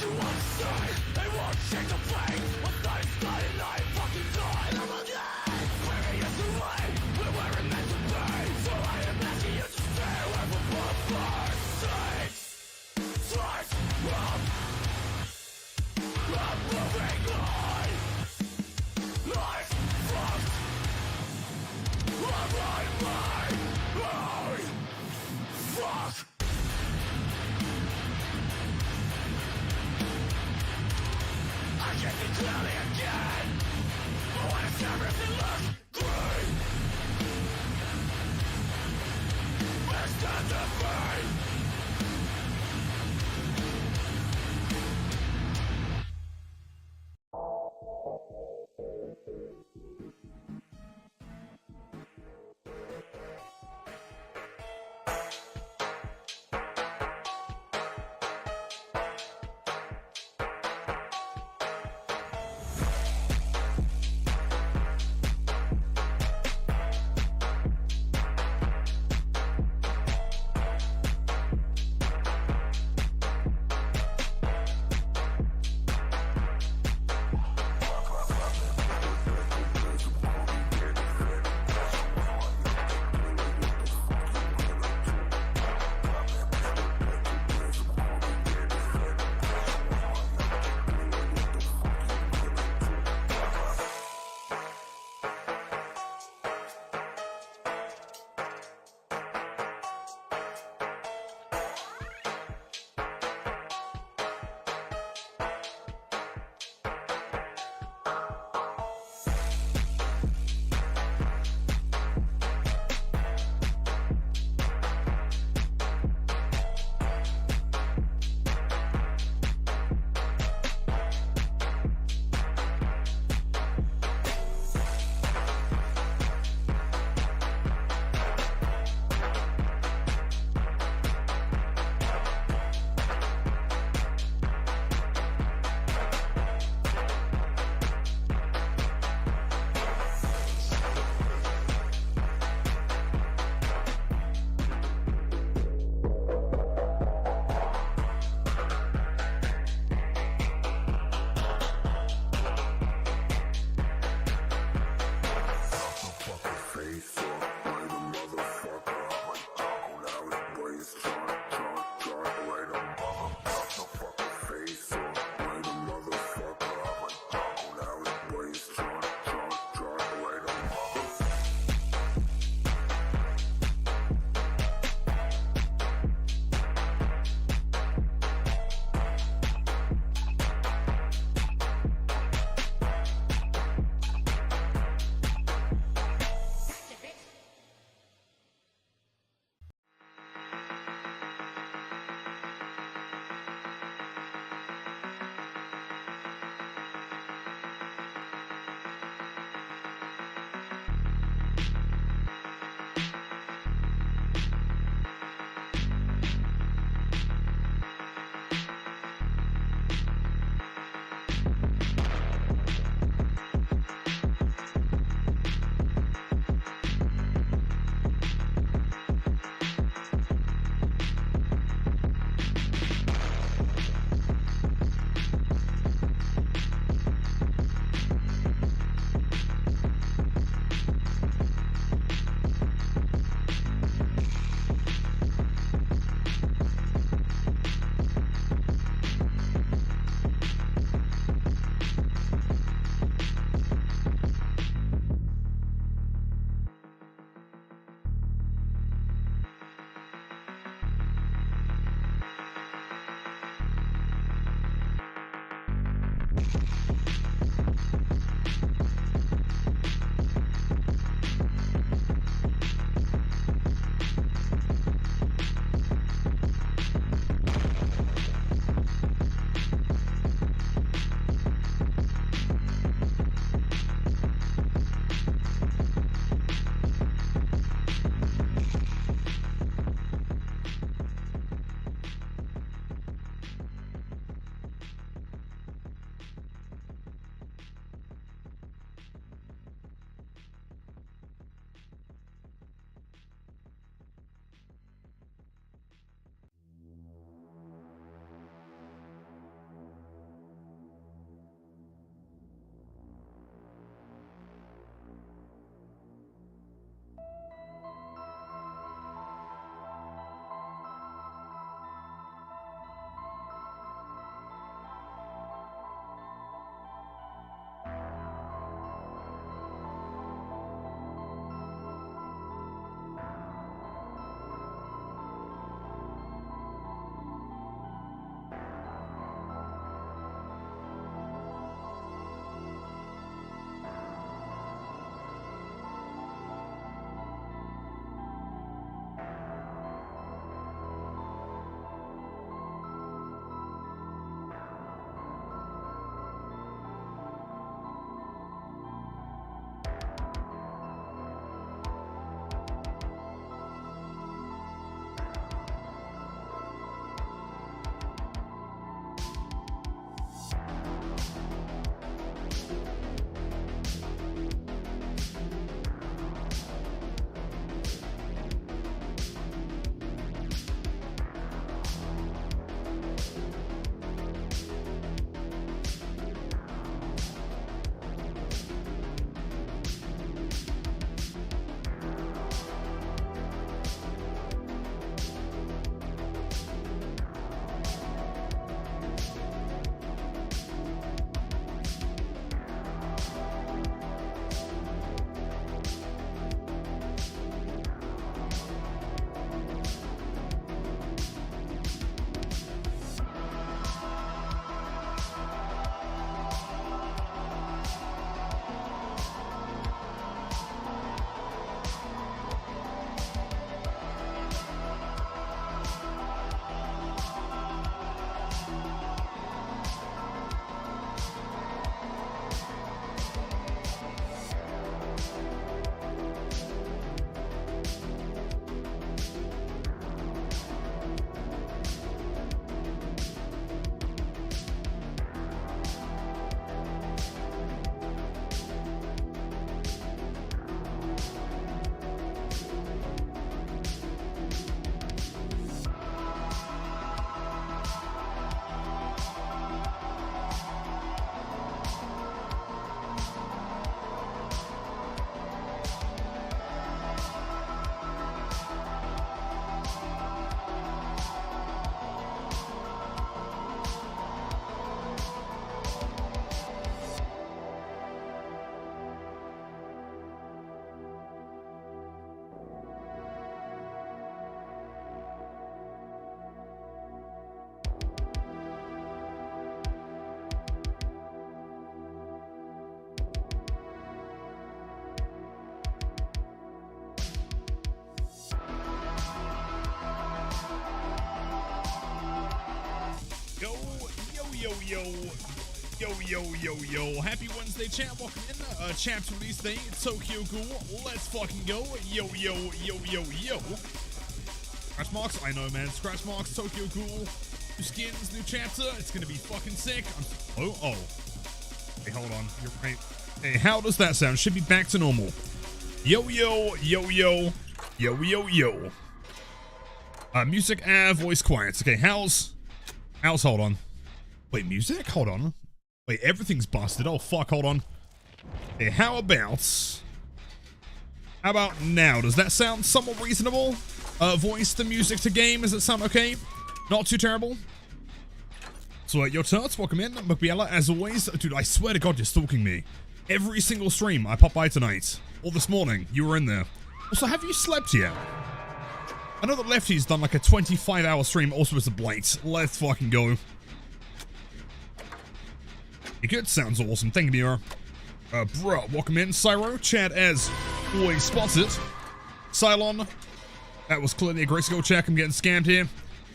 You won't stay, they won't shake the flame. I'm not excited, I ain't fucking dying. I'm alive. Clearing us away, we're where we're meant to be. So I am asking you to stay away from my first six. Slice up. I'm moving on. Life's fucked. I'm on my own. Fuck. I can't be clearly Yo, yo. Yo, yo, yo, yo. Happy Wednesday, chat. Welcome in. Chapter release day. Tokyo Ghoul. Let's fucking go. Yo, yo, yo, yo, yo. Scratch marks? I know, man. Scratch marks. Tokyo Ghoul. New skins, new chapter. It's gonna be fucking sick. Oh. Hey, hold on. You're right. Hey, how does that sound? Should be back to normal. Yo, yo, yo, yo. Yo, yo, yo. Music, voice quiet. Okay, how's, hold on. Wait, music? Hold on. Wait, everything's busted. Oh, fuck, hold on. Okay, how about now? Does that sound somewhat reasonable? Voice the music to game, does it sound okay? Not too terrible? So, your turts, welcome in. Mcbiella, as always. Dude, I swear to God, you're stalking me. Every single stream I pop by tonight, or this morning, you were in there. Also, have you slept yet? I know that Lefty's done like a 25-hour stream, also as a blight. Let's fucking go. You good? Sounds awesome. Thank you, Mira. Bruh, welcome in. Cyro, chat as always spots it. Cylon, that was clearly a great skill check. I'm getting scammed here.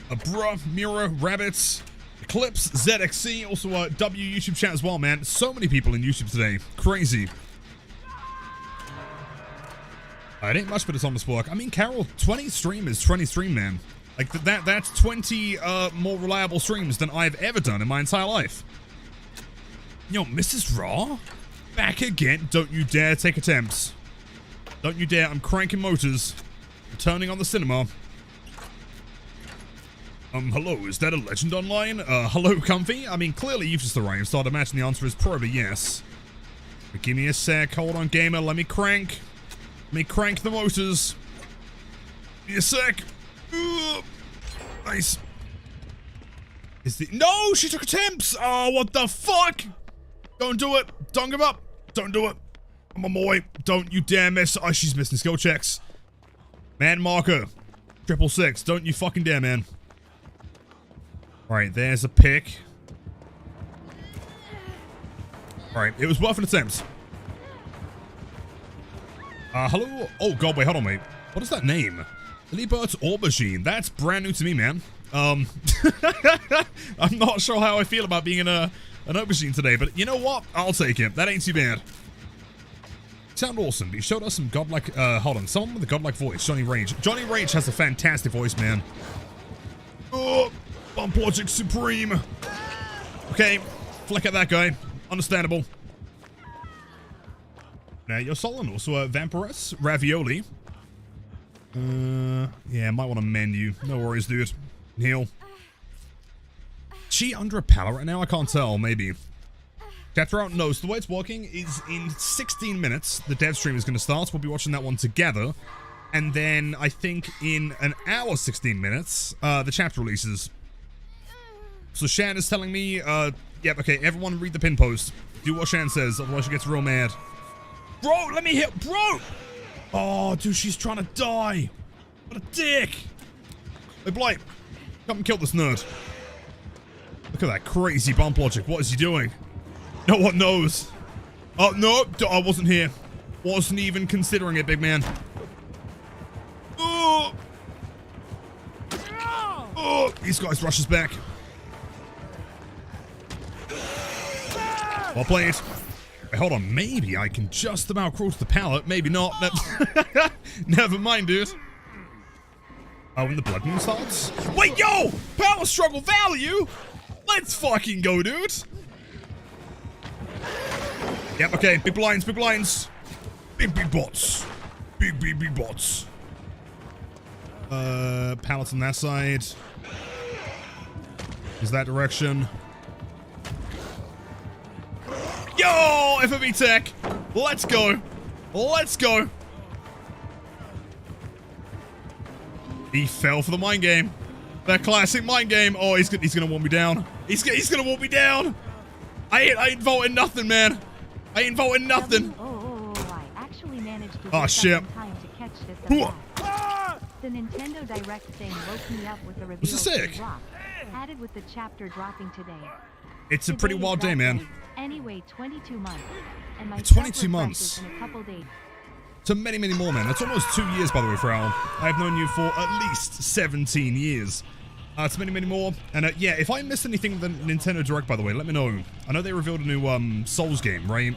Bruh, Mira, Rabbits, Eclipse, ZXC, also W YouTube chat as well, man. So many people in YouTube today. Crazy. It ain't much, but it's honest work. I mean, Carol, 20 stream is 20 stream, man. Like, that's 20 more reliable streams than I've ever done in my entire life. Yo, Mrs. Raw? Back again? Don't you dare take attempts. Don't you dare. I'm cranking motors. I'm turning on the cinema. Hello, is that a legend online? Hello, Comfy? I mean, clearly you've just arrived, so I'd imagine the answer is probably yes. But give me a sec. Hold on, gamer. Let me crank. Let me crank the motors. Give me a sec. Nice. No, she took attempts. Oh, what the fuck? Don't do it. Don't give up. Don't do it. I'm on my way. Don't you dare miss. Oh, she's missing skill checks. Man marker. 666. Don't you fucking dare, man. Alright, there's a pick. Alright, it was worth an attempt. Hello? Oh, God, wait, hold on, wait. What is that name? Libert's Aubergine. That's brand new to me, man. I'm not sure how I feel about being an aubergine today, but you know what? I'll take it. That ain't too bad. Sound awesome. He showed us some godlike, hold on. Someone with a godlike voice. Johnny Rage. Johnny Rage has a fantastic voice, man. Oh, Bump Logic Supreme. Okay, flick at that guy. Understandable. Now, you're solid. Also, Vampirus, Ravioli. Yeah, might want to mend you. No worries, dude. Heal. She under a pallet right now? I can't tell. Maybe. Chapter out. No, so the way it's working is in 16 minutes, the dev stream is going to start. We'll be watching that one together. And then, I think in an hour, 16 minutes, the chapter releases. So Shan is telling me, yep, okay, everyone read the pin post. Do what Shan says, otherwise she gets real mad. Bro, let me hit, bro! Oh, dude, she's trying to die. What a dick. Hey, Blight, come and kill this nerd. Look at that crazy bump logic. What is he doing? No one knows. Oh, no, I wasn't here. Wasn't even considering it, big man. Oh, these guys rushes back. Well played. Wait, hold on, maybe I can just about crawl to the pallet. Maybe not. Never mind, dude. Oh, when the blood moon starts? Wait, yo! Power struggle value? Let's fucking go, dude. Yep, okay. Big blinds, big blinds. Big bots. Big bots. Pallets on that side. Is that direction? Yo! FOB tech! Let's go! Let's go! He fell for the mind game. That classic mind game. Oh, he's gonna walk me down. He's gonna walk me down! I ain't voting nothing, man. I ain't voting nothing. I actually managed to oh, shit. in time to catch this The Nintendo Direct thing woke me up with the reveal sick. Rock, added with the chapter dropping today. It's a pretty wild day, man. Anyway, 22 months. And my 22 months. In a couple days. To many, many more, man. That's almost 2 years, by the way, Frau. I've known you for at least 17 years. To many, many more. And yeah, if I missed anything in the Nintendo Direct, by the way, let me know. I know they revealed a new Souls game, right?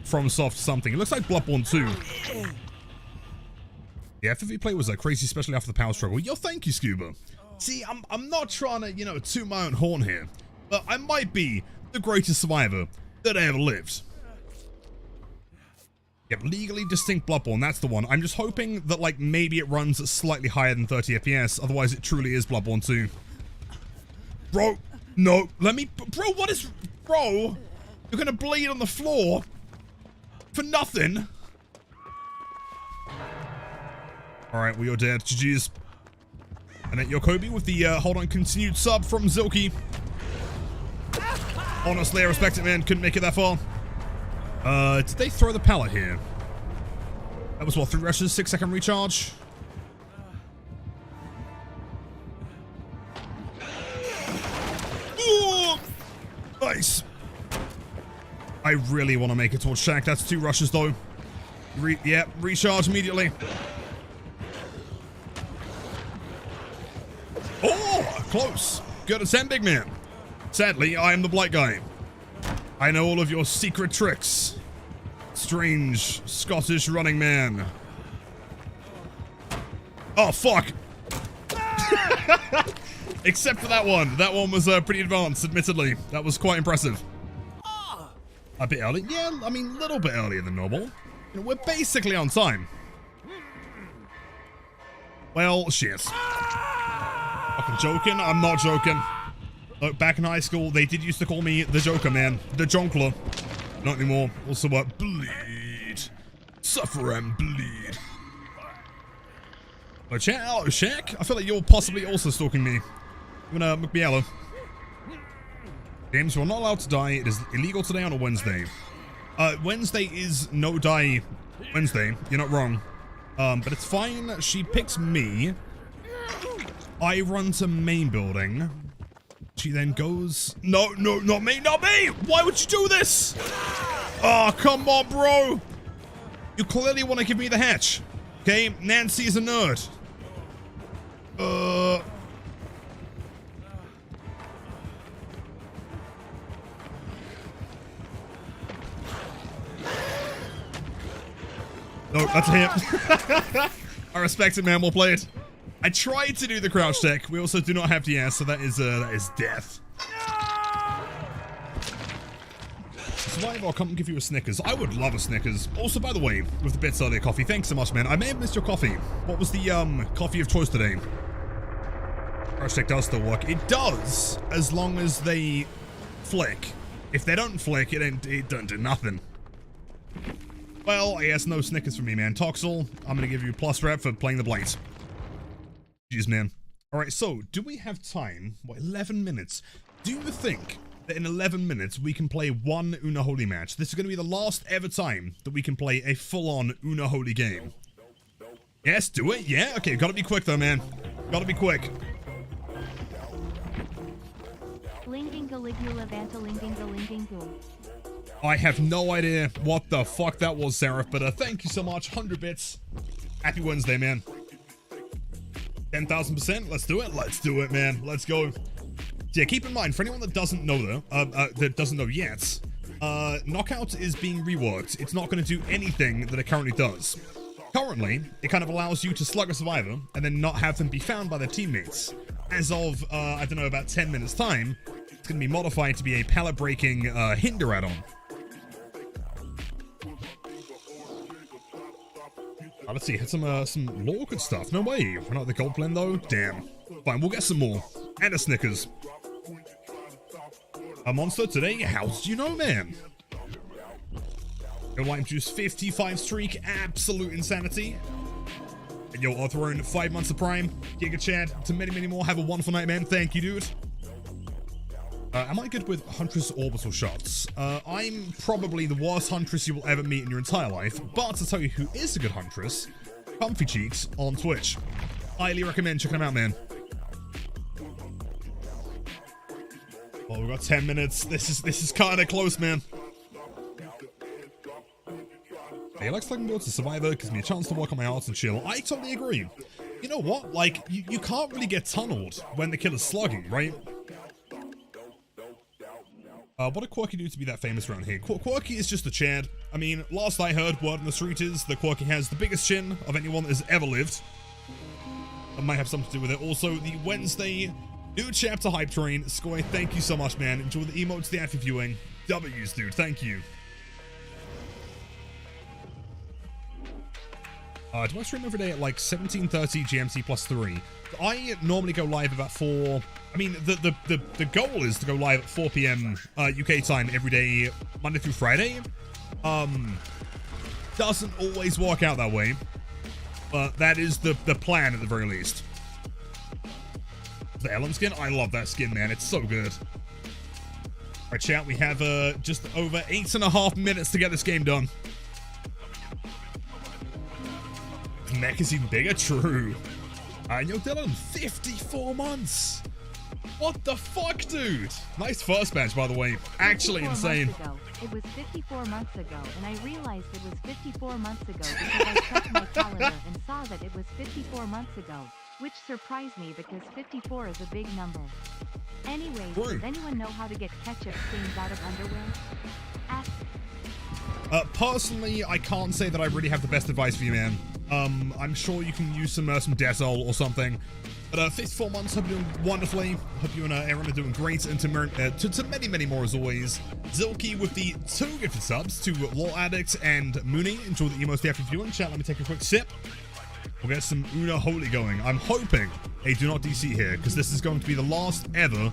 From Soft something. It looks like Bloodborne 2. The FFV play was crazy, especially after the power struggle. Yo, thank you, Scuba. See, I'm not trying to, you know, toot my own horn here, but I might be the greatest survivor that ever lived. Yep, legally distinct Bloodborne, that's the one. I'm just hoping that, like, maybe it runs slightly higher than 30 FPS, otherwise it truly is Bloodborne 2. Bro, no, let me, bro, what is, bro, you're gonna bleed on the floor for nothing. Alright, well, you're dead, GG's. And then Yokobi with the, hold on, continued sub from Zilky. Honestly, I respect it, man, couldn't make it that far. Did they throw the pallet here? That was what, 3 rushes, 6-second recharge? Ooh, nice. I really want to make it towards Shaq. That's 2 rushes though. Yep, recharge immediately. Oh, close. Good attempt, big man. Sadly, I am the blight guy. I know all of your secret tricks. Strange Scottish running man. Oh, fuck. Except for that one. That one was pretty advanced, admittedly. That was quite impressive. A bit early? Yeah, I mean, a little bit earlier than normal. You know, we're basically on time. Well, shit. Fucking joking? I'm not joking. Look, back in high school, they did used to call me the Joker, man. The Jonkler. Not anymore. Also, what? Bleed. Suffer and bleed. Oh, Shaq? I feel like you're possibly also stalking me. You wanna make me yellow? Games, we're not allowed to die. It is illegal today on a Wednesday. Wednesday is no die Wednesday. You're not wrong. But it's fine. She picks me. I run to main building. She then goes... No, no, not me, not me! Why would you do this? Oh, come on, bro! You clearly want to give me the hatch. Okay, Nancy's a nerd. No, that's him. I respect it, man. We'll play it. I tried to do the crouch tech. We also do not have DS, so that is death. Survive, I'll come and give you a Snickers. I would love a Snickers. Also, by the way, with the bits earlier coffee, thanks so much, man. I may have missed your coffee. What was the coffee of choice today? Crouch tech does still work. It does, as long as they flick. If they don't flick, it don't do nothing. Well, I guess no Snickers for me, man. Toxel, I'm gonna give you plus rep for playing the Blades. Jeez, man. Alright, so, do we have time? What, 11 minutes? Do you think that in 11 minutes we can play one Unholy match? This is going to be the last ever time that we can play a full-on Unholy game. Yes, do it? Yeah? Okay, gotta be quick though, man. Gotta be quick. I have no idea what the fuck that was, Seraph, but thank you so much. 100 bits. Happy Wednesday, man. 10,000%. Let's do it. Let's do it, man. Let's go. Yeah, keep in mind, for anyone that doesn't know though, that doesn't know yet, Knockout is being reworked. It's not going to do anything that it currently does. Currently, it kind of allows you to slug a survivor and then not have them be found by their teammates. As of, I don't know, about 10 minutes time, it's going to be modified to be a pallet-breaking hinder add-on. Let's see, hit some lore good stuff. No way. We're not the gold blend though. Damn. Fine, we'll get some more. And a Snickers. A monster today? How did you know, man? Yo, Lime Juice 55 streak. Absolute insanity. And yo, Arthurone 5 months of Prime. Giga Chad. To many, many more. Have a wonderful night, man. Thank you, dude. Am I good with Huntress orbital shots? I'm probably the worst Huntress you will ever meet in your entire life, but to tell you who is a good Huntress, Comfy Cheeks on Twitch. Highly recommend checking them out, man. Oh, we've got 10 minutes. This is kind of close, man. Hey, I like slugging builds to Survivor, gives me a chance to work on my arts and chill. I totally agree. You know what? Like, you can't really get tunneled when the killer's slugging, right? What did Quirky do to be that famous around here? Quirky is just a Chad. I mean, last I heard, word on the street is that Quirky has the biggest chin of anyone that has ever lived. That might have something to do with it. Also, the Wednesday new chapter hype train. Skoy, thank you so much, man. Enjoy the emotes, the ad for viewing. W's, dude. Thank you. Do I stream every day at like 17:30 GMT plus 3? I normally go live about 4. I mean, the goal is to go live at 4 p.m. UK time every day, Monday through Friday. Doesn't always work out that way, but that is the plan at the very least. The Ellen skin, I love that skin, man. It's so good. All right, chat, we have just over 8.5 minutes to get this game done. Mech is even bigger? True. And yo, Dylan, 54 months. What the fuck, dude? Nice first match, by the way. Actually insane. It was 54 months ago, and I realized it was 54 months ago because I checked my calendar and saw that it was 54 months ago, which surprised me because 54 is a big number. Anyways, does anyone know how to get ketchup stains out of underwear? Ask. Personally, I can't say that I really have the best advice for you, man. I'm sure you can use some Dettol or something. But 54 months, hope you're doing wonderfully. Hope you and Aaron are doing great. And to many, many more as always. Zilky with the 2 gifted subs to Law Addict and Mooney. Enjoy the emotes after viewing. Chat, let me take a quick sip. We'll get some Una Holy going. I'm hoping a do not DC here, because this is going to be the last ever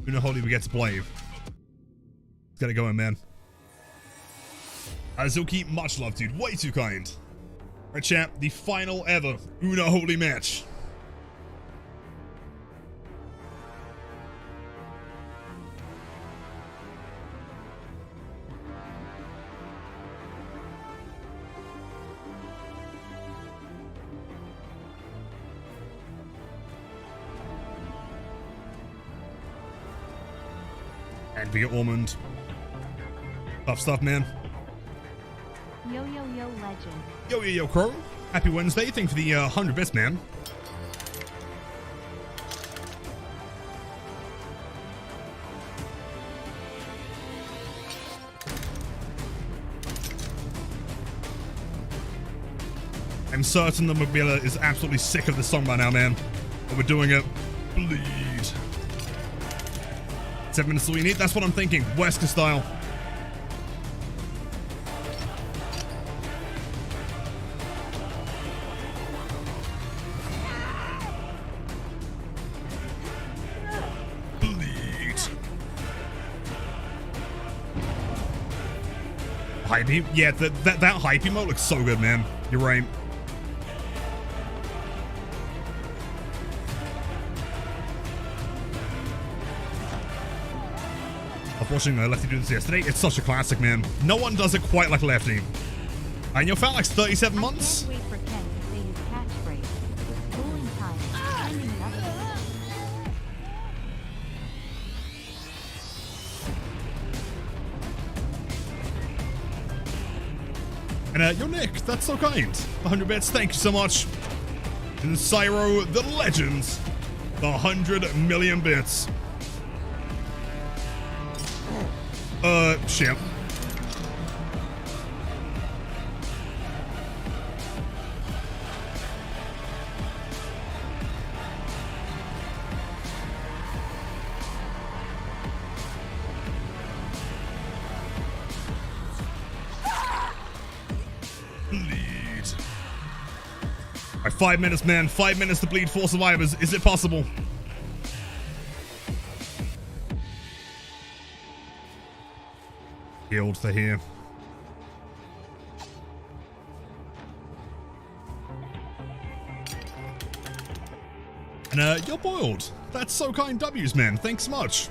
Una Holy we get to play. Let's get it going, man. Zilky, much love, dude. Way too kind. Alright, chat, the final ever Una Holy match. And we get Ormond. Tough stuff, man. Yo, yo, yo, legend. Yo, yo, yo, Crow. Happy Wednesday. Thanks for the 100 bits, man. I'm certain that Mobila is absolutely sick of this song by now, man. But we're doing it. Bleed. 7 minutes is all you need. That's what I'm thinking. Wesker style. Hype, yeah, that hype emote looks so good, man. You're right. I was watching Lefty do this yesterday. It's such a classic, man. No one does it quite like Lefty. And you felt like 37 months? Wait for Ken to say his catchphrase. It's bowling time. Finding nothing. And yo, Nick, that's so kind. 100 bits, thank you so much. And Cyro, the legends, the 100 million bits. Shit. Alright, 5 minutes, man. 5 minutes to bleed 4 survivors. Is it possible? Healed for here. And you're boiled. That's so kind W's, man. Thanks so much.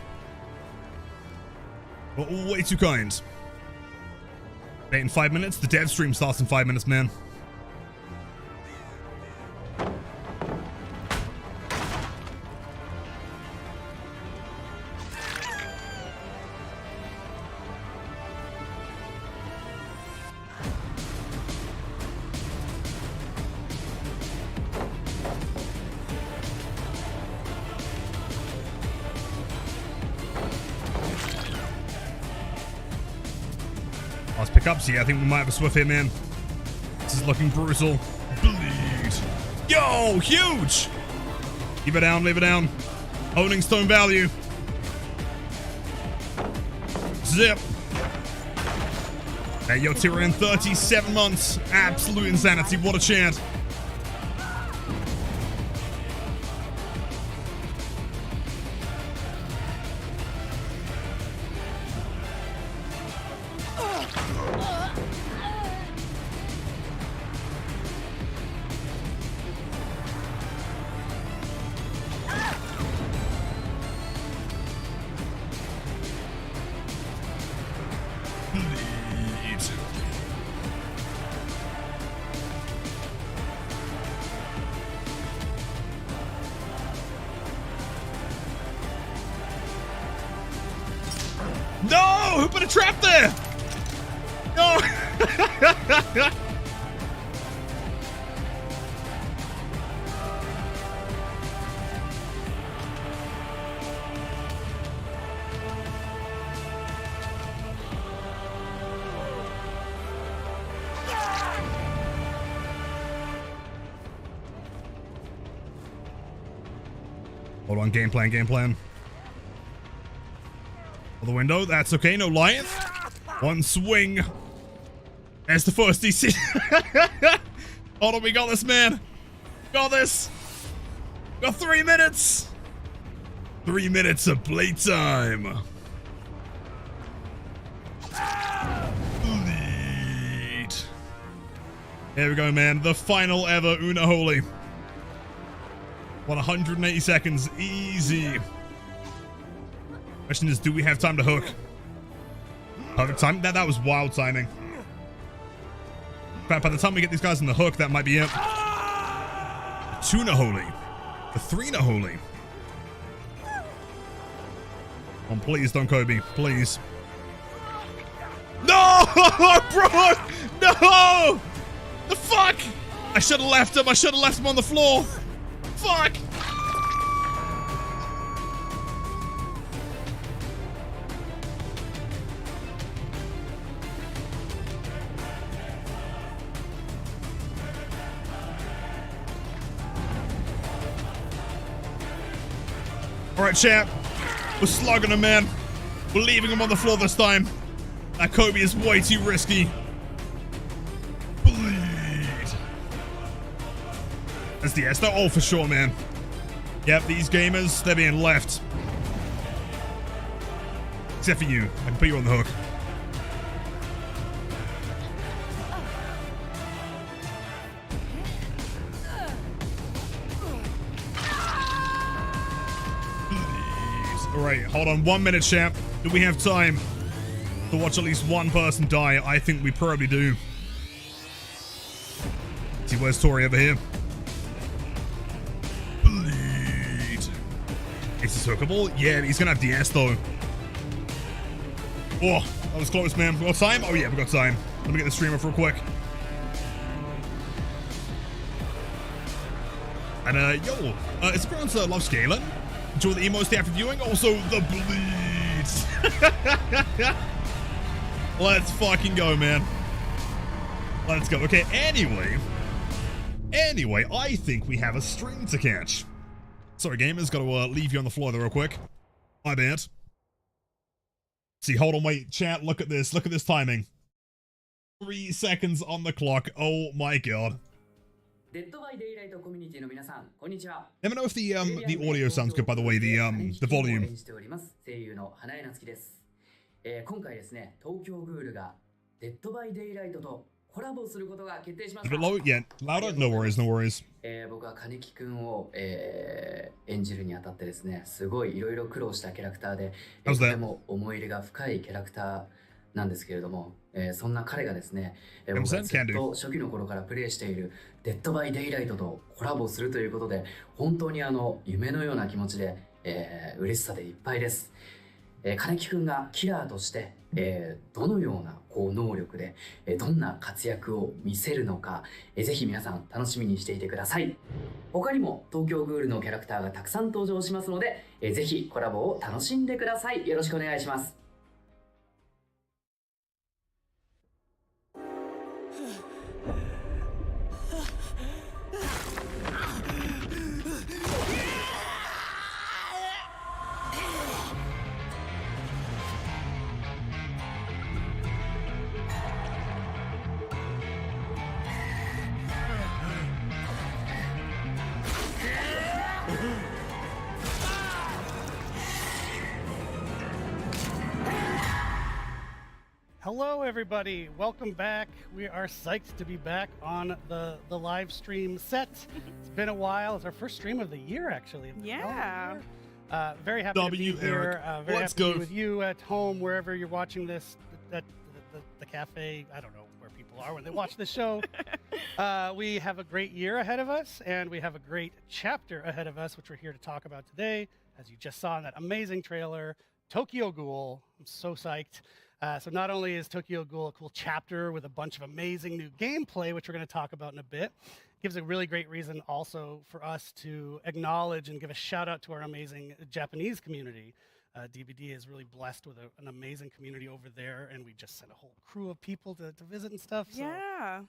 Well, way too kind. Wait, in 5 minutes? The dev stream starts in 5 minutes, man. Last pickups. Yeah, I think we might have a swift hit, man. This is looking brutal. Bleed. Yo, huge. Leave it down, leave it down. Owning stone value. Zip. Hey, yo, Tyrion, 37 months. Absolute insanity. What a chant. No! Who put a trap there? No! Hold on, game plan, game plan. For the window, that's okay, no light. One swing. There's the first DC. Hold on, we got this, man. Got this. Got 3 minutes. 3 minutes of playtime. Lead. There we go, man. The final ever Una Holy. 180 seconds, easy. Question is, do we have time to hook? Perfect time. That was wild timing. But by the time we get these guys on the hook, that might be it. The 2 Holy. The 3 Holy. Oh, please don't Kobe. Please. No! Bro! No! The fuck? I should have left him. I should have left him on the floor. Fuck! Alright, champ. We're slugging him, man. We're leaving him on the floor this time. That Kobe is way too risky. Bleed. That's the S. They're all for sure, man. Yep, these gamers, they're being left. Except for you. I can put you on the hook. Alright, hold on 1 minute, champ. Do we have time to watch at least one person die? I think we probably do. See, where's Tori over here? Bleed. Is this hookable? Yeah, he's gonna have DS though. Oh, that was close, man. We got time? Oh yeah, we got time. Let me get the stream up real quick. And yo, is everyone love scaling? Enjoy the emos after viewing. Also, the bleeds. Let's fucking go, man. Let's go. Okay, anyway, I think we have a stream to catch. Sorry, gamers, gotta leave you on the floor there real quick. My bad. See, hold on, wait, chat, look at this timing. 3 seconds on the clock. Oh my god. Let me know if the audio sounds good, by the way, the volume. 今回ですね、東京グールがデッドバイデイライトとコラボすることが決定しました。A bit low? Yeah, louder? No worries, no worries. 僕は金木くんを、演じるにあたってですね、すごいいろいろ苦労したキャラクターで、とても思い入れが深いキャラクターなんですけれども、そんな彼がですね、僕がずっと初期の頃からプレイしているデッドバイデイライトとコラボするということで、本当に夢のような気持ちで、嬉しさでいっぱいです。金木くんがキラーとして、どのような能力で、どんな活躍を見せるのか、ぜひ皆さん楽しみにしていてください。他にも東京グールのキャラクターがたくさん登場しますので、ぜひコラボを楽しんでください。よろしくお願いします。Hello, everybody. Welcome back. We are psyched to be back on the live stream set. It's been a while. It's our first stream of the year, actually. Yeah. Very happy to be here. Very Let's happy to go. be with you at home, wherever you're watching this, at the cafe. I don't know where people are when they watch this show. We have a great year ahead of us, and we have a great chapter ahead of us, which we're here to talk about today. As you just saw in that amazing trailer, Tokyo Ghoul. I'm so psyched. So not only is Tokyo Ghoul a cool chapter with a bunch of amazing new gameplay, which we're going to talk about in a bit, gives a really great reason also for us to acknowledge and give a shout out to our amazing Japanese community. DVD is really blessed with an amazing community over there, and we just sent a whole crew of people to visit and stuff. So. Yeah.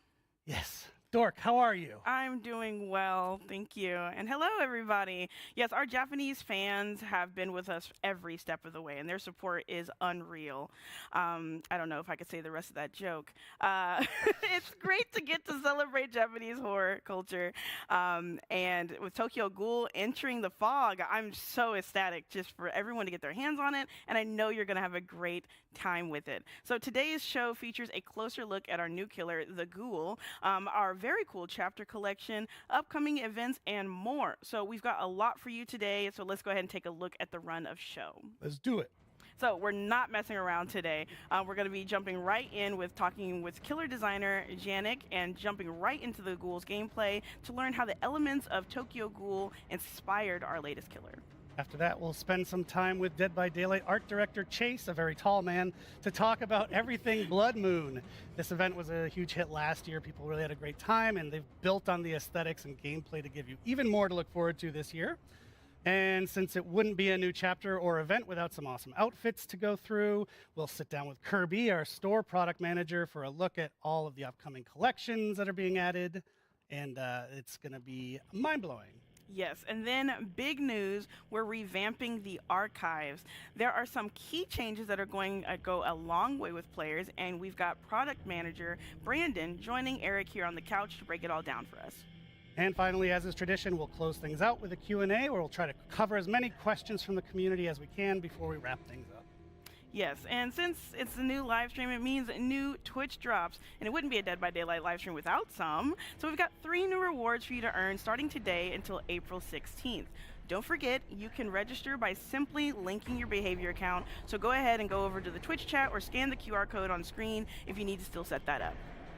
Yes. Dork, how are you? I'm doing well, thank you. And hello, everybody. Yes, our Japanese fans have been with us every step of the way, and their support is unreal. I don't know if I could say the rest of that joke. It's great to get to celebrate Japanese horror culture. And with Tokyo Ghoul entering the fog, I'm so ecstatic just for everyone to get their hands on it, and I know you're going to have a great time with it. So today's show features a closer look at our new killer, the Ghoul, our very cool chapter collection, upcoming events, and more. So we've got a lot for you today, so let's go ahead and take a look at the run of show. Let's do it. So we're not messing around today. We're going to be jumping right in with talking with killer designer Janik and jumping right into the Ghoul's gameplay to learn how the elements of Tokyo Ghoul inspired our latest killer. After that, we'll spend some time with Dead by Daylight art director Chase, a very tall man, to talk about everything Blood Moon. This event was a huge hit last year. People really had a great time, and they've built on the aesthetics and gameplay to give you even more to look forward to this year. And since it wouldn't be a new chapter or event without some awesome outfits to go through, we'll sit down with Kirby, our store product manager, for a look at all of the upcoming collections that are being added. And it's going to be mind-blowing. Yes, and then big news, we're revamping the archives. There are some key changes that are going to go a long way with players, and we've got product manager Brandon joining Eric here on the couch to break it all down for us. And finally, as is tradition, we'll close things out with a Q&A, where we'll try to cover as many questions from the community as we can before we wrap things up. Yes, and since it's a new live stream, it means new Twitch drops, and it wouldn't be a Dead by Daylight live stream without some. So we've got 3 new rewards for you to earn starting today until April 16th. Don't forget, you can register by simply linking your behavior account. So go ahead and go over to the Twitch chat or scan the QR code on screen if you need to still set that up.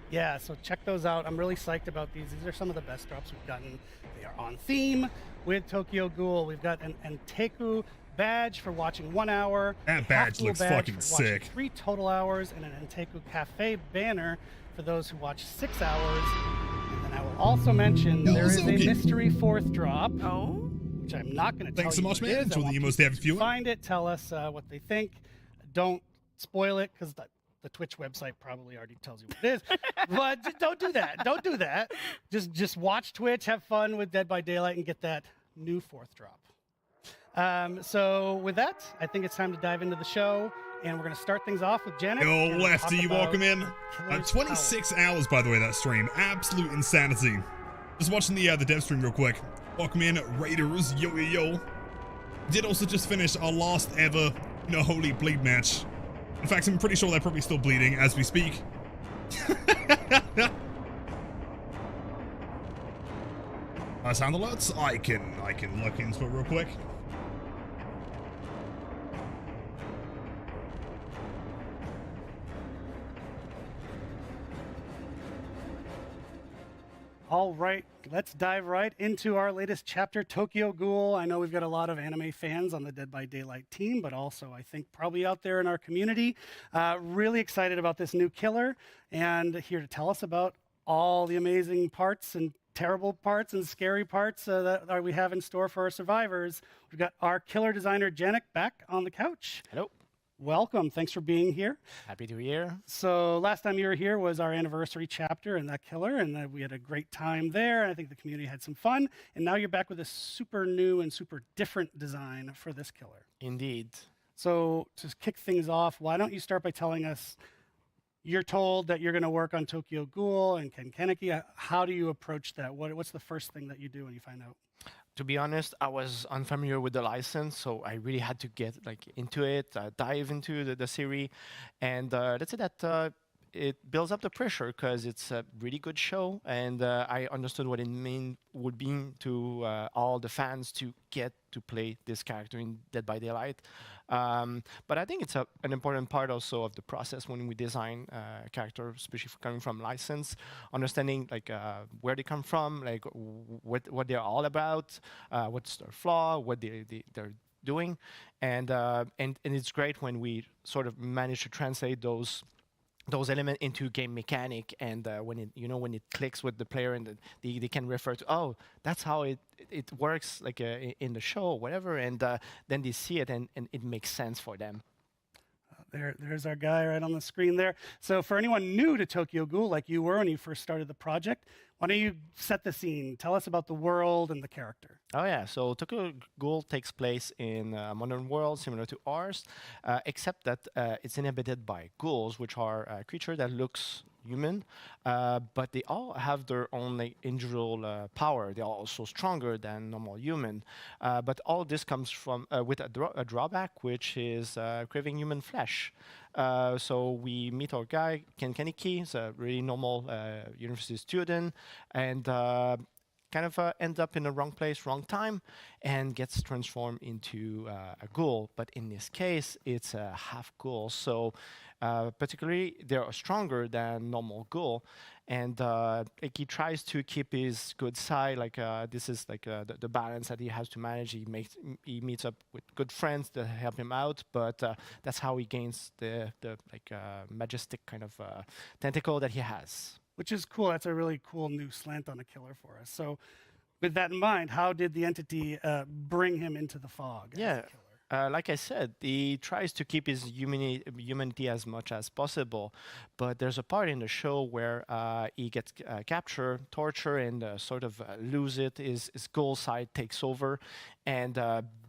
Yeah, so check those out. I'm really psyched about these. These are some of the best drops we've gotten. They are on theme with Tokyo Ghoul. We've got an Enteku badge for watching 1 hour. That badge Half-Ghoul looks badge fucking for watching sick. 3 total hours, and an Enteku Cafe banner for those who watch 6 hours. And then I will also mention there is a okay. mystery 4th drop, Oh? which I'm not going to tell Thanks you so much, what man. it is. I Until want the emos people have a few. to find it, tell us what they think. Don't spoil it, because the Twitch website probably already tells you what it is. But just don't do that. Don't do that. Just watch Twitch, have fun with Dead by Daylight, and get that new 4th drop. So with that, I think it's time to dive into the show, and we're going to start things off with Janet. Yo, and Lefty, talk about welcome in. Killer's 26 hours, by the way, that stream. Absolute insanity. Just watching the dev stream real quick. Welcome in, Raiders. Yo, yo, yo. Did also just finish our last ever, Holy Bleed match. In fact, I'm pretty sure they're probably still bleeding as we speak. Sound alerts? I can look into it real quick. All right, let's dive right into our latest chapter, Tokyo Ghoul. I know we've got a lot of anime fans on the Dead by Daylight team, but also I think probably out there in our community. Really excited about this new killer, and here to tell us about all the amazing parts and terrible parts and scary parts that we have in store for our survivors. We've got our killer designer, Janik, back on the couch. Hello. Welcome. Thanks for being here. Happy to be here. So last time you were here was our anniversary chapter in that killer, and we had a great time there. I think the community had some fun. And now you're back with a super new and super different design for this killer. Indeed. So to kick things off, why don't you start by telling us, you're told that you're going to work on Tokyo Ghoul and Ken Kaneki. How do you approach that? What's the first thing that you do when you find out? To be honest, I was unfamiliar with the license, so I really had to get like into it, dive into the series, and let's say that it builds up the pressure because it's a really good show, and I understood what it would mean to all the fans to get to play this character in Dead by Daylight. But I think it's an important part also of the process when we design a character, especially coming from license, understanding like where they come from, like what they're all about, what's their flaw, what they're doing, and it's great when we sort of manage to translate those elements into game mechanic, and when when it clicks with the player, and they can refer to, oh, that's how it works, like in the show or whatever, and then they see it, and it makes sense for them. There's our guy right on the screen there. So for anyone new to Tokyo Ghoul, like you were when you first started the project, why don't you set the scene? Tell us about the world and the character. Oh yeah, so Tokyo Ghoul takes place in a modern world similar to ours, except that it's inhabited by ghouls, which are a creature that looks human, but they all have their own like individual power. They are also stronger than normal human, but all this comes from with a drawback, which is craving human flesh. So we meet our guy Ken Kaneki. He's a really normal university student, and kind of ends up in the wrong place, wrong time, and gets transformed into a ghoul. But in this case, it's a half ghoul. So particularly, they are stronger than normal ghoul. And like he tries to keep his good side. Like this is like the balance that he has to manage. He meets up with good friends that help him out, but that's how he gains the like majestic kind of tentacle that he has. Which is cool. That's a really cool new slant on a killer for us. So, with that in mind, how did the entity bring him into the fog? Yeah. Like I said, he tries to keep his humanity as much as possible, but there's a part in the show where he gets captured, tortured, and sort of lose it. His ghoul side takes over, and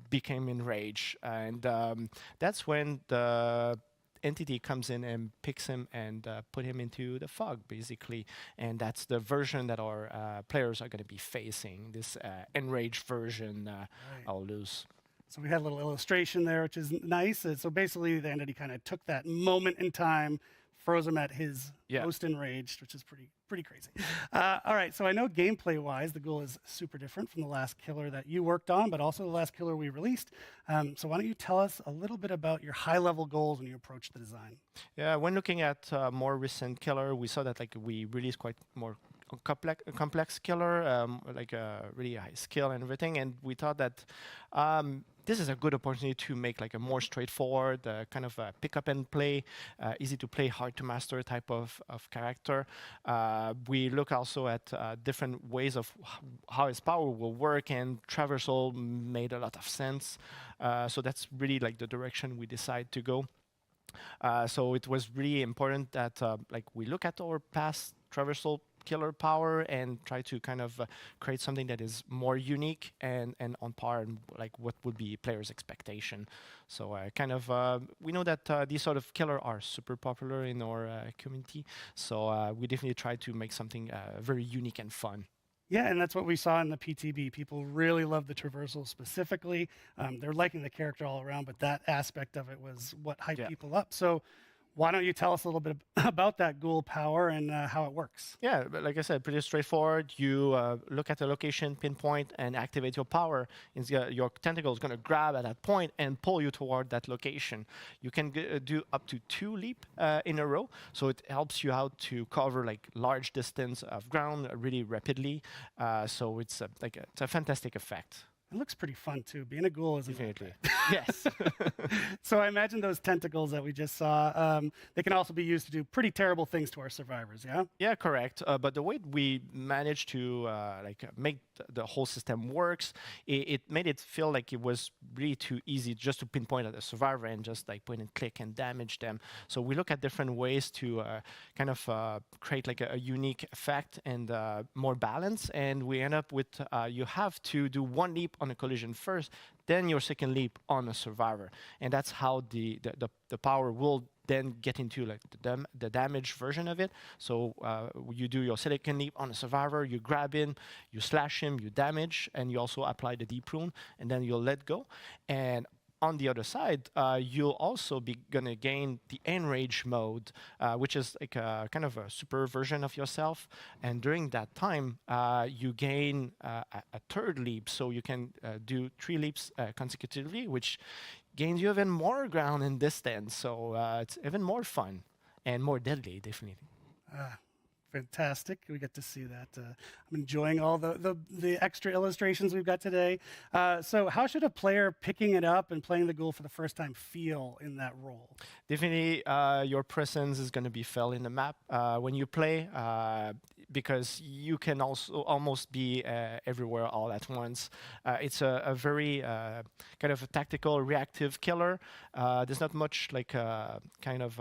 became enraged, and that's when the entity comes in and picks him and put him into the fog, basically. And that's the version that our players are going to be facing, this enraged version. I'll lose. So we had a little illustration there, which is nice. So basically, the entity kind of took that moment in time, froze him at his most enraged, which is pretty crazy. All right, so I know gameplay-wise, the Ghoul is super different from the last killer that you worked on, but also the last killer we released. So why don't you tell us a little bit about your high-level goals when you approach the design? Yeah, when looking at more recent killer, we saw that like we released quite more complex killer, like really high skill and everything, and we thought that this is a good opportunity to make like a more straightforward kind of pick up and play, easy to play, hard to master type of character. We look also at different ways of how his power will work, and traversal made a lot of sense. So that's really like the direction we decide to go. So it was really important that like we look at our past traversal killer power and try to kind of create something that is more unique and on par and like what would be players' expectation. So kind of we know that these sort of killer are super popular in our community. So we definitely try to make something very unique and fun. Yeah, and that's what we saw in the PTB. People really love the traversal specifically. They're liking the character all around, but that aspect of it was what hyped people up. So why don't you tell us a little bit about that ghoul power and how it works? Yeah, but like I said, pretty straightforward. You look at the location, pinpoint, and activate your power. Your tentacle is going to grab at that point and pull you toward that location. You can do up to 2 leap in a row, so it helps you out to cover like large distance of ground really rapidly. So it's it's a fantastic effect. It looks pretty fun too. Being a ghoul is definitely. Yes. So I imagine those tentacles that we just saw, they can also be used to do pretty terrible things to our survivors, yeah? Yeah, correct. But the way we managed to make the whole system works, it made it feel like it was really too easy just to pinpoint at a survivor and just like point and click and damage them. So we look at different ways to kind of create like a unique effect and more balance. And we end up with you have to do 1 leap on a collision first, then your second leap on a survivor, and that's how the power will then get into like the damage version of it. So you do your second leap on a survivor, you grab him, you slash him, you damage, and you also apply the deep rune, and then you'll let go. And on the other side, you'll also be gonna gain the enrage mode, which is like a kind of a super version of yourself. And during that time, you gain a third leap, so you can do 3 leaps consecutively, which gains you even more ground and distance. So it's even more fun and more deadly, definitely. Fantastic. We get to see that. I'm enjoying all the extra illustrations we've got today. So how should a player picking it up and playing the Ghoul for the first time feel in that role? Definitely, your presence is going to be felt in the map when you play, because you can also almost be everywhere all at once. It's a very kind of a tactical, reactive killer. There's not much like kind of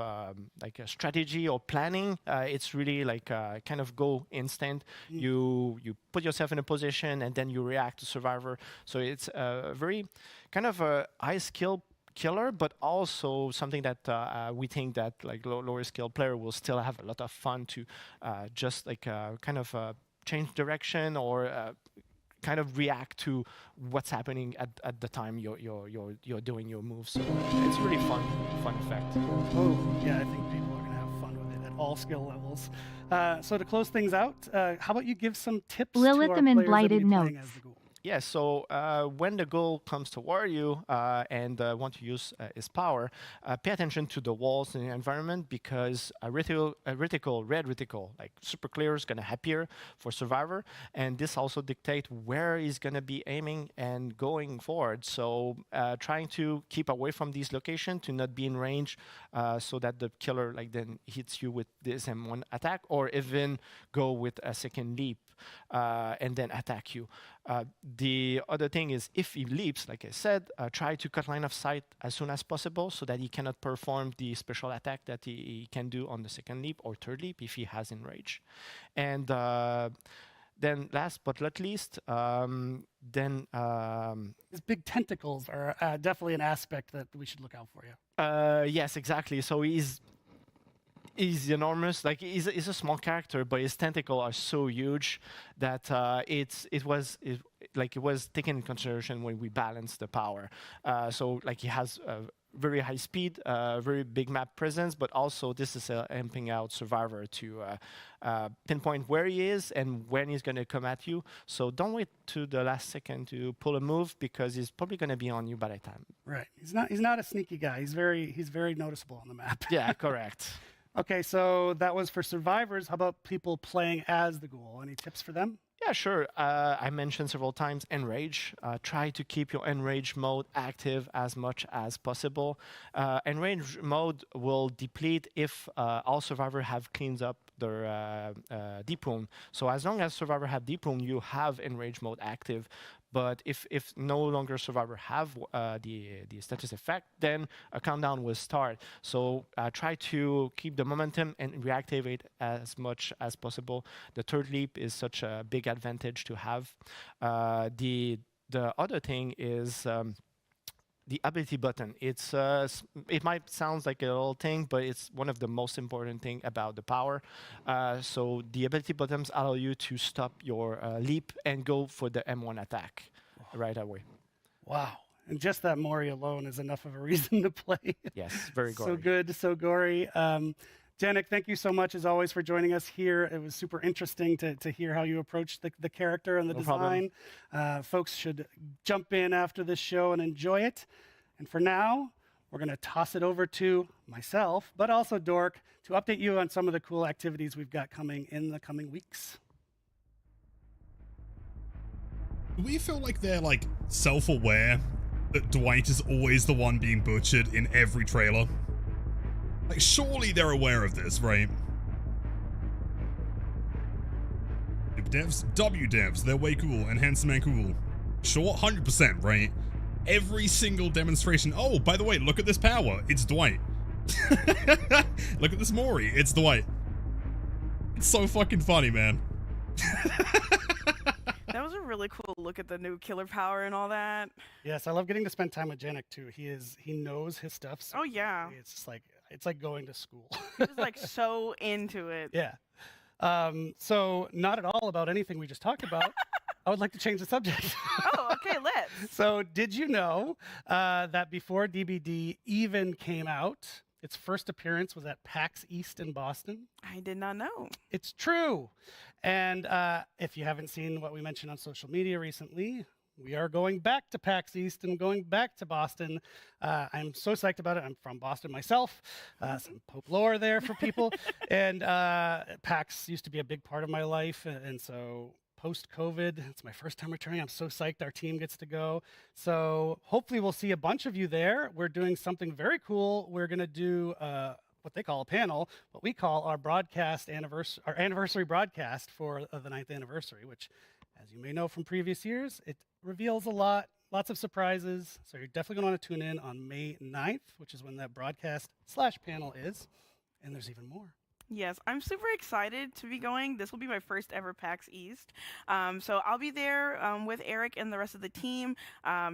like a strategy or planning. It's really like kind of go instant. You put yourself in a position and then you react to survivor. So it's a very kind of a high skill killer, but also something that we think that like lower skill player will still have a lot of fun to just like kind of change direction or kind of react to what's happening at the time you're doing your moves. So it's really fun effect. Oh yeah, I think people are gonna have fun with it at all skill levels. So to close things out, how about you give some tips to our Lilitham players and that Blighted will be playing Notes. as the Ghoul? Yeah, so when the Ghoul comes toward you and want to use his power, pay attention to the walls in the environment, because a red reticle, like super clear, is going to appear for survivor, and this also dictates where he's going to be aiming and going forward. So trying to keep away from these locations to not be in range, so that the killer like then hits you with this M1 attack, or even go with a second leap and then attack you. The other thing is, if he leaps, like I said, try to cut line of sight as soon as possible so that he cannot perform the special attack that he can do on the second leap or third leap if he has enrage. And then last but not least, His big tentacles are definitely an aspect that we should look out for. Yeah. yes, exactly. So he's enormous. Like he's a small character, but his tentacles are so huge that it was taken in consideration when we balanced the power. So like he has a very high speed, very big map presence, but also this is amping out survivor to pinpoint where he is and when he's going to come at you. So don't wait to the last second to pull a move, because he's probably going to be on you by that time. Right. He's not a sneaky guy. He's very noticeable on the map. Yeah, correct. Okay, so that was for survivors. How about people playing as the Ghoul? Any tips for them? Yeah, sure. I mentioned several times enrage. Try to keep your enrage mode active as much as possible. Enrage mode will deplete if all survivors have cleaned up their deep rune. So as long as survivor have deep rune, you have enrage mode active. But if no longer survivor have the status effect, then a countdown will start. So try to keep the momentum and reactivate as much as possible. The third leap is such a big advantage to have. The other thing is the ability button. It might sound like a little thing, but it's one of the most important thing about the power. So the ability buttons allow you to stop your leap and go for the M1 attack right away. Wow. And just that Mori alone is enough of a reason to play. Yes, very gory. So good, so gory. Janik, thank you so much, as always, for joining us here. It was super interesting to hear how you approached the character and the design. Folks should jump in after this show and enjoy it. And for now, we're going to toss it over to myself, but also Dork, to update you on some of the cool activities we've got coming in the coming weeks. Do we feel like they're like self-aware that Dwight is always the one being butchered in every trailer? Like, surely they're aware of this, right? W devs, they're way cool and handsome and cool. Sure, 100%, right? Every single demonstration. Oh, by the way, look at this power. It's Dwight. Look at this Mori. It's Dwight. It's so fucking funny, man. That was a really cool look at the new killer power and all that. Yes, I love getting to spend time with Janik too. He knows his stuff. So Oh, yeah. it's just like, it's like going to school. He was like so into it. Yeah. So not at all about anything we just talked about. I would like to change the subject. Oh, okay, let's. So did you know that before DBD even came out, its first appearance was at PAX East in Boston? I did not know. It's true. And if you haven't seen what we mentioned on social media recently, we are going back to PAX East and going back to Boston. I'm so psyched about it. I'm from Boston myself. Some Pope lore there for people. And PAX used to be a big part of my life. And so post-COVID, it's my first time returning. I'm so psyched our team gets to go. So hopefully we'll see a bunch of you there. We're doing something very cool. We're going to do what they call a panel, what we call our anniversary broadcast for the 9th anniversary, which, as you may know from previous years, it reveals a lot, lots of surprises. So you're definitely going to want to tune in on May 9th, which is when that broadcast/panel is. And there's even more. Yes, I'm super excited to be going. This will be my first ever PAX East. So I'll be there with Eric and the rest of the team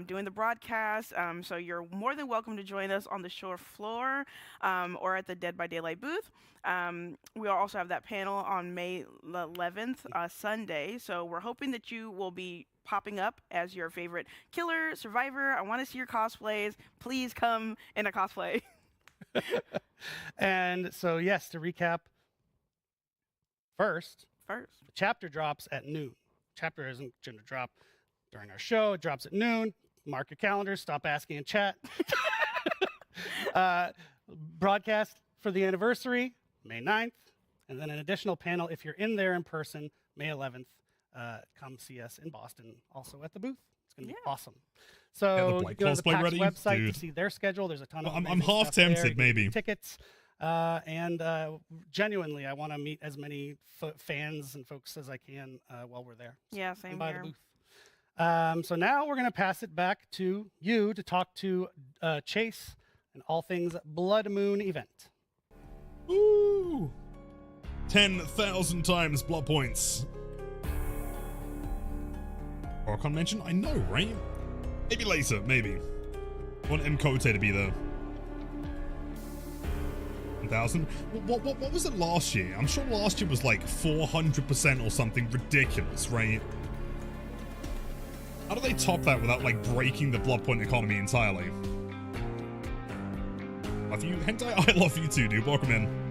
doing the broadcast. So you're more than welcome to join us on the show floor or at the Dead by Daylight booth. We'll also have that panel on May 11th, Sunday. So we're hoping that you will be popping up as your favorite killer, survivor. I want to see your cosplays. Please come in a cosplay. And so, yes, to recap, first, the chapter drops at noon. Chapter isn't going to drop during our show. It drops at noon. Mark your calendars. Stop asking in chat. Broadcast for the anniversary, May 9th. And then an additional panel if you're in there in person, May 11th. Come see us in Boston, also at the booth. It's going to be awesome. So Like go to the cosplay PAX ready? website Dude. to see their schedule. There's a ton of I'm amazing half stuff there. tempted, You can maybe. get tickets. And genuinely, I want to meet as many fans and folks as I can while we're there. Yeah, same and by here. the booth. So now we're going to pass it back to you to talk to Chase and all things Blood Moon event. Woo! 10,000 times blood points. Oricon mention? I know, right? Maybe later, maybe. I want Kote to be there. 1,000? What was it last year? I'm sure last year was like 400% or something ridiculous, right? How do they top that without like breaking the blood point economy entirely? Love you, Hentai. I love you too, dude. Welcome in.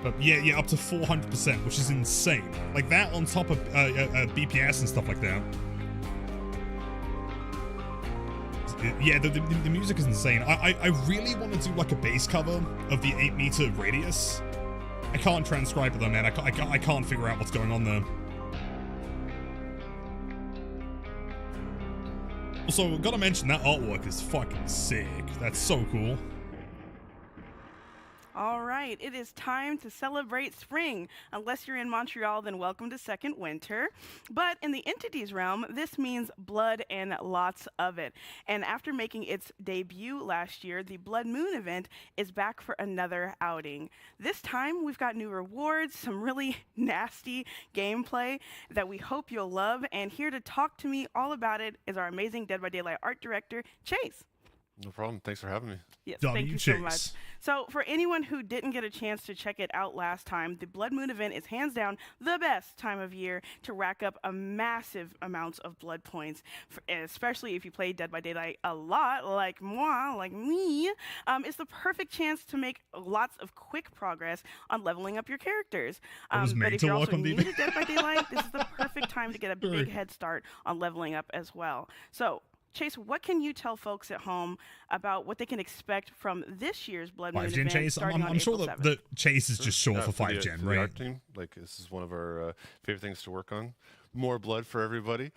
But yeah, up to 400%, which is insane. Like that on top of BPS and stuff like that. Yeah, the music is insane. I really want to do like a base cover of the 8-meter radius. I can't transcribe it though, man. I can't figure out what's going on there. Also, gotta mention that artwork is fucking sick. That's so cool. All right, it is time to celebrate spring. Unless you're in Montreal, then welcome to second winter. But in the entities realm, this means blood and lots of it. And after making its debut last year, the Blood Moon event is back for another outing. This time, we've got new rewards, some really nasty gameplay that we hope you'll love. And here to talk to me all about it is our amazing Dead by Daylight art director, Chase. No problem. Thanks for having me. Yes, W thank you so Chase. much. So for anyone who didn't get a chance to check it out last time, the Blood Moon event is hands down the best time of year to rack up a massive amounts of blood points, especially if you play Dead by Daylight a lot, like moi, like me. It's the perfect chance to make lots of quick progress on leveling up your characters. was But made if to you're work also on new DB. to Dead by Daylight, this is the perfect time to get a big head start on leveling up as well. So Chase, what can you tell folks at home about what they can expect from this year's Blood Moon 5 event Gen Chase? starting on I'm sure April that 7th? the Chase is just short for for 5 Gen, the right? art team, like this is one of our favorite things to work on. More blood for everybody.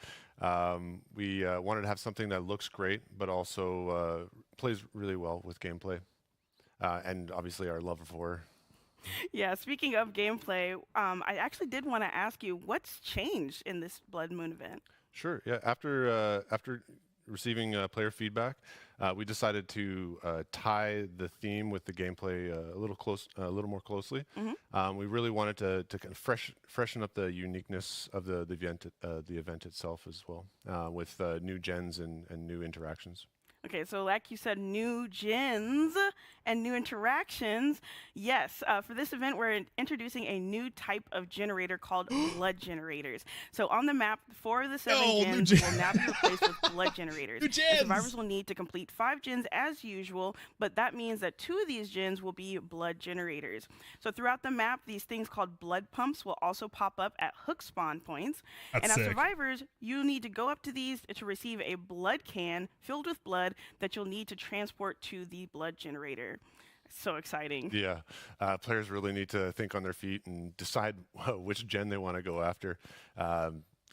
We wanted to have something that looks great, but also plays really well with gameplay, and obviously our love of horror. Yeah, speaking of gameplay, I actually did want to ask you what's changed in this Blood Moon event. Sure. Yeah. After receiving player feedback, we decided to tie the theme with the gameplay a little more closely. We really wanted to kind of freshen up the uniqueness of the event itself as well, with new gens and new interactions. Okay, so like you said, new gens and new interactions. Yes, for this event, we're introducing a new type of generator called blood generators. So on the map, 4 of the 7 gens will now be replaced with blood generators. And survivors will need to complete 5 gens as usual, but that means that 2 of these gens will be blood generators. So throughout the map, these things called blood pumps will also pop up at hook spawn points. That's and as sick. survivors, you need to go up to these to receive a blood can filled with blood that you'll need to transport to the blood generator. So exciting. Yeah, players really need to think on their feet and decide which gen they want to go after.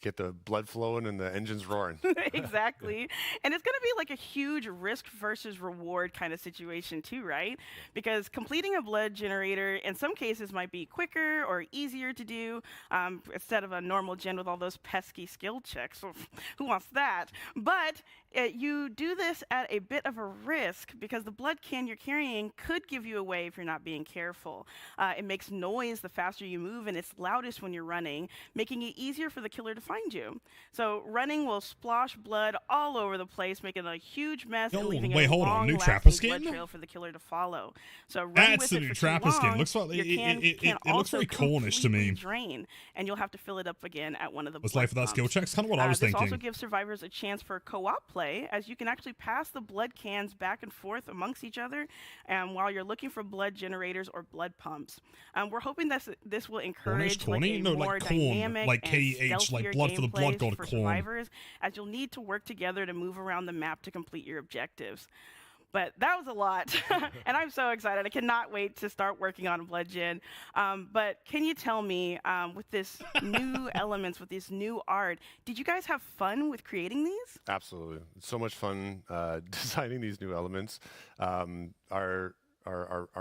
Get the blood flowing and the engines roaring. Exactly. And it's going to be like a huge risk versus reward kind of situation too, right? Because completing a blood generator in some cases might be quicker or easier to do instead of a normal gen with all those pesky skill checks. Who wants that? But you do this at a bit of a risk because the blood can you're carrying could give you away if you're not being careful. It makes noise the faster you move, and it's loudest when you're running, making it easier for the killer to find you. So running will splosh blood all over the place, making a huge mess and leaving a long-lasting blood trail for the killer to follow. So run That's with the it new for too Trapper skin. long, Looks like your can it looks also very Cornish to me. completely drain, and you'll have to fill it up again at one of the Was blood life without skill pumps. checks? Kind of what I was This thinking. also gives survivors a chance for co-op play, as you can actually pass the blood cans back and forth amongst each other while you're looking for blood generators or blood pumps. We're hoping that this will encourage like a more dynamic like and KH, like stealthier blood for the blood gameplay god for corn. survivors, as you'll need to work together to move around the map to complete your objectives. But that was a lot, and I'm so excited. I cannot wait to start working on Blood Gen. But can you tell me, with this new elements, with this new art, did you guys have fun with creating these? Absolutely. It's so much fun designing these new elements. Our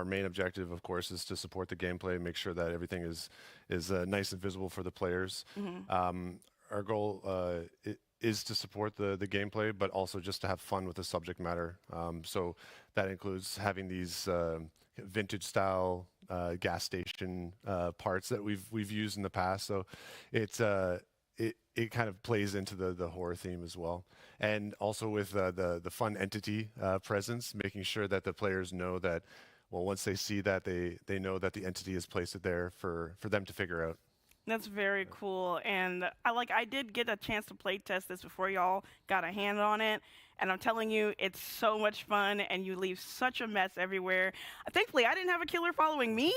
main objective, of course, is to support the gameplay, make sure that everything is nice and visible for the players. Our goal is to support the gameplay, but also just to have fun with the subject matter. So that includes having these vintage style gas station parts that we've used in the past. So it kind of plays into the horror theme as well, and also with the fun entity presence, making sure that the players know that, well, once they see that, they know that the entity has placed it there for them to figure out. That's very cool, and I did get a chance to play test this before y'all got a hand on it, and I'm telling you, it's so much fun, and you leave such a mess everywhere. Thankfully, I didn't have a killer following me,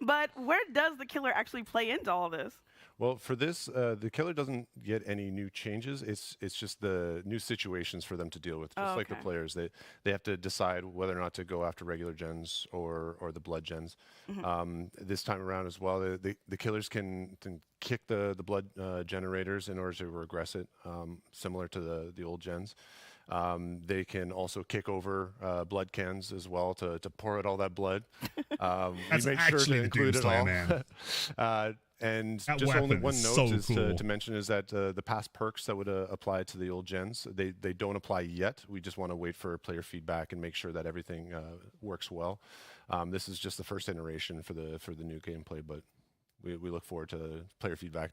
but where does the killer actually play into all this? Well, for this, the killer doesn't get any new changes. It's just the new situations for them to deal with, just like the players. They have to decide whether or not to go after regular gens or the blood gens. This time around as well, the killers can kick the blood generators in order to regress it, similar to the old gens. They can also kick over blood cans as well to pour out all that blood. That's we made sure to include it all. Man. And that just only one is note so is cool. to mention is that the past perks that would apply to the old gens, they don't apply yet. We just want to wait for player feedback and make sure that everything works well. This is just the first iteration for the new gameplay, but we look forward to player feedback.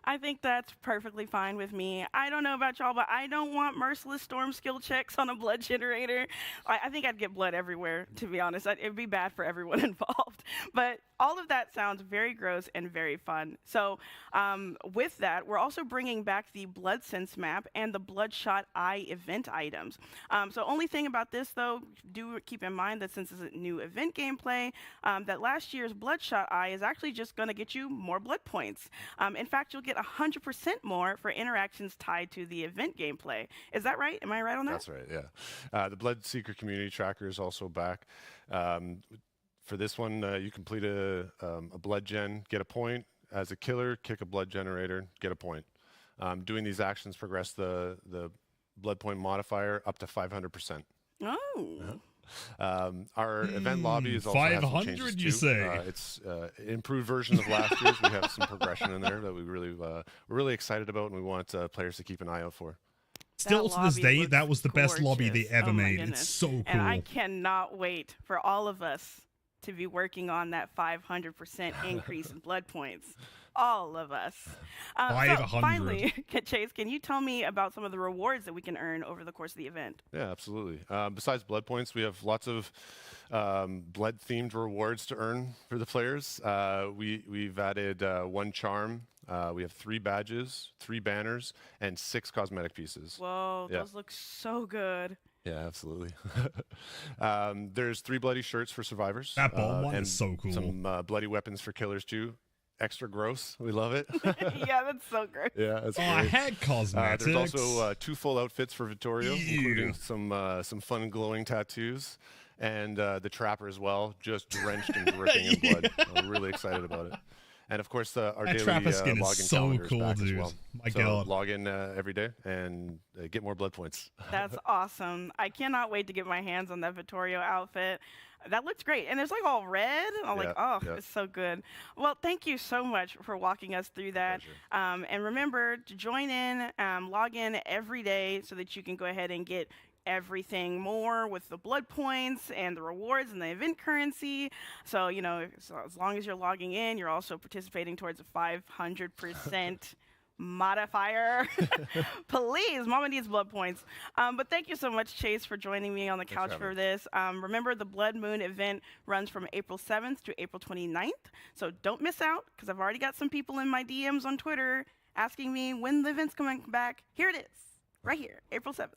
I think that's perfectly fine with me. I don't know about y'all, but I don't want merciless storm skill checks on a blood generator. I think I'd get blood everywhere, to be honest. It'd be bad for everyone involved. But all of that sounds very gross and very fun. So with that, we're also bringing back the Blood Sense map and the Bloodshot Eye event items. So only thing about this, though, do keep in mind that since it's a new event gameplay, that last year's Bloodshot Eye is actually just going to get you more blood points. In fact, you'll get 100% more for interactions tied to the event gameplay. Is that right? Am I right on that? That's right, yeah. The Blood Seeker community tracker is also back. For this one, you complete a blood gen, get a point. As a killer, kick a blood generator, get a point. Doing these actions progress the blood point modifier up to 500%. Oh. Our event lobby is also 500, you say? It's an improved version of last year's. We have some progression in there that we're really excited about, and we want players to keep an eye out for. Still That to this lobby day, that looks was the best lobby they gorgeous. ever Oh my made. goodness. It's so cool. And I cannot wait for all of us to be working on that 500% increase in blood points. All of us. So 500. finally, Chase, can you tell me about some of the rewards that we can earn over the course of the event? Yeah, absolutely. Besides blood points, we have lots of blood-themed rewards to earn for the players. We've added 1 charm. We have 3 badges, 3 banners, and 6 cosmetic pieces. Whoa, Yeah. those look so good. Yeah, absolutely. There's 3 bloody shirts for survivors. That bomb one and is so cool. Some bloody weapons for killers too. Extra gross. We love it. Yeah, that's so great. Yeah, that's Oh, great. head cosmetics. There's also 2 full outfits for Vittorio, Ew. including some fun glowing tattoos, and the Trapper as well, just drenched and dripping in blood. I'm really excited about it. And of course, our That daily Trapper skin is login so calendar cool, is back dude. as well. My so God. log in every day and get more blood points. That's awesome. I cannot wait to get my hands on that Vittorio outfit. That looks great. And it's like all red. I'm like, oh, yeah. it's so good. Well, thank you so much for walking us through that. And remember to join in, log in every day so that you can go ahead and get everything more with the blood points and the rewards and the event currency. So, you know, so as long as you're logging in, you're also participating towards a 500% modifier. Please, Mama needs blood points. But thank you so much, Chase, for joining me on the couch for this. Remember, the Blood Moon event runs from April 7th to April 29th. So don't miss out, because I've already got some people in my DMs on Twitter asking me when the event's coming back. Here it is. Right here, April 7th.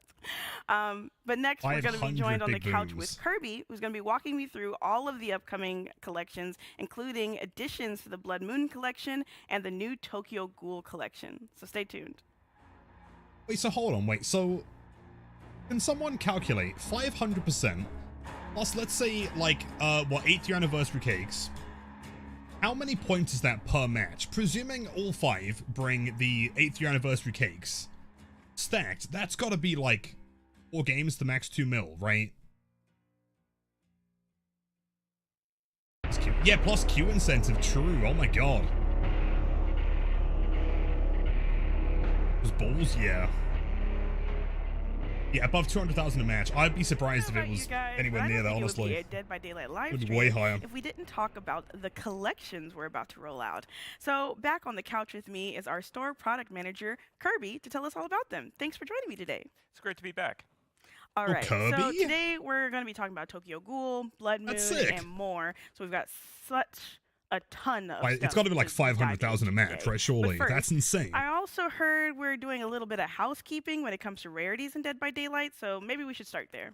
But next, we're going to be joined on the couch with Kirby, who's going to be walking me through all of the upcoming collections, including additions to the Blood Moon collection and the new Tokyo Ghoul collection. So stay tuned. Wait, so hold on, wait. So, can someone calculate 500% plus, let's say, like, 8th year anniversary cakes? How many points is that per match? Presuming all 5 bring the 8th year anniversary cakes stacked, that's gotta be like 4 games to max 2 mil, right? Yeah, plus Q incentive, true. Oh my god. Those balls, yeah. Yeah, above 200,000 a match. I'd be surprised if it was anywhere near that, honestly. It would be a Dead by Daylight live It'd be stream way higher. if we didn't talk about the collections we're about to roll out. So back on the couch with me is our store product manager, Kirby, to tell us all about them. Thanks for joining me today. It's great to be back. All right, Kirby? so today we're going to be talking about Tokyo Ghoul, Blood Moon, and more. So we've got such a ton of stuff. It's got to be like to dive 500,000 a into match, today. right? Surely. But first, That's insane. I also heard we're doing a little bit of housekeeping when it comes to rarities in Dead by Daylight, so maybe we should start there.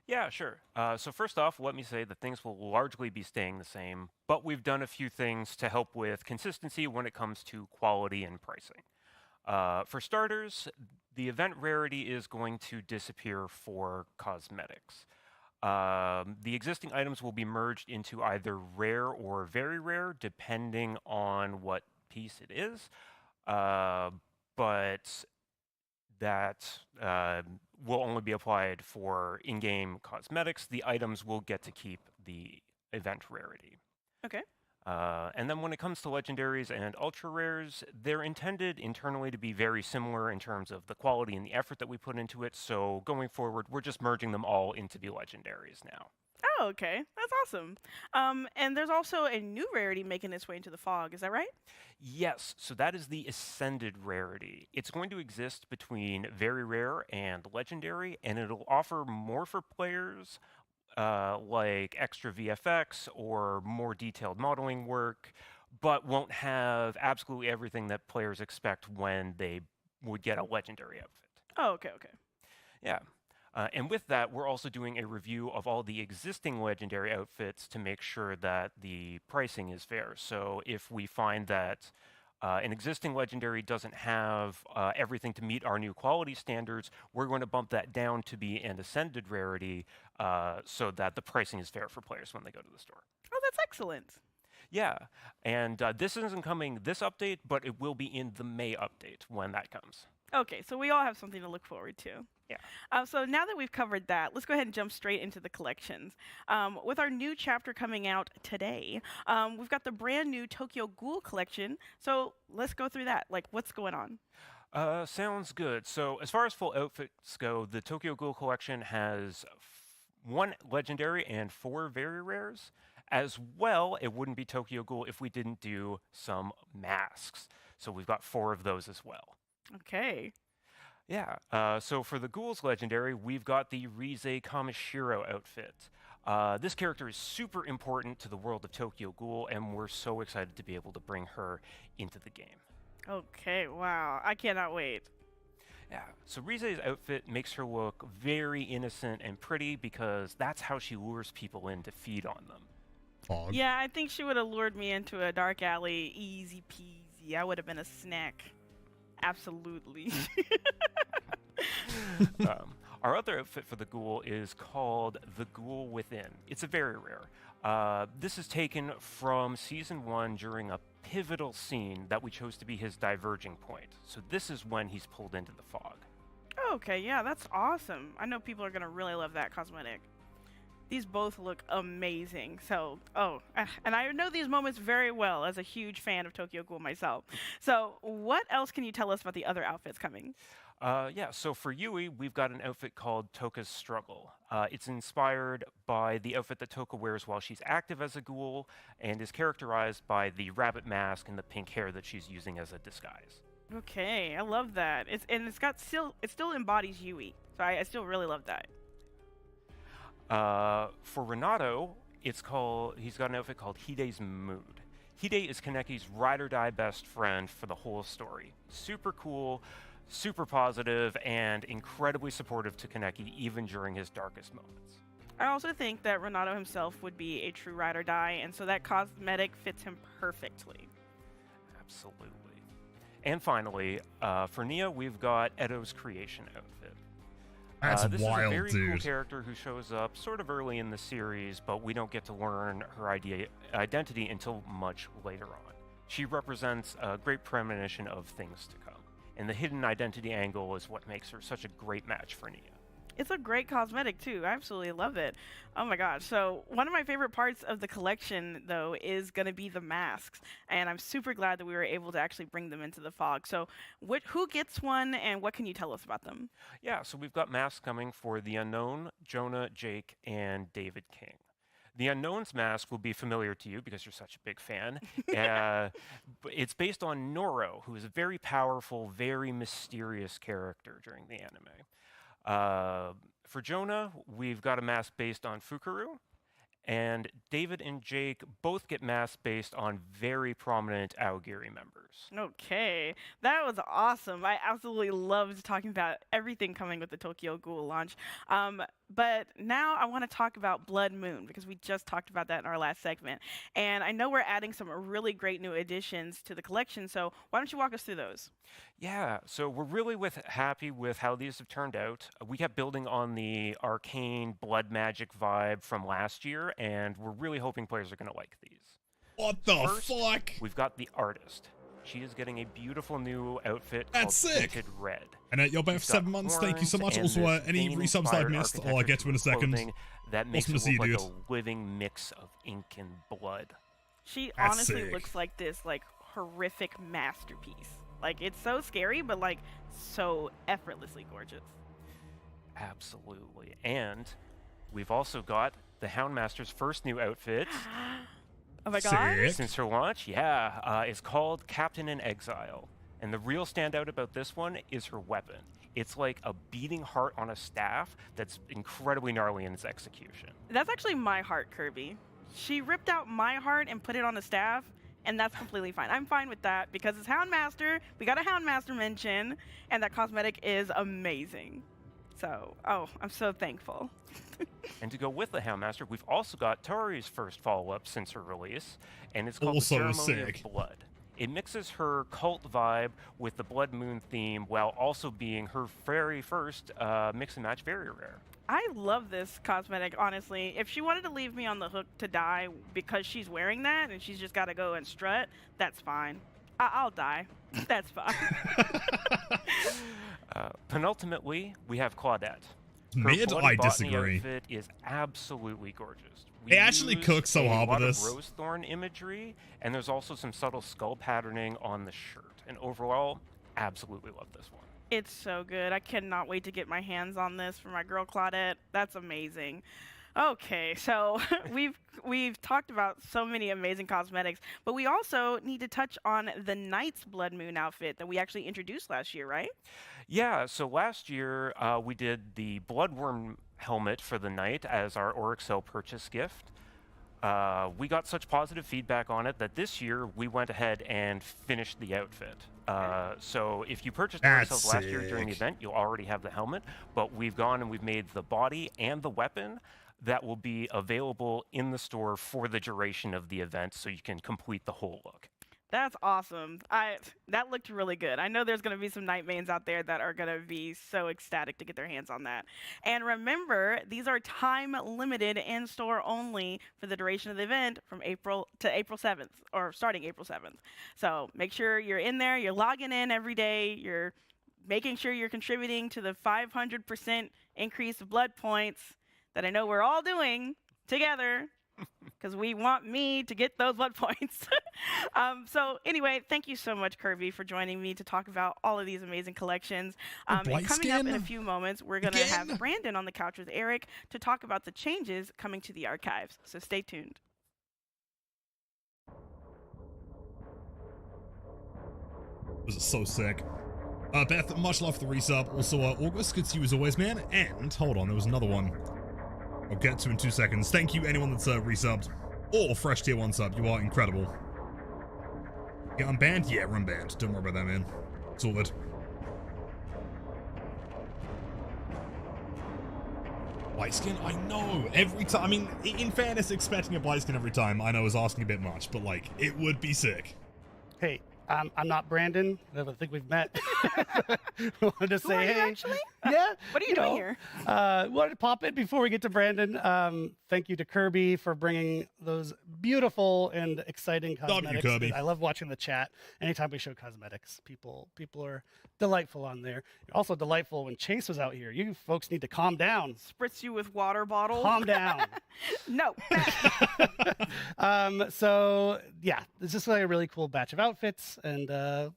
Yeah, sure. So first off, let me say that things will largely be staying the same, but we've done a few things to help with consistency when it comes to quality and pricing. For starters, the event rarity is going to disappear for cosmetics. The existing items will be merged into either rare or very rare, depending on what piece it is. But that will only be applied for in-game cosmetics. The items will get to keep the event rarity. Okay. And then when it comes to legendaries and ultra rares, they're intended internally to be very similar in terms of the quality and the effort that we put into it. So going forward, we're just merging them all into the legendaries now. Oh, okay. That's awesome. And there's also a new rarity making its way into the fog. Is that right? Yes. So that is the Ascended rarity. It's going to exist between very rare and legendary, and it'll offer more for players, like extra VFX or more detailed modeling work, but won't have absolutely everything that players expect when they would get a legendary outfit. Oh, okay, okay. Yeah. And with that, we're also doing a review of all the existing legendary outfits to make sure that the pricing is fair. So if we find that an existing legendary doesn't have everything to meet our new quality standards, we're going to bump that down to be an Ascended rarity so that the pricing is fair for players when they go to the store. Oh, that's excellent. Yeah, and this isn't coming this update, but it will be in the May update when that comes. Okay, so we all have something to look forward to. Yeah. So now that we've covered that, let's go ahead and jump straight into the collections. With our new chapter coming out today, we've got the brand new Tokyo Ghoul collection. So let's go through that. Like, what's going on? Sounds good. So as far as full outfits go, the Tokyo Ghoul collection has 1 legendary and 4 very rares. As well, it wouldn't be Tokyo Ghoul if we didn't do some masks. So we've got 4 of those as well. Okay. Yeah, so for the Ghoul's Legendary, we've got the Rize Kamishiro outfit. This character is super important to the world of Tokyo Ghoul, and we're so excited to be able to bring her into the game. Okay, wow. I cannot wait. Yeah, so Rize's outfit makes her look very innocent and pretty because that's how she lures people in to feed on them. Fog. Yeah, I think she would have lured me into a dark alley easy peasy. I would have been a snack. Absolutely. Our other outfit for the Ghoul is called the Ghoul Within. It's a very rare. This is taken from Season 1 during a pivotal scene that we chose to be his diverging point. So this is when he's pulled into the fog. Okay, yeah, that's awesome. I know people are going to really love that cosmetic. These both look amazing. So, and I know these moments very well as a huge fan of Tokyo Ghoul myself. So, what else can you tell us about the other outfits coming? Yeah, so for Yui, we've got an outfit called Toka's Struggle. It's inspired by the outfit that Toka wears while she's active as a ghoul, and is characterized by the rabbit mask and the pink hair that she's using as a disguise. Okay, I love that. It still embodies Yui. So I still really love that. For Renato, he's got an outfit called Hide's Mood. Hide is Kaneki's ride-or-die best friend for the whole story. Super cool, super positive, and incredibly supportive to Kaneki even during his darkest moments. I also think that Renato himself would be a true ride or die, and so that cosmetic fits him perfectly. Absolutely. And finally, for Nia, we've got Edo's creation outfit. That's this wild, is a very dude. cool character who shows up sort of early in the series, but we don't get to learn her identity until much later on. She represents a great premonition of things to come, and the hidden identity angle is what makes her such a great match for Nia. It's a great cosmetic too. I absolutely love it. Oh my gosh. So one of my favorite parts of the collection though is going to be the masks. And I'm super glad that we were able to actually bring them into the fog. So who gets one and what can you tell us about them? Yeah, so we've got masks coming for the Unknown, Jonah, Jake, and David King. The Unknown's mask will be familiar to you because you're such a big fan. It's based on Noro, who is a very powerful, very mysterious character during the anime. For Jonah, we've got a mask based on Fukuru, and David and Jake both get masks based on very prominent Aogiri members. Okay, that was awesome. I absolutely loved talking about everything coming with the Tokyo Ghoul launch. But now I want to talk about Blood Moon because we just talked about that in our last segment. And I know we're adding some really great new additions to the collection, so why don't you walk us through those? Yeah, so we're really happy with how these have turned out. We kept building on the arcane blood magic vibe from last year, and we're really hoping players are going to like these. What the First, fuck? We've got the artist. She is getting a beautiful new outfit That's called sick. Painted Red. And you're back for She's got 7 months. Thank you so horns much. and Also, this any resubs that I've Bane-inspired missed, I'll get to in a architecture second. clothing That makes Awesome it to see look you, like dude. a living mix of ink and blood. She That's honestly sick. looks like this horrific masterpiece. Like it's so scary, but so effortlessly gorgeous. Absolutely. And we've also got the Houndmaster's first new outfit Oh my god. Sick. since her launch. Yeah, it's called Captain in Exile. And the real standout about this one is her weapon. It's like a beating heart on a staff that's incredibly gnarly in its execution. That's actually my heart, Kirby. She ripped out my heart and put it on a staff, and that's completely fine. I'm fine with that because it's Houndmaster. We got a Houndmaster mention, and that cosmetic is amazing. So, I'm so thankful. And to go with the Houndmaster, we've also got Tori's first follow-up since her release, and it's called Also the Ceremony sick. of Blood. It mixes her cult vibe with the Blood Moon theme while also being her very first mix and match very rare. I love this cosmetic, honestly. If she wanted to leave me on the hook to die because she's wearing that and she's just got to go and strut, that's fine. I'll die. That's fine. Penultimately, we have Claudette. Her Mid, Bloody I Botany disagree. outfit is absolutely gorgeous. We They actually use cook so a hard with lot of this. rose thorn imagery, and there's also some subtle skull patterning on the shirt. And overall, absolutely love this one. It's so good. I cannot wait to get my hands on this for my girl Claudette. That's amazing. Okay, so we've talked about so many amazing cosmetics, but we also need to touch on the Knight's Blood Moon outfit that we actually introduced last year, right? Yeah, so last year we did the Bloodworm helmet for the Knight as our Oryxel purchase gift. We got such positive feedback on it that this year we went ahead and finished the outfit. So if you purchased That's Oryxels last year during the sick. event, you'll already have the helmet, but we've gone and we've made the body and the weapon that will be available in the store for the duration of the event so you can complete the whole look. That's awesome. That looked really good. I know there's going to be some Night Mains out there that are going to be so ecstatic to get their hands on that. And remember, these are time limited in store only for the duration of the event from April to April 7th, or starting April 7th. So make sure you're in there, you're logging in every day, you're making sure you're contributing to the 500% increase of blood points that I know we're all doing together, because we want me to get those blood points. So anyway, thank you so much, Kirby, for joining me to talk about all of these amazing collections. And coming up in a few moments, we're going to have Brandon on the couch with Eric to talk about the changes coming to the archives. So stay tuned. This is so sick. Beth, much love for the resub. Also, August, good to see you as always, man. And, hold on, there was another one I'll get to in 2 seconds. Thank you, anyone that's resubbed. Or fresh tier 1 sub. You are incredible. Get unbanned? Yeah, we're unbanned. Don't worry about that, man. It's all good. Blight skin? I know. Every time. I mean, in fairness, expecting a blight skin every time, I know is asking a bit much, but, like, it would be sick. Hey, I'm not Brandon. I don't think we've met. Wanted to say, Who are you hey, actually? yeah. What are you doing here? Wanted to pop in before we get to Brandon. Thank you to Kirby for bringing those beautiful and exciting cosmetics. Kirby. I love watching the chat. Anytime we show cosmetics, people are delightful on there. Also delightful when Chase was out here. You folks need to calm down. Spritz you with water bottles. Calm down. No. So yeah, this is like a really cool batch of outfits, and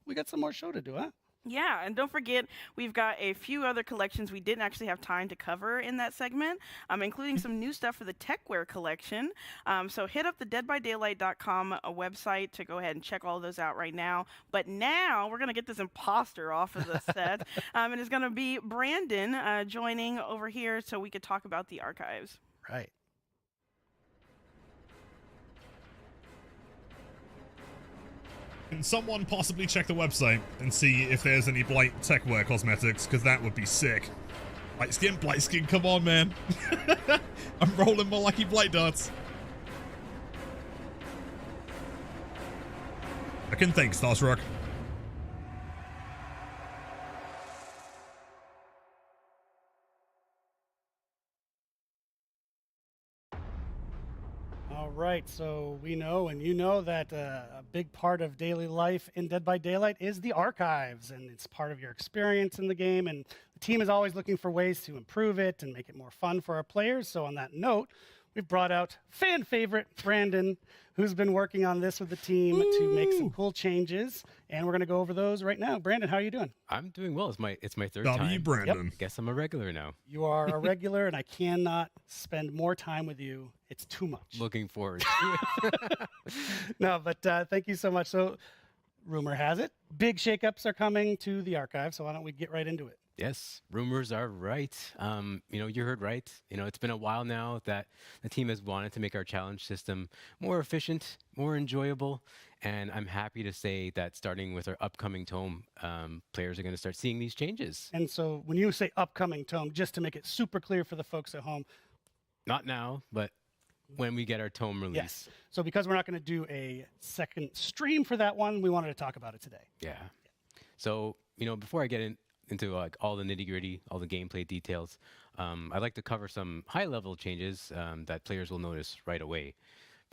we got some more show to do, huh? Yeah, and don't forget, we've got a few other collections we didn't actually have time to cover in that segment, including some new stuff for the Techwear collection. So hit up the deadbydaylight.com website to go ahead and check all those out right now. But now we're going to get this imposter off of the set, and it's going to be Brandon joining over here so we could talk about the archives. Right. Can someone possibly check the website and see if there's any Blight Techwear cosmetics? Because that would be sick. Blight skin, come on, man. I'm rolling my lucky Blight darts. I can think, Starsrock. All right, so we know and you know that a big part of daily life in Dead by Daylight is the archives, and it's part of your experience in the game, and the team is always looking for ways to improve it and make it more fun for our players. So on that note, we've brought out fan favorite Brandon, who's been working on this with the team to make some cool changes, and we're going to go over those right now. Brandon, how are you doing? I'm doing well. It's my third W. time. Brandon. Yep. Guess I'm a regular now. You are a regular, and I cannot spend more time with you. It's too much. Looking forward to it. No, but thank you so much. So, rumor has it, big shakeups are coming to the archive. So why don't we get right into it? Yes, rumors are right. You heard right. It's been a while now that the team has wanted to make our challenge system more efficient, more enjoyable, and I'm happy to say that starting with our upcoming tome, players are going to start seeing these changes. And so when you say upcoming tome, just to make it super clear for the folks at home. Not now, but when we get our tome released. Yes. So because we're not going to do a second stream for that one, we wanted to talk about it today. Yeah. So, before I get into like all the nitty gritty, all the gameplay details, I'd like to cover some high level changes that players will notice right away.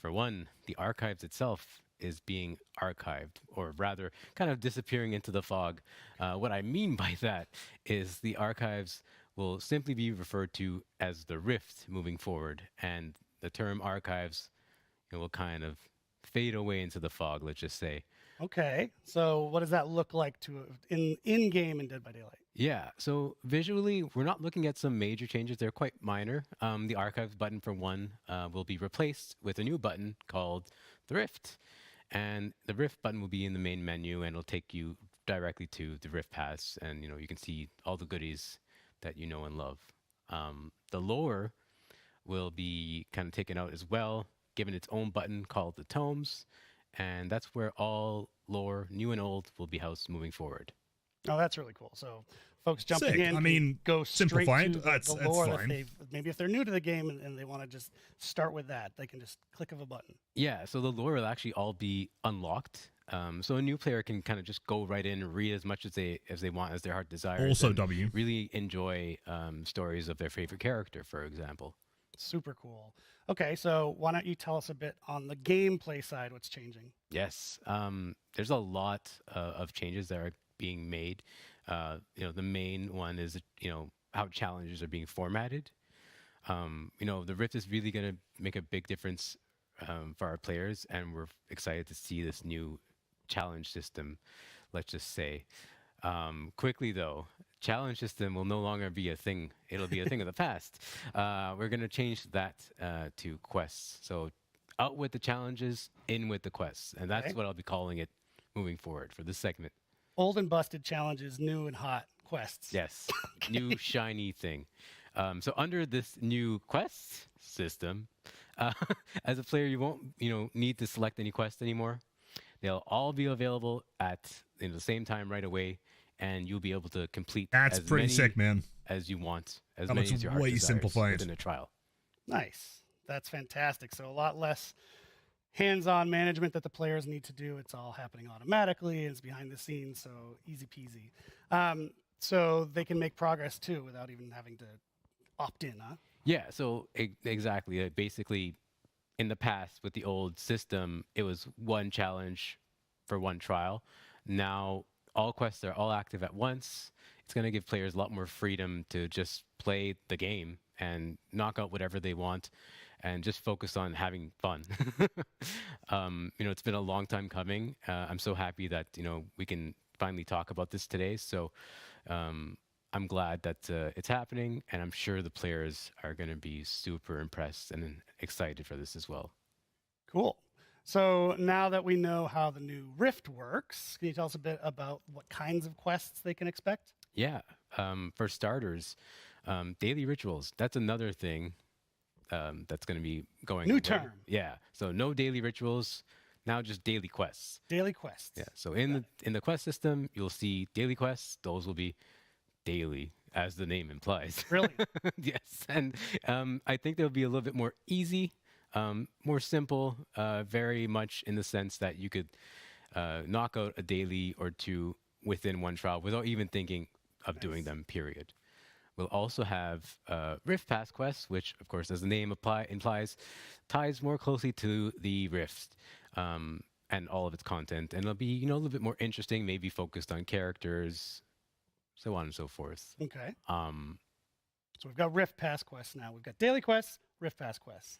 For one, the archives itself is being archived, or rather kind of disappearing into the fog. What I mean by that is the archives will simply be referred to as the Rift moving forward, and the term archives will kind of fade away into the fog, let's just say. Okay, so what does that look like to in game in Dead by Daylight? Yeah, so visually, we're not looking at some major changes. They're quite minor. The archives button, for one, will be replaced with a new button called the Rift. And the Rift button will be in the main menu, and it'll take you directly to the Rift Pass, and you can see all the goodies that you know and love. The lore will be kind of taken out as well, given its own button called the Tomes, and that's where all lore, new and old, will be housed moving forward. Oh, that's really cool. So, folks jumping Sick. in, I can mean, go straight simplified. to That's the lore that fine. they've. Maybe if they're new to the game and they want to just start with that, they can just click of a button. Yeah, so the lore will actually all be unlocked. So a new player can kind of just go right in and read as much as they want, as their heart desires. Also and W. really enjoy stories of their favorite character, for example. Super cool. Okay, so why don't you tell us a bit on the gameplay side, what's changing? Yes, there's a lot of changes that are being made. The main one is how challenges are being formatted. The Rift is really going to make a big difference for our players, and we're excited to see this new challenge system. Let's just say, quickly though, challenge system will no longer be a thing. It'll be a thing of the past. We're going to change that to quests. So out with the challenges, in with the quests, and that's Okay. what I'll be calling it moving forward for this segment. Old and busted challenges, new and hot quests. Yes, new shiny thing. So under this new quest system, as a player, you won't need to select any quest anymore. They'll all be available at the same time right away, and you'll be able to complete That's as pretty many sick, man. as you want, as That many looks as your heart way desires simplified. within a trial. Nice. That's fantastic. So a lot less hands-on management that the players need to do. It's all happening automatically. It's behind the scenes, so easy peasy. So they can make progress too without even having to opt in, huh? Yeah, so exactly. Basically, in the past with the old system, it was one challenge for one trial. Now all quests are all active at once. It's going to give players a lot more freedom to just play the game and knock out whatever they want and just focus on having fun. It's been a long time coming. I'm so happy that, we can finally talk about this today. So I'm glad that it's happening, and I'm sure the players are going to be super impressed and excited for this as well. Cool. So now that we know how the new Rift works, can you tell us a bit about what kinds of quests they can expect? Yeah. For starters, daily rituals. That's another thing that's going to be going New away. term. Yeah. So no daily rituals. Now just daily quests. Daily quests. Yeah. So in the quest system, you'll see daily quests. Those will be daily, as the name implies. Really? Yes. And I think they'll be a little bit more easy, more simple, very much in the sense that you could knock out a daily or two within one trial without even thinking of doing them, period. We'll also have Rift Pass quests, which, of course, as the name implies, ties more closely to the Rift and all of its content. And it'll be, a little bit more interesting, maybe focused on characters, so on and so forth. Okay. So we've got Rift Pass quests now. We've got daily quests, Rift Pass quests.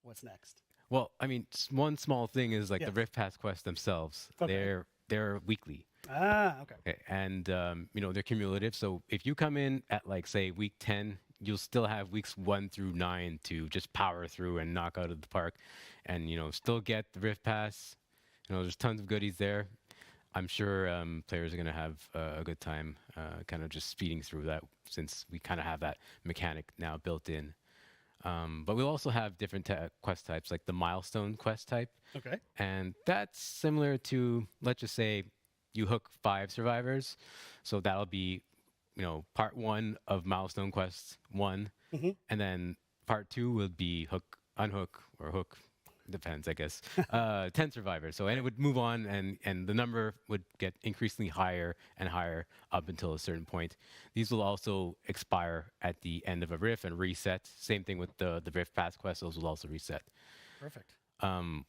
What's next? Well, I mean, one small thing is like Yes. the Rift Pass quests themselves. Okay. They're weekly. Okay. Okay, and they're cumulative. So if you come in at like say week 10, you'll still have weeks 1 through 9 to just power through and knock out of the park, and still get the Rift Pass. There's tons of goodies there. I'm sure players are going to have a good time, kind of just speeding through that, since we kind of have that mechanic now built in. But we'll also have different quest types, like the milestone quest type. Okay. And that's similar to, let's just say, you hook 5 survivors. So that'll be, part 1 of milestone quest 1. Mhm. And then part 2 will be unhook, or hook, depends, I guess, 10 survivors. So, and it would move on, and the number would get increasingly higher and higher up until a certain point. These will also expire at the end of a rift and reset. Same thing with the Rift Pass quests, those will also reset. Perfect.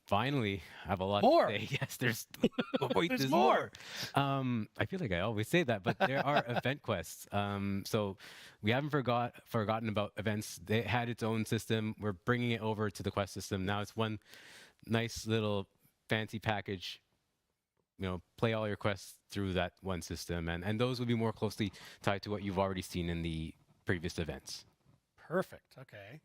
Finally, I have a lot More. to say. Yes, there's wait, There's there's more. more. I feel like I always say that, but there are event quests. So we haven't forgotten about events. They had its own system. We're bringing it over to the quest system. Now it's one nice little fancy package, play all your quests through that one system, and those would be more closely tied to what you've already seen in the previous events. Perfect. Okay.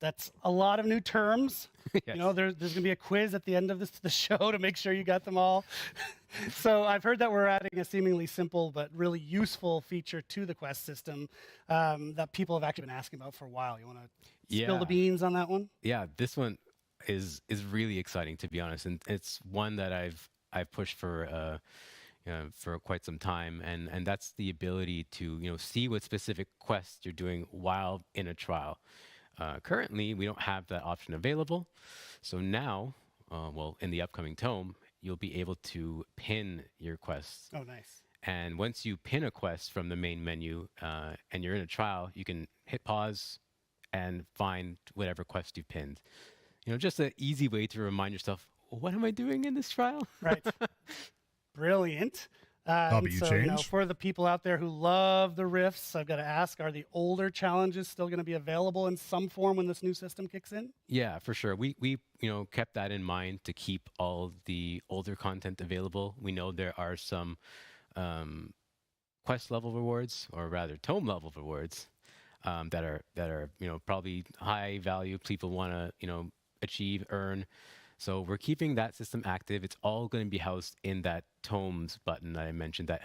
That's a lot of new terms. Yes. There's going to be a quiz at the end of the show to make sure you got them all. So I've heard that we're adding a seemingly simple but really useful feature to the quest system that people have actually been asking about for a while. You want to spill the beans on that one? Yeah, this one is really exciting, to be honest, and it's one that I've pushed for quite some time, and that's the ability to see what specific quests you're doing while in a trial. Currently, we don't have that option available, so now, in the upcoming tome, you'll be able to pin your quests. Oh, nice. And once you pin a quest from the main menu and you're in a trial, you can hit pause and find whatever quest you've pinned. Just an easy way to remind yourself, what am I doing in this trial? Right. Brilliant. W change. For the people out there who love the rifts, I've got to ask, are the older challenges still going to be available in some form when this new system kicks in? Yeah, for sure. We kept that in mind to keep all the older content available. We know there are some quest level rewards, or rather tome level rewards, that are probably high value. People want to achieve, earn. So we're keeping that system active. It's all going to be housed in that tomes button that I mentioned, that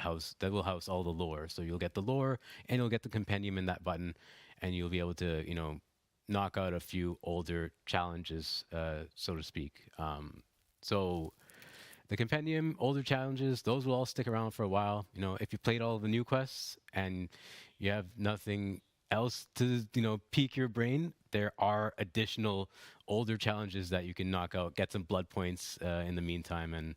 will house all the lore. So you'll get the lore and you'll get the compendium in that button, and you'll be able to, knock out a few older challenges, so to speak. So the compendium, older challenges, those will all stick around for a while. If you played all the new quests and you have nothing else to pique your brain, there are additional older challenges that you can knock out, get some blood points in the meantime, and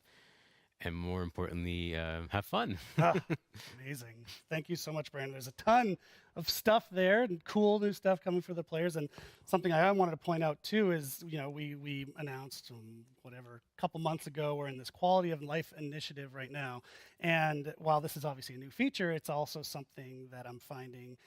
more importantly, have fun. Amazing. Thank you so much, Brandon. There's a ton of stuff there and cool new stuff coming for the players. And something I wanted to point out too is, we announced a couple months ago, we're in this quality of life initiative right now. And while this is obviously a new feature, it's also something that I'm finding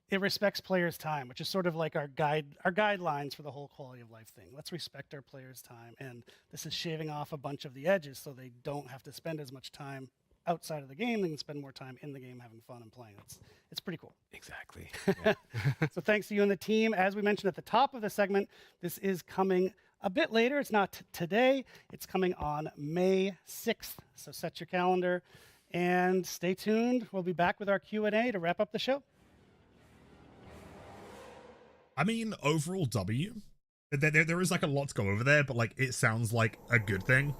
it respects players' time, which is sort of like our guidelines for the whole quality of life thing. Let's respect our players' time, and this is shaving off a bunch of the edges so they don't have to spend as much time outside of the game. They can spend more time in the game having fun and playing. It's pretty cool. Exactly. Yeah. So thanks to you and the team. As we mentioned at the top of the segment, this is coming a bit later. It's not today. It's coming on May 6th. So set your calendar and stay tuned. We'll be back with our Q&A to wrap up the show. I mean, overall W. There is like a lot to go over there, but like it sounds like a good thing.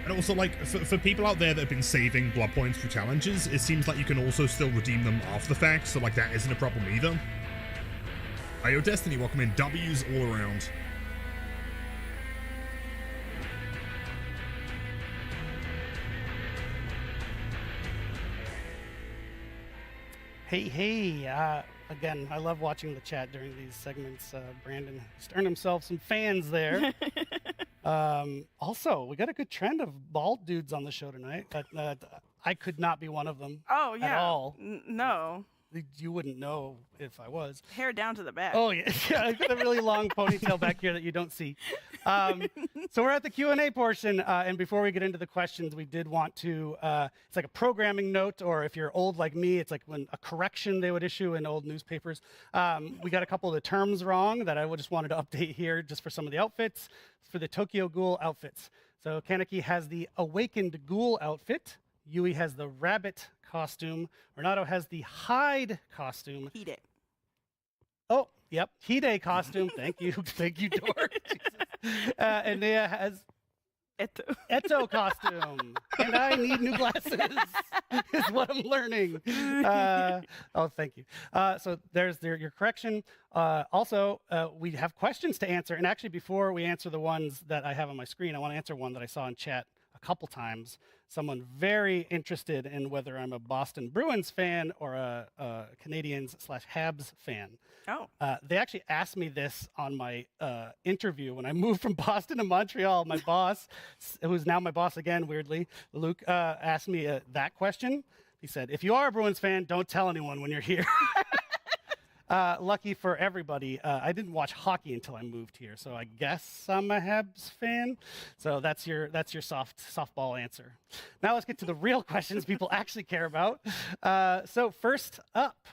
And also, like, for people out there that have been saving blood points for challenges, it seems like you can also still redeem them after the fact, so like that isn't a problem either. IO Destiny, welcome in. W's all around. Hey, again, I love watching the chat during these segments. Brandon has earned himself some fans there. Also, we got a good trend of bald dudes on the show tonight. I could not be one of them. Oh, yeah. At all. No. You wouldn't know if I was. Hair down to the back. Oh, yeah. I've got a really long ponytail back here that you don't see. So we're at the Q&A portion. And before we get into the questions, we did want to, it's like a programming note, or if you're old like me, it's like when a correction they would issue in old newspapers. We got a couple of the terms wrong that I just wanted to update here just for some of the outfits, for the Tokyo Ghoul outfits. So Kaneki has the Awakened Ghoul outfit. Yui has the rabbit costume. Renato has the hide costume. Hide. Oh, yep. Hide costume. Thank you. Thank you, Dor. And Nea has Eto costume. And I need new glasses is what I'm learning. Oh, thank you. So there's your correction. Also, we have questions to answer. And actually, before we answer the ones that I have on my screen, I want to answer one that I saw in chat a couple times. Someone very interested in whether I'm a Boston Bruins fan or a Canadiens/Habs fan. Oh. They actually asked me this on my interview when I moved from Boston to Montreal. My boss, who's now my boss again, weirdly, Luke, asked me that question. He said, if you are a Bruins fan, don't tell anyone when you're here. Lucky for everybody, I didn't watch hockey until I moved here, so I guess I'm a Habs fan. So that's your softball answer. Now let's get to the real questions people actually care about. So first up,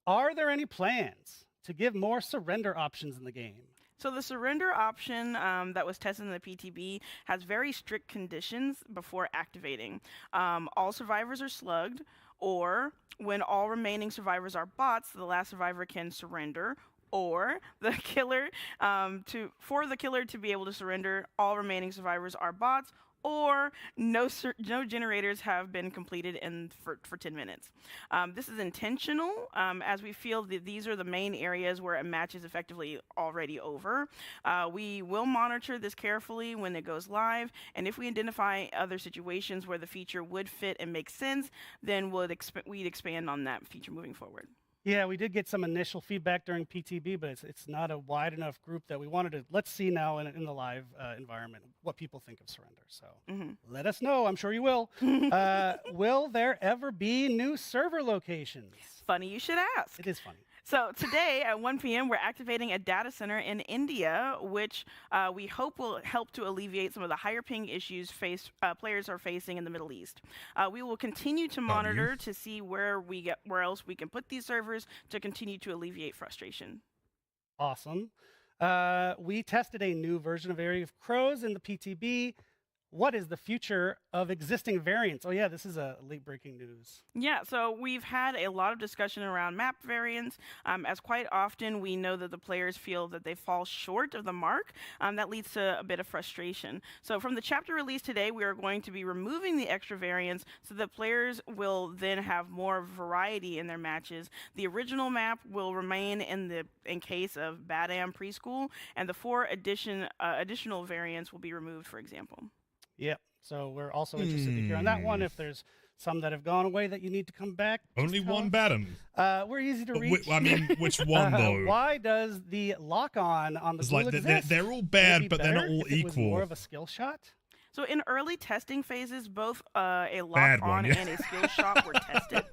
are there any plans to give more surrender options in the game? So the surrender option that was tested in the PTB has very strict conditions before activating. All survivors are slugged, or when all remaining survivors are bots, the last survivor can surrender, or the killer for the killer to be able to surrender, all remaining survivors are bots, or no generators have been completed for 10 minutes. This is intentional, as we feel that these are the main areas where a match is effectively already over. We will monitor this carefully when it goes live, and if we identify other situations where the feature would fit and make sense, then we'd expand on that feature moving forward. Yeah, we did get some initial feedback during PTB, but it's not a wide enough group that we wanted to. Let's see now in the live environment what people think of surrender. So let us know. I'm sure you will. Will there ever be new server locations? Funny you should ask. It is funny. So today at 1 p.m., we're activating a data center in India, which we hope will help to alleviate some of the higher ping issues players are facing in the Middle East. We will continue to monitor to see where else we can put these servers to continue to alleviate frustration. Awesome. We tested a new version of Area of Crows in the PTB. What is the future of existing variants? Oh yeah, this is a late breaking news. Yeah, so we've had a lot of discussion around map variants, as quite often we know that the players feel that they fall short of the mark. That leads to a bit of frustration. So from the chapter release today, we are going to be removing the extra variants so that players will then have more variety in their matches. The original map will remain in case of Badam Preschool, and the 4 additional variants will be removed, for example. Yep. So we're also interested to hear on that one if there's some that have gone away that you need to come back. Only one Badam. We're easy to reach. I mean, which one though? Why does the lock-on on the Ghoul exist? They're all bad, but they're not all if it was equal. more of a skill shot? So in early testing phases, both a lock-on and a skill shot were tested.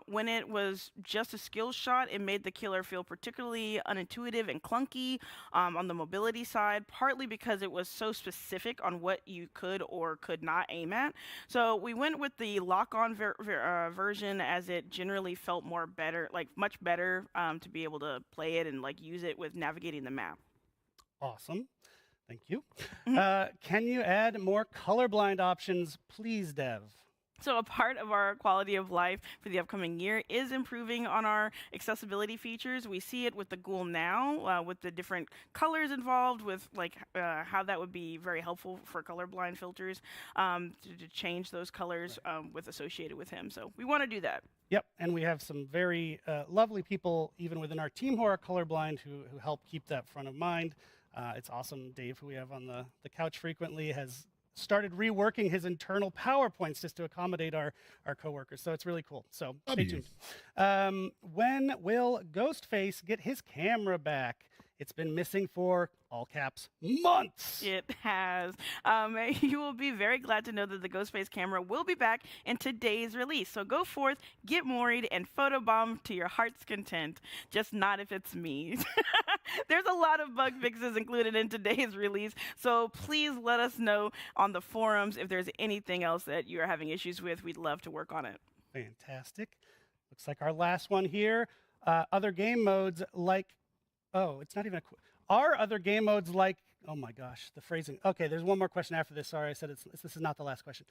When it was just a skill shot, it made the killer feel particularly unintuitive and clunky on the mobility side, partly because it was so specific on what you could or could not aim at. So we went with the lock-on version, as it generally felt much better to be able to play it and use it with navigating the map. Awesome. Thank you. Can you add more colorblind options, please, Dev? So a part of our quality of life for the upcoming year is improving on our accessibility features. We see it with the Ghoul now, with the different colors involved, with how that would be very helpful for colorblind filters to change those colors associated with him. So we want to do that. Yep, and we have some very lovely people, even within our team, who are colorblind, who help keep that front of mind. It's awesome. Dave, who we have on the couch frequently, has started reworking his internal PowerPoints just to accommodate our coworkers. So it's really cool. So stay tuned. When will Ghostface get his camera back? It's been missing for, all caps, months. It has. You will be very glad to know that the Ghostface camera will be back in today's release. So go forth, get worried, and photobomb to your heart's content. Just not if it's me. There's a lot of bug fixes included in today's release, so please let us know on the forums if there's anything else that you are having issues with. We'd love to work on it. Fantastic. Looks like our last one here. Other game modes like... Oh, it's not even are other game modes like... Oh my gosh, the phrasing. Okay, there's one more question after this. Sorry, I said this is not the last question.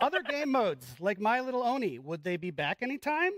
Other game modes like My Little Oni, would they be back anytime?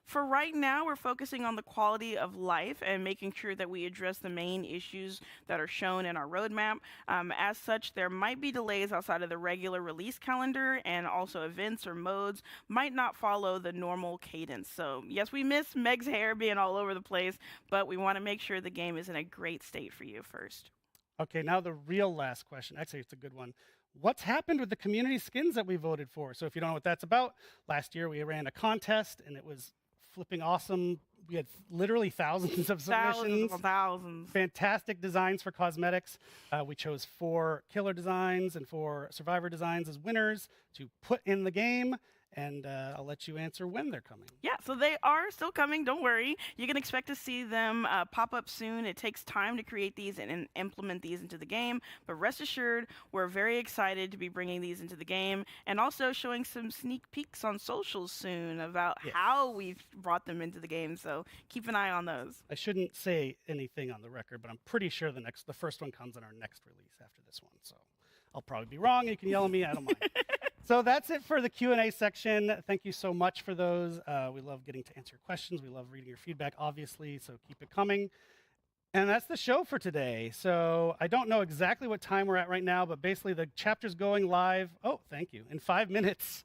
For right now, we're focusing on the quality of life and making sure that we address the main issues that are shown in our roadmap. As such, there might be delays outside of the regular release calendar, and also events or modes might not follow the normal cadence. So yes, we miss Meg's hair being all over the place, but we want to make sure the game is in a great state for you first. Okay, now the real last question. Actually, it's a good one. What's happened with the community skins that we voted for? So if you don't know what that's about, last year we ran a contest, and it was flipping awesome. We had literally thousands of submissions. Thousands. Fantastic designs for cosmetics. We chose 4 killer designs and 4 survivor designs as winners to put in the game. and I'll let you answer when they're coming. Yeah, so they are still coming. Don't worry. You can expect to see them pop up soon. It takes time to create these and implement these into the game, but rest assured, we're very excited to be bringing these into the game and also showing some sneak peeks on socials soon about how we've brought them into the game. So keep an eye on those. I shouldn't say anything on the record, but I'm pretty sure the first one comes in our next release after this one. So I'll probably be wrong. You can yell at me. I don't mind. So that's it for the Q&A section. Thank you so much for those. We love getting to answer your questions. We love reading your feedback, obviously, so keep it coming. And that's the show for today. So I don't know exactly what time we're at right now, but basically the chapter's going live. Oh, thank you. In 5 minutes.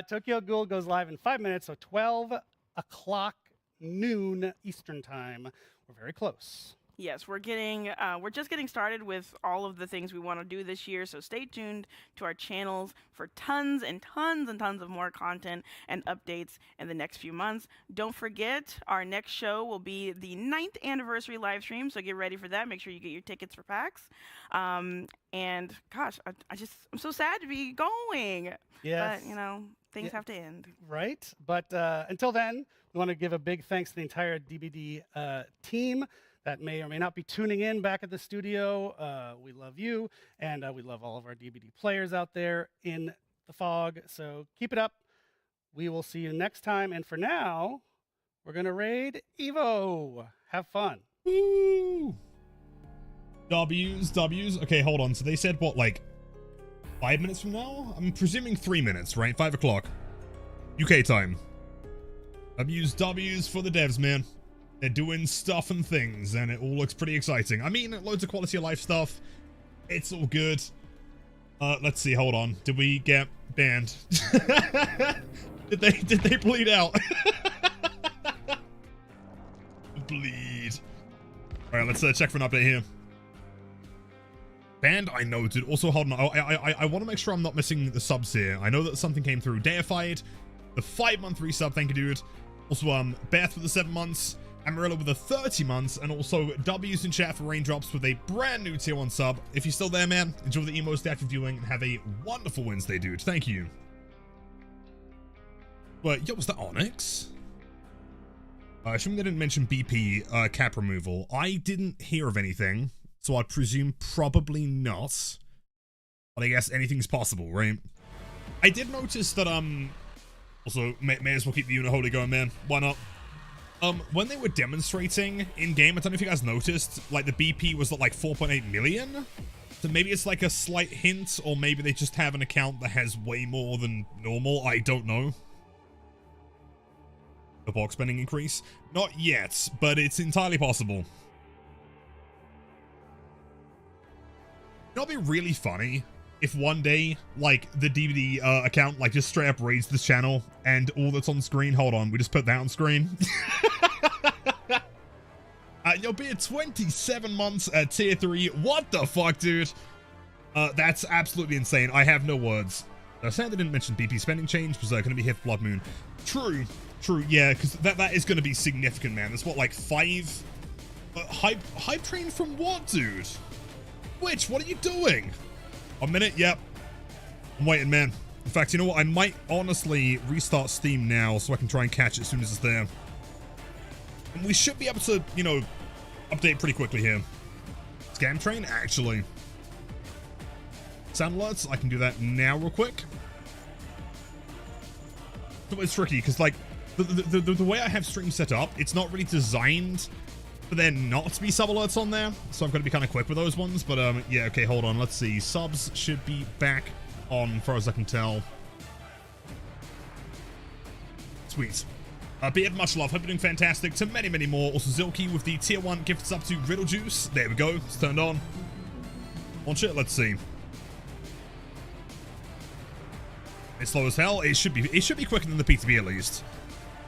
Tokyo Ghoul goes live in 5 minutes, so 12 o'clock noon Eastern time. We're very close. Yes, we're just getting started with all of the things we want to do this year, so stay tuned to our channels for tons and tons and tons of more content and updates in the next few months. Don't forget, our next show will be the 9th anniversary live stream, so get ready for that. Make sure you get your tickets for PAX. And gosh, I'm so sad to be going. Yes. But, you know, things have to end. Right. But until then, we want to give a big thanks to the entire DBD team that may or may not be tuning in back at the studio. We love you, and we love all of our DBD players out there in the fog. So keep it up. We will see you next time. And for now, we're going to raid Evo. Have fun. Woo! W's. Okay, hold on. So they said, what, like 5 minutes from now? I'm presuming 3 minutes, right? 5 o'clock. UK time. W's for the devs, man. They're doing stuff and things, and it all looks pretty exciting. I mean, loads of quality of life stuff. It's all good. Let's see, hold on. Did we get banned? Did they bleed out? Bleed. Alright, let's check for an update here. Banned? I know, dude. Also, hold on. I want to make sure I'm not missing the subs here. I know that something came through. Deified, the 5-month resub. Thank you, dude. Also, Beth with the 7 months. Amarillo with the 30 months, and also W's in chat for Raindrops with a brand new tier 1 sub. If you're still there, man, enjoy the emo stat viewing and have a wonderful Wednesday, dude. Thank you. But, yo, was that Onyx? I assume they didn't mention BP cap removal. I didn't hear of anything, so I presume probably not. But I guess anything's possible, right? I did notice that, also, may as well keep the Unholy going, man. Why not? When they were demonstrating in-game, I don't know if you guys noticed, like, the BP was at, like, 4.8 million? So maybe it's, like, a slight hint, or maybe they just have an account that has way more than normal. I don't know. The box spending increase? Not yet, but it's entirely possible. You know, it'd be really funny if one day, like, the DVD account, like, just straight up raids this channel, and all that's on screen, hold on, we just put that on screen. You'll be at 27 months at tier 3. What the fuck, dude? That's absolutely insane. I have no words. Sad they didn't mention BP spending change, was going to be hit Blood Moon. True, yeah, because that is going to be significant, man. That's what, like, 5? Hype train from what, dude? Which, what are you doing? A minute, yep. I'm waiting, man. In fact, you know what? I might honestly restart Steam now so I can try and catch it as soon as it's there. And we should be able to, you know, update pretty quickly here. Scam train, actually. Sound alerts, I can do that now real quick. So it's tricky, because, like, the way I have stream set up, it's not really designed for there not to be sub alerts on there, so I'm going to be kind of quick with those ones, but yeah, okay, hold on, let's see. Subs should be back on, far as I can tell. Sweet. Beard, much love. Hope you're doing fantastic. To many, many more. Also, Zilky with the tier 1 gifts up to Riddle Juice. There we go. It's turned on. Launch it. Let's see. It's slow as hell. It should be quicker than the PTB at least.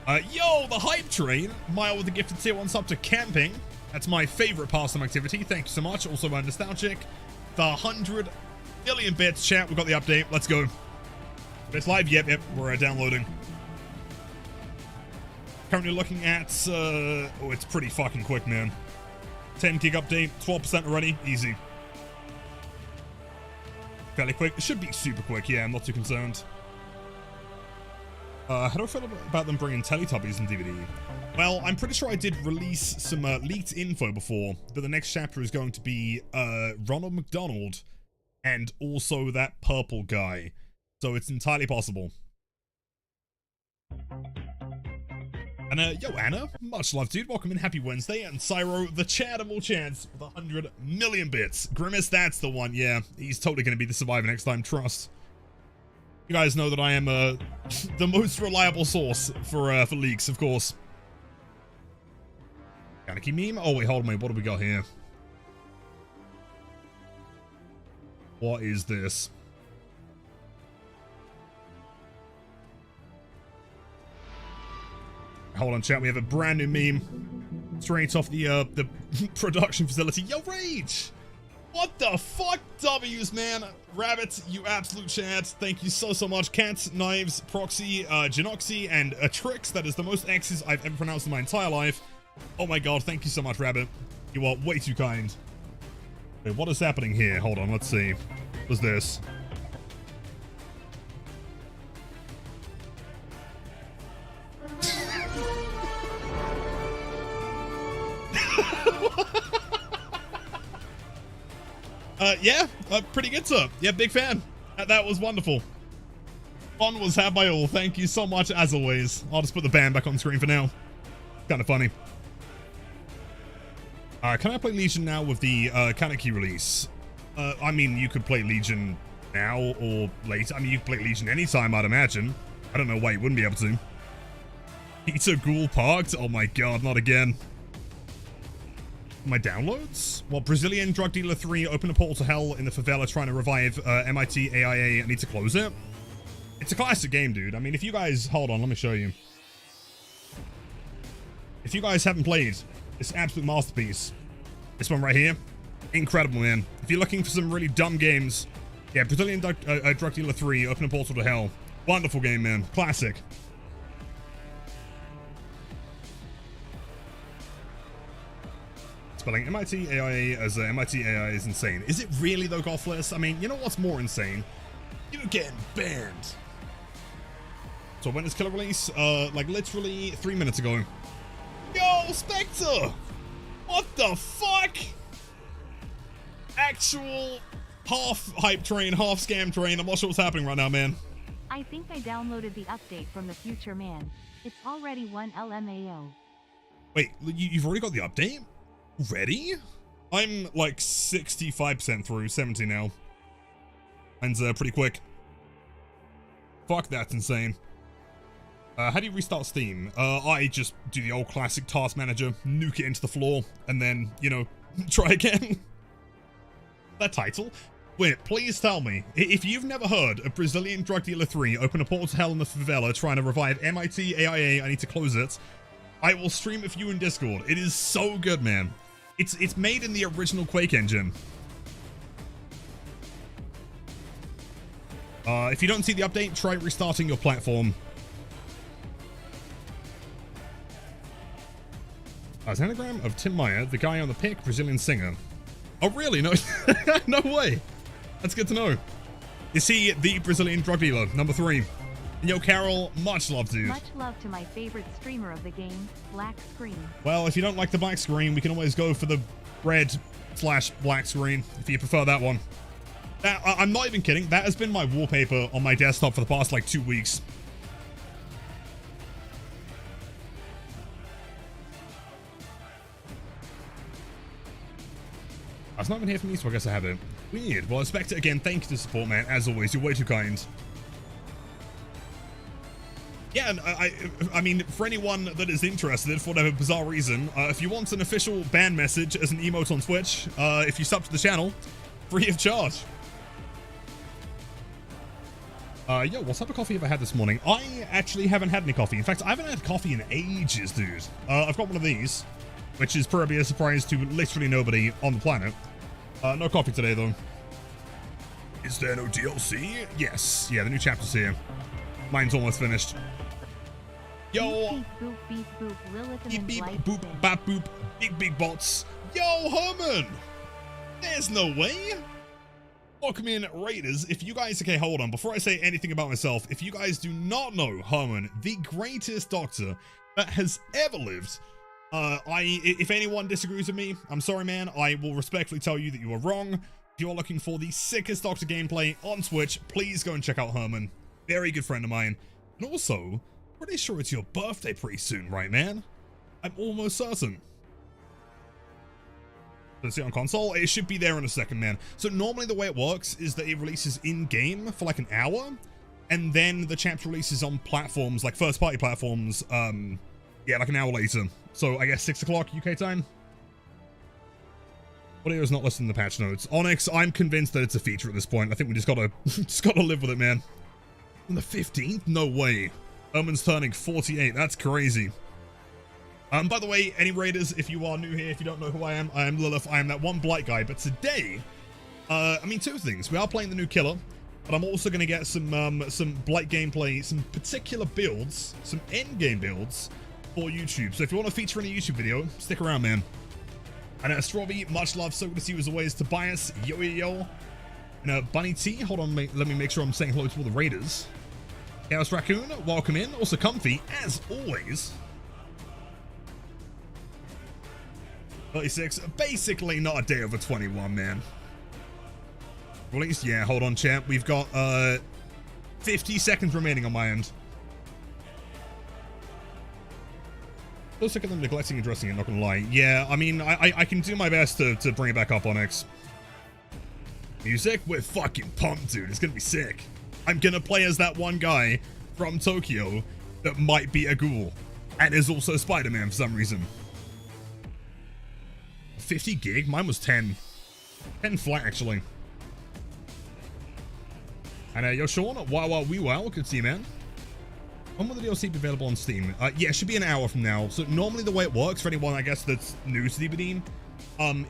Yo, the hype train. Mile with the gifted tier 1 sub to camping. That's my favorite pastime activity. Thank you so much. Also, nostalgic. The 100 million bits chat. We got the update. Let's go. It's live. Yep. We're downloading. Currently looking at, oh, it's pretty fucking quick, man. 10 gig update, 12% already, easy. Fairly quick. It should be super quick, yeah, I'm not too concerned. How do I feel about them bringing Teletubbies and DVD? Well, I'm pretty sure I did release some leaked info before, but the next chapter is going to be Ronald McDonald and also that purple guy. So it's entirely possible. And yo, Anna, much love, dude. Welcome in, happy Wednesday. And Cyro, the Chad of all Chads, with 100 million bits. Grimace, that's the one, yeah. He's totally going to be the survivor next time, trust. You guys know that I am the most reliable source for leaks, of course. Kaneki meme? Oh, wait, hold on, what do we got here? What is this? Hold on, chat. We have a brand new meme straight off the production facility. Yo, Rage! What the fuck? W's, man. Rabbit, you absolute Chad. Thank you so much. Cats, Knives, Proxy, Genoxy, and Trix. That is the most X's I've ever pronounced in my entire life. Oh my god, thank you so much, Rabbit. You are way too kind. Wait, what is happening here? Hold on, let's see. What's this? Yeah, pretty good, sir. Yeah, big fan. That was wonderful. Fun was had by all. Thank you so much, as always. I'll just put the band back on screen for now. Kind of funny. Can I play Legion now with the Kaneki release? I mean, you could play Legion now or later. I mean, you could play Legion anytime, I'd imagine. I don't know why you wouldn't be able to. Pizza Ghoul parked? Oh my god, not again. My downloads? Well, Brazilian Drug Dealer 3 open a portal to hell in the favela trying to revive MIT AIA. I need to close it. It's a classic game, dude. I mean, if you guys... Hold on, let me show you. If you guys haven't played this absolute masterpiece, this one right here, incredible, man. If you're looking for some really dumb games, yeah, Brazilian Drug Dealer 3 open a portal to hell. Wonderful game, man. Classic. Spelling MIT AIA as MIT AI is insane. Is it really though, Golfless? I mean, you know what's more insane? You getting banned. So when is killer release? Like literally 3 minutes ago. Yo, Spectre! What the fuck? Actual half hype train, half scam train. I'm not sure what's happening right now, man. I think I downloaded the update from the future man. It's already 1 LMAO. Wait, you've already got the update? Ready? I'm like 65% through, 70 now. Mine's pretty quick. Fuck, that's insane. How do you restart Steam? I just do the old classic task manager, nuke it into the floor, and then, you know, try again. That title? Wait, please tell me, if you've never heard of Brazilian Drug Dealer 3 open a portal to hell in the favela trying to revive MIT AIA, I need to close it, I will stream it for you in Discord. It is so good, man. It's made in the original Quake engine. If you don't see the update, try restarting your platform. An anagram of Tim Meyer, the guy on the pic, Brazilian singer. Oh, really? No, no way. That's good to know. Is he the Brazilian drug dealer, number 3? Yo, Carol, much love, dude. Much love to my favorite streamer of the game, Black Screen. Well, if you don't like the black screen, we can always go for the red/black screen, if you prefer that one. I'm not even kidding. That has been my wallpaper on my desktop for the past, like, 2 weeks. I was not even here for me, so I guess I have it. Weird. Well, Spectre, again, thank you to support, man. As always, you're way too kind. Yeah, and I mean, for anyone that is interested, for whatever bizarre reason, if you want an official ban message as an emote on Twitch, if you sub to the channel, free of charge. Yo, what type of coffee have I had this morning? I actually haven't had any coffee. In fact, I haven't had coffee in ages, dude. I've got one of these, which is probably a surprise to literally nobody on the planet. No coffee today, though. Is there no DLC? Yes. Yeah, the new chapter's here. Mine's almost finished. Yo! Beep, beep, boop, Lilith and Beep, beep, Light boop, Sin. bap, boop, big bots. Yo, Herman! There's no way! Welcome in, Raiders. If you guys, okay, hold on. Before I say anything about myself, if you guys do not know Herman, the greatest doctor that has ever lived, if anyone disagrees with me, I'm sorry, man. I will respectfully tell you that you are wrong. If you are looking for the sickest doctor gameplay on Twitch, please go and check out Herman. Very good friend of mine. And also, pretty sure it's your birthday pretty soon, right, man? I'm almost certain. Let's see on console. It should be there in a second, man. So normally the way it works is that it releases in-game for like an hour, and then the chapter releases on platforms, like first-party platforms, yeah, like an hour later. So I guess 6 o'clock UK time? Audio is not listed in the patch notes. Onyx, I'm convinced that it's a feature at this point. I think we just gotta, live with it, man. On the 15th? No way. Herman's turning 48. That's crazy. By the way, any Raiders, if you are new here, if you don't know who I am Lilith. I am that one blight guy. But today, I mean, two things. We are playing the new killer, but I'm also going to get some blight gameplay, some particular builds, some endgame builds for YouTube. So if you want to feature in a YouTube video, stick around, man. And Strawberry, much love. So good to see you as always. Tobias, yo, yo, yo. And Bunny T, hold on, mate. Let me make sure I'm saying hello to all the Raiders. Chaos Raccoon, welcome in. Also Comfy, as always. 36, basically not a day over 21, man. Released, yeah, hold on, champ. We've got 50 seconds remaining on my end. Still sick of them neglecting and addressing it, not gonna lie. Yeah, I mean, I can do my best to bring it back up, Onyx. Music? We're fucking pumped, dude. It's gonna be sick. I'm gonna play as that one guy from Tokyo that might be a ghoul and is also Spider-Man for some reason. 50 gig? Mine was 10. 10 flat, actually. And yo, Sean, wow, good to see you, man. When will the DLC be available on Steam? Yeah, it should be an hour from now. So normally the way it works, for anyone, I guess, that's new to DBD,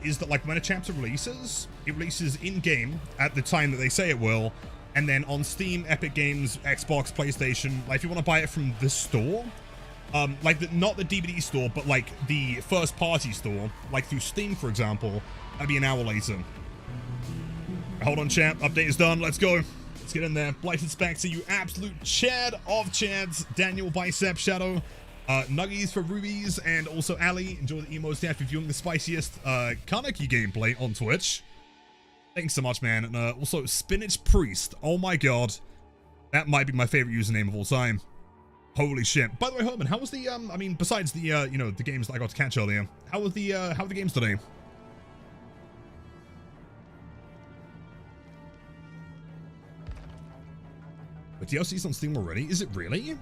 is that like when a chapter releases, it releases in-game at the time that they say it will, and then on Steam, Epic Games, Xbox, PlayStation, like if you want to buy it from the store, like not the DVD store, but like the first party store, like through Steam, for example, that'd be an hour later. Hold on, champ. Update is done. Let's go. Let's get in there. Blighted Spectre, you absolute Chad of Chads. Daniel Bicep Shadow. Nuggies for Rubies, and also Ali. Enjoy the emotes after viewing the spiciest Kaneki gameplay on Twitch. Thanks so much, man. And also Spinach Priest. Oh my god. That might be my favorite username of all time. Holy shit. By the way, Herman, how was the, I mean, besides the, you know, the games that I got to catch earlier, how were the games today? But DLC's on Steam already? Is it really? I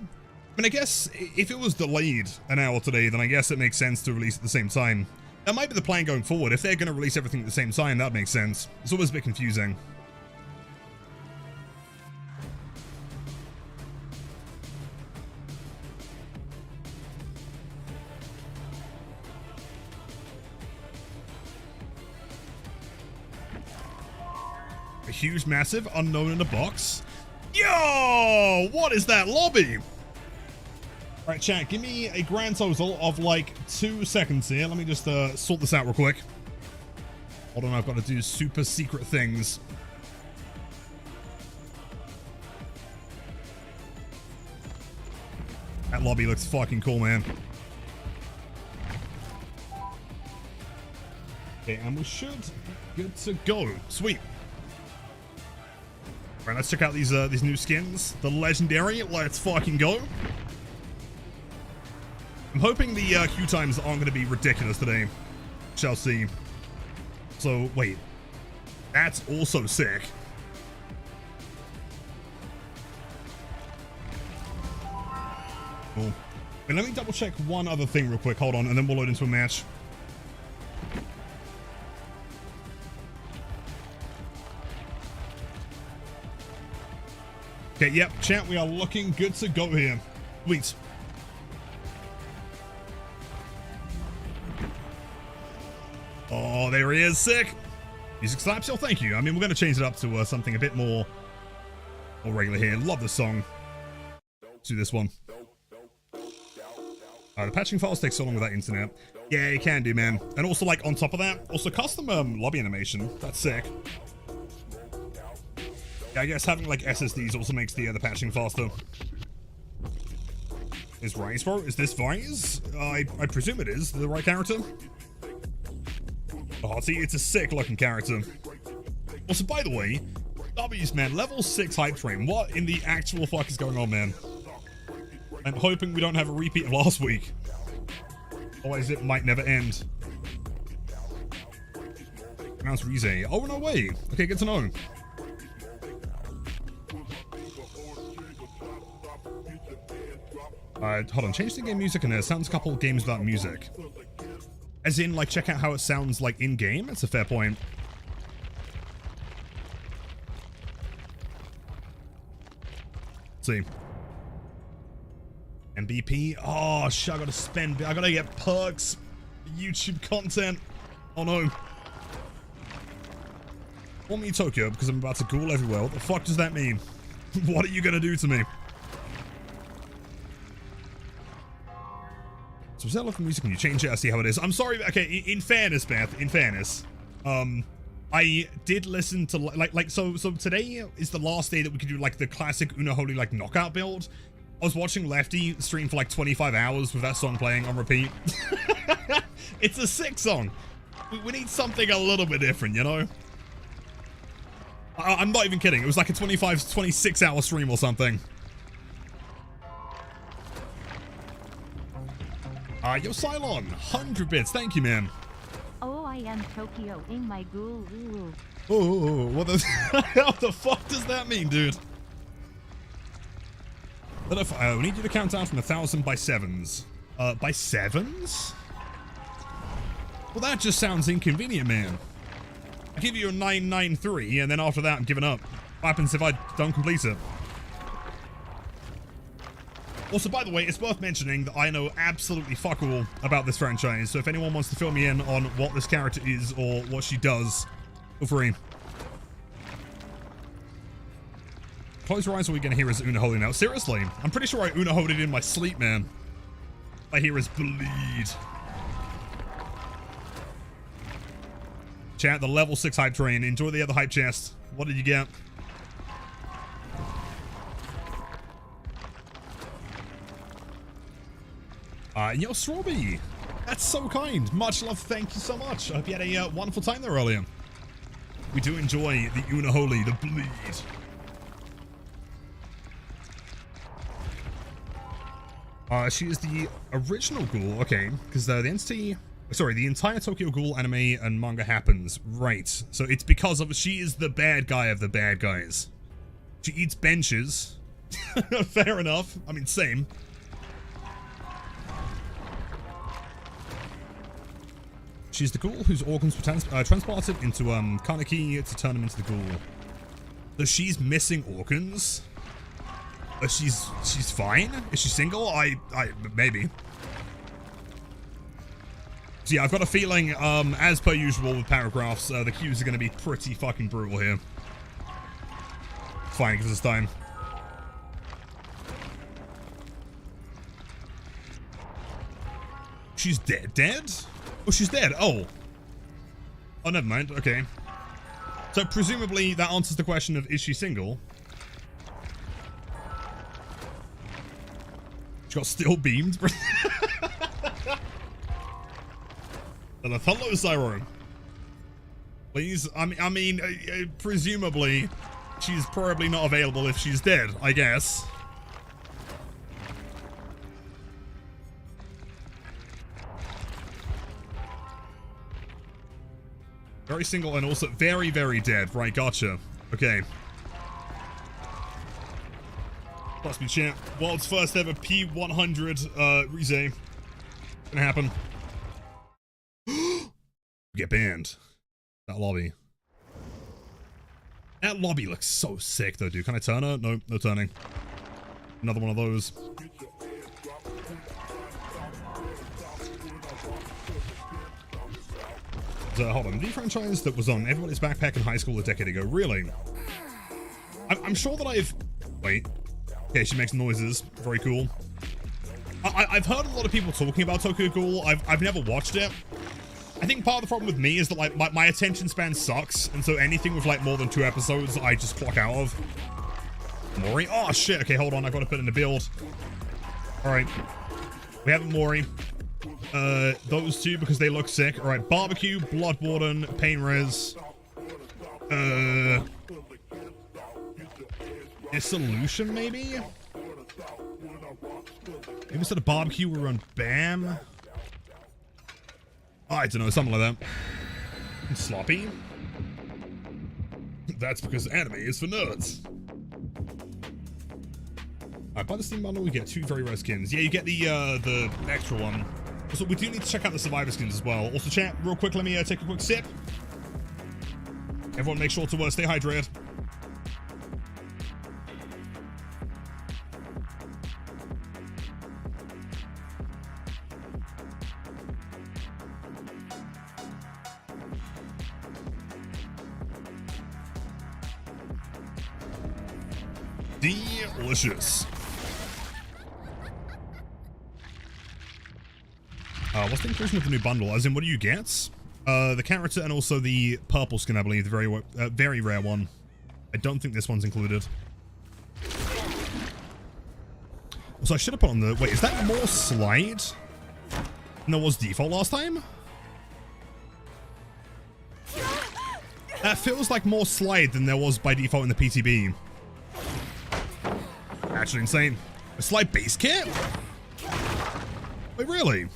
mean, I guess if it was delayed an hour today, then I guess it makes sense to release at the same time. That might be the plan going forward. If they're going to release everything at the same time, that makes sense. It's always a bit confusing. A huge, massive, unknown in a box. Yo! What is that lobby? Alright, chat, give me a grand total of like 2 seconds here. Let me just sort this out real quick. Hold on, I've got to do super secret things. That lobby looks fucking cool, man. Okay, and we should be good to go. Sweet. Alright, let's check out these new skins. The legendary, let's fucking go. I'm hoping the queue times aren't going to be ridiculous today. Shall see. So, wait. That's also sick. Cool. And let me double check one other thing real quick. Hold on, and then we'll load into a match. Okay, yep, chat, we are looking good to go here. Sweet. Oh, there he is, sick. Music slaps, oh, thank you. I mean, we're going to change it up to something a bit more regular here. Love this song. Let's do this one. The patching files take so long with that internet. Yeah, you can do, man. And also, like, on top of that, also custom lobby animation. That's sick. Yeah, I guess having like SSDs also makes the patching faster. Is Rise, bro? Is this Rise? I presume it is the right character. Oh, see, it's a sick looking character. Also, by the way, W's, man, level 6 hype train. What in the actual fuck is going on, man? I'm hoping we don't have a repeat of last week. Otherwise, it might never end. Pronounce Rize. Oh, no way. Okay, good to know. Hold on. Change the game music and there sounds a couple of games without music. As in, like, check out how it sounds like in-game. That's a fair point. Let's see. MVP. Oh, shit, I gotta spend. I gotta get perks. YouTube content. Oh, no. Call me Tokyo because I'm about to ghoul everywhere. What the fuck does that mean? What are you gonna do to me? So, is that local music? Can you change it? I see how it is. I'm sorry. Okay, in fairness, Beth, in fairness, I did listen to so today is the last day that we could do like the classic Unholy like knockout build. I was watching Lefty stream for like 25 hours with that song playing on repeat. It's a sick song. We need something a little bit different, you know? I'm not even kidding. It was like a 26 hour stream or something. Yo, Cylon, 100 bits. Thank you, man. Oh, I am Tokyo in my ghoul. Oh, what the, what the fuck does that mean, dude? We need you to count down from 1,000 by sevens. By sevens? Well, that just sounds inconvenient, man. I give you a 993, and then after that, I'm giving up. What happens if I don't complete it? Also, by the way, it's worth mentioning that I know absolutely fuck all about this franchise, so if anyone wants to fill me in on what this character is or what she does, feel free. Close your eyes, all we're gonna hear is Unholy now. Seriously, I'm pretty sure I Unholy it in my sleep, man. I hear is bleed. Chat, the level 6 hype train. Enjoy the other hype chest. What did you get? Yo, Strawberry. That's so kind. Much love. Thank you so much. I hope you had a wonderful time there earlier. We do enjoy the Unholy, the bleed. She is the original Ghoul. Okay, because the entity... Sorry, the entire Tokyo Ghoul anime and manga happens. Right. So it's because of... She is the bad guy of the bad guys. She eats benches. Fair enough. I mean, same. She's the Ghoul whose organs were transported into Kaneki to turn them into the Ghoul. So she's missing organs? She's fine? Is she single? Maybe. So yeah, I've got a feeling, as per usual with paragraphs, the cues are going to be pretty fucking brutal here. Fine, give us time. She's dead? Dead? Oh, she's dead. Oh. Oh, never mind. Okay. So presumably that answers the question of, is she single? She got still beamed. Hello, Cyro. Please. I mean, presumably she's probably not available if she's dead, I guess. Very single and also very, very dead. Right, gotcha. Okay. Plus me champ. World's first ever P100 Rize. Gonna happen. Get banned. That lobby. That lobby looks so sick though, dude. Can I turn her? No, no turning. Another one of those. Hold on, the franchise that was on everybody's backpack in high school a decade ago. Really? I'm sure that I've... Wait. Okay, she makes noises. Very cool. I've heard a lot of people talking about Tokyo Ghoul. I've never watched it. I think part of the problem with me is that like my attention span sucks, and so anything with like more than 2 episodes, I just clock out of. Mori? Oh shit! Okay, hold on. I gotta put in the build. All right, we have Mori. Those 2 because they look sick. All right, barbecue, blood warden, pain res. Dissolution maybe. Maybe instead of barbecue we run bam. Oh, I don't know, something like that. Sloppy. That's because anime is for nerds. Alright, by the Steam bundle we get 2 very rare skins. Yeah, you get the extra one. Also, we do need to check out the survivor skins as well. Also, chat, real quick, let me take a quick sip. Everyone make sure to stay hydrated. Delicious. What's the inclusion of the new bundle? As in, what do you get? The character and also the purple skin, I believe, the very rare one. I don't think this one's included. Also, I should have put on the... Wait, is that more slide than there was default last time? That feels like more slide than there was by default in the PTB. Actually insane. A slide base kit? Wait, really?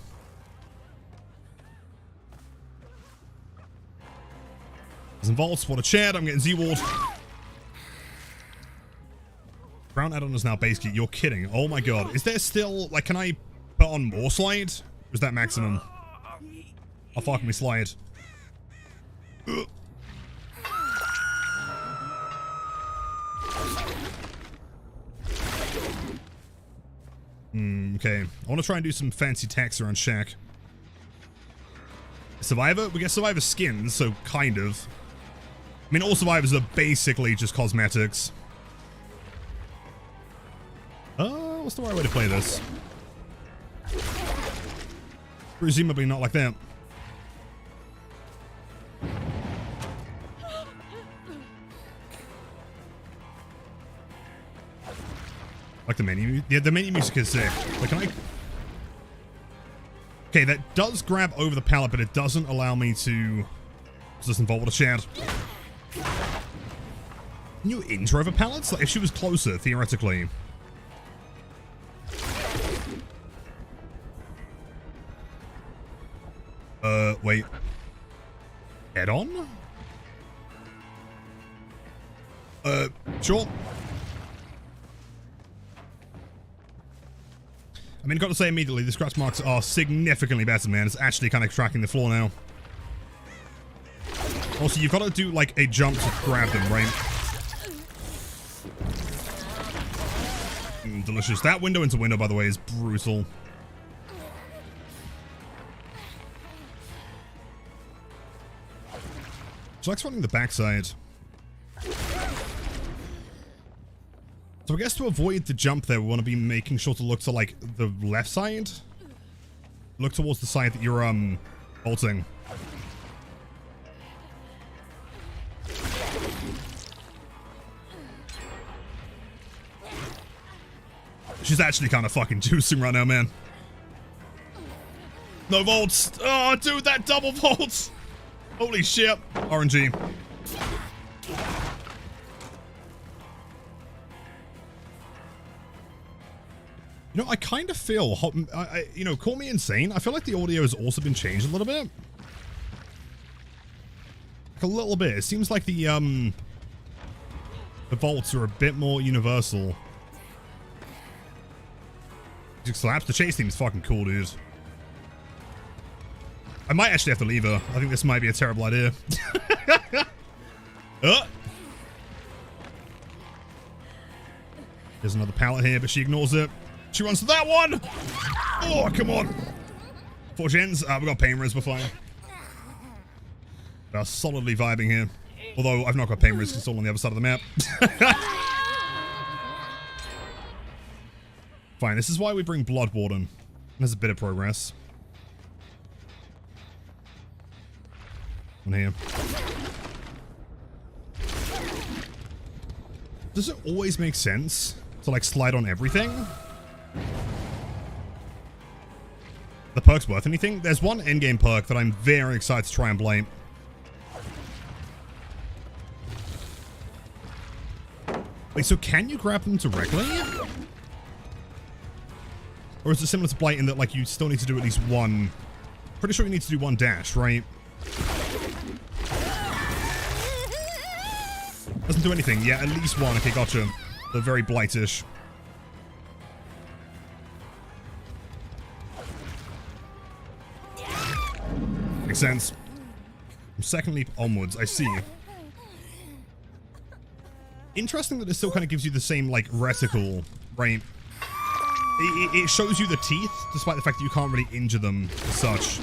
There's vaults, what a chat, I'm getting Z-Ward. Brown add-on is now base kit, you're kidding. Oh my god. Is there still, like, can I put on more slide? Or is that maximum? How far can we slide? Ugh. Okay. I want to try and do some fancy tax around Shaq. Survivor? We get Survivor skins, so kind of. I mean, all Survivors are basically just cosmetics. What's the right way to play this? Presumably not like that. Like the menu. Yeah, the menu music is sick. Like, can I... Okay, that does grab over the pallet, but it doesn't allow me to... Does this involve a shout? Can you intro over pallets? Like, if she was closer, theoretically. Wait. Head on? Sure. I mean, gotta say immediately, the scratch marks are significantly better, man. It's actually kind of tracking the floor now. Also, you've got to do, like, a jump to grab them, right? Delicious. That window into window, by the way, is brutal. She likes running the backside. So I guess to avoid the jump there, we want to be making sure to look to, like, the left side. Look towards the side that you're, ulting. She's actually kind of fucking juicing right now, man. No volts. Oh, dude, that double volts. Holy shit. RNG. You know, I kind of feel, you know, call me insane. I feel like the audio has also been changed a little bit. Like a little bit. It seems like the volts are a bit more universal. Music slaps. The chase theme is fucking cool, dude. I might actually have to leave her. I think this might be a terrible idea. There's another pallet here, but she ignores it. She runs to that one! Oh, come on. 4 gens. We got pain res, we're fine. We are solidly vibing here. Although, I've not got pain res, it's all on the other side of the map. Fine, this is why we bring Blood Warden. There's a bit of progress. on here. Does it always make sense to like slide on everything? The perk's worth anything? There's one endgame perk that I'm very excited to try and blame. Wait, so can you grab them directly? Or is it similar to Blight in that, like, you still need to do at least one... Pretty sure you need to do one dash, right? Doesn't do anything. Yeah, at least one. Okay, gotcha. They're very Blightish. Makes sense. From second leap onwards, I see. Interesting that it still kind of gives you the same, like, reticle, right? It shows you the teeth, despite the fact that you can't really injure them as such.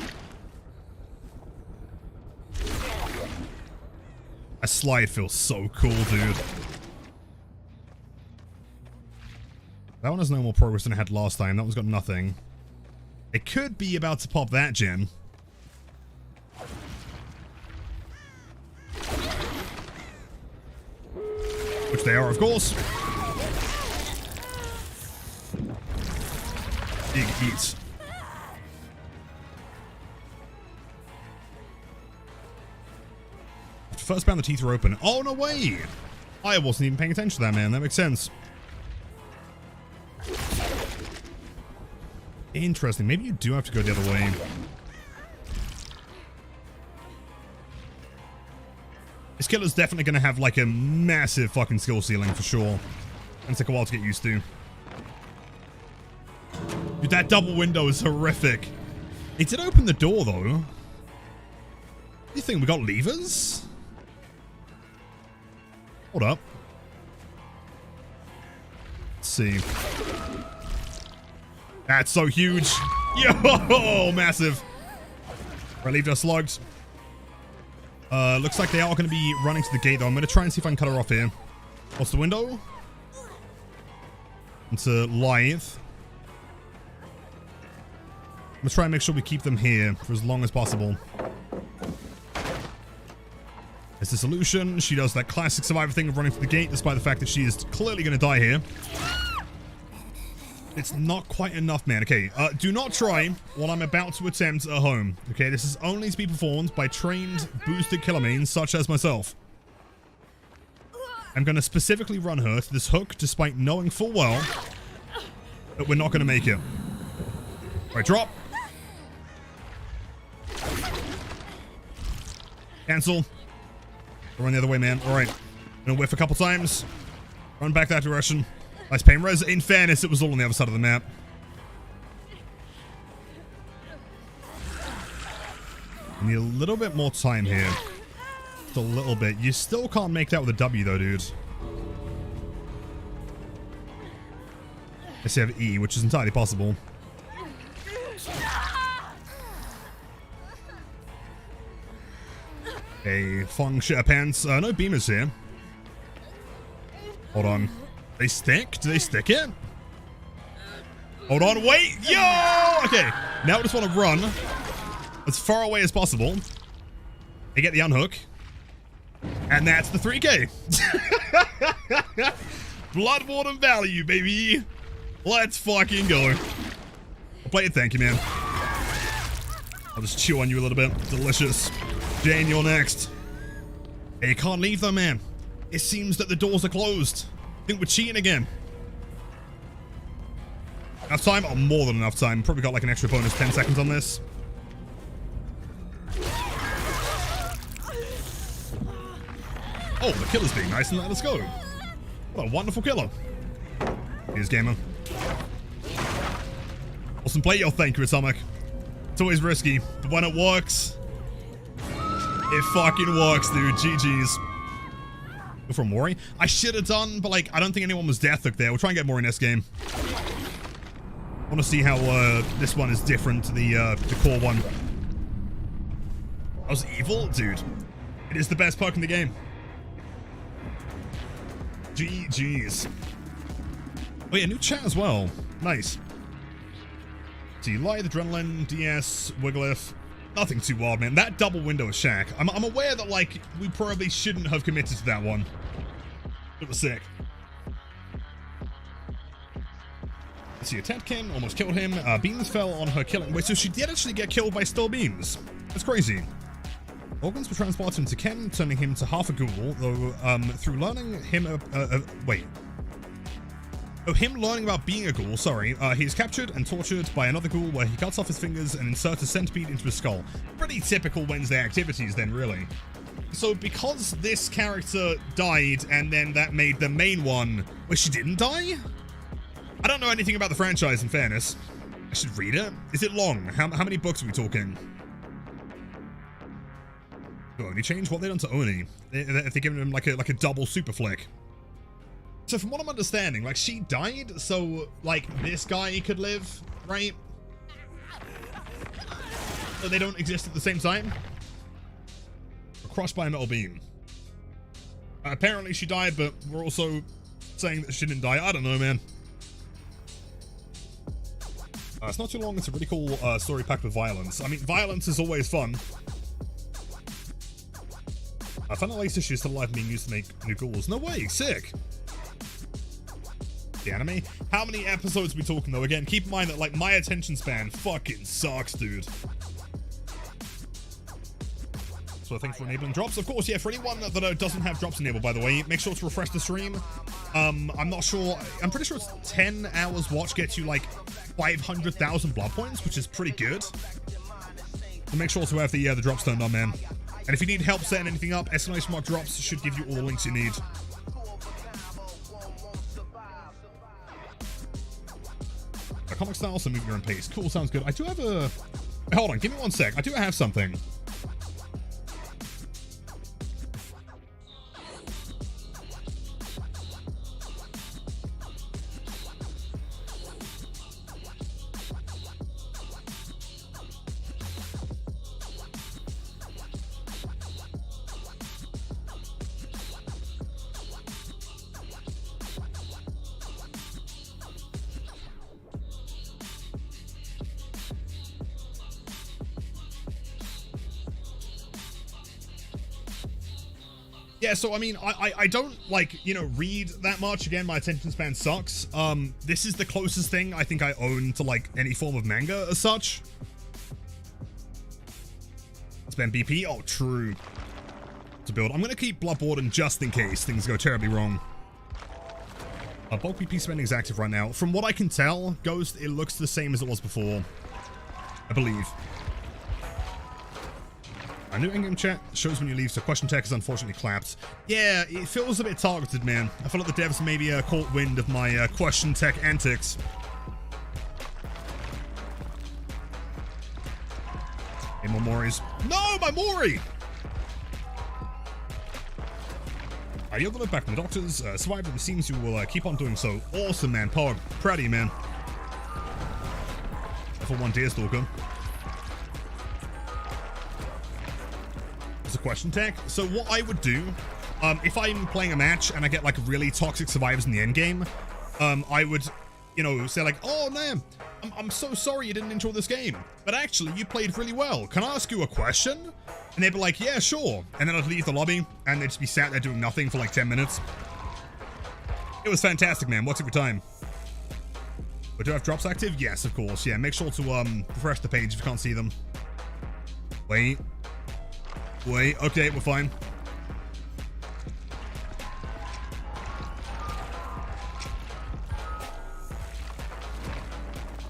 A slide feels so cool, dude. That one has no more progress than it had last time. That one's got nothing. It could be about to pop that gem. Which they are, of course. Big eats. First bound, the teeth are open. Oh, no way! I wasn't even paying attention to that, man. That makes sense. Interesting. Maybe you do have to go the other way. This killer's definitely going to have, like, a massive fucking skill ceiling, for sure. And take a while to get used to. Dude, that double window is horrific. It did open the door, though. What do you think? We got levers? Hold up. Let's see. That's so huge. Yo, massive. Right, leave her slugs. Looks like they are going to be running to the gate, though. I'm going to try and see if I can cut her off here. What's the window? Into Lithe. I'm going to try and make sure we keep them here for as long as possible. It's the solution. She does that classic survivor thing of running to the gate, despite the fact that she is clearly going to die here. It's not quite enough, man. Okay, do not try what I'm about to attempt at home. Okay, this is only to be performed by trained, boosted killer mains such as myself. I'm going to specifically run her to this hook, despite knowing full well that we're not going to make it. All right, drop. Cancel. Run the other way, man. All right. Gonna whiff a couple times. Run back that direction. Nice pain res. In fairness, it was all on the other side of the map. I need a little bit more time here. Just a little bit. You still can't make that with a W, though, dude. I see I have E, which is entirely possible. Hey, Fong shit pants. No beamers here. Hold on. They stick? Do they stick it? Hold on, wait! Yo! Okay, now I just want to run as far away as possible. They get the unhook. And that's the 3K. Bloodborne value, baby. Let's fucking go. I'll play it, thank you, man. I'll just chew on you a little bit. Delicious. Jane, you're next. Hey, you can't leave though, man. It seems that the doors are closed. I think we're cheating again. Enough time? Oh, more than enough time. Probably got like an extra bonus 10 seconds on this. Oh, the killer's being nice and let us go. What a wonderful killer. Here's gamer. Awesome play, yo. Thank you, Atomic. It's always risky, but when it works, it fucking works, dude. GG's. Go for Mori. I should have done, but like, I don't think anyone was death hook there. We'll try and get more in this game. I want to see how this one is different to the core one. That was evil? Dude. It is the best perk in the game. GG's. Oh yeah, new chat as well. Nice. See, Lithe, Adrenaline, DS, Wigglyth. Nothing too wild, man. That double window is Shaq. I'm aware that, like, we probably shouldn't have committed to that one. It was sick. Let's see, Tetkin almost killed him. Beams fell on her killing. Wait, so she did actually get killed by still beams? That's crazy. Organs were transported into Ken, turning him to half a ghoul, though through learning him... him learning about being a ghoul, he's captured and tortured by another ghoul where he cuts off his fingers and inserts a centipede into his skull. Pretty typical Wednesday activities then, really. So because this character died and then that made the main one... Wait, she didn't die? I don't know anything about the franchise, in fairness. I should read it. Is it long? How many books are we talking? To Oni change? What they done to Oni? If they're giving him like a double super flick. So from what I'm understanding, like, she died, so, like, this guy could live, right? So they don't exist at the same time? Crushed by a metal beam. Apparently she died, but we're also saying that she didn't die. I don't know, man. It's not too long. It's a really cool story packed with violence. I mean, violence is always fun. I found out later she's still alive being used to make new ghouls. No way, sick. The anime? How many episodes are we talking, though? Again, keep in mind that, like, my attention span fucking sucks, dude. So I think for enabling drops, of course, yeah, for anyone that doesn't have drops enabled, by the way, make sure to refresh the stream. I'm not sure, I'm pretty sure it's 10 hours watch gets you like 500,000 blood points, which is pretty good. So make sure to have the drops turned on, man. And if you need help setting anything up, !mark drops should give you all the links you need. A comic style, so move your own pace. Cool, sounds good. I do have a... Hold on, give me one sec. I do have something. Yeah, so I mean, I don't, like, you know, read that much. Again, my attention span sucks. This is the closest thing I think I own to, like, any form of manga as such. Spend BP? Oh, true. To build. I'm gonna keep Bloodborne just in case things go terribly wrong. Bulk BP spending is active right now. From what I can tell, Ghost, it looks the same as it was before. I believe. A new Endgame chat shows when you leave, so question tech is unfortunately clapped. Yeah, it feels a bit targeted, man. I feel like the devs maybe caught wind of my question tech antics. Any more Moris? No, my Mori! You're gonna look back from the doctors. Survivor, it seems you will keep on doing so. Awesome, man. Pog. Proud of you, man. For one Deerstalker. It's a question tech. So what I would do, if I'm playing a match and I get like really toxic survivors in the end game, I would, you know, say like, oh man, I'm so sorry you didn't enjoy this game, but actually you played really well. Can I ask you a question? And they'd be like, yeah, sure. And then I'd leave the lobby and they'd just be sat there doing nothing for like 10 minutes. It was fantastic, man. What's your time? But do I have drops active? Yes, of course. Yeah, make sure to refresh the page if you can't see them. Wait. Okay, we're fine.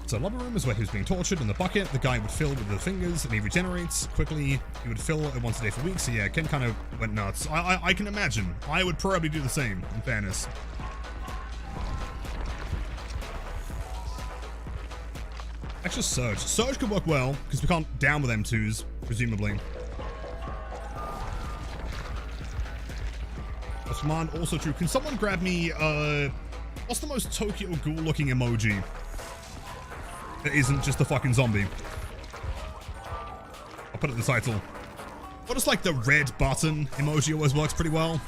So lobby room is where he was being tortured. In the bucket, the guy would fill with the fingers and he regenerates quickly. He would fill it once a day for weeks. So yeah, Ken kind of went nuts. I can imagine. I would probably do the same, in fairness. Actually, Surge. Surge could work well, because we can't down with M2s, presumably. That's command, also true. Can someone grab me, what's the most Tokyo Ghoul looking emoji that isn't just a fucking zombie? I'll put it in the title. What is like the red button emoji always works pretty well.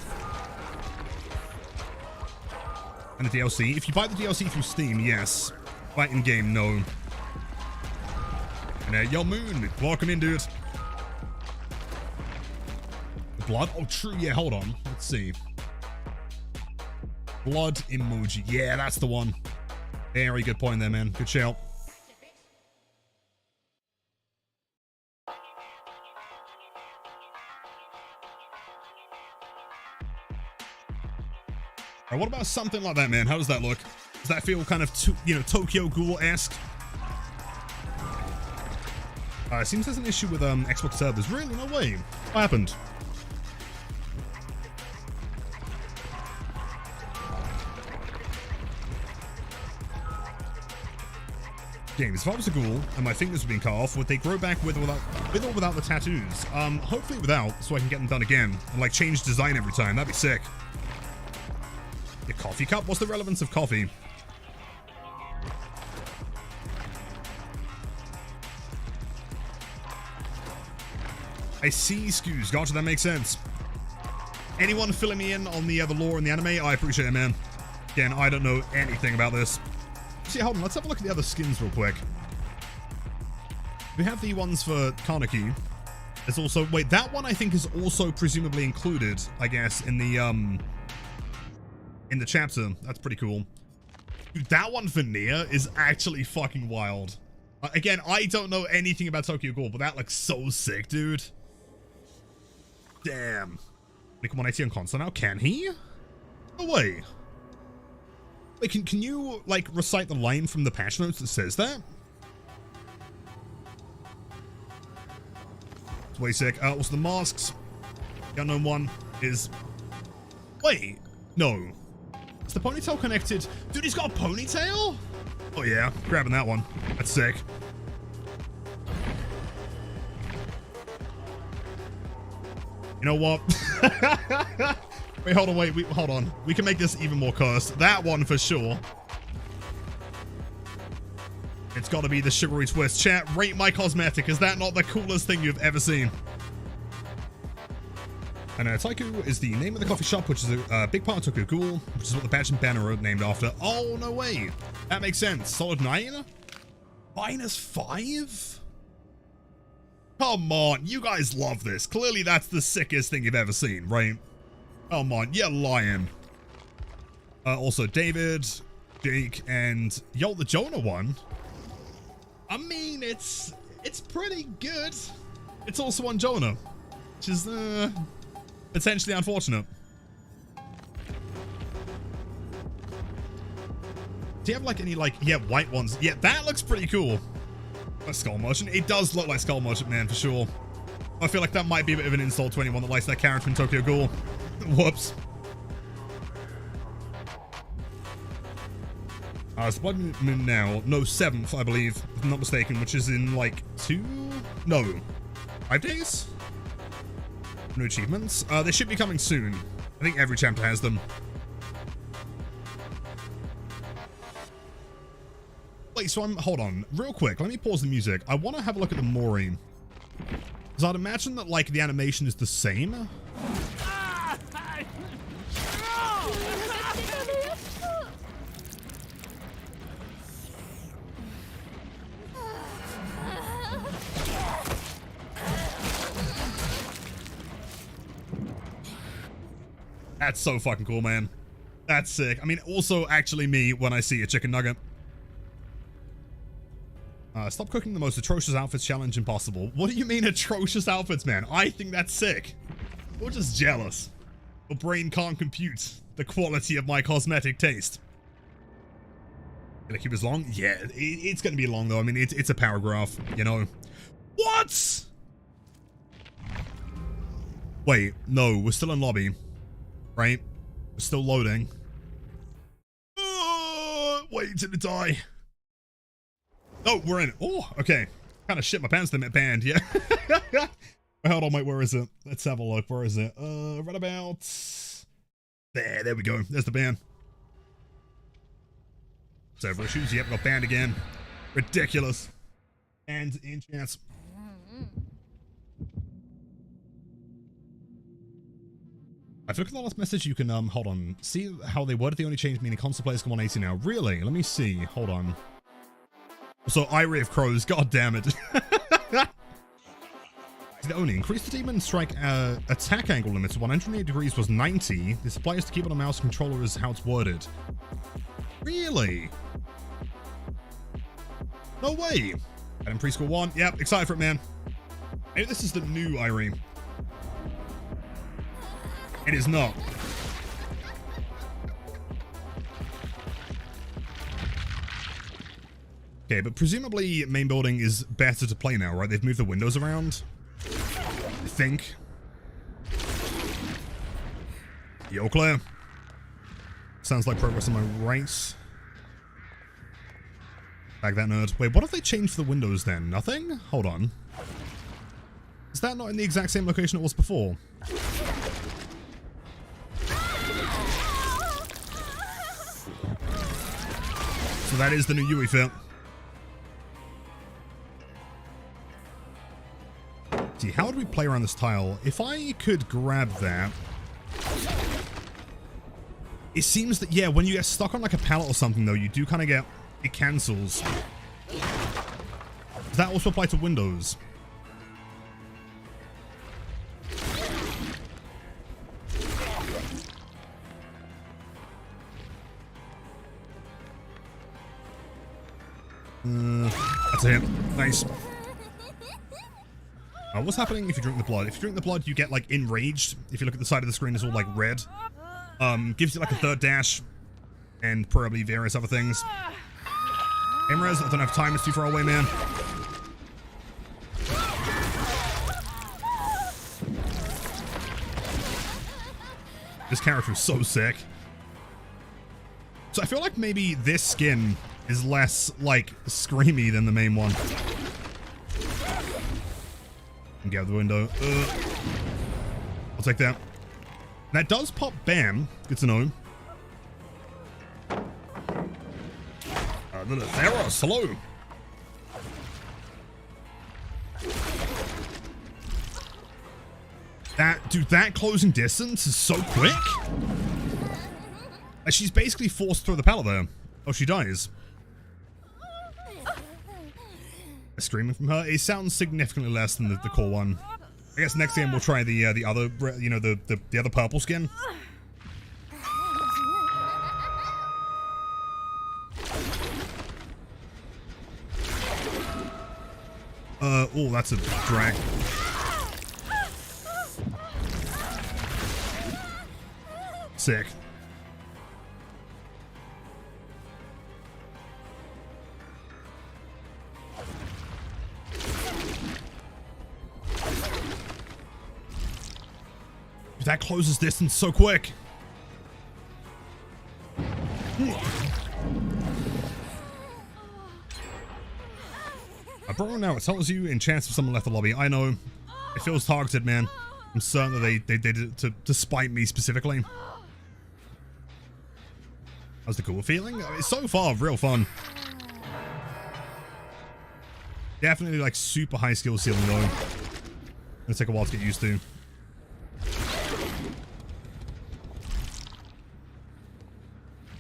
And the DLC. If you buy the DLC through Steam, yes. Buy it in game, no. And yo, Moon, welcome in, dude. blood. Oh, true. Yeah, hold on. Let's see. Blood emoji. Yeah, that's the one. Very good point there, man. Good shout. What about something like that, man? How does that look? Does that feel kind of, Tokyo Ghoul-esque? It seems there's an issue with Xbox servers. Really? No way. What happened? James, if I was a ghoul and my fingers were being cut off, would they grow back with or without the tattoos? Hopefully without, so I can get them done again and like change design every time. That'd be sick. The coffee cup? What's the relevance of coffee? I see, Scoos. Gotcha, that makes sense. Anyone filling me in on the lore in the anime? I appreciate it, man. Again, I don't know anything about this. See, hold on. Let's have a look at the other skins real quick. We have the ones for Kaneki. There's also... Wait, that one I think is also presumably included, I guess, in the chapter. That's pretty cool. Dude, that one for Nia is actually fucking wild. Again, I don't know anything about Tokyo Ghoul, but that looks so sick, dude. Damn. Nick 180 on console now? Can he? No way. Wait, can you, like, recite the line from the patch notes that says that? It's way sick. Also, the masks. The unknown one is... Wait. No. Is the ponytail connected? Dude, he's got a ponytail? Oh, yeah. Grabbing that one. That's sick. You know what? Wait, hold on, hold on. We can make this even more cursed. That one for sure. It's got to be the sugary twist. Chat, rate my cosmetic. Is that not the coolest thing you've ever seen? And Taiku is the name of the coffee shop, which is a big part of Tokyo Ghoul, which is what the badge and banner are named after. Oh, no way. That makes sense. Solid 9? -5? Come on, you guys love this. Clearly that's the sickest thing you've ever seen, right? Come on, you're lying. Also, David, Jake, and yo, the Jonah one. I mean, it's pretty good. It's also on Jonah, which is potentially unfortunate. Do you have like any white ones? Yeah, that looks pretty cool. Like Skull Merchant. It does look like Skull Merchant, man, for sure. I feel like that might be a bit of an insult to anyone that likes that character in Tokyo Ghoul. Whoops. It's Blood Moon now. No, 7th, I believe, if I'm not mistaken, which is in like 5 days? No achievements. They should be coming soon. I think every chapter has them. Wait, so hold on, real quick, let me pause the music. I want to have a look at the Mori. Because I'd imagine that, like, the animation is the same. That's so fucking cool, man. That's sick. I mean, also actually me when I see a chicken nugget. Stop cooking the most atrocious outfits challenge impossible. What do you mean atrocious outfits, man? I think that's sick. You're just jealous. Your brain can't compute the quality of my cosmetic taste. Gonna keep this long? Yeah, it's gonna be long though. I mean, it's a paragraph, you know. What? Wait, no, we're still in lobby. Right? We're still loading. Wait till it die. Oh, we're in it. Oh, okay. Kind of shit my pants them at band, yeah. Hold on, wait, where is it? Let's have a look. Where is it? Right about there we go. There's the band. Server issues. Yep, got banned again. Ridiculous. And in chance. I look at the last message. You can hold on. See how they worded the only change meaning console players come on 80 now. Really? Let me see. Hold on. So Irie of Crows, god damn it. Did only increase the demon strike attack angle limit to 180 degrees was 90. This applies to keyboard and mouse controller is how it's worded. Really? No way. And in preschool 1. Yep, excited for it, man. Maybe this is the new Irene. It is not. Okay, but presumably main building is better to play now, right? They've moved the windows around. I think. Yo, clear. Sounds like progress on my right. Bag that nerd. Wait, what have they changed for the windows then? Nothing? Hold on. Is that not in the exact same location it was before? So that is the new Yui fit. See, how would we play around this tile? If I could grab that... It seems that, yeah, when you get stuck on like a pallet or something, though, you do kind of get... It cancels. Does that also apply to windows? That's a hit. Nice. What's happening if you drink the blood? If you drink the blood, you get, like, enraged. If you look at the side of the screen, it's all, like, red. Gives you, like, a third dash. And probably various other things. Imrez, I don't have time. It's too far away, man. This character is so sick. So I feel like maybe this skin is less, like, screamy than the main one. And get out the window. I'll take that. That does pop bam. Good to know. Theros, hello. That closing distance is so quick. She's basically forced through the pallet there. Oh, she dies. Screaming from her. It sounds significantly less than the core one. I guess next game we'll try the other, you know, the other purple skin. Oh, that's a drag. Sick. That closes distance so quick. I brought one now. It tells you in chance of someone left the lobby. I know. It feels targeted, man. I'm certain that they did it to spite me specifically. How's the cool feeling? It's so far real fun. Definitely like super high skill ceiling though. Gonna take a while to get used to.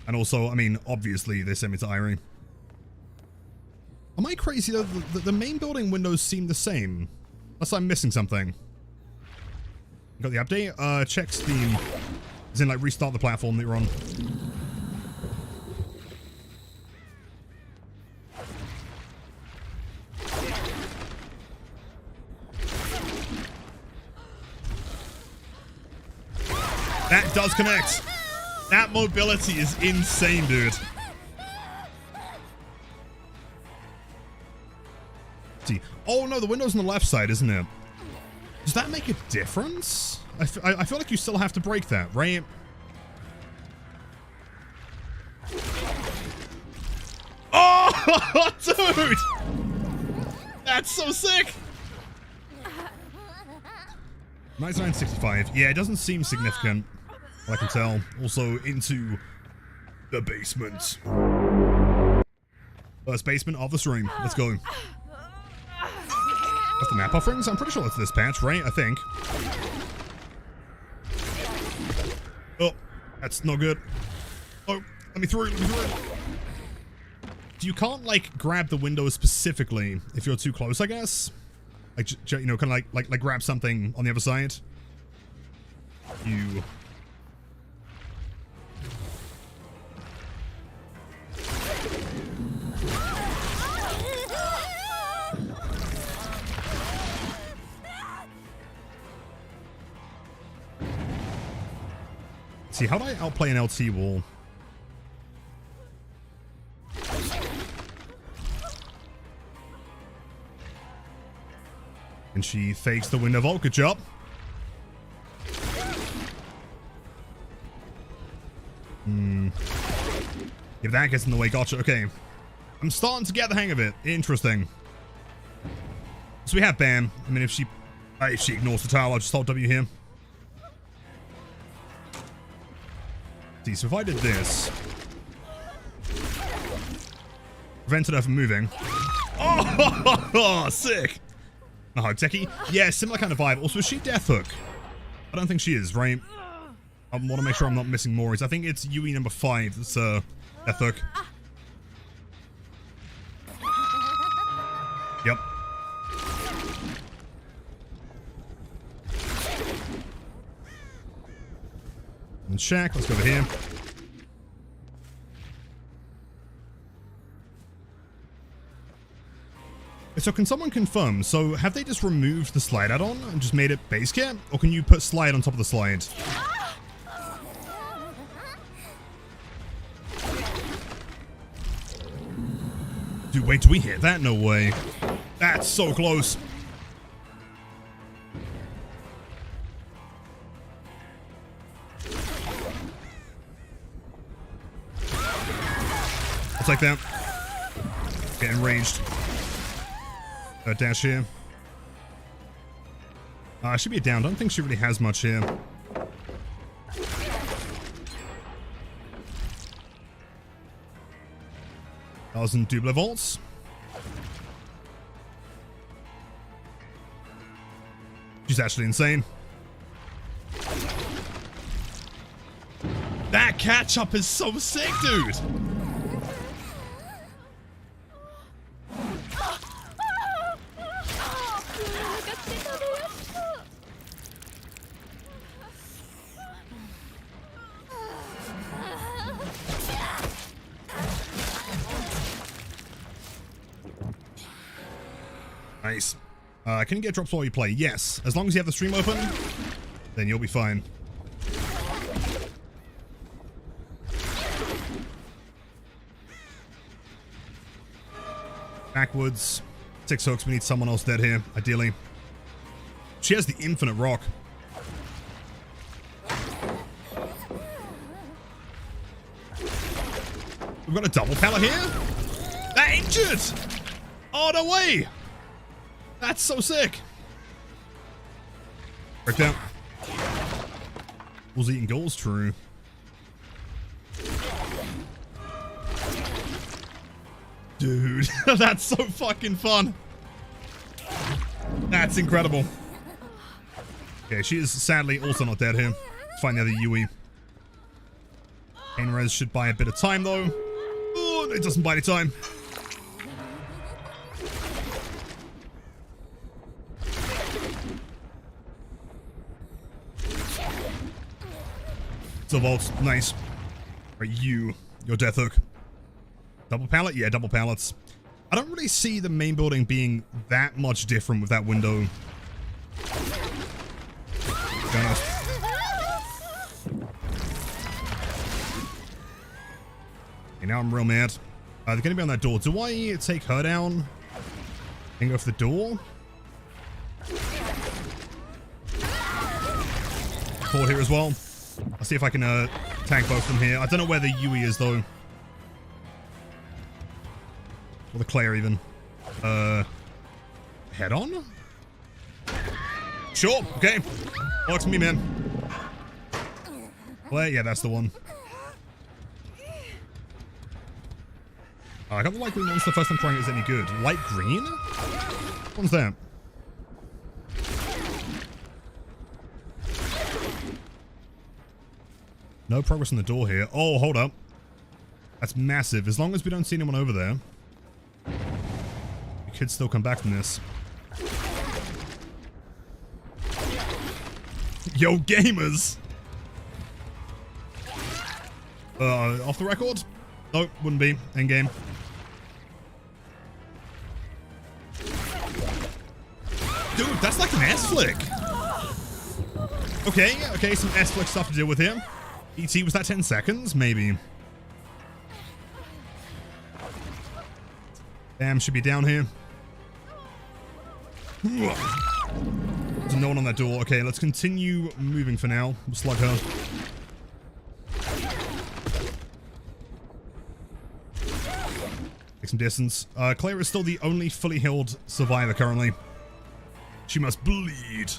And also, I mean, obviously they sent me to Irie. Am I crazy though? The main building windows seem the same. Unless I'm missing something. Got the update? Check Steam. As in, like, restart the platform that you're on. That does connect. That mobility is insane, dude. See. Oh no, the window's on the left side, isn't it? Does that make a difference? I feel like you still have to break that, right? Oh, dude! That's so sick! 9965. Yeah, it doesn't seem significant. I can tell. Also, into the basement. First basement of the stream. Let's go. That's the map offerings? I'm pretty sure that's this patch, right? I think. Oh, that's not good. Oh, let me through. Let me through. You can't, like, grab the window specifically if you're too close, I guess. Like, you know, kind of like grab something on the other side. You. See, how do I outplay an LT wall? And she fakes the window vault. Good job. If that gets in the way, gotcha. Okay. I'm starting to get the hang of it. Interesting. So we have Bam. I mean, if she ignores the tower, I'll just hold W here. See, so if I did this, prevented her from moving. Oh, sick. Oh, Techie. Yeah, similar kind of vibe. Also, is she Death Hook? I don't think she is, right? I want to make sure I'm not missing more. I think it's UE number 5. That's Death Hook. Yep. And Shaq, let's go over here. So can someone confirm, so have they just removed the slide add-on and just made it base kit? Or can you put slide on top of the slide? Dude, wait, do we hit that? No way. That's so close. I'll take that. Get enraged. Dash here. Should be a down. Don't think she really has much here. Thousand double vaults. She's actually insane. That catch up is so sick, dude. Nice. Can you get drops while you play? Yes. As long as you have the stream open, then you'll be fine. Backwards. 6 hooks. We need someone else dead here, ideally. She has the infinite rock. We've got a double pallet here. They're injured. Oh, no way. That's so sick. Breakdown. Was eating goals, true. Dude, that's so fucking fun. That's incredible. Okay, she is sadly also not dead here. Let's find the other Yui. Pain Res should buy a bit of time though. Oh, it doesn't buy any time. So vaults, nice. Right, your Death Hook. Double pallet? Yeah, double pallets. I don't really see the main building being that much different with that window. Okay, now I'm real mad. They're gonna be on that door. Do I take her down and go for the door? Cord here as well. I'll see if I can tank both of them here. I don't know where the Yui is though. Or the Claire even. Head on? Sure, okay. Works for me, man. Claire, yeah, that's the one. I got the light green monster first time trying it is any good. Light green? What's that? No progress on the door here. Oh, hold up. That's massive. As long as we don't see anyone over there, we could still come back from this. Yo, gamers! Off the record? Nope, wouldn't be. Endgame. Dude, that's like an S-flick. Okay, some S-flick stuff to deal with here. ET, was that 10 seconds? Maybe. Damn, should be down here. There's no one on that door. Okay, let's continue moving for now. We'll slug her. Take some distance. Claire is still the only fully healed survivor currently. She must bleed.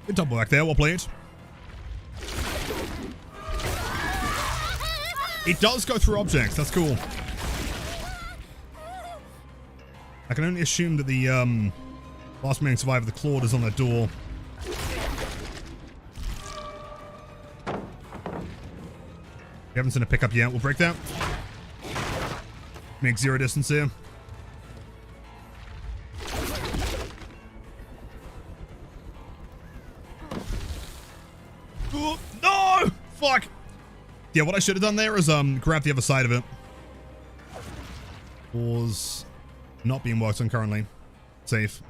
Good double back there, well played. It does go through objects, that's cool. I can only assume that the last remaining survivor, the Claude, is on that door. We haven't seen a pickup yet, we'll break that. Make 0 distance here. Oh, no! Fuck! Yeah, what I should have done there is grab the other side of it. Was not being worked on currently. Safe.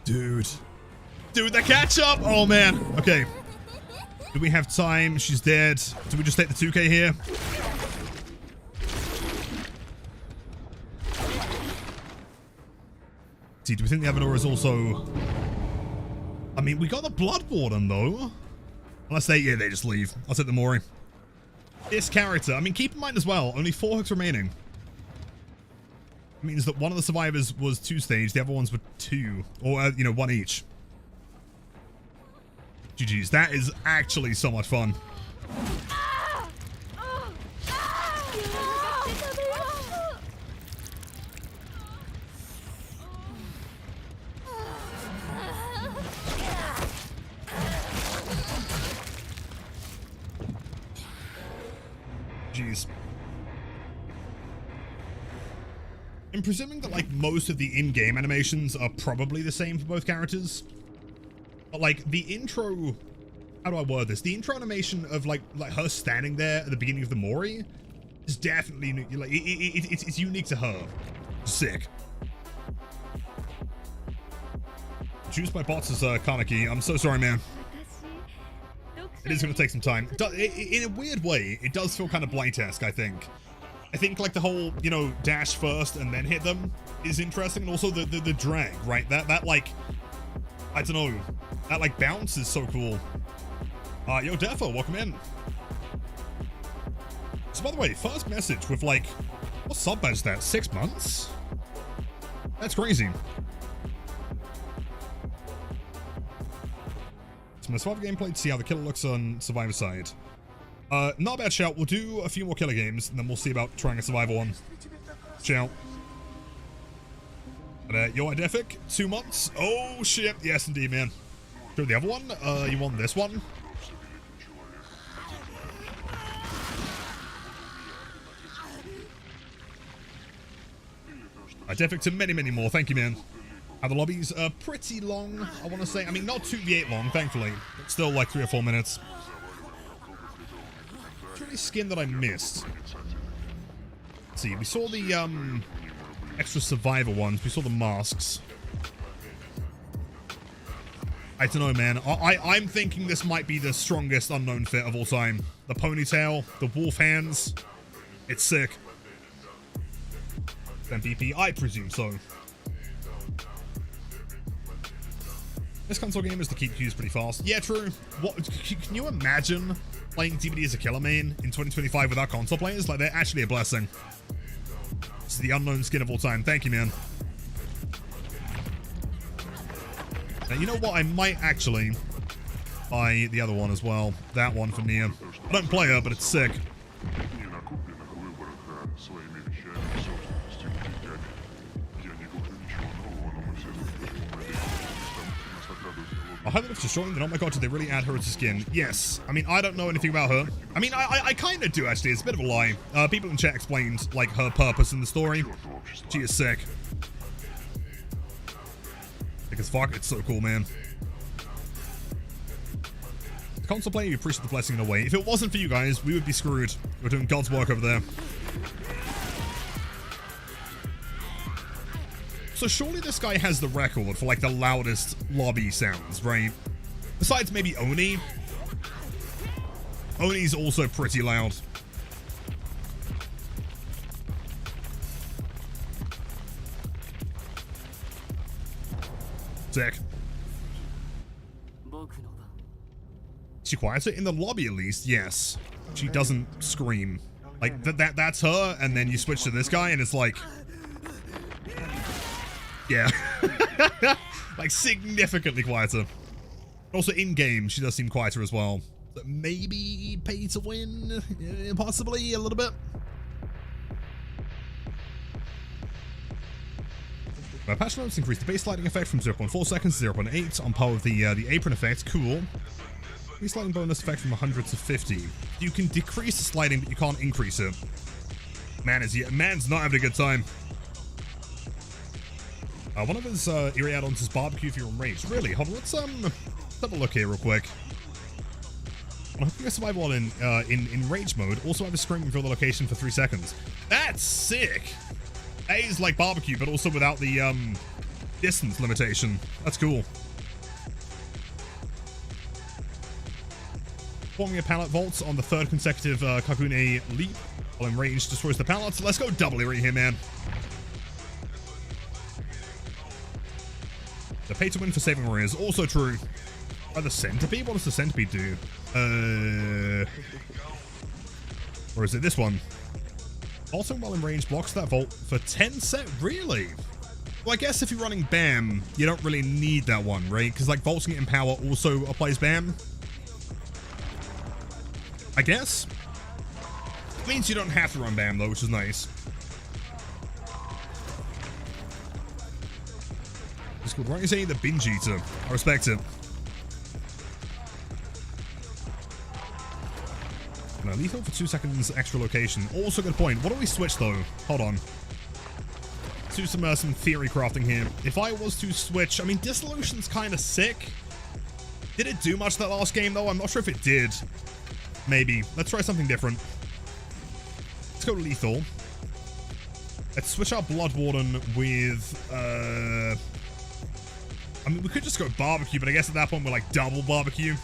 Dude, the catch up! Oh man. Okay. Do we have time? She's dead. Do we just take the 2K here? See, do we think the other door is also... I mean, we got the Bloodborne though. Unless they just leave. I'll take the Mori. This character, I mean, keep in mind as well, only 4 hooks remaining. It means that one of the survivors was 2-stage, the other ones were 2. Or, 1 each. GG's, that is actually so much fun. Jeez. I'm presuming that, like, most of the in-game animations are probably the same for both characters. But, like, the intro... How do I word this? The intro animation of, like her standing there at the beginning of the Mori is definitely... Like, it's unique to her. Sick. Choose my bots as Kaneki. I'm so sorry, man. It is going to take some time. In a weird way, it does feel kind of Blight-esque, I think. I think, like, the whole, dash first and then hit them is interesting. And also the drag, right? That like... I don't know. That, like, bounce is so cool. Yo, Defo, welcome in. So, by the way, first message with, like... What sub badge is that? 6 months? That's crazy. So, my survivor gameplay to see how the killer looks on Survivor side. Not a bad shout. We'll do a few more killer games, and then we'll see about trying a survival one. Shout. But, yo, Idefic, 2 months. Oh, shit. Yes, indeed, man. Sure, the other one? You want this one? Idefic to many, many more. Thank you, man. The lobbies are pretty long, I want to say. I mean, not 2v8 long, thankfully. But still, like, 3 or 4 minutes. Is there any skin that I missed? Let's see, we saw the, extra survivor ones. We saw the masks. I don't know, man. I'm thinking this might be the strongest unknown fit of all time. The ponytail, the wolf hands. It's sick. MVP, I presume so. This console game is to keep queues pretty fast. Yeah, true. What can you imagine playing DBD as a killer main in 2025 without console players? Like, they're actually a blessing. It's the unknown skin of all time. Thank you, man. Now, you know what? I might actually buy the other one as well. That one for Nia. I don't play her, but it's sick. I heard that it's destroying, then oh my god, did they really add her as a skin? Yes. I mean, I don't know anything about her. I mean, I kind of do, actually. It's a bit of a lie. People in chat explained, like, her purpose in the story. She is sick. Sick as fuck. It's so cool, man. The console player, you appreciate the blessing in a way. If it wasn't for you guys, we would be screwed. We're doing God's work over there. So surely this guy has the record for, like, the loudest lobby sounds, right? Besides maybe Oni. Oni's also pretty loud. Sick. She quieter in the lobby, at least. Yes. She doesn't scream. Like, that's her, and then you switch to this guy, and it's like... Yeah. Like, significantly quieter. Also, in-game, she does seem quieter as well. So maybe pay to win? Possibly, a little bit. Patch notes increase the base sliding effect from 0.4 seconds to 0.8 on par with the apron effect. Cool. Base sliding bonus effect from 100 to 50. You can decrease the sliding, but you can't increase it. Man's not having a good time. One of his eerie add-ons is barbecue if you're enraged. Really? Hold on, let's have a look here real quick. I'm hoping I survive while in rage mode. Also have a scream and fill the location for 3 seconds. That's sick! That is like barbecue, but also without the distance limitation. That's cool. Forming a pallet vault on the 3rd consecutive Kakune leap while in range destroys the pallets. Let's go double right here, man. The pay to win for saving warriors also true. The centipede? What does the centipede do? Or is it this one? Also, while in range, blocks that vault for 10 sec. Really? Well, I guess if you're running BAM, you don't really need that one, right? Because, like, vaulting it in power also applies BAM. I guess. It means you don't have to run BAM, though, which is nice. It's called Rising the Binge Eater. I respect it. No, lethal for 2 seconds extra location. Also good point. What do we switch though? Hold on. Let's do some theory crafting here. If I was to switch, I mean, Dissolution's kind of sick. Did it do much that last game though? I'm not sure if it did. Maybe. Let's try something different. Let's go lethal. Let's switch out Blood Warden with, I mean, we could just go barbecue, but I guess at that point we're like double barbecue.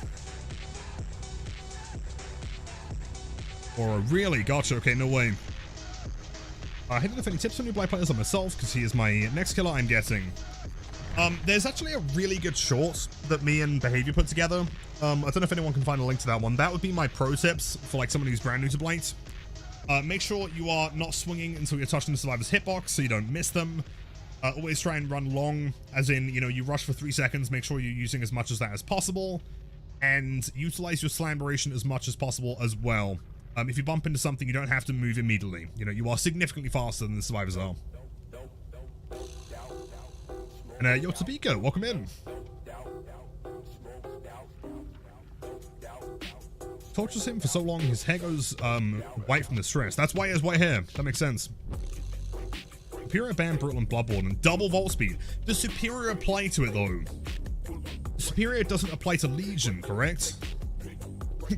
Or really? Gotcha. Okay, no way. I don't know if any tips for new blind players on myself, because he is my next killer I'm getting. There's actually a really good short that me and Behavior put together. I don't know if anyone can find a link to that one. That would be my pro tips for like someone who's brand new to Blight. Make sure you are not swinging until you're touching the survivor's hitbox so you don't miss them. Always try and run long, as in, you know, you rush for 3 seconds, make sure you're using as much as that as possible, and utilize your slamberation as much as possible as well. If you bump into something, you don't have to move immediately. You know, you are significantly faster than the survivors are. And, yo, Tabika, welcome in. Tortures him for so long, his hair goes, white from the stress. That's why he has white hair. That makes sense. Superior Bam, Brutal, and Bloodborne, and double vault speed. Does Superior apply to it, though? Superior doesn't apply to Legion, correct?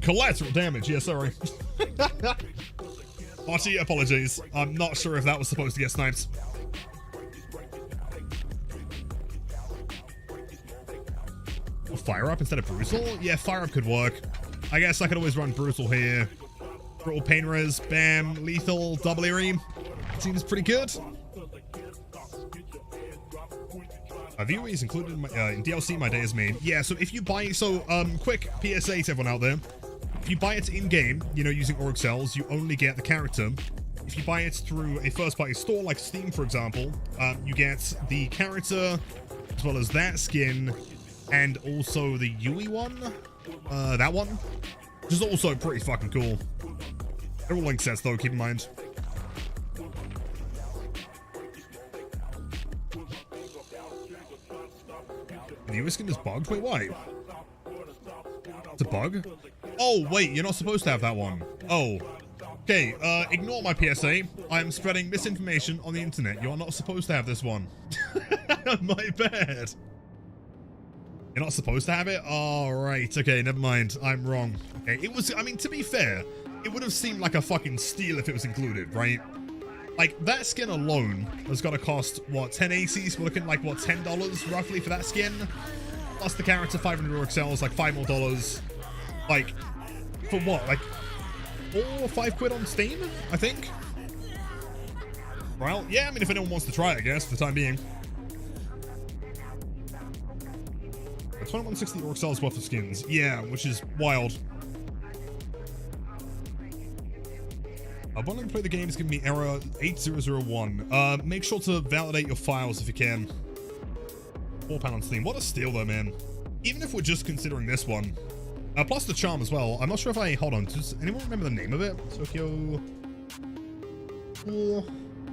Collateral damage, yeah, sorry. Archie, apologies. I'm not sure if that was supposed to get sniped. Fire Up instead of Brutal? Yeah, Fire Up could work. I guess I could always run Brutal here. Brutal Pain Res, Bam, Lethal, Double Eerie. Seems pretty good. VOE is included in, in DLC My Day is Made. Yeah, so if you buy... So, quick PSA to everyone out there. If you buy it in-game, you know, using Org Cells, you only get the character. If you buy it through a first-party store, like Steam, for example, you get the character, as well as that skin, and also the Yui one. That one. Which is also pretty fucking cool. They're all link sets, though, keep in mind. The Yui skin is bugged? Wait, why? It's a bug? Oh, wait, you're not supposed to have that one. Oh. Okay, ignore my PSA. I'm spreading misinformation on the internet. You're not supposed to have this one. My bad. You're not supposed to have it? All right. Okay, never mind. I'm wrong. Okay, it was, I mean, to be fair, it would have seemed like a fucking steal if it was included, right? Like, that skin alone has got to cost, what, 10 ACs? We're looking like, what, $10 roughly for that skin? Plus the character, 500 Euro XLs, like $5 more. Like, for what? Like, 4 or 5 quid on Steam, I think? Well, yeah, I mean, if anyone wants to try it, I guess, for the time being. 2160 Euro XLs worth of skins. Yeah, which is wild. When I play the game, it's giving me error 8001. Make sure to validate your files if you can. £4 on Steam. What a steal though, man. Even if we're just considering this one. Plus the charm as well. I'm not sure if I... Hold on. Does anyone remember the name of it? Tokyo...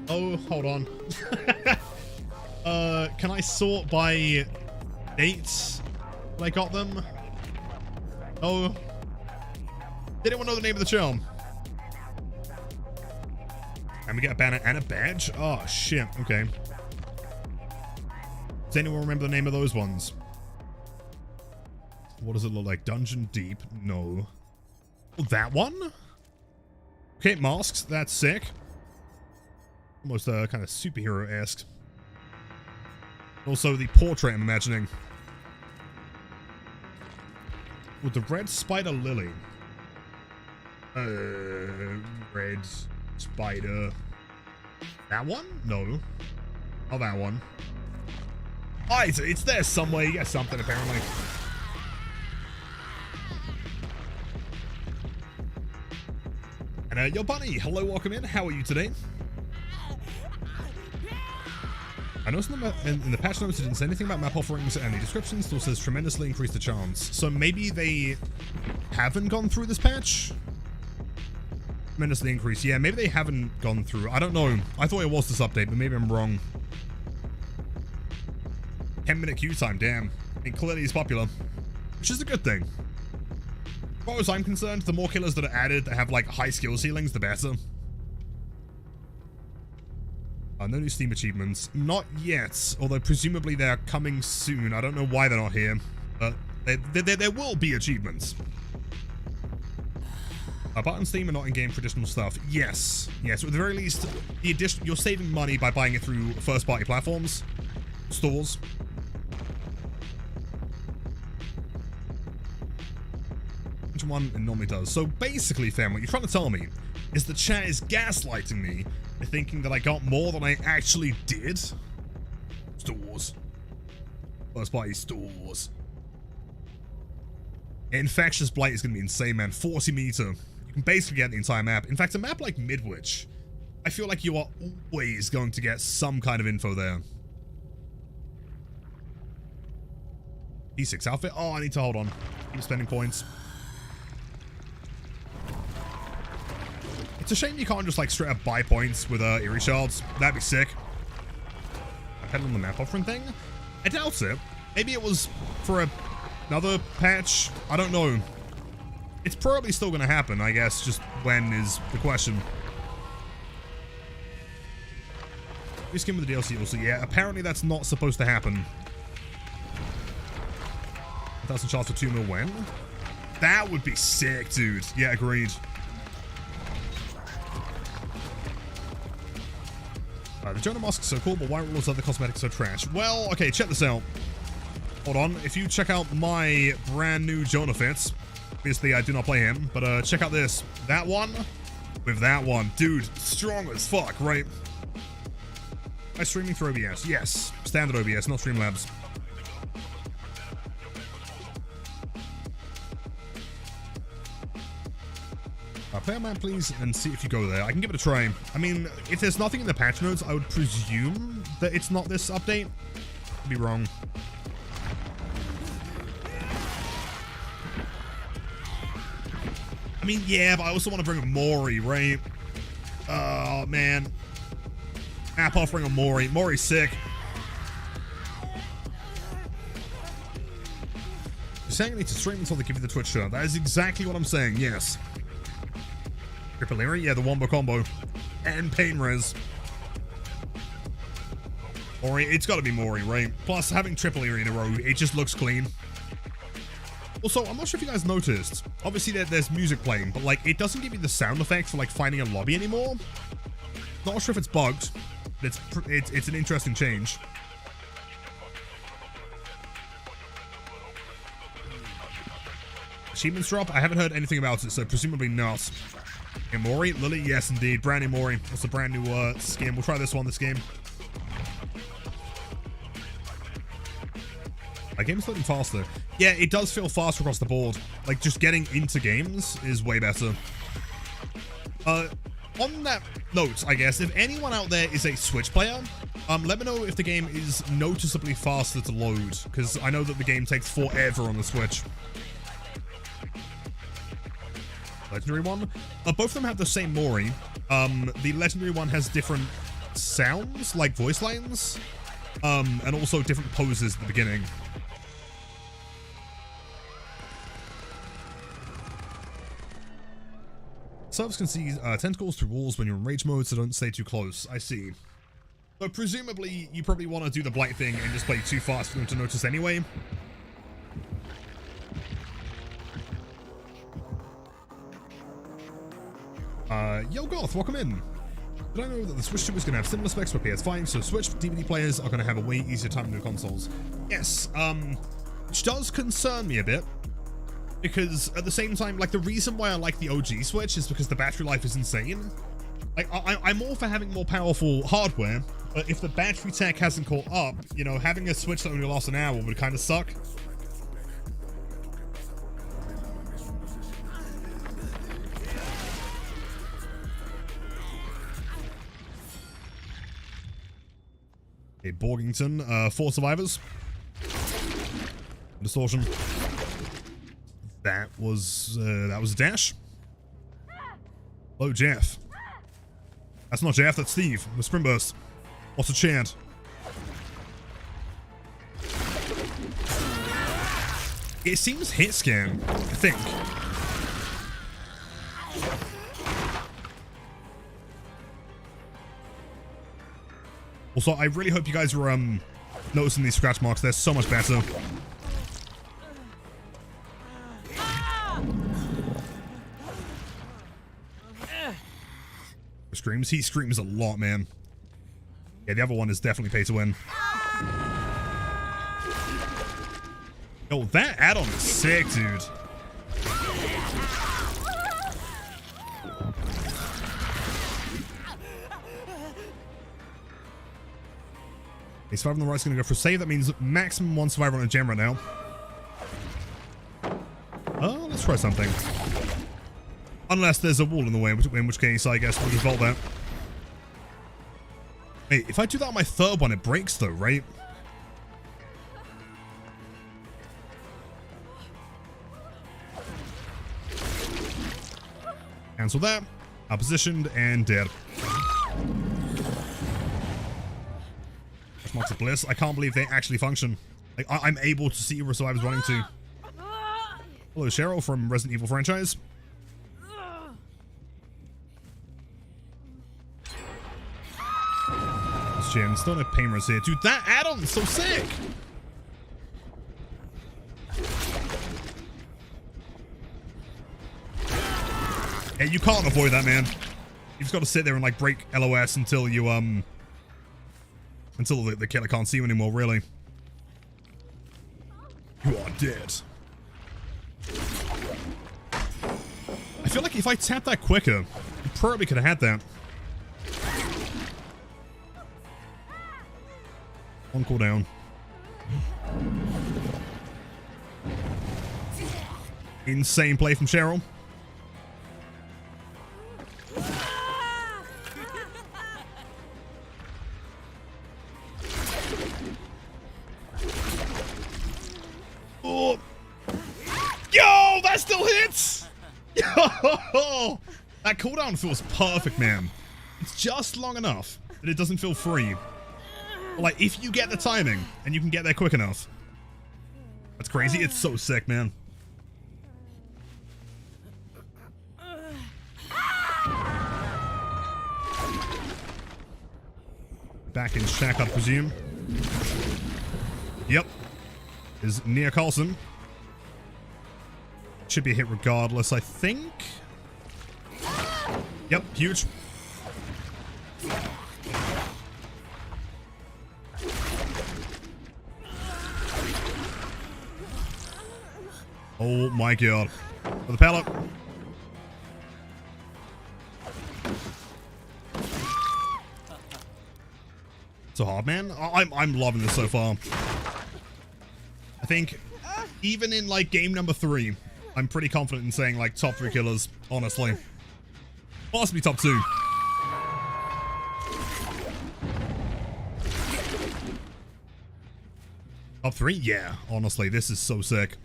Oh, hold on. Can I sort by dates when I got them? Oh. Did anyone know the name of the charm? And we get a banner and a badge? Oh, shit. Okay. Does anyone remember the name of those ones? What does it look like? Dungeon Deep? No. Oh, that one? Okay, masks. That's sick. Almost kind of superhero-esque. Also, the portrait, I'm imagining. With the red spider lily. Red spider. That one? No. Oh, that one. Oh, it's there somewhere. You get something, apparently. And, yo, Bunny. Hello, welcome in. How are you today? I noticed in the patch notes it didn't say anything about map offerings, and the description still says tremendously increase the chance. So maybe they haven't gone through this patch? Tremendously increased. Yeah, maybe they haven't gone through. I don't know. I thought it was this update, but maybe I'm wrong. 10-minute queue time, damn. I mean, clearly it's popular, which is a good thing. As far as I'm concerned, the more killers that are added that have, like, high skill ceilings, the better. No new Steam achievements. Not yet, although presumably they're coming soon. I don't know why they're not here, but there will be achievements. But on Steam and not in-game traditional stuff. Yes. Yes, at the very least, you're saving money by buying it through first-party platforms, stores. Which one it normally does. So basically, fam, what you're trying to tell me is the chat is gaslighting me, thinking that I got more than I actually did. Stores. First party stores. Infectious Blight is going to be insane, man. 40 meter. You can basically get the entire map. In fact, a map like Midwich, I feel like you are always going to get some kind of info there. E6 outfit. Oh, I need to hold on. Keep spending points. It's a shame you can't just, like, straight up buy points with Eerie Shards. That'd be sick. I had on the map offering thing? I doubt it. Maybe it was for another patch. I don't know. It's probably still going to happen, I guess. Just when is the question. Reskin with the DLC also. Yeah, apparently that's not supposed to happen. 1,000 shards for 2 mil when? That would be sick, dude. Yeah, agreed. The Jonah mask is so cool, but why are all those other cosmetics so trash? Well, okay, check this out. Hold on. If you check out my brand new Jonah fits, obviously I do not play him, but check out this. That one with that one. Dude, strong as fuck, right? Am I streaming through OBS? Yes. Standard OBS, not Streamlabs. Play a map, please, and see if you go there. I can give it a try. I mean, if there's nothing in the patch notes, I would presume that it's not this update. Could be wrong. I mean, yeah, but I also want to bring a Mori, right? Oh, man. Map offering a Mori. Mori's sick. saying I need to stream until they give you the Twitch shirt. That is exactly what I'm saying, yes. Triple Leary, yeah, the Wombo combo. And Pain Res. Mori, it's gotta be Mori, right? Plus, having Triple Leary in a row, it just looks clean. Also, I'm not sure if you guys noticed. Obviously, there's music playing, but, like, it doesn't give you the sound effect for, like, finding a lobby anymore. Not sure if it's bugged, but it's an interesting change. Achievements drop? I haven't heard anything about it, so presumably not. Okay, Mori? Lily? Yes, indeed. Brand new Mori. That's a brand new skin. We'll try this one this game. My game's looking faster. Yeah, it does feel faster across the board. Like, just getting into games is way better. On that note, I guess, if anyone out there is a Switch player, let me know if the game is noticeably faster to load, because I know that the game takes forever on the Switch. Legendary one. Both of them have the same Mori. The legendary one has different sounds, like voice lines, and also different poses at the beginning. Servers can see tentacles through walls when you're in rage mode, so don't stay too close. I see. So presumably, you probably want to do the blight thing and just play too fast for them to notice anyway. Yo Goth, welcome in. Did I know that the Switch 2 is going to have similar specs for PS5, so Switch DVD players are going to have a way easier time than the consoles? Yes, which does concern me a bit, because at the same time, like, the reason why I like the OG Switch is because the battery life is insane. Like, I'm all for having more powerful hardware, but if the battery tech hasn't caught up, you know, having a Switch that only lasts an hour would kind of suck. Okay, Borgington, 4 survivors. Distortion. That was a dash. Hello, Jeff. That's not Jeff, that's Steve with Sprint Burst. What's a chant? It seems hit scan, I think. Also, I really hope you guys are noticing these scratch marks. They're so much better. Screams. He screams a lot, man. Yeah, the other one is definitely pay to win. Oh, that add-on is sick, dude. A survivor on the right is going to go for a save. That means maximum 1 survivor on a gem right now. Oh, let's try something. Unless there's a wall in the way, in which case I guess we'll just vault that. Hey, if I do that on my third one, it breaks though, right? Cancel that. Outpositioned and dead. Marks of Bliss. I can't believe they actually function. Like, I'm able to see where survivors running to. Hello, Cheryl from Resident Evil franchise. Jin, still no pain res here. Dude, that add-on is so sick! Yeah, you can't avoid that, man. You've just got to sit there and, like, break LOS until you, until the killer can't see you anymore, really. You are dead. I feel like if I tapped that quicker, you probably could have had that. One cooldown. Insane play from Cheryl. Oh. Yo, that still hits! Yo! That cooldown feels perfect, man. It's just long enough that it doesn't feel free. Like, if you get the timing and you can get there quick enough. That's crazy. It's so sick, man. Back in shack, I presume. Yep. Is Nia Carlson. Should be a hit regardless, I think. Yep, huge. Oh my god. For the pallet. So hard, man. I'm loving this so far. I think even in like game number 3, I'm pretty confident in saying like top 3 killers, honestly. Possibly top 2. Top 3? Yeah, honestly, this is so sick.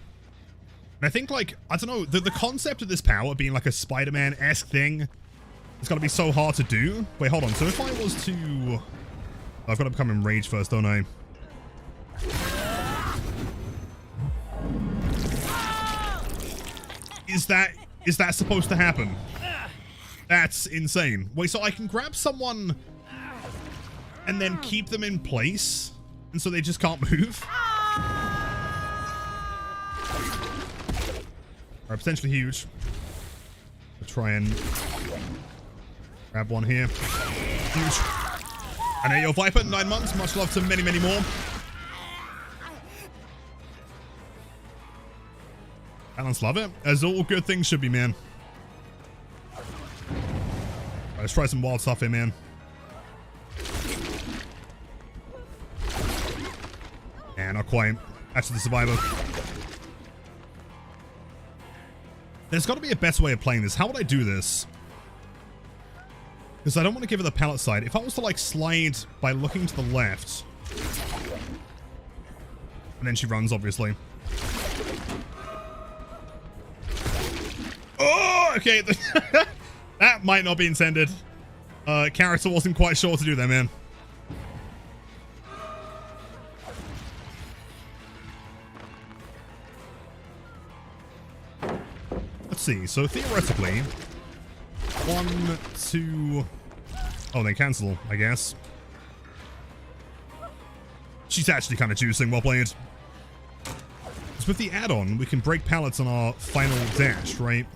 And I think like, I don't know, the concept of this power being like a Spider-Man-esque thing, it's gotta be so hard to do. Wait, hold on. So if I was to... I've got to become enraged first, don't I? Is that supposed to happen? That's insane. Wait, so I can grab someone and then keep them in place, and so they just can't move? Are potentially huge. I'll try and grab one here. Huge. I know you're Viper, 9 months. Much love to many, many more. Balance, love it. As all good things should be, man. Right, let's try some wild stuff here, man. Yeah, not quite. Actually, the survivor. There's got to be a better way of playing this. How would I do this? Because I don't want to give her the pallet side. If I was to like slide by looking to the left. And then she runs, obviously. Oh, okay. That might not be intended. Character wasn't quite sure what to do there, man. Let's see. So theoretically, 1, 2... Oh, they cancel, I guess. She's actually kind of juicing. Well played. So with the add-on, we can break pallets on our final dash, right?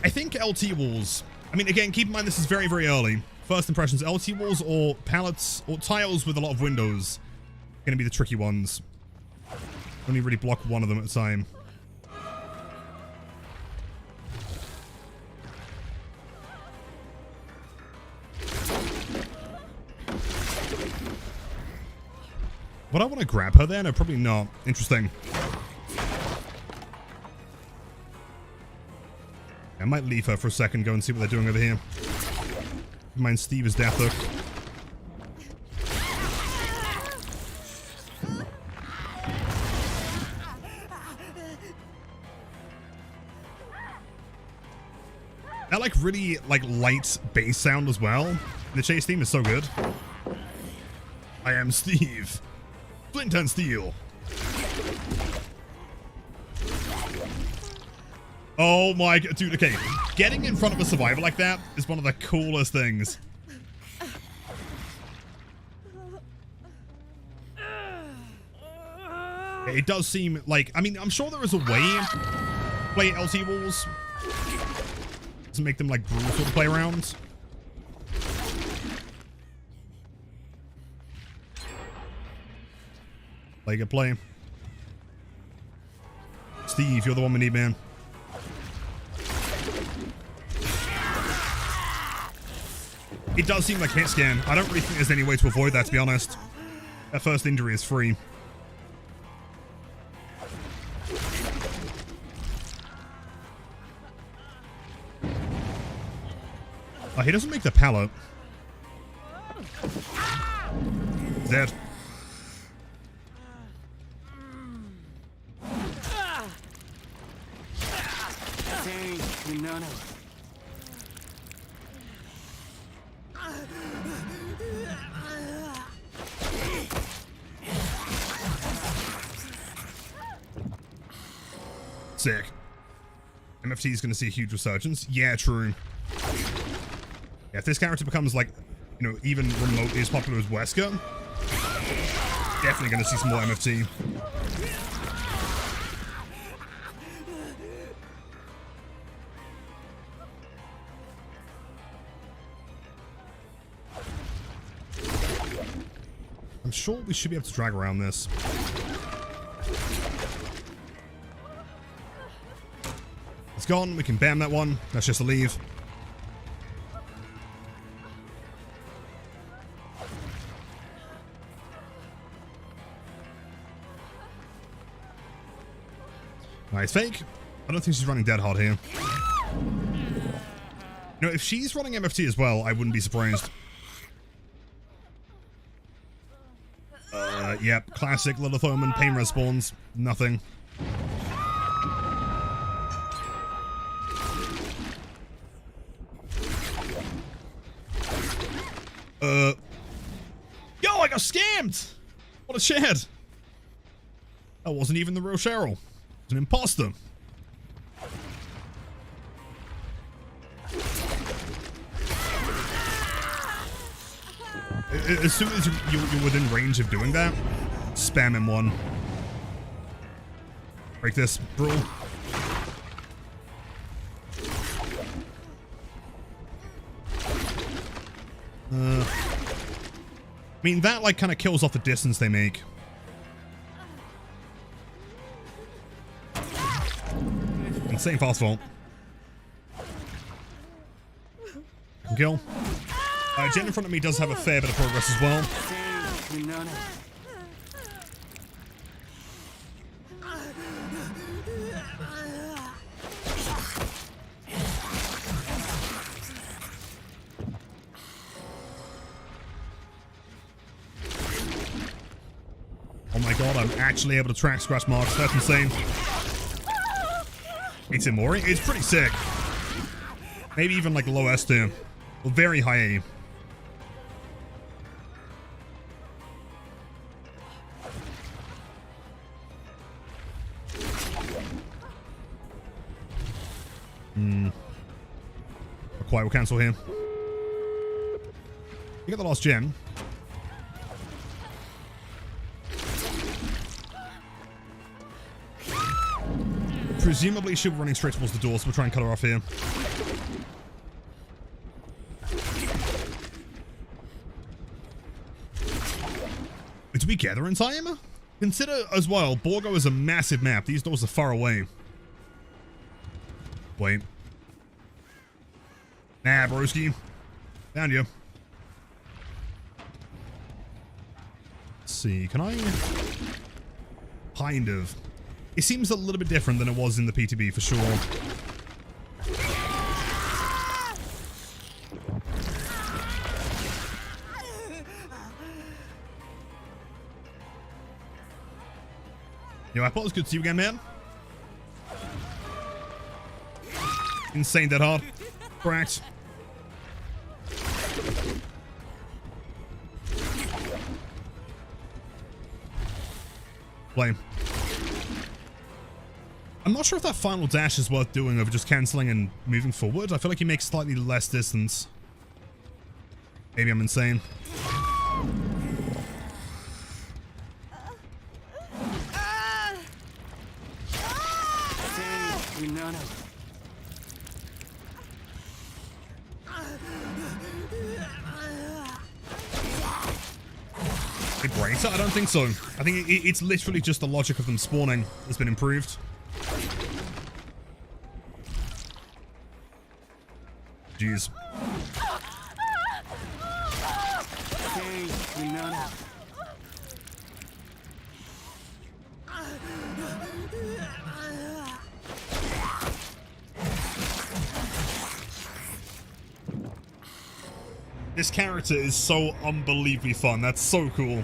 I think LT walls... I mean, again, keep in mind this is very, very early. First impressions, LT walls or pallets or tiles with a lot of windows are going to be the tricky ones. Only really block one of them at a time. Would I want to grab her there? No, probably not. Interesting. I might leave her for a second, go and see what they're doing over here. Mind Steve is death hook. That like really like light bass sound as well. The chase theme is so good. I am Steve. Flint and steel. Oh my god, dude, okay. Getting in front of a survivor like that is one of the coolest things. It does seem like, I mean, I'm sure there is a way to play LT walls to make them like brutal to play around. Play good play. Steve, you're the one we need, man. It does seem like hit scan. I don't really think there's any way to avoid that, to be honest. That first injury is free. Oh, he doesn't make the pallet. Dead. No. Sick. MFT is going to see a huge resurgence. Yeah, true. Yeah, if this character becomes like, you know, even remotely as popular as Wesker, definitely going to see some more MFT. I'm sure we should be able to drag around this. It's gone. We can bam that one. That's just a leave. Nice fake. I don't think she's running dead hard here. You know, if she's running MFT as well, I wouldn't be surprised. Yep, classic Lilith Omen, pain respawns, nothing. Yo, I got scammed! What a shit! That wasn't even the real Cheryl. It was an imposter. As soon as you're within range of doing that, spam M1. Break this, brawl. I mean, that like kind of kills off the distance they make. Insane fast vault. Kill. Jen in front of me does have a fair bit of progress as well. Oh my god, I'm actually able to track scratch marks. That's insane. It's Imori. It's pretty sick. Maybe even like low S tier. Well, very high A. Quiet will cancel here. You got the last gem. Presumably she'll be running straight towards the door, so we'll try and cut her off here. Did we get her in time? Consider as well, Borgo is a massive map. These doors are far away. Wait. Nah, broski. Down you. Let's see, can I? Kind of. It seems a little bit different than it was in the PTB for sure. Yo, Apple, it's good to see you again, man. Insane that hard. Correct. Blame. I'm not sure if that final dash is worth doing over just cancelling and moving forward. I feel like he makes slightly less distance. Maybe I'm insane. It breaks it? I don't think so. I think it's literally just the logic of them spawning that's been improved. Jeez. This character is so unbelievably fun. That's so cool.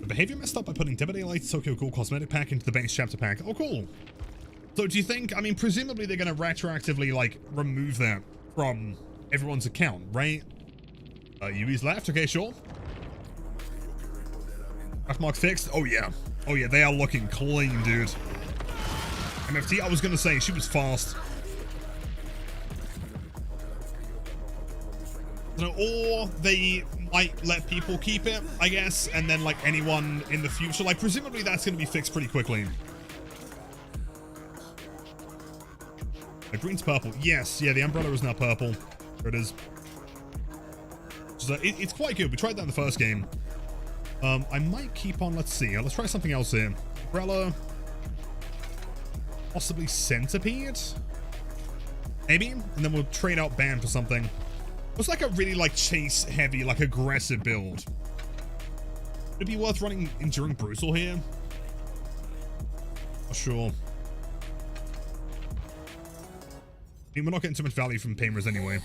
The behavior messed up by putting Dead by Daylight Tokyo Ghoul cosmetic pack into the base chapter pack. Oh, cool. So do you think, I mean, presumably they're going to retroactively, like, remove that from everyone's account, right? Yui's left. Okay, sure. Mark fixed. Oh, yeah. Oh, yeah. They are looking clean, dude. MFT, I was gonna say, she was fast. Or they might let people keep it, I guess, and then like anyone in the future, like presumably that's gonna be fixed pretty quickly. Green's purple. Yes, yeah, the umbrella is now purple. There it is. So it's quite good. We tried that in the first game. I might keep on, let's see. Let's try something else here. Umbrella. Possibly Centipede? Maybe? And then we'll trade out Bam for something. It's like a really like chase heavy, like aggressive build. Would it be worth running Enduring Brutal here? Not sure. I mean, we're not getting too much value from Paimers anyway.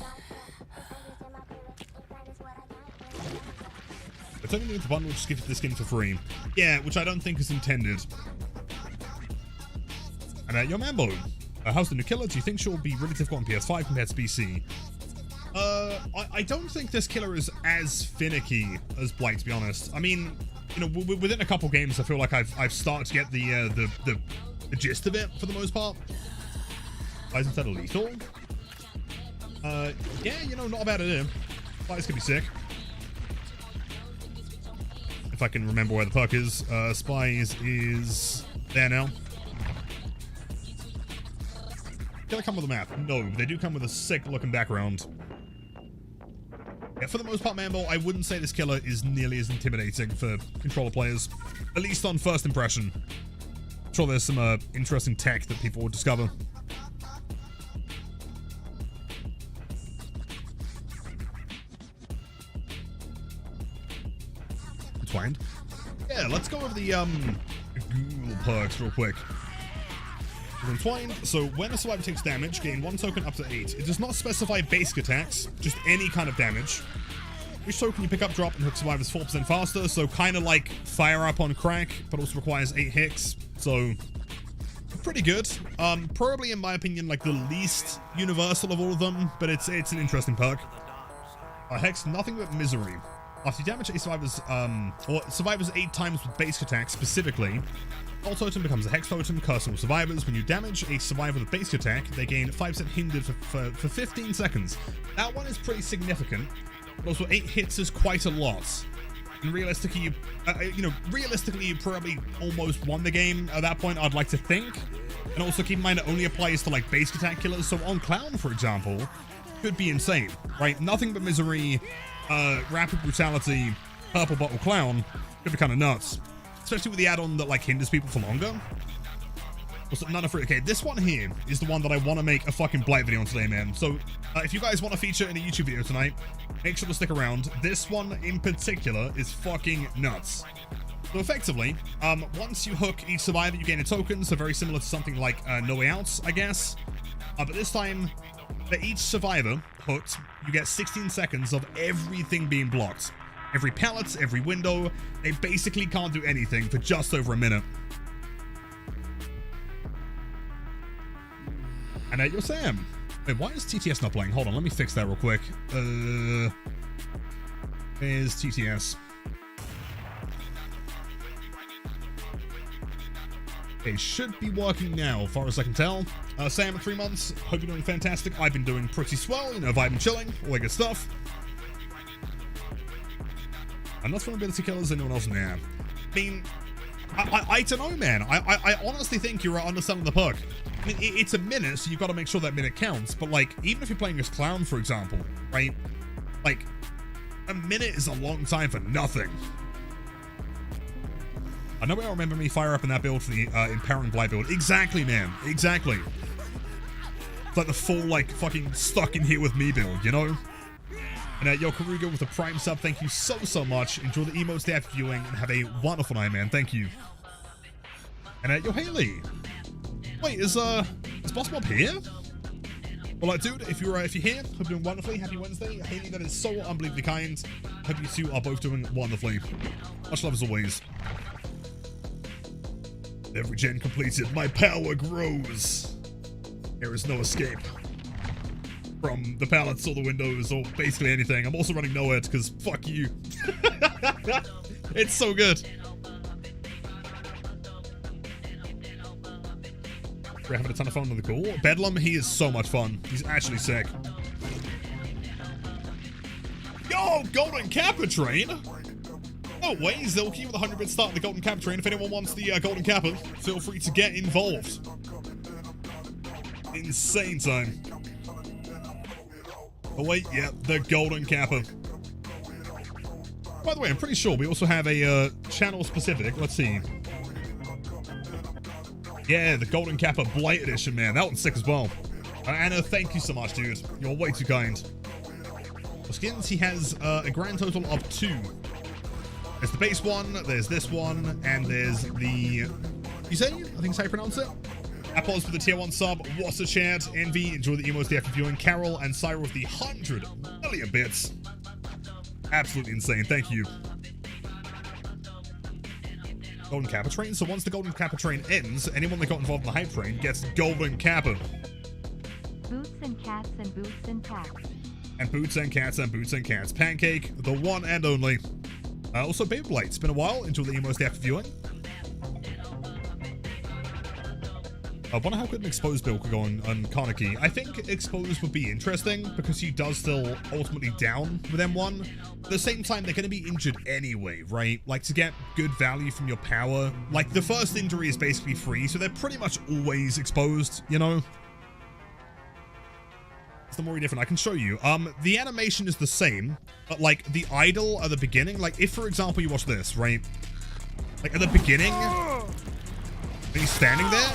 But turning into one will just give this skin for free. Yeah, which I don't think is intended. And your Mambo, how's the new killer? Do you think she'll be really difficult on PS5 compared to PC? I don't think this killer is as finicky as Blight, to be honest. I mean, you know, within a couple games, I feel like I've started to get the gist of it for the most part. Why isn't that a lethal? Yeah, you know, not a bad idea. Spies could be sick. If I can remember where the perk is. Spies is there now. Can they come with a map? No, they do come with a sick looking background. Yeah, for the most part, Mambo, I wouldn't say this killer is nearly as intimidating for controller players. At least on first impression. I'm sure there's some interesting tech that people will discover. Entwined. Yeah, let's go over the Ghoul perks real quick. Entwined, so when a survivor takes damage, gain 1 token up to 8. It does not specify basic attacks, just any kind of damage. Each token you pick up drop and hook survivors 4% faster, so kind of like Fire Up on crack, but also requires 8 hits, so pretty good. Probably, in my opinion, like the least universal of all of them, but it's an interesting perk. Hex, nothing but misery. After you damage a survivor's, or survivors 8 times with basic attack specifically, all totem becomes a Hex totem, cursing with survivors. When you damage a survivor with basic attack, they gain 5% hindered for 15 seconds. That one is pretty significant, but also 8 hits is quite a lot. And realistically, realistically, you probably almost won the game at that point, I'd like to think. And also keep in mind it only applies to like basic attack killers, so on Clown, for example, could be insane, right? Nothing but misery, rapid brutality, purple bottle Clown could be kind of nuts. Especially with the add-on that like hinders people for longer. Also, none of free. Okay, this one here is the one that I want to make a fucking Blight video on today, man. So if you guys want to feature in a YouTube video tonight, make sure to stick around. This one in particular is fucking nuts. So effectively, once you hook each survivor, you gain a token, so very similar to something like No Way Out, I guess. But this time, for each survivor hooked, you get 16 seconds of everything being blocked. Every pallet, every window, they basically can't do anything for just over a minute. And you're Sam. Wait, why is TTS not playing? Hold on, let me fix that real quick. There's TTS. Okay, should be working now, as far as I can tell. Sam, 3 months. Hope you're doing fantastic. I've been doing pretty swell, you know, vibing, chilling, all that good stuff. Enough vulnerability killers, anyone else? Nah. I mean, I don't know, man. I honestly think you're underselling the perk. I mean, it's a minute, so you've got to make sure that minute counts. But, like, even if you're playing as Clown, for example, right? Like, a minute is a long time for nothing. I know I remember me fire up in that build for the Empowering Blight build. Exactly, man. Exactly. It's like the full, like, fucking stuck in here with me build, you know? And yo, Karuga with a Prime sub, thank you so much. Enjoy the emotes day after viewing and have a wonderful night, man. Thank you. And yo, Haley. Wait, is Boss Mob here? Well, dude, if you're here, hope you're doing wonderfully. Happy Wednesday. Haley, that is so unbelievably kind. Hope you two are both doing wonderfully. Much love as always. Every gen completed, my power grows. There is no escape from the pallets or the windows or basically anything. I'm also running nowhere because fuck you. It's so good. We're having a ton of fun with the Ghoul. Bedlam, he is so much fun. He's actually sick. Yo, Golden Kappa Train! No way, Zilky with 100 bits starting the Golden Kappa Train. If anyone wants the Golden Kappa, feel free to get involved. Insane time. Oh wait, yeah, the Golden Kappa. By the way, I'm pretty sure we also have a channel specific. Let's see. Yeah, the Golden Kappa Blight Edition, man. That one's sick as well. Anna, thank you so much, dude. You're way too kind. For skins, he has a grand total of 2. There's the base one, there's this one, and there's the... You say? I think that's how you pronounce it. Apples for the tier 1 sub. What's a chat? Envy, enjoy the emotes after viewing. Carol and Syra with the 100 million bits. Absolutely insane. Thank you. Golden Kappa Train. So once the Golden Kappa Train ends, anyone that got involved in the hype train gets Golden Kappa. Boots and cats and boots and cats. And boots and cats and boots and cats. Pancake, the one and only. Also, Beyblade. It's been a while. Enjoy the emotes after viewing. I wonder how good an exposed build could go on Kaneki. I think exposed would be interesting because he does still ultimately down with M1. At the same time, they're going to be injured anyway, right? Like, to get good value from your power, like, the first injury is basically free, so they're pretty much always exposed, you know? It's the more different. I can show you. The animation is the same, but, like, the idle at the beginning, like, if, for example, you watch this, right? Like, at the beginning, when he's standing there,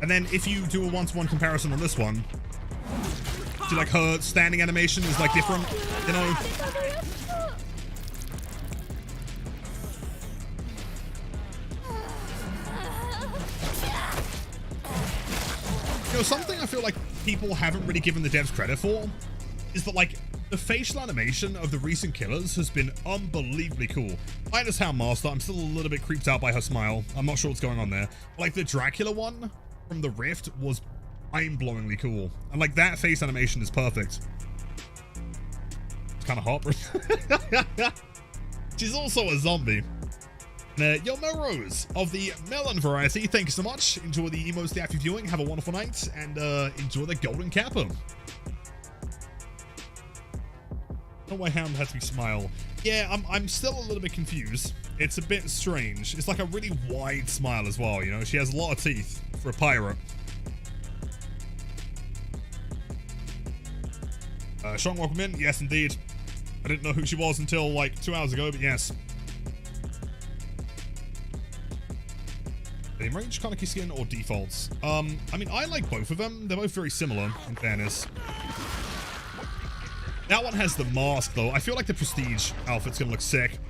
and then if you do a one-to-one comparison on this one, see, like, her standing animation is like different, you know? You know, something I feel like people haven't really given the devs credit for is that, like, the facial animation of the recent killers has been unbelievably cool. Minus How Master, I'm still a little bit creeped out by her smile. I'm not sure what's going on there. Like, the Dracula one from the Rift was mind-blowingly cool. And, like, that face animation is perfect. It's kind of hot. She's also a zombie. Yo, Melrose of the Melon variety, thank you so much. Enjoy the emotes after viewing. Have a wonderful night and enjoy the Golden Kappa. No way Hound has to be smile. Yeah, I'm still a little bit confused. It's a bit strange. It's like a really wide smile as well, you know? She has a lot of teeth for a pirate. Sean, welcome in. Yes, indeed. I didn't know who she was until like 2 hours ago, but yes. The range Kaneki skin or defaults? I mean, I like both of them. They're both very similar, in fairness. That one has the mask, though. I feel like the Prestige outfit's gonna look sick.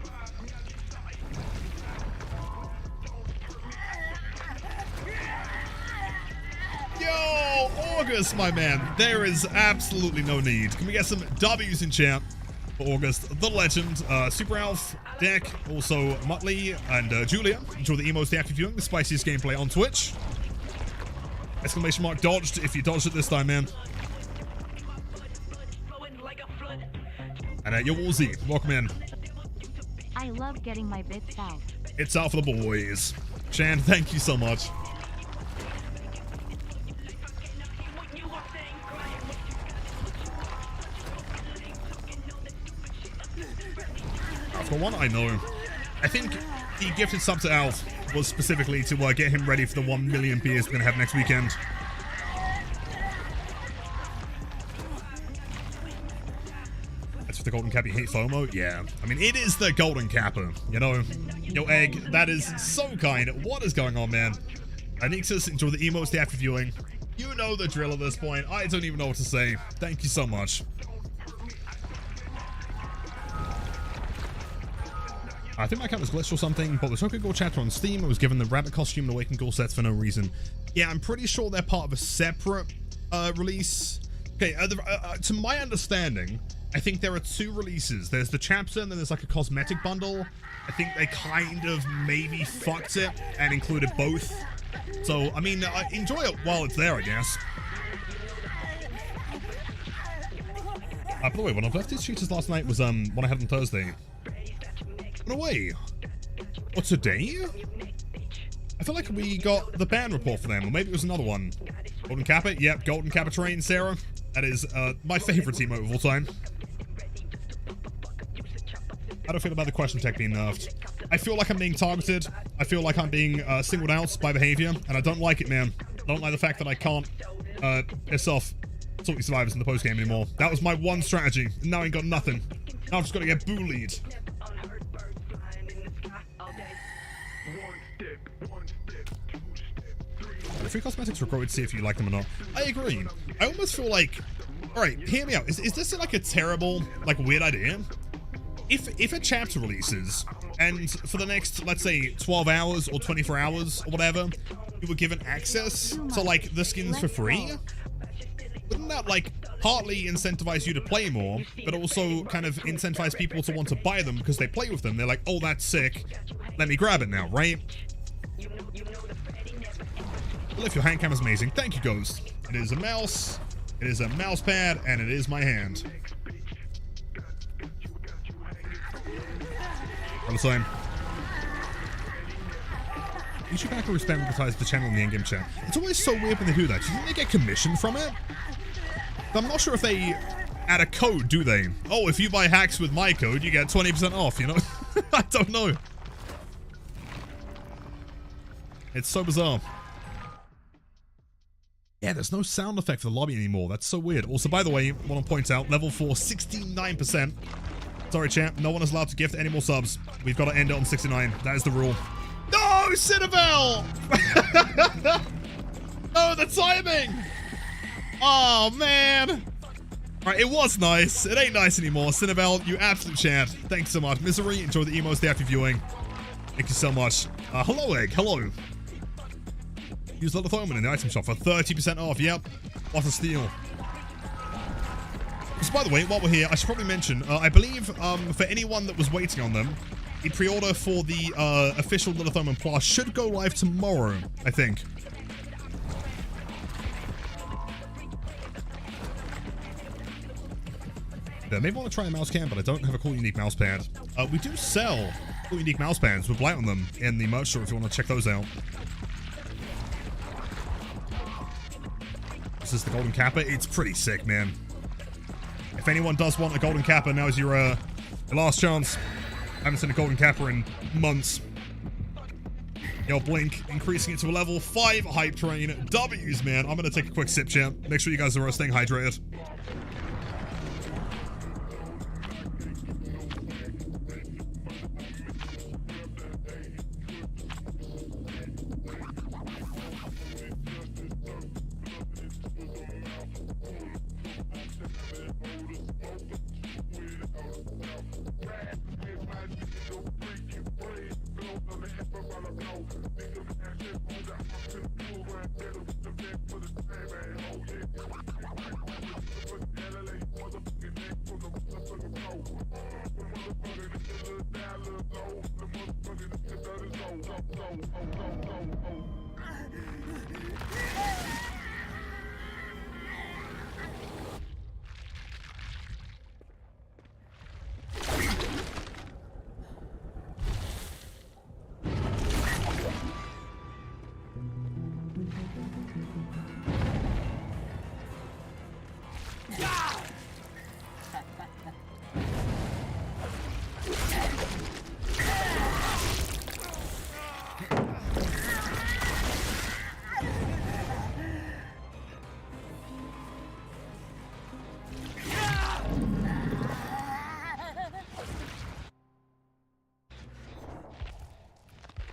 Yo, August, my man. There is absolutely no need. Can we get some W's in chat for August? The Legend, Super Alf, Deck, also Muttley, and Julia. Enjoy the emotes, the active viewing, the spiciest gameplay on Twitch. Exclamation mark dodged if you dodged it this time, man. And yo, Woolsey, welcome in. I love getting my bits out. It's out for the boys. Shan, thank you so much. For one, I know. I think the gifted sub to Alf was specifically to get him ready for the 1 million beers we're going to have next weekend. That's for the Golden Kappa. You hate FOMO? Yeah. I mean, it is the Golden Kappa, you know? Yo, Egg, that is so kind. What is going on, man? Anixus, enjoy the emotes, the after viewing. You know the drill at this point. I don't even know what to say. Thank you so much. I think my account was glitched or something, but the Tokyo Ghoul chapter on Steam was given the rabbit costume and Awakened Ghoul sets for no reason. Yeah, I'm pretty sure they're part of a separate release. Okay, to my understanding, I think there are 2 releases. There's the chapter and then there's like a cosmetic bundle. I think they kind of maybe fucked it and included both. So, I mean, enjoy it while it's there, I guess. By the way, one of Lefty's shooters last night was one I had on Thursday. No way. What, today? I feel like we got the ban report for them, or maybe it was another one. Golden Kappa? Yep, Golden Kappa train, Sarah. That is my favorite emote of all time. How do I feel about the question tech being nerfed? I feel like I'm being targeted. I feel like I'm being singled out by behavior, and I don't like it, man. I don't like the fact that I can't piss off Salty Survivors in the postgame anymore. That was my one strategy, and now I ain't got nothing. Now I've just got to get bullied. The free cosmetics were great to see if you like them or not. I agree. I almost feel like... Alright, hear me out. Is this like a terrible, like, weird idea? If a chapter releases, and for the next, let's say, 12 hours or 24 hours or whatever, you were given access to, like, the skins for free, wouldn't that, like, partly incentivize you to play more, but also kind of incentivize people to want to buy them because they play with them? They're like, oh, that's sick. Let me grab it now, right? Well, if your hand cam is amazing, thank you, Ghost. It is a mouse, it is a mouse pad, and it is my hand. All the time. You should back or spam advertise the channel in the Endgame chat. It's always so weird when they do that. Do you think they get commission from it? I'm not sure if they add a code, do they? Oh, if you buy hacks with my code, you get 20% off, you know? I don't know. It's so bizarre. Yeah, there's no sound effect for the lobby anymore. That's so weird. Also, by the way, I want to point out, level 4, 69%. Sorry, champ. No one is allowed to gift any more subs. We've got to end it on 69. That is the rule. No, Cinnabelle! Oh, the timing! Oh, man. All right, it was nice. It ain't nice anymore. Cinnabelle, you absolute champ. Thanks so much. Misery, enjoy the emos day after viewing. Thank you so much. Hello, Egg. Hello. Use Little Thoman in the item shop for 30% off. Yep. What a steal. So, by the way, while we're here, I should probably mention, I believe for anyone that was waiting on them, the pre-order for the official Little Thoman Plus should go live tomorrow, I think. Yeah, maybe I want to try a mouse cam, but I don't have a cool unique mouse pad. We do sell cool unique mouse pads with Blight on them in the merch store if you want to check those out. This is the Golden Kappa. It's pretty sick, man. If anyone does want a Golden Kappa, now's your last chance. I haven't seen a Golden Kappa in months. Yo, Blink, increasing it to a level 5 hype train. W's, man. I'm going to take a quick sip, champ. Make sure you guys are staying hydrated.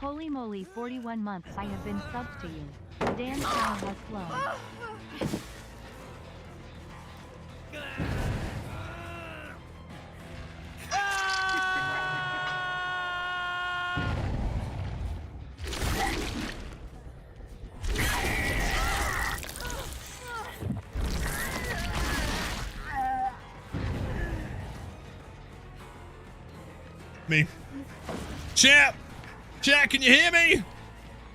Holy moly, 41 months I have been subbed to you. The damn time has flown. Me. Champ! Jack, can you hear me?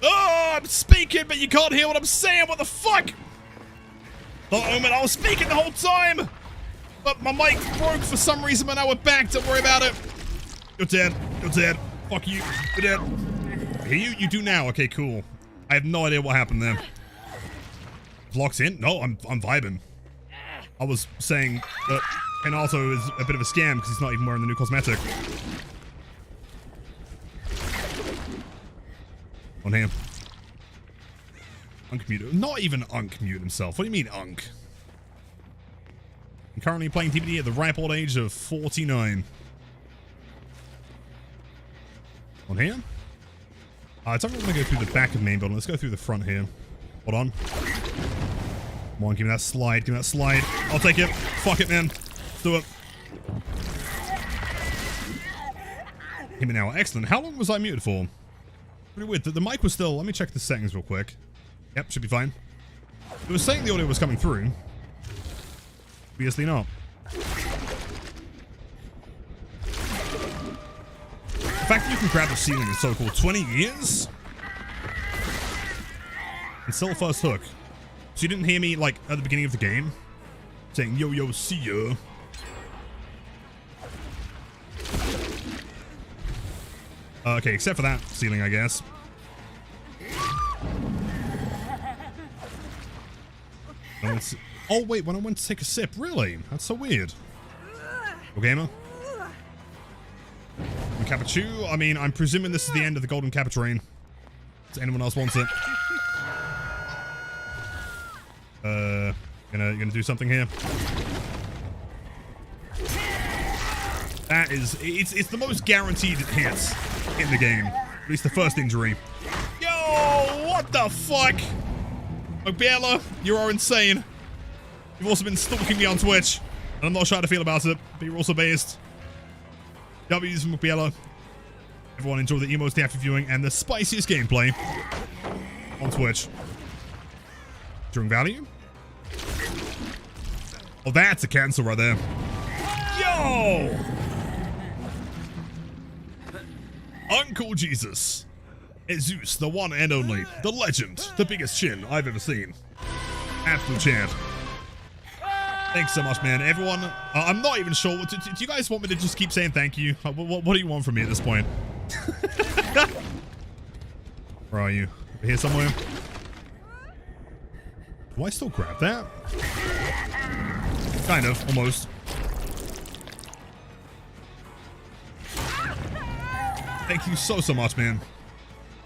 Oh, I'm speaking, but you can't hear what I'm saying. What the fuck? Oh, man, I was speaking the whole time. But my mic broke for some reason, but now we're back. Don't worry about it. You're dead. You're dead. Fuck you. You're dead. Hear you? You do now. Okay, cool. I have no idea what happened there. Vlogs in? No, I'm vibing. I was saying that Renato is a bit of a scam because he's not even wearing the new cosmetic. On him. Unmute. Not even unmute himself. What do you mean, unk? I'm currently playing DBD at the ripe old age of 49. On here? I don't really want to go through the back of main building. Let's go through the front here. Hold on. Come on, give me that slide. Give me that slide. I'll take it. Fuck it, man. Let's do it. Hit me now. Excellent. How long was I muted for? Pretty weird. The mic was still... Let me check the settings real quick. Yep, should be fine. It was saying the audio was coming through. Obviously not. The fact that you can grab the ceiling is so cool. 20 years? And still first hook. So you didn't hear me, like, at the beginning of the game? Saying, yo, yo, see ya. Okay, except for that ceiling, I guess. Oh, wait, when I went to take a sip, really? That's so weird. Go gamer. And Capuchu, I mean, I'm presuming this is the end of the Golden Kappa train. Does anyone else wants it? Gonna do something here. That is, it's the most guaranteed hits in the game. At least the first injury. Yo, what the fuck? Obiela, you are insane. You've also been stalking me on Twitch, and I'm not sure how to feel about it, but you're also based. W's from Obiela. Everyone enjoy the emotes, the after viewing, and the spiciest gameplay on Twitch. During value? Oh, that's a cancel right there. Yo! Uncle Jesus. Jesus, the one and only, the legend, the biggest chin I've ever seen. Absolute chant. Thanks so much, man. Everyone, I'm not even sure. Do you guys want me to just keep saying thank you? What do you want from me at this point? Where are you? Over here somewhere? Do I still grab that? Kind of, almost. Thank you so much, man.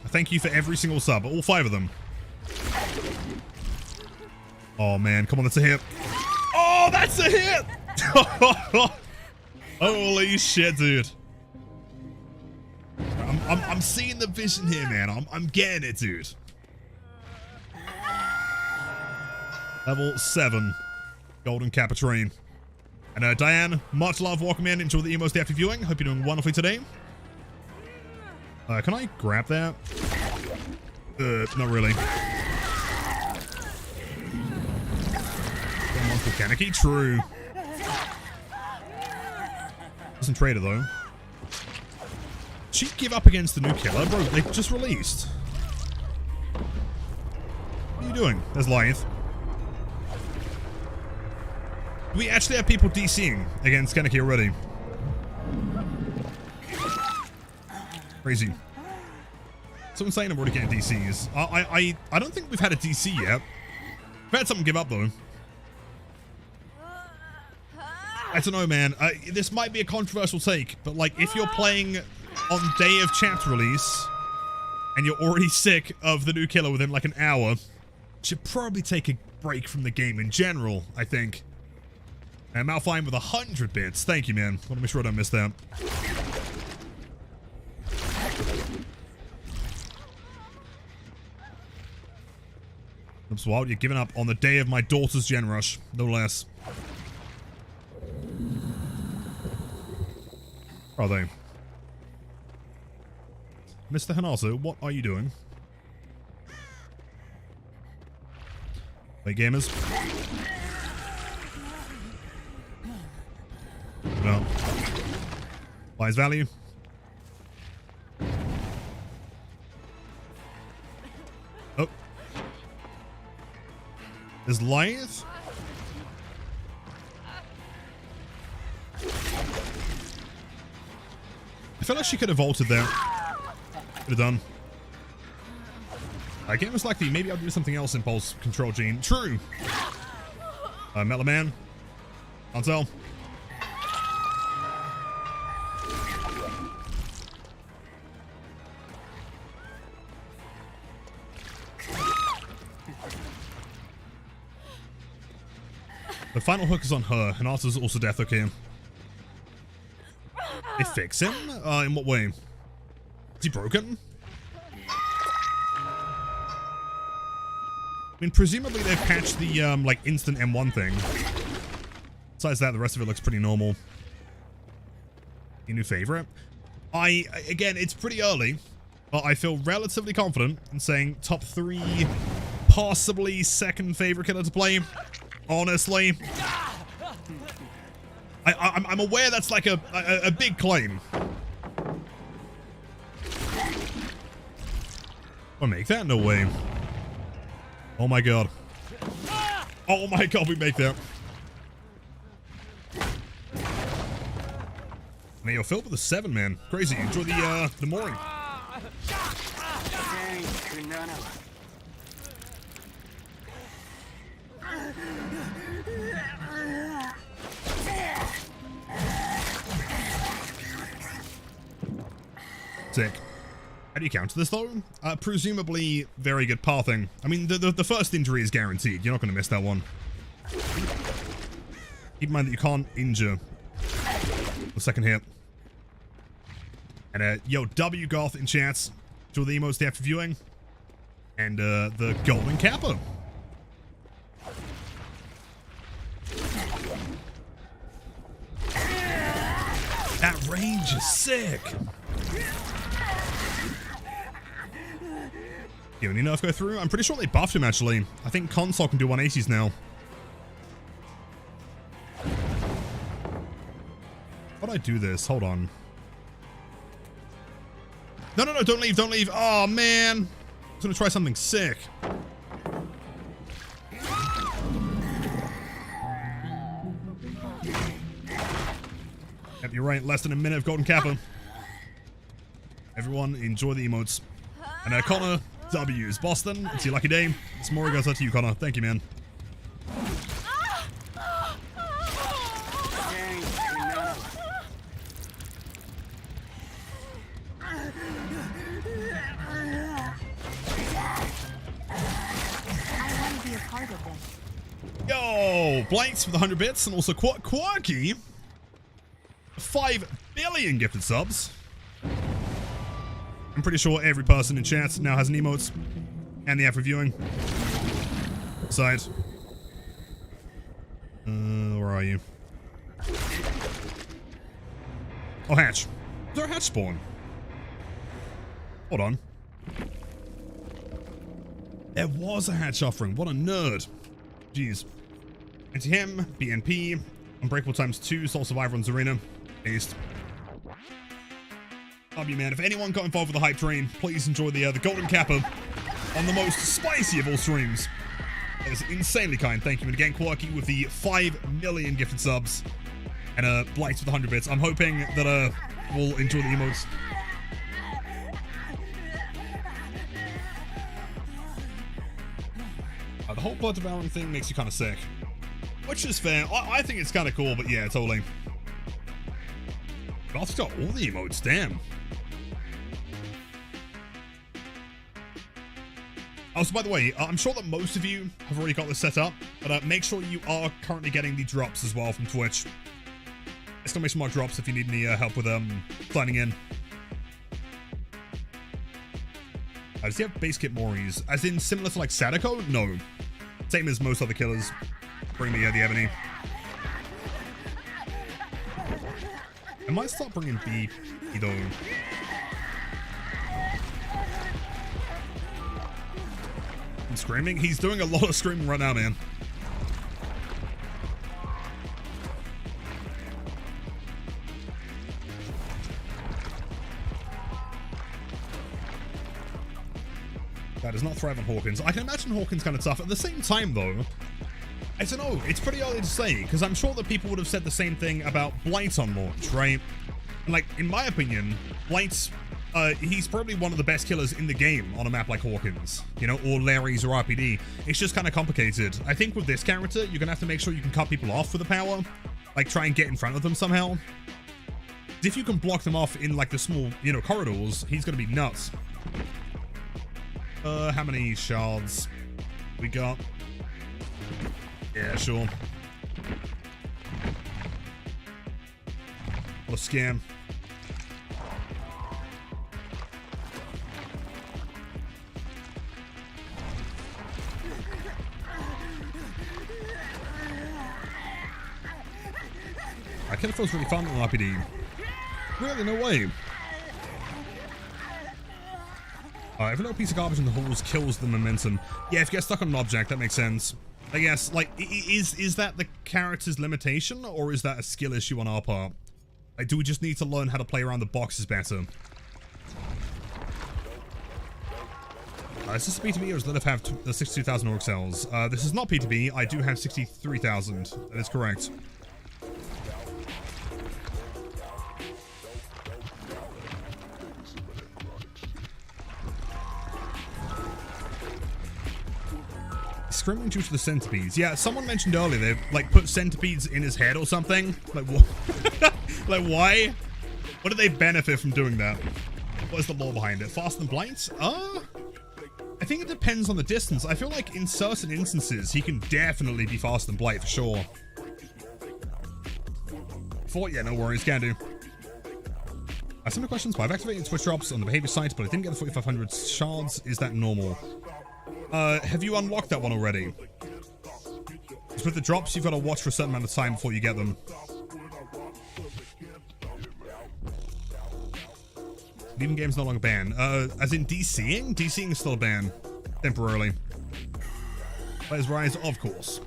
Thank you for every single sub, all 5 of them. Oh man, come on, that's a hit. Oh, that's a hit! Holy shit, dude. I'm seeing the vision here, man. I'm getting it, dude. Level 7. Golden Kappa train. And Diane, much love, welcome in. Enjoy the emotes after viewing. Hope you're doing wonderfully today. Can I grab that? Not really. Kaneki? True. Doesn't trade it though. She'd give up against the new killer, bro. They just released. What are you doing? There's Lyth. Do we actually have people DCing against Kaneki already? Crazy. Someone's saying I'm already getting DCs. I don't think we've had a DC yet. We've had someone give up though. I don't know, man. This might be a controversial take, but like if you're playing on day of chapter release and you're already sick of the new killer within like an hour, you should probably take a break from the game in general, I think. And Malfine with 100 bits. Thank you, man. Want to make sure I don't miss that. Oops, wild, you're giving up on the day of my daughter's gen rush, no less. Where are they? Mr. Hanazo, what are you doing? Play gamers. No. Buys value. Oh. There's Lyth. I feel like she could have vaulted there. Could have done. Game was like the maybe I'll do something else impulse control gene. True. Metal Man. Can't tell. The final hook is on her, and Arthur's also death hook here. They fix him? In what way? Is he broken? I mean, presumably they've patched the, like, instant M1 thing. Besides that, the rest of it looks pretty normal. Your new favorite? Again, it's pretty early, but I feel relatively confident in saying top 3, possibly second favorite killer to play. Honestly. I'm aware that's like a big claim. I'll make that? No way. Oh my god. Oh my god, we make that. Now you're filled with a 7, man. Crazy. Enjoy the mooring. Sick. How do you counter this though? Presumably very good pathing. I mean, the first injury is guaranteed. You're not going to miss that one. Keep in mind that you can't injure the second hit. And yo, W Goth in chats. Do the emotes after viewing. And the golden kappa. That range is sick. You only nerf go through? I'm pretty sure they buffed him actually. I think console can do 180s now. How'd I do this? Hold on. No, don't leave, don't leave. Oh man. I was gonna try something sick. Yep, you're right. Less than a minute of golden kappa. Everyone enjoy the emotes. And Connor, W's. Boston, it's your lucky day. It's more goes out to you, Connor. Thank you, man. Yo, Blanks for the 100 bits, and also Quirky, 5 billion gifted subs. I'm pretty sure every person in chat now has an emotes and the app reviewing side. Where are you? Oh, hatch. Is there a hatch spawn? Hold on. There was a hatch offering. What a nerd. Jeez. Anti-Hem, BNP, Unbreakable ×2, Soul Survivor on Zarina. Based. Love you, man. If anyone got involved with the hype train, please enjoy the golden kappa on the most spicy of all streams. That is insanely kind. Thank you. And again, Quirky with the 5 million gifted subs. And Blight with 100 bits. I'm hoping that we'll enjoy the emotes. The whole blood devouring thing makes you kind of sick. Which is fair. I think it's kind of cool, but yeah, totally. Goth's got all the emotes, damn. Also, by the way, I'm sure that most of you have already got this set up, but make sure you are currently getting the drops as well from Twitch. Exclamation mark drops if you need any help with signing in. Does he have base kit Moris? As in similar to like Sadako? No. Same as most other killers. Bring the Ebony. I might start bringing B though. I'm screaming? He's doing a lot of screaming right now, man. That does not thrive on Hawkins. I can imagine Hawkins kind of tough. At the same time, though, I don't know. It's pretty early to say, because I'm sure that people would have said the same thing about Blight on launch, right? Like, in my opinion, Blight's, he's probably one of the best killers in the game on a map like Hawkins, you know, or Larry's or RPD. It's just kind of complicated. I think with this character, you're going to have to make sure you can cut people off with the power. Like, try and get in front of them somehow. If you can block them off in, like, the small, you know, corridors, he's going to be nuts. How many shards we got? Yeah, sure. What a scam. I kind of feels really fun on RPD. Really, no way. Every little piece of garbage in the halls kills the momentum. Yeah, if you get stuck on an object, that makes sense. I guess, like, is that the character's limitation, or is that a skill issue on our part? Like, do we just need to learn how to play around the boxes better? Is this P2B, or does Lilith have 62,000 orc cells? This is not P2B. I do have 63,000. That is correct. Screaming due to the centipedes. Yeah, someone mentioned earlier they like put centipedes in his head or something. Like what? Like why? What do they benefit from doing that? What is the lore behind it? Fast and Blight? I think it depends on the distance. I feel like in certain instances he can definitely be Fast and Blight for sure. Yeah, no worries, can do. Similar questions, but I've activated Twitch drops on the behavior site, but I didn't get the 4,500 shards. Is that normal? Have you unlocked that one already? Because with the drops, you've got to watch for a certain amount of time before you get them. Leaving games no longer banned. As in DCing? DCing is still a ban. Temporarily. Players Rise, of course.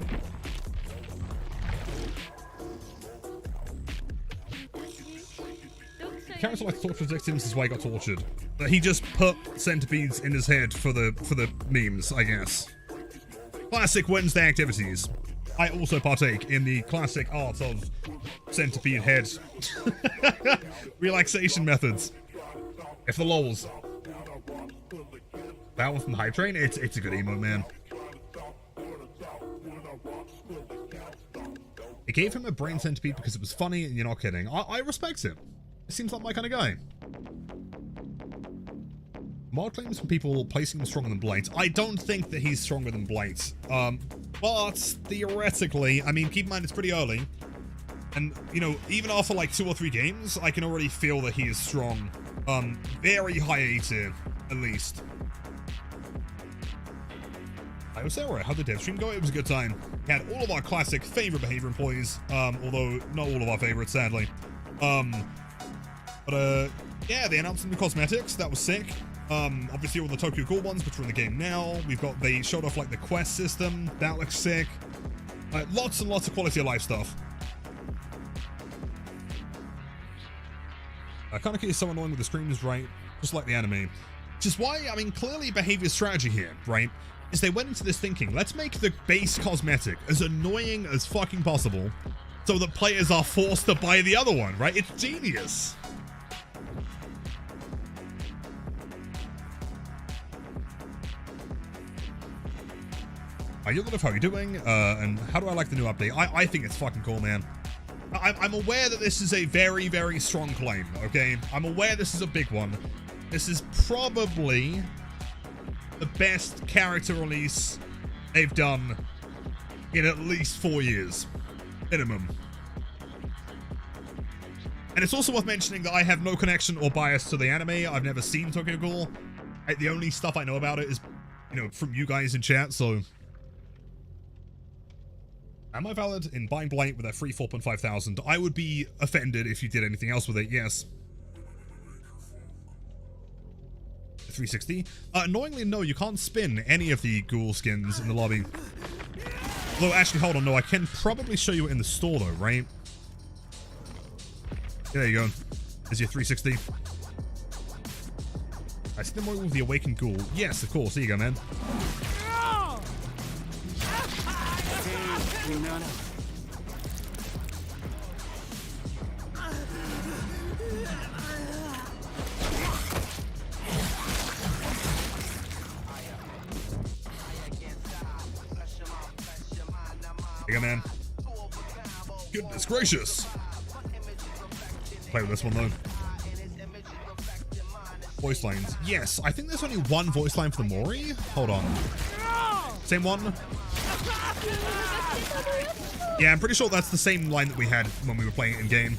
The character like tortured victims is why he got tortured. But he just put centipedes in his head for the memes, I guess. Classic Wednesday activities. I also partake in the classic art of centipede head relaxation methods. If the lols. That one from Hype Train, it's a good emote, man. It gave him a brain centipede because it was funny, and you're not kidding. I respect it. It seems like my kind of guy. More claims from people placing him stronger than Blight. I don't think that he's stronger than Blight. But theoretically, I mean, keep in mind it's pretty early. And, you know, even after like 2 or 3 games, I can already feel that he is strong. Very high A tier, at least. I was there, how'd the dev stream go? It was a good time. We had all of our classic favorite behavior employees, although not all of our favorites, sadly. Yeah, they announced some new cosmetics. That was sick. Obviously all the Tokyo Ghoul ones, which are in the game now. They showed off like the quest system. That looks sick. Lots and lots of quality of life stuff. Kaneki is so annoying with the screams, right? Just like the anime. Which is why, I mean, clearly behavior strategy here, right? Is they went into this thinking, let's make the base cosmetic as annoying as fucking possible so that players are forced to buy the other one, right? It's genius. Yolov, how are you doing? And how do I like the new update? I think it's fucking cool, man. I'm aware that this is a very, very strong claim, okay? I'm aware this is a big one. This is probably the best character release they've done in at least 4 years. Minimum. And it's also worth mentioning that I have no connection or bias to the anime. I've never seen Tokyo Ghoul. The only stuff I know about it is, you know, from you guys in chat, so... Am I valid in buying Blight with that free 4,500? I would be offended if you did anything else with it, yes. 360. Annoyingly, no, you can't spin any of the Ghoul skins in the lobby. Although, actually, hold on, no, I can probably show you in the store, though, right? There you go. There's your 360. I see them with the Awakened Ghoul. Yes, of course. There you go, man. Mega Man. Goodness gracious. Play with this one though. Voice lines. Yes, I think there's only one voice line for the Mori. Hold on. Same one? Yeah, I'm pretty sure that's the same line that we had when we were playing it in game.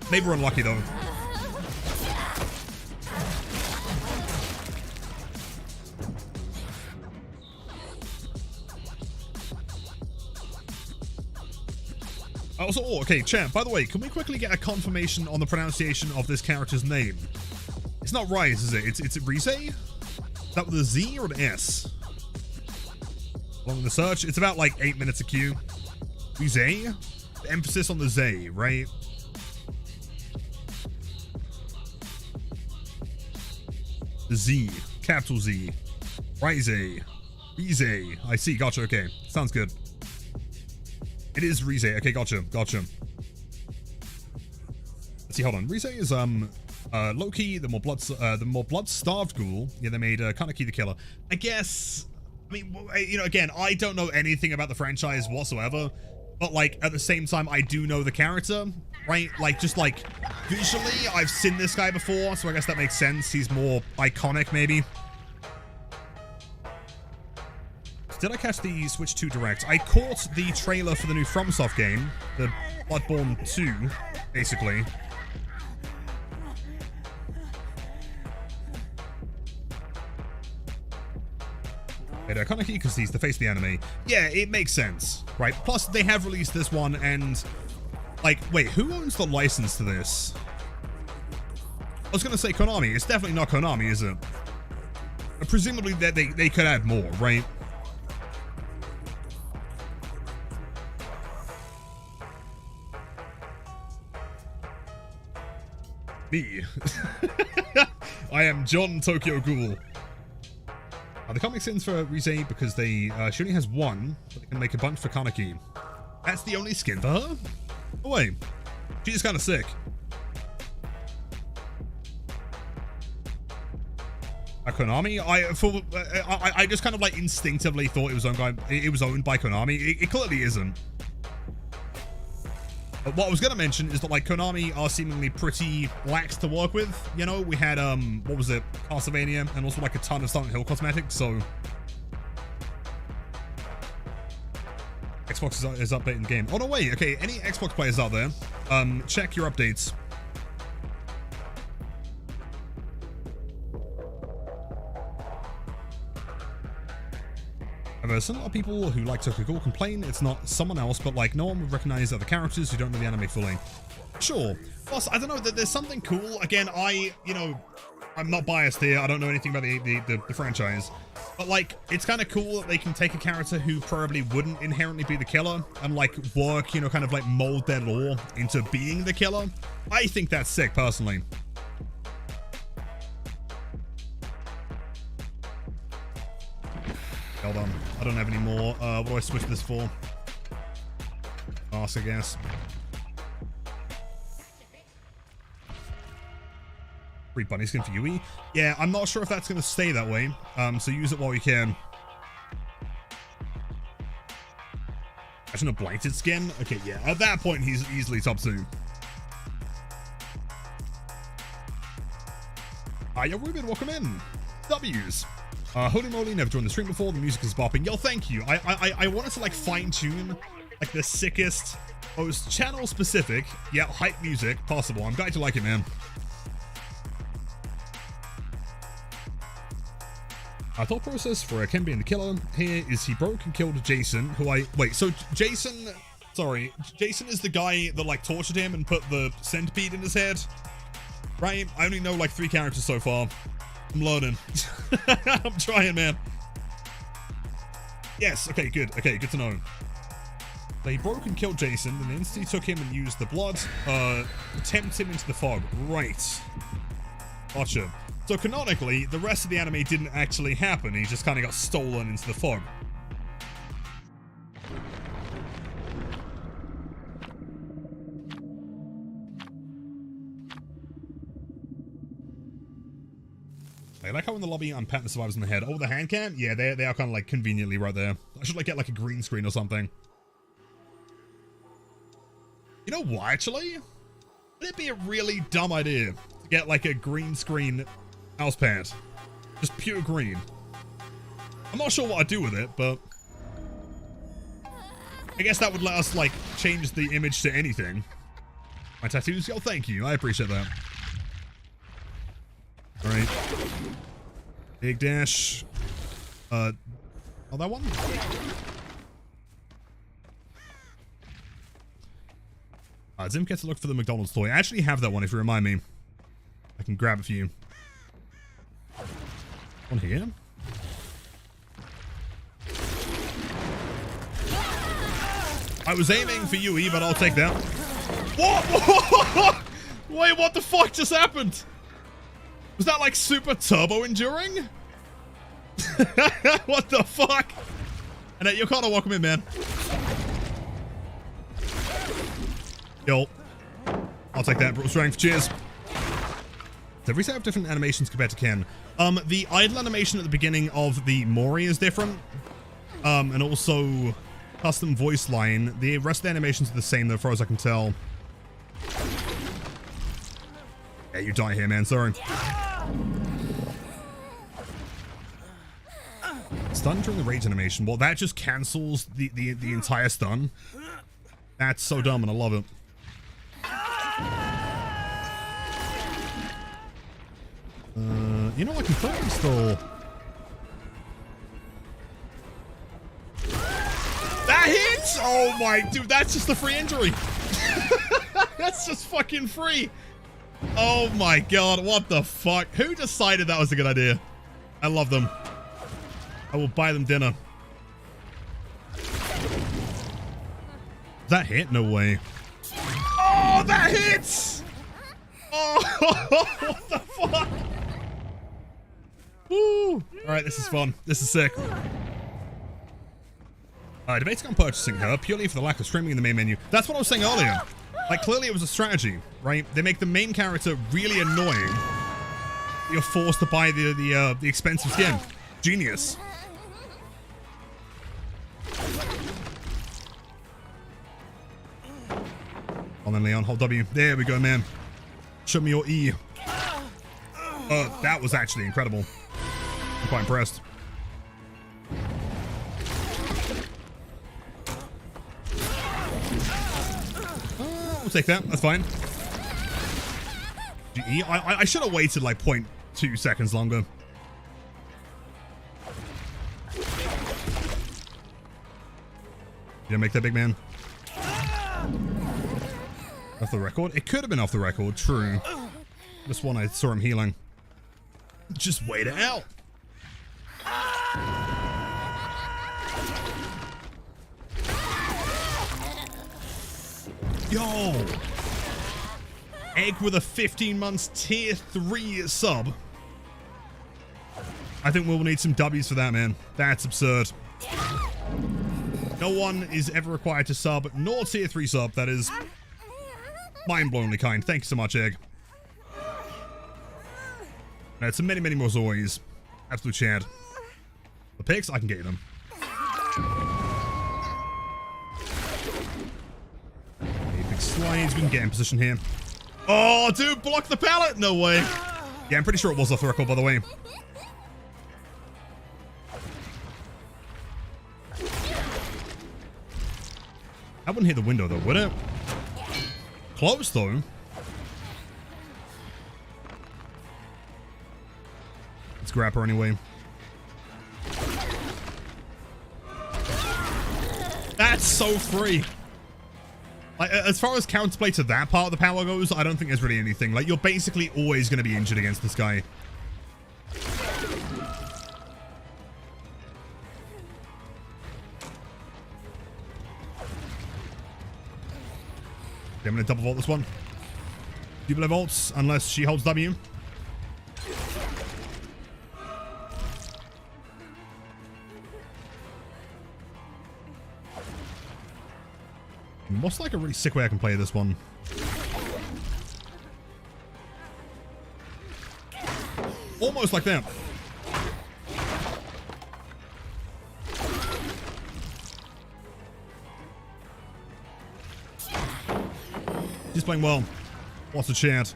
Maybe we're unlucky though. Also, oh, okay, champ, by the way, can we quickly get a confirmation on the pronunciation of this character's name? It's not Rise, is it? It's Rise? Is that with a Z or an S? Along with the search, it's about like 8 minutes a queue. Rise? The emphasis on the Z, right? The Z, capital Z. Rise. Rise. I see, gotcha, okay. Sounds good. It is Rise. Okay, gotcha. Let's see, hold on. Rise is Loki, the more blood-starved ghoul. Yeah, they made Kaneki the Killer. I guess. I mean, you know, again, I don't know anything about the franchise whatsoever, but like at the same time, I do know the character, right? Like just like visually, I've seen this guy before, so I guess that makes sense. He's more iconic, maybe. Did I catch the Switch 2 Direct? I caught the trailer for the new FromSoft game, the Bloodborne 2, basically. Wait, Kaneki, because he's the face of the anime. Yeah, it makes sense, right? Plus, they have released this one, and... Like, wait, who owns the license to this? I was going to say Konami. It's definitely not Konami, is it? Presumably, they could add more, right? Me. I am John Tokyo Ghoul. The comic sins for Rise because she only has one, but they can make a bunch for Kaneki. That's the only skin for her? Oh wait, she's kind of sick. Konami? I just kind of like instinctively thought it was owned by Konami. It clearly isn't. But what I was going to mention is that like Konami are seemingly pretty lax to work with. You know, we had what was it, Castlevania, and also like a ton of Silent Hill cosmetics. So Xbox is updating the game. Oh no, wait. Okay, any Xbox players out there, check your updates. There's a lot of people who like Tokyo Ghoul complain it's not someone else, but like no one would recognize other characters who don't know the anime fully. Sure. Plus, I don't know, there's something cool. Again, I'm not biased here. I don't know anything about the franchise. But like, it's kind of cool that they can take a character who probably wouldn't inherently be the killer and like work, you know, kind of like mold their lore into being the killer. I think that's sick, personally. Hold on. I don't have any more. What do I switch this for? Mask, I guess. Free bunny skin for Yui. Yeah, I'm not sure if that's going to stay that way. So use it while you can. Imagine a blighted skin? Okay, yeah. At that point, he's easily top 2. Yo, Ruben, welcome in. W's. Holy moly, never joined the stream before. The music is bopping. Yo, thank you. I wanted to like fine tune like the sickest, most channel specific, yeah, hype music possible. I'm glad you like it, man. Our thought process for Ken being the killer here is he broke and killed Jason, so Jason is the guy that like tortured him and put the centipede in his head, right? I only know like 3 characters so far. I'm learning. I'm trying, man. Yes, okay, good to know. They broke and killed Jason, and instantly took him and used the blood, tempt him into the fog. Right. Gotcha. So canonically, the rest of the anime didn't actually happen. He just kind of got stolen into the fog. back out in the lobby and pat the survivors in the head. Oh, the hand cam? Yeah, they are kind of like conveniently right there. I should like get like a green screen or something. You know what, actually? Would it be a really dumb idea to get like a green screen mouse pad? Just pure green. I'm not sure what I'd do with it, but I guess that would let us like change the image to anything. My tattoos? Oh, thank you. I appreciate that. All right. Big dash. Oh, that one? Zim gets to look for the McDonald's toy. I actually have that one if you remind me. I can grab a few. One here. I was aiming for you, E, but I'll take that. What? Wait, what the fuck just happened? Was that like super turbo enduring? What the fuck? And you're kind of welcome in, man. Yo. I'll take that. Brutal strength. Cheers. So every set have different animations compared to Ken. The idle animation at the beginning of the Mori is different. And also custom voice line. The rest of the animations are the same, though, as far as I can tell. Yeah, you die here, man. Sorry. Stun during the rage animation. Well, that just cancels the entire stun. That's so dumb, and I love it. You know, I can probably still... That hits! Oh my, dude, that's just a free injury. That's just fucking free. Oh my god, what the fuck? Who decided that was a good idea? I love them. I will buy them dinner. That hit? No way. Oh, that hits! Oh, what the fuck? Woo! Alright, this is fun. This is sick. Debates on purchasing her purely for the lack of streaming in the main menu. That's what I was saying earlier. Like, clearly it was a strategy, right? They make the main character really annoying. You're forced to buy the expensive skin. Genius. On then, Leon. Hold W. There we go, man. Show me your E. That was actually incredible. I'm quite impressed. We'll take that. That's fine. E. I should have waited like 0.2 seconds longer. You make that, big man? Off the record? It could have been off the record, true. This one I saw him healing. Just wait it out. Yo! Egg with a 15 months tier 3 sub. I think we'll need some W's for that, man. That's absurd. No one is ever required to sub, nor tier 3 sub. That is mind-blowingly kind. Thank you so much, Egg. Now, it's many, many more Zoys. Absolute Chad. The pigs, I can get you them. Big slides. We can get in position here. Oh, dude, block the pallet. No way. Yeah, I'm pretty sure it was off the record, by the way. That wouldn't hit the window, though, would it? Close, though. Let's grab her anyway. That's so free. Like, as far as counterplay to that part of the power goes, I don't think there's really anything. Like, you're basically always going to be injured against this guy. Okay, I'm going to double vault this one. Double vaults, unless she holds W. What's like a really sick way I can play this one? Almost like that. He's playing well. What's a chant?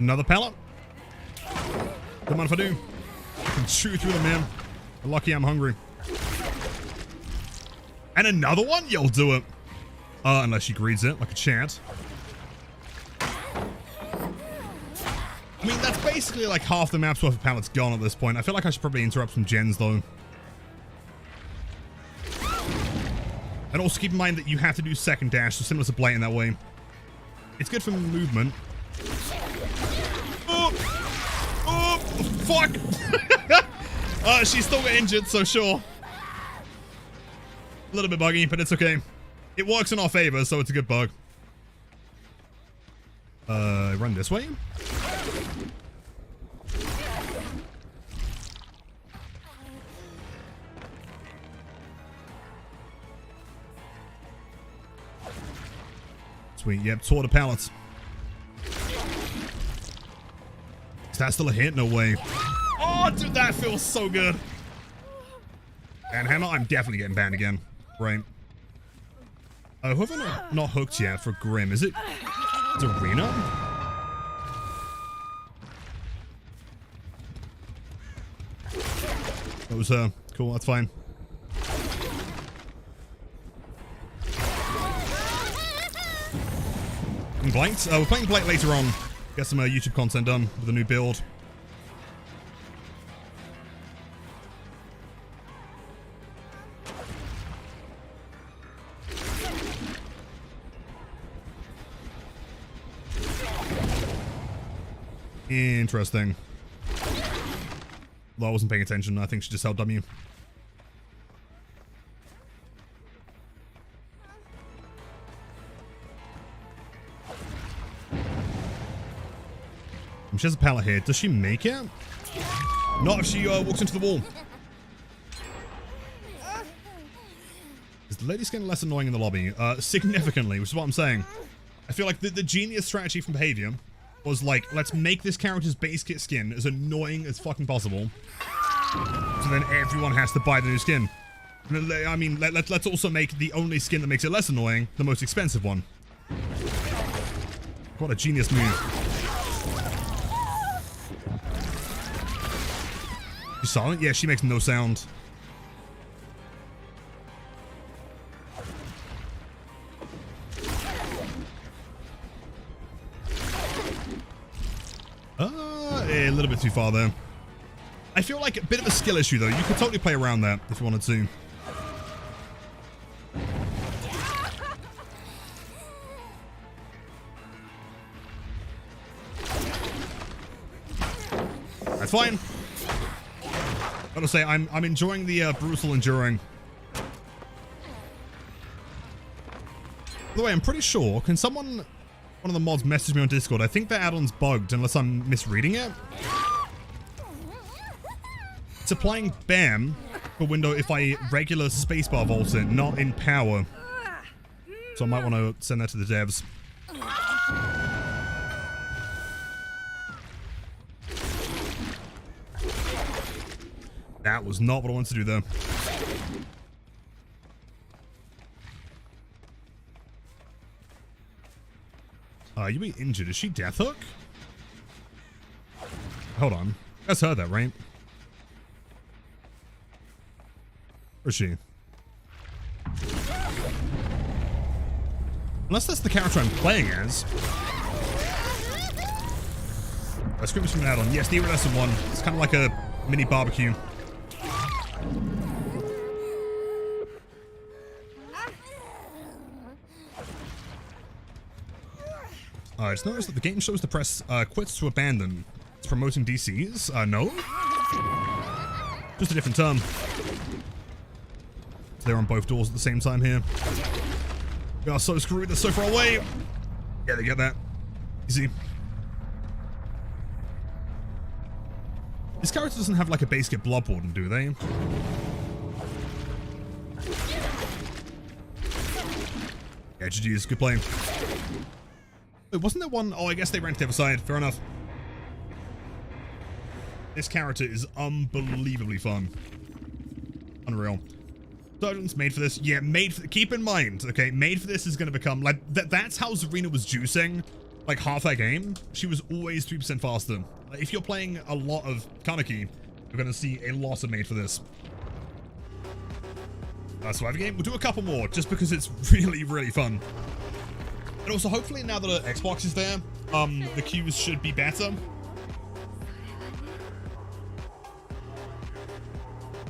Another pallet. Don't mind if I do. I can chew through them, man. Lucky I'm hungry. And another one? You'll do it. Unless she greets it like a chant. I mean, that's basically like half the map's worth of pallets gone at this point. I feel like I should probably interrupt some gens, though. And also keep in mind that you have to do second dash, so similar to Blight in that way. It's good for movement. Oh! Oh! Fuck! She's still got injured, so sure. A little bit buggy, but it's okay. It works in our favor, so it's a good bug. Run this way? Sweet, yep, toward the pallets. Is that still a hit? No way. Oh, dude, that feels so good. And Hammer, I'm definitely getting banned again. Right. Who have I not hooked yet for Grim? Is it Arena? That was her. Cool, that's fine. And Blight? We're playing Blight later on. Get some YouTube content done with a new build. Interesting. Well, I wasn't paying attention. I think she just held W. She has a pallet here. Does she make it? Not if she walks into the wall. Is the lady skin less annoying in the lobby? Significantly, which is what I'm saying. I feel like the genius strategy from Behavior was like, let's make this character's base kit skin as annoying as fucking possible. So then everyone has to buy the new skin. I mean, let's also make the only skin that makes it less annoying the most expensive one. What a genius move. She's silent? Yeah, she makes no sound. A little bit too far there. I feel like a bit of a skill issue, though. You could totally play around that if you wanted to. That's fine. Gotta say, I'm enjoying the brutal enduring. By the way, I'm pretty sure. Can someone, one of the mods, message me on Discord? I think the add-on's bugged, unless I'm misreading it. It's applying BAM for window if I regular spacebar vault it, not in power. So I might want to send that to the devs. That was not what I wanted to do, though. You be injured. Is she Death Hook? Hold on. That's her, that, right? Where is she? Unless that's the character I'm playing as. Scrimmage from an add-on. Yes, the iridescent one. It's kind of like a mini barbecue. I just noticed that the game shows the press quits to abandon. It's promoting DCs? No? Just a different term. They're on both doors at the same time here. We are so screwed, they're so far away. Yeah, they get that. Easy. This character doesn't have like a base kit Blood Warden, do they? Yeah, GG's, good playing. Wait, wasn't there one? Oh, I guess they ran to the other side. Fair enough. This character is unbelievably fun. Unreal. Surgeons made for this. Yeah, keep in mind, okay, made for this is going to become, like, that's how Zarina was juicing, like, half that game. She was always 3% faster. Like, if you're playing a lot of Kaneki, you're going to see a lot of made for this. Survivor game. We'll do a couple more, just because it's really, really fun. And also, hopefully, now that Xbox is there, the queues should be better.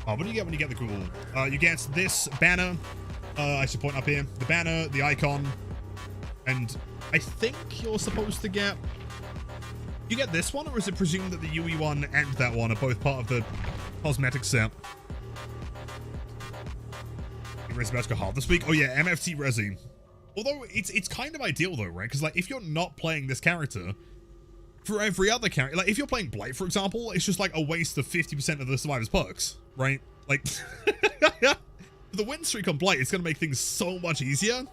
Oh, what do you get when you get the Ghoul? You get this banner. I should point up here. The banner, the icon, and I think you're supposed to get... You get this one, or is it presumed that the UE one and that one are both part of the cosmetic set? Resi about to go hard this week. Oh yeah, MFT Resi. Although it's kind of ideal though, right? Because like if you're not playing this character, for every other character, like if you're playing Blight, for example, it's just like a waste of 50% of the survivor's perks, right? Like the win streak on Blight is going to make things so much easier.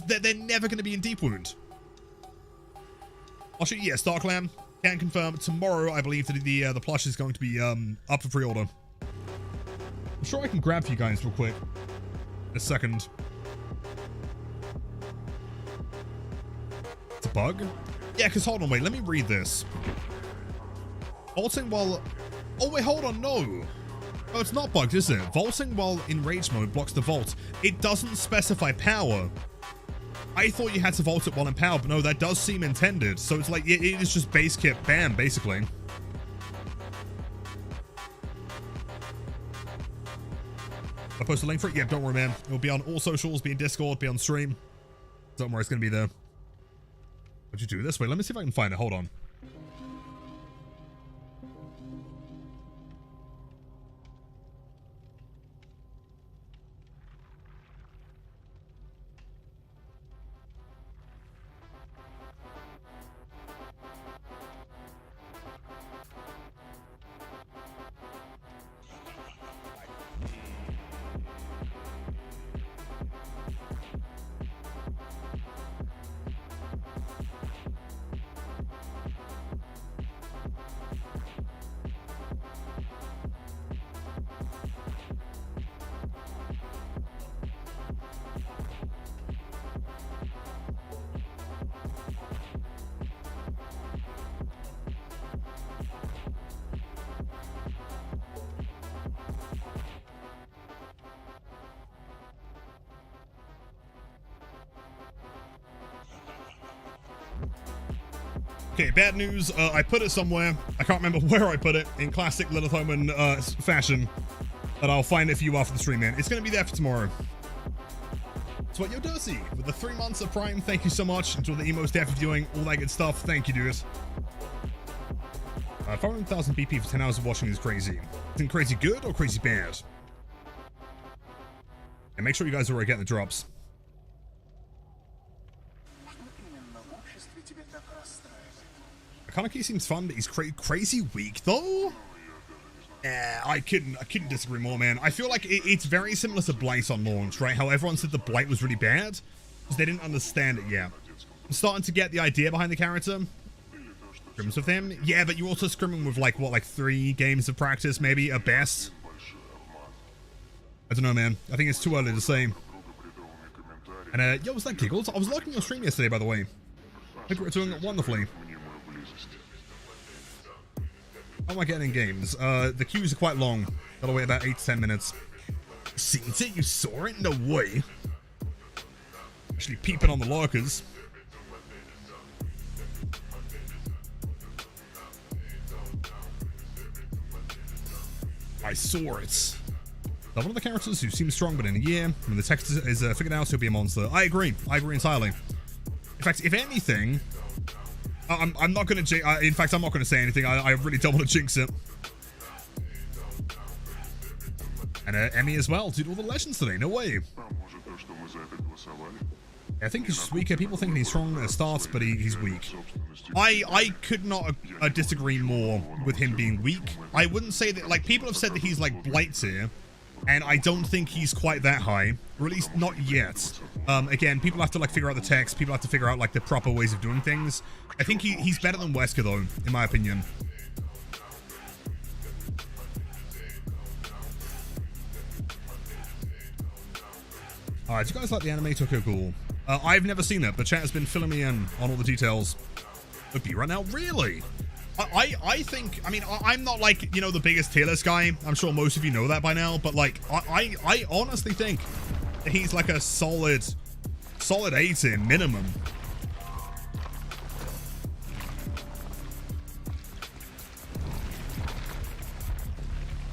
They're never going to be in Deep Wound. I'll show you. Yeah, Starklam can confirm tomorrow. I believe that the plush is going to be up for pre-order. I'm sure I can grab for you guys real quick. A second. It's a bug? Yeah, because hold on, wait, let me read this. Vaulting while... Oh, wait, hold on, no. Oh, it's not bugged, is it? Vaulting while in rage mode blocks the vault. It doesn't specify power. I thought you had to vault it while in power, but no, that does seem intended. So it's like, it is just base kit bam, basically. I post a link for it? Yeah, don't worry, man. It'll be on all socials, be in Discord, be on stream. Don't worry, it's going to be there. What'd you do this way? Let me see if I can find it. Hold on. Okay, bad news. I put it somewhere. I can't remember where I put it in classic Lilithoman fashion. But I'll find it for you after the stream, man. It's going to be there for tomorrow. So what, yo, Dirty, with the 3 months of Prime, thank you so much. Enjoy the emo staff viewing, all that good stuff. Thank you, dude. 500,000 BP for 10 hours of watching is crazy. Is it crazy good or crazy bad? And make sure you guys are getting the drops. Kaneki seems fun, but he's crazy weak though. I couldn't disagree more, man. I feel like it's very similar to Blight on launch, right? How everyone said the Blight was really bad because they didn't understand it yet. I'm starting to get the idea behind the character. Scrims with him, yeah, but you're also scrimming with like 3 games of practice, maybe at best. I don't know, man. I think it's too early to say. And yo, was that Giggles? I was lurking your stream yesterday, by the way. I think we're doing it wonderfully. How am I getting in games? The queues are quite long. That'll wait about 8 to 10 minutes. Seen it? You saw it? No way. Actually peeping on the lurkers. I saw it. One of the characters who seems strong, but in a year, when the text is figured out, he'll be a monster. I agree. I agree entirely. In fact, if anything... I'm not going to... in fact, I'm not going to say anything. I really don't want to jinx it. And Emmy as well. Dude, all the legends today. No way. I think he's just weaker. People think he's strong at the start, but he's weak. I could not disagree more with him being weak. I wouldn't say that... Like, people have said that he's like Blight tier, and I don't think he's quite that high. Or at least not yet. Again, people have to like figure out the text. People have to figure out like the proper ways of doing things. I think he's better than Wesker though, in my opinion. Alright, do you guys like the anime Tokyo Ghoul? I've never seen it, but chat has been filling me in on all the details. OP right now? Really? I think, I mean, I'm not like, you know, the biggest tier list guy. I'm sure most of you know that by now, but like, I honestly think he's like a solid A tier minimum.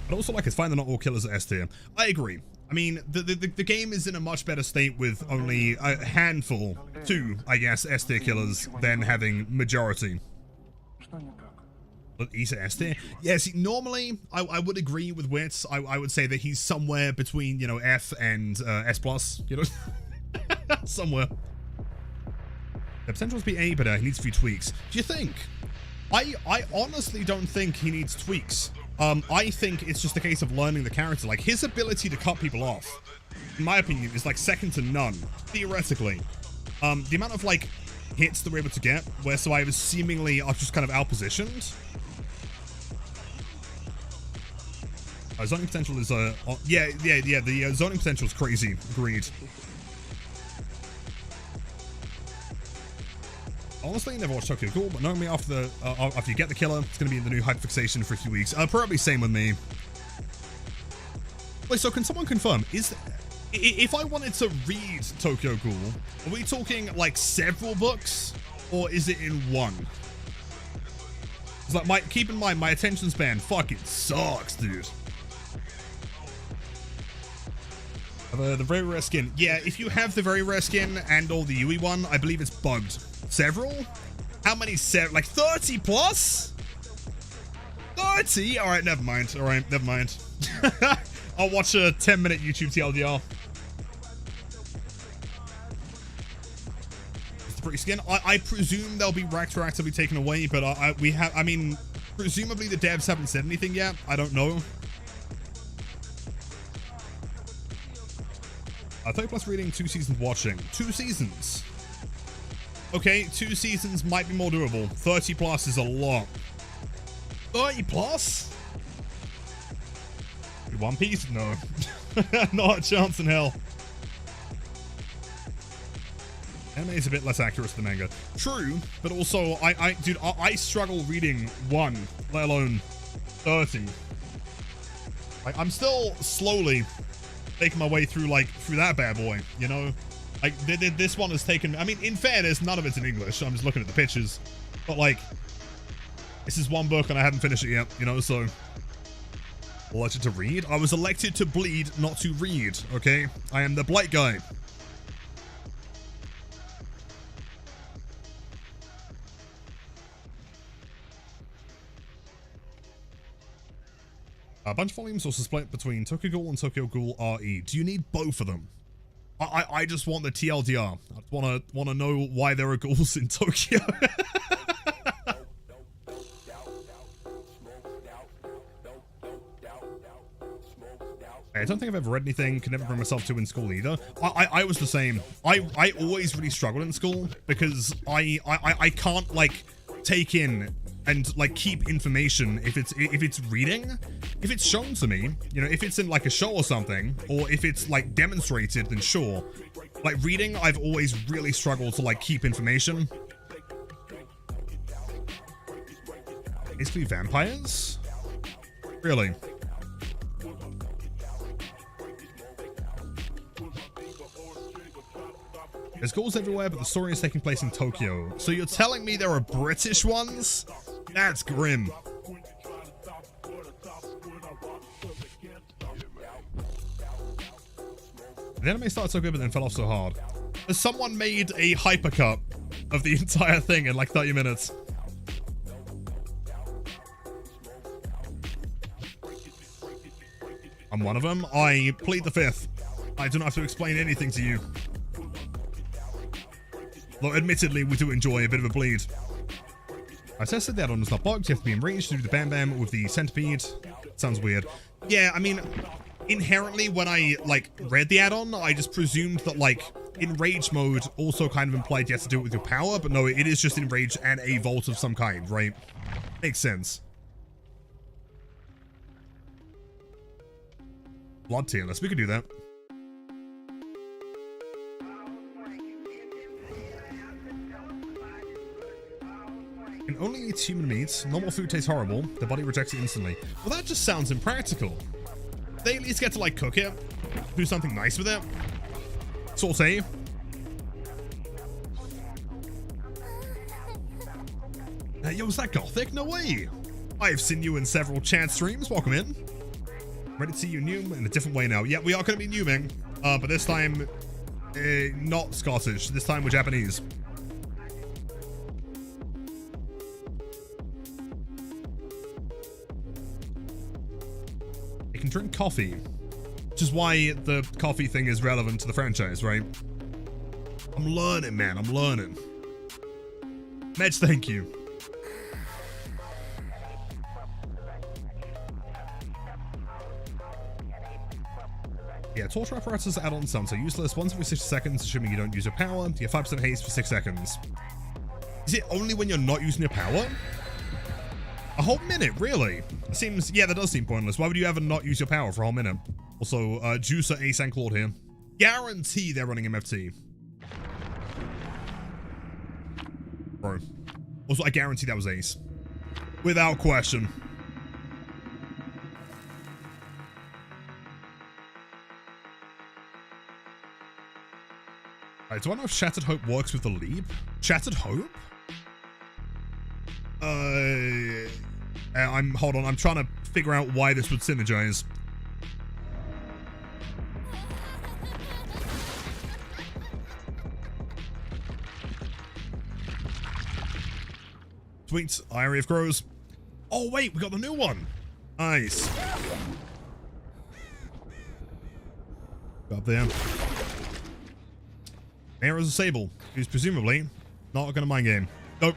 But also, like, it's fine they're not all killers at S tier. I agree. I mean, the game is in a much better state with only a handful, 2, I guess, S tier killers than having majority. But he's at S tier? Yeah, see, normally, I would agree with Wits. I would say that he's somewhere between, you know, F and S+, you know? Somewhere. The potential to be A, but he needs a few tweaks. Do you think? I honestly don't think he needs tweaks. I think it's just a case of learning the character. Like, his ability to cut people off, in my opinion, is like second to none, theoretically. The amount of, like, hits that we're able to get, where survivors seemingly are just kind of outpositioned. Zoning potential is, yeah, the zoning potential is crazy. Agreed. Honestly, never watched Tokyo Ghoul, but knowing me after you get the killer, it's going to be the new hyperfixation for a few weeks. Probably same with me. Wait, so can someone confirm, if I wanted to read Tokyo Ghoul, are we talking like several books, or is it in one? It's like, keep in mind, my attention span fucking sucks, dude. The very rare skin. Yeah, if you have the very rare skin and or the Yui one, I believe it's bugged. Several? How many? Like 30 plus? 30? Alright, never mind. Alright, never mind. I'll watch a 10-minute YouTube TLDR. It's the pretty skin. I presume they'll be retroactively taken away, but I mean, presumably the devs haven't said anything yet. I don't know. 30 plus reading, 2 seasons watching. 2 seasons. Okay, 2 seasons might be more doable. 30 plus is a lot. 30 plus? One Piece? No. Not a chance in hell. Anime is a bit less accurate than manga. True, but also, dude, I struggle reading 1, let alone 30. Like, I'm still slowly making my way through, like, through that bad boy, you know? Like, this one has taken, I mean, in fairness, none of it's in English. I'm just looking at the pictures. But, like, this is one book and I haven't finished it yet, you know, so. Elected to read? I was elected to bleed, not to read, okay? I am the blight guy. A bunch of volumes also split between Tokyo Ghoul and Tokyo Ghoul RE. Do you need both of them? I just want the TLDR. I just want to know why there are ghouls in Tokyo. I don't think I've ever read anything. Could never bring myself to in school either. I was the same. I always really struggled in school because I can't like take in and like keep information if it's reading. If it's shown to me, you know, if it's in like a show or something, or if it's like demonstrated, then sure. Like reading, I've always really struggled to like keep information. Basically vampires? Really? There's ghouls everywhere, but the story is taking place in Tokyo. So you're telling me there are British ones? That's grim. The anime started so good, but then fell off so hard. Someone made a hypercut of the entire thing in like 30 minutes. I'm one of them. I plead the fifth. I do not have to explain anything to you. Though admittedly, we do enjoy a bit of a bleed. I tested the add-on was not bugged. You have to be enraged to do the Bam Bam with the centipede. Sounds weird. Yeah, I mean, inherently, when I, like, read the add-on, I just presumed that, like, enrage mode also kind of implied you have to do it with your power, but no, it is just enrage and a vault of some kind, right? Makes sense. Blood tier list, we could do that. It only eats human meat. Normal food tastes horrible. The body rejects it instantly. Well, that just sounds impractical. They at least get to, like, cook it. Do something nice with it. Saute. Yo, is that Gothic? No way. I've seen you in several chat streams. Welcome in. Ready to see you new in a different way now. Yeah, we are going to be newing. But this time, not Scottish. This time we're Japanese. You can drink coffee, which is why the coffee thing is relevant to the franchise, right? I'm learning, man. I'm learning. Medj, thank you. Yeah, torture apparatus add-on sounds are useless. Once every 60 seconds, assuming you don't use your power. You get 5% haste for 6 seconds. Is it only when you're not using your power? A whole minute, really? It seems, yeah, that does seem pointless. Why would you ever not use your power for a whole minute? Also, Juicer, Ace, and Claude here. Guarantee they're running MFT. Bro. Also, I guarantee that was Ace. Without question. Alright, do I know if Shattered Hope works with the leap? Shattered Hope? Hold on, I'm trying to figure out why this would synergize. Sweet, Area of Crows. Oh wait, we got the new one. Nice. Go up there. Mayor is a Sable, who's presumably not gonna mind game. Nope.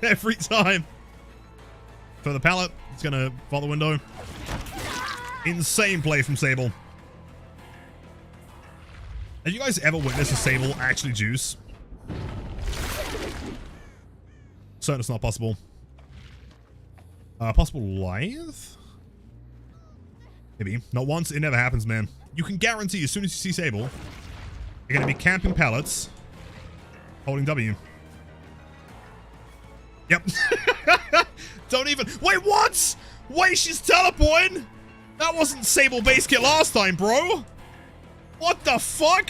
Every time. For the pallet, it's gonna fall the window. Insane play from Sable. Have you guys ever witnessed a Sable actually juice? Certain it's not possible. Possible live? Maybe. Not once, it never happens, man. You can guarantee as soon as you see Sable, you're gonna be camping pallets, holding W. Yep. Don't even. Wait, what? Wait, she's teleporting? That wasn't Sable base kit last time, bro. What the fuck?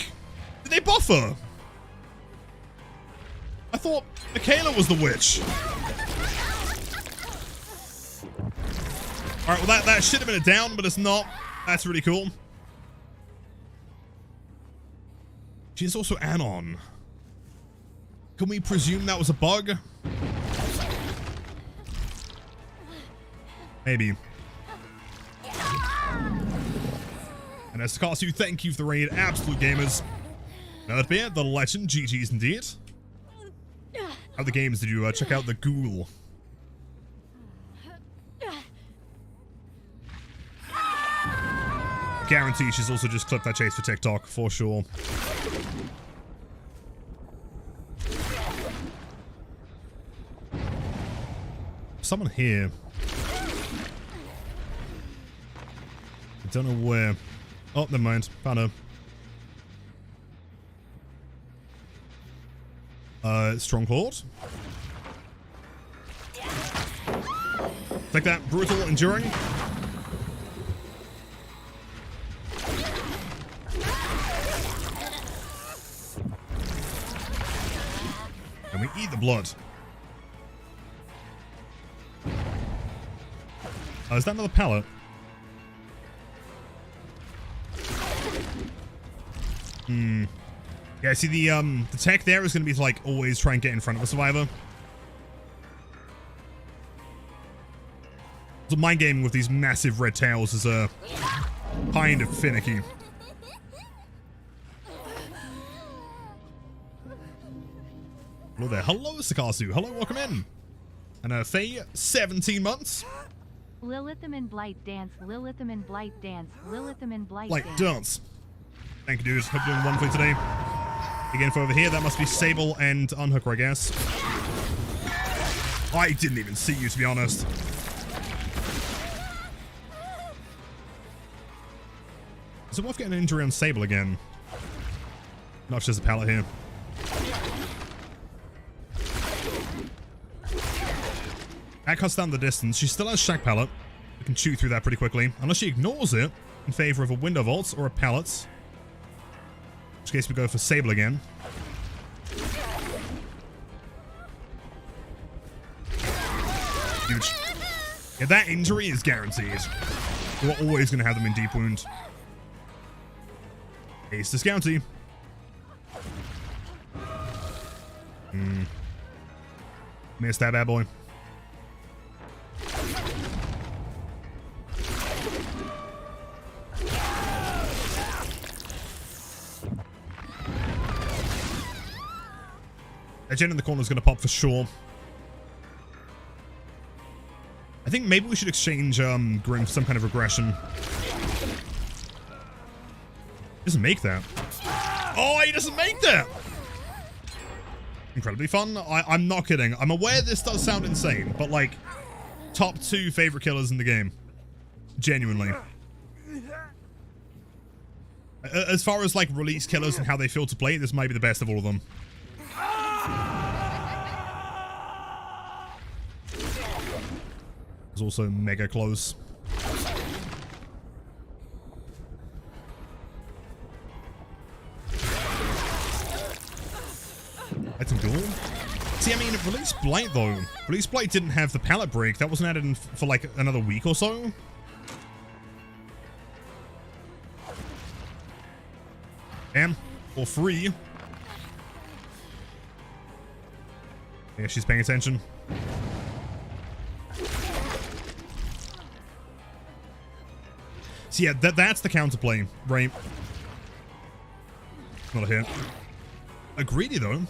Did they buff her? I thought Michaela was the witch. Alright, well that should have been a down, but it's not. That's really cool. She's also Anon. Can we presume that was a bug? Maybe. And as Takasu, thank you for the raid, absolute gamers. Nerdbeer, the legend, GG's indeed. How the games did you check out the Ghoul? Guarantee she's also just clipped that chase for TikTok, for sure. Someone here. I don't know where. Oh, never mind. Found her. Strong Clawed. Take that. Brutal, enduring. And we eat the blood. Is that another pallet? Yeah, see the tech there is going to be to, like, always try and get in front of a survivor. So mind gaming with these massive red tails is kind of finicky. Hello there. Hello, Sakasu. Hello, welcome in. And Faye, 17 months. Lilitham and Blight dance, Lilitham and Blight dance, Lilitham and Blight Blight dance. dance. Thank you, dudes. Hope you're doing one for today. Again, for over here, that must be Sable and Unhooker, I guess. I didn't even see you, to be honest. Is it worth getting an injury on Sable again? Not just a pallet here. That cuts down the distance. She still has Shack Pallet. We can chew through that pretty quickly. Unless she ignores it in favor of a Window Vault or a Pallet. In which case we go for Sable again. Huge. Yeah, that injury is guaranteed. We're always going to have them in deep wound. Ace to Scounty. Missed that bad boy. That gen in the corner is going to pop for sure. I think maybe we should exchange Grim for some kind of regression. Doesn't make that. Oh, he doesn't make that! Incredibly fun. I'm not kidding. I'm aware this does sound insane, but like, top 2 favorite killers in the game. Genuinely. As far as like release killers and how they feel to play, this might be the best of all of them. It's also mega close. That's a Ghoul. See, I mean, Release Blight though. Release Blight didn't have the pallet break. That wasn't added in for like another week or so. Damn. For free. Yeah, she's paying attention. So yeah, that's the counterplay, right? Not a hit. A greedy though.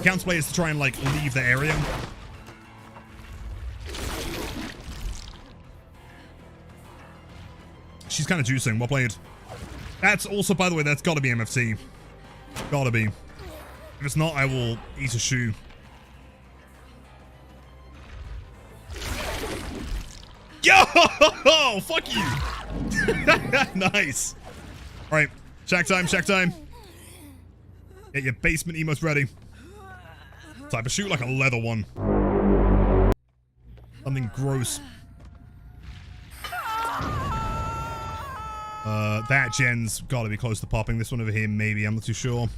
Counterplay is to try and like leave the area. She's kind of juicing. Well played. That's also, by the way, that's got to be MFT. Gotta be. If it's not, I will eat a shoe. Yo! Fuck you! Nice. Alright. Shack time, shack time. Get your basement emotes ready. Type of shoot like a leather one. Something gross. That gen's gotta be close to popping. This one over here, maybe. I'm not too sure.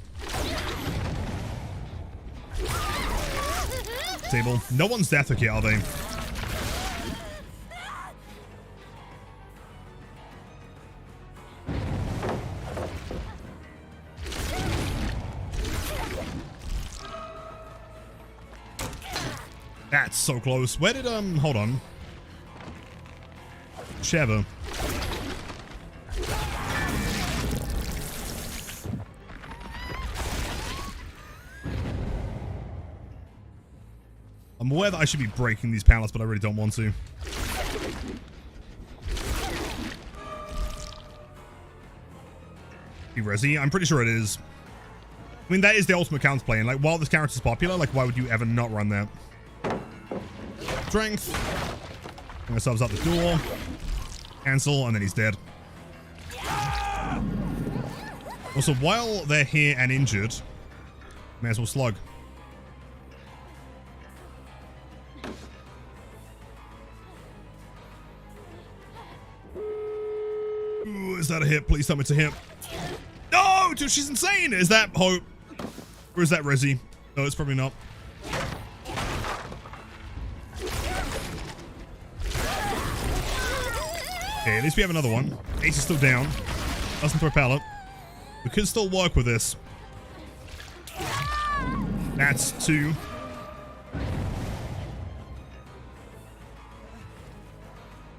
Table. No one's death hook yet, are they? That's so close. Where did, hold on. Sheva. I'm aware that I should be breaking these pallets, but I really don't want to. Be Resi? I'm pretty sure it is. I mean, that is the ultimate counterplay, and like, while this character's popular, like, why would you ever not run that? Strength. Bring ourselves out the door. Cancel, and then he's dead. Also, while they're here and injured, may as well slug. Ooh, is that a hit? Please tell me it's a hit. No, dude, she's insane. Is that Hope? Or is that Resi? No, it's probably not. Okay, at least we have another one. Ace is still down. Doesn't throw a pallet. We could still work with this. That's 2.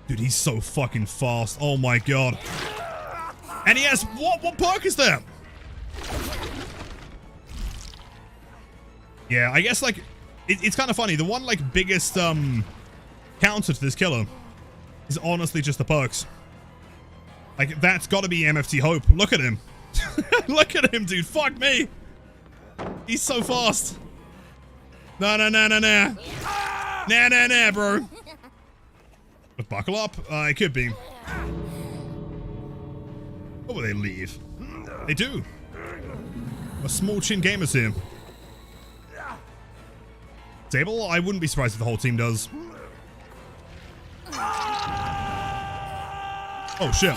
Dude, he's so fucking fast. Oh my god. And he has... What perk is that? Yeah, I guess, like... It's kind of funny. The one, like, biggest, counter to this killer is honestly just the perks. Like, that's gotta be MFT Hope. Look at him. Look at him, dude. Fuck me. He's so fast. No, no, no, no, no. Nah, nah, nah, bro. But buckle up? It could be. Or will they leave? They do. A small chin gamers here. stable. I wouldn't be surprised if the whole team does. Oh, shit.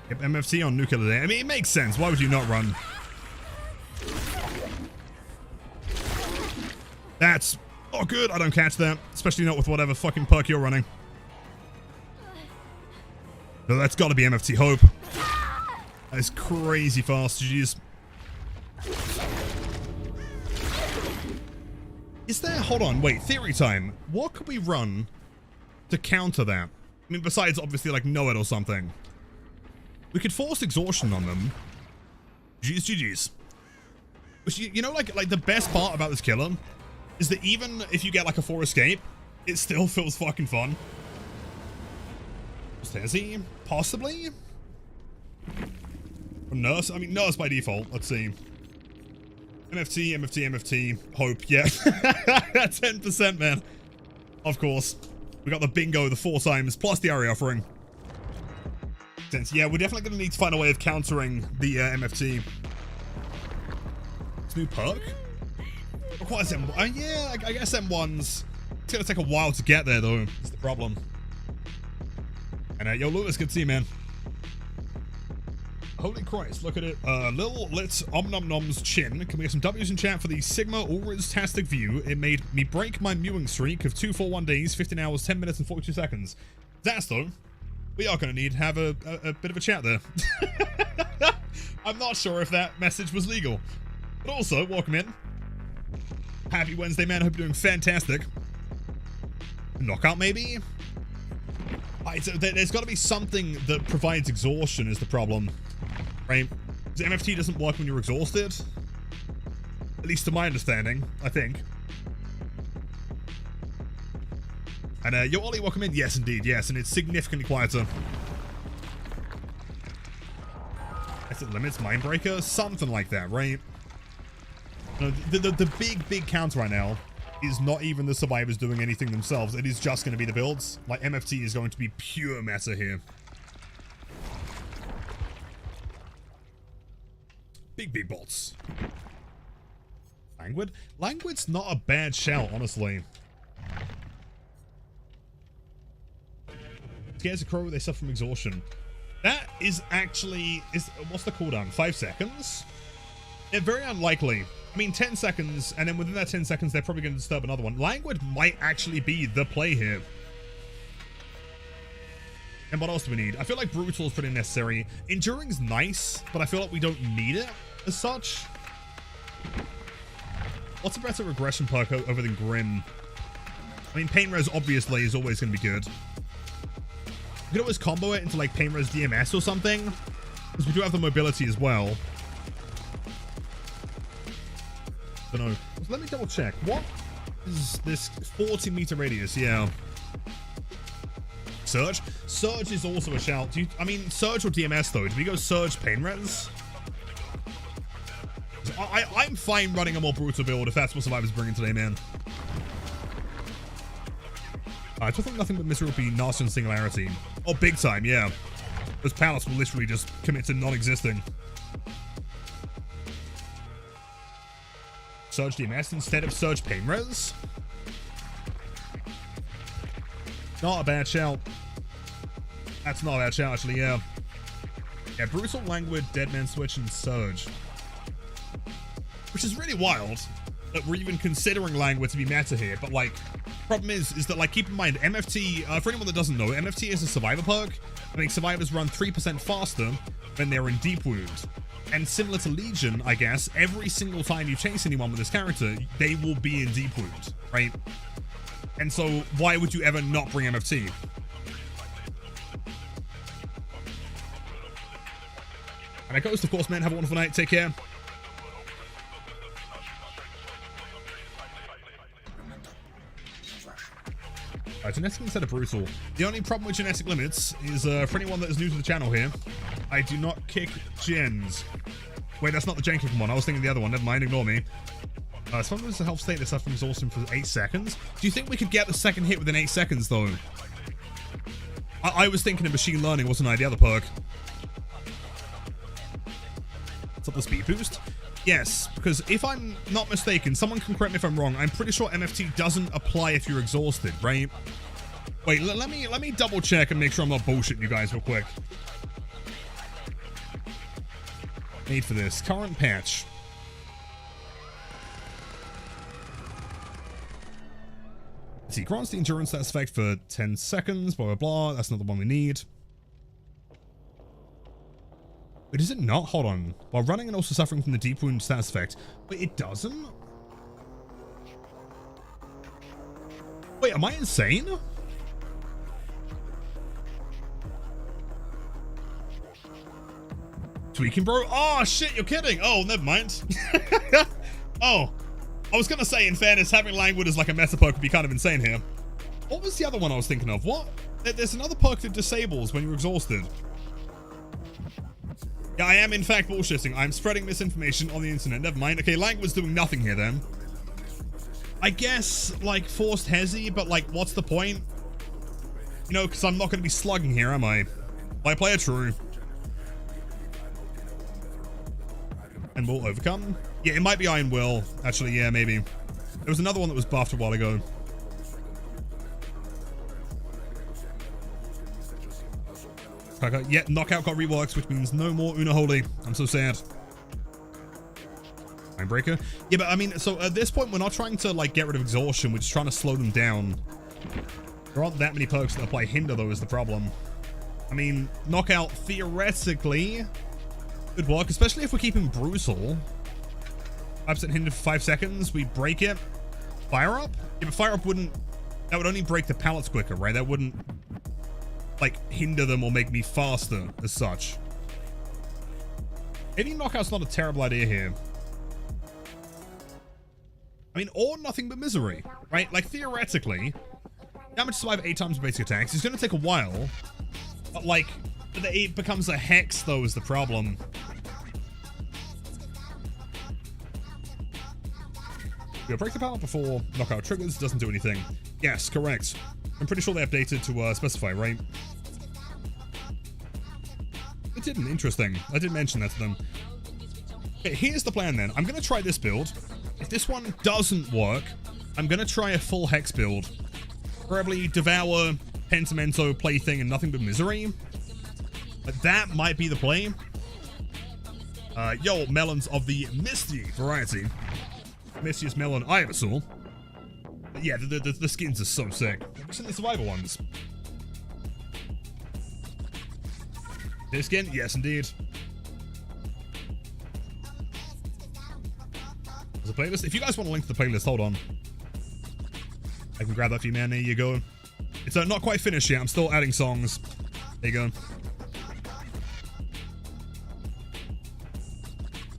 Yep, MFT on nuclear day. I mean, it makes sense. Why would you not run? That's... Oh, good. I don't catch that. Especially not with whatever fucking perk you're running. No, that's got to be MFT Hope. That is crazy fast. GG's. Is there... Hold on. Wait. Theory time. What could we run to counter that? I mean, besides, obviously, like, know it or something. We could force exhaustion on them. GG's. Which, you know, like the best part about this killer is that even if you get, like, a 4 escape, it still feels fucking fun. Is he? Possibly? Or nurse? I mean, nurse by default. Let's see. MFT, MFT, MFT. Hope. Yeah. 10%, man. Of course. We got the bingo the 4 times, plus the area offering. Sense. Yeah, we're definitely going to need to find a way of countering the MFT. It's new perk? Requires M1. Yeah, I guess M1's... It's going to take a while to get there, though. That's the problem. And, yo, Lewis, good to see you, man. Holy Christ, look at it. Lil Lit's Om Nom Nom's chin. Can we get some W's in chat for the Sigma Aura's-tastic view? It made me break my mewing streak of 241 days, 15 hours, 10 minutes, and 42 seconds. That's, though. We are going to need to have a bit of a chat there. I'm not sure if that message was legal. But also, welcome in. Happy Wednesday, man. Hope you're doing fantastic. Knockout, maybe? There's got to be something that provides exhaustion is the problem. Right? Because MFT doesn't work when you're exhausted. At least to my understanding, I think. And, yo, Ollie, welcome in. Yes, indeed. Yes, and it's significantly quieter. Exit limits, Mindbreaker, something like that, right? No, the big counter right now is not even the survivors doing anything themselves. It is just going to be the builds. Like, MFT is going to be pure meta here. Big bots. Languid? Languid's not a bad shout, honestly. Scares a crow, they suffer from exhaustion. That is actually... what's the cooldown? 5 seconds? They're very unlikely. I mean, 10 seconds, and then within that 10 seconds, they're probably going to disturb another one. Languid might actually be the play here. And what else do we need? I feel like Brutal is pretty necessary. Enduring's nice, but I feel like we don't need it as such. What's a better regression perk over than Grim? I mean, Pain Res obviously is always going to be good. You could always combo it into like Pain Res DMS or something, because we do have the mobility as well. Don't know. So let me double check. What is this 40-meter radius? Yeah. Surge? Surge is also a shout. I mean, Surge or DMS though? Do we go Surge Pain Res? I'm fine running a more brutal build if that's what Survivor's bringing today, man. I don't think nothing but misery will be nasty on Singularity. Oh, big time, yeah. Those pallets will literally just commit to non-existing. Surge DMS instead of Surge Pain Res? Not a bad shout. That's not a bad shout, actually, yeah. Yeah, Brutal, Languid, Deadman Switch, and Surge. Which is really wild that we're even considering Languid to be meta here, but like, problem is that like, keep in mind, MFT, for anyone that doesn't know, MFT is a survivor perk. I think survivors run 3% faster when they're in Deep Wound. And similar to Legion, I guess, every single time you chase anyone with this character, they will be in Deep Wound, right? And so, why would you ever not bring MFT? And it goes, of course, man. Have a wonderful night. Take care. Genetic instead of Brutal. The only problem with genetic limits is, for anyone that is new to the channel here, I do not kick gens. Wait, that's not the gen kicking one. I was thinking the other one. Never mind, ignore me. Sometimes the health state is from exhaustion for 8 seconds. Do you think we could get the second hit within 8 seconds, though? I was thinking of machine learning, wasn't I? The other perk. What's up, the speed boost? Yes, because if I'm not mistaken, someone can correct me if I'm wrong, I'm pretty sure MFT doesn't apply if you're exhausted, right? Wait, let me double check and make sure I'm not bullshitting you guys real quick. Need for this. Current patch. Let's see, grants the endurance stats effect for 10 seconds, blah, blah, blah. That's not the one we need. Wait, is it not? Hold on. While running and also suffering from the deep wound status effect. Wait, it doesn't? Wait, am I insane? Tweaking, bro? Oh, shit, you're kidding. Oh, never mind. Oh, I was going to say, in fairness, having languid as like a meta perk would be kind of insane here. What was the other one I was thinking of? What? There's another perk that disables when you're exhausted. Yeah, I am in fact bullshitting. I'm spreading misinformation on the internet. Never mind. Okay, languid's doing nothing here then. I guess, like, forced hezi, but, like, what's the point? You know, because I'm not going to be slugging here, am I? I play it true. And will overcome? Yeah, it might be Iron Will. Actually, yeah, maybe. There was another one that was buffed a while ago. Yeah, knockout got reworks, which means no more Una Holy. I'm so sad. Mindbreaker? Yeah, but I mean, so at this point, we're not trying to, like, get rid of exhaustion. We're just trying to slow them down. There aren't that many perks that apply hinder, though, is the problem. I mean, knockout theoretically could work, especially if we're keeping brutal. 5% hinder for 5 seconds. We break it. Fire up? Yeah, but fire up wouldn't... That would only break the pallets quicker, right? That wouldn't, like, hinder them or make me faster as such. Any knockout's not a terrible idea here. I mean, or nothing but misery, right? Like, theoretically, damage to survive 8 times basic attacks. It's going to take a while, but, like, it becomes a hex, though, is the problem. We'll break the pallet before knockout triggers. Doesn't do anything. Yes, correct. I'm pretty sure they updated to specify, right? It didn't. Interesting. I did mention that to them. Okay, here's the plan then. I'm going to try this build. If this one doesn't work, I'm going to try a full hex build. Preferably Devour, Pentimento, Plaything, and nothing but misery. But that might be the play. Yo, melons of the Misty variety. Mistiest melon I ever saw. But yeah, the skins are so sick. Have you seen the survivor ones? This skin? Yes, indeed. There's a playlist. If you guys want a link to the playlist, hold on. I can grab that for you, man. There you go. It's not quite finished yet. I'm still adding songs. There you go.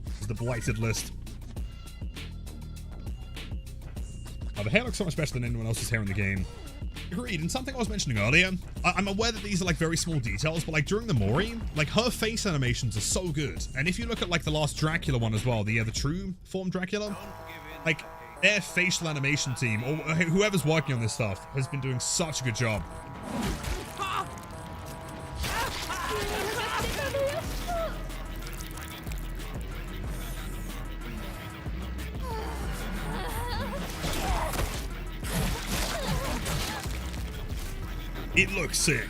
This is the blighted list. The hair looks so much better than anyone else's hair in the game. Agreed, and something I was mentioning earlier, I'm aware that these are like very small details, but like during the Mori, like her face animations are so good. And if you look at like the last Dracula one as well, the true form Dracula, like their facial animation team, or whoever's working on this stuff, has been doing such a good job. It looks sick.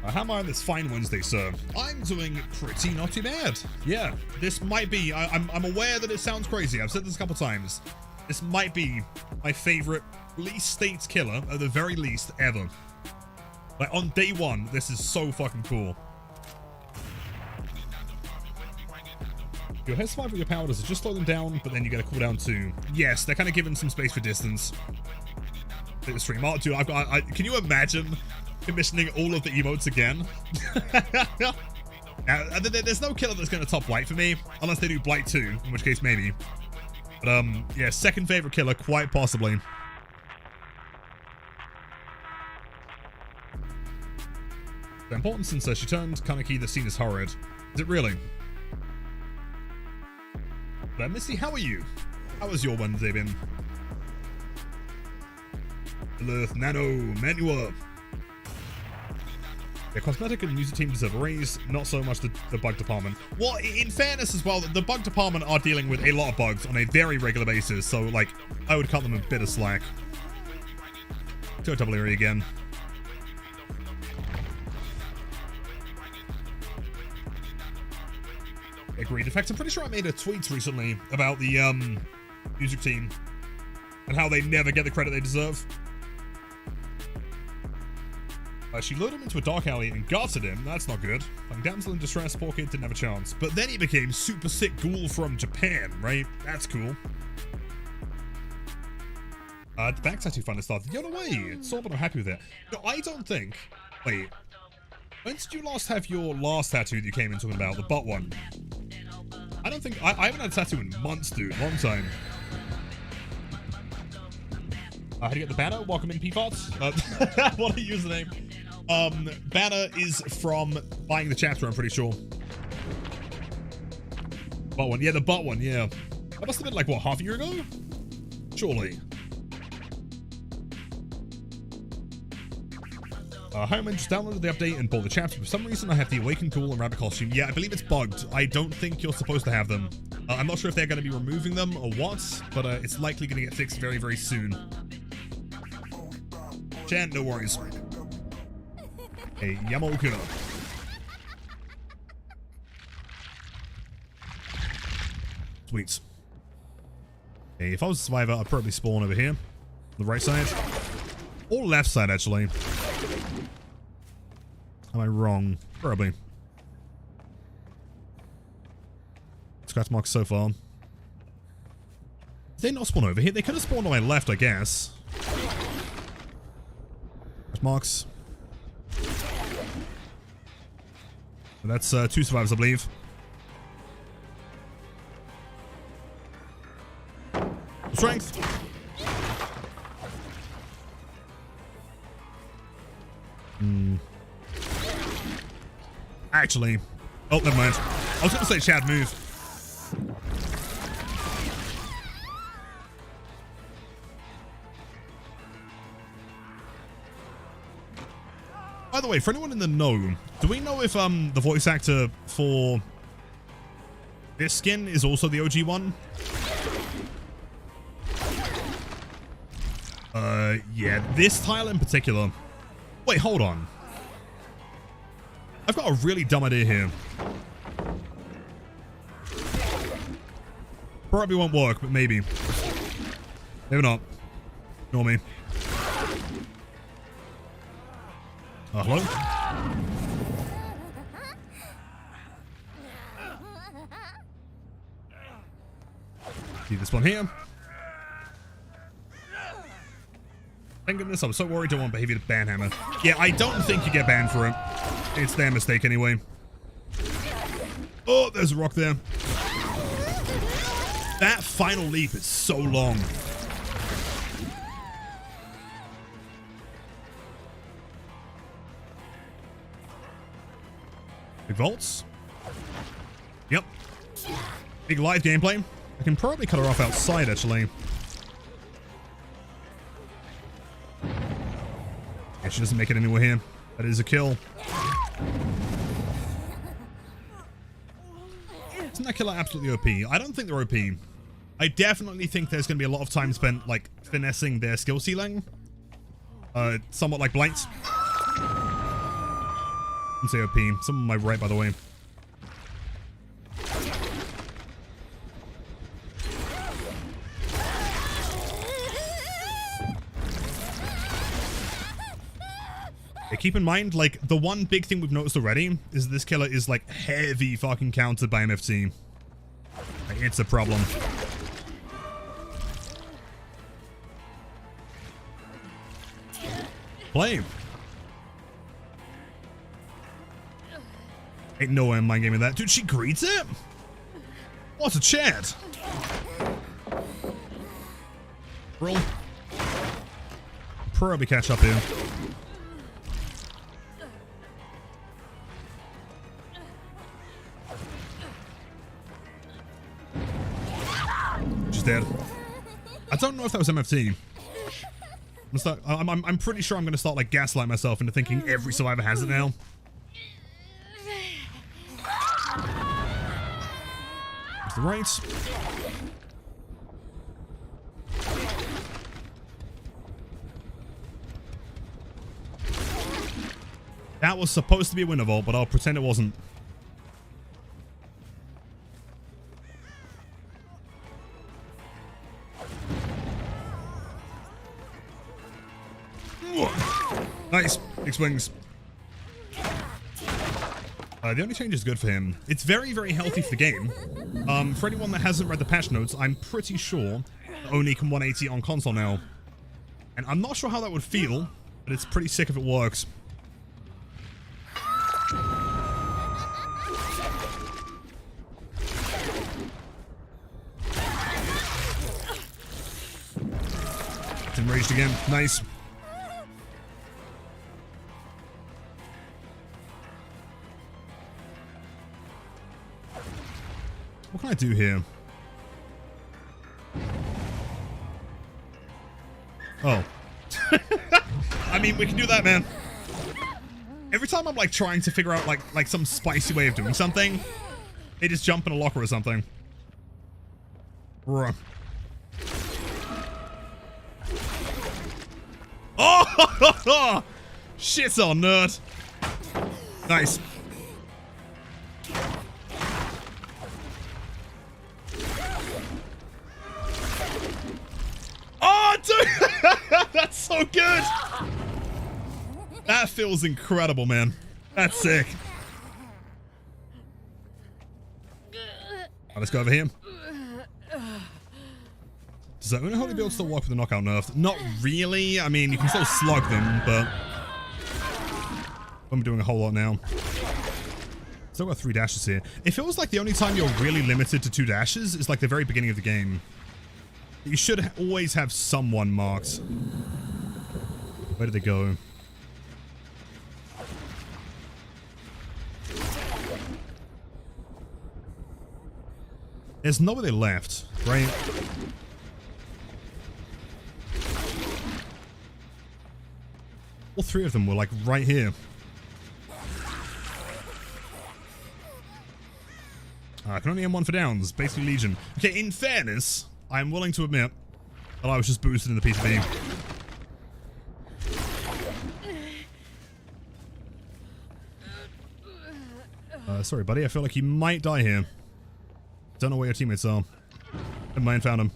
How am I on this fine Wednesday, sir? I'm doing pretty not too bad. Yeah, this might be, I'm aware that it sounds crazy. I've said this a couple times. This might be my favorite least states killer, at the very least, ever. Like, on day one, this is so fucking cool. Your head survive with your power does it just slow them down, but then you get a cooldown too. Yes, they're kind of given some space for distance. The stream art, dude. Can you imagine commissioning all of the emotes again? There's no killer that's going to top Blight for me, unless they do Blight 2, in which case maybe. But yeah, second favorite killer, quite possibly. The important since she turned Kaneki, the scene is horrid. Is it really? But Missy, how are you? How has your Wednesday been? Lilith, Nano, Manua. The cosmetic and music team deserve a raise, not so much the bug department. Well, in fairness as well, the bug department are dealing with a lot of bugs on a very regular basis, so, like, I would cut them a bit of slack. Go double area again. Agreed. In fact, I'm pretty sure I made a tweet recently about the music team and how they never get the credit they deserve. She lured him into a dark alley and guarded him. That's not good. Like, damsel in distress, poor kid didn't have a chance. But then he became super sick Ghoul from Japan, right? That's cool. The back tattoo finally started. Yo, no way. It's all, but I'm happy with it. No, I don't think... Wait. When did you last have your last tattoo that you came in talking about? The butt one? I don't think... I haven't had a tattoo in months, dude. Long time. How do you get the banner? Welcome in, P-Farts. What a username. Banner is from buying the chapter, I'm pretty sure. Butt one. Yeah, the butt one, yeah. That must have been like, what, half a year ago? Surely. Homeman just downloaded the update and bought the chapter. For some reason, I have the Awakened Ghoul and Rabbit costume. Yeah, I believe it's bugged. I don't think you're supposed to have them. I'm not sure if they're going to be removing them or what, but it's likely going to get fixed very, very soon. Chan, no worries. Hey, Yamaoka. Sweet. Hey, if I was a survivor, I'd probably spawn over here. On the right side. Or left side, actually. Am I wrong? Probably. Scratch marks so far. Did they not spawn over here? They could have spawned on my left, I guess. Scratch marks. That's 2 survivors, I believe. Strength. Actually. Oh, never mind. I was going to say Chad, move. By the way, for anyone in the know, do we know if the voice actor for this skin is also the OG one? Yeah, this tile in particular. Wait, hold on. I've got a really dumb idea here. Probably won't work, but maybe. Maybe not. Ignore me. Hello? See this one here. Thank goodness, I was so worried I want behavior to ban hammer. Yeah, I don't think you get banned for it. It's their mistake anyway. Oh, there's a rock there. That final leap is so long. Big vaults. Yep. Big live gameplay. I can probably cut her off outside, actually. Yeah, she doesn't make it anywhere here. That is a kill. Isn't that killer absolutely OP? I don't think they're OP. I definitely think there's going to be a lot of time spent, like, finessing their skill ceiling. Somewhat like Blight. I say OP. Some on my right, by the way. Yeah, keep in mind, like, the one big thing we've noticed already is this killer is, like, heavy fucking countered by MFT. Like, it's a problem. Play. Ain't no way I'm mind gaming that. Dude, she greets it? What's a chat? Roll. Probably catch up here. She's dead. I don't know if that was MFT. I'm pretty sure I'm gonna start like gaslighting myself into thinking every survivor has it now. To the right. That was supposed to be a winner vault, but I'll pretend it wasn't. Nice. Big swings. The only change is good for him. It's very, very healthy for the game. For anyone that hasn't read the patch notes, I'm pretty sure Oni can 180 on console now. And I'm not sure how that would feel, but it's pretty sick if it works. It's enraged again. Nice. What can I do here? Oh. I mean, we can do that, man. Every time I'm like trying to figure out like some spicy way of doing something, they just jump in a locker or something. Bruh. Oh! Shit's on, nerd. Nice. Oh, dude! That's so good! That feels incredible, man. That's sick. Right, let's go over here. Does that Unholy build still work with the knockout nerf? Not really. I mean, you can still slug them, but I'm doing a whole lot now. Still got 3 dashes here. It feels like the only time you're really limited to 2 dashes is like the very beginning of the game. You should always have someone marked. Where did they go? There's nowhere they left, right? All 3 of them were like right here. I can only aim 1 for downs, basically Legion. Okay, in fairness, I'm willing to admit that I was just boosted in the PCB. Sorry, buddy. I feel like you might die here. Don't know where your teammates are. Never mind, found him.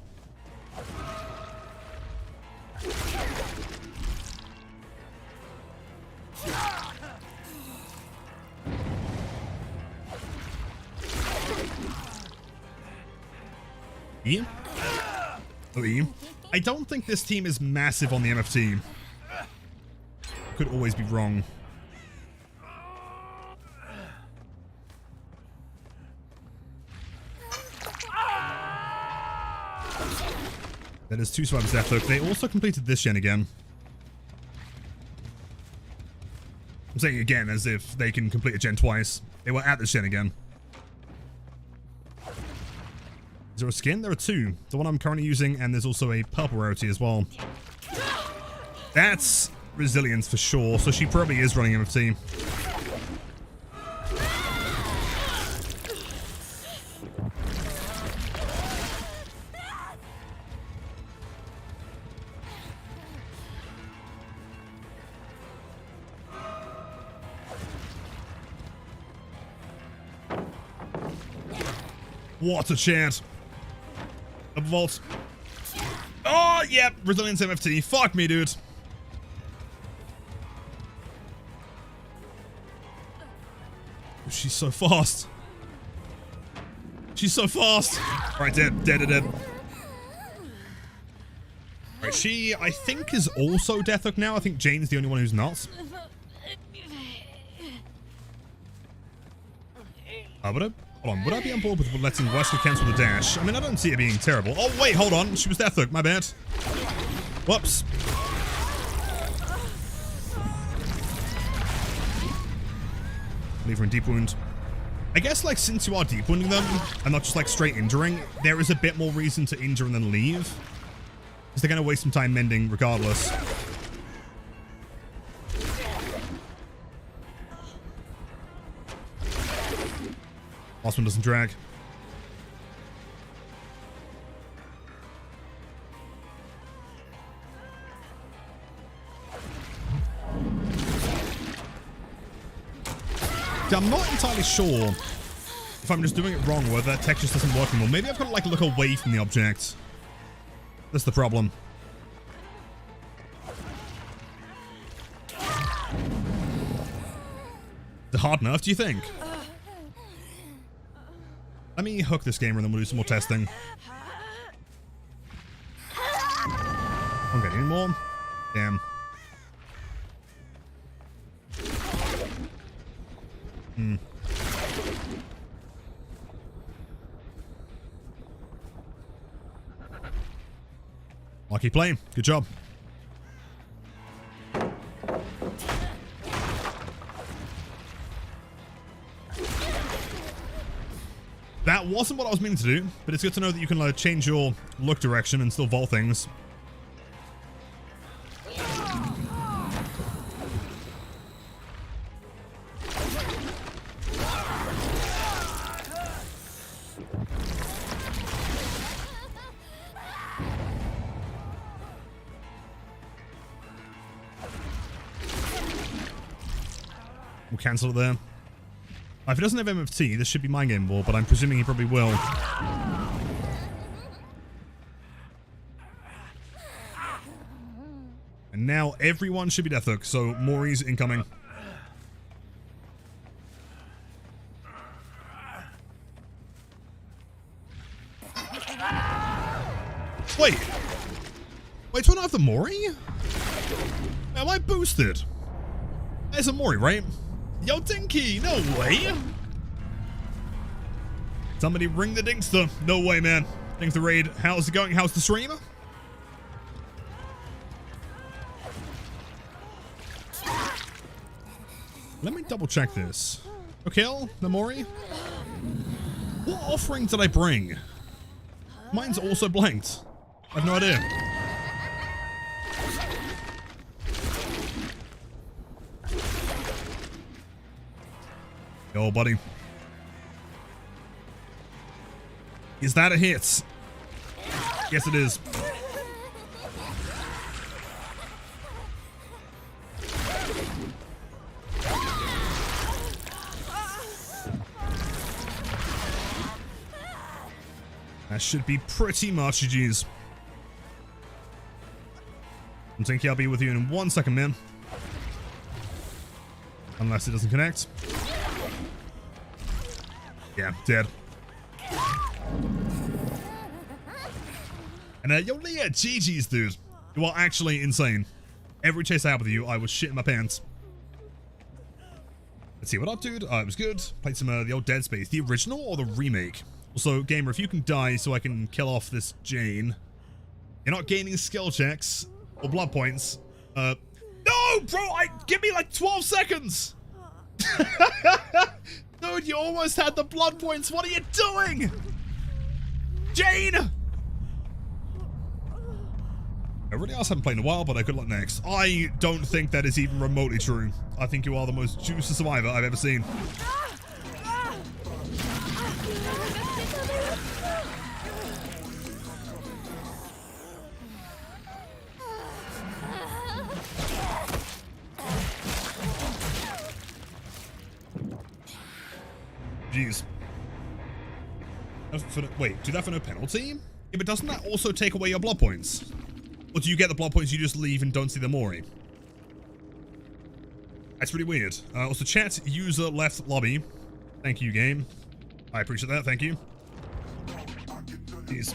E? Oh, E. I don't think this team is massive on the MFT. Could always be wrong. That is 2 survivors left, though. They also completed this gen again. I'm saying again as if they can complete a gen twice. They were at this gen again. Is there a skin? There are 2. The one I'm currently using, and there's also a purple rarity as well. That's resilience for sure, so she probably is running MFT. What a chance. Double vault. Oh, yep. Resilience MFT. Fuck me, dude. She's so fast. She's so fast. Right, dead, dead, dead, dead. Right, she, I think, is also Death Hook now. I think Jane's the only one who's not. Would I be on board with letting Wesley cancel the dash? I mean, I don't see it being terrible. Oh, wait, hold on. She was Death Hook. My bad. Whoops. Leave her in deep wound. I guess, like, since you are deep wounding them, and not just, like, straight injuring, there is a bit more reason to injure and then leave. Because they're going to waste some time mending regardless. Last one doesn't drag. entirely sure if I'm just doing it wrong, whether that text just doesn't work anymore. Maybe I've got to like look away from the object. That's the problem. The hard enough, do you think? Let me hook this gamer and then we'll do some more testing. I'm getting any more. Damn. I'll keep playing. Good job. That wasn't what I was meaning to do, but it's good to know that you can change your look direction and still vault things. We'll cancel it there. If he doesn't have MFT, this should be mind game ball, but I'm presuming he probably will. And now everyone should be death hook, so Maury's incoming. Wait. Wait, do I not have the Maury? Am I boosted? There's a Maury, right? Yo, Dinky! No way! Somebody ring the Dinkster. No way, man. Thanks for the raid. How's it going? How's the stream? Let me double check this. Okay, the Maury? What offering did I bring? Mine's also blanked. I have no idea. Yo, buddy. Is that a hit? Yes, it is. That should be pretty much GG's. I'm thinking I'll be with you in 1 second, man. Unless it doesn't connect. Yeah, dead. And yo, Leah, GG's, dude. You are actually insane. Every chase I had with you, I was shitting my pants. Let's see what up, dude. It was good. Played some the old Dead Space. The original or the remake? Also, gamer, if you can die so I can kill off this Jane. You're not gaining skill checks or blood points. No, bro, give me like 12 seconds. Dude, you almost had the blood points. What are you doing? Jane! I really haven't played in a while, but good luck next. I don't think that is even remotely true. I think you are the most juicy survivor I've ever seen. Jeez. Wait, do that for no penalty? Yeah, but doesn't that also take away your blood points? Or do you get the blood points, you just leave and don't see the Maury? That's pretty weird. Also, chat, user left lobby. Thank you, game. I appreciate that, thank you. Jeez.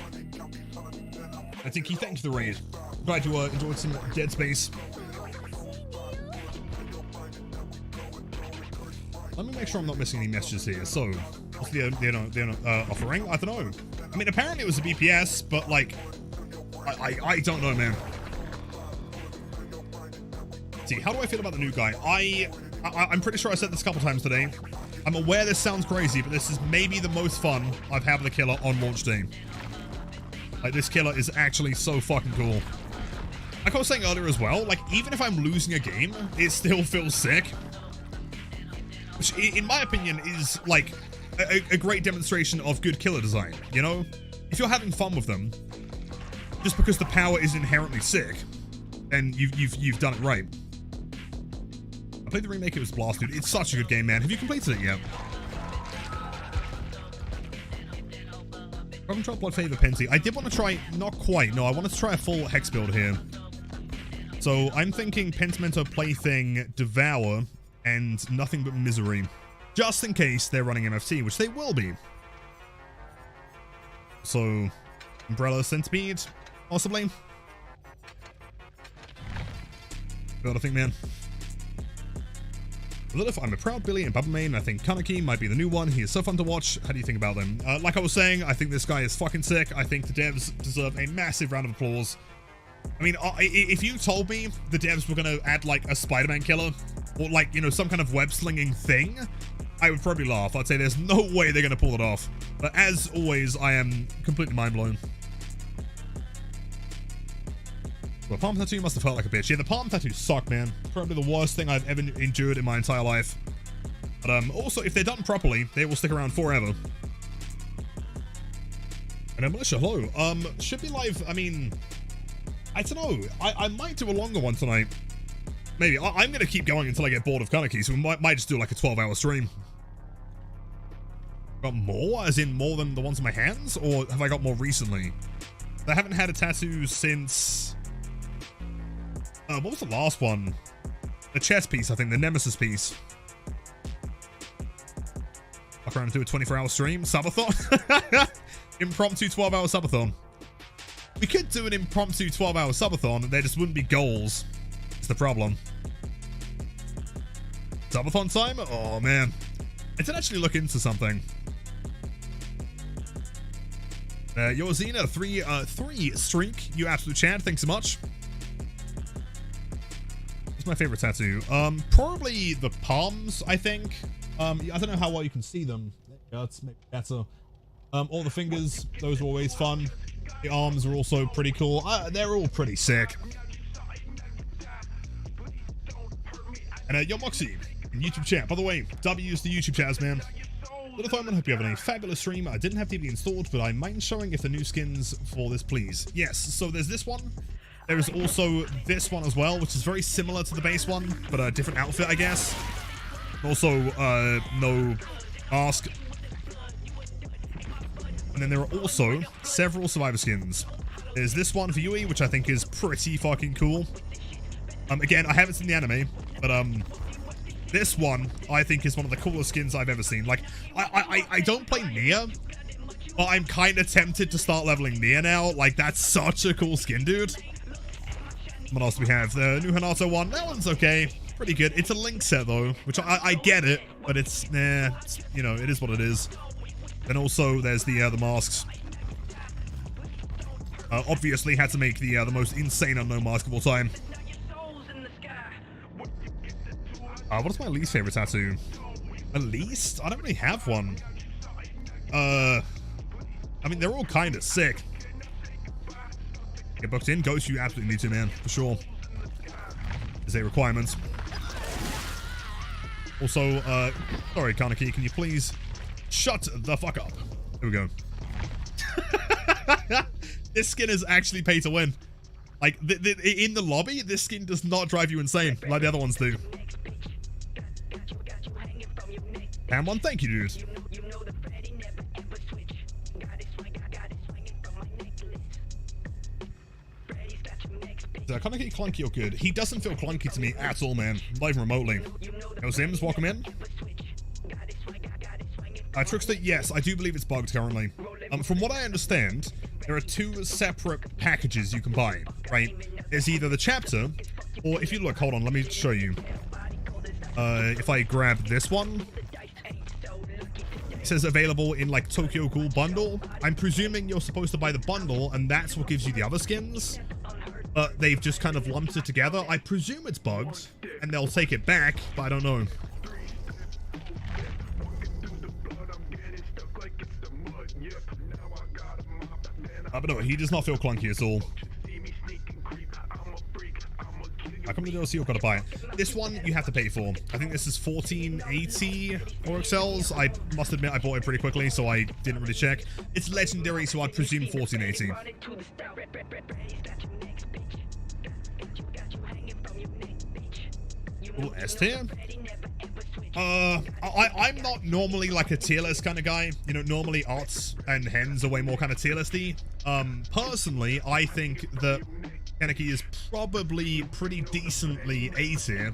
I think he thanked the raid. Glad you enjoyed some Dead Space. Let me make sure I'm not missing any messages here. So, what's the offering? I don't know. I mean, apparently it was a BPS, but like, I don't know, man. See, how do I feel about the new guy? I'm pretty sure I said this a couple times today. I'm aware this sounds crazy, but this is maybe the most fun I've had with a killer on launch day. Like, this killer is actually so fucking cool. Like I was saying earlier as well, like, even if I'm losing a game, it still feels sick. Which, in my opinion, is, like, a great demonstration of good killer design, you know? If you're having fun with them, just because the power is inherently sick, then you've done it right. I played the remake, it was blast, dude. It's such a good game, man. Have you completed it yet? Dragon Blood Favor Pensy. I did want to try, not quite, no, I wanted to try a full Hex build here. So I'm thinking Pentimento Plaything, Devour, and Nothing But Misery. Just in case they're running MFT, which they will be. So, Umbrella Centipede, possibly. Build a thing, man. I'm a proud Billy and Bubba Main. I think Kaneki might be the new one. He is so fun to watch. How do you think about them? Like I was saying, I think this guy is fucking sick. I think the devs deserve a massive round of applause. I mean, if you told me the devs were going to add, like, a Spider-Man killer, or, like, you know, some kind of web-slinging thing, I would probably laugh. I'd say there's no way they're going to pull it off. But as always, I am completely mind-blown. Well, palm tattoo must have felt like a bitch. Yeah, the palm tattoos suck, man. Probably the worst thing I've ever endured in my entire life. But also, if they're done properly, they will stick around forever. And Militia, hello. Should be live, I mean, I don't know. I might do a longer one tonight. Maybe. I'm going to keep going until I get bored of Kaneki, so we might just do like a 12-hour stream. Got more? As in more than the ones in my hands? Or have I got more recently? I haven't had a tattoo since... what was the last one? The chess piece, I think. The Nemesis piece. Fuck around and do a 24-hour stream. Subathon? Impromptu 12-hour subathon. We could do an impromptu 12-hour subathon, and there just wouldn't be goals. It's the problem. Subathon time? Oh, man. I did actually look into something. Your Xena, 3 streak. You absolute Chad. Thanks so much. What's my favorite tattoo? Probably the palms, I think. I don't know how well you can see them. That's maybe better. All the fingers, those are always fun. The arms are also pretty cool. They're all pretty sick. And Yo Moxie, YouTube chat. By the way, W's the YouTube chats, man. Little Fireman, hope you're having a fabulous stream. I didn't have TV installed, but I mind showing if the new skins for this, please. Yes, so there's this one. There is also this one as well, which is very similar to the base one, but a different outfit, I guess. Also, no mask. And then there are also several Survivor skins. There's this one for Yui, which I think is pretty fucking cool. Again, I haven't seen the anime, but this one I think is one of the coolest skins I've ever seen. Like, I don't play Nier, but I'm kind of tempted to start leveling Nier now. Like, that's such a cool skin, dude. What else do we have? The new Hanato one. That one's okay. Pretty good. It's a Link set, though, which I get it, but it's, nah, it's, you know, it is what it is. Then also, there's the masks. Obviously, had to make the most insane unknown mask of all time. What is my least favorite tattoo? At least? I don't really have one. I mean, they're all kind of sick. Get booked in. Ghost, you absolutely need to, man. For sure. Is a requirement. Also, sorry, Kaneki, can you please shut the fuck up? There we go. This skin is actually pay to win. Like, in the lobby, this skin does not drive you insane like the other ones do. And one, thank you, dude. Kaneki clunky or good? He doesn't feel clunky to me at all, man. Not even remotely. Yo, Sims, welcome in. Trickster, yes, I do believe it's bugged currently. From what I understand, there are 2 separate packages you can buy, right? There's either the chapter, or if you look, hold on, let me show you. If I grab this one, it says available in like Tokyo Ghoul bundle. I'm presuming you're supposed to buy the bundle, and that's what gives you the other skins. But they've just kind of lumped it together. I presume it's bugged, and they'll take it back, but I don't know. But no, he does not feel clunky at all. I come to the DLC, you've got to buy it. This one, you have to pay for. I think this is 1480 for XLs. I must admit, I bought it pretty quickly, so I didn't really check. It's legendary, so I'd presume 1480. Cool, S tier. I'm not normally like a tier list kind of guy. You know, normally arts and hens are way more kind of tier listy. Personally, I think that Kaneki is probably pretty decently A tier.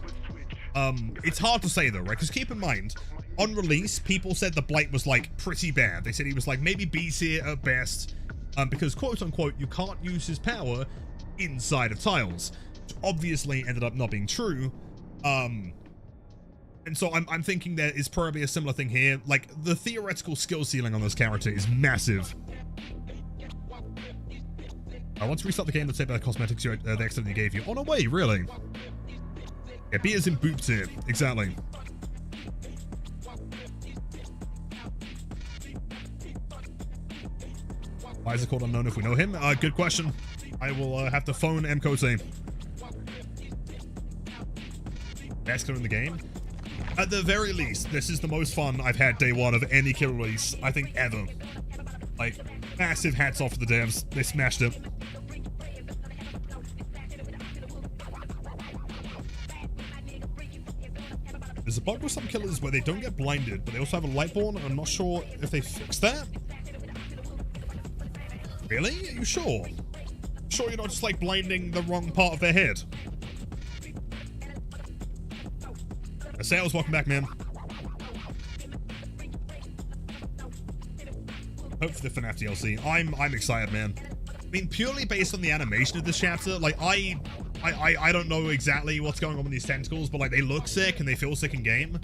It's hard to say though, right? Because keep in mind, on release, people said the Blight was like pretty bad. They said he was like maybe B tier at best, because quote unquote, you can't use his power inside of tiles. Which obviously ended up not being true. And so I'm thinking there is probably a similar thing here. Like, the theoretical skill ceiling on this character is massive. I want to restart the game. Let's say about the cosmetics they accidentally gave you. Oh, no way, really? Yeah, B is in boop tier. Exactly. Why is it called Unknown if we know him? Good question. I will have to phone M. Kote. Best killer in the game? At the very least, this is the most fun I've had day one of any killer release, I think, ever. Like, massive hats off to the devs. They smashed it. There's a bug with some killers where they don't get blinded, but they also have a lightborn. I'm not sure if they fixed that. Really? Are you sure? Sure you're not just, like, blinding the wrong part of their head? Sales, welcome back, man. Hope for the FNAF DLC. I'm excited, man. I mean, purely based on the animation of this chapter, like, I don't know exactly what's going on with these tentacles, but, like, they look sick and they feel sick in game.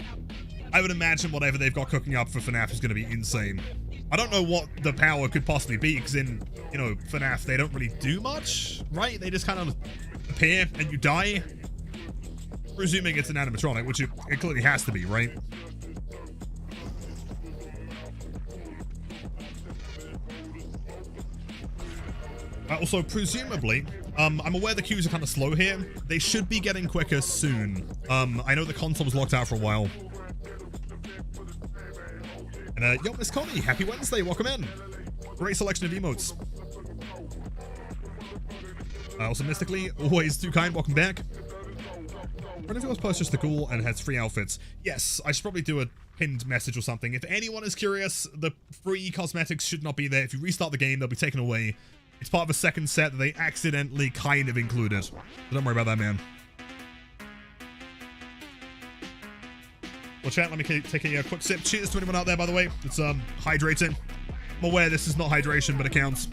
I would imagine whatever they've got cooking up for FNAF is going to be insane. I don't know what the power could possibly be, because in, you know, FNAF, they don't really do much, right? They just kind of appear and you die. Presuming it's an animatronic, which it clearly has to be, right? Also, presumably, I'm aware the queues are kind of slow here. They should be getting quicker soon. I know the console was locked out for a while. And, yo, Miss Connie, happy Wednesday, welcome in. Great selection of emotes. Also, Mystically, always too kind, welcome back. One of yours purchased the Ghoul and has free outfits. Yes, I should probably do a pinned message or something. If anyone is curious, the free cosmetics should not be there. If you restart the game, they'll be taken away. It's part of a second set that they accidentally kind of included. So don't worry about that, man. Well, chat, let me take a quick sip. Cheers to anyone out there, by the way. It's hydrating. I'm aware this is not hydration, but it counts.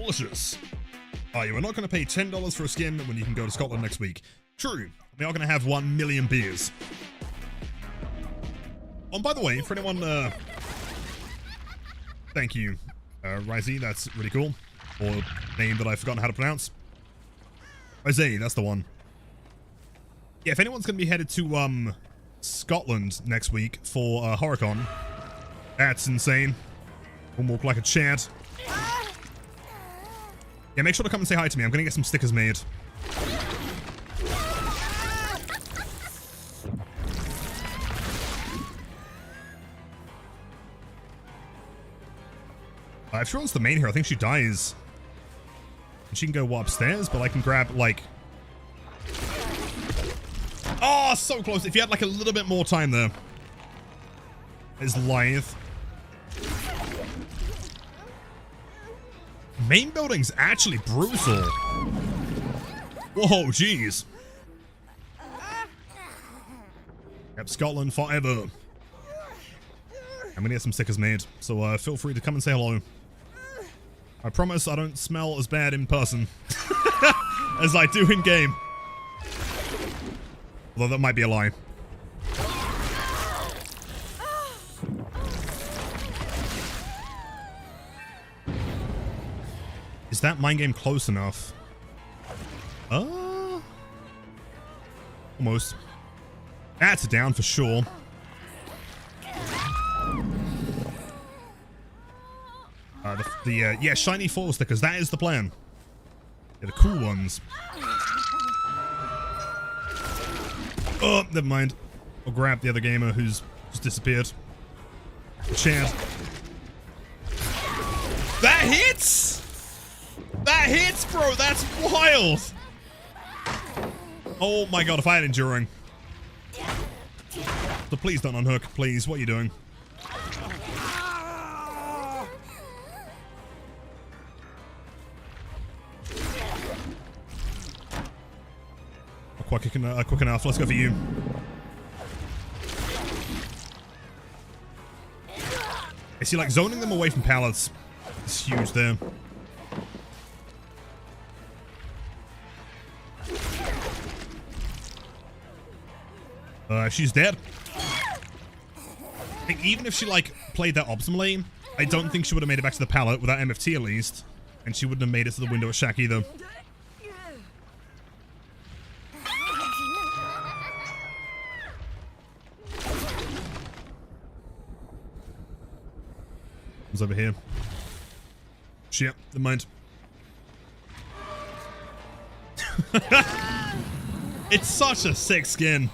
Delicious. You are not going to pay $10 for a skin when you can go to Scotland next week. True. We are going to have 1 million beers. Oh, by the way, for anyone, thank you, Rizzy, that's really cool. Or name that I've forgotten how to pronounce. Rizzy, that's the one. Yeah, if anyone's going to be headed to, Scotland next week for, HorrorCon, that's insane. We'll walk like a Chad. Yeah, make sure to come and say hi to me. I'm gonna get some stickers made. If she runs the main here, I think she dies. And she can go upstairs, but I can grab, like... Oh, so close. If you had, like, a little bit more time there. Is lithe. Main building's actually brutal. Whoa, jeez. Yep, Scotland forever. I'm gonna get some stickers made, so feel free to come and say hello. I promise I don't smell as bad in person as I do in game. Although that might be a lie. Is that mind game close enough? Almost. That's a down for sure. Yeah, shiny fall stickers. That is the plan. Yeah, the cool ones. Oh, never mind. I'll grab the other gamer who's just disappeared. Chad. That hits! That hits, bro! That's wild! Oh my god, if I had enduring. So please don't unhook, please. What are you doing? Quick enough. Let's go for you. I see, like, zoning them away from pallets is huge there. She's dead. I think even if she, like, played that optimally, I don't think she would have made it back to the pallet without MFT at least. And she wouldn't have made it to the window at Shack either. What's over here? Shit, never mind. It's such a sick skin.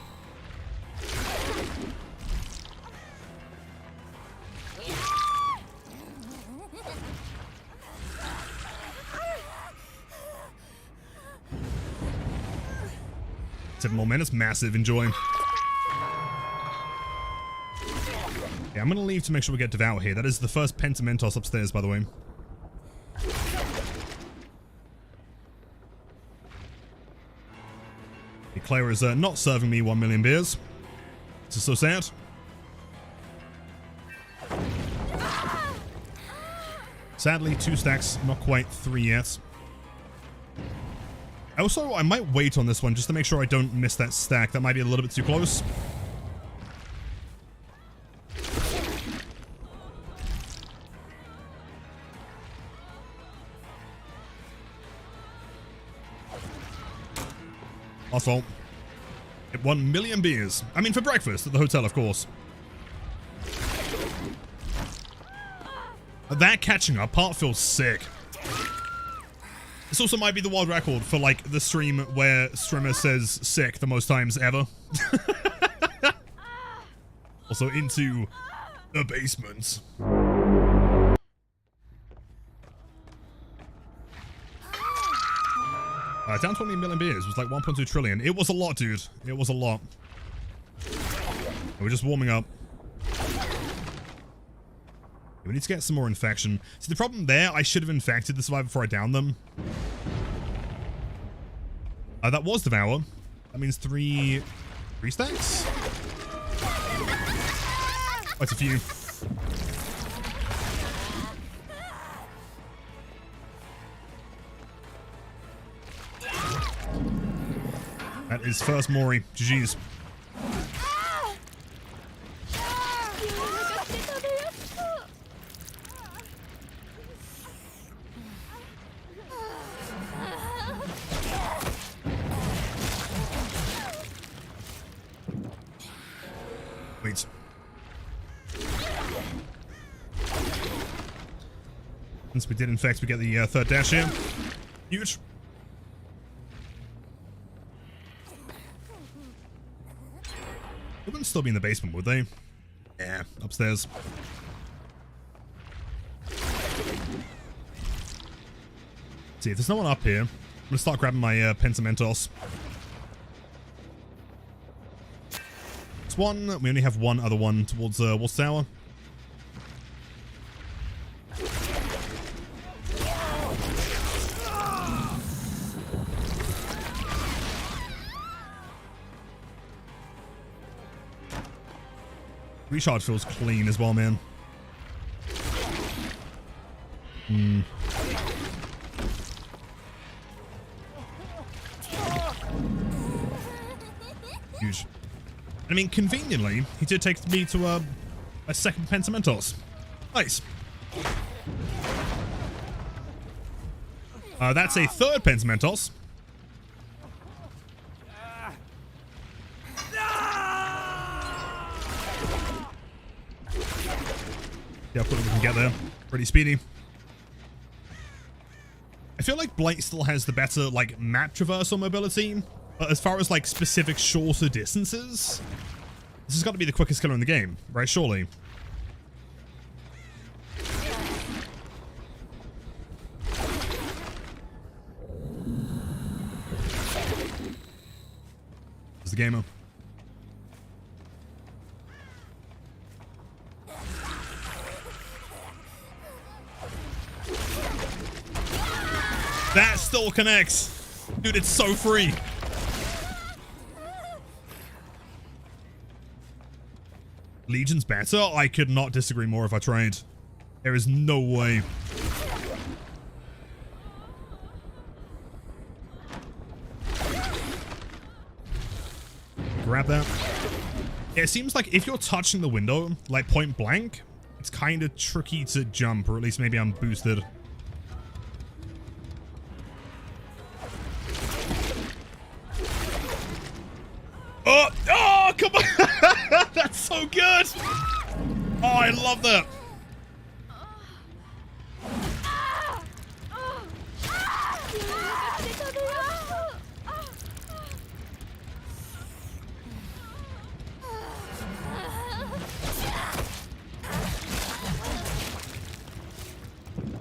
Momentum's massive. Enjoy. Yeah, I'm gonna leave to make sure we get Devour here. That is the first Pentamentos upstairs, by the way. The Claire is not serving me 1 million beers. This is so sad. Sadly, 2 stacks, not quite 3 yet. Also, I might wait on this one just to make sure I don't miss that stack. That might be a little bit too close. Also, get 1 million beers. I mean, for breakfast at the hotel, of course. That catching up part feels sick. This also might be the world record for, like, the stream where streamer says sick the most times ever. Also into the basement. Down 20 million beers was like 1.2 trillion. It was a lot, dude. It was a lot. We're just warming up. We need to get some more infection. See, the problem there, I should have infected the survivor before I downed them. That was Devour. That means 3 stacks? Quite a few. That is first Mori. GG's. Wait. Once we did, in fact, we get the third dash here. Huge. They wouldn't still be in the basement, would they? Yeah, upstairs. See, if there's no one up here, I'm gonna start grabbing my Pentamentos. It's one. We only have one other one towards Wolf's Tower. Recharge feels clean as well, man. Huge. I mean, conveniently, he did take me to a second Pentamentos. Nice. That's a third Pentamentos. Yeah, we can get there. Pretty speedy. I feel like Blight still has the better, like, map traversal mobility. But as far as, like, specific shorter distances, this has got to be the quickest killer in the game, right? Surely. There's the gamer. That still connects. Dude, it's so free. Legion's better? I could not disagree more if I tried. There is no way. Grab that. Yeah, it seems like if you're touching the window, like point blank, it's kind of tricky to jump, or at least maybe I'm boosted. Oh, come on. That's so good. Oh, I love that.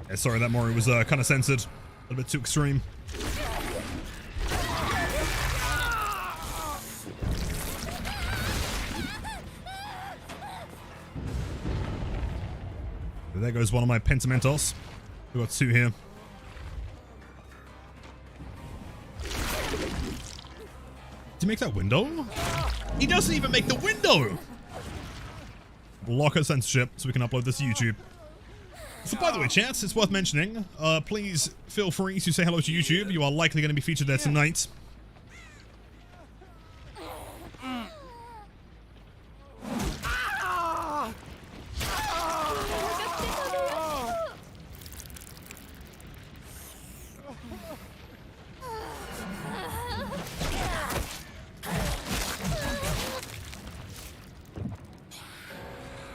Yeah, sorry, that Mori was kind of censored. A little bit too extreme. There goes one of my Pentamentos. We've got two here. Did he make that window? He doesn't even make the window! Block our censorship so we can upload this to YouTube. So by the way, chat, it's worth mentioning. Please feel free to say hello to YouTube. You are likely going to be featured there tonight.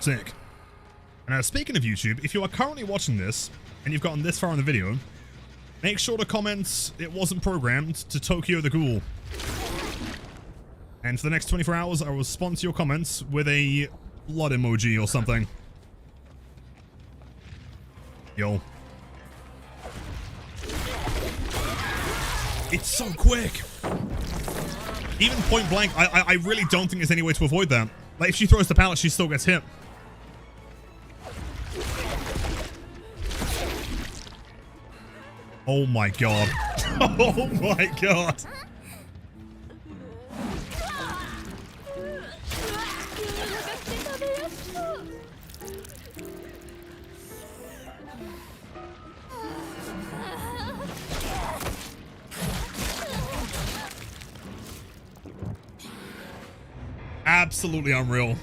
Sick. Now, speaking of YouTube, if you are currently watching this, and you've gotten this far in the video, make sure to comment "it wasn't programmed" to Tokyo the Ghoul. And for the next 24 hours, I will respond to your comments with a blood emoji or something. Yo. It's so quick! Even point blank, I really don't think there's any way to avoid that. Like, if she throws the pallet, she still gets hit. Oh my god. Oh my god. Absolutely unreal.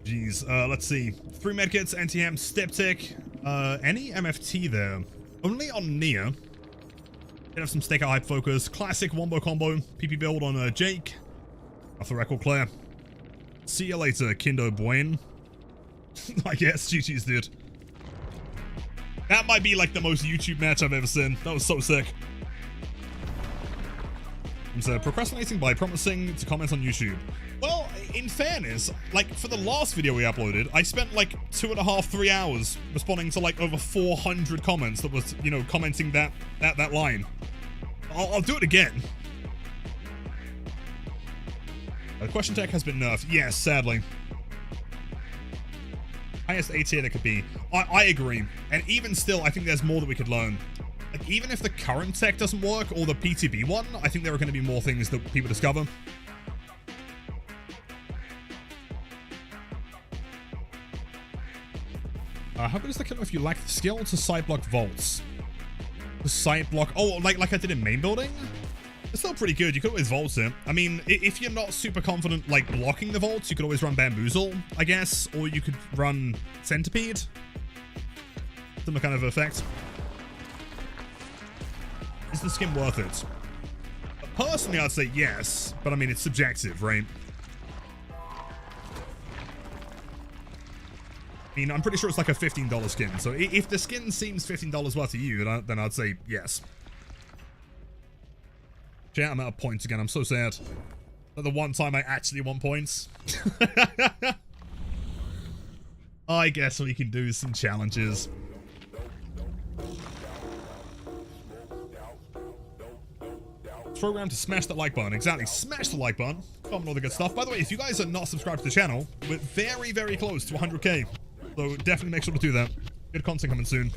Jeez, let's see. 3 medkits, anti-ham, step tick. Any MFT there? Only on Nia. Did have some stakeout hype focus. Classic wombo combo. PP build on Jake. Off the record clear. See you later, Kindo Buen. I guess, GG's, dude. That might be like the most YouTube match I've ever seen. That was so sick. I'm procrastinating by promising to comment on YouTube. Well, in fairness, like, for the last video we uploaded, I spent like 2.5, 3 hours responding to like over 400 comments that was, you know, commenting that line. I'll do it again. The question tag has been nerfed. Yes, sadly. Highest A tier that could be. I agree. And even still, I think there's more that we could learn. Like, even if the current tech doesn't work, or the PTB one, I think there are going to be more things that people discover. How good is the killer if you lack the skill to side block vaults? The side block... Oh, like I did in main building? It's still pretty good. You could always vault it. I mean, if you're not super confident, like, blocking the vaults, you could always run Bamboozle, I guess. Or you could run Centipede. Similar kind of effect. Is the skin worth it? Personally, I'd say yes, but I mean, it's subjective, right? I mean, I'm pretty sure it's like a $15 skin, so if the skin seems $15 worth to you, then I'd say yes. Yeah, I'm out of points again, I'm so sad. The one time I actually want points. I guess we can do some challenges. Program to smash that like button. Exactly. Smash the like button. Comment all the good stuff. By the way, if you guys are not subscribed to the channel, we're very, very close to 100k. So definitely make sure to do that. Good content coming soon.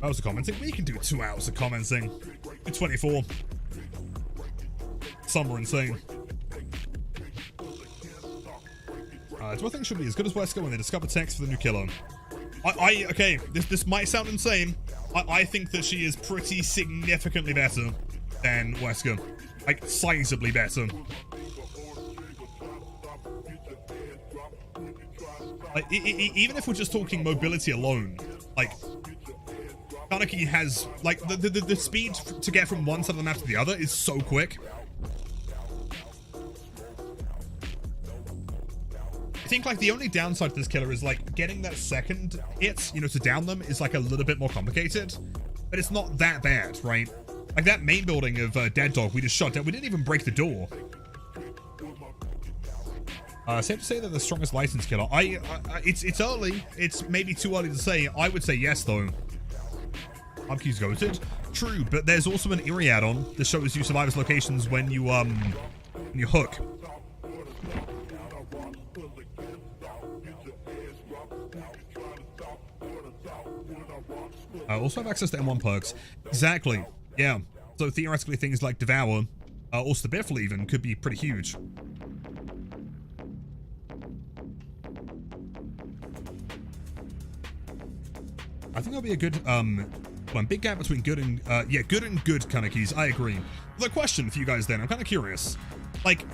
Hours of commenting. We can do 2 hours of commenting. Do 24. Some are insane. Do I think should be as good as Wesker when they discover text for the new killer? Okay, this might sound insane. I think that she is pretty significantly better than Wesker. Like, sizably better. Like, even if we're just talking mobility alone, like, Kaneki has, like, the speed to get from one side of the map to the other is so quick. I think, like, the only downside to this killer is, like, getting that second hit, you know, to down them is, like, a little bit more complicated. But it's not that bad, right? Like, that main building of Dead Dog we just shot down, we didn't even break the door. Safe to say that the strongest licensed killer. It's early. It's maybe too early to say. I would say yes, though. Upkeys goated. True, but there's also an Eerie add-on that shows you survivors' locations when you hook. Also have access to M1 perks. Exactly. Yeah. So theoretically, things like Devour, or Stabiffle even, could be pretty huge. I think that'll be a good, big gap between good and, good and good Kanekis. I agree. The question for you guys then, I'm kind of curious. Like,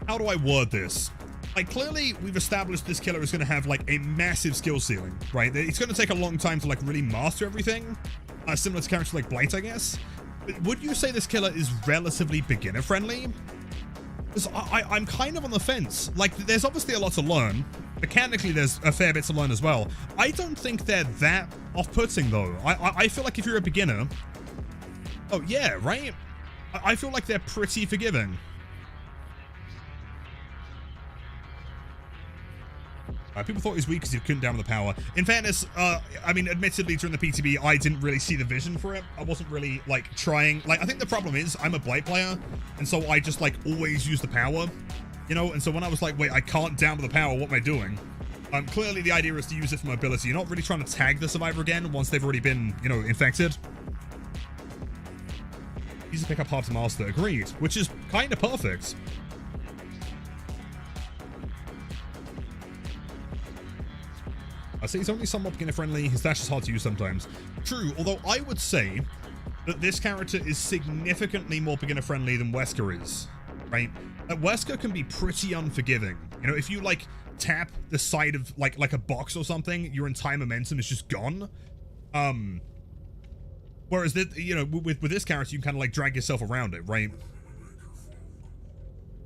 how do I word this? Like, clearly, we've established this killer is going to have, like, a massive skill ceiling, right? It's going to take a long time to, like, really master everything. Similar to characters like Blight, I guess. But would you say this killer is relatively beginner-friendly? Because I'm kind of on the fence. Like, there's obviously a lot to learn. Mechanically, there's a fair bit to learn as well. I don't think they're that off-putting, though. I feel like if you're a beginner... Oh, yeah, right? I feel like they're pretty forgiving. People thought he was weak because he couldn't down with the power. In fairness, I mean, admittedly, during the PTB, I didn't really see the vision for it. I wasn't really, like, trying. Like, I think the problem is I'm a Blight player, and so I just, like, always use the power, you know? And so when I was like, wait, I can't down with the power, what am I doing? Clearly, the idea is to use it for mobility. You're not really trying to tag the survivor again once they've already been, you know, infected. Easy to pick up, hard to master. Agreed. Which is kind of perfect. I say he's only somewhat beginner-friendly, his dash is hard to use sometimes. True, although I would say that this character is significantly more beginner-friendly than Wesker is, right? Wesker can be pretty unforgiving. You know, if you, like, tap the side of, like a box or something, your entire momentum is just gone. Whereas, you know, with this character, you can kind of, like, drag yourself around it, right?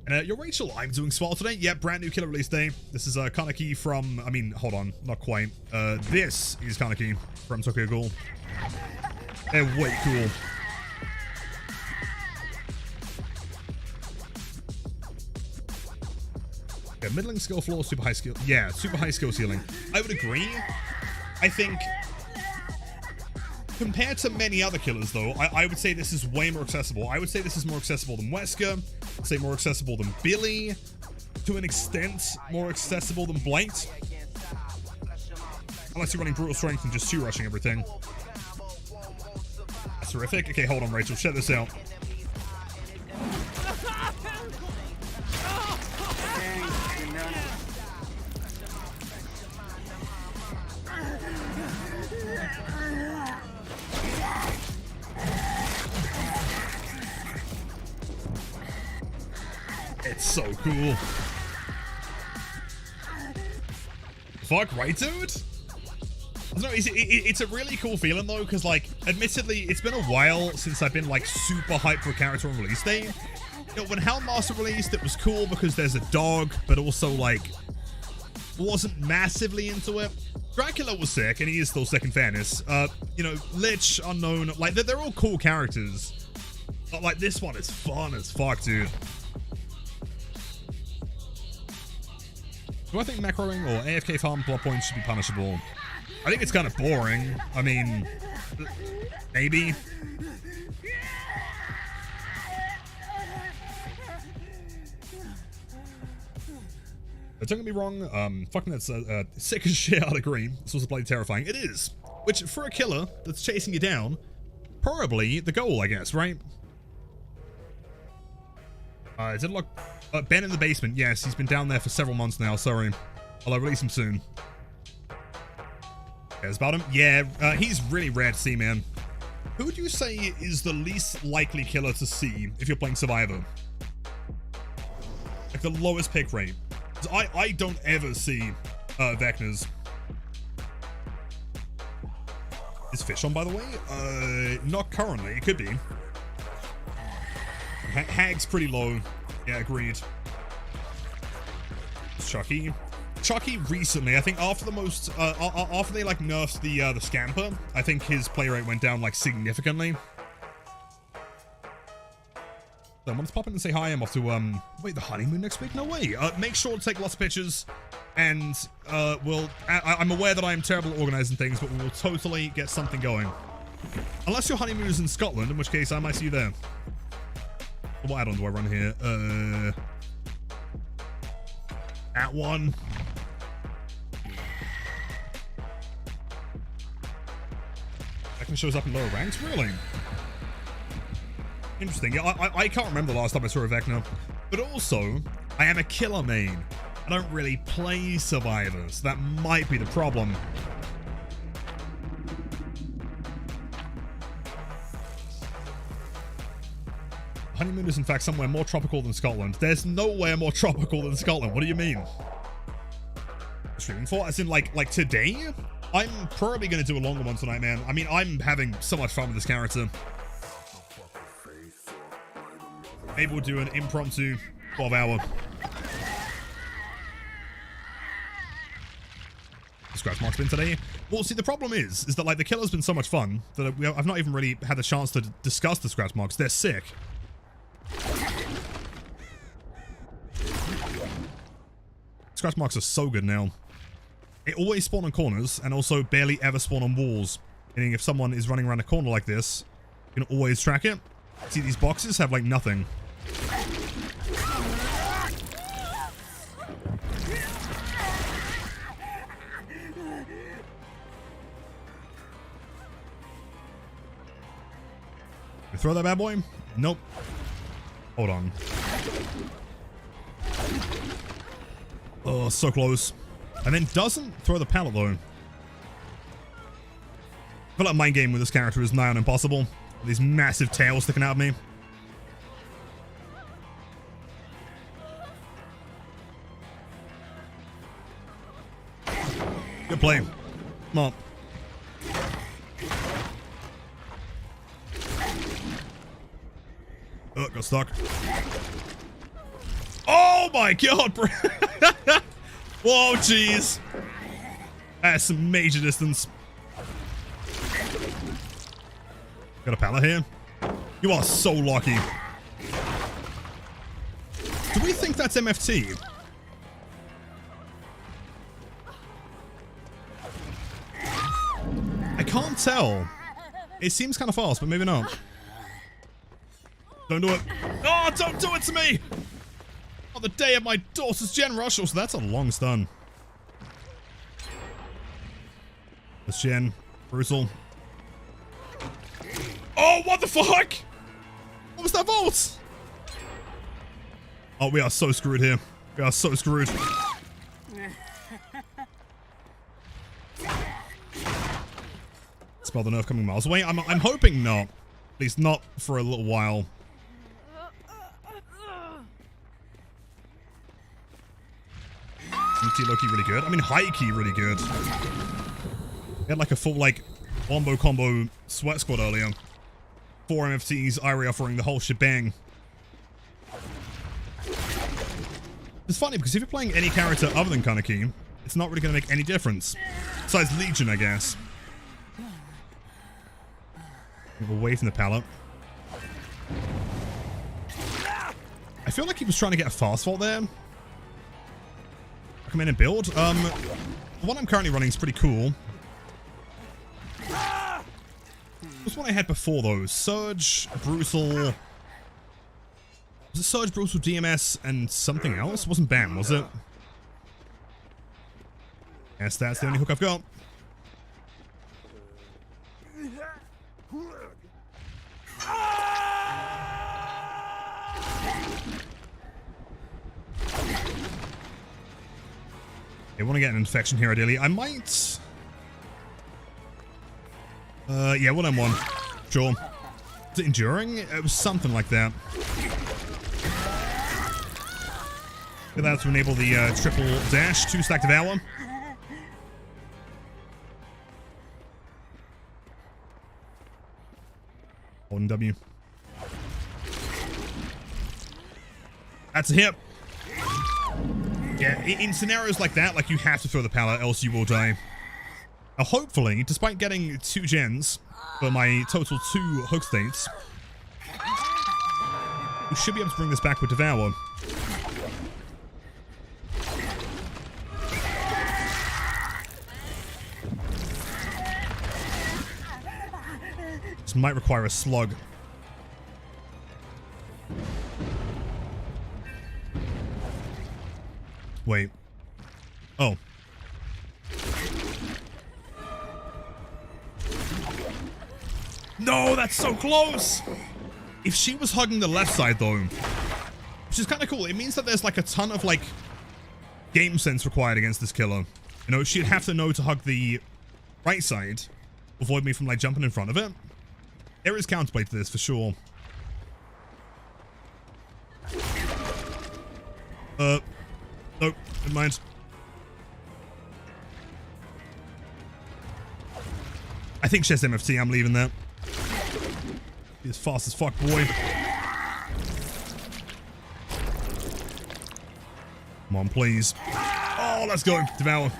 And yo, Rachel, I'm doing swell today. Yeah, brand new killer release day. This is Kaneki from, I mean, hold on, not quite. This is Kaneki from Tokyo Ghoul. They're way cool. Yeah, middling skill floor, super high skill. Yeah, super high skill ceiling. I would agree. I think compared to many other killers, though, I would say this is way more accessible. I would say this is more accessible than Wesker. I'd say more accessible than Billy. To an extent, more accessible than Blight. Unless you're running brutal strength and just 2-rushing everything. That's terrific. Okay, hold on, Rachel. Check this out. It's so cool. fuck, right, dude? No, it's a really cool feeling though, because like, admittedly, it's been a while since I've been like super hyped for a character on release day. You know, when Houndmaster released, it was cool because there's a dog, but also like, wasn't massively into it. Dracula was sick, and he is still sick in fairness. You know, Lich, Unknown, like they're all cool characters. But like this one is fun as fuck, dude. Do I think macroing or AFK farm blood points should be punishable? I think it's kind of boring. I mean, maybe. But don't get me wrong, fucking that's sick as shit, I'd agree. This was bloody terrifying. It is. Which, for a killer that's chasing you down, probably the goal, I guess, right? Did it look... Ben in the basement. Yes, he's been down there for several months now, sorry. I'll release him soon. Cares about him? Yeah, he's really rare to see, man. Who would you say is the least likely killer to see if you're playing Survivor? Like the lowest pick rate. I don't ever see Vecnas. Is Fish on, by the way? Not currently. It could be. Hag's pretty low. Yeah, agreed. Chucky. Chucky recently, I think after the most, after they like nerfed the scamper, I think his play rate went down like significantly. So I want to pop in and say hi. I'm off to wait, the honeymoon next week? No way. Make sure to take lots of pictures, and I'm aware that I am terrible at organizing things, but we will totally get something going. Unless your honeymoon is in Scotland, in which case I might see you there. What add-on do I run here? That one. That shows up in lower ranks, really? Interesting. Yeah, I can't remember the last time I saw a Vecna. But also, I am a killer main. I don't really play survivors. That might be the problem. Honeymoon is in fact somewhere more tropical than Scotland. There's nowhere more tropical than Scotland. What do you mean? Streaming for? As in like today? I'm probably going to do a longer one tonight, man. I mean, I'm having so much fun with this character. Maybe we'll do an impromptu 12-hour. Scratch mark's been today. Well, see, the problem is that like the killer's been so much fun that I've not even really had the chance to discuss the scratch marks. They're sick. Scratch marks are so good now. It always spawn on corners and also barely ever spawn on walls. Meaning if someone is running around a corner like this, you can always track it. See, these boxes have like nothing. You throw that bad boy? Nope. Hold on. Oh, so close. And then doesn't throw the pallet though. I feel like mind game with this character is nigh on impossible. These massive tails sticking out of me. Good play. Come on. Oh, got stuck. Oh my god, bro. Whoa, jeez. That's some major distance. Got a pallet here. You are so lucky. Do we think that's MFT? I can't tell. It seems kind of fast, but maybe not. Don't do it. Oh, don't do it to me! On the day of my daughter's gen rush. Oh, so that's a long stun. This gen. Brutal. Oh, what the fuck? What was that vault? Oh, we are so screwed here. We are so screwed. Smell the nerf coming miles away. I'm hoping not. At least not for a little while. low-key really good. I mean, high-key really good. We had like a full, like, wombo combo sweat squad earlier. 4 MFTs, Irie offering the whole shebang. It's funny because if you're playing any character other than Kaneki, it's not really going to make any difference. Besides Legion, I guess. Move away from the pallet. I feel like he was trying to get a fast vault there. I come in and build. The one I'm currently running is pretty cool. What's one I had before though? Surge, Brutal. Was it Surge, Brutal, DMS, and something else? It wasn't BAM, was it? Yes, that's the only hook I've got. I want to get an infection here ideally. I might... yeah, 1-on-1. Sure. Is it enduring? It was something like that. Get that to enable the triple dash, 2-stack devour. Hold W. That's a hit. Yeah, in scenarios like that, like you have to throw the pallet, else you will die. Hopefully, despite getting 2 gens for my total 2 hook states, we should be able to bring this back with Devour. This might require a slug. Wait. Oh. No, that's so close! If she was hugging the left side, though, which is kind of cool, it means that there's, like, a ton of, like, game sense required against this killer. You know, she'd have to know to hug the right side, avoid me from, like, jumping in front of it. There is counterplay to this, for sure. Nope, never mind. I think she has MFT, I'm leaving that. Be as fast as fuck, boy. Come on, please. Oh, let's go. Devour.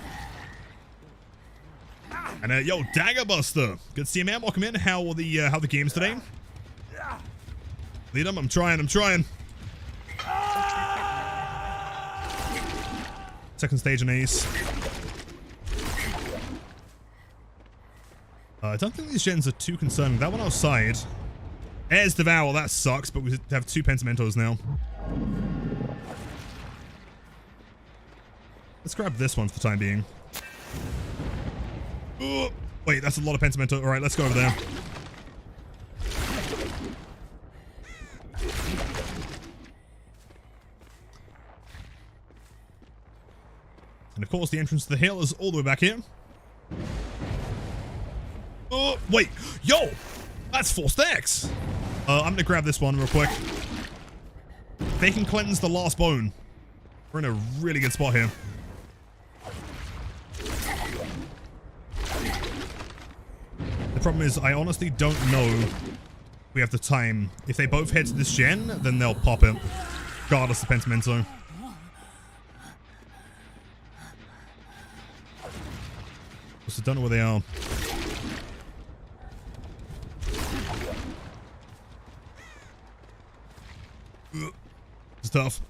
And yo, Dagger Buster. Good to see you, man. Welcome in. How are the games today? Lead them. I'm trying. Second stage and ace. I don't think these gens are too concerning. That one outside. There's Devour. That sucks, but we have 2 Pentamentos now. Let's grab this one for the time being. Oh, wait, that's a lot of Pentamento. Alright, let's go over there. And of course, the entrance to the hill is all the way back here. Oh, wait. Yo! That's 4 stacks! I'm gonna grab this one real quick. They can cleanse the last bone. We're in a really good spot here. The problem is, I honestly don't know if we have the time. If they both head to this gen, then they'll pop it. Regardless of Pentamento. Just don't know where they are. It's tough.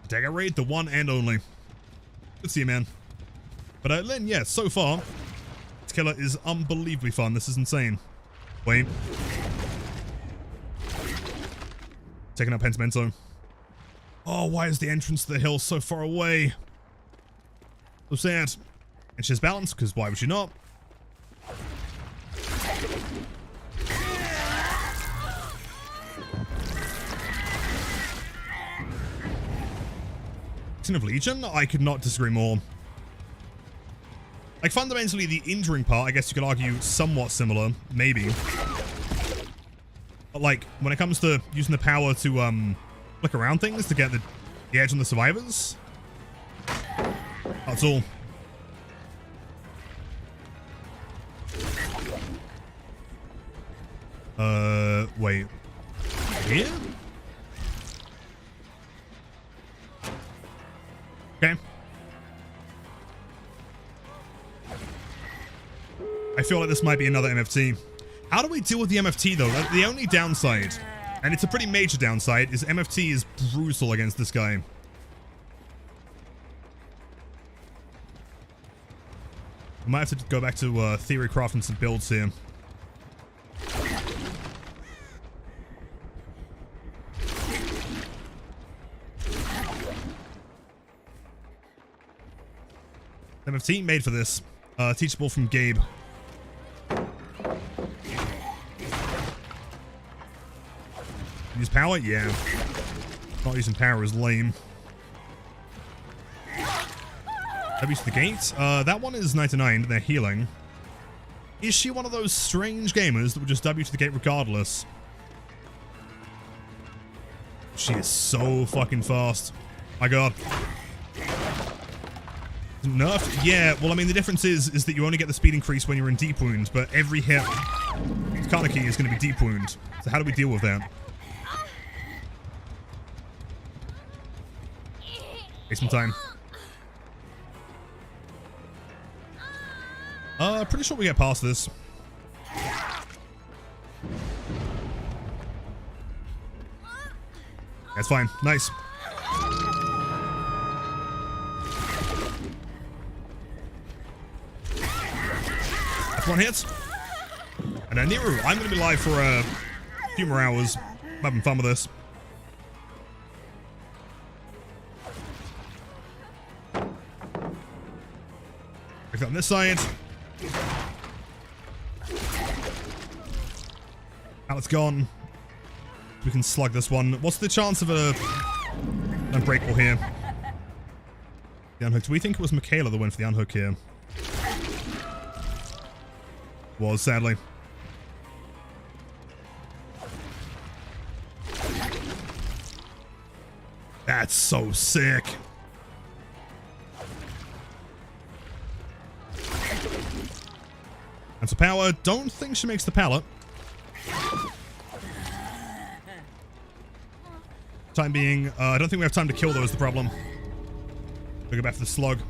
Dagger raid, the one and only. Good to see you, man. But Len, yeah, so far, this killer is unbelievably fun. This is insane. Wait. Taking up Pentamento. Oh, why is the entrance to the hill so far away? So sad. And she has balance, because why would she not? Of Legion, I could not disagree more. Like, fundamentally, the injuring part, I guess you could argue, somewhat similar, maybe. But, like, when it comes to using the power to, flick around things to get the edge on the survivors, That's all. Wait. Here? Okay. I feel like this might be another MFT. How do we deal with the MFT though? The only downside, and it's a pretty major downside, is MFT is brutal against this guy. I might have to go back to theory crafting some builds here. MFT made for this. Teachable from Gabe. Use power? Yeah. Not using power is lame. W to the gate. That one is 99. They're healing. Is she one of those strange gamers that would just W to the gate regardless? She is so fucking fast. My god. Nerfed? Yeah, well, I mean, the difference is that you only get the speed increase when you're in deep wound, but every hit Kaneki is going to be deep wound. So how do we deal with that? Take some time. Pretty sure we get past this. That's fine. Nice. That's one hit. And then Niru, I'm going to be live for a few more hours. I'm having fun with this. Pick up on this side. Now it's gone. We can slug this one. What's the chance of a unbreakable here? The unhook. Do we think it was Michaela that went for the unhook here? Was, sadly. That's so sick. And so power, don't think she makes the pallet. Time being, I don't think we have time to kill though is the problem. We'll go back to the slug.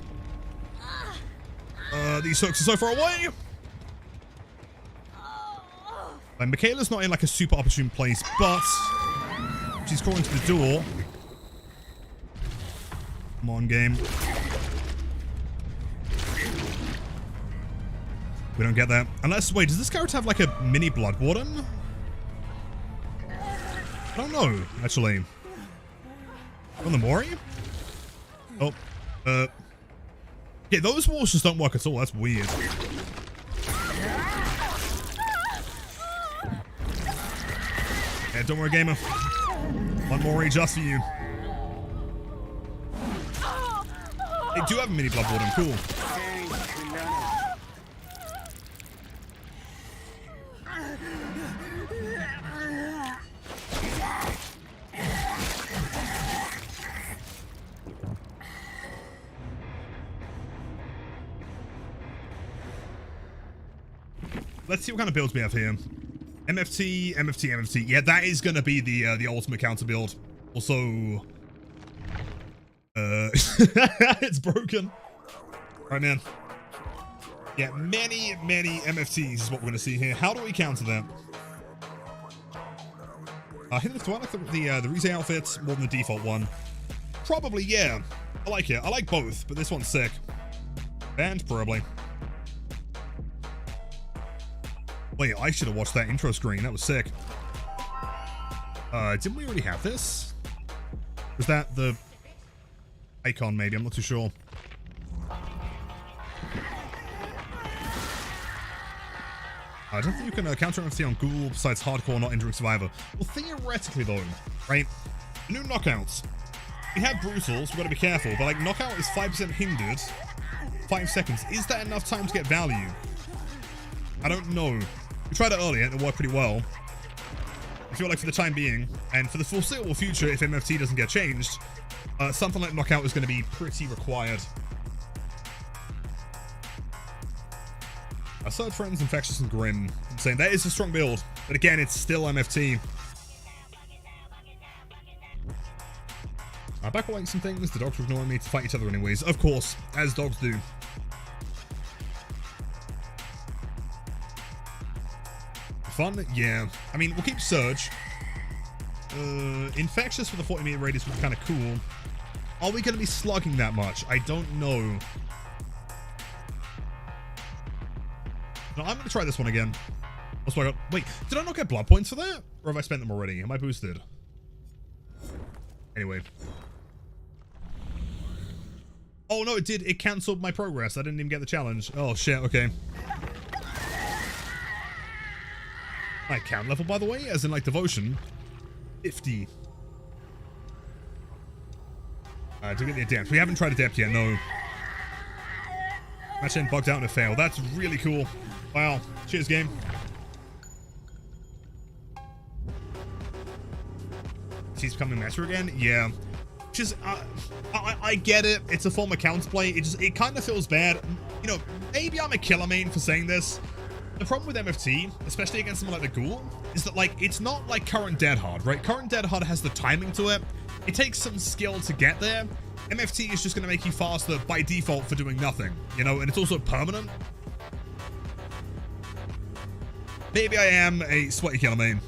These hooks are so far away. And Michaela's not in like a super opportune place, but she's crawling to the door. Come on, game. We don't get that. Unless, wait, does this character have like a mini Blood Warden? I don't know, actually. On the Mori? Oh, yeah, those walls just don't work at all. That's weird. Yeah, don't worry, gamer. One Mori just for you. They do have a mini Blood Warden. Cool. Let's see what kind of builds we have here. MFT, MFT, MFT. Yeah, that is going to be the ultimate counter build. Also, it's broken. All right, man. Yeah, many MFTs is what we're going to see here. How do we counter that? Do I like the Rize outfit more than the default one? Probably, yeah. I like it. I like both, but this one's sick. And probably. Wait, I should have watched that intro screen. That was sick. Didn't we already have this? Was that the icon, maybe? I'm not too sure. I don't think you can counter MFT on Ghoul besides hardcore not injuring survivor. Well, theoretically, though, right? New knockouts. We have brutals, we've got to be careful, but like knockout is 5% hindered. 5 seconds. Is that enough time to get value? I don't know. We tried it earlier and it worked pretty well. I feel like for the time being, and for the foreseeable future, if MFT doesn't get changed, something like knockout is going to be pretty required. Assert Friends, Infectious, and Grim. I'm saying that is a strong build, but again, it's still MFT. Back away some things. The dogs were ignoring me to fight each other anyways. Of course, as dogs do. Fun? Yeah. I mean, we'll keep Surge. Infectious with a 40-meter radius would be kind of cool. Are we going to be slugging that much? I don't know. No, I'm going to try this one again. What's what I got? Wait, did I not get blood points for that? Or have I spent them already? Am I boosted? Anyway. Oh, no, it did. It cancelled my progress. I didn't even get the challenge. Oh, shit. Okay. My count level, by the way, as in, like, devotion. 50. Do we get the adept? We haven't tried adept yet, no. Match end bugged out and a fail. That's really cool. Wow. Cheers, game. He's becoming meta again? Yeah. Just, I get it. It's a form of counterplay. It kind of feels bad. You know, maybe I'm a killer main for saying this. The problem with MFT, especially against someone like the Ghoul, is that, like, it's not like current Dead Hard, right? Current Dead Hard has the timing to it. It takes some skill to get there. MFT is just going to make you faster by default for doing nothing, you know, and it's also permanent. Maybe I am a sweaty killer main.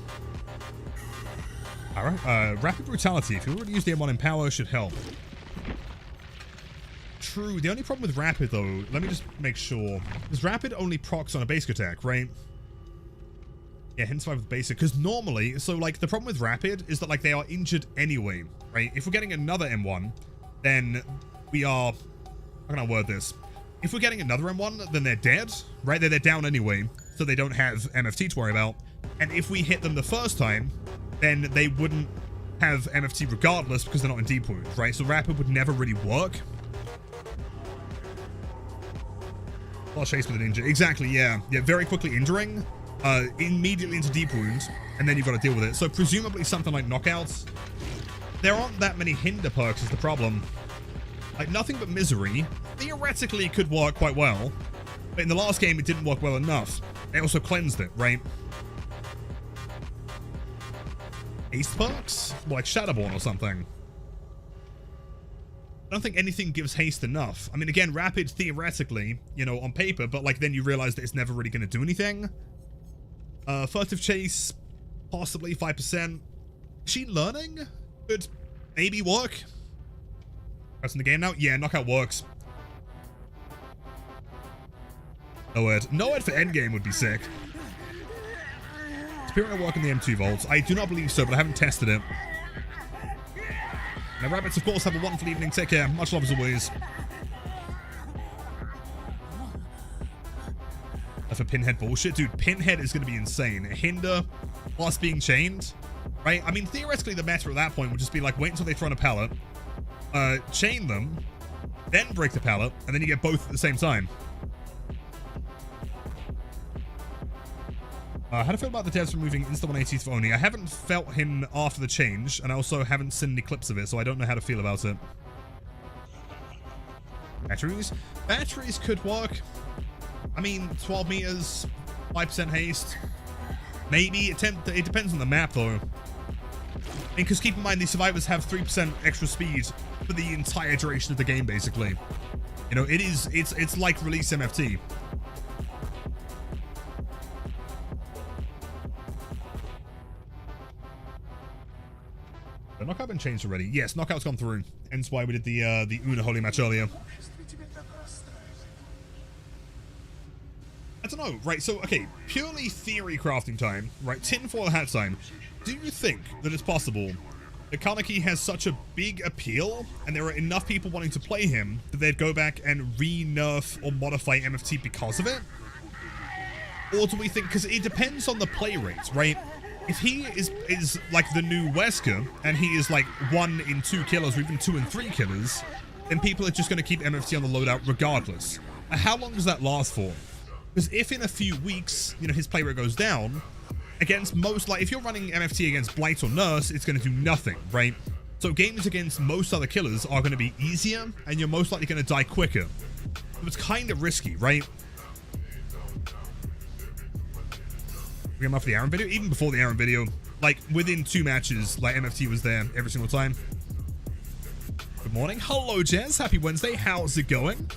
Alright, Rapid Brutality. If you already use the M1 in power, should help. True. The only problem with Rapid, though, let me just make sure. Because Rapid only procs on a basic attack, right? Yeah, hint survive with basic. Because normally, so, like, the problem with Rapid is that, like, they are injured anyway, right? If we're getting another M1, then we are... How can I word this? If we're getting another M1, then they're dead, right? They're down anyway, so they don't have MFT to worry about. And if we hit them the first time, then they wouldn't have MFT regardless because they're not in deep wound, right? So Rapid would never really work. Well, chase with an injury. Exactly, yeah. Yeah, very quickly injuring, immediately into deep wound, and then you've got to deal with it. So presumably something like knockouts. There aren't that many hinder perks is the problem. Like, nothing but misery theoretically could work quite well, but in the last game it didn't work well enough. They also cleansed it, right? Haste perks? Well, like Shadowborn or something. I don't think anything gives haste enough. I mean, again, Rapid theoretically, you know, on paper, but like then you realize that it's never really going to do anything. Furtive Chase, possibly 5%. Machine Learning could maybe work. That's in the game now? Yeah, Knockout works. No-Ed. No-Ed for Endgame would be sick. Superior work in the M2 vaults. I do not believe so, but I haven't tested it. Now, rabbits, of course, have a wonderful evening. Take care. Much love as always. That's a Pinhead bullshit. Dude, Pinhead is going to be insane. Hinder plus being chained, right? I mean, theoretically, the meta at that point would just be like, wait until they throw in a pallet, chain them, then break the pallet, and then you get both at the same time. How do I feel about the devs removing Insta-180s for Oni? I haven't felt him after the change, and I also haven't seen any clips of it, so I don't know how to feel about it. Batteries? Batteries could work. I mean, 12 meters, 5% haste. Maybe. It depends on the map, though. I mean, because keep in mind, these survivors have 3% extra speed for the entire duration of the game, basically. You know, it's like release MFT. The knockout been changed already. Yes, knockout's gone through. Hence why we did the Una Holy match earlier. I don't know, right? So, okay, purely theory crafting time, right? Tinfoil hat time. Do you think that it's possible that Kaneki has such a big appeal and there are enough people wanting to play him that they'd go back and re-nerf or modify MFT because of it? Or do we think, because it depends on the play rates, right? If he is like the new Wesker, and he is like 1 in 2 killers, or even 2 in 3 killers, then people are just going to keep MFT on the loadout regardless. How long does that last for? Because if in a few weeks, you know, his play rate goes down, against most, like, if you're running MFT against Blight or Nurse, it's going to do nothing, right? So games against most other killers are going to be easier, and you're most likely going to die quicker. So it's kind of risky, right? bring him up for the Aaron video. Even before the Aaron video, like within 2 matches, like MFT was there every single time. Good morning. Hello, Jez. Happy Wednesday. How's it going?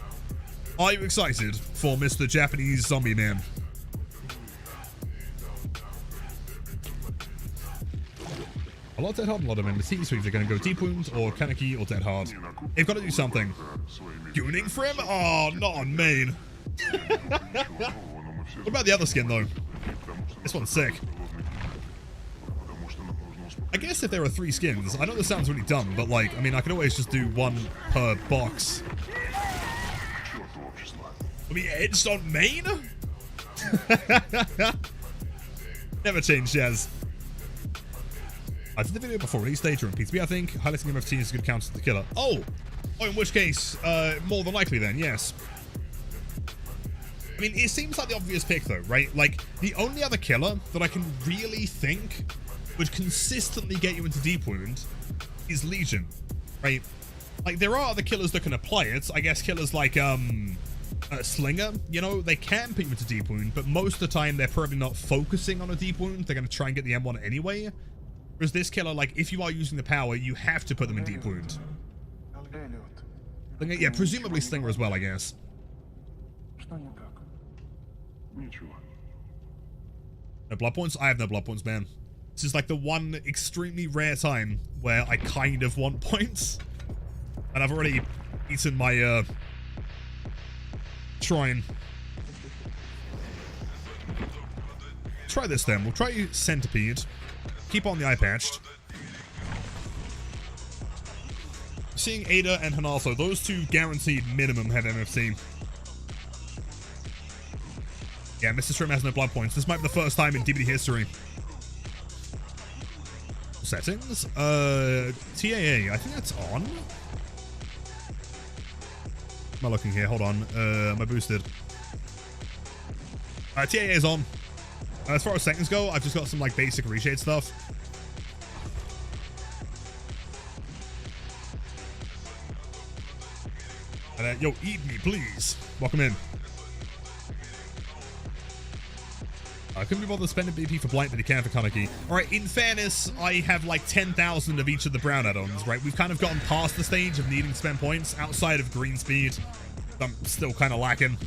Are you excited for Mr. Japanese Zombie Man? A lot dead hard, a lot of MST, so either going to go deep wound or Kaneki or dead hard. They've got to do something. Gooning for him? Oh, not on main. What about the other skin though? This one's sick. I guess if there are 3 skins, I know this sounds really dumb, but like, I mean, I could always just do 1 per box. Will be edged on main? Never change, Jazz. I did the video before release date during PTB, I think. Highlighting MFT is a good counter to the killer. Oh, in which case, more than likely then, yes. I mean, it seems like the obvious pick though, right? Like, the only other killer that I can really think would consistently get you into deep wound is Legion, right? Like, there are other killers that can apply it. I guess killers like, Slinger, you know, they can put you into deep wound, but most of the time they're probably not focusing on a deep wound. They're going to try and get the M1 anyway. Whereas this killer, like, if you are using the power, you have to put them in deep wound. Yeah, presumably Slinger as well, I guess. No blood points? I have no blood points, man. This is like the one extremely rare time where I kind of want points. And I've already eaten my, shrine. Try this then. We'll try Centipede. Keep on the eye patched. Seeing Ada and Hanato, those 2 guaranteed minimum have MFC. Yeah, Mr. Shrimp has no blood points. This might be the first time in DBD history. Settings? TAA. I think that's on. Am I looking here? Hold on. Am I boosted? TAA is on. As far as settings go, I've just got some like basic reshade stuff. And yo, eat me, please. Welcome in. I couldn't be bothered spending BP for Blight, but he can for Kaneki. Alright, in fairness, I have like 10,000 of each of the brown add-ons, right? We've kind of gotten past the stage of needing to spend points outside of green speed. I'm still kind of lacking.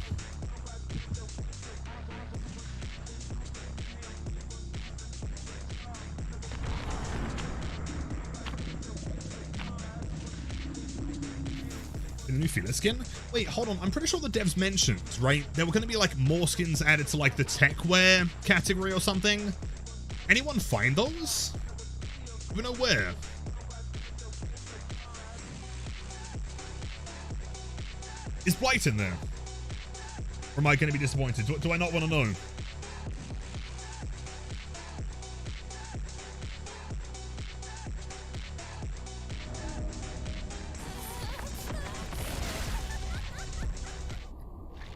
The new Feeler skin? Wait, hold on. I'm pretty sure the devs mentioned, right? There were going to be like more skins added to like the techwear category or something. Anyone find those? Do we know where? Is Blight in there? Or am I going to be disappointed? Do I not want to know?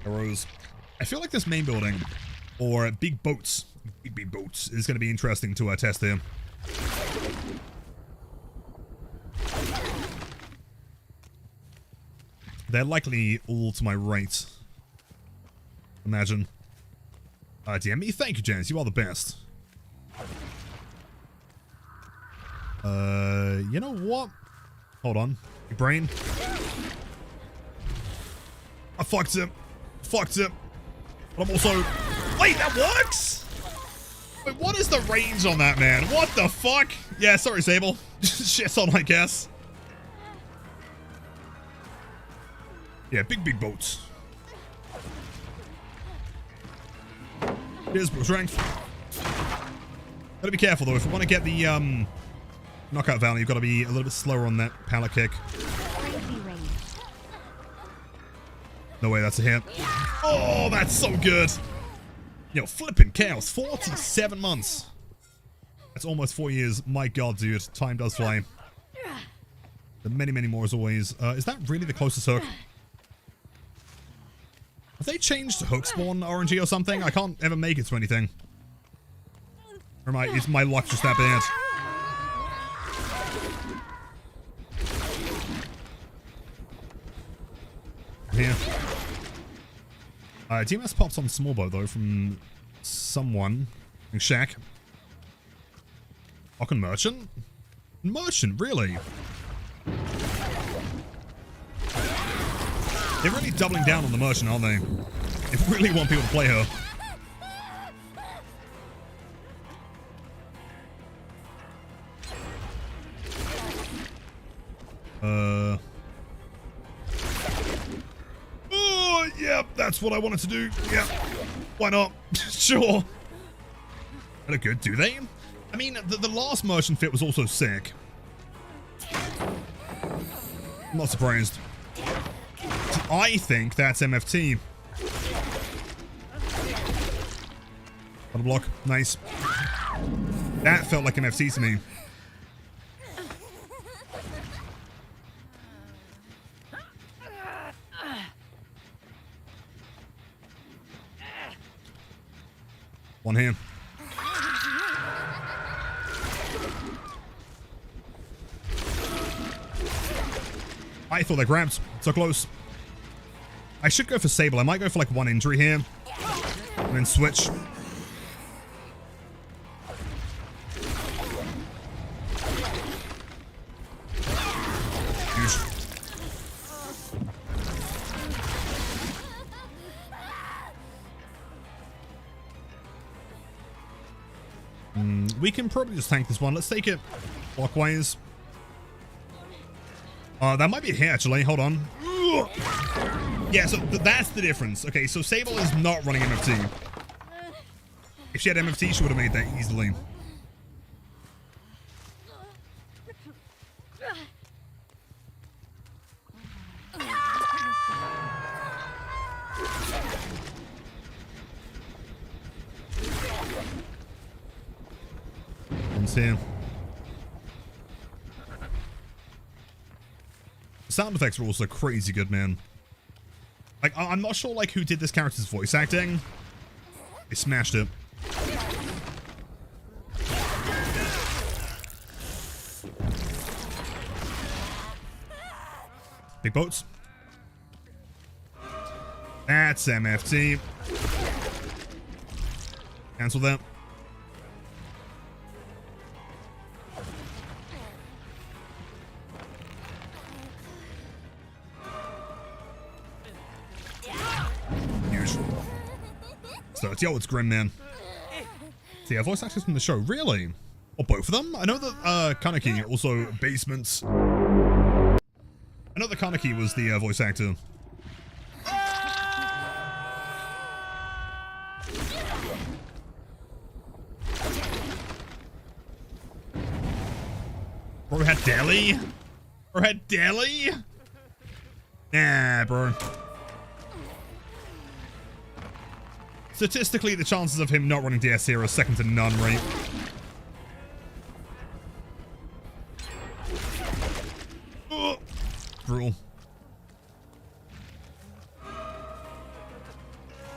Arrows. I feel like this main building, or big boats, big boats, is going to be interesting to test here. They're likely all to my right. Imagine. DM me. Thank you, Janice. You are the best. You know what? Hold on. Your brain. I fucked him. Fucked him. But I'm also... Wait, that works? Wait, what is the range on that, man? What the fuck? Yeah, sorry, Sable. Shit's on, I guess. Yeah, big boats. Here's strength. Gotta be careful, though. If you want to get the, knockout value, you've got to be a little bit slower on that pallet kick. No way, that's a hit. Oh, that's so good. Yo, flipping chaos. 47 months. That's almost 4 years. My god, dude. Time does fly. There are many, many more as always. Is that really the closest hook? Have they changed hook spawn RNG or something? I can't ever make it to anything. Or is my luck just that bad? Here. TMS pops on small boat though from someone. Shack. Fucking merchant? Merchant, really? They're really doubling down on the merchant, aren't they? They really want people to play her. Oh, yeah, that's what I wanted to do. Yeah. Why not? Sure. They look good, do they? I mean, the last merchant fit was also sick. I'm not surprised. I think that's MFT. Auto block. Nice. That felt like MFT to me. One here. I thought they grabbed. So close. I should go for Sable. I might go for like one injury here. And then switch. Huge. We can probably just tank this one. Let's take it clockwise. That might be a hit, actually. Hold on. Yeah, so that's the difference. Okay, so Sable is not running MFT. If she had MFT, she would have made that easily. One's here. Sound effects are also crazy good, man. Like, I'm not sure, like, who did this character's voice acting. They smashed it. Big boats. That's MFT. Cancel that. So it's it's grim, man. So yeah, voice actors from the show, really? Or both of them? I know that Kaneki also basements. I know that Kaneki was the voice actor. Bro had deli? Bro had deli? Nah, bro. Statistically, the chances of him not running DS here are second to none, right? Oh, brutal.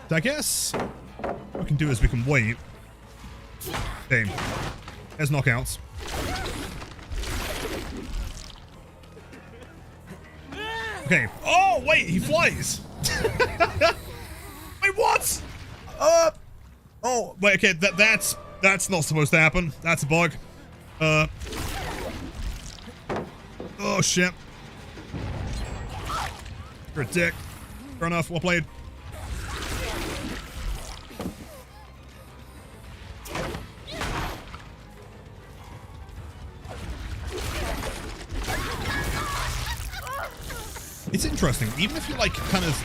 So I guess what we can do is we can wait. Okay. There's knockouts. Okay. Oh, wait, he flies. Wait, what? Oh, wait, okay, that's not supposed to happen. That's a bug. Oh, shit. You're a dick. Fair enough, well played. It's interesting, even if you, like, kind of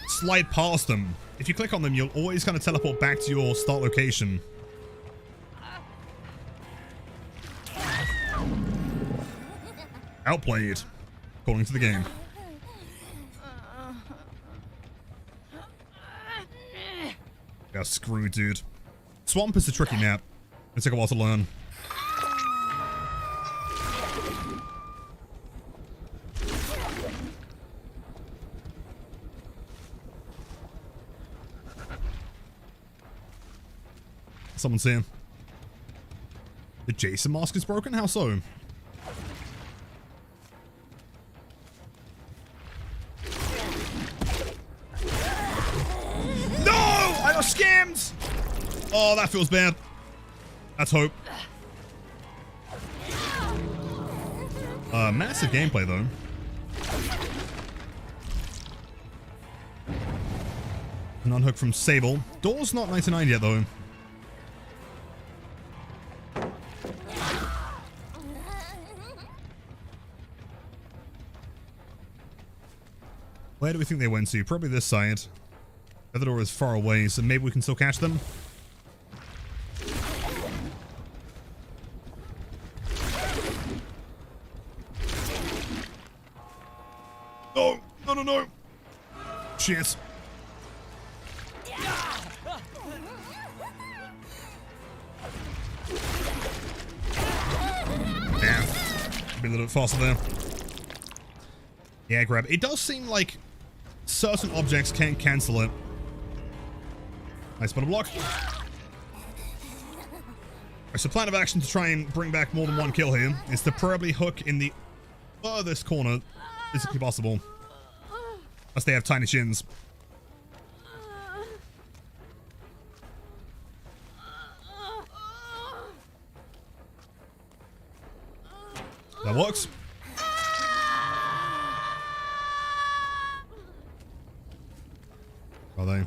slide past them, if you click on them, you'll always kind of teleport back to your start location. Outplayed, according to the game. Yeah, screw, dude. Swamp is a tricky map. It took a while to learn. Someone's saying the Jason mask is broken? How so? No! I got scammed! Oh, that feels bad. Let's hope. Massive gameplay, though. An unhook from Sable. Door's not 99 yet, though. Where do we think they went to? Probably this side. The other door is far away, so maybe we can still catch them. No! No, no, no! Shit. Damn. Be a little bit faster there. Yeah, grab. It does seem like certain objects can cancel it. Nice bit of block. It's a plan of action to try and bring back more than one kill here. Is to probably hook in the furthest corner physically possible. Unless they have tiny chins. That works. Are they?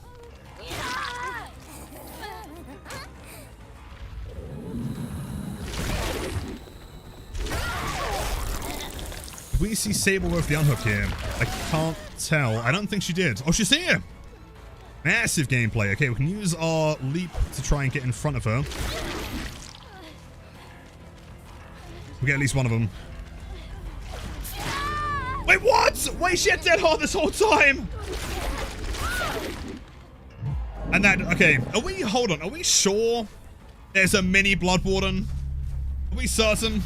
Did we see Sable with the unhook here? I can't tell. I don't think she did. Oh, she's here! Massive gameplay. Okay, we can use our leap to try and get in front of her. We get at least one of them. Wait, what? Wait, she had dead hard this whole time! And that, okay, hold on, are we sure there's a mini Blood Warden? Are we certain?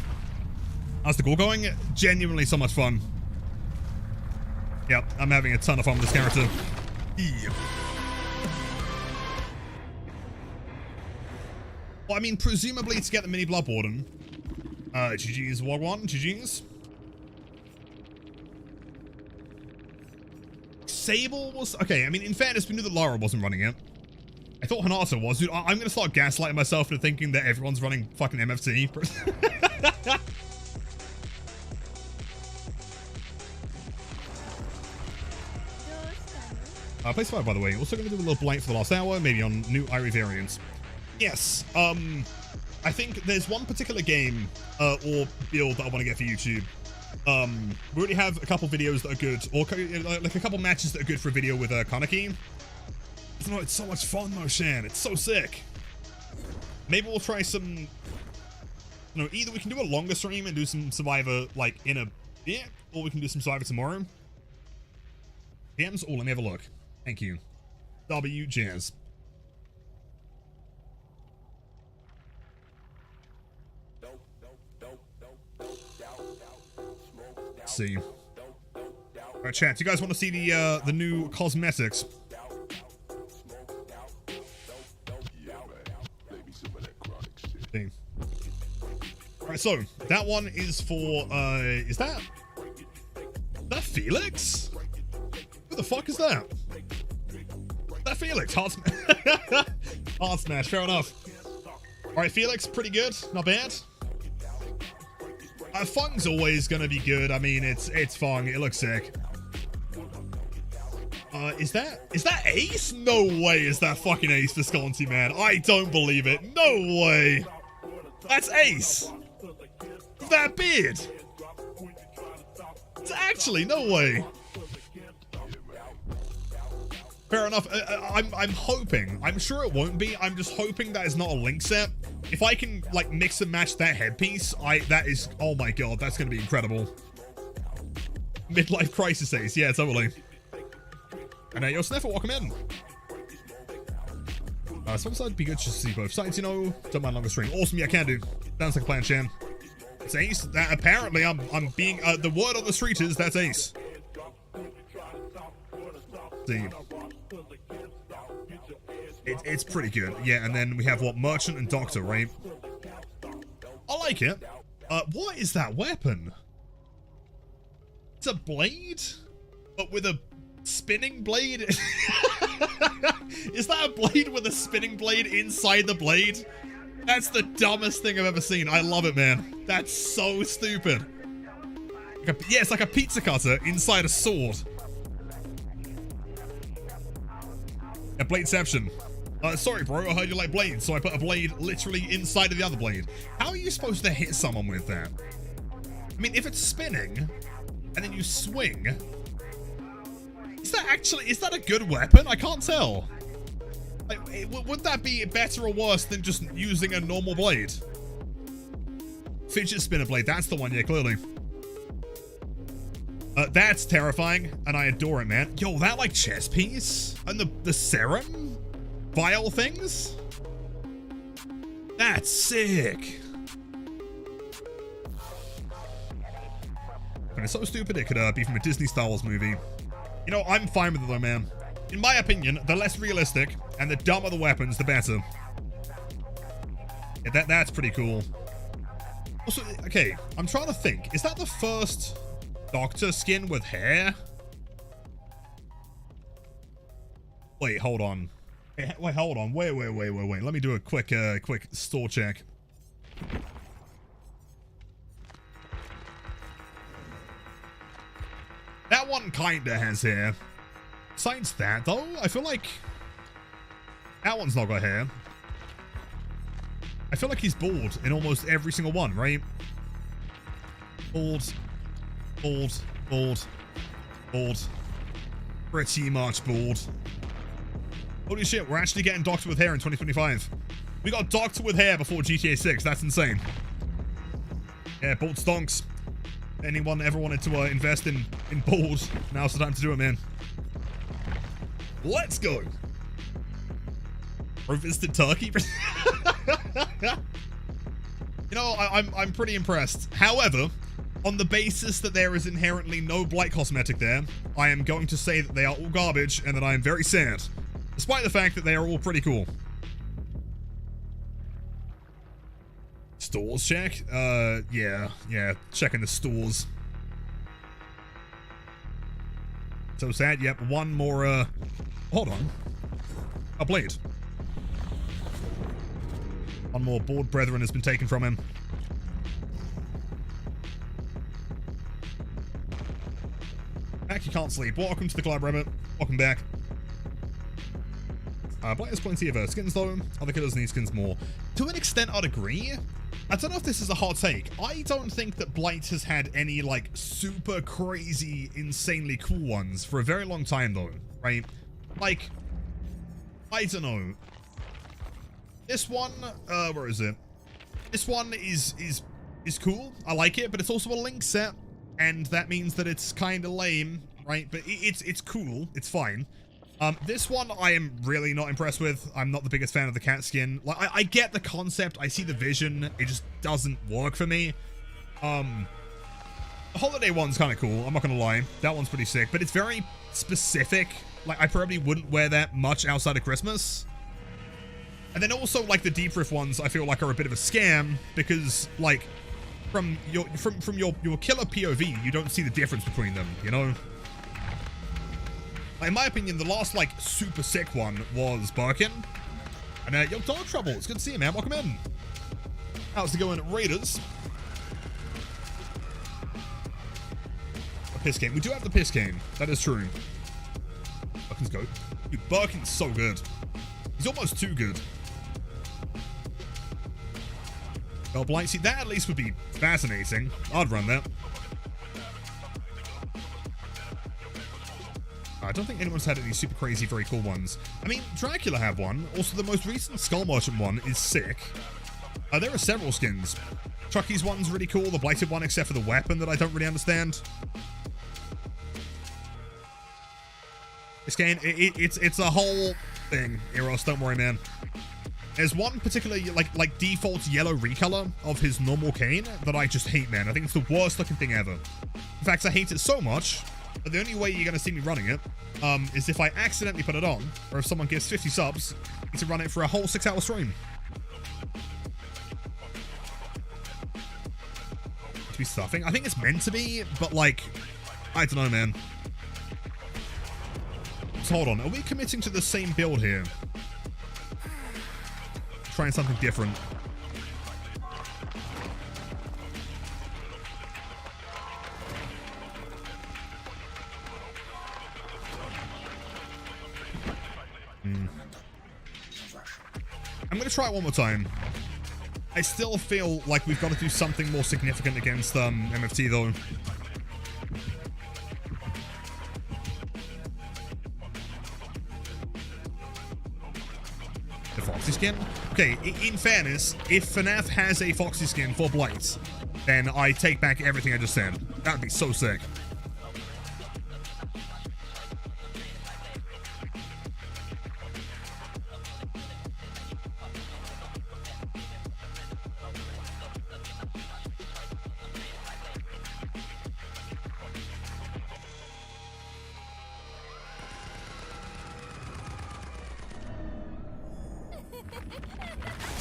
How's the Ghoul going? Genuinely so much fun. Yep, I'm having a ton of fun with this character. Yeah. Well, I mean, presumably to get the mini Blood Warden. GG's, Wog1, GG's. Sable was, okay, I mean, in fairness, we knew that Lara wasn't running it. I thought Hinata was. Dude, I'm gonna start gaslighting myself into thinking that everyone's running fucking MFT. Place 5, by the way. Also gonna do a little blight for the last hour, maybe on new Irie variants. Yes, I think there's one particular game, or build that I want to get for YouTube. We already have a couple videos that are good, or like a couple matches that are good for a video with Kaneki. No, it's so much fun though, Shan. It's so sick. Maybe we'll try some, you know, either we can do a longer stream and do some Survivor like in a bit, or we can do some Survivor tomorrow. DMs? Oh, let me have a look. Thank you. W Jazz. Let's see. Alright, chat. Do you guys want to see the new cosmetics? Alright, so that one is for is that Felix? Who the fuck is that? Is that Felix? Heart smash, fair enough. Alright, Felix, pretty good, not bad. Fung's always gonna be good. I mean, it's Fung. It looks sick. Is that Ace? No way is that fucking Ace Visconti, man. I don't believe it. No way. That's Ace. That beard. It's actually no way. Fair enough. I'm hoping. I'm sure it won't be. I'm just hoping that it's not a link set. If I can like mix and match that headpiece, that is, oh my god, that's gonna be incredible. Midlife crisis Ace, yeah, totally. And yo, Sniffer, welcome in. Some side would be good to see both sides, you know. Don't mind longer stream. Awesome, yeah, can do. Sounds like a plan, Shan. It's Ace. That apparently I'm being the word on the street is that's Ace. See. It's pretty good. Yeah, and then we have what, Merchant and Doctor, right? I like it. What is that weapon? It's a blade? But with a spinning blade? Is that a blade with a spinning blade inside the blade? That's the dumbest thing I've ever seen. I love it, man. That's so stupid. Yeah, it's like a pizza cutter inside a sword. A bladeception. Sorry, bro. I heard you like blades, so I put a blade literally inside of the other blade. How are you supposed to hit someone with that? I mean, if it's spinning, and then you swing... Is that a good weapon? I can't tell. Like, would that be better or worse than just using a normal blade? Fidget spinner blade, that's the one, yeah, clearly. That's terrifying, and I adore it, man. Yo, that, like, chess piece? And the serum? Vial things? That's sick. And it's so stupid it could be from a Disney Star Wars movie. You know, I'm fine with it though, man. In my opinion, the less realistic and the dumber the weapons, the better. Yeah, that's pretty cool. Also, okay, I'm trying to think. Is that the first Doctor skin with hair? Wait, hold on. Wait, hold on. Wait. Let me do a quick store check. That one kinda has hair. Besides that, though, I feel like that one's not got hair. I feel like he's bald in almost every single one, right? Bald. Pretty much bald. Holy shit, we're actually getting Doctor with hair in 2025. We got Doctor with hair before GTA 6. That's insane. Yeah, bald stonks. Anyone ever wanted to invest in bald, now's the time to do it, man. Let's go. Or visited Turkey. You know, I'm pretty impressed. However, on the basis that there is inherently no blight cosmetic there, I am going to say that they are all garbage and that I am very sad, despite the fact that they are all pretty cool. Stores check? Yeah, checking the stores. So sad, yep, one more, hold on. A blade. One more board brethren has been taken from him. Back, you can't sleep. Welcome to the club, Rabbit. Welcome back. Blight has plenty of skins though. Other killers need skins more. To an extent, I'd agree. I don't know if this is a hot take. I don't think that Blight has had any, like, super crazy, insanely cool ones for a very long time though, right? Like, I don't know. This one, where is it? This one is cool. I like it, but it's also a Link set, and that means that it's kind of lame, right? But it's cool. It's fine. This one I am really not impressed with. I'm not the biggest fan of the cat skin. Like, I get the concept. I see the vision. It just doesn't work for me. The holiday one's kind of cool. I'm not gonna lie. That one's pretty sick, but it's very specific. Like, I probably wouldn't wear that much outside of Christmas. And then also, like, the deep riff ones, I feel like are a bit of a scam because, like, from your killer POV, you don't see the difference between them, you know? In my opinion, the last, like, super sick one was Birkin. And, yo, Dog Trouble, it's good to see you, man. Welcome in. How's it going, Raiders? A piss cane. We do have the piss cane. That is true. Birkin's go. Dude, Birkin's so good. He's almost too good. Well, Blight, see, that at least would be fascinating. I'd run that. I don't think anyone's had any super crazy, very cool ones. I mean, Dracula had one. Also, the most recent Skull Merchant one is sick. There are several skins. Chucky's one's really cool. The Blighted one, except for the weapon that I don't really understand. This game, it's a whole thing, Eros. Don't worry, man. There's one particular, like default yellow recolor of his normal cane that I just hate, man. I think it's the worst looking thing ever. In fact, I hate it so much that the only way you're going to see me running it is if I accidentally put it on, or if someone gives 50 subs, I need to run it for a whole 6-hour stream. To be stuffing. I think it's meant to be, but, like, I don't know, man. So hold on, are we committing to the same build here? Trying something different. I'm going to try it one more time. I still feel like we've got to do something more significant against MFT, though. The Foxy skin? Okay, in fairness, if FNAF has a Foxy skin for Blight, then I take back everything I just said. That'd be so sick.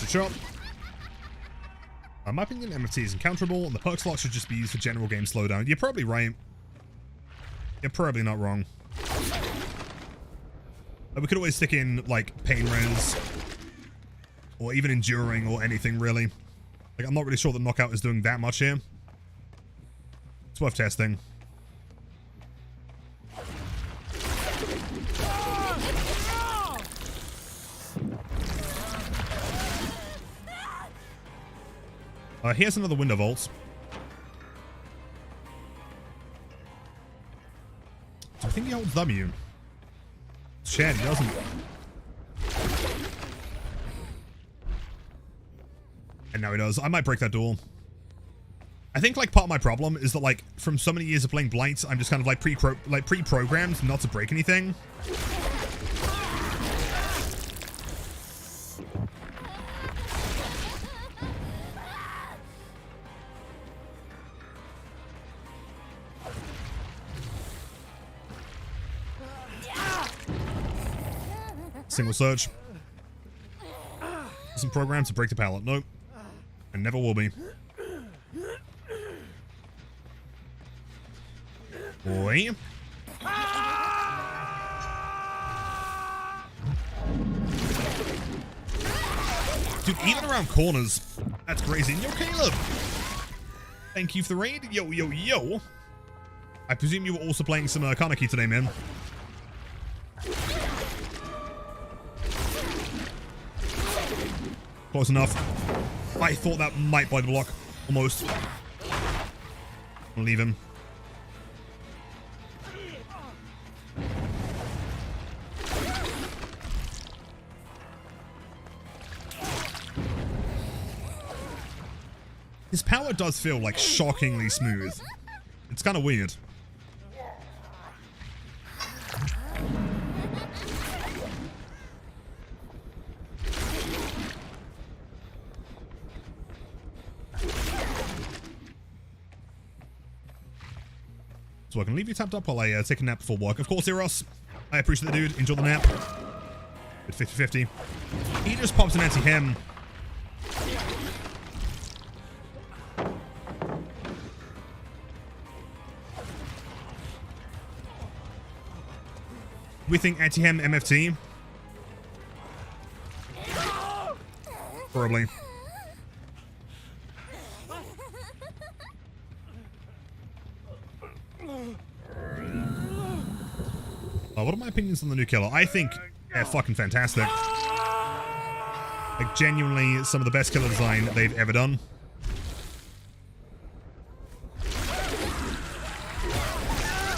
Shop. In my opinion, MFT is encounterable, and the perk slot should just be used for general game slowdown. You're probably right. You're probably not wrong. We could always stick in, like, pain res, or even enduring, or anything, really. Like, I'm not really sure that knockout is doing that much here. It's worth testing. Here's another window vault. I think he holds W. Shit, he doesn't. And now he does. I might break that door. I think, like, part of my problem is that, like, from so many years of playing Blight, I'm just kind of, like, pre-programmed not to break anything. Single search. Isn't programmed to break the pallet. Nope. And never will be. Boy. Dude, even around corners. That's crazy. Yo, Caleb. Thank you for the raid. Yo, yo, yo. I presume you were also playing some Kaneki today, man. Close enough. I thought that might buy the block. Almost. I'll leave him. His power does feel, like, shockingly smooth. It's kind of weird. So I can leave you tapped up while I take a nap before work. Of course, Eros. I appreciate the dude. Enjoy the nap. With 50-50. He just pops an anti-hem. We think anti-hem MFT. Probably. What are my opinions on the new killer? I think they're fucking fantastic. Like, genuinely some of the best killer design they've ever done.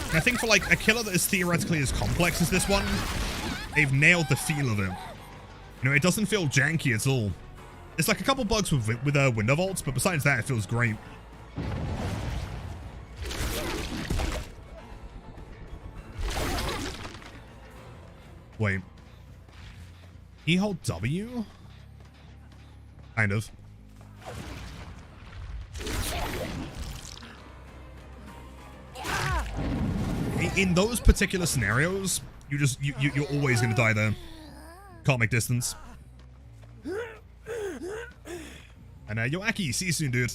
And I think for, like, a killer that is theoretically as complex as this one, they've nailed the feel of it. You know, it doesn't feel janky at all. It's like a couple bugs with window vaults, but besides that, it feels great. Wait. He hold W? Kind of. In those particular scenarios, you're always gonna die there. Can't make distance. And yo, Aki, see you soon, dude.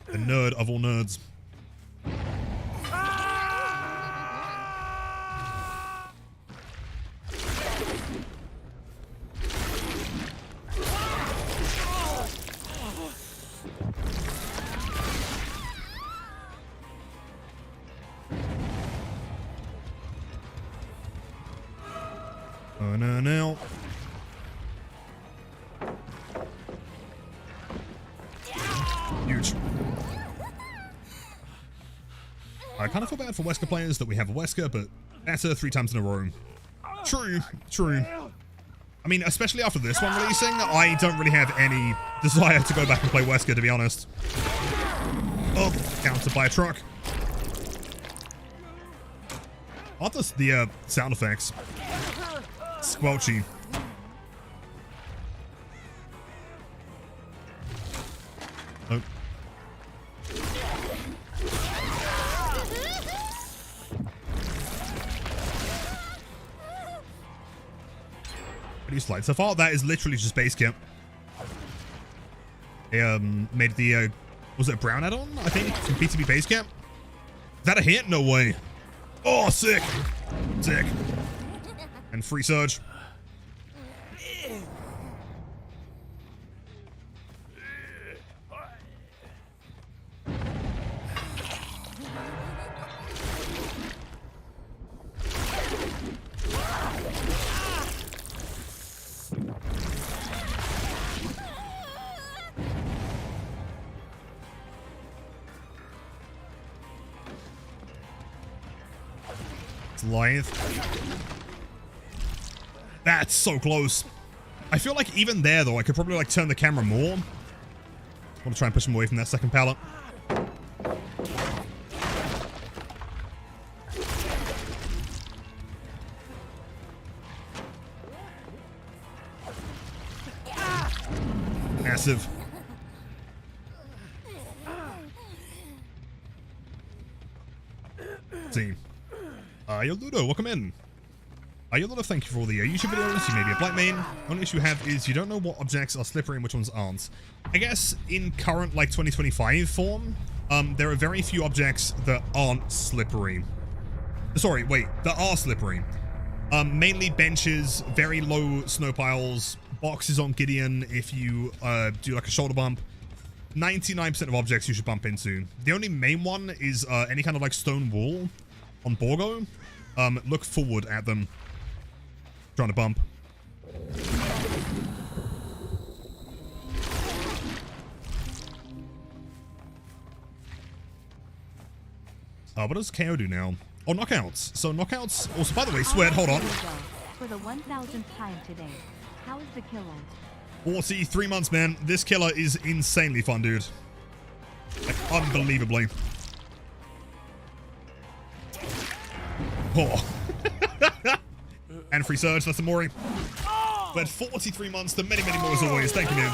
The nerd of all nerds. Oh, no. kind of feel bad for Wesker players that we have a Wesker, but better 3 times in a row. True, true. I mean, especially after this one releasing, I don't really have any desire to go back and play Wesker, to be honest. Oh, countered by a truck. Aren't the sound effects squelchy? Oh. Pretty slight so far. That is literally just base camp. They made the was it a brown add-on? I think from PTB base camp. Is that a hit? No way. Oh, sick. Sick. And free surge. Lithe. That's so close. I feel like even there, though, I could probably like turn the camera more. I want to try and push him away from that second pallet. Massive. See. Yoludo, welcome in. Yoludo, thank you for all the YouTube videos. You may be a black main. Only issue you have is you don't know what objects are slippery and which ones aren't. I guess in current, like, 2025 form, there are very few objects that aren't slippery. Sorry, wait, that are slippery. Mainly benches, very low snow piles, boxes on Gideon if you do, like, a shoulder bump. 99% of objects you should bump into. The only main one is any kind of, like, stone wall on Borgo. Look forward at them. Trying to bump. What does KO do now? Oh, knockouts. So knockouts. Also, by the way, Sweat, hold on. For the 1000th time today, how is the killer? 43 months, man. This killer is insanely fun, dude. Like, unbelievably. Oh. And free surge, that's a Mori. But 43 months to many, many more as always. Thank you, man.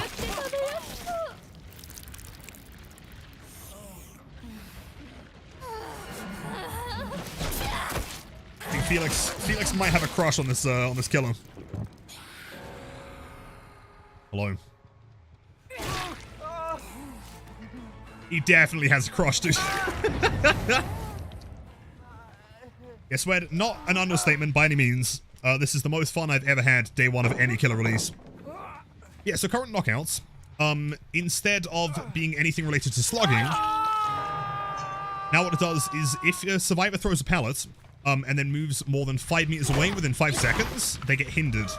I think Felix might have a crush on this killer. Hello. He definitely has a crush, dude. Yes, Swed, not an understatement by any means. This is the most fun I've ever had day one of any killer release. Yeah, so current knockouts, instead of being anything related to slugging, now what it does is if a survivor throws a pallet, and then moves more than 5 meters away within 5 seconds, they get hindered.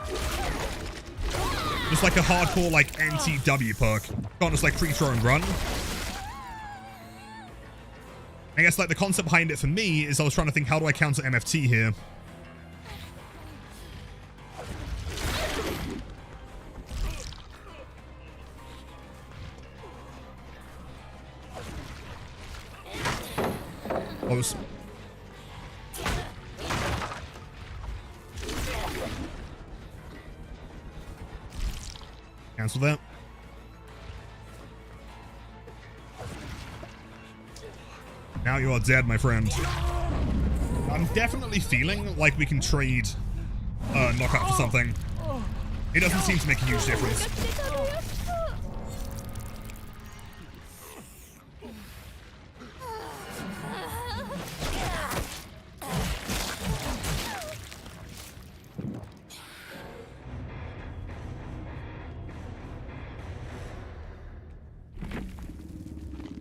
Just like a hardcore, like, anti-W perk. Can't just, like, pre-throw and run. I guess, like, the concept behind it for me is I was trying to think, how do I counter MFT here? Close. Cancel that. Now you are dead, my friend. I'm definitely feeling like we can trade knockout for something. It doesn't seem to make a huge difference.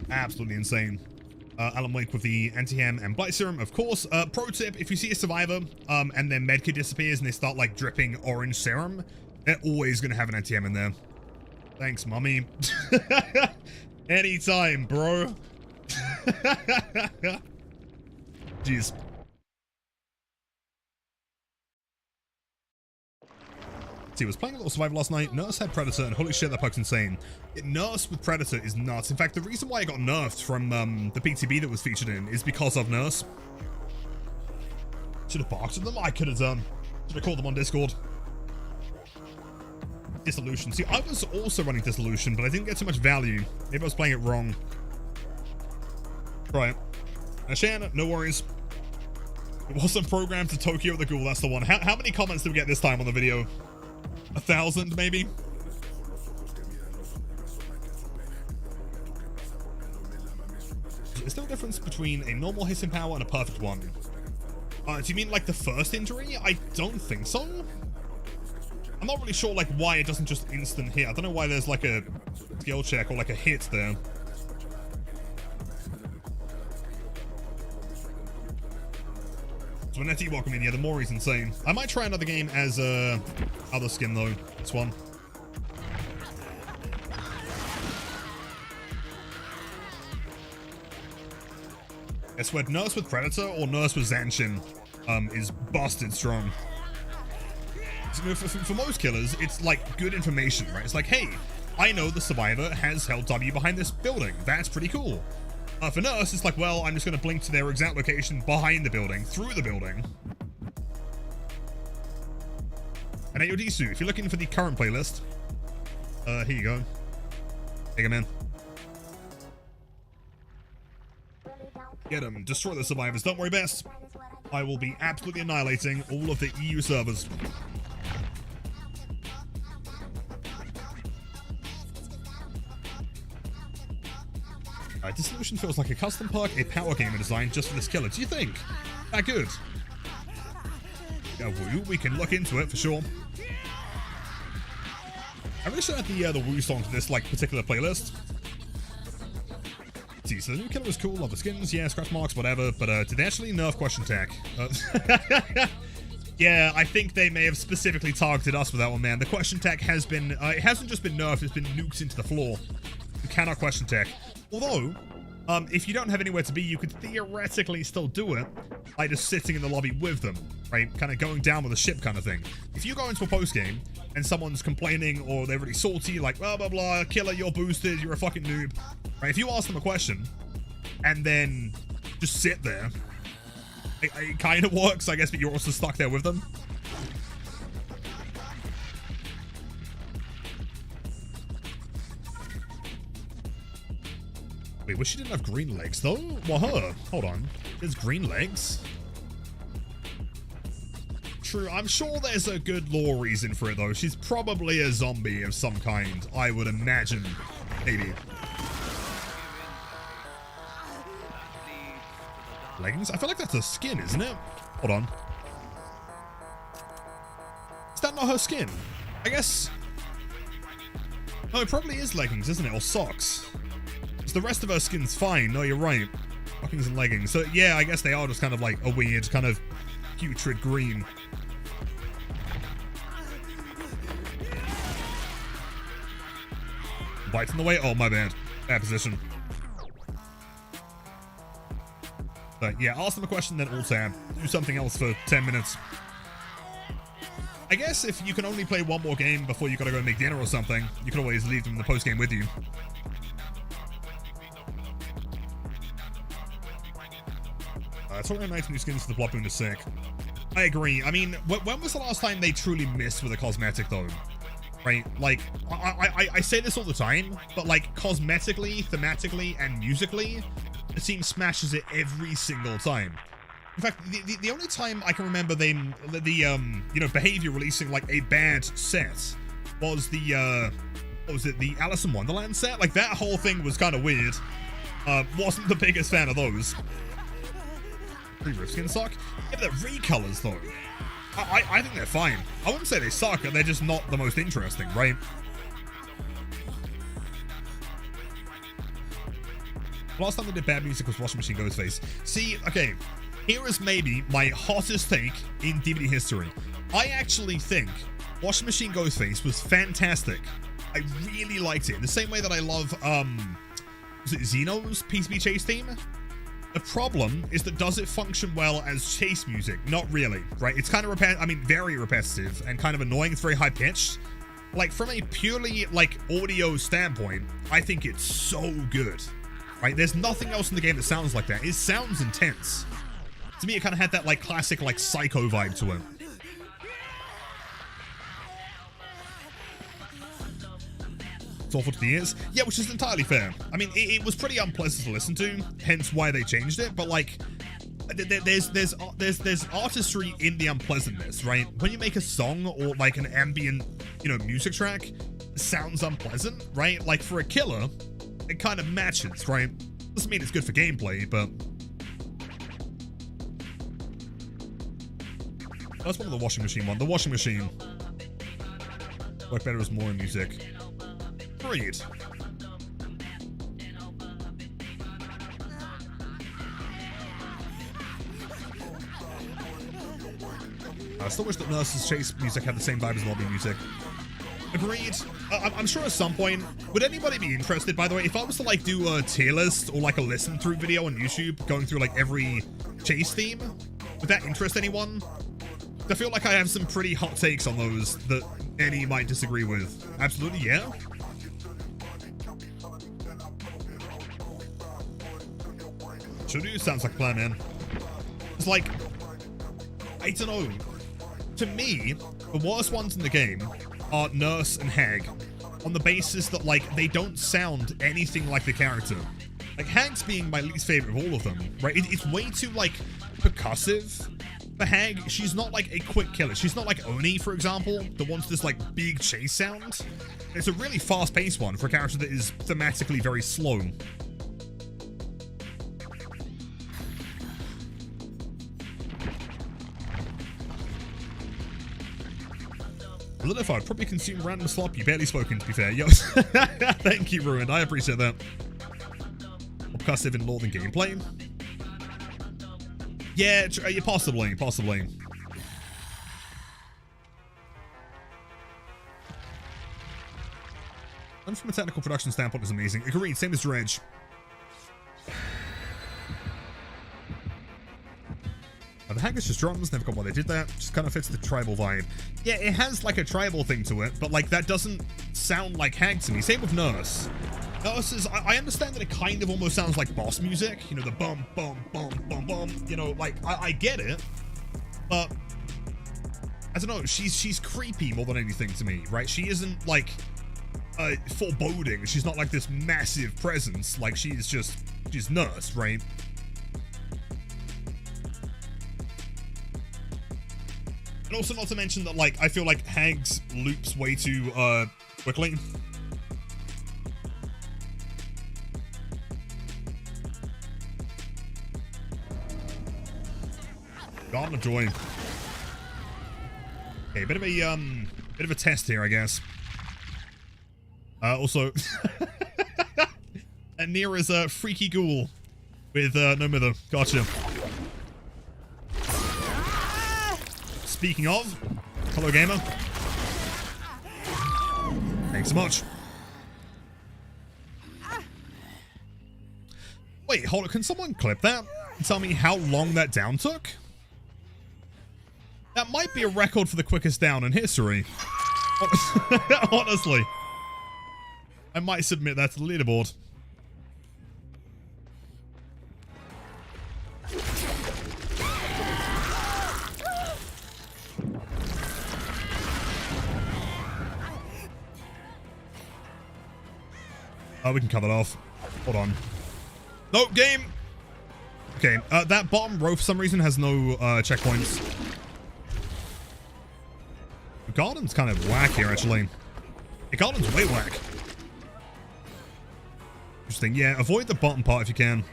Absolutely insane. Alan Wake with the anti-hem and blight serum, of course. Pro tip, if you see a survivor and their medkit disappears and they start like dripping orange serum, they're always going to have an anti-hem in there. Thanks, mommy. Anytime, bro. Jeez. See, I was playing a little Survivor last night. Nurse had Predator, and holy shit, that perk's insane. Nurse with Predator is nuts. In fact, the reason why I got nerfed from the PTB that was featured in is because of Nurse. Should have barked at them. I could have done. Should have called them on Discord. Dissolution. See, I was also running Dissolution, but I didn't get too much value. Maybe I was playing it wrong. Try it. Shan, no worries. It wasn't programmed to Tokyo the Ghoul. That's the one. How many comments did we get this time on the video? 1,000, maybe? Is there a difference between a normal hissing power and a perfect one? Do you mean like the first injury? I don't think so. I'm not really sure like why it doesn't just instant hit. I don't know why there's like a skill check or like a hit there. So Vanetti, welcome in. Yeah, the Mori's insane. I might try another game as other skin though. This one. I swear, Nurse with Predator or Nurse with Zanshin is busted strong. So, for most killers, it's like good information, right? It's like, hey, I know the survivor has held W behind this building. That's pretty cool. For Nurse, it's like, well, I'm just going to blink to their exact location behind the building, through the building. And Ayodisu, if you're looking for the current playlist, here you go. Take him in. Get them. Destroy the survivors. Don't worry, Bess. I will be absolutely annihilating all of the EU servers. Dissolution feels like a custom perk, a power gamer design just for this killer. Do you think? That good? Yeah, we can look into it for sure. I really should add the Woo song to this like particular playlist. See, so the new killer was cool, love the skins, yeah, scratch marks, whatever, but did they actually nerf question tag? Yeah, I think they may have specifically targeted us with that one, man. The question tag has been, it hasn't just been nerfed, it's been nuked into the floor. You cannot question tag. Although, if you don't have anywhere to be, you could theoretically still do it by just sitting in the lobby with them, right? Kind of going down with a ship kind of thing. If you go into a post-game and someone's complaining or they're really salty, like, blah, blah, blah, killer, you're boosted, you're a fucking noob, right? If you ask them a question and then just sit there, it kind of works, I guess, but you're also stuck there with them. Wait, wish she didn't have green legs, though? Well, her. Hold on. There's green legs? True, I'm sure there's a good lore reason for it, though. She's probably a zombie of some kind, I would imagine. Maybe. Leggings? I feel like that's her skin, isn't it? Hold on. Is that not her skin? I guess... No, it probably is leggings, isn't it? Or socks. The rest of her skin's fine. No, you're right. Stockings and leggings. So, yeah, I guess they are just kind of like a weird, kind of putrid green. Bites in the way? Oh, my bad. Bad position. But, yeah, ask them a question, then alt-tab. Do something else for 10 minutes. I guess if you can only play one more game before you gotta go make dinner or something, you can always leave them in the post-game with you. Totally nice new skins for the Blood Moon is sick. I agree. I mean, when was the last time they truly missed with a cosmetic, though? Right? Like, I say this all the time, but like, cosmetically, thematically, and musically, the team smashes it every single time. In fact, the only time I can remember them, you know, Behavior releasing, like, a bad set was the, what was it, the Alice in Wonderland set? Like, that whole thing was kind of weird. Wasn't the biggest fan of those. Rift skin suck? Yeah, they're recolors though. I think they're fine. I wouldn't say they suck, they're just not the most interesting, right? Last time they did bad music was Washing Machine Ghostface. See, okay, here is maybe my hottest take in DVD history. I actually think Washing Machine Ghostface was fantastic. I really liked it. In the same way that I love, was it Xeno's PCB Chase theme? The problem is that does it function well as chase music? Not really, right? It's kind of very repetitive and kind of annoying. It's very high pitched. Like from a purely like audio standpoint, I think it's so good, right? There's nothing else in the game that sounds like that. It sounds intense. To me, it kind of had that like classic like Psycho vibe to it. It's awful to the ears. Yeah, which is entirely fair. I mean, it was pretty unpleasant to listen to, hence why they changed it. But like, there's artistry in the unpleasantness, right? When you make a song or like an ambient, you know, music track, it sounds unpleasant, right? Like for a killer, it kind of matches, right? Doesn't mean it's good for gameplay, but that's one of the washing machine one. The washing machine work better as more in music. Agreed. I still wish that Nurse's chase music had the same vibe as lobby music. Agreed. I'm sure at some point, would anybody be interested, by the way, if I was to like do a tier list or like a listen through video on YouTube going through like every chase theme, would that interest anyone? I feel like I have some pretty hot takes on those that any might disagree with. Absolutely, yeah. Should do. Sounds like a plan, man. It's like, I don't know. To me, the worst ones in the game are Nurse and Hag, on the basis that like they don't sound anything like the character. Like Hag's being my least favorite of all of them, right? It's way too like percussive. For Hag, she's not like a quick killer. She's not like Oni, for example, that wants this like big chase sound. It's a really fast-paced one for a character that is thematically very slow. I'd probably consume random slop. You barely spoken, to be fair. Yo, thank you, Ruined. I appreciate that. More percussive in lore than gameplay. Yeah, possibly. And from a technical production standpoint, is amazing. Agreed. Same as Dredge. The Hag is just drums, never got why they did that. Just kind of fits the tribal vibe. Yeah, it has like a tribal thing to it, but like that doesn't sound like Hag to me. Same with Nurse. Nurse is, I understand that it kind of almost sounds like boss music. You know, the bum, bum, bum, bum, bum. You know, like, I get it. But, I don't know, she's creepy more than anything to me, right? She isn't like foreboding. She's not like this massive presence. Like, she's Nurse, right? And also not to mention that, like, I feel like Hag's loops way too, quickly. Garden of Joy. Okay, bit of a test here, I guess. Also, and Nier is a freaky ghoul with, no mither. Gotcha. Speaking of, hello gamer. Thanks so much. Wait, hold on. Can someone clip that and tell me how long that down took? That might be a record for the quickest down in history. Honestly. I might submit that to the leaderboard. Oh, we can cut that off. Hold on. Nope, game! Okay, that bottom row for some reason has no checkpoints. The garden's kind of whack here, actually. The garden's way whack. Interesting. Yeah, avoid the bottom part if you can.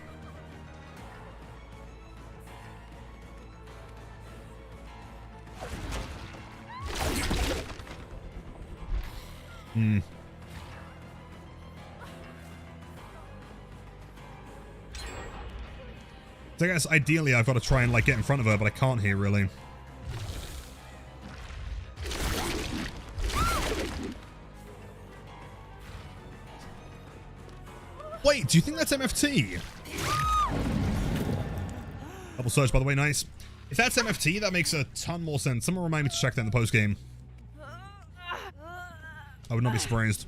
So I guess ideally I've got to try and like get in front of her, but I can't here really. Wait, do you think that's MFT? Double search, by the way, nice. If that's MFT, that makes a ton more sense. Someone remind me to check that in the post game. I would not be surprised.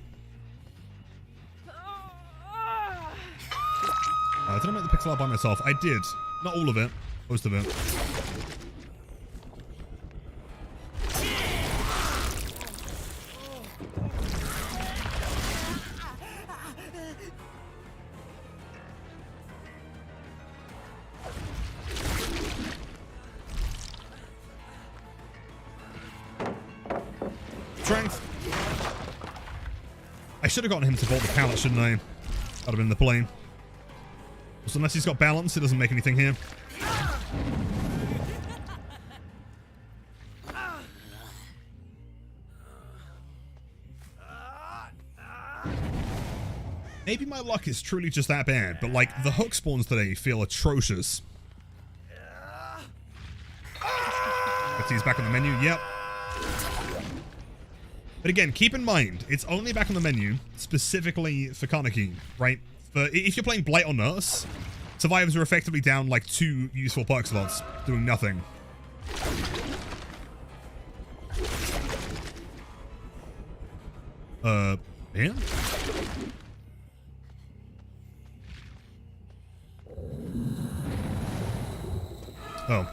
Did I make the pixel art by myself? I did. Not all of it. Most of it. Strength. I should have gotten him to vault the pallet, shouldn't I? That would have been the play. So unless he's got balance, it doesn't make anything here. Maybe my luck is truly just that bad, but like the hook spawns today feel atrocious. Let's see, he's back on the menu. Yep. But again, keep in mind, it's only back on the menu specifically for Kaneki, right? But if you're playing Blight or Nurse, survivors are effectively down like 2 useful perk slots, doing nothing. Yeah? Oh.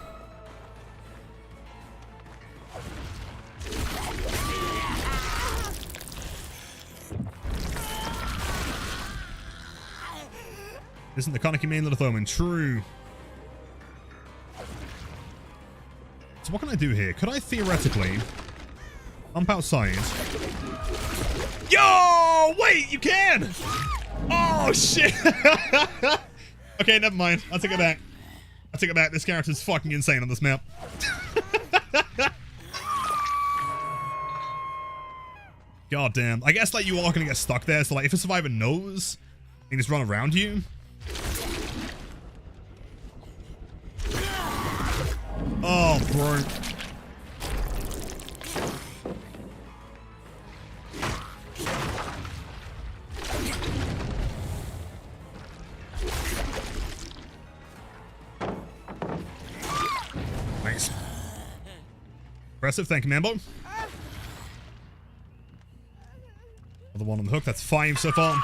Isn't the Kaneki main little Thurman? True. So what can I do here? Could I theoretically jump outside? Yo! Wait, you can! Oh, shit! Okay, never mind. I'll take it back. I'll take it back. This character's fucking insane on this map. God damn. I guess like you are gonna get stuck there, so like if a survivor knows, they just run around you. Oh, bro. Nice. Impressive. Thank you, Mambo. Another one on the hook. That's 5 so far.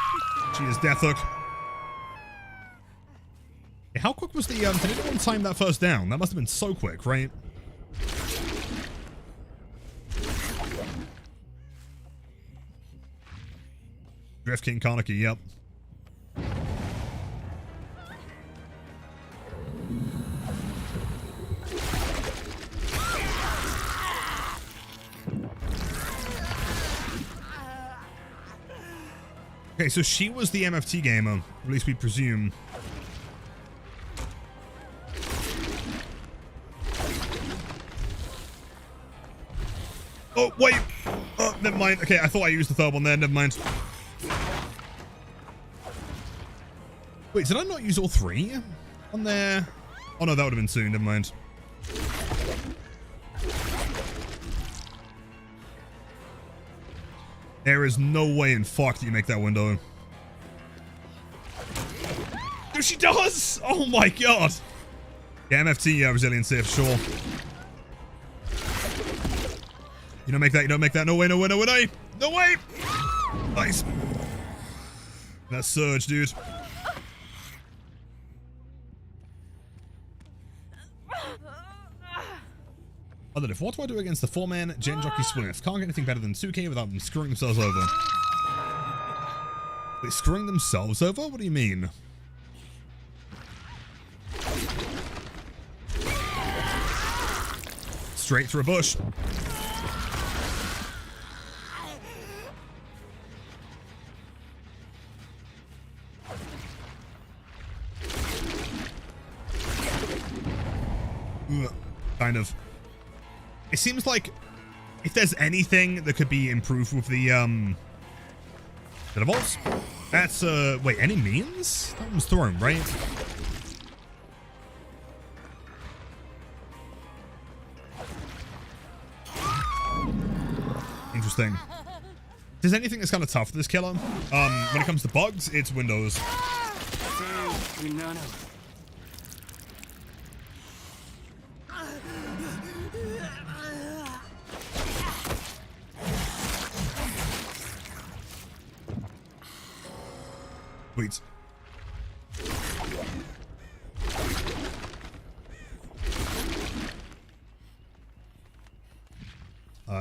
She is death hook. How quick was the, did anyone time that first down? That must have been so quick, right? Drift King Kaneki, yep. Okay, so she was the MFT gamer, at least we presume. Oh, wait. Oh, never mind. Okay, I thought I used the third one there. Never mind. Wait, did I not use all 3 on there? Oh, no, that would have been soon. Never mind. There is no way in fuck that you make that window. Dude, she does! Oh, my God. Yeah, MFT resiliency, for sure. You don't make that, you don't make that. No way, no way, no way, no way. No way! Nice. That surge, dude. Other if what do I do against the 4-man Gen Jockey Swift? Can't get anything better than 2K without them screwing themselves over. Wait, screwing themselves over? What do you mean? Straight through a bush. Kind of. It seems like if there's anything that could be improved with the vaults, that's wait, any means? That one's thrown, right? Interesting. If there's anything that's kind of tough for this killer, when it comes to bugs, it's Windows. Sweet.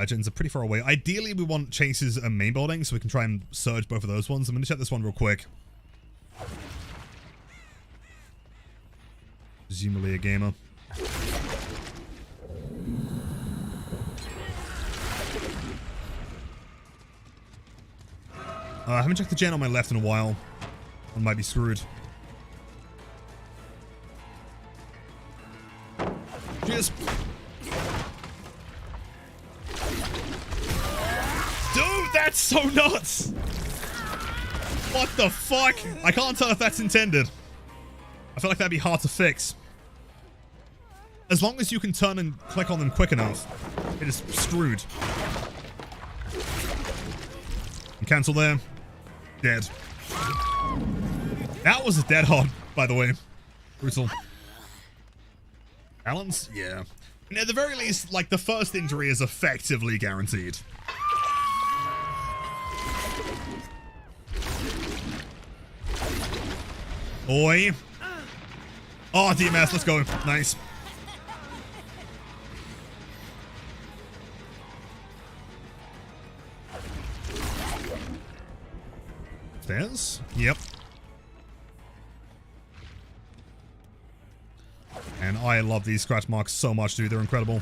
Gens are pretty far away. Ideally, we want chases and main building, so we can try and surge both of those ones. I'm going to check this one real quick. Presumably a gamer. I haven't checked the gen on my left in a while. I might be screwed. Cheers. Dude, that's so nuts! What the fuck? I can't tell if that's intended. I feel like that'd be hard to fix. As long as you can turn and click on them quick enough, it is screwed. And cancel there. Dead. That was a dead hard, by the way. Brutal. Balance? Yeah. And at the very least, like, the first injury is effectively guaranteed. Oi. Oh, DMS, let's go. Nice. Stairs? Yep. And I love these scratch marks so much, dude. They're incredible.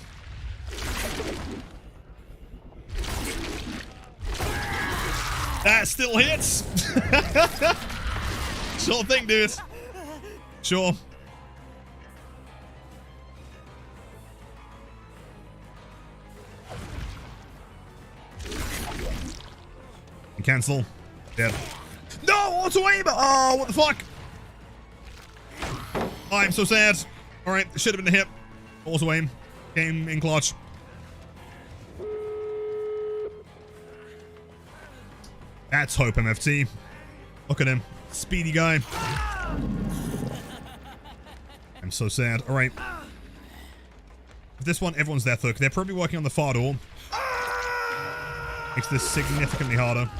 That still hits! Sure thing, dude. Sure. And cancel. Dead. No! Auto aim! Oh, what the fuck? I'm so sad. Alright, should have been a hit. Auto aim. Game in clutch. That's hope, MFT. Look at him. Speedy guy. I'm so sad. Alright. This one, everyone's death hook. They're probably working on the far door. Makes this significantly harder.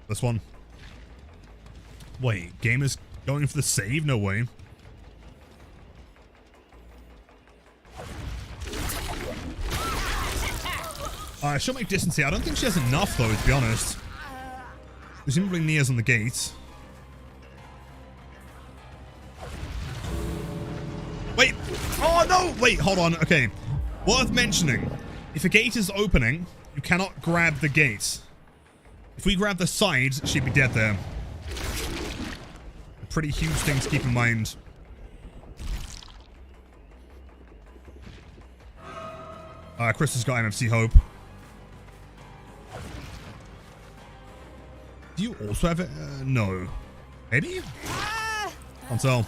This one. Wait, gamer's going for the save? No way. She'll make distance here. I don't think she has enough, though, to be honest. Presumably Nia's on the gate. Wait! Oh, no! Wait, hold on. Okay. Worth mentioning. If a gate is opening, you cannot grab the gate. If we grab the side, she'd be dead there. A pretty huge thing to keep in mind. Chris has got MFC Hope. Do you also have it? No. Maybe? Can't tell.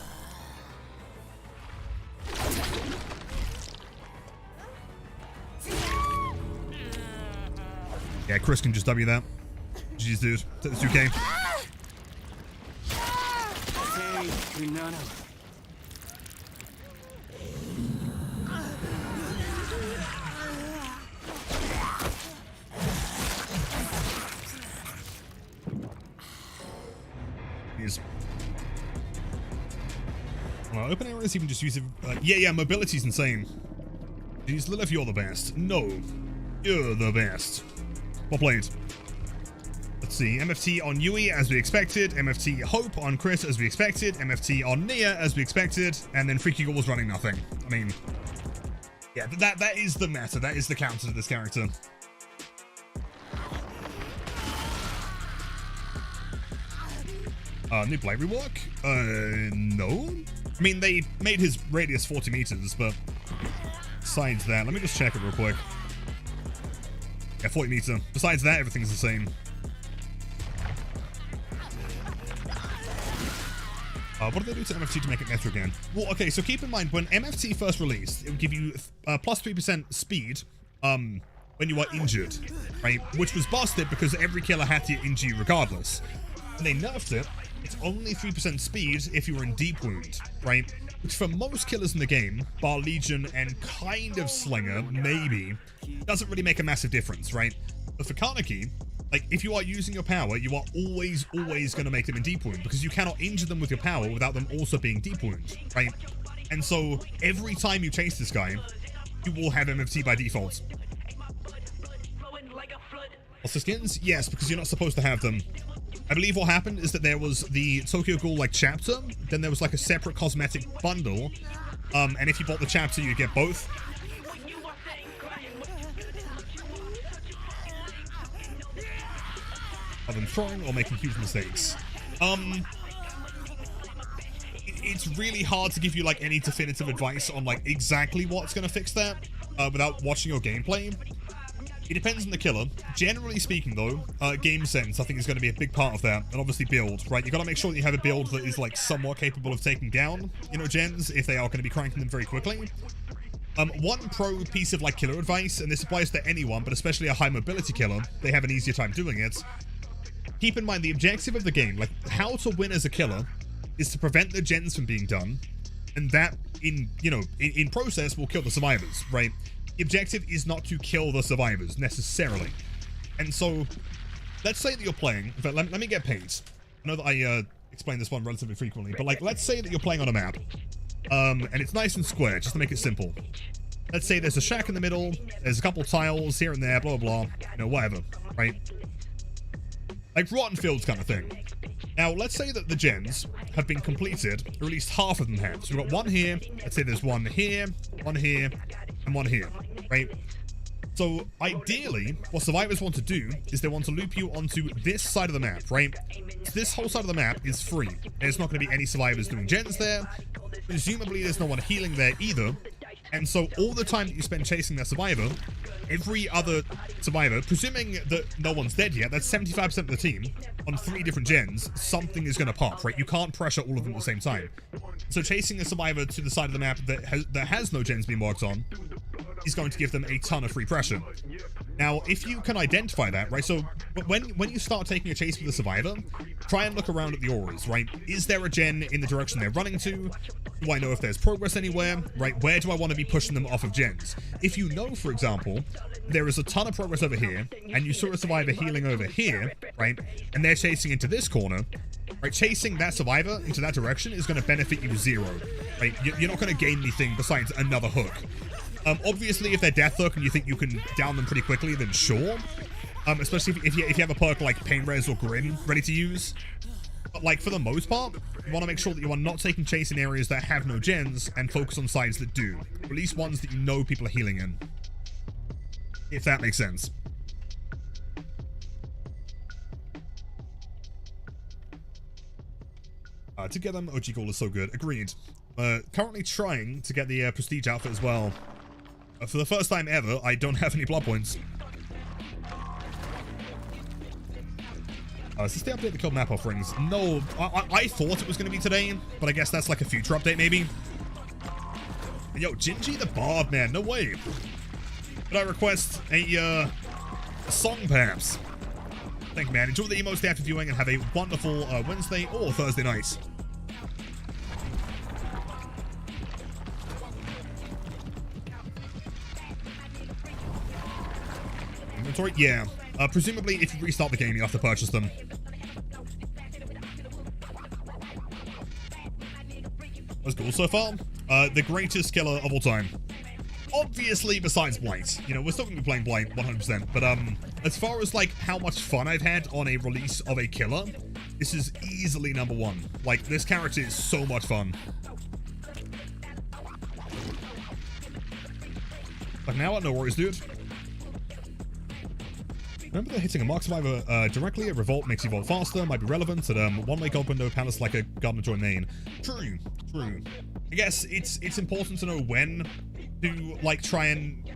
Yeah, Chris can just W that. Jeez, dude. Take the 2K. Hey, Nano. Jeez. Open areas, even just use it. Yeah, mobility's insane. Jeez, Lilith, you're the best. No, you're the best. Well played. Let's see. MFT on Yui as we expected. MFT Hope on Chris as we expected. MFT on Nia as we expected. And then Freaky Ghoul was running nothing. I mean, yeah, that is the meta. That is the counter to this character. New blade rework? No. I mean, they made his radius 40 meters, but besides that, let me just check it real quick. Yeah, 40 meter. Besides that, everything's the same. What did they do to MFT to make it meta again? Well, okay, so keep in mind, when MFT first released, it would give you plus 3% speed when you are injured, right? Which was busted because every killer had to injure you regardless. And they nerfed it. It's only 3% speed if you were in deep wound, right? Which for most killers in the game, bar Legion and kind of Slinger, maybe, doesn't really make a massive difference, right? But for Kaneki, Like, if you are using your power, you are always going to make them in deep wound, because you cannot injure them with your power without them also being deep wound, right? And so, every time you chase this guy, you will have MFT by default. Also skins? Yes, because you're not supposed to have them. I believe what happened is that there was the Tokyo Ghoul, like, chapter, then there was, like, a separate cosmetic bundle, and if you bought the chapter, you'd get both. Of them throwing or making huge mistakes. It's really hard to give you like any definitive advice on like exactly what's going to fix that without watching your gameplay. It depends on the killer. Generally speaking though, game sense I think is going to be a big part of that, and obviously build, right? You got to make sure that you have a build that is like somewhat capable of taking down, you know, gens if they are going to be cranking them very quickly. One pro piece of like killer advice, and this applies to anyone, but especially a high mobility killer, they have an easier time doing it. Keep in mind the objective of the game, like how to win as a killer, is to prevent the gens from being done, and that in process will kill the survivors, right? The objective is not to kill the survivors necessarily. And so let's say that you're playing, in fact, let me get paid. I know that I explain this one relatively frequently, but like let's say that you're playing on a map, and it's nice and square, just to make it simple. Let's say there's a shack in the middle, there's a couple tiles here and there, blah blah blah, you know, whatever, right? Like rotten fields kind of thing. Now, let's say that the gens have been completed, or at least half of them have. So we've got one here, let's say there's one here, and one here, right? So, ideally, what survivors want to do is they want to loop you onto this side of the map, right? So this whole side of the map is free. There's not going to be any survivors doing gens there. Presumably, there's no one healing there either. And so all the time that you spend chasing that survivor, every other survivor, presuming that no one's dead yet, that's 75% of the team, on 3 different gens, something is going to pop, right? You can't pressure all of them at the same time. So chasing a survivor to the side of the map that has no gens being worked on is going to give them a ton of free pressure. Now, if you can identify that, right, so when you start taking a chase with a survivor, try and look around at the auras, right? Is there a gen in the direction they're running to? Do I know if there's progress anywhere, right? Where do I want to be pushing them off of gens? If you know, for example, there is a ton of progress over here, and you saw a survivor healing over here, right, and they're chasing into this corner, right, chasing that survivor into that direction is going to benefit you 0, right? You're not going to gain anything besides another hook. Obviously, if they're death hook and you think you can down them pretty quickly, then sure. Especially if you have a perk like Pain Res or Grin ready to use. But like for the most part, you want to make sure that you are not taking chase in areas that have no gens and focus on sides that do. Or at least ones that you know people are healing in. If that makes sense. To get them, OG Ghoul is so good. Agreed. Currently trying to get the prestige outfit as well. For the first time ever, I don't have any blood points. Is this the update that killed map offerings? No, I thought it was going to be today, but I guess that's like a future update maybe. Yo, Gingy the Bard, man, no way. Could I request a song perhaps? Thank you, man. Enjoy the emo stay after viewing and have a wonderful Wednesday or Thursday night. Inventory? Yeah. Presumably, if you restart the game, you have to purchase them. That's cool so far. The greatest killer of all time. Obviously, besides Blight. You know, we're still going to be playing Blight 100%. But as far as, like, how much fun I've had on a release of a killer, this is easily #1. Like, this character is so much fun. Like, now I know where he's, dude. Remember that hitting a Mark Survivor directly at Revolt makes you vault faster, might be relevant at one-way God window palace like a Garden of Joy main. True, true. I guess it's important to know when to like try and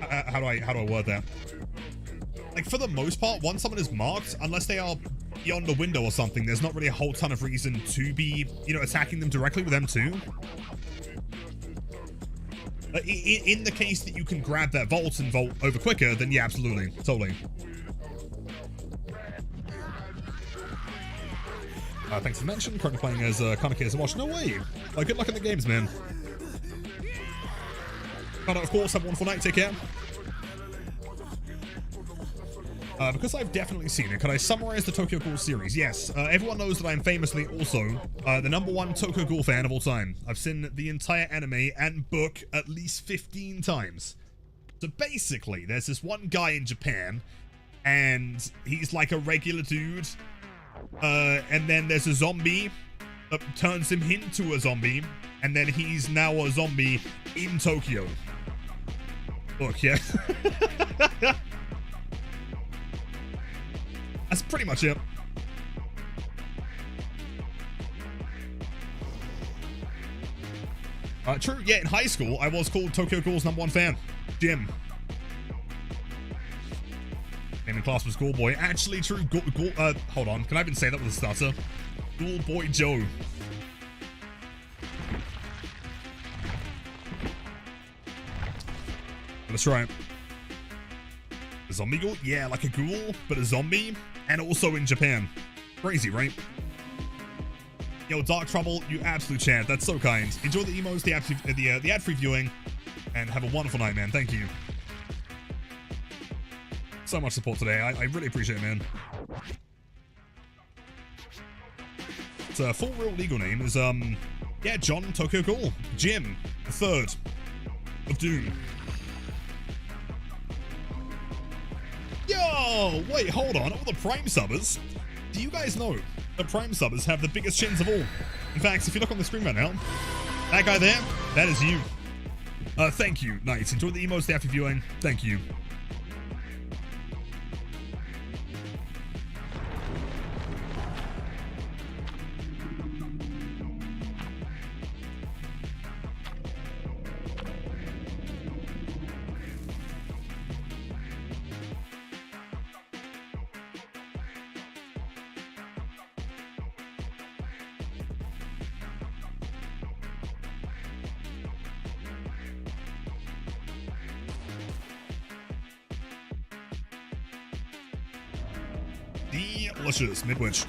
how do I word that? Like for the most part, once someone is marked, unless they are beyond a window or something, there's not really a whole ton of reason to be, you know, attacking them directly with M2. In the case that you can grab that vault and vault over quicker, then yeah, absolutely. Totally. Thanks for the mention. Currently playing as Kaneki as a watch. No way. Good luck in the games, man. Of course, have a wonderful night. Take care. Because I've definitely seen it, could I summarize the Tokyo Ghoul series? Yes. Everyone knows that I'm famously also the #1 Tokyo Ghoul fan of all time. I've seen the entire anime and book at least 15 times. So basically, there's this one guy in Japan, and he's like a regular dude. And then there's a zombie that turns him into a zombie, and then he's now a zombie in Tokyo. Look, yeah. That's pretty much it. True, yeah, in high school, I was called Tokyo Ghoul's #1 fan. Jim. Name in class was Ghoul Boy. Actually, true. Hold on. Can I even say that with a stutter? Ghoul Boy Joe. That's right. A zombie ghoul? Yeah, like a ghoul, but a zombie. And also in Japan. Crazy, right? Yo, Dark Trouble, you absolute champ. That's so kind. Enjoy the emos, the ad-free viewing, and have a wonderful night, man. Thank you. So much support today. I really appreciate it, man. Its full real legal name is, yeah, John Tokyo Ghoul. Jim, the 3rd of Doom. Yo, wait, hold on. All the Prime subbers. Do you guys know that Prime subbers have the biggest chins of all? In fact, if you look on the screen right now, that guy there, that is you. Thank you. Nice. Enjoy the emos, the after viewing. Thank you. Delicious. Midwich.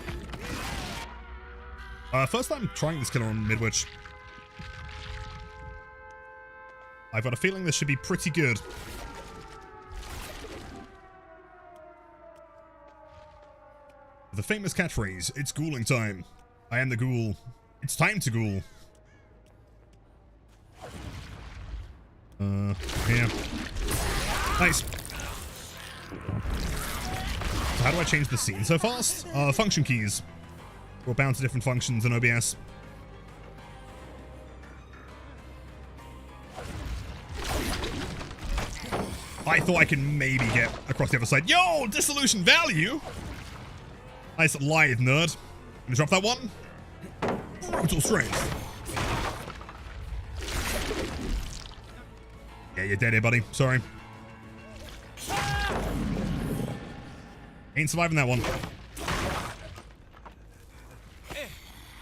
First time trying this killer on Midwich. I've got a feeling this should be pretty good. The famous catchphrase, it's ghouling time. I am the ghoul. It's time to ghoul. Yeah. Nice. How do I change the scene so fast? Function keys. We're bound to different functions in OBS. I thought I could maybe get across the other side. Yo, dissolution value! Nice lithe nerd. Gonna drop that one. Brutal strength. Yeah, you're dead here, buddy. Sorry. Ain't surviving that one.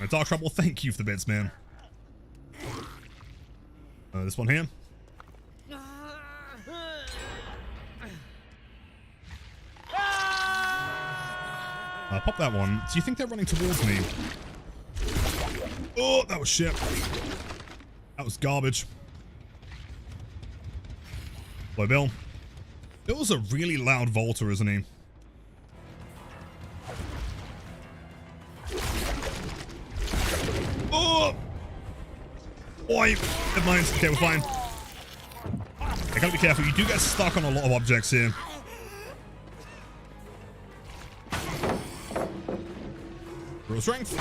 Dark Trouble, thank you for the bits, man. This one here. Pop that one. Do you think they're running towards me? Oh, that was shit. That was garbage. Hello, Bill. Bill's a really loud vaulter, isn't he? Oh! Oi! Never mind. Okay, we're fine. I gotta be careful. You do get stuck on a lot of objects here. Real strength.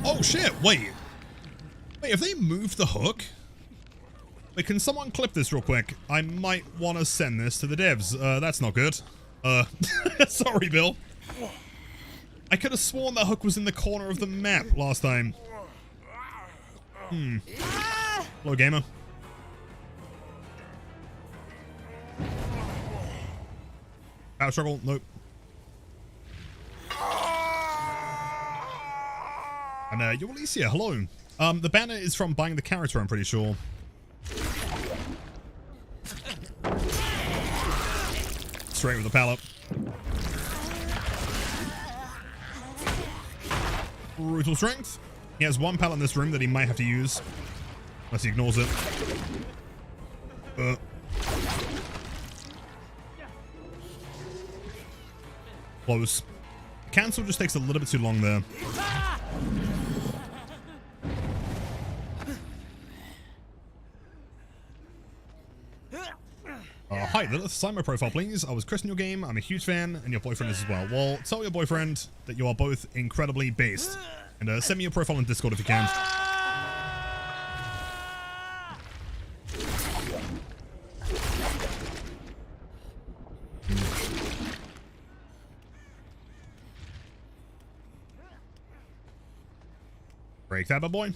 Oh shit, wait. Wait, have they moved the hook? Wait, can someone clip this real quick? I might want to send this to the devs. That's not good. Sorry, Bill. I could have sworn that hook was in the corner of the map last time. Hello, gamer. Power struggle? Nope. And, yo, Alicia, hello. The banner is from buying the character, I'm pretty sure. Straight with the pallet. Brutal strength. He has one pallet in this room that he might have to use. Unless he ignores it. Close. Cancel just takes a little bit too long there. Hi, Lilith. Sign my profile, please. I was Chris in your game. I'm a huge fan, and your boyfriend is as well. Well, tell your boyfriend that you are both incredibly based. And send me your profile on Discord if you can. Break that, bad boy.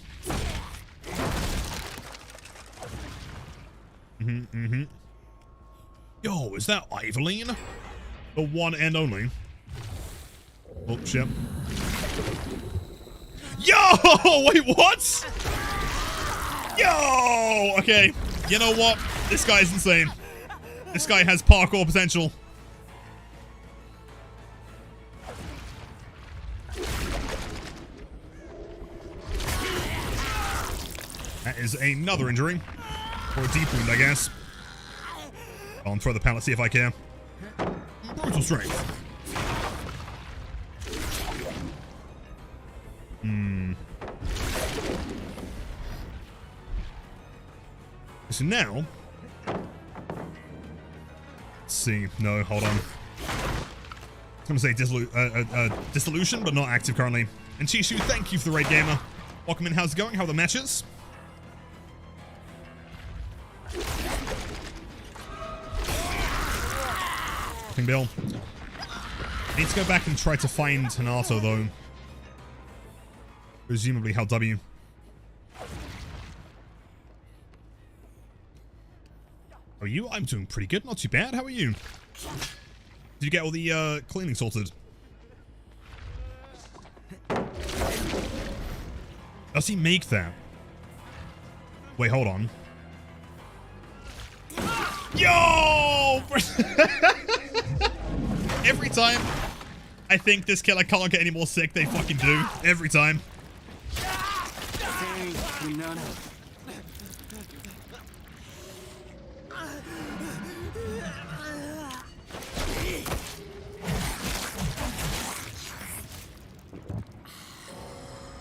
Yo, is that Ivoline? The one and only. Oh, shit. Yo! Wait, what? Yo! Okay. You know what? This guy's insane. This guy has parkour potential. That is another injury. Or a deep wound, I guess. I'll throw the pallet, see if I can. Brutal strength. So now... Let's see. No, hold on. I was going to say dissolution, but not active currently. And Chishu, thank you for the raid, gamer. Welcome in. How's it going? How are the matches? Bill. Need to go back and try to find Hanato, though. Presumably held W. How are you? I'm doing pretty good. Not too bad. How are you? Did you get all the cleaning sorted? Does he make that? Wait, hold on. Yo! Every time I think this killer can't get any more sick, they fucking do. Every time.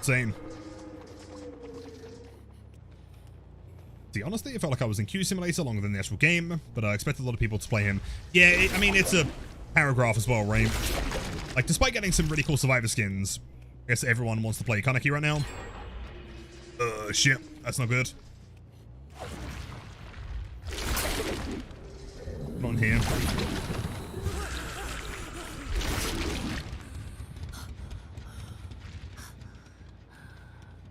Same. See, honestly, it felt like I was in Q Simulator longer than the actual game, but I expected a lot of people to play him. Yeah, I mean, it's a paragraph as well, right? Like, despite getting some really cool Survivor skins, I guess everyone wants to play Kaneki right now. Shit. That's not good. Come on here.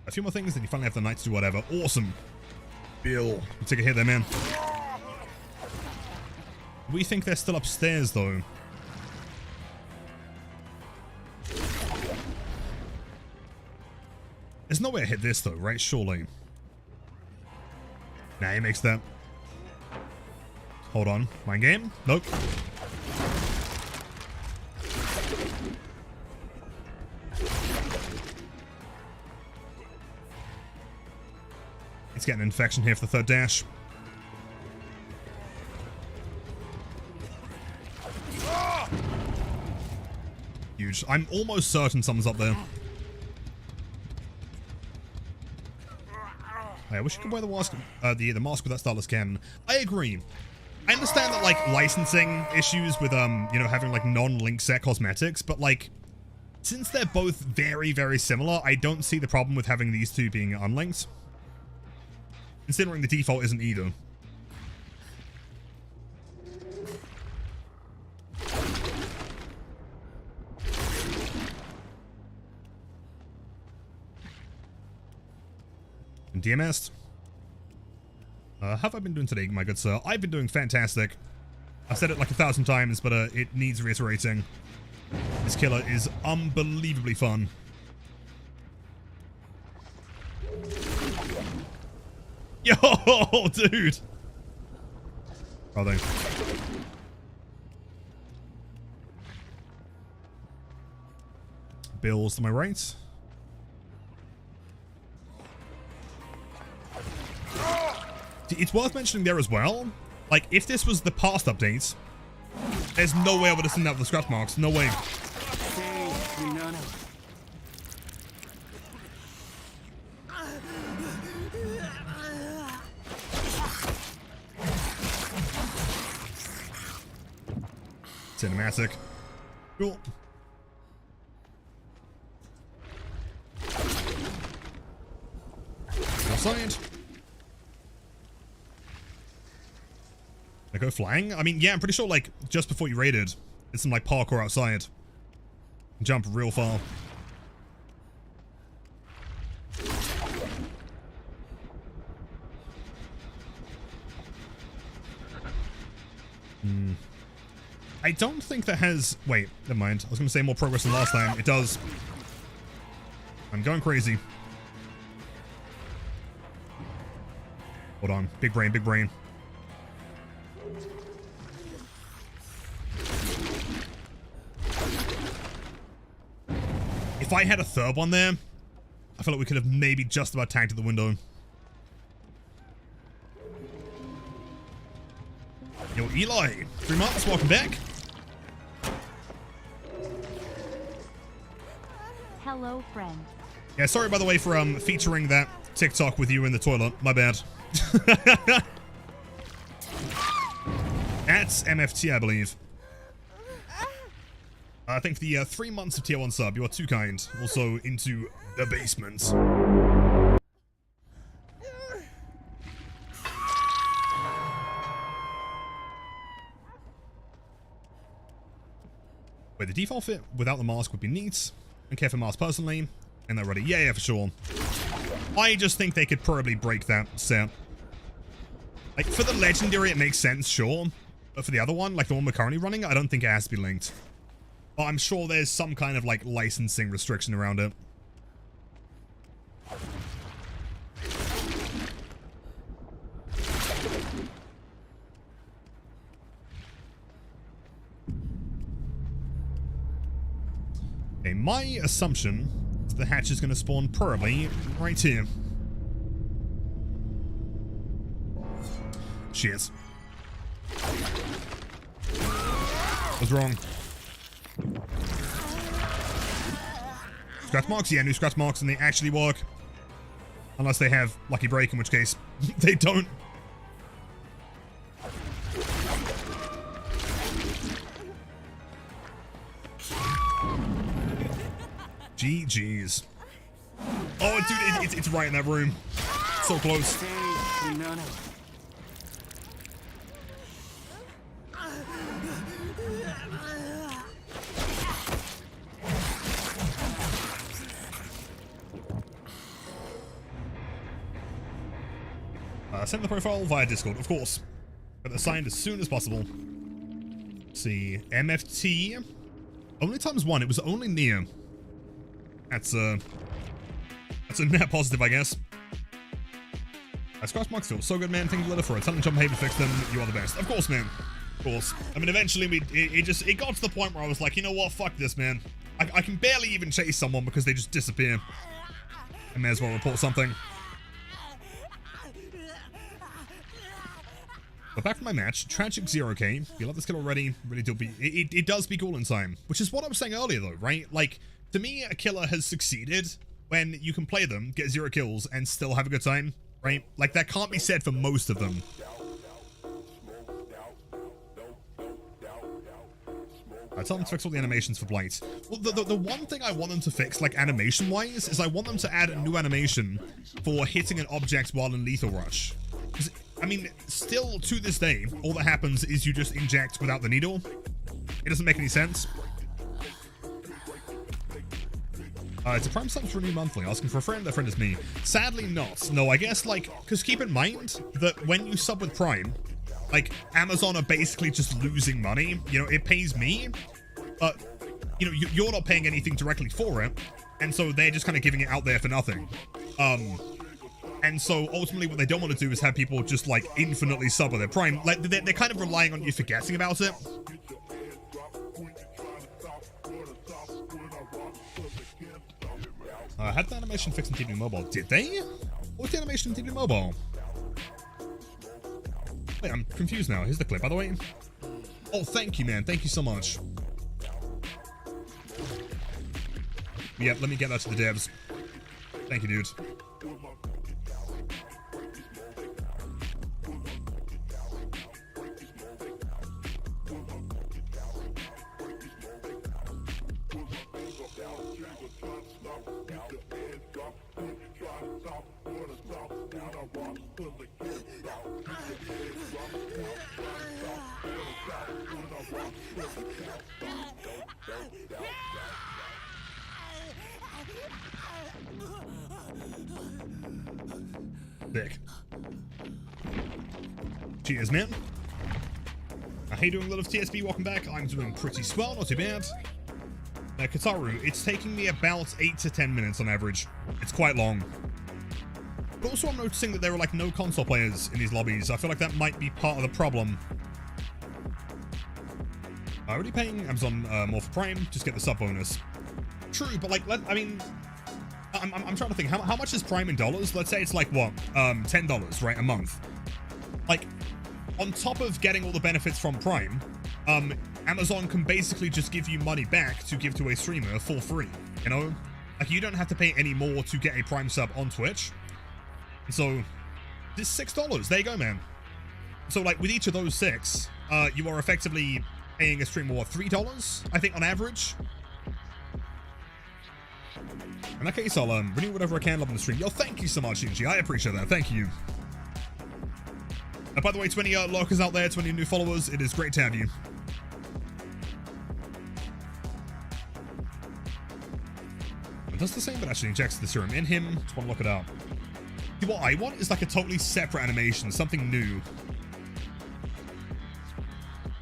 A few more things, then you finally have the night to do whatever. Awesome. Bill. You take a hit there, man. We think they're still upstairs, though. There's no way I hit this, though, right? Surely. Nah, he makes that. Hold on. Mind game? Nope. He's getting an infection here for the third dash. Huge. I'm almost certain someone's up there. I wish you could wear the mask, the mask with that starless cannon. I agree. I understand that, like, licensing issues with, you know, having, like, non-link set cosmetics, but, like, since they're both very, very similar, I don't see the problem with having these two being unlinked. Considering the default isn't either. And DMS? Have I been doing today, my good sir? I've been doing fantastic. I've said it like 1,000 times, but it needs reiterating. This killer is unbelievably fun. Yo, dude! Are they? Bills to my right. It's worth mentioning there as well. Like, if this was the past updates, there's no way I would have seen that with the scratch marks. No way. Cinematic. Cool. Outside. They go flying? I mean, yeah, I'm pretty sure, like, just before you raided, it's some, like, parkour outside. Jump real far. I don't think that has... Wait, never mind. I was going to say more progress than last time. It does. I'm going crazy. Hold on. Big brain, big brain. If I had a third one there, I feel like we could have maybe just about tagged at the window. Yo, Eli, 3 months, welcome back. Hello, friend. Yeah, sorry, by the way, for featuring that TikTok with you in the toilet. My bad. That's MFT, I believe. I think the 3 months of tier 1 sub, you are too kind. Also into the basement. Wait, the default fit without the mask would be neat. I don't care for mask personally. And they're ready. Yeah, for sure. I just think they could probably break that set. Like, for the legendary, it makes sense, sure. But for the other one, like the one we're currently running, I don't think it has to be linked. But I'm sure there's some kind of, like, licensing restriction around it. Okay, my assumption is the hatch is going to spawn probably right here. Cheers. What's wrong? Scratch marks? Yeah, new scratch marks, and they actually work. Unless they have Lucky Break, in which case they don't. GG's. Oh, dude, it's right in that room. So close. Send the profile via Discord, of course. But assigned as soon as possible. Let's see, MFT. Only ×1. It was only near. That's a net positive, I guess. Scratch marks feel so good, man. Thank you, Lilla, for a ton of jump behavior to fix them. You are the best. Of course, man. Of course. I mean, eventually, it got to the point where I was like, you know what? Fuck this, man. I can barely even chase someone because they just disappear. I may as well report something. But back from my match, Tragic 0k. You love this kill already. Really do be. It does be cool in time. Which is what I was saying earlier, though, right? Like, to me, a killer has succeeded when you can play them, get 0 kills, and still have a good time, right? Like, that can't be said for most of them. I tell them to fix all the animations for Blight. Well, the one thing I want them to fix, like, animation-wise, is I want them to add a new animation for hitting an object while in Lethal Rush. I mean, still to this day, all that happens is you just inject without the needle. It doesn't make any sense. It's a prime sub for a new monthly. Asking for a friend, that friend is me. Sadly not. No, I guess, like, because keep in mind that when you sub with Prime, like, Amazon are basically just losing money. You know, it pays me, but, you know, you're not paying anything directly for it, and so they're just kind of giving it out there for nothing. And so ultimately what they don't want to do is have people just, like, infinitely sub with their Prime. Like, they're kind of relying on you forgetting about it. Had the animation fixed in TV Mobile? Did they? What's the animation in TV Mobile? Wait, I'm confused now. Here's the clip, by the way. Oh, thank you, man. Thank you so much. Yeah, let me get that to the devs. Thank you, dude. Sick. Cheers, man. How you doing, little TSB? Welcome back. I'm doing pretty swell, not too bad. Kataru, it's taking me about 8 to 10 minutes on average. It's quite long. But also I'm noticing that there are like no console players in these lobbies. I feel like that might be part of the problem. Already paying Amazon more for Prime, just get the sub bonus. True, but like, I mean, I'm trying to think, how much is Prime in dollars? Let's say it's like, what, $10, right, a month. Like, on top of getting all the benefits from Prime, Amazon can basically just give you money back to give to a streamer for free, you know? Like, you don't have to pay any more to get a Prime sub on Twitch. So, this $6, there you go, man. So, like, with each of those 6, you are effectively paying a streamer, what, $3, I think, on average? In that case, I'll renew whatever I can love on the stream. Yo, thank you so much, Shinji. I appreciate that. Thank you. By the way, to any lurkers out there, to any new followers, it is great to have you. It does the same, but actually injects the serum in him. Just want to look it up. See, what I want is like a totally separate animation, something new.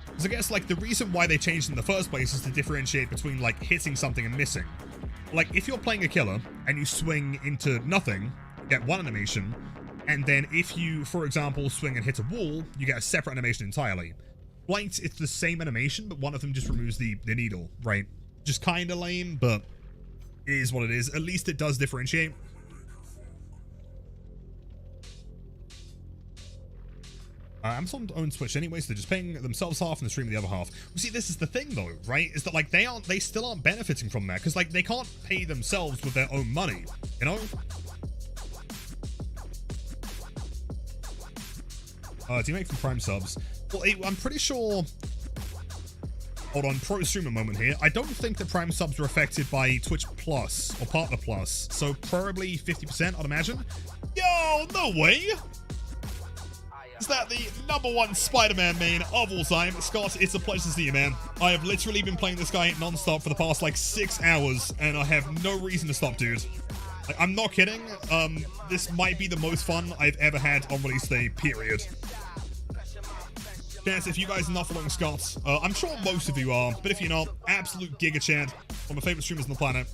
Because I guess like the reason why they changed in the first place is to differentiate between like hitting something and missing. Like if you're playing a killer and you swing into nothing, you get one animation. And then if you, for example, swing and hit a wall, you get a separate animation entirely. Blanked, it's the same animation, but one of them just removes the needle, right? Just kind of lame, but it is what it is. At least it does differentiate. Amazon owns Twitch anyway, so they're just paying themselves half and the stream the other half. Well, see, this is the thing though, right? Is that like they still aren't benefiting from that because like they can't pay themselves with their own money, you know? Do you make some Prime subs? Well, I'm pretty sure. Hold on, pro streamer moment here. I don't think that Prime subs are affected by Twitch Plus or Partner Plus, so probably 50%, I'd imagine. Yo, no way! Is that the #1 Spider-Man main of all time? Scott, it's a pleasure to see you, man. I have literally been playing this guy non-stop for the past, like, 6 hours, and I have no reason to stop, dude. Like, I'm not kidding. This might be the most fun I've ever had on release day, period. Chance, if you guys are not following Scott, I'm sure most of you are, but if you're not, absolute giga Chad, one of my favorite streamers on the planet.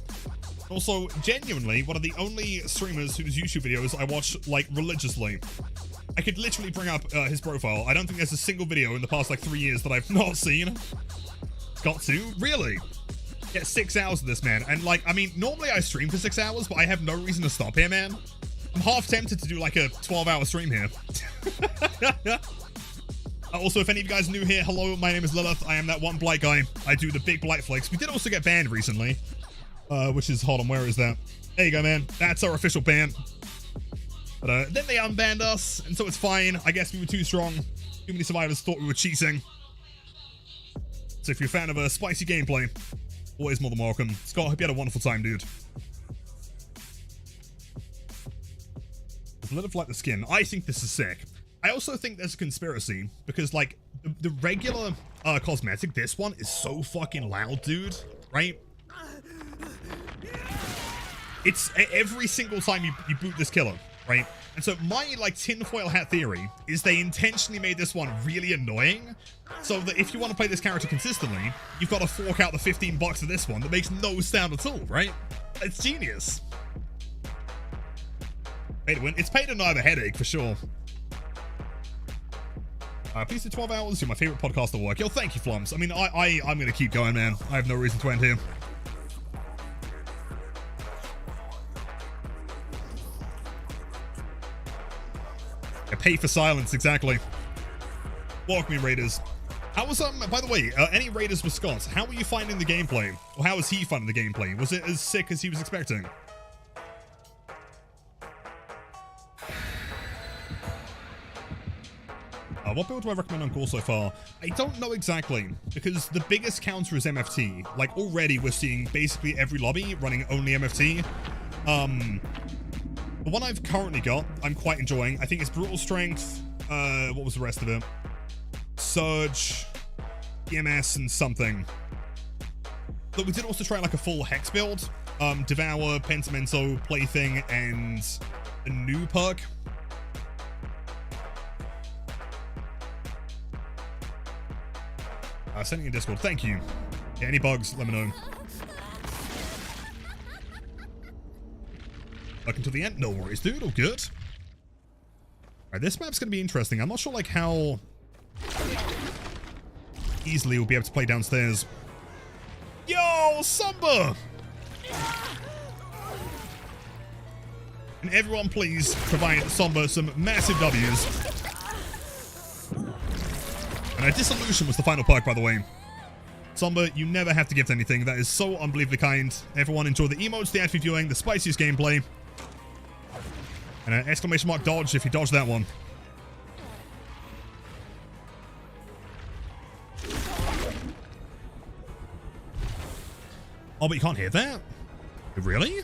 Also, genuinely, one of the only streamers whose YouTube videos I watch, like, religiously. I could literally bring up his profile. I don't think there's a single video in the past, like, 3 years that I've not seen. Got to? Really? Get 6 hours of this, man. And, like, I mean, normally I stream for 6 hours, but I have no reason to stop here, man. I'm half tempted to do, like, a 12-hour stream here. Also, if any of you guys are new here, hello, my name is Lilith. I am that one blight guy. I do the big blight flicks. We did also get banned recently. Which is, hold on, where is that? There you go, man. That's our official ban. But then they unbanned us, and so it's fine. I guess we were too strong. Too many survivors thought we were cheating. So if you're a fan of spicy gameplay, always more than welcome. Scott, hope you had a wonderful time, dude. Lilith like the skin. I think this is sick. I also think there's a conspiracy, because, like, the regular cosmetic, this one, is so fucking loud, dude, right? It's every single time you boot this killer, right? And so my, like, tinfoil hat theory is they intentionally made this one really annoying, so that if you want to play this character consistently, you've got to fork out the $15 of this one that makes no sound at all, right? It's genius. Pay to win. It's paid to not have a headache, for sure. Please do 12 hours. You're my favorite podcast at work. Yo, thank you, Flums. I mean, I'm going to keep going, man. I have no reason to end here. I pay for silence, exactly. Welcome me, Raiders. How was, by the way, any Raiders with Scott, how were you finding the gameplay? Or how was he finding the gameplay? Was it as sick as he was expecting? What build do I recommend on Ghoul so far? I don't know exactly, because the biggest counter is MFT. Like, already we're seeing basically every lobby running only MFT. The one I've currently got, I'm quite enjoying. I think it's Brutal Strength. What was the rest of it? Surge, EMS, and something. But we did also try like a full Hex build. Devour, Pentimento, Plaything, and a new perk. Sending in Discord. Thank you. Yeah, any bugs, let me know. Look until the end. No worries, dude. All good. Alright, this map's going to be interesting. I'm not sure, like, how easily we'll be able to play downstairs. Yo, Samba! And everyone, please provide Samba some massive W's. And Dissolution was the final perk, by the way. Samba, you never have to gift anything. That is so unbelievably kind. Everyone enjoy the emotes, the ad viewing, the spiciest gameplay. And an exclamation mark dodge if you dodge that one. Oh, but you can't hit that? Really?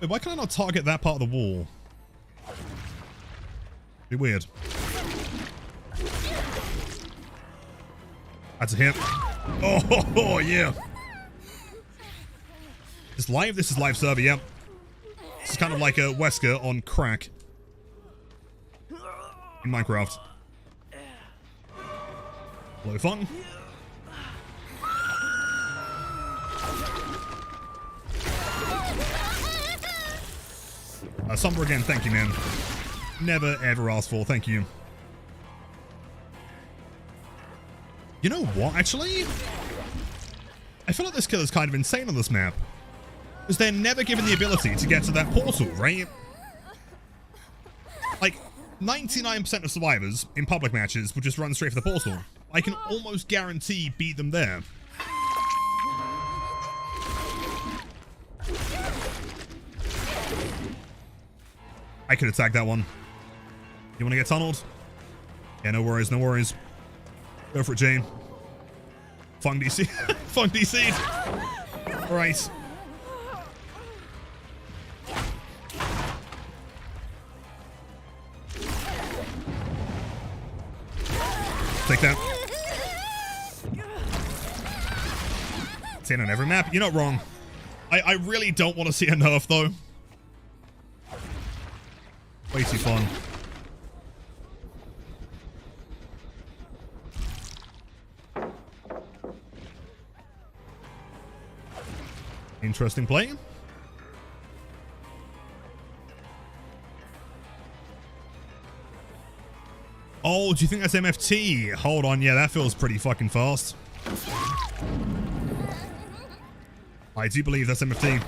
Wait, why can I not target that part of the wall? Be weird. That's a hit. Oh, yeah. This is live server, yeah. This is kind of like a Wesker on crack. In Minecraft. Hello, fun. Summer again, thank you, man. Never ever asked for, thank you. You know what, actually? I feel like this killer's kind of insane on this map. Because they're never given the ability to get to that portal, right? Like, 99% of survivors in public matches would just run straight for the portal. I can almost guarantee beat them there. I could attack that one. You want to get tunneled? Yeah, no worries, no worries. Go for it, Jane. Fung DC. Fung DC. Alright. Take that. It's in on every map. You're not wrong. I really don't want to see a nerf, though. Way too fun. Interesting play. Oh, do you think that's MFT? Hold on, yeah, that feels pretty fucking fast. I do believe that's MFT.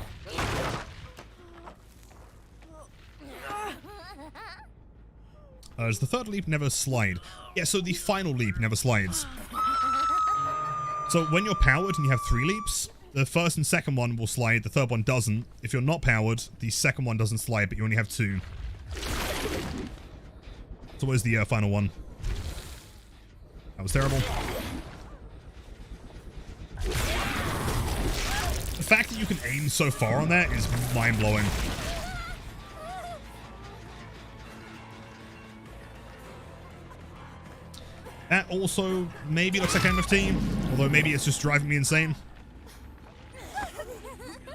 Does the third leap never slide? Yeah, so the final leap never slides. So when you're powered and you have 3 leaps, the first and second one will slide, the third one doesn't. If you're not powered, the second one doesn't slide, but you only have 2. So where's the final one? That was terrible. The fact that you can aim so far on that is mind-blowing. That also maybe looks like MFT, although maybe it's just driving me insane.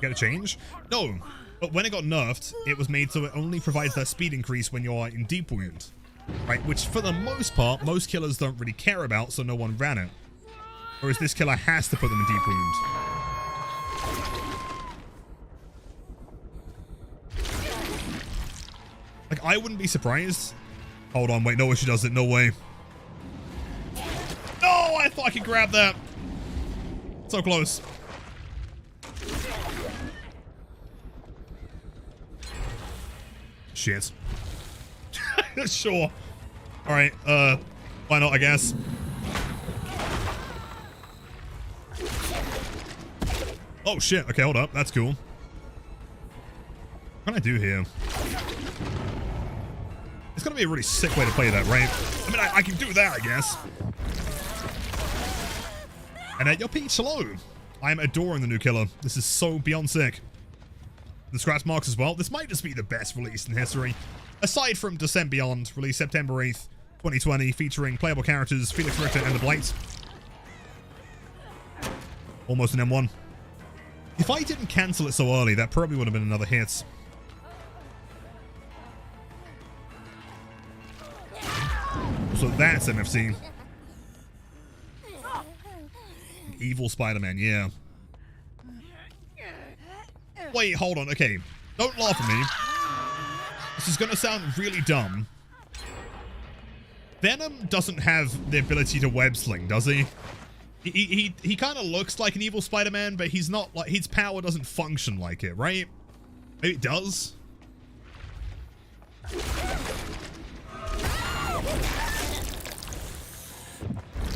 Get a change? No, but when it got nerfed, it was made so it only provides that speed increase when you're in deep wound. Right, which for the most part, most killers don't really care about, so no one ran it. Whereas this killer has to put them in deep wound. Like, I wouldn't be surprised. Hold on, wait, no way she does it, no way. No, I thought I could grab that. So close. Shit. Sure. Alright, Why not, I guess. Oh shit, okay, hold up, that's cool. What can I do here? It's gonna be a really sick way to play that, right? I mean, I can do that, I guess. And yo, Peach, hello. I am adoring the new killer. This is so beyond sick. The scratch marks as well. This might just be the best release in history. Aside from Descent Beyond, released September 8th, 2020, featuring playable characters Felix Richter and the Blight. Almost an M1. If I didn't cancel it so early, that probably would have been another hit. So that's MFC. Evil Spider-Man, yeah. Wait, hold on, okay. Don't laugh at me. This is gonna sound really dumb. Venom doesn't have the ability to web sling, does he? He kind of looks like an evil Spider-Man, but he's not like, his power doesn't function like it, right? Maybe it does?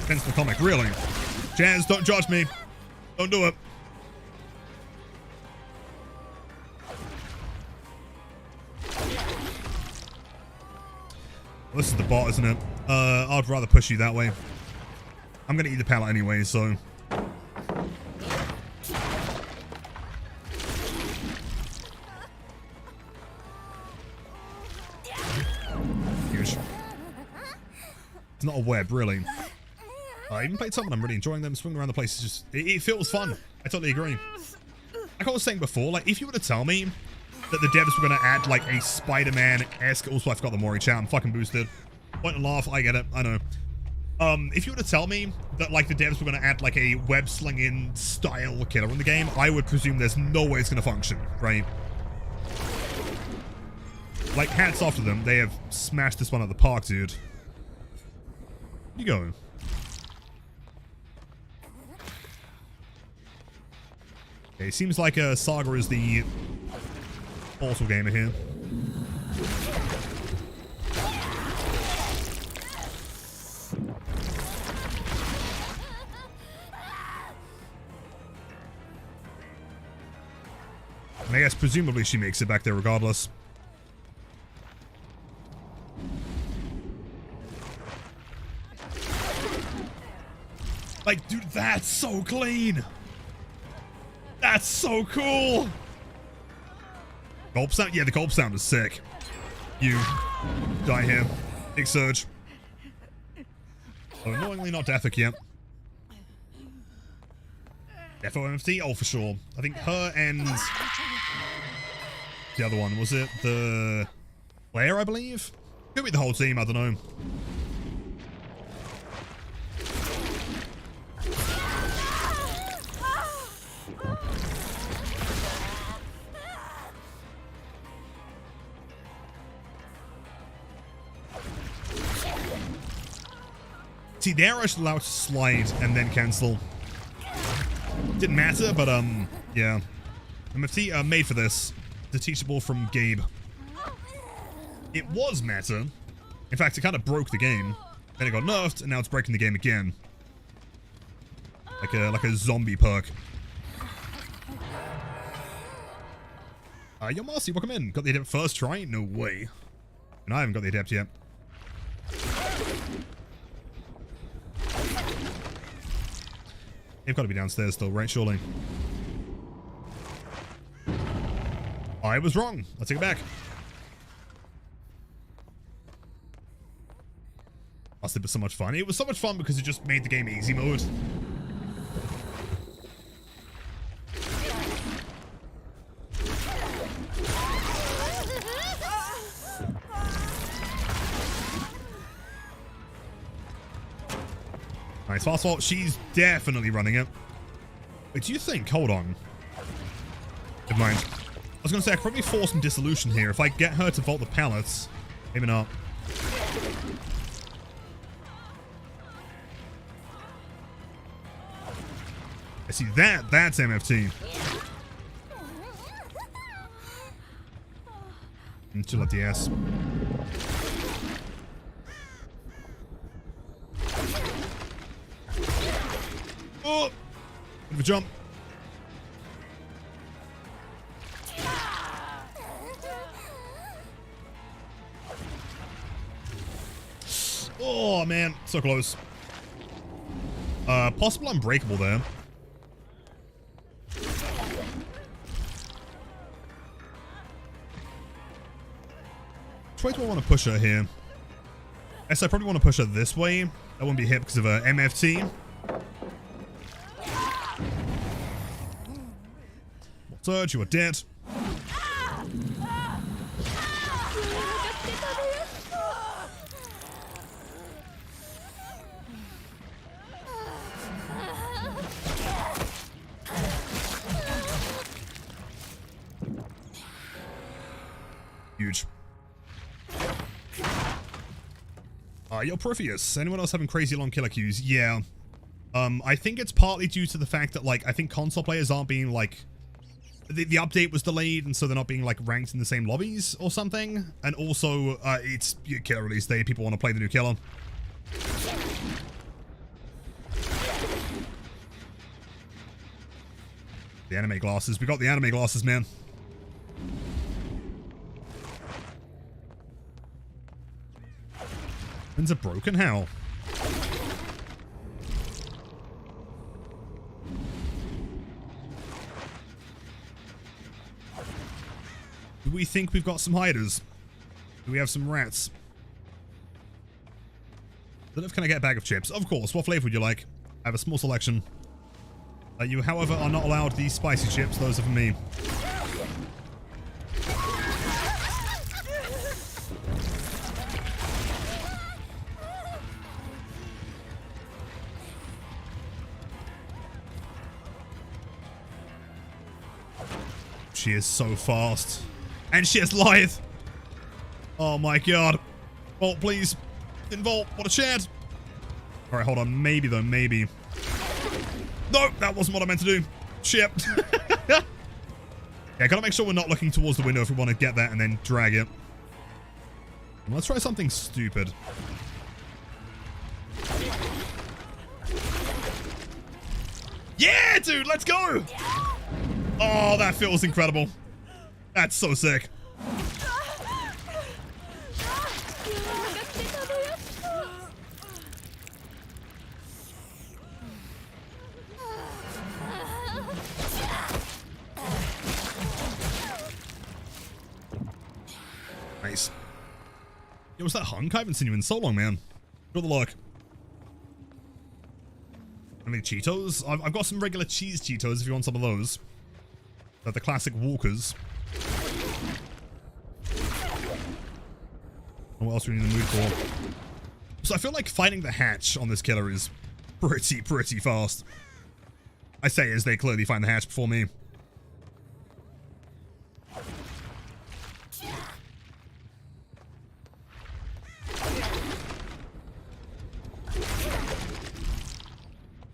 Depends on the comic, really. Jazz, don't judge me. Don't do it. This is the bot, isn't it? I'd rather push you that way. I'm gonna eat the pallet anyway, so. Huge. It's not a web, really. I even played some and I'm really enjoying them. Swinging around the place is just, it feels fun. I totally agree. Like I was saying before, like if you were to tell me that the devs were going to add like a Spider-Man-esque, also I forgot the Mori chat, I'm fucking boosted. Point and laugh, I get it, I know. If you were to tell me that like the devs were going to add like a web slinging style killer in the game, I would presume there's no way it's going to function, right? Like hats off to them, they have smashed this one at the park, dude. Where you go? Okay, seems like Saga is the portal gamer here. And I guess presumably she makes it back there regardless. Like, dude, that's so clean! That's so cool! Gulp sound? Yeah, the gulp sound is sick. You die here. Big surge. Oh, annoyingly not Deathic yet. FOMFT? Oh, for sure. I think her and the other one, was it the player, I believe? Could be the whole team, I don't know. See, there I should allow it to slide and then cancel. Didn't matter, but yeah. MFT made for this. The teachable from Gabe. It was meta. In fact, it kind of broke the game. Then it got nerfed, and now it's breaking the game again. Like a zombie perk. Yo, Marcy, welcome in. Got the adept first try? No way. And I haven't got the adept yet. They've got to be downstairs still, right? Surely. I was wrong. Let's take it back. Must have been so much fun. It was so much fun because it just made the game easy mode. Nice fast fault. She's definitely running it. Wait, do you think? Hold on. Never mind. I was going to say, I could probably force some dissolution here. If I get her to vault the pallets. Maybe not. I see that. That's MFT. And chill at the ass. Give a jump. Oh, man. So close. Possible unbreakable there. Which way do I want to push her here? Yes, I probably want to push her this way. That won't be hit because of MFT. Surge, you are dead. Huge. Yo, Peripheus. Anyone else having crazy long killer queues? Yeah. I think it's partly due to the fact that, like, I think console players aren't being, like... The update was delayed, and so they're not being, like, ranked in the same lobbies or something. And also, it's killer release day. People want to play the new killer. The anime glasses. We got the anime glasses, man. Wins are broken? How? Do we think we've got some hiders? Do we have some rats? Can I get a bag of chips? Of course. What flavor would you like? I have a small selection. You, however, are not allowed these spicy chips. Those are for me. She is so fast. And she has lithe. Oh my god. Vault, please. Involt, what a chance. Alright, hold on. Maybe, though. Maybe. No, that wasn't what I meant to do. Shit. Yeah, gotta make sure we're not looking towards the window if we want to get that and then drag it. Let's try something stupid. Yeah, dude, let's go. Oh, that feels incredible. That's so sick. Nice. Yo, was that Hunk? I haven't seen you in so long, man. Good luck. Any Cheetos? I've got some regular cheese Cheetos if you want some of those. They're the classic Walkers. What else are we in the mood for? So I feel like fighting the hatch on this killer is pretty fast. I say as they clearly find the hatch before me.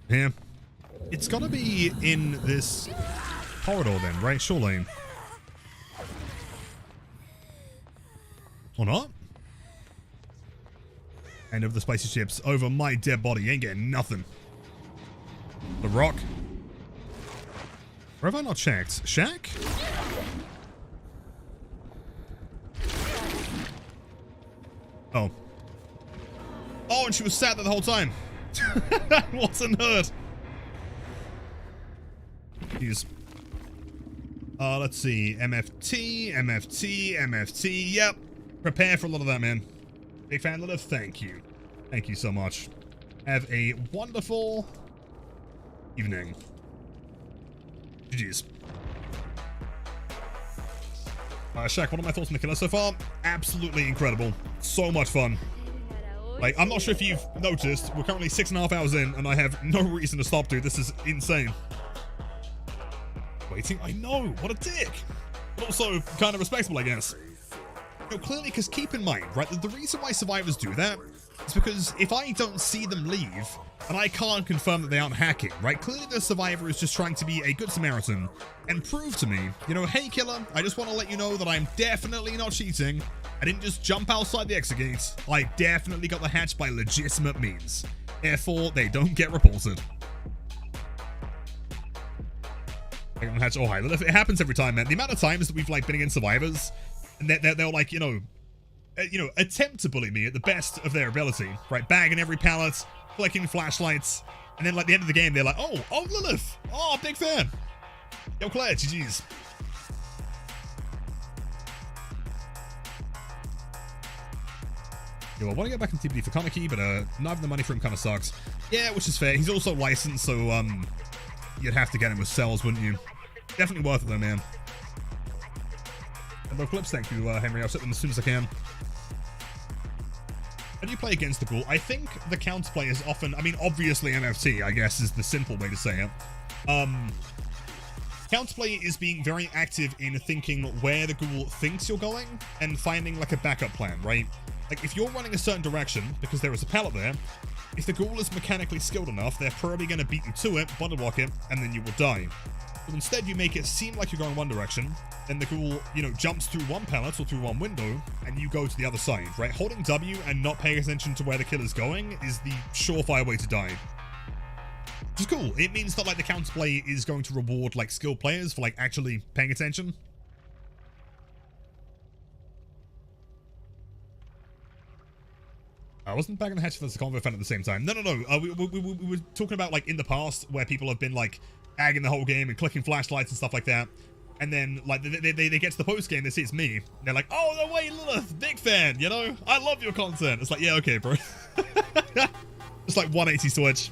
Yeah. It's gotta be in this corridor then, right? Surely. Or not? End of the spicy chips over my dead body. You ain't getting nothing. The rock. Where have I not checked? Shack? Oh. Oh, and she was sat there the whole time. That wasn't hurt. Jeez. Let's see. MFT, MFT, MFT. Yep. Prepare for a lot of that, man. Big fan letter, thank you. Thank you so much. Have a wonderful evening. GG's. Shaq, what are my thoughts on the killer so far? Absolutely incredible. So much fun. Like, I'm not sure if you've noticed, we're currently 6.5 hours in, and I have no reason to stop, dude. This is insane. Waiting? I know, what a dick. But also, kind of respectable, I guess. You know, clearly, because keep in mind, right, the reason why survivors do that is because if I don't see them leave, and I can't confirm that they aren't hacking, right, clearly the survivor is just trying to be a good Samaritan and prove to me, you know, hey, killer, I just want to let you know that I'm definitely not cheating. I didn't just jump outside the exit gate. I definitely got the hatch by legitimate means. Therefore, they don't get reported. Like on hatch or high. It happens every time, man. The amount of times that we've like been against survivors, and they'll like, attempt to bully me at the best of their ability, right? Bagging every pallet, collecting flashlights, and then like the end of the game, they're like, oh, Lilith, oh, big fan. Yo, Claire, GG's. Yo, I want to get back in TBD for Kaneki, but not having the money for him kind of sucks. Yeah, which is fair. He's also licensed, so you'd have to get him with cells, wouldn't you? Definitely worth it though, man. And the clips, thank you, Henry. I'll set them as soon as I can. How do you play against the Ghoul? I think the counterplay is often, I mean, obviously MFT, I guess, is the simple way to say it. Counterplay is being very active in thinking where the Ghoul thinks you're going and finding like a backup plan, right? Like if you're running a certain direction because there is a pallet there, if the Ghoul is mechanically skilled enough, they're probably going to beat you to it, bundle block it, and then you will die. But instead you make it seem like you're going one direction, then the Ghoul, jumps through one pallet or through one window, and you go to the other side, right? Holding W and not paying attention to where the killer's going is the surefire way to die. Which is cool. It means that like the counterplay is going to reward like skilled players for like actually paying attention. I wasn't back in the hatch for the convo fan at the same time. No. We were talking about like in the past where people have been like agging the whole game and clicking flashlights and stuff like that. And then like they get to the post game, they see it's me. And they're like, oh no way, Lilith, big fan, I love your content. It's like, yeah, okay, bro. Just like 180 switch.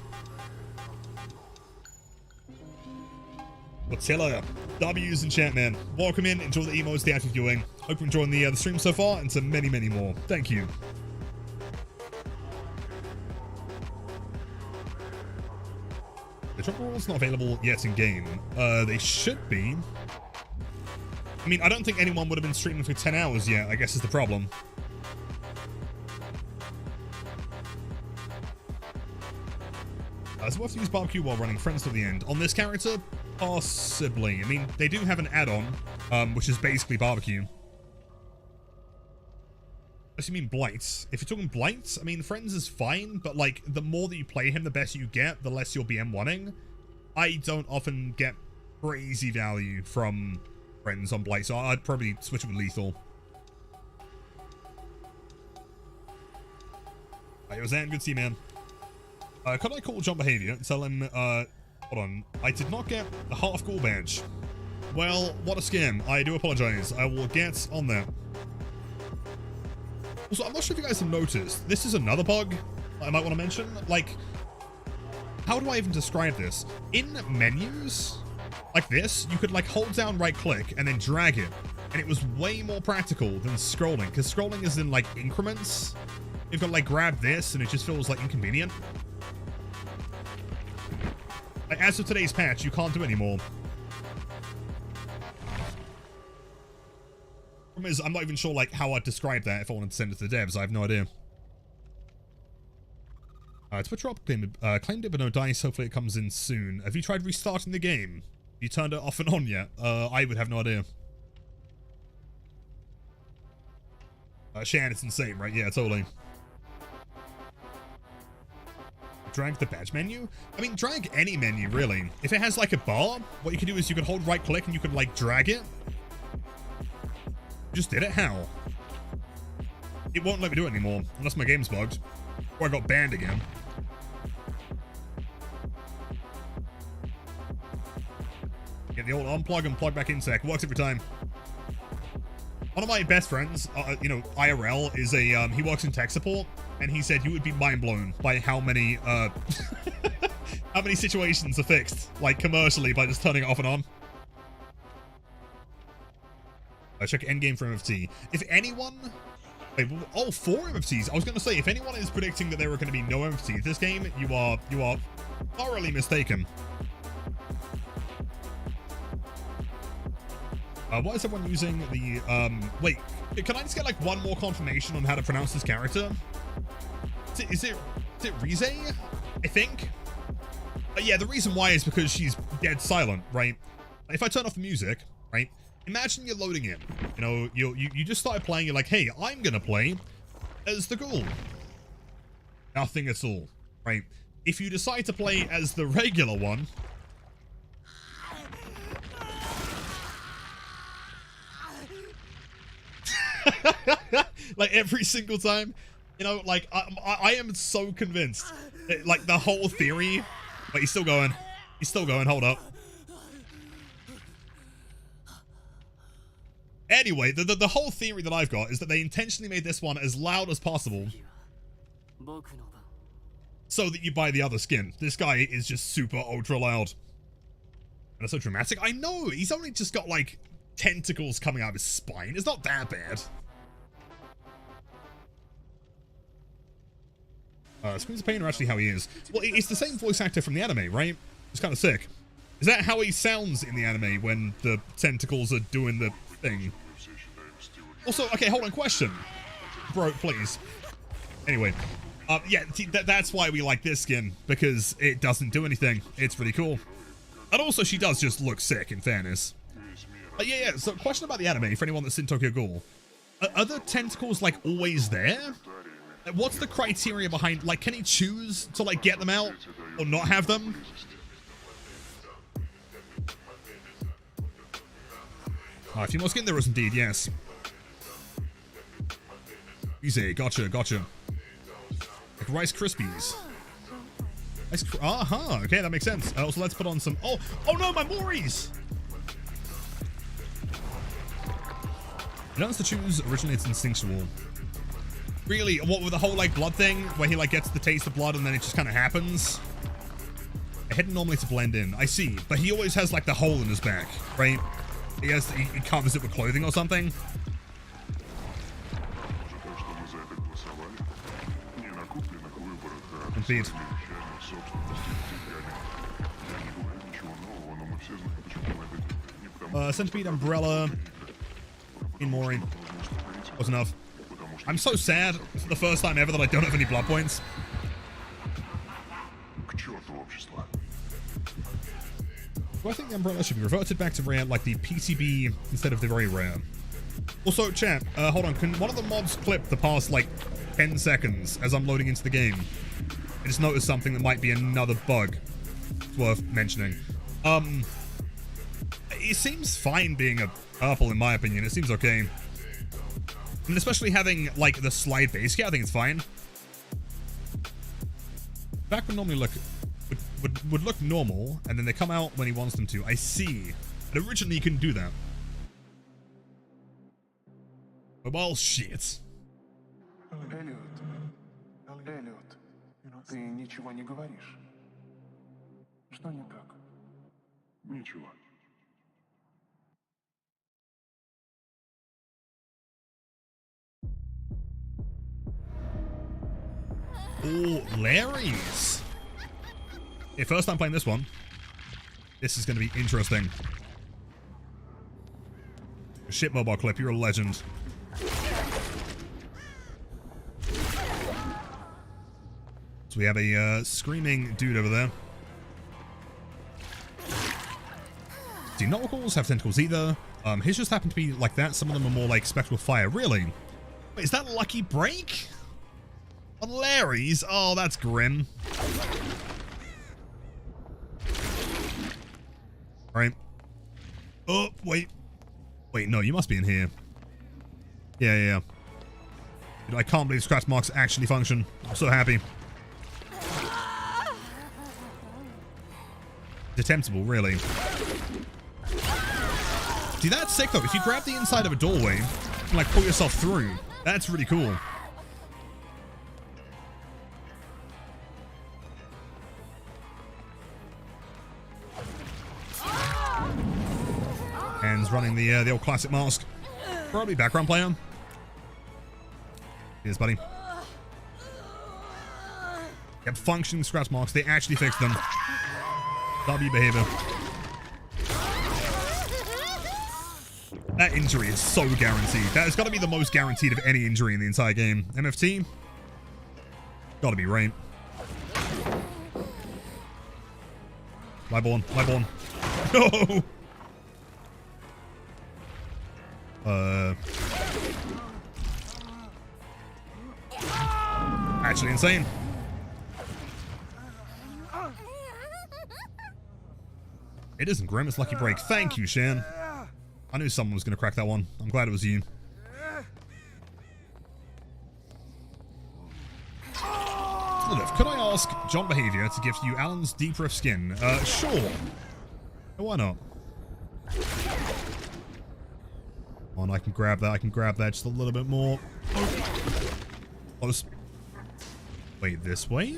Watilla, W's in chat, man. Welcome in, enjoy the emotes, the active viewing. Hope you're enjoying the stream so far, and to many, many more. Thank you. The drop roll's not available yet in game. They should be. I mean, I don't think anyone would have been streaming for 10 hours yet, I guess is the problem. Is it worth to use barbecue while running friends to the end? On this character? Possibly. I mean, they do have an add-on, which is basically barbecue. Unless you mean blights. If you're talking blights, I mean, friends is fine, but like, the more that you play him, the better you get, the less you'll be M1ing. I don't often get crazy value from friends on blight, so I'd probably switch it with lethal. Hey, Ozan, good to see you, man. Could I call John Behavior and tell him, hold on, I did not get the Half Ghoul badge. Well, what a scam. I do apologize. I will get on that. Also, I'm not sure if you guys have noticed, this is another bug I might want to mention. Like, how do I even describe this? In menus like this, you could like hold down right click and then drag it, and it was way more practical than scrolling, because scrolling is in like increments. You've got to like grab this and it just feels like inconvenient. Like, as of today's patch, you can't do it anymore. Problem is, I'm not even sure like how I'd describe that if I wanted to send it to the devs. I have no idea. Twitch drop claimed it, but no dice. Hopefully it comes in soon. Have you tried restarting the game? You turned it off and on yet? I would have no idea. Shan, it's insane, right? Yeah, totally. Drag the badge menu? I mean, drag any menu, really. If it has like a bar, what you can do is you can hold right click and you can like drag it. Just did it? How? It won't let me do it anymore, unless my game's bugged. Or I got banned again. Get the old unplug and plug back in sec. Works every time. One of my best friends, IRL, is a, he works in tech support, and he said you would be mind blown by how many, how many situations are fixed, like, commercially by just turning it off and on. Check Endgame for MFT. If anyone... Wait, oh, 4 MFTs. I was going to say, if anyone is predicting that there are going to be no MFTs this game, you are thoroughly mistaken. Why is everyone using the, wait, can I just get, like, one more confirmation on how to pronounce this character? Is it Rize? I think? Yeah, the reason why is because she's dead silent, right? If I turn off the music, right? Imagine you're loading in. You just started playing, you're like, hey, I'm gonna play as the Ghoul. Nothing at all, right? If you decide to play as the regular one, Like every single time, you know, like I am so convinced that, like the whole theory. But he's still going. He's still going. Hold up. Anyway, the whole theory that I've got is that they intentionally made this one as loud as possible so that you buy the other skin. This guy is just super ultra loud. And it's so dramatic. I know, he's only just got like tentacles coming out of his spine. It's not that bad. Screams of Pain are actually how he is. Well, it's the same voice actor from the anime, right? It's kind of sick. Is that how he sounds in the anime when the tentacles are doing the thing? Also, okay, hold on, question. Bro, please. Anyway, yeah, that's why we like this skin, because it doesn't do anything. It's really cool. And also, she does just look sick, in fairness. Yeah, so question about the anime, for anyone that's seen Tokyo Ghoul. Are the tentacles, like, always there? What's the criteria behind, like, can he choose to, like, get them out or not have them? A few more skin there is indeed, yes. Easy, gotcha. Like Rice Krispies. Okay, that makes sense. Also, let's put on some... Oh no, my Moris! He learns to choose. Originally, it's instinctual. Really? What with the whole, like, blood thing? Where he, like, gets the taste of blood and then it just kind of happens? Hidden normally to blend in. I see. But he always has, like, the hole in his back, right? He covers it with clothing or something. Indeed. Centipede, Umbrella, in Mori. Was enough. I'm so sad for the first time ever that I don't have any blood points. Do I think the Umbrella should be reverted back to rare like the PCB instead of the very rare? Also, chat, hold on. Can one of the mods clip the past, like, 10 seconds as I'm loading into the game? I just noticed something that might be another bug. It's worth mentioning. It seems fine being a purple, in my opinion. It seems okay. And especially having, like, the slide base kit, I think it's fine. Back would normally look... Would look normal, and then they come out when he wants them to. I see. But originally you couldn't do that. Mobile shit. Эллиот, ты ничего не говоришь. Что не так? Ничего. Oh, Larry's. Okay, first time playing this one. This is going to be interesting. Shit, mobile clip, you're a legend. So we have a screaming dude over there. Do not all have tentacles either. His just happen to be like that. Some of them are more like spectral fire. Really? Wait, is that Lucky Break? On Larry's? Oh, that's grim. Alright. Oh, wait. Wait, no, you must be in here. Yeah. Dude, I can't believe scratch marks actually function. I'm so happy. Attemptable, really. See, that's sick, though. If you grab the inside of a doorway and, like, pull yourself through, that's really cool. Hands running the old classic mask. Probably background player. Here's, buddy. Yep, functioning scratch marks. They actually fixed them. W behavior. That injury is so guaranteed. That has got to be the most guaranteed of any injury in the entire game. MFT? Gotta be right. Liborn. No! Actually insane. It isn't grim, it's Lucky Break. Thank you, Shan. I knew someone was going to crack that one. I'm glad it was you. Expletive, could I ask John Behavior to gift you Alan's Deep Rift skin? Sure. Why not? On, I can grab that. I can grab that just a little bit more. Close. Wait, this way?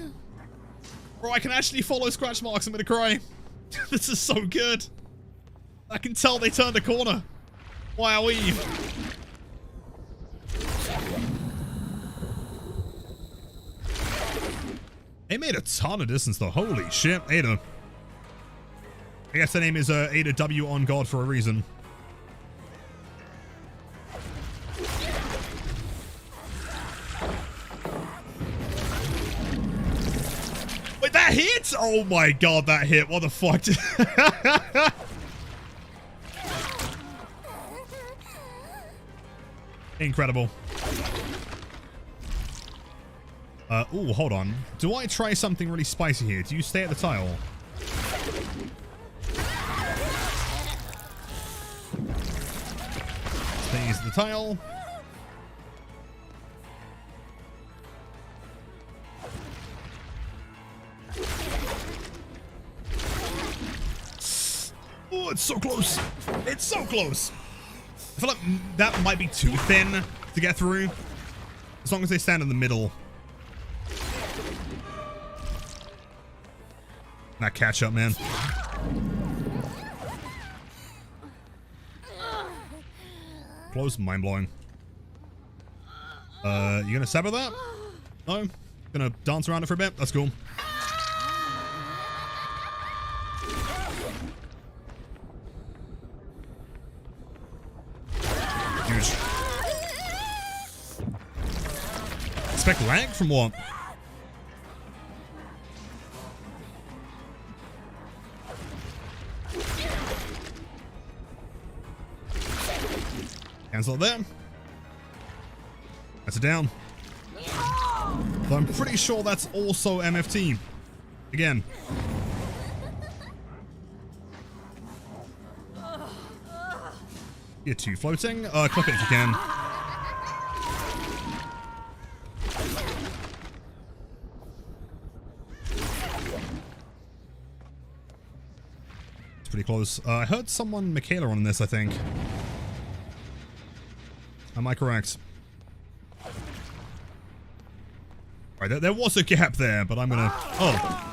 Bro, I can actually follow scratch marks. I'm gonna cry. This is so good. I can tell they turned a corner. Wowee. They made a ton of distance though. Holy shit, Ada. I guess the name is Ada W on God for a reason. Wait, that hit? Oh my god, that hit. What the fuck? Incredible. Ooh, hold on. Do I try something really spicy here? Do you stay at the tile? Stays at the tile. Oh, it's so close. It's so close. I feel like that might be too thin to get through. As long as they stand in the middle. That catch up, man. Close, mind blowing. You gonna stab at that? No? Gonna dance around it for a bit? That's cool. Huge. Expect lag from what? Cancel it there. That's it down. Though I'm pretty sure that's also MFT. Again. You're two floating. Clip it if you can. It's pretty close. I heard someone Michaela on this, I think. Am I correct? Right, there was a gap there, but I'm gonna... Oh.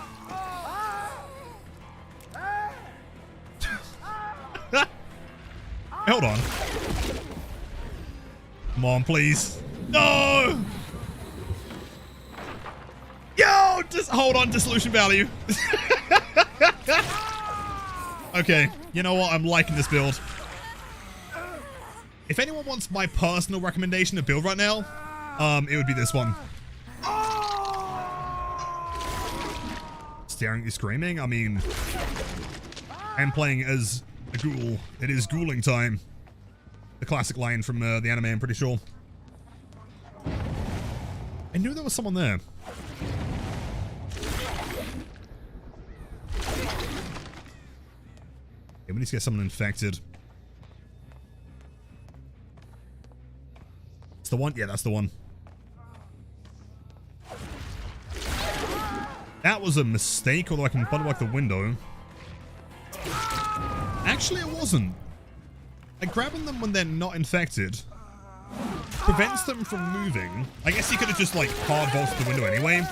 Hold on. Come on, please. No! Yo! Just hold on, dissolution value. Okay, you know what? I'm liking this build. If anyone wants my personal recommendation to build right now, it would be this one. Staring and screaming? I mean, I'm playing as a ghoul. It is ghouling time. The classic line from the anime, I'm pretty sure. I knew there was someone there. Okay, we need to get someone infected. It's the one? Yeah, that's the one. That was a mistake, although I can bundle like the window. Actually, it wasn't. Like, grabbing them when they're not infected prevents them from moving. I guess you could have just, like, hard bolted the window anyway.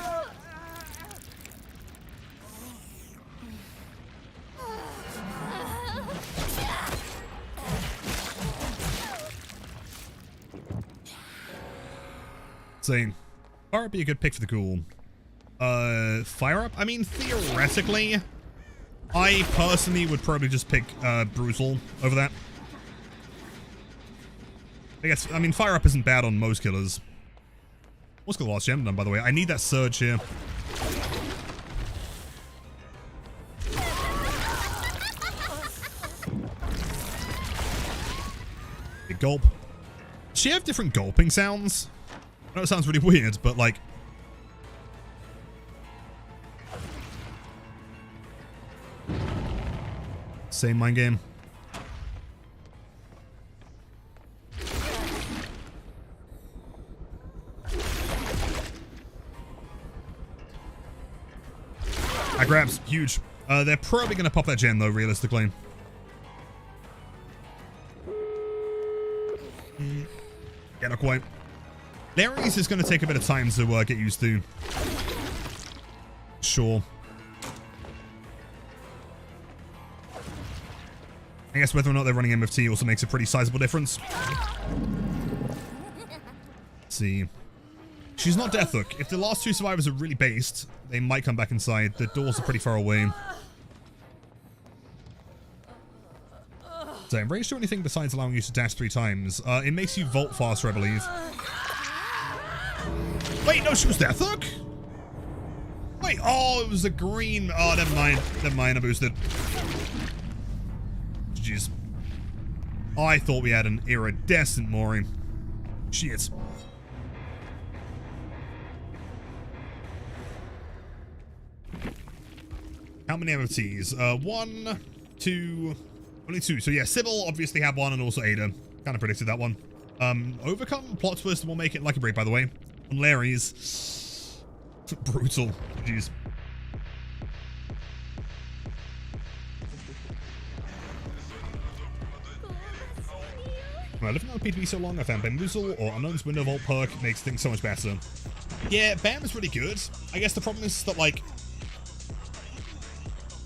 Saying, fire up be a good pick for the ghoul. Fire up? I mean, theoretically, I personally would probably just pick brutal over that. I guess, I mean, fire up isn't bad on most killers. What's got the last gem done, by the way? I need that surge here. Big gulp. Does she have different gulping sounds? I know it sounds really weird, but like... Same mind game. That grab's huge. They're probably going to pop that gen, though, realistically. Yeah, not quite. Larry's is going to take a bit of time to get used to. Sure. I guess whether or not they're running MFT also makes a pretty sizable difference. Let's see. She's not Death Hook. If the last two survivors are really based, they might come back inside. The doors are pretty far away. So, rage do anything besides allowing you to dash 3 times. It makes you vault faster, I believe. Wait, no, she was Death Hook? Wait, oh, it was a green. Oh, never mind. Never mind, I boosted. Jeez. I thought we had an iridescent Mori. Shit. How many MFTs? 1, 2, only 2. So yeah, Sybil obviously had 1 and also Ada. Kind of predicted that one. Overcome, plot twist, will make it like a break, by the way. On Larry's. Brutal. Jeez. When I lived on PTB so long, I found Bamboozle or Unknown's Window Vault perk makes things so much better. Yeah, Bam is really good. I guess the problem is that, like,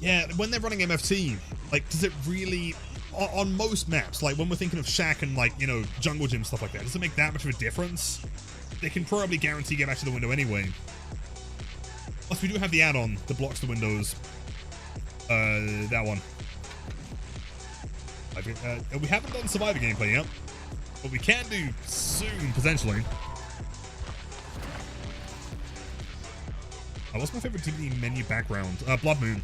yeah, when they're running MFT, like, does it really, on most maps, like, when we're thinking of Shack and, like, you know, Jungle Gym, stuff like that, does it make that much of a difference? They can probably guarantee get back to the window anyway. Plus, we do have the add-on that blocks the windows. That one. We haven't done Survivor gameplay yet, but we can do soon, potentially. What's my favorite TV menu background? Blood Moon.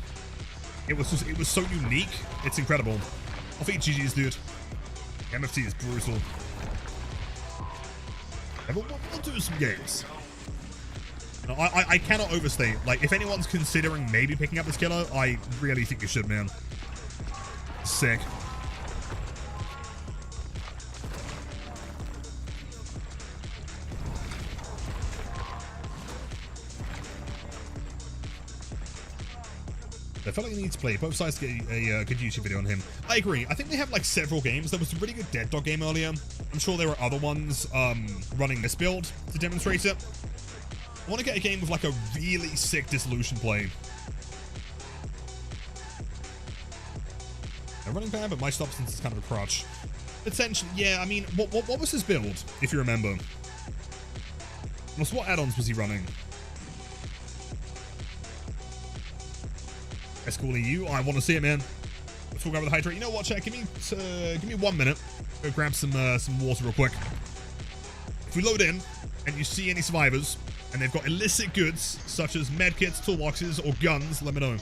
It was so unique. It's incredible. I think GG's, dude. MFT is brutal. Yeah, but we'll do some games. No, I cannot overstate. Like, if anyone's considering maybe picking up this killer, I really think you should, man. Sick. I felt like he needs to play both sides to get a good YouTube video on him. I agree. I think they have like several games. There was a really good Dead Dog game earlier. I'm sure there were other ones running this build to demonstrate it. I want to get a game with like a really sick dissolution play. They're running bad, but my substance is kind of a crutch. Potentially, yeah. I mean, what was his build, if you remember? What add-ons was he running? That's cool EU. I want to see it, man. Let's walk over the hydrate. You know what, chat? Give me 1 minute. Go grab some water real quick. If we load in and you see any survivors and they've got illicit goods such as medkits, toolboxes, or guns, let me know.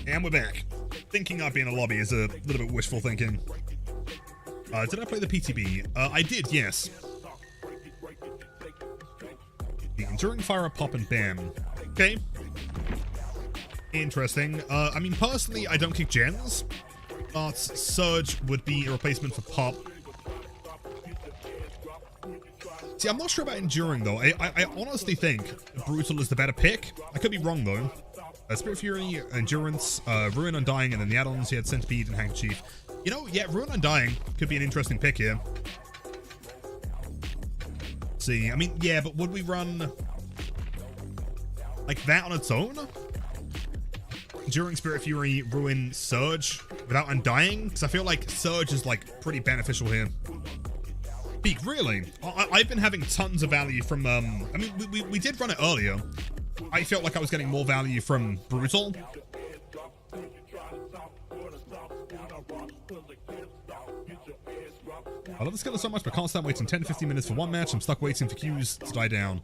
And we're back. Thinking I'd be in a lobby is a little bit wishful thinking. Did I play the PTB? I did, yes. The Enduring Fire, Pop, and Bam. Okay. Interesting. I mean, personally, I don't kick gens, but Surge would be a replacement for Pop. See, I'm not sure about Enduring, though. I honestly think Brutal is the better pick. I could be wrong, though. Spirit Fury, Endurance, Ruin Undying, and then the add-ons, he had Centipede and Handkerchief. You know, yeah, Ruin Undying could be an interesting pick here. See, I mean, yeah, but would we run like that on its own? Enduring, Spirit Fury, Ruin, Surge, without Undying? Because I feel like Surge is, like, pretty beneficial here. Peak, really? I've been having tons of value from, I mean, we did run it earlier. I felt like I was getting more value from Brutal. I love this killer so much, but can't stand waiting 10 to 15 minutes for one match. I'm stuck waiting for queues to die down.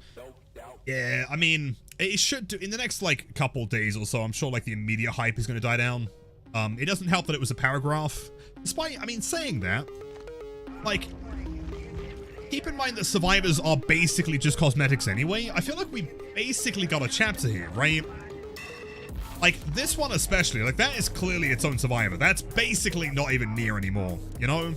Yeah, I mean, it should do, in the next, like, couple days or so, I'm sure, like, the immediate hype is going to die down. It doesn't help that it was a paragraph. Despite, I mean, saying that, like, keep in mind that survivors are basically just cosmetics anyway. I feel like we basically got a chapter here, right? Like, this one especially, like, that is clearly its own survivor. That's basically not even near anymore, you know?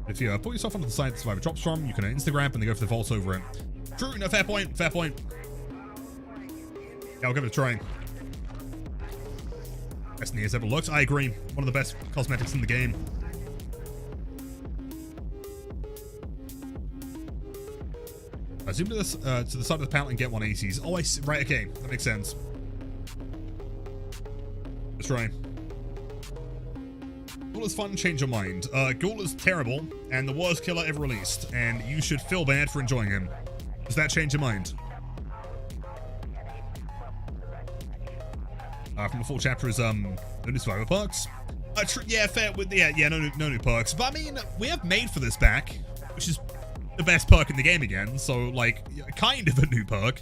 If you put yourself onto the side the survivor drops from, you can Instagram and they go for the vault over it. True, no, fair point, fair point. Yeah, I'll give it a try. Best Nia's ever looked. I agree. One of the best cosmetics in the game. I zoom to this to the side of the palette and get 180s. Oh, I see. Right, okay. That makes sense. Let's try. Ghoul is fun, change your mind. Ghoul is terrible and the worst killer ever released, and you should feel bad for enjoying him. Does that change your mind? From the full chapter is no new survivor perks. Yeah, fair with yeah, no new perks. But I mean, we have made for this back, which is the best perk in the game again. So like, kind of a new perk.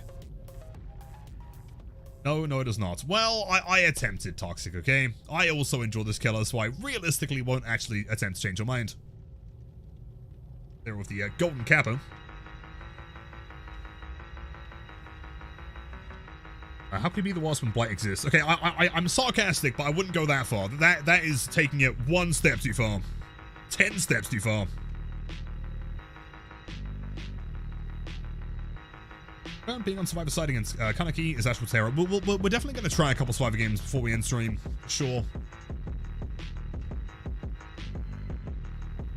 No, it does not. Well, I attempted Toxic, okay? I also enjoy this killer, so I realistically won't actually attempt to change your mind. There with the golden kappa. How can you be the worst when Blight exists? Okay, I'm sarcastic, but I wouldn't go that far. That is taking it one step too far. 10 steps too far. Being on Survivor side against Kaneki is actual terror. We're definitely going to try a couple Survivor games before we end stream. Sure.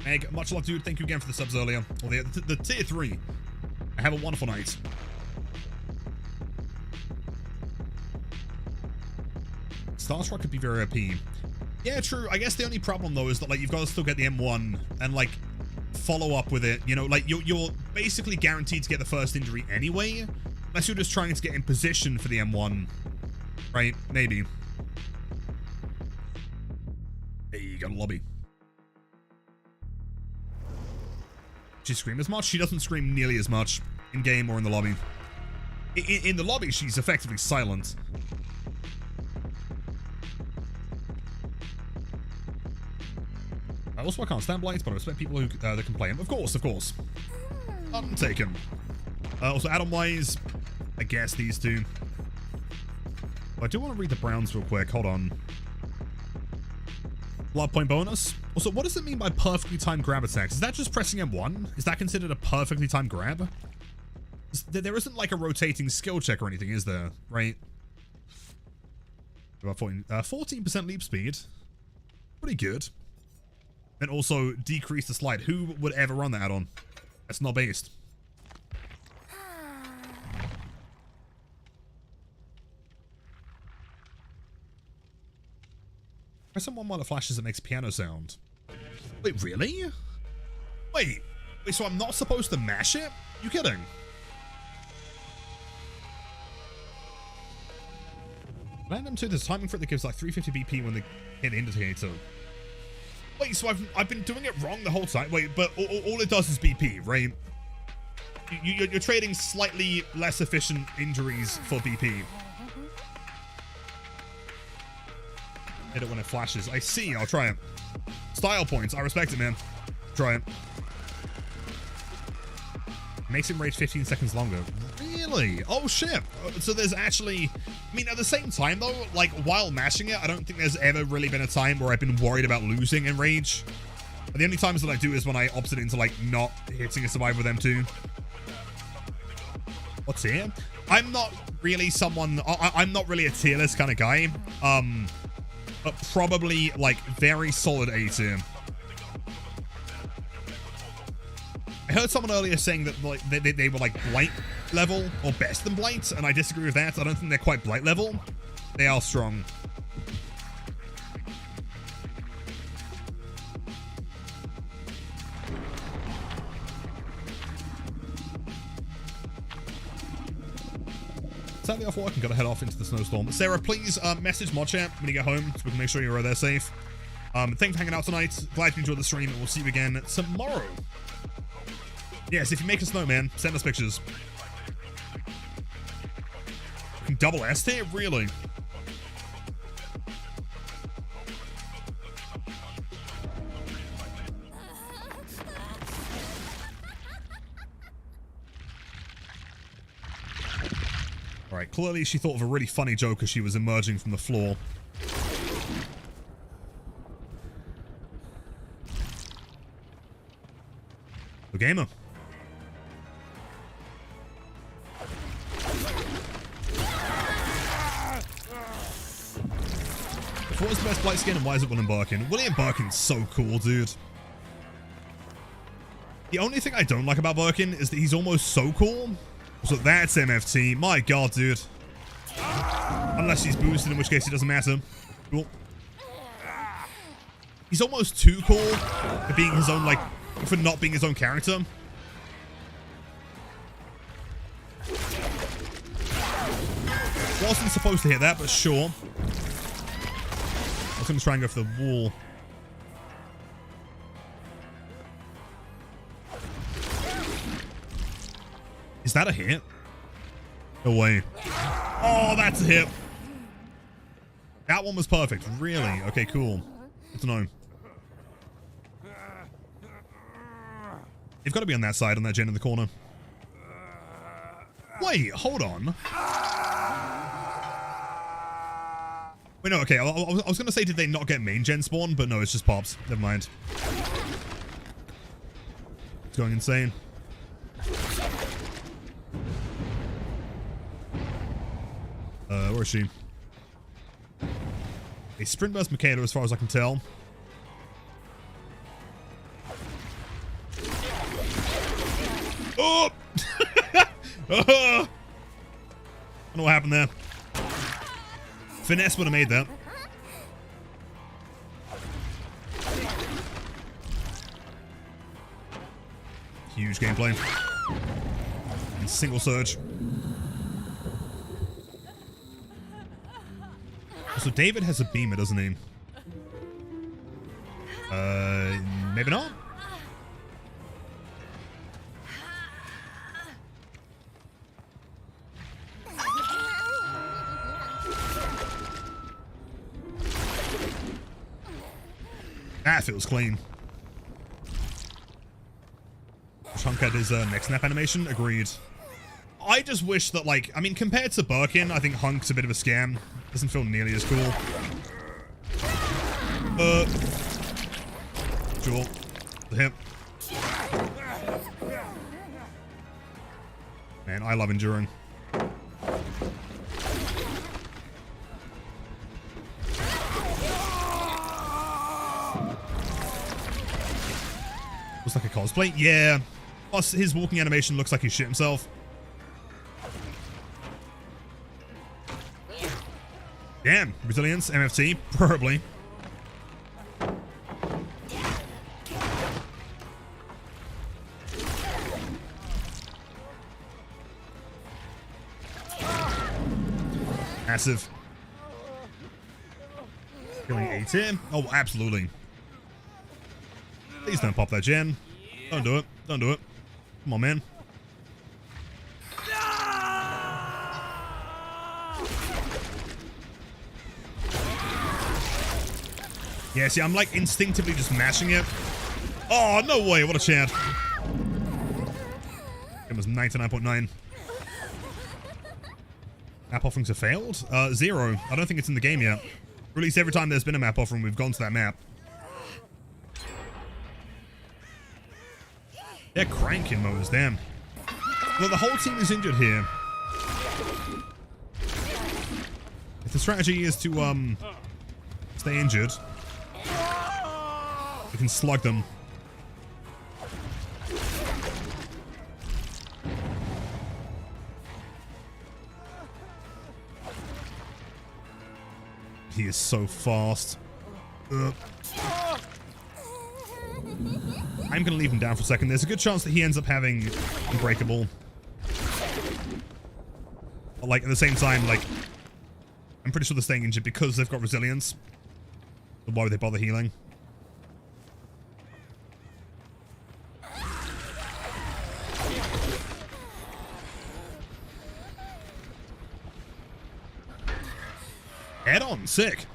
Egg, much love, dude. Thank you again for the subs earlier. Or the tier 3. Have a wonderful night. Starstruck could be very OP. Yeah, true. I guess the only problem, though, is that, like, you've got to still get the M1 and, like, follow up with it. You know, like, you're basically guaranteed to get the first injury anyway, unless you're just trying to get in position for the M1. Right? Maybe. Hey, you got a lobby. She scream as much? She doesn't scream nearly as much in-game or in the lobby. In the lobby, she's effectively silent. Also, I can't stand blights, but I respect people who that can play them. Of course. Untaken. Also, Adam-wise, I guess these two. But I do want to read the Browns real quick. Hold on. Blood point bonus. Also, what does it mean by perfectly timed grab attacks? Is that just pressing M1? Is that considered a perfectly timed grab? There isn't like a rotating skill check or anything, is there? Right? About 14% leap speed. Pretty good. And also decrease the slide. Who would ever run that add-on? That's not based. Press someone while it flashes, it makes a piano sound. Wait, really? Wait, so I'm not supposed to mash it? You kidding? Random 2, there's timing for it that gives like 350 BP when they hit the indicator. Wait, so I've been doing it wrong the whole time? Wait, but all it does is BP, right? You're trading slightly less efficient injuries for BP. Hit it when it flashes. I see, I'll try it. Style points, I respect it, man. Try it. Makes him rage 15 seconds longer. Really? Oh, shit. So there's actually... I mean, at the same time, though, like, while mashing it, I don't think there's ever really been a time where I've been worried about losing in rage. The only times that I do is when I opt it into, like, not hitting a survivor with them too. What's here? I'm not really someone... I'm not really a tier list kind of guy. But probably, like, very solid A tier. I heard someone earlier saying that like they were like Blight level or best than Blight, and I disagree with that. I don't think they're quite Blight level. They are strong. sadly off work and gotta head off into the snowstorm. Sarah, please message mod chat when you get home so we can make sure you're there safe. Thanks for hanging out tonight. Glad you enjoyed the stream, and we'll see you again tomorrow. Yes, if you make a snowman, send us pictures. Double S tier? Really? Alright, clearly she thought of a really funny joke as she was emerging from the floor. The gamer. What was the best Blight skin and why is it William Birkin? William Birkin's so cool, dude. The only thing I don't like about Birkin is that he's almost so cool. So that's MFT. My god, dude. Unless he's boosted, in which case it doesn't matter. Cool. He's almost too cool for being his own, like, for not being his own character. Wasn't supposed to hit that, but sure. I was going to try and go for the wall. Is that a hit? No way. Oh, that's a hit. That one was perfect. Really? Okay, cool. Good to know. You've got to be on that side, on that gen in the corner. Wait, hold on. Wait, no, okay. I was going to say, did they not get main gen spawn? But no, it's just pops. Never mind. It's going insane. Where is she? A sprint burst Mikado, as far as I can tell. Oh! Oh! I don't know what happened there. Finesse would have made that. Huge gameplay. And single surge. So David has a beamer, doesn't he? Maybe not? That feels clean. Chunk had his next snap animation. Agreed. I just wish that, like, I mean, compared to Birkin, I think Hunk's a bit of a scam. Doesn't feel nearly as cool. Jewel. The hip. Man, I love enduring. Looks like a cosplay. Yeah. Plus, his walking animation looks like he shit himself. Damn. Resilience, MFT, probably. Massive. Killing 8 here. Oh, absolutely. Please don't pop that gen. Don't do it. Don't do it. Come on, man. Yeah, see, I'm like instinctively just mashing it. Oh, no way. What a chance. It was 99.9. Map offerings have failed? 0. I don't think it's in the game yet. Released every time there's been a map offering, we've gone to that map. They're cranking modes, damn. Well, the whole team is injured here. If the strategy is to, stay injured, we can slug them. He is so fast. Ugh. I'm going to leave him down for a second. There's a good chance that he ends up having Unbreakable. But, like, at the same time, like, I'm pretty sure they're staying injured because they've got resilience. So why would they bother healing? Head on, sick.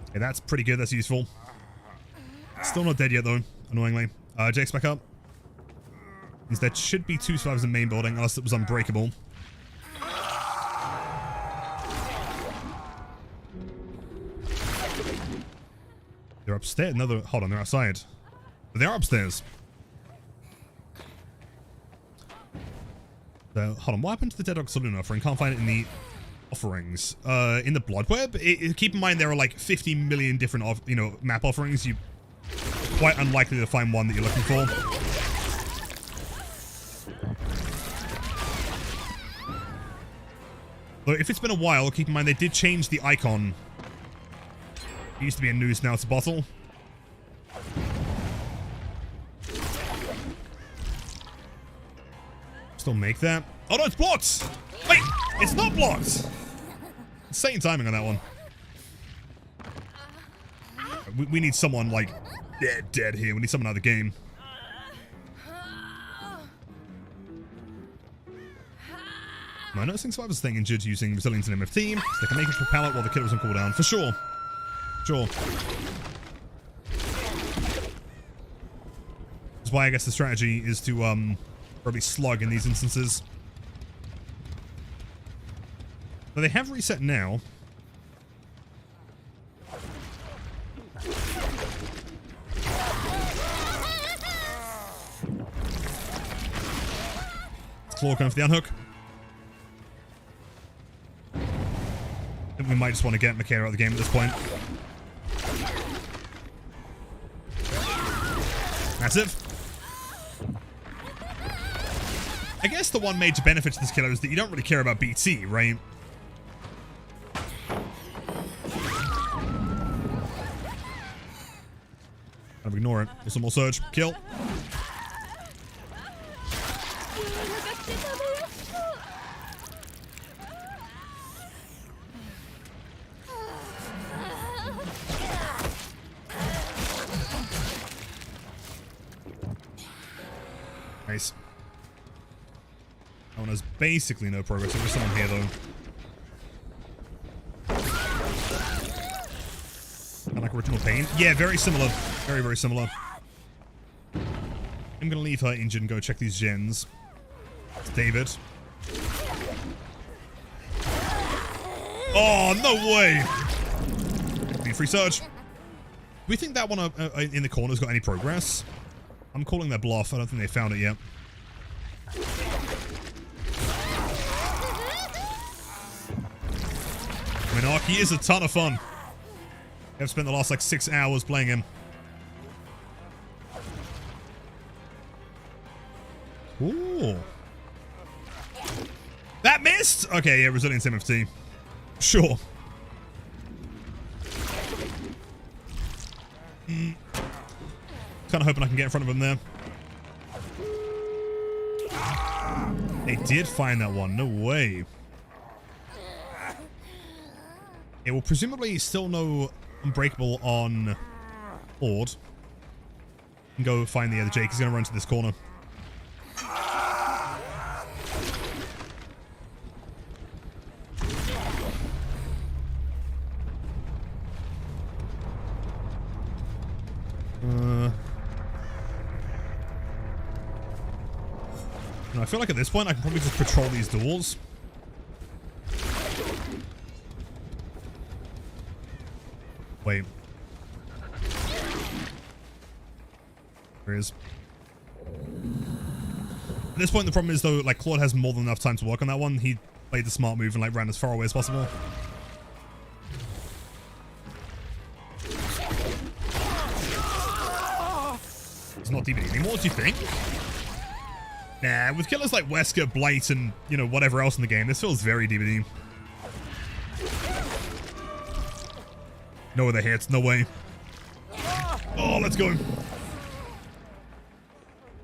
Okay, that's pretty good. That's useful. Still not dead yet, though, annoyingly. Jake's back up. Means there should be 2 survivors in the main building, unless it was unbreakable. They're upstairs. No, hold on, they're outside. But they are upstairs. So, hold on, what happened to the Dead Dog Saloon offering? Can't find it in the offerings. In the Blood Web? Keep in mind there are like 50 million different, map offerings. You're quite unlikely to find one that you're looking for. Though if it's been a while, keep in mind they did change the icon. It used to be a noose, now it's a bottle. Still make that. Oh no, it's blocked! Wait, it's not blocked! Insane timing on that one. We need someone, like, dead here. We need someone out of the game. Am I noticing survivors staying injured using resilience and MFT? So they can make it for pallet while the killer's on cooldown. For sure. Sure. That's why I guess the strategy is to, probably slug in these instances. But they have reset now. Claw going for the unhook. I think we might just want to get Michaela out of the game at this point. Massive. I guess the one major benefit to this killer is that you don't really care about BT, right? I'll ignore it. There's some more surge. Kill. Nice. That one has basically no progress. There's someone here, though. Kind of like Original Pain. Yeah, very similar. Very, very similar. I'm going to leave her injured and go check these gens. It's David. Oh, no way! Need free surge. Do we think that one in the corner's got any progress? I'm calling their bluff. I don't think they found it yet. Minarchy is a ton of fun. I've spent the last like 6 hours playing him. Ooh. That missed? Okay, yeah, resilience MFT. Sure. Kind of hoping I can get in front of him there. They did find that one. No way. It will presumably still no unbreakable on Ord. And go find the other Jake. He's going to run to this corner. I feel like at this point I can probably just patrol these doors. Wait. There he is. At this point the problem is though, like Claude has more than enough time to work on that one. He played the smart move and like ran as far away as possible. It's not DB anymore, do you think? Nah, with killers like Wesker, Blight, and, you know, whatever else in the game, this feels very DVD. No other hits, no way. Oh, let's go.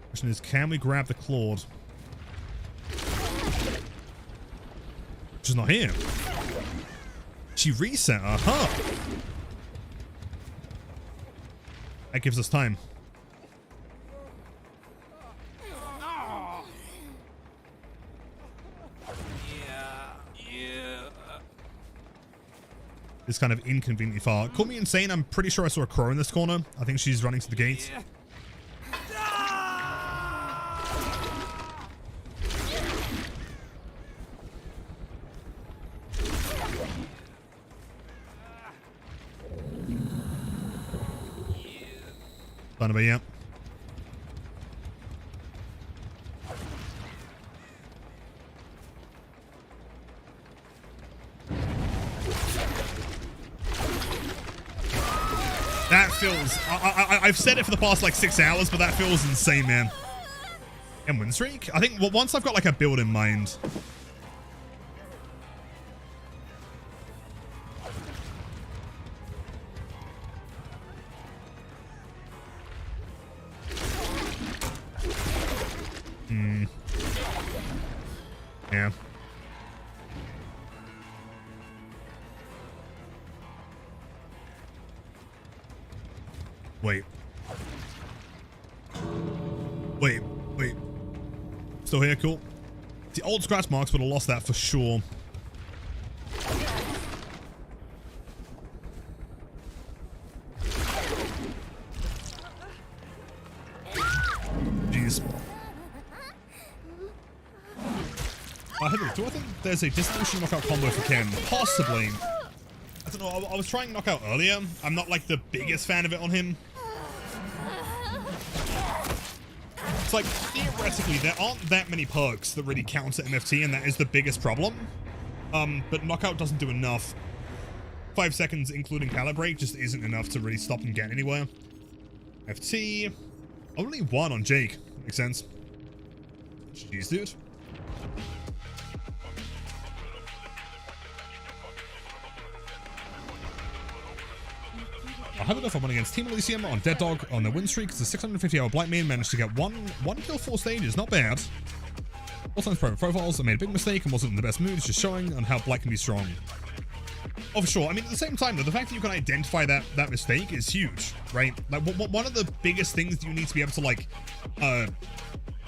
Question is, can we grab the Claude? She's not here. She reset, That gives us time. It's kind of inconveniently far. Call me insane, I'm pretty sure I saw a crow in this corner. I think she's running to the gates. Done about, yeah. That feels... I've said it for the past like 6 hours, but that feels insane, man. And win streak? I think, well, once I've got like a build in mind. Yeah. Wait. Still here, cool. The old scratch marks would have lost that for sure. Jeez. Do I think there's a distinction knockout combo for Ken? Possibly. I don't know, I was trying knockout earlier. I'm not like the biggest fan of it on him. It's like, theoretically, there aren't that many perks that really counter MFT, and that is the biggest problem. But knockout doesn't do enough. 5 seconds, including calibrate, just isn't enough to really stop him getting anywhere. FT. Only 1 on Jake. Makes sense. Jeez, dude. I have enough. I won against Team Elysium on Dead Dog on their win streak. It's a 650-hour Blight main. Managed to get one kill, 4 stages. Not bad. All times private profiles. I made a big mistake and wasn't in the best mood. It's just showing on how Blight can be strong. Oh, for sure. I mean, at the same time, though, the fact that you can identify that mistake is huge, right? Like, one of the biggest things that you need to be able to, like, I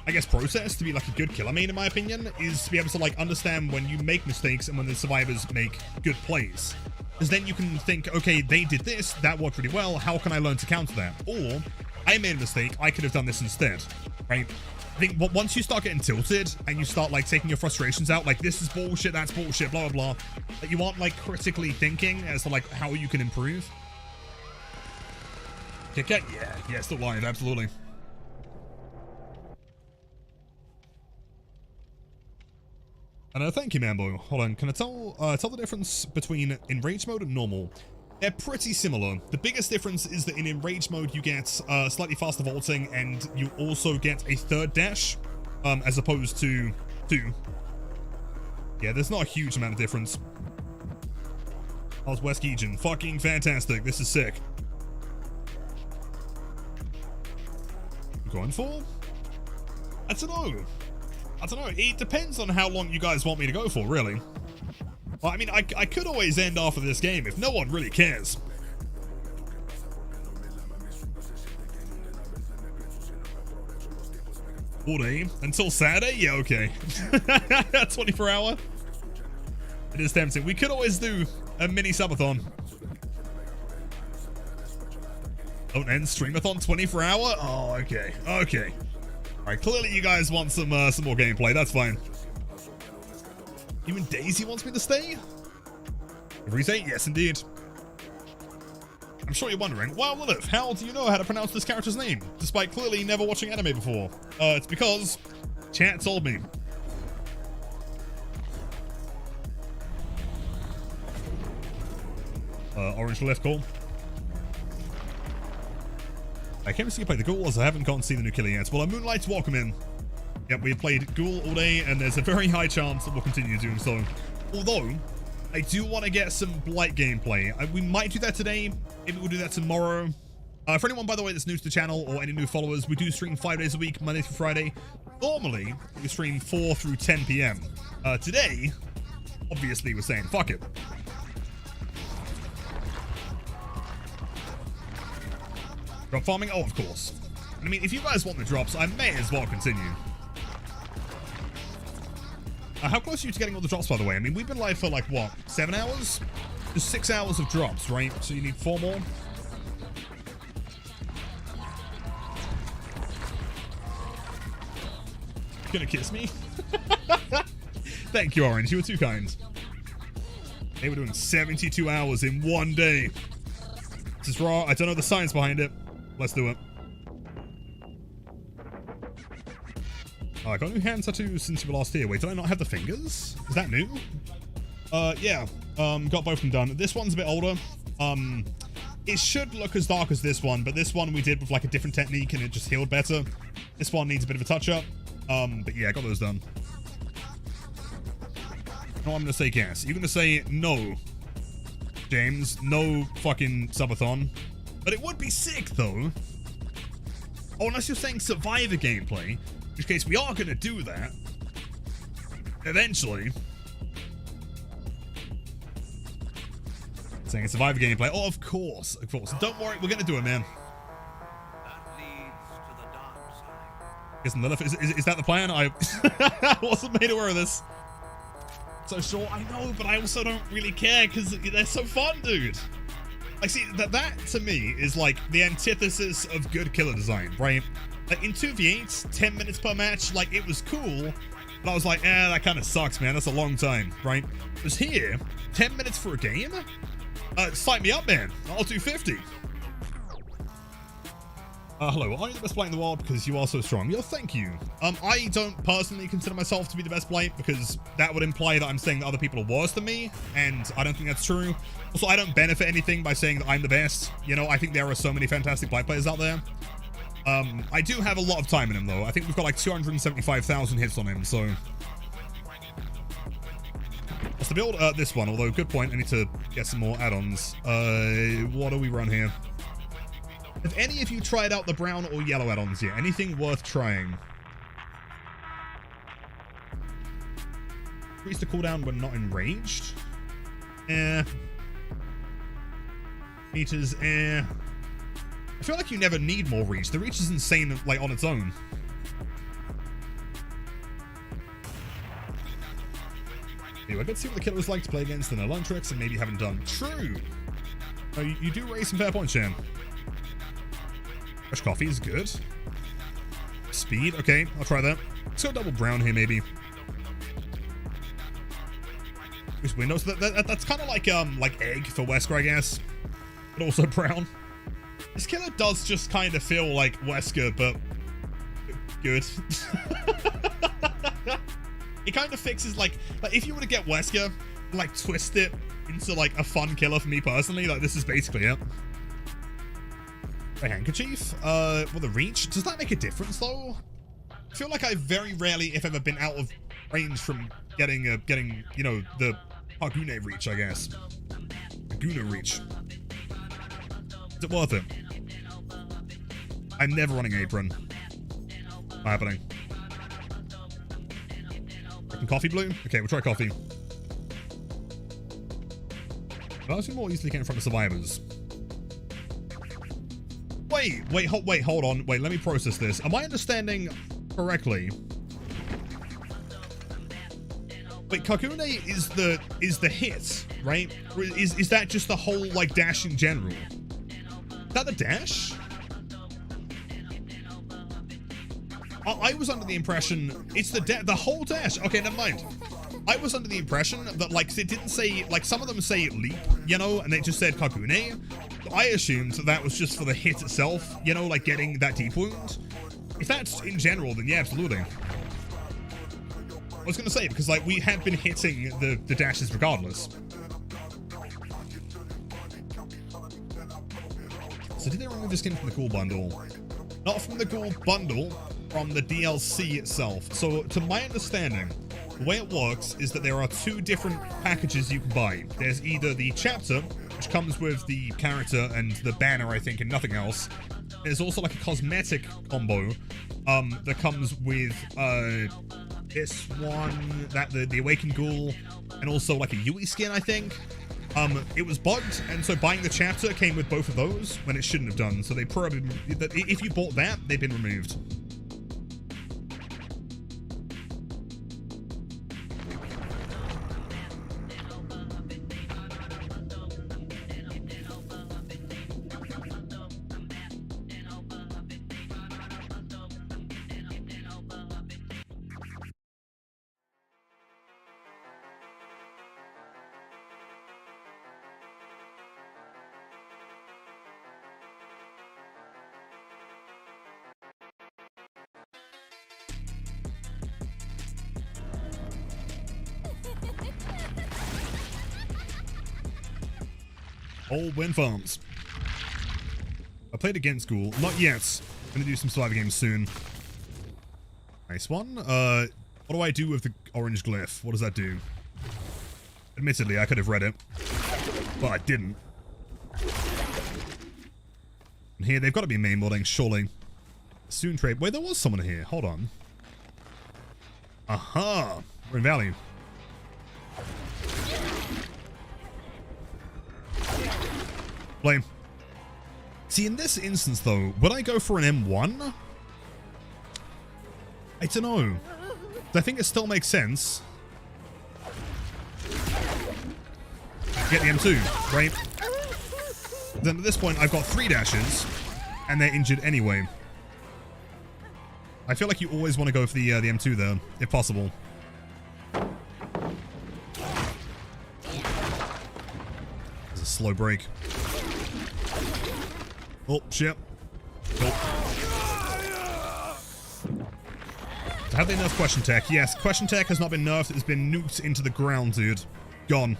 guess, process to be, like, a good killer main, in my opinion, is to be able to, like, understand when you make mistakes and when the survivors make good plays. Because then you can think, okay, they did this, that worked really well, how can I learn to counter that? Or, I made a mistake, I could have done this instead, right? I think once you start getting tilted, and you start, like, taking your frustrations out, like, this is bullshit, that's bullshit, blah, blah, blah, that you aren't, like, critically thinking as to, like, how you can improve. Kit Kat? Yeah, still live, absolutely. And thank you, Mambo. Hold on, can I tell the difference between Enrage mode and normal? They're pretty similar. The biggest difference is that in Enrage mode, you get slightly faster vaulting, and you also get a 3rd dash, as opposed to 2. Yeah, there's not a huge amount of difference. How's West Gijan? Fucking fantastic. This is sick. Going for? I don't know. It depends on how long you guys want me to go for, really. Well, I mean, I could always end after this game if no one really cares. All day? Until Saturday? Yeah, okay. 24 hour? It is tempting. We could always do a mini subathon. Don't end streamathon 24 hour? Oh, okay. Okay. Alright, clearly you guys want some more gameplay. That's fine. Even Daisy wants me to stay? Every yes, indeed. I'm sure you're wondering, wow, Lilith, how do you know how to pronounce this character's name, despite clearly never watching anime before? It's because chat told me. Orange left call. I came to see you play the Ghoul, as I haven't gone to see the new killer yet. Well, Moonlight's welcome in. Yep, we played Ghoul all day, and there's a very high chance that we'll continue doing so. Although, I do want to get some Blight gameplay. We might do that today. Maybe we'll do that tomorrow. For anyone, by the way, that's new to the channel or any new followers, we do stream 5 days a week, Monday through Friday. Normally, we stream 4 through 10 p.m. Today, obviously, we're saying fuck it. Drop farming? Oh, of course. I mean, if you guys want the drops, I may as well continue. How close are you to getting all the drops, by the way? I mean, we've been live for, like, what, 7 hours? Just 6 hours of drops, right? So you need 4 more? Gonna kiss me? Thank you, Orange. You were too kind. They were doing 72 hours in 1 day. This is raw. I don't know the science behind it. Let's do it. I got a new hand tattoo since you were last here. Wait, did I not have the fingers? Is that new? Yeah. Got both of them done. This one's a bit older. It should look as dark as this one, but this one we did with like a different technique and it just healed better. This one needs a bit of a touch-up. But yeah, I got those done. No, I'm gonna say yes. You're gonna say no, James. No fucking subathon. But it would be sick, though. Oh, unless you're saying Survivor gameplay. In which case, we are gonna do that. Eventually. Saying Survivor gameplay. Oh, of course. Of course. Don't worry, we're gonna do it, man. Isn't Lilith? Is that the plan? I wasn't made aware of this. So sure, I know, but I also don't really care because they're so fun, dude. Like, see, that to me is like the antithesis of good killer design, right? Like in 2v8s, 10 minutes per match, like it was cool, but I was like, that kind of sucks, man. That's a long time, right? Whereas here, 10 minutes for a game? Sign me up, man. I'll do 50. Hello, are you the best Blight in the world because you are so strong? Yo, thank you. I don't personally consider myself to be the best Blight because that would imply that I'm saying that other people are worse than me, and I don't think that's true. Also, I don't benefit anything by saying that I'm the best. You know, I think there are so many fantastic Blight players out there. I do have a lot of time in him, though. I think we've got like 275,000 hits on him, so... What's the build? This one, although good point. I need to get some more add-ons. What do we run here? Have any of you tried out the brown or yellow add-ons yet? Anything worth trying? Increase the cooldown when not enraged? Meters, I feel like you never need more reach. The reach is insane, like, on its own. Anyway, let's see what the killer is like to play against in a lone tricks and maybe haven't done. True! Oh, you do raise some fair points, Shan. Fresh coffee is good. Speed, okay, I'll try that. Let's go double brown here, maybe. Use windows. That's kind of like egg for Wesker, I guess, but also brown. This killer does just kind of feel like Wesker, but good. It kind of fixes like if you were to get Wesker, like twist it into like a fun killer for me personally. Like this is basically it. A handkerchief? Well, the reach, does that make a difference though? I feel like I very rarely, if ever, been out of range from getting, you know, the Hagune reach, I guess. Hagune reach. Is it worth it? I'm never running apron. Not happening. Coffee blue? Okay, we'll try coffee. I'll actually more easily get in front of survivors. Wait, hold on. Wait, let me process this. Am I understanding correctly? Wait, Kagune is the hit, right? Or is that just the whole like dash in general? Is that the dash? I was under the impression it's the whole dash. Okay, never mind. I was under the impression that like it didn't say like some of them say leap, you know, and they just said Kagune. I assumed that was just for the hit itself, you know, like getting that deep wound. If that's in general, then yeah, absolutely. I was gonna say because like we had been hitting the dashes regardless. So did they remove the skin from the Ghoul bundle? Not from the Ghoul bundle. from the DLC itself. So, to my understanding, the way it works is that there are 2 different packages you can buy. There's either the chapter, which comes with the character and the banner, I think, and nothing else. There's also like a cosmetic combo that comes with this one, the Awakened Ghoul, and also like a Yui skin, I think. It was bugged, and so buying the chapter came with both of those when it shouldn't have done. So they probably, if you bought that, they've been removed. Old wind farms. I played against Ghoul. Not yet. I'm gonna do some survivor games soon. Nice one. What do I do with the orange glyph? What does that do? Admittedly, I could have read it, but I didn't. And here, they've got to be main modding, surely. Soon trade. Wait, there was someone here. Hold on. Aha! We're in Valley. Blame. See, in this instance, though, would I go for an M1? I don't know. I think it still makes sense. Get the M2, right? Then at this point, I've got 3 dashes, and they're injured anyway. I feel like you always want to go for the M2 there, if possible. There's a slow break. Oh, shit. Cool. So have they nerfed question tech? Yes, question tech has not been nerfed. It has been nuked into the ground, dude. Gone.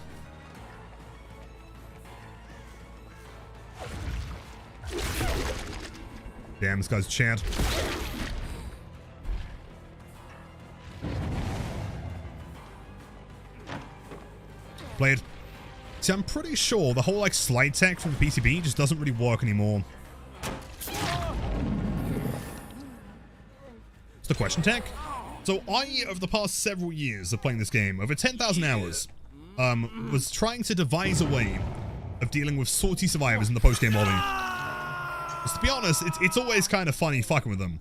Damn, this guy's Chad. Played. See, I'm pretty sure the whole, like, slide tech from the PCB just doesn't really work anymore. It's the question tech. So I, over the past several years of playing this game, over 10,000 hours, was trying to devise a way of dealing with salty survivors in the post-game lobby. Because to be honest, it's always kind of funny fucking with them.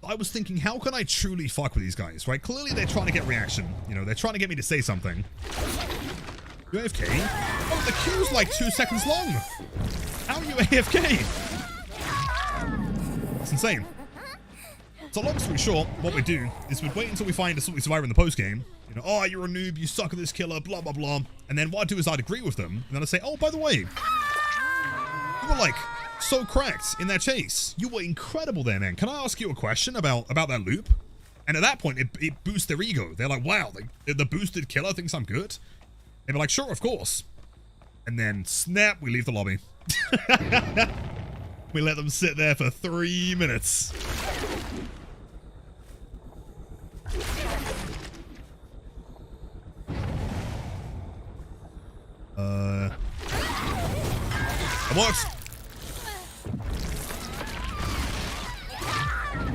I was thinking, how can I truly fuck with these guys, right? Clearly they're trying to get reaction. You know, they're trying to get me to say something. You AFK? Oh, the queue's like 2 seconds long. How are you AFK? It's insane. So long story short, what we do is we wait until we find a salty survivor in the post game. You know, oh, you're a noob, you suck at this killer, blah, blah, blah. And then what I do is I'd agree with them. And then I say, oh, by the way, you were like so cracked in that chase. You were incredible there, man. Can I ask you a question about that loop? And at that point, it boosts their ego. They're like, wow, the boosted killer thinks I'm good. They were like, sure, of course. And then, snap, we leave the lobby. We let them sit there for 3 minutes. It works.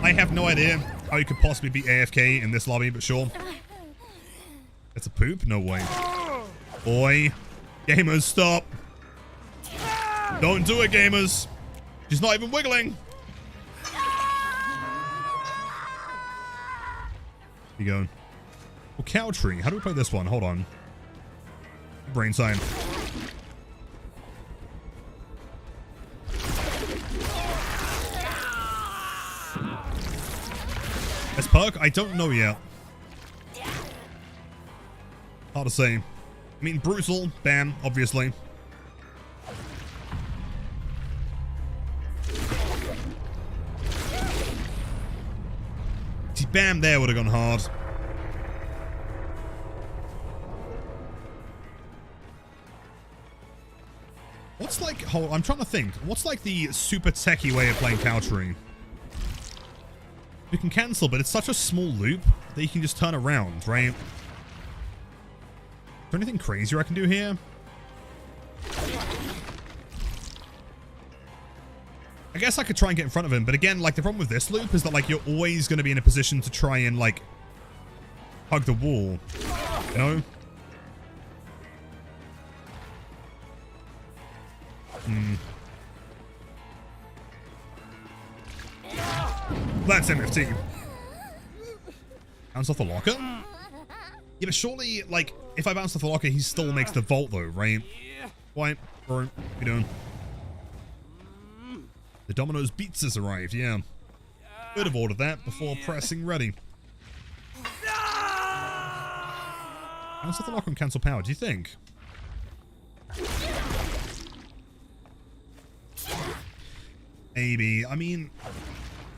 I have no idea how you could possibly be AFK in this lobby, but sure. It's a poop? No way. Boy. Gamers, stop. Don't do it, gamers. She's not even wiggling. You go. Oh, cow tree. How do we play this one? Hold on. Brain sign. This perk? I don't know yet. Hard to say. I mean, brutal. Bam, obviously. See, bam there would have gone hard. What's like, I'm trying to think. What's like the super techie way of playing cow tree? We can cancel, but it's such a small loop that you can just turn around, right? Is there anything crazier I can do here? I guess I could try and get in front of him, but again, like, the problem with this loop is that, like, you're always going to be in a position to try and, like, hug the wall, you know? That's MFT. Bounce off the locker? Yeah, but surely, like, if I bounce off the locker, he still makes the vault, though, right? Why? Bro, what you doing? The Domino's Beats has arrived, yeah. Could have ordered that before pressing ready. Bounce off the locker and cancel power, do you think? Maybe. I mean,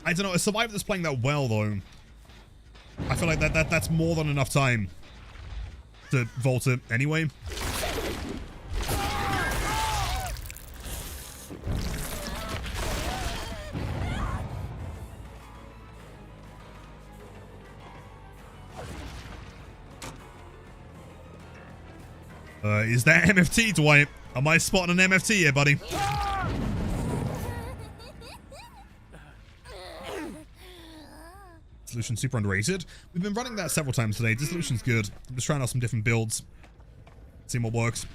I don't know. A survivor that's playing that well, though, I feel like that's more than enough time to vault it anyway. Is that MFT, Dwight? Am I spotting an MFT here, buddy? Dissolution super underrated. We've been running that several times today. Dissolution's good. I'm just trying out some different builds. Seeing what works.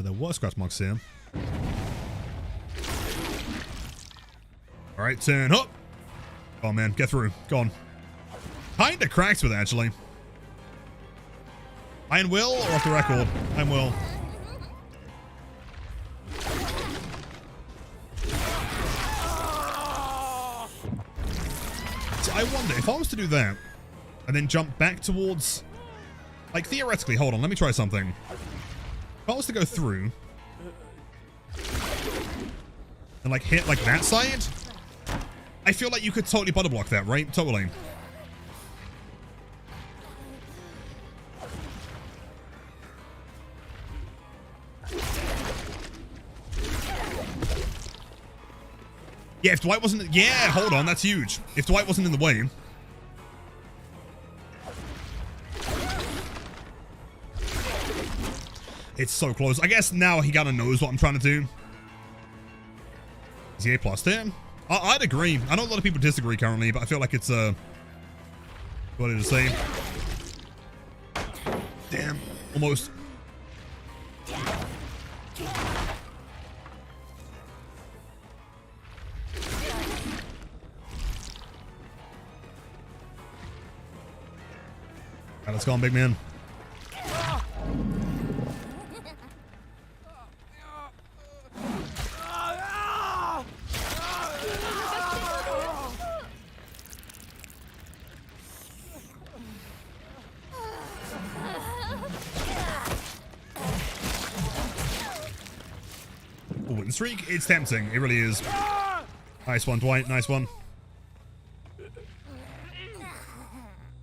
There were scratch marks here. Alright, turn up. Go on, man. Get through. Go on. Kinda cracks with it, actually. Iron Will or off the record? Iron Will. So I wonder, if I was to do that, and then jump back towards... Like, theoretically, hold on, let me try something. If I was to go through... and, like, hit, like, that side... I feel like you could totally butter block that, right? Totally. Yeah, if Dwight wasn't... Yeah, hold on, that's huge. If Dwight wasn't in the way... It's so close. I guess now he kind of knows what I'm trying to do. Is he A+ there? I'd agree. I know a lot of people disagree currently, but I feel like it's what did it say? Damn, almost. Alright, let's go on, big man. Win streak, it's tempting. It really is. Nice one, Dwight. Nice one.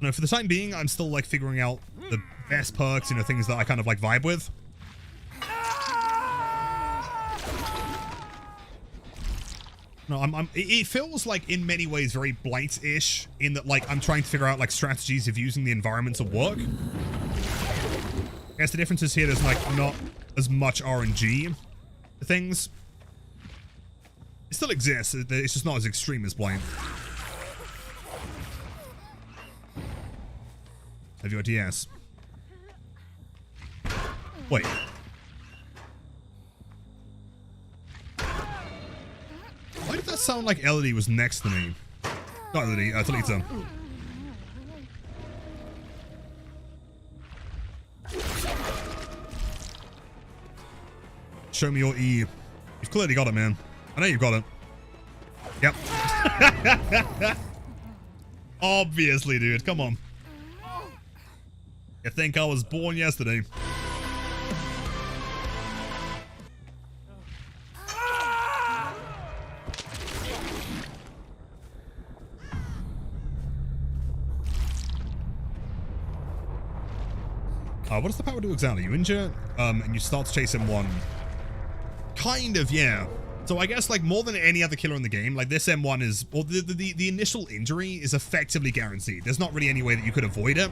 No, for the time being, I'm still like figuring out the best perks, you know, things that I kind of like vibe with. No, it feels like in many ways very Blight-ish in that like I'm trying to figure out like strategies of using the environment to work. I guess the difference is here there's like not as much RNG to things. It still exists, it's just not as extreme as Blight. Have you got DS? Wait. Why did that sound like Elodie was next to me? Not Elodie, Talita. Show me your E. You've clearly got it, man. I know you've got it. Yep. Obviously, dude. Come on. You think I was born yesterday? What does the power do exactly? You injure, and you start to chase M1. Kind of, yeah. So I guess, like, more than any other killer in the game, like, this M1 is, well, the initial injury is effectively guaranteed. There's not really any way that you could avoid it.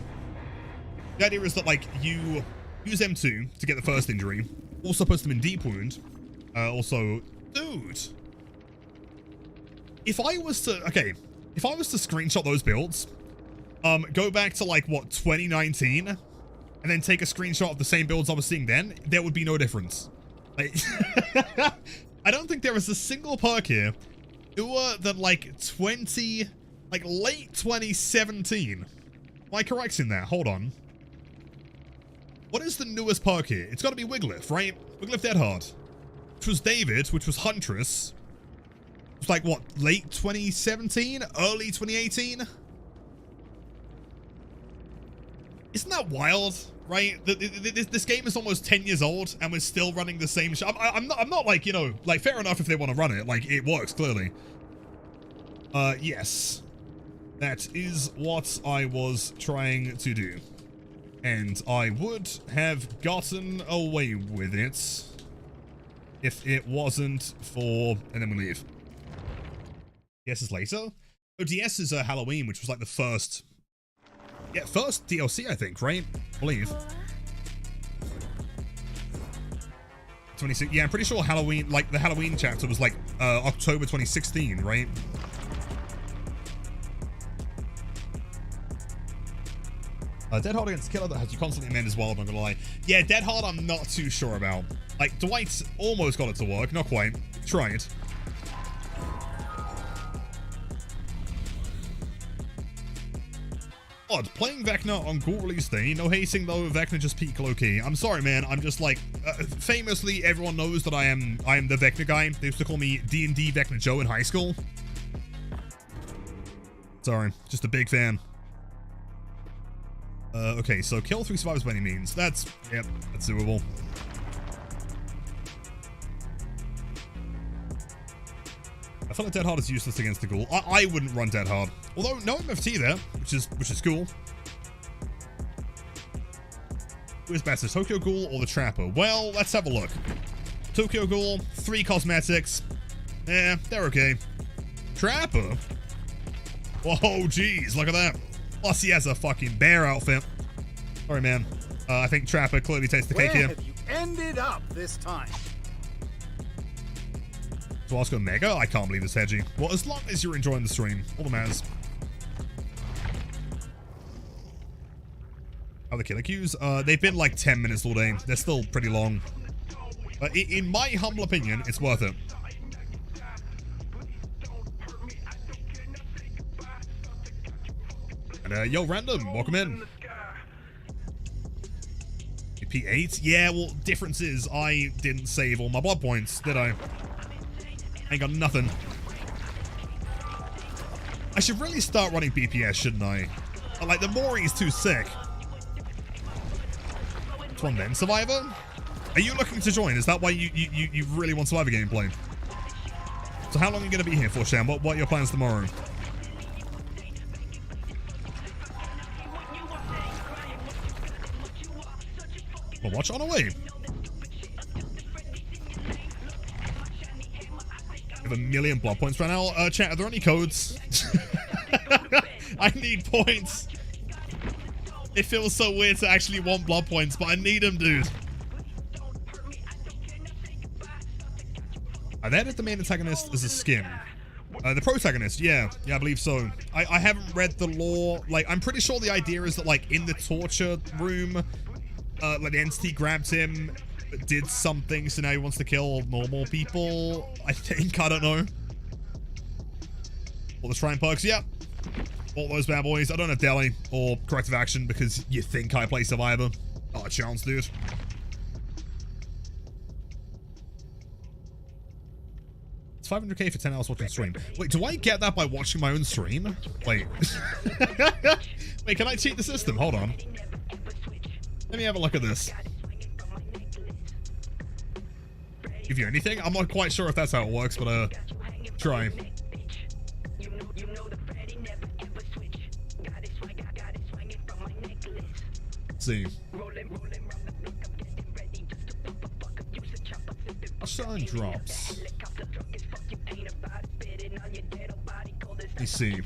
The idea is that, like, you use M2 to get the first injury. Also post them in deep wound. Also, dude. If I was to screenshot those builds, go back to, like, what, 2019, and then take a screenshot of the same builds I was seeing then, there would be no difference. Like, I don't think there is a single perk here newer than, like, late 2017. Am I correct in that? Hold on. What is the newest perk here? It's got to be Wiglif, right? Wiglif Dead Hard. Which was David, which was Huntress. It's like, what, late 2017? Early 2018? Isn't that wild, right? This game is almost 10 years old, and we're still running the same shit. I'm not like, you know, like, fair enough if they want to run it. Like, it works, clearly. Yes. That is what I was trying to do. And I would have gotten away with it if it wasn't for... And then we leave. DS is later? Oh, DS is Halloween, which was like the first... Yeah, first DLC, I think, right? I believe. 26. Yeah, I'm pretty sure Halloween, like, the Halloween chapter was like October 2016, right? Dead Hard against Killer that has you constantly amend as well, I'm not gonna lie. Yeah, Dead Hard I'm not too sure about. Like, Dwight almost got it to work, not quite. Tried. Odd, playing Vecna on Ghoul release day. No hating though, Vecna just peak low-key. I'm sorry, man, I'm just like, famously, everyone knows that I am the Vecna guy. They used to call me D&D Vecna Joe in high school. Sorry, just a big fan. Okay, so kill 3 survivors by any means. That's doable. I feel like Dead Hard is useless against the Ghoul. I wouldn't run Dead Hard. Although, no MFT there, which is cool. Who is better, Tokyo Ghoul or the Trapper? Well, let's have a look. Tokyo Ghoul, 3 cosmetics. Eh, they're okay. Trapper? Whoa, geez, look at that. Plus, he has a fucking bear outfit. Sorry, man. I think Trapper clearly takes the cake here. Where have you ended up this time? So I'll go Mega? I can't believe this, Hedgie. Well, as long as you're enjoying the stream, all that matters. Oh, the killer queues? They've been like 10 minutes all day. They're still pretty long. But in my humble opinion, it's worth it. And, yo, Random, welcome in. P8? Yeah, well, difference is I didn't save all my blood points, did I? Ain't got nothing. I should really start running BPS, shouldn't I? Like, the Mori's too sick. Which one then? Survivor? Are you looking to join? Is that why you really want Survivor gameplay? So how long are you going to be here for, Sham? What are your plans tomorrow? Well, watch on away. I have 1 million blood points right now. Chat, are there any codes? I need points. It feels so weird to actually want blood points, but I need them, dude. I've added the main antagonist as a skin. The protagonist, yeah, I believe so. I haven't read the lore. Like, I'm pretty sure the idea is that, like, in the torture room, like, the entity grabbed him, did something, so now he wants to kill normal people, I think. I don't know. All the shrine perks, yeah. All those bad boys. I don't have Deli or corrective action because you think I play Survivor. Oh, a chance, dude. It's 500k for 10 hours watching stream. Wait, do I get that by watching my own stream? Wait. Wait, can I cheat the system? Hold on. Let me have a look at this. Give you anything? I'm not quite sure if that's how it works, but try. Let's see. Sun drops. Let me see.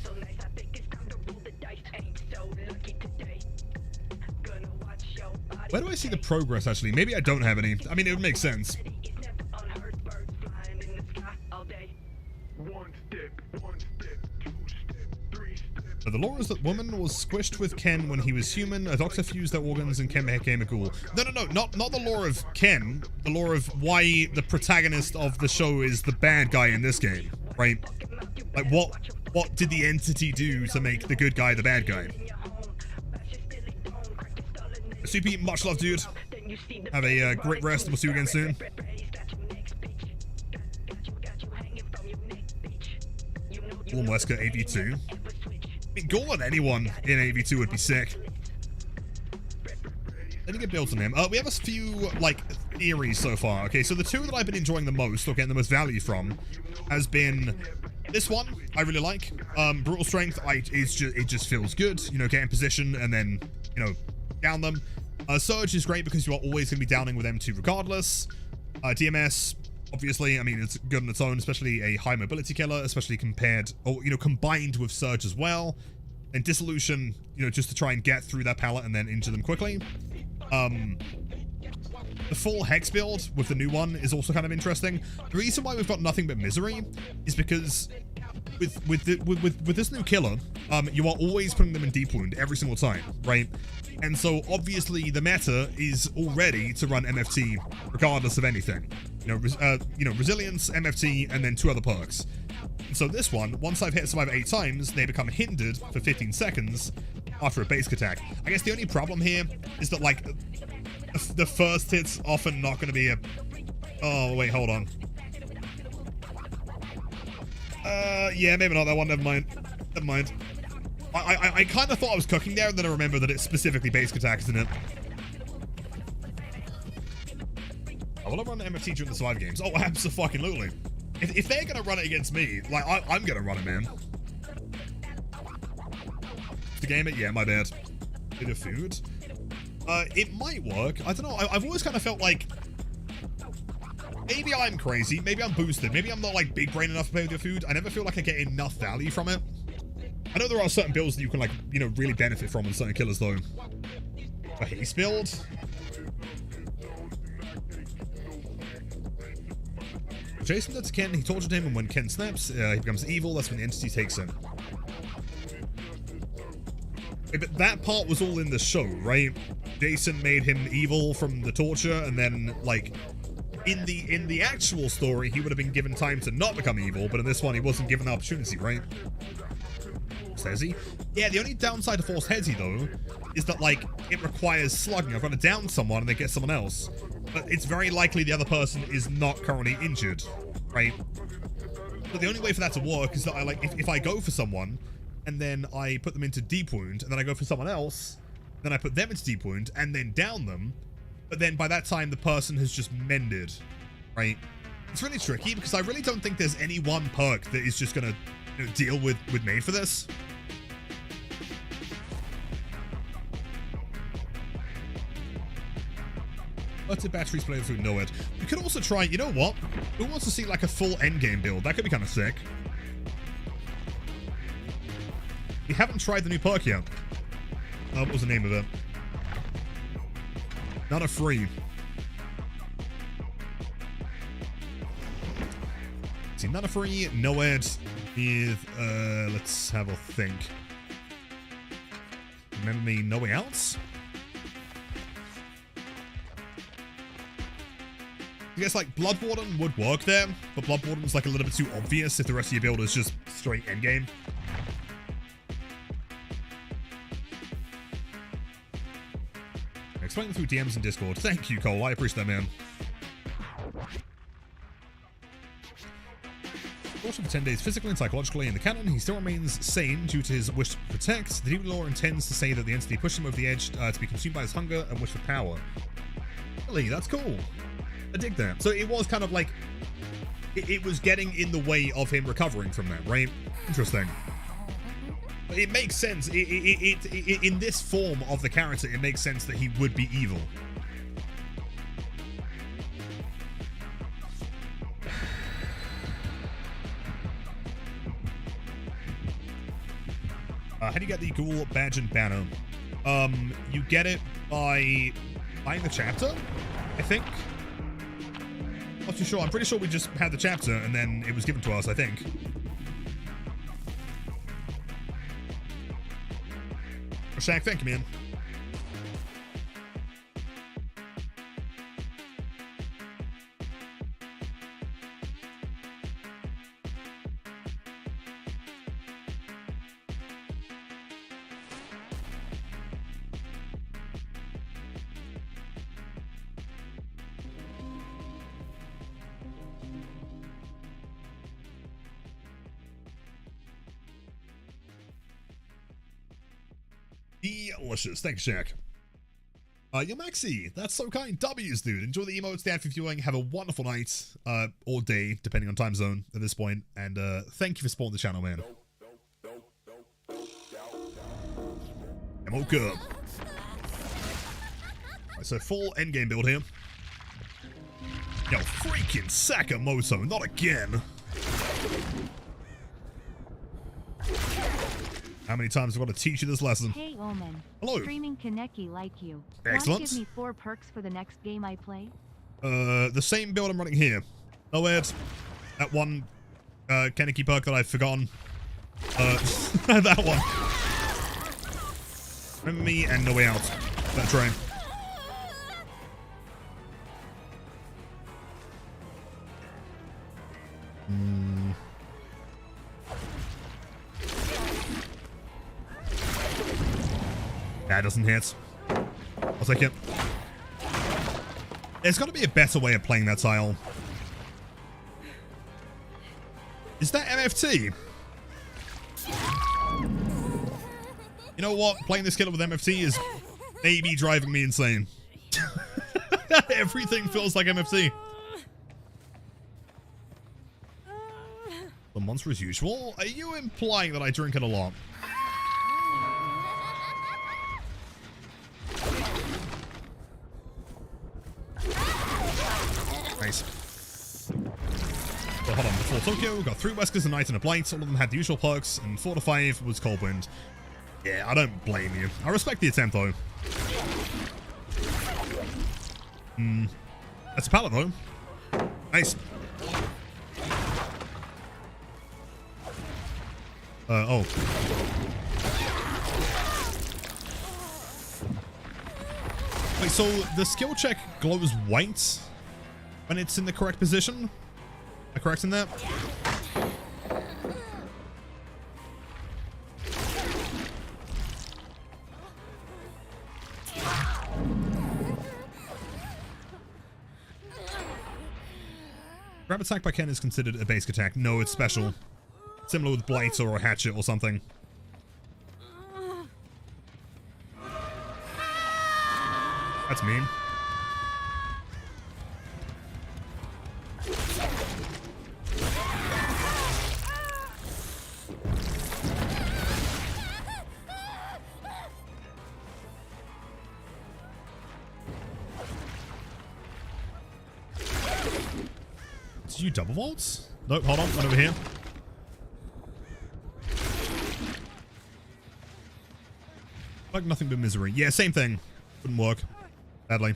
Where do I see the progress, actually? Maybe I don't have any. I mean, it would make sense. But the lore is that woman was squished with Ken when he was human. A doctor fused their organs and Ken became a ghoul. No, not the lore of Ken. The lore of why the protagonist of the show is the bad guy in this game, right? Like, what did the entity do to make the good guy the bad guy? Soupy, much love, dude. Have a great rest. We'll see you again soon. Ghoul Wesker, AV2. I mean, Ghoul on anyone in AV2 would be sick. Let me get builds on him. We have a few, like, theories so far. Okay, so the two that I've been enjoying the most, or getting the most value from, has been this one. I really like. Brutal Strength, it just feels good. You know, get in position and then, you know, down them. Surge is great because you are always going to be downing with M2 regardless. DMS, obviously, I mean, it's good on its own, especially a high mobility killer, especially compared, or, you know, combined with Surge as well. And Dissolution, you know, just to try and get through that pallet and then into them quickly. The full Hex build with the new one is also kind of interesting. The reason why we've got nothing but Misery is because with this new killer, you are always putting them in deep wound every single time, right? And so obviously the meta is already to run MFT regardless of anything. You know, resilience, MFT, and then 2 other perks. And so this one, once I've hit survive 8 times, they become hindered for 15 seconds after a basic attack. I guess the only problem here is that, like, the first hit's often not going to be a... Oh, wait, hold on. Yeah, maybe not that one. Never mind. Never mind. I kind of thought I was cooking there, and then I remember that it's specifically basic attack, isn't it? I will run MFT during the survive games. Oh, absolutely. If they're going to run it against me, like, I'm going to run it, man. The game it? Yeah, my bad. Bit of food. It might work. I don't know. I've always kind of felt like maybe I'm crazy. Maybe I'm boosted. Maybe I'm not, like, big brain enough to play with your food. I never feel like I get enough value from it. I know there are certain builds that you can, like, you know, really benefit from in certain killers, though. A haste build? Jason does to Ken. He tortured him, and when Ken snaps, he becomes evil. That's when the entity takes him. But that part was all in the show, right? Jason made him evil from the torture, and then, like, in the actual story, he would have been given time to not become evil, but in this one, he wasn't given the opportunity, right? Hezzy? Yeah, the only downside to Force Hezzy, though, is that, like, it requires slugging. I've got to down someone and then get someone else. But it's very likely the other person is not currently injured, right? But the only way for that to work is that I, like, if I go for someone, and then I put them into deep wound, and then I go for someone else, then I put them into deep wound, and then down them, but then by that time, the person has just mended, right? It's really tricky, because I really don't think there's any one perk that is just gonna, you know, deal with made for this. Let's hit batteries play through nowhere. You could also try, you know what? Who wants to see, like, a full endgame build? That could be kind of sick. We haven't tried the new perk yet. What was the name of it? Not a free. Let's see, not a free, no ed with, let's have a think. Remember me, no way outs? I guess, like, Blood Warden would work there, but Blood Warden's, like, a little bit too obvious if the rest of your build is just straight endgame. Explain through DMs and Discord. Thank you, Cole. I appreciate that, man. Also for 10 days physically and psychologically in the canon, he still remains sane due to his wish to protect. The demon lore intends to say that the entity pushed him over the edge to be consumed by his hunger and wish for power. Really, that's cool. I dig that. So it was kind of like, it was getting in the way of him recovering from that, right? Interesting. It makes sense. In this form of the character, it makes sense that he would be evil. How do you get the Ghoul badge and banner? You get it by buying the chapter, I think. Not too sure. I'm pretty sure we just had the chapter and then it was given to us, I think. Shaq, thank you, man. Delicious. Thanks, Shaq. Yo, Maxi, that's so kind. W's, dude. Enjoy the emotes, stand for viewing. Have a wonderful night, or day, depending on time zone at this point. And thank you for supporting the channel, man. I'm okay. Right, so full endgame build here. Yo, freaking Sakamoto, not again. How many times have I got to teach you this lesson? Hey, Omen. Hello. Streaming Kaneki like you. Excellent. Want to give me 4 perks for the next game I play? The same build I'm running here. No Ed. That one, Kaneki perk that I've forgotten. That one. Remember me and No Way Out. That train. That doesn't hit. I'll take it. There's got to be a better way of playing that tile. Is that MFT? You know what? Playing this killer with MFT is maybe driving me insane. Everything feels like MFT. The monster as usual? Are you implying that I drink it a lot? Nice. So hold on, before Tokyo, we got 3 Weskers, a Knight, and a Blight. All of them had the usual perks, and 4 to 5 was Cold Wind. Yeah, I don't blame you. I respect the attempt, though. That's a pallet, though. Nice. Oh. Wait, so the skill check glows white when it's in the correct position? Am I correct in that? Grab attack by Ken is considered a basic attack. No, it's special. Similar with Blight or a Hatchet or something. That's mean. Did you double vaults? Nope, hold on, one over here. Like nothing but misery. Yeah, same thing. Wouldn't work. Badly.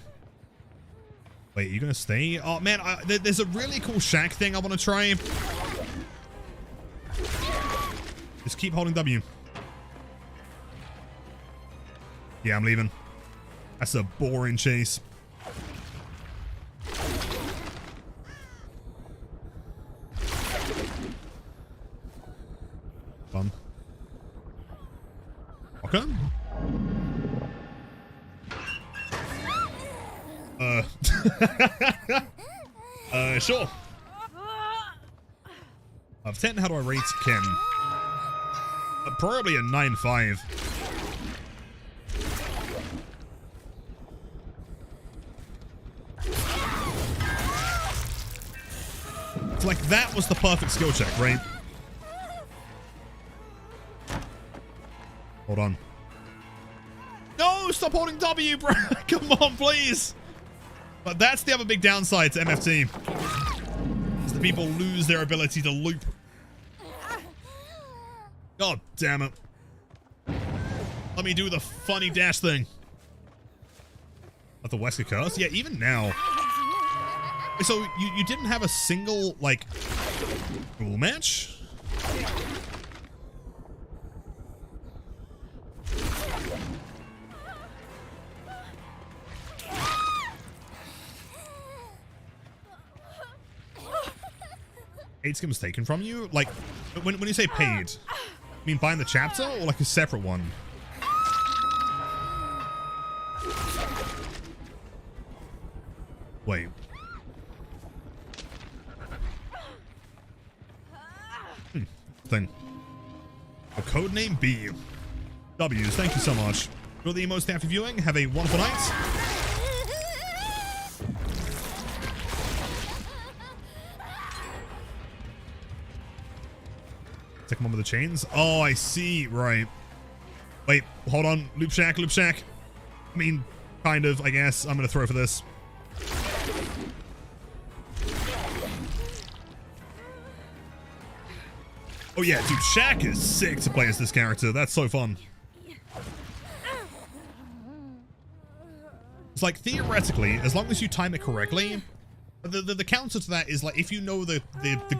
Wait, are you gonna stay? Oh man, there's a really cool shack thing I want to try. Just keep holding W. Yeah, I'm leaving. That's a boring chase. Fun. Okay. Sure. Of 10, how do I rate Ken? Probably a 9.5. It's like that was the perfect skill check, right? Hold on. No, stop holding W, bro. Come on, please. But that's the other big downside to MFT. Is the people lose their ability to loop. God damn it. Let me do the funny dash thing. Of the Wesker curse? Yeah, even now. So you didn't have a single, like, Ghoul match? Paid skim was taken from you? Like, when you say paid, you mean buying the chapter or like a separate one? Wait. Thing. A codename B. W's, thank you so much. For the most happy viewing, have a wonderful night. Take one with the chains. Oh, I see. Right. Wait, hold on. Loop shack, loop shack. I mean, kind of, I guess. I'm going to throw for this. Oh yeah, dude, Shaq is sick to play as this character. That's so fun. It's like, theoretically, as long as you time it correctly, the counter to that is like, if you know the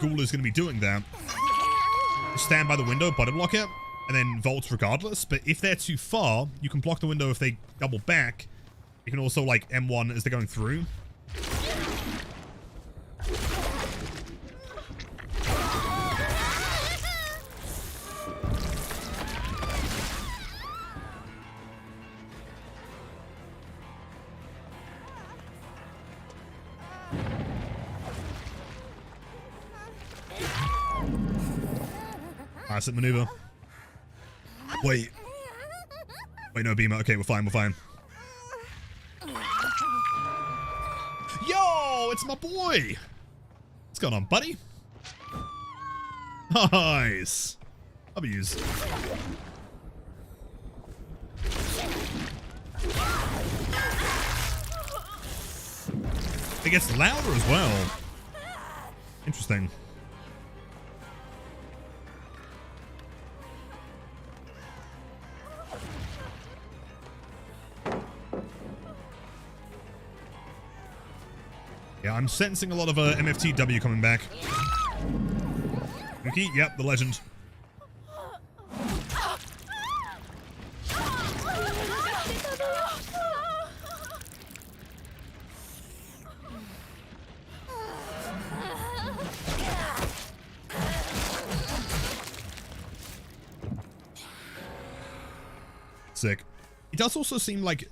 Ghoul is going to be doing that, stand by the window, body block it, and then vault regardless. But if they're too far, you can block the window if they double back. You can also, like, M1 as they're going through. Classic maneuver. Wait. Wait, no, Beamer. Okay, we're fine, we're fine. Yo, it's my boy. What's going on, buddy? Nice. W's. It gets louder as well. Interesting. Yeah, I'm sensing a lot of MFTW coming back. Okay, yep, the legend. Sick. It does also seem like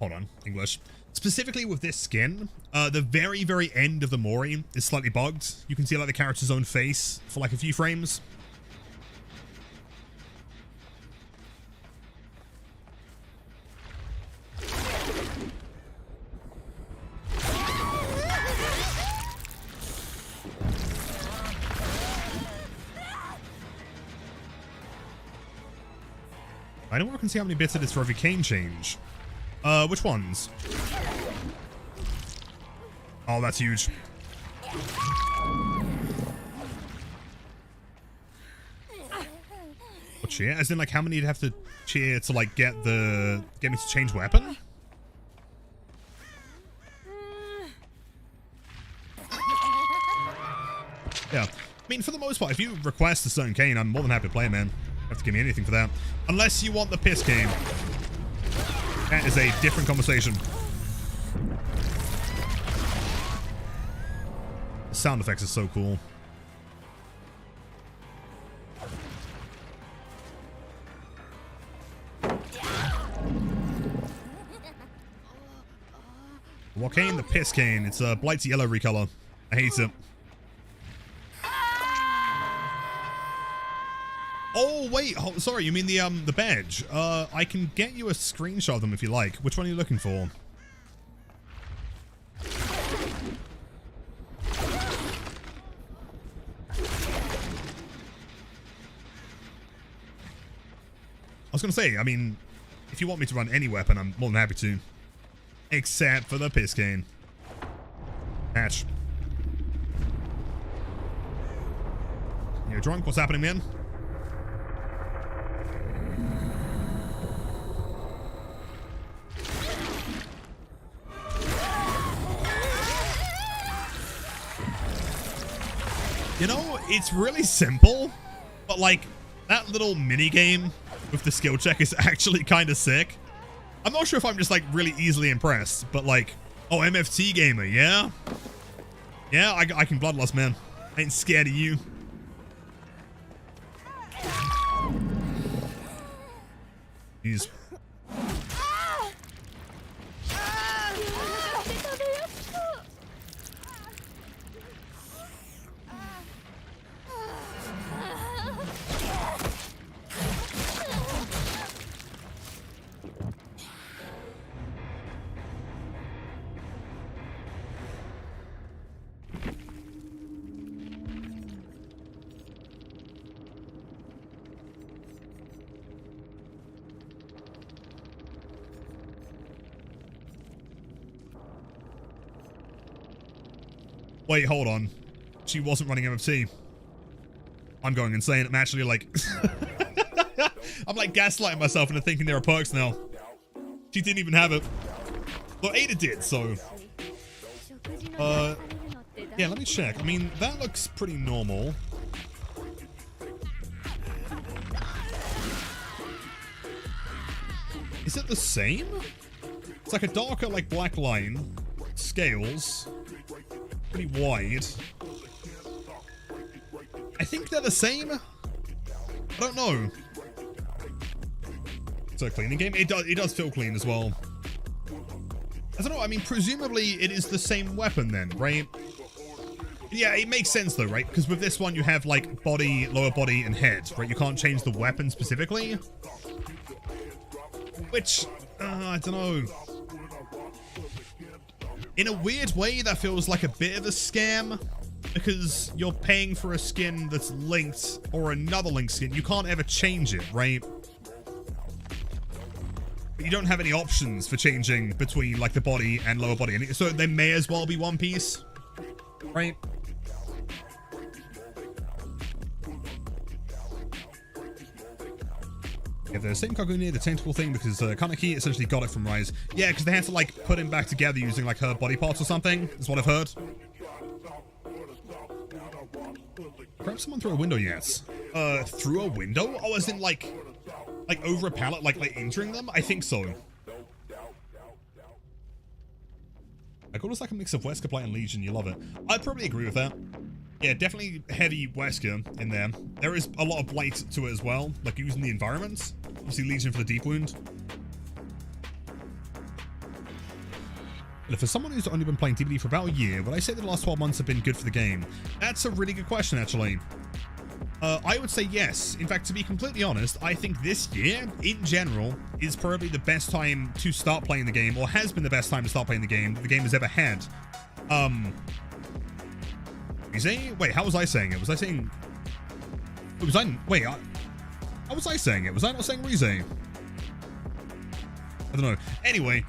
hold on, English. Specifically with this skin, the very, very end of the Mori is slightly bugged. You can see like the character's own face for like a few frames. I don't can see how many bits it is for every cane change. Which ones? Oh, that's huge. What cheer? As in, like, how many you'd have to cheer to, like, get me to change weapon? Yeah. I mean, for the most part, if you request a certain cane, I'm more than happy to play it, man. You don't have to give me anything for that. Unless you want the piss cane. That is a different conversation. The sound effects are so cool. What cane? The piss cane. It's a Blight's yellow recolor. I hate it. Oh, wait. Oh, sorry, you mean the badge. I can get you a screenshot of them if you like. Which one are you looking for? was going to say, I mean, if you want me to run any weapon, I'm more than happy to. Except for the piss cane. Hatch. You're drunk? What's happening, man? You know, it's really simple, but like that little mini game with the skill check is actually kind of sick. I'm not sure if I'm just like really easily impressed, but like, oh, MFT gamer, yeah? Yeah, I can bloodlust, man. I ain't scared of you. Jeez. Wait, hold on. She wasn't running MFT. I'm going insane. I'm actually like... I'm like gaslighting myself into thinking there are perks now. She didn't even have it. Well, Ada did, so... yeah, let me check. I mean, that looks pretty normal. Is it the same? It's like a darker, like, black line. Scales. Pretty wide. I think they're the same. I don't know. It's a cleaning game. It does feel clean as well. I don't know. I mean, presumably it is the same weapon then, right? Yeah, it makes sense though, right? Because with this one you have like body, lower body, and head, right? You can't change the weapon specifically. Which, I don't know. In a weird way, that feels like a bit of a scam, because you're paying for a skin that's linked, or another linked skin. You can't ever change it, right? But you don't have any options for changing between, like, the body and lower body. And so they may as well be one piece, right? Yeah, the same Kagune, the tentacle thing, because Kaneki essentially got it from Rise. Yeah, because they had to, like, put him back together using, like, her body parts or something, is what I've heard. Perhaps someone through a window, yes. Through a window? Oh, as in, like over a pallet, like entering them? I think so. I call this like a mix of Wesker, Blight, and Legion. You love it. I'd probably agree with that. Yeah, definitely heavy Wesker in there. There is a lot of Blight to it as well, like using the environment. Obviously Legion for the deep wound. For someone who's only been playing DBD for about a year, would I say that the last 12 months have been good for the game? That's a really good question, actually. I would say yes. In fact, to be completely honest, I think this year, in general, is probably the best time to start playing the game, or has been the best time to start playing the game that the game has ever had. Wait, how was I saying it? Was I saying... Wait, how was I saying it? Was I not saying Rize? I don't know. Anyway,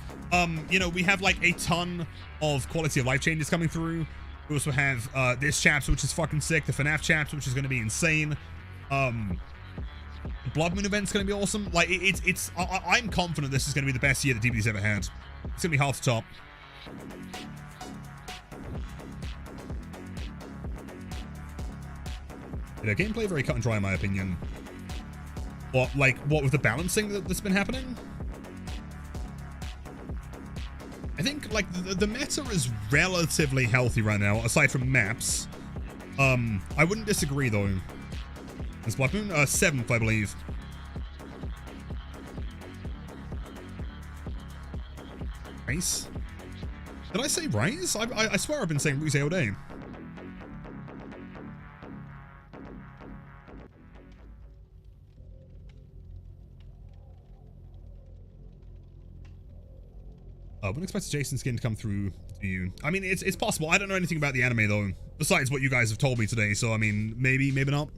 you know, we have like a ton of quality of life changes coming through. We also have this chapter, which is fucking sick. The FNAF chapter, which is going to be insane. The Blood Moon event's going to be awesome. Like, I'm confident this is going to be the best year that DBD's ever had. It's going to be hard to top. Yeah, gameplay very cut and dry in my opinion. What with the balancing that's been happening? I think, like, the meta is relatively healthy right now, aside from maps. I wouldn't disagree, though. Is Blood Moon? 7th, I believe. Rice? Did I say Rice? I swear I've been saying Rize all day. I wouldn't expect Jason's skin to come through to you. I mean, it's possible. I don't know anything about the anime, though, besides what you guys have told me today, so, I mean, maybe not.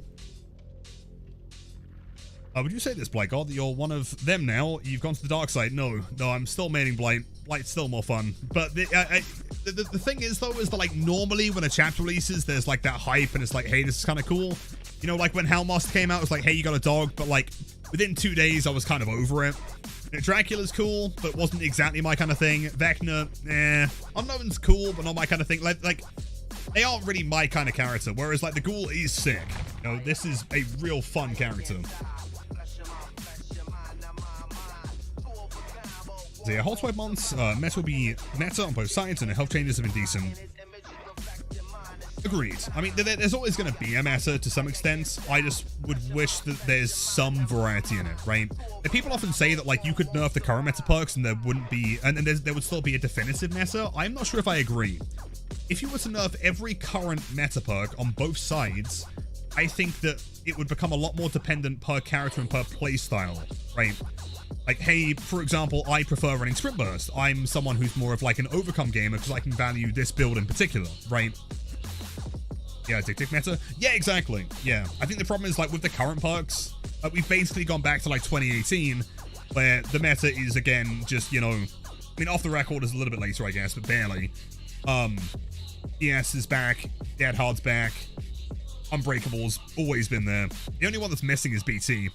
Would you say this, Blight God, that you're one of them now? You've gone to the dark side? No, I'm still maining Blight. Blight's still more fun. But the thing is, though, is that, like, normally when a chapter releases, there's, like, that hype, and it's like, hey, this is kind of cool. You know, like, when Hellmaster came out, it was like, hey, you got a dog, but, like, within 2 days, I was kind of over it. You know, Dracula's cool, but wasn't exactly my kind of thing. Vecna, Unknown's cool, but not my kind of thing. Like, they aren't really my kind of character, whereas, like, the Ghoul is sick. You know, this is a real fun character. So yeah, whole 12 months, meta will be meta on both sides, and the health changes have been decent. Agreed. I mean, there's always going to be a meta to some extent. I just would wish that there's some variety in it, right? And people often say that, like, you could nerf the current meta perks and there wouldn't be, and there would still be a definitive meta. I'm not sure if I agree. If you were to nerf every current meta perk on both sides, I think that it would become a lot more dependent per character and per playstyle, right? Like, hey, for example, I prefer running Sprint Burst. I'm someone who's more of like an overcome gamer because I can value this build in particular, right? Yeah, tick meta. Yeah, exactly. Yeah, I think the problem is, like, with the current perks, we've basically gone back to like 2018, where the meta is again just, you know, I mean, off the record is a little bit later, I guess, but barely. ES is back, Dead Hard's back, Unbreakable's always been there. The only one that's missing is BT.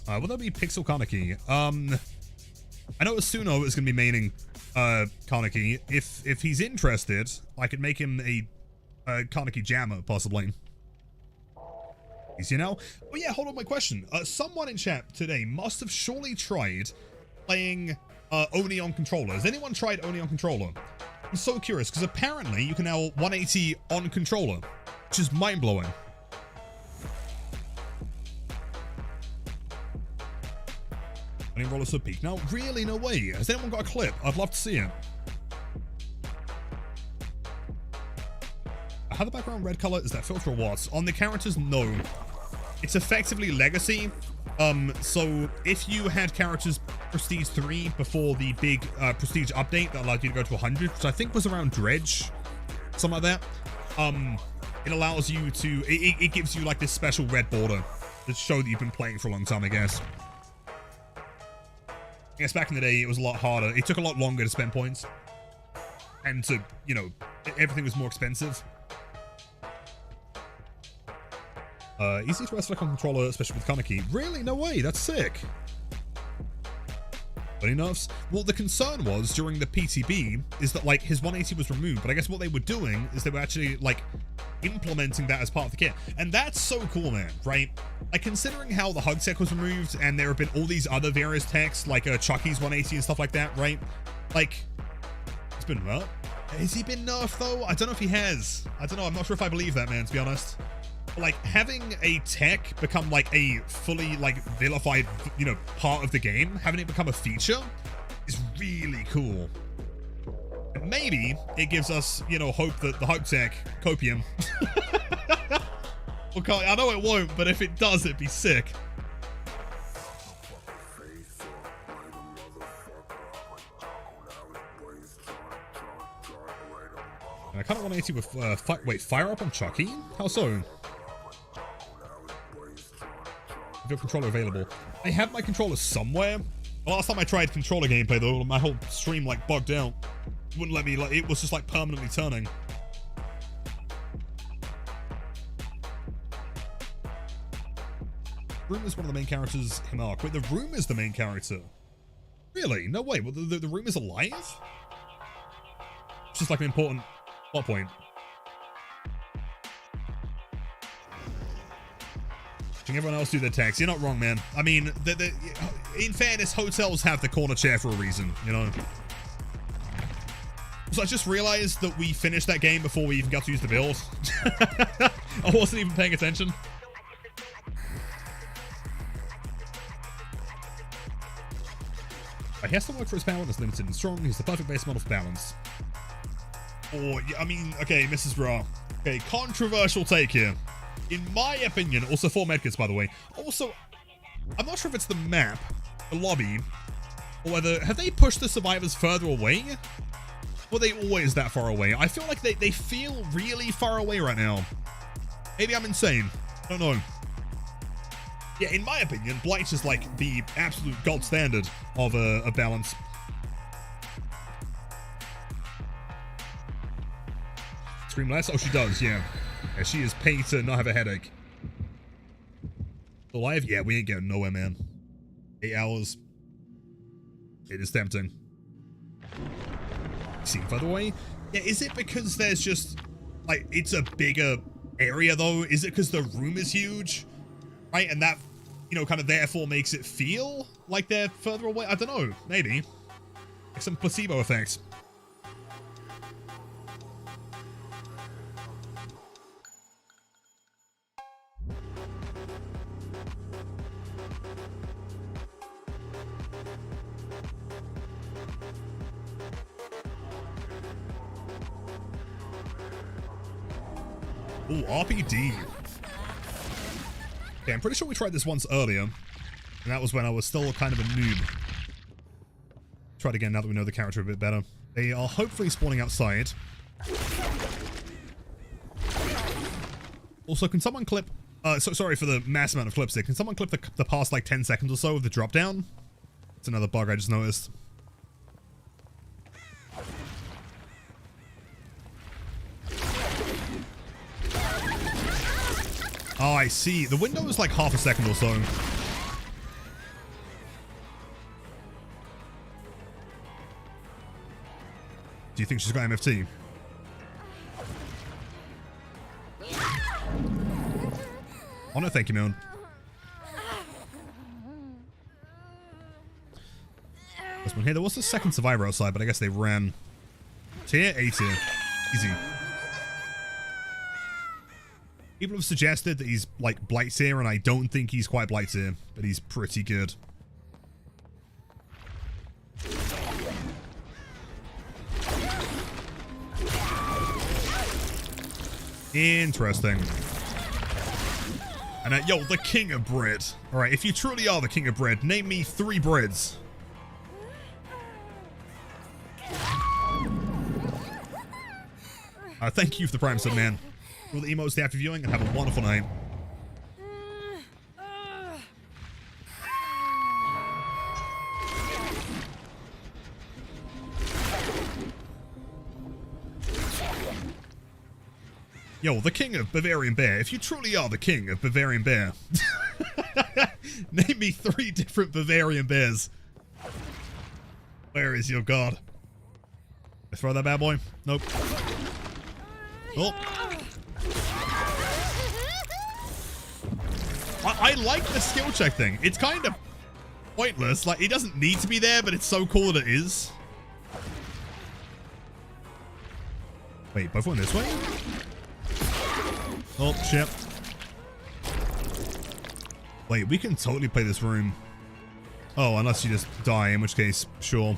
Will there be Pixel Kaneki? I know Asuno is going to be maining Kaneki. If he's interested, I could make him a Kaneki jammer, possibly. Easy now? Oh yeah, hold on, my question. Someone in chat today must have surely tried playing Oni on controller. Has anyone tried Oni on controller? I'm so curious, because apparently you can now 180 on controller, which is mind-blowing. Running rollers for peak. Now, really, no way. Has anyone got a clip? I'd love to see it. How the background red color? Is that filter or what? On the characters, no. It's effectively legacy. So if you had characters Prestige 3 before the big Prestige update that allowed you to go to 100, which I think was around Dredge, something like that, it allows you to, it gives you like this special red border to show that you've been playing for a long time, I guess. I guess back in the day, it was a lot harder. It took a lot longer to spend points. And to, you know, everything was more expensive. Easy to select on controller, especially with Kaneki. Really? No way. That's sick. But nerfs? Well, the concern was during the PTB is that, like, his 180 was removed. But I guess what they were doing is they were actually, like, implementing that as part of the kit. And that's so cool, man, right? Like, considering how the hug tech was removed and there have been all these other various techs, like Chucky's 180 and stuff like that, right? Like, it's been what? Has he been nerfed, though? I don't know if he has. I don't know. I'm not sure if I believe that, man, to be honest. But, like, having a tech become, like, a fully, like, vilified, you know, part of the game, having it become a feature is really cool. And maybe it gives us, you know, hope that the hug tech, Copium. Okay, I know it won't, but if it does, it'd be sick. I kind of 180 with fire up on Chucky? How so? Your controller available. I have my controller somewhere. The last time I tried controller gameplay, though, my whole stream like bugged out. It wouldn't let me, like, it was just like permanently turning. Room is one of the main characters, Himark. Wait, the Room is the main character? Really? No way. Well, the Room is alive? It's just like an important plot point. Everyone else do their tax. You're not wrong, man. I mean, in fairness, hotels have the corner chair for a reason, you know? So I just realized that we finished that game before we even got to use the build. I wasn't even paying attention. He has to work for his power that's limited and strong. He's the perfect base model for balance. Or, I mean, okay, Mrs. Bra. Okay, controversial take here. In my opinion, also 4 medkits, by the way. Also, I'm not sure if it's the map, the lobby, or whether... Have they pushed the survivors further away? Were they always that far away? I feel like they feel really far away right now. Maybe I'm insane. I don't know. Yeah, in my opinion, Blight's is like the absolute gold standard of a balance. Scream less? Oh, she does, yeah. Yeah, she is paid to not have a headache. Alive? Yeah, we ain't getting nowhere, man. 8 hours. It is tempting. Seen further away? Yeah, is it because there's just, like, it's a bigger area, though? Is it because the room is huge? Right, and that, you know, kind of therefore makes it feel like they're further away? I don't know. Maybe. Like some placebo effects. Ooh, RPD. Okay, I'm pretty sure we tried this once earlier, and that was when I was still kind of a noob. Try it again now that we know the character a bit better. They are hopefully spawning outside. Also, can someone clip... sorry for the mass amount of clips here. Can someone clip the past, like, 10 seconds or so of the drop down? It's another bug I just noticed. Oh, I see. The window is like half a second or so. Do you think she's got MFT? Oh no, thank you, man. This one here. There was a second survivor outside, but I guess they ran. Tier 8 tier. Easy. People have suggested that he's like Blight tier, and I don't think he's quite Blight tier, but he's pretty good. Interesting. And yo, the king of bread. All right, if you truly are the king of bread, name me 3 breads. Thank you for the Prime Sub, man. All the emotes after viewing, and have a wonderful night. Yo, the king of Bavarian Bear. If you truly are the king of Bavarian Bear, name me 3 different Bavarian bears. Where is your god? I throw that bad boy? Nope. Oh. I like the skill check thing. It's kind of pointless. Like, it doesn't need to be there, but it's so cool that it is. Wait, both went this way? Oh, shit. Wait, we can totally play this room. Oh, unless you just die, in which case, sure.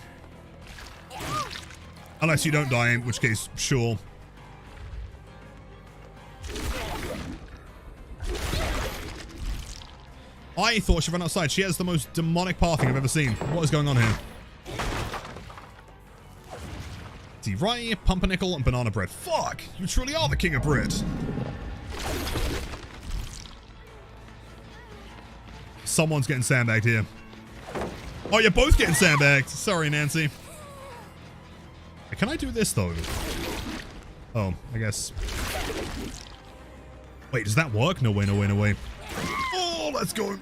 Unless you don't die, in which case, sure. I thought she ran outside. She has the most demonic pathing I've ever seen. What is going on here? See, rye, pumpernickel, and banana bread. Fuck! You truly are the king of bread. Someone's getting sandbagged here. Oh, you're both getting sandbagged. Sorry, Nancy. Can I do this, though? Oh, I guess. Wait, does that work? No way, no way, no way. Oh, let's go.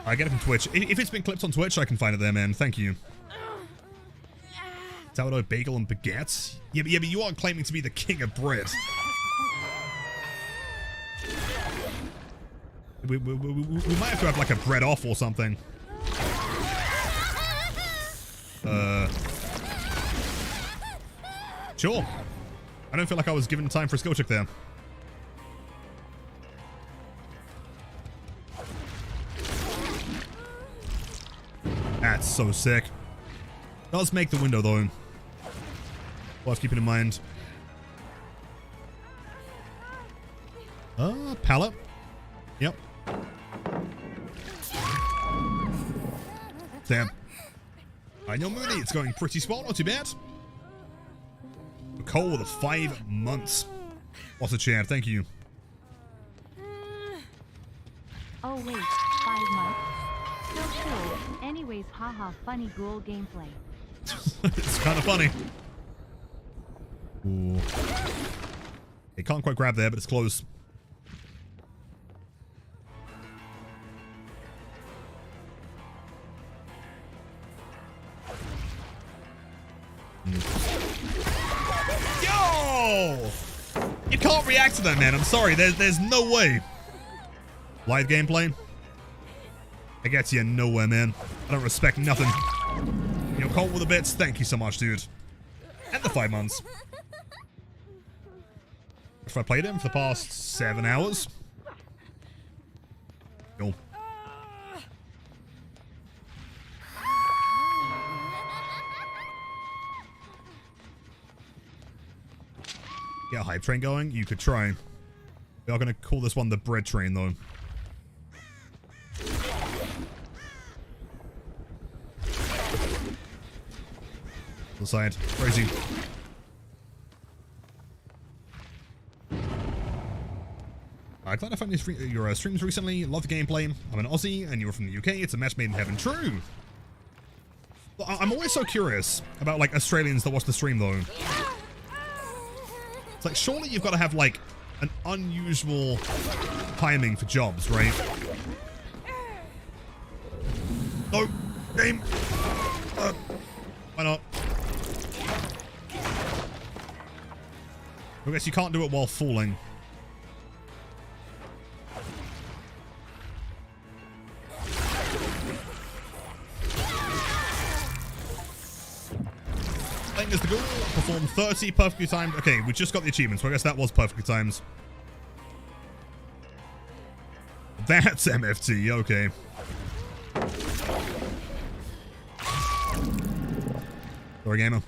I get it from Twitch. If it's been clipped on Twitch, I can find it there, man. Thank you. Sourdough, bagel, and baguettes? Yeah, but you are claiming to be the king of bread. We might have to have like a bread off or something. Sure. I don't feel like I was given time for a skill check there. That's so sick. Does make the window though. Worth keeping in mind. Pallet. Yep. Damn. And your Mooney, it's going pretty small, not too bad. Cole with 5 months. What's a chat? Thank you. Oh wait, 5 months? So cool. Anyways, haha, funny Ghoul gameplay. It's kind of funny. Ooh. It can't quite grab there, but it's close. Yo! You can't react to that, man. I'm sorry. There's no way. Live gameplay? I get you nowhere, man. I don't respect nothing. You're cold with the bits. Thank you so much, dude. And the 5 months. If I played him for the past 7 hours. Cool. Get a hype train going? You could try. We are going to call this one the bread train, though. The side. Crazy. Glad I found your streams recently. Love the gameplay. I'm an Aussie, and you're from the UK. It's a match made in heaven. True. Well, I'm always so curious about, like, Australians that watch the stream, though. It's like, surely you've got to have, like, an unusual timing for jobs, right? No! Game! Why not? I guess you can't do it while falling. Playing as the Ghoul, perform 30 perfectly timed. Okay, we just got the achievement, so I guess that was perfectly timed. That's MFT, okay. Sorry, gamer.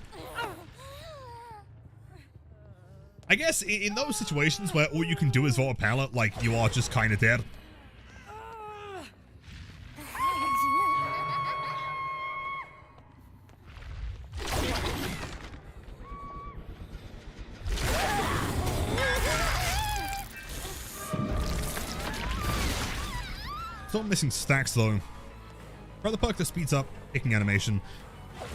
I guess in those situations where all you can do is vote a pallet, like, you are just kind of dead. Still missing stacks, though. Try the perk that speeds up picking animation.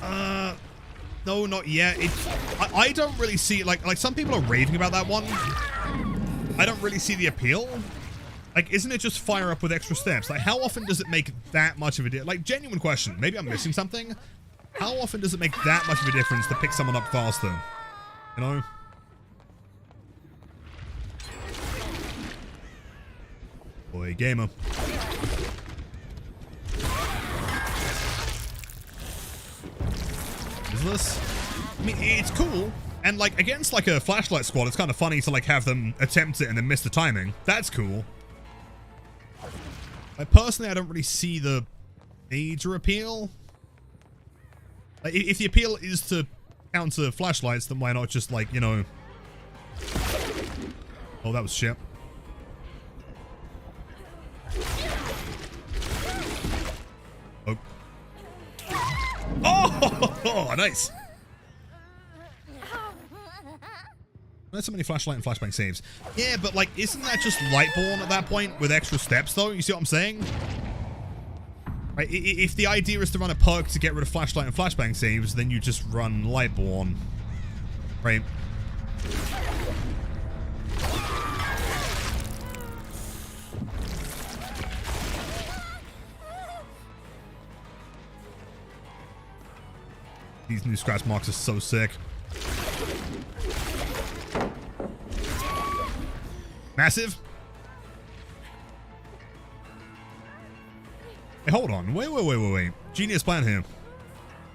No, not yet. I don't really see, like some people are raving about that one. I don't really see the appeal. Like, isn't it just fire up with extra steps? Like, how often does it make that much of a difference? Like, genuine question. Maybe I'm missing something. How often does it make that much of a difference to pick someone up faster? You know? Boy, gamer. Is this? I mean, it's cool. And, like, against, like, a flashlight squad, it's kind of funny to, like, have them attempt it and then miss the timing. That's cool. Like, personally, I don't really see the major appeal. Like, if the appeal is to counter flashlights, then why not just, like, you know... Oh, that was shit. Oh. Oh, nice. There's so many flashlight and flashbang saves. Yeah, but, like, isn't that just Lightborn at that point with extra steps, though? You see what I'm saying? Right, if the idea is to run a perk to get rid of flashlight and flashbang saves, then you just run Lightborn. Right? These new scratch marks are so sick. Massive. Hey, hold on. Wait. Genius plan here.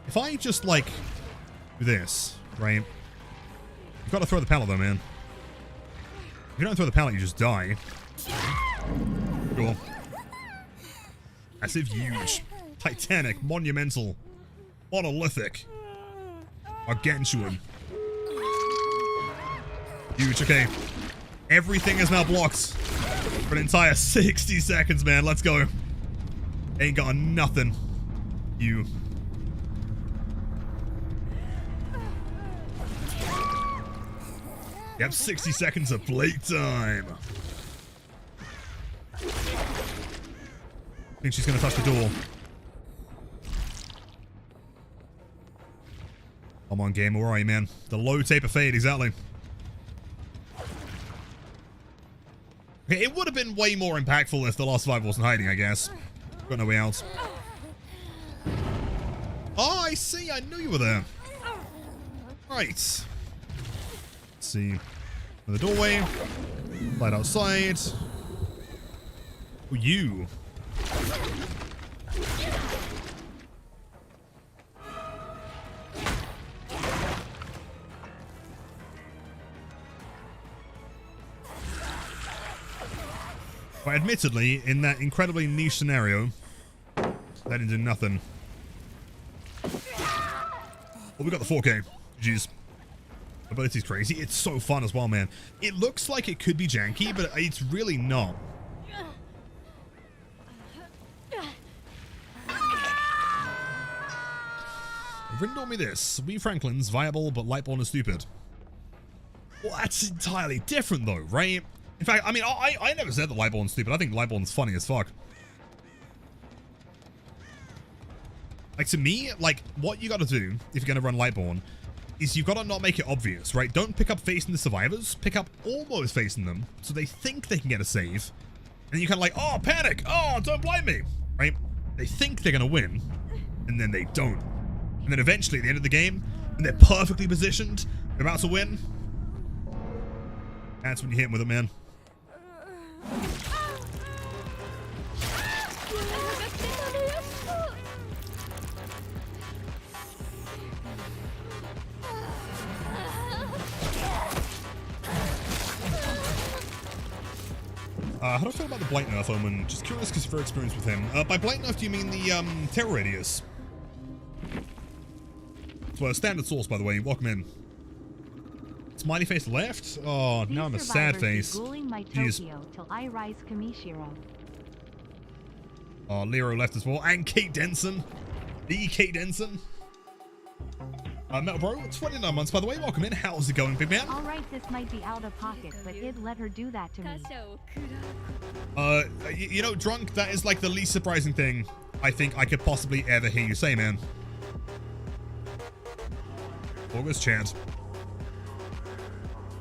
If I just, like, do this, right? You've got to throw the pallet, though, man. If you don't throw the pallet, you just die. Cool. Massive, huge. Titanic, monumental, monolithic, gargantuan. Huge, okay. Everything is now blocked for an entire 60 seconds, man. Let's go. Ain't got nothing. You. Yep, 60 seconds of playtime. I think she's gonna touch the door. Come on, game. Where are you, man? The low taper fade, exactly. Okay, it would have been way more impactful if the last survivor wasn't hiding, I guess. Got no way out. Oh, I see. I knew you were there. Right. Let's see. The doorway. Light outside. Oh, you. But admittedly, in that incredibly niche scenario, that didn't do nothing. Oh, we got the 4K. Jeez. Ability's crazy. It's so fun as well, man. It looks like it could be janky, but it's really not. Rindle me this. We Franklin's viable, but Lightborn is stupid. Well, that's entirely different, though, right? In fact, I mean, I never said that Lightborn's stupid. I think Lightborn's funny as fuck. Like, to me, like, what you gotta do if you're gonna run Lightborn is you've gotta not make it obvious, right? Don't pick up facing the survivors. Pick up almost facing them, so they think they can get a save. And you kind of like, oh, panic! Oh, don't blame me! Right? They think they're gonna win, and then they don't. And then eventually, at the end of the game, when they're perfectly positioned, they're about to win, that's when you hit them with it, man. How do I feel about the Blight nerf, Omen? Just curious because of your experience with him. By Blight nerf, do you mean the terror radius? It's a standard source, by the way. Welcome in. Smiley face left? Oh, now I'm a sad face. Jeez. Till I rise Kamishiro. Oh, Lero left as well. And Kate Denson. The Kate Denson. Metal Bro, 29 months, by the way. Welcome in. How's it going, big man? Alright, this might be out of pocket, but it let her do that to me. You know, Drunk, that is like the least surprising thing I think I could possibly ever hear you say, man. August chant.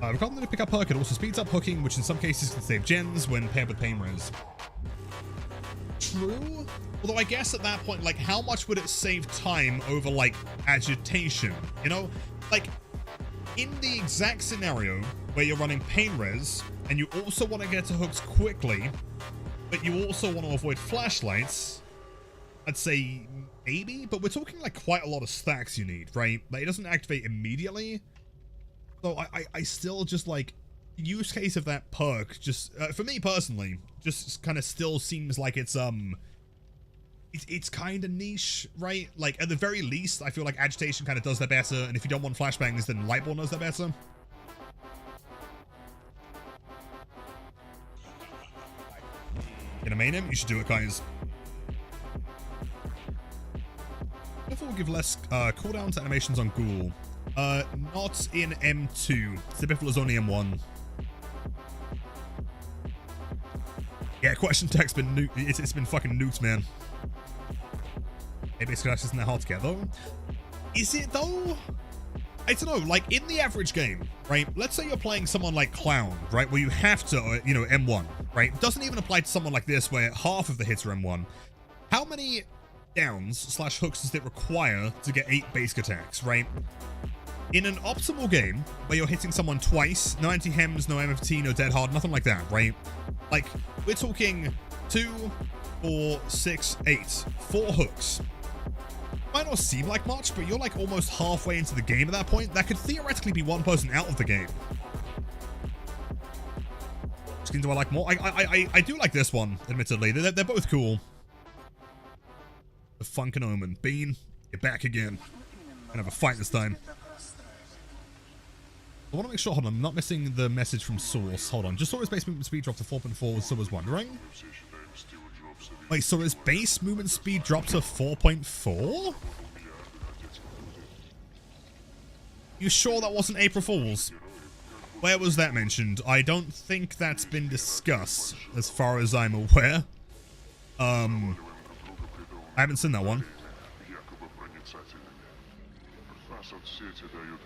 We've got them to pick up Perk. It also speeds up hooking, which in some cases can save gens when paired with pain res. True. Although I guess at that point, like, how much would it save time over, like, agitation? You know? Like, in the exact scenario where you're running pain res, and you also want to get to hooks quickly, but you also want to avoid flashlights, I'd say maybe, but we're talking, like, quite a lot of stacks you need, right? Like, it doesn't activate immediately. So I still just, like, use case of that perk, just, for me personally, just kind of still seems like it's kind of niche, right? Like, at the very least, I feel like agitation kind of does that better, and if you don't want flashbangs, then Lightborn does that better. Gonna main him? You should do it, guys. If we'll give less cooldown to animations on Ghoul. Not in M2. Zibiffle is only M1. Yeah, question tech's been nuked. It's been fucking nuked, man. It basically isn't that hard to get, though. Is it, though? I don't know. Like, in the average game, right? Let's say you're playing someone like Clown, right? Where you have to, you know, M1, right? Doesn't even apply to someone like this where half of the hits are M1. How many downs/hooks does it require to get 8 basic attacks, right? In an optimal game where you're hitting someone twice, no anti-hems, no MFT, no dead hard, nothing like that, right? Like, we're talking 2, 4, 6, 8. 4 hooks. Might not seem like much, but you're like almost halfway into the game at that point. That could theoretically be one person out of the game. Skins do I like more? I do like this one, admittedly. They're both cool. The Funkin' Omen. Bean, you're back again. Gonna have a fight this time. I want to make sure, hold on, I'm not missing the message from Source. Hold on, just saw his base movement speed drop to 4.4, so I was wondering. Wait, so his base movement speed dropped to 4.4? You sure that wasn't April Fool's? Where was that mentioned? I don't think that's been discussed, as far as I'm aware. I haven't seen that one.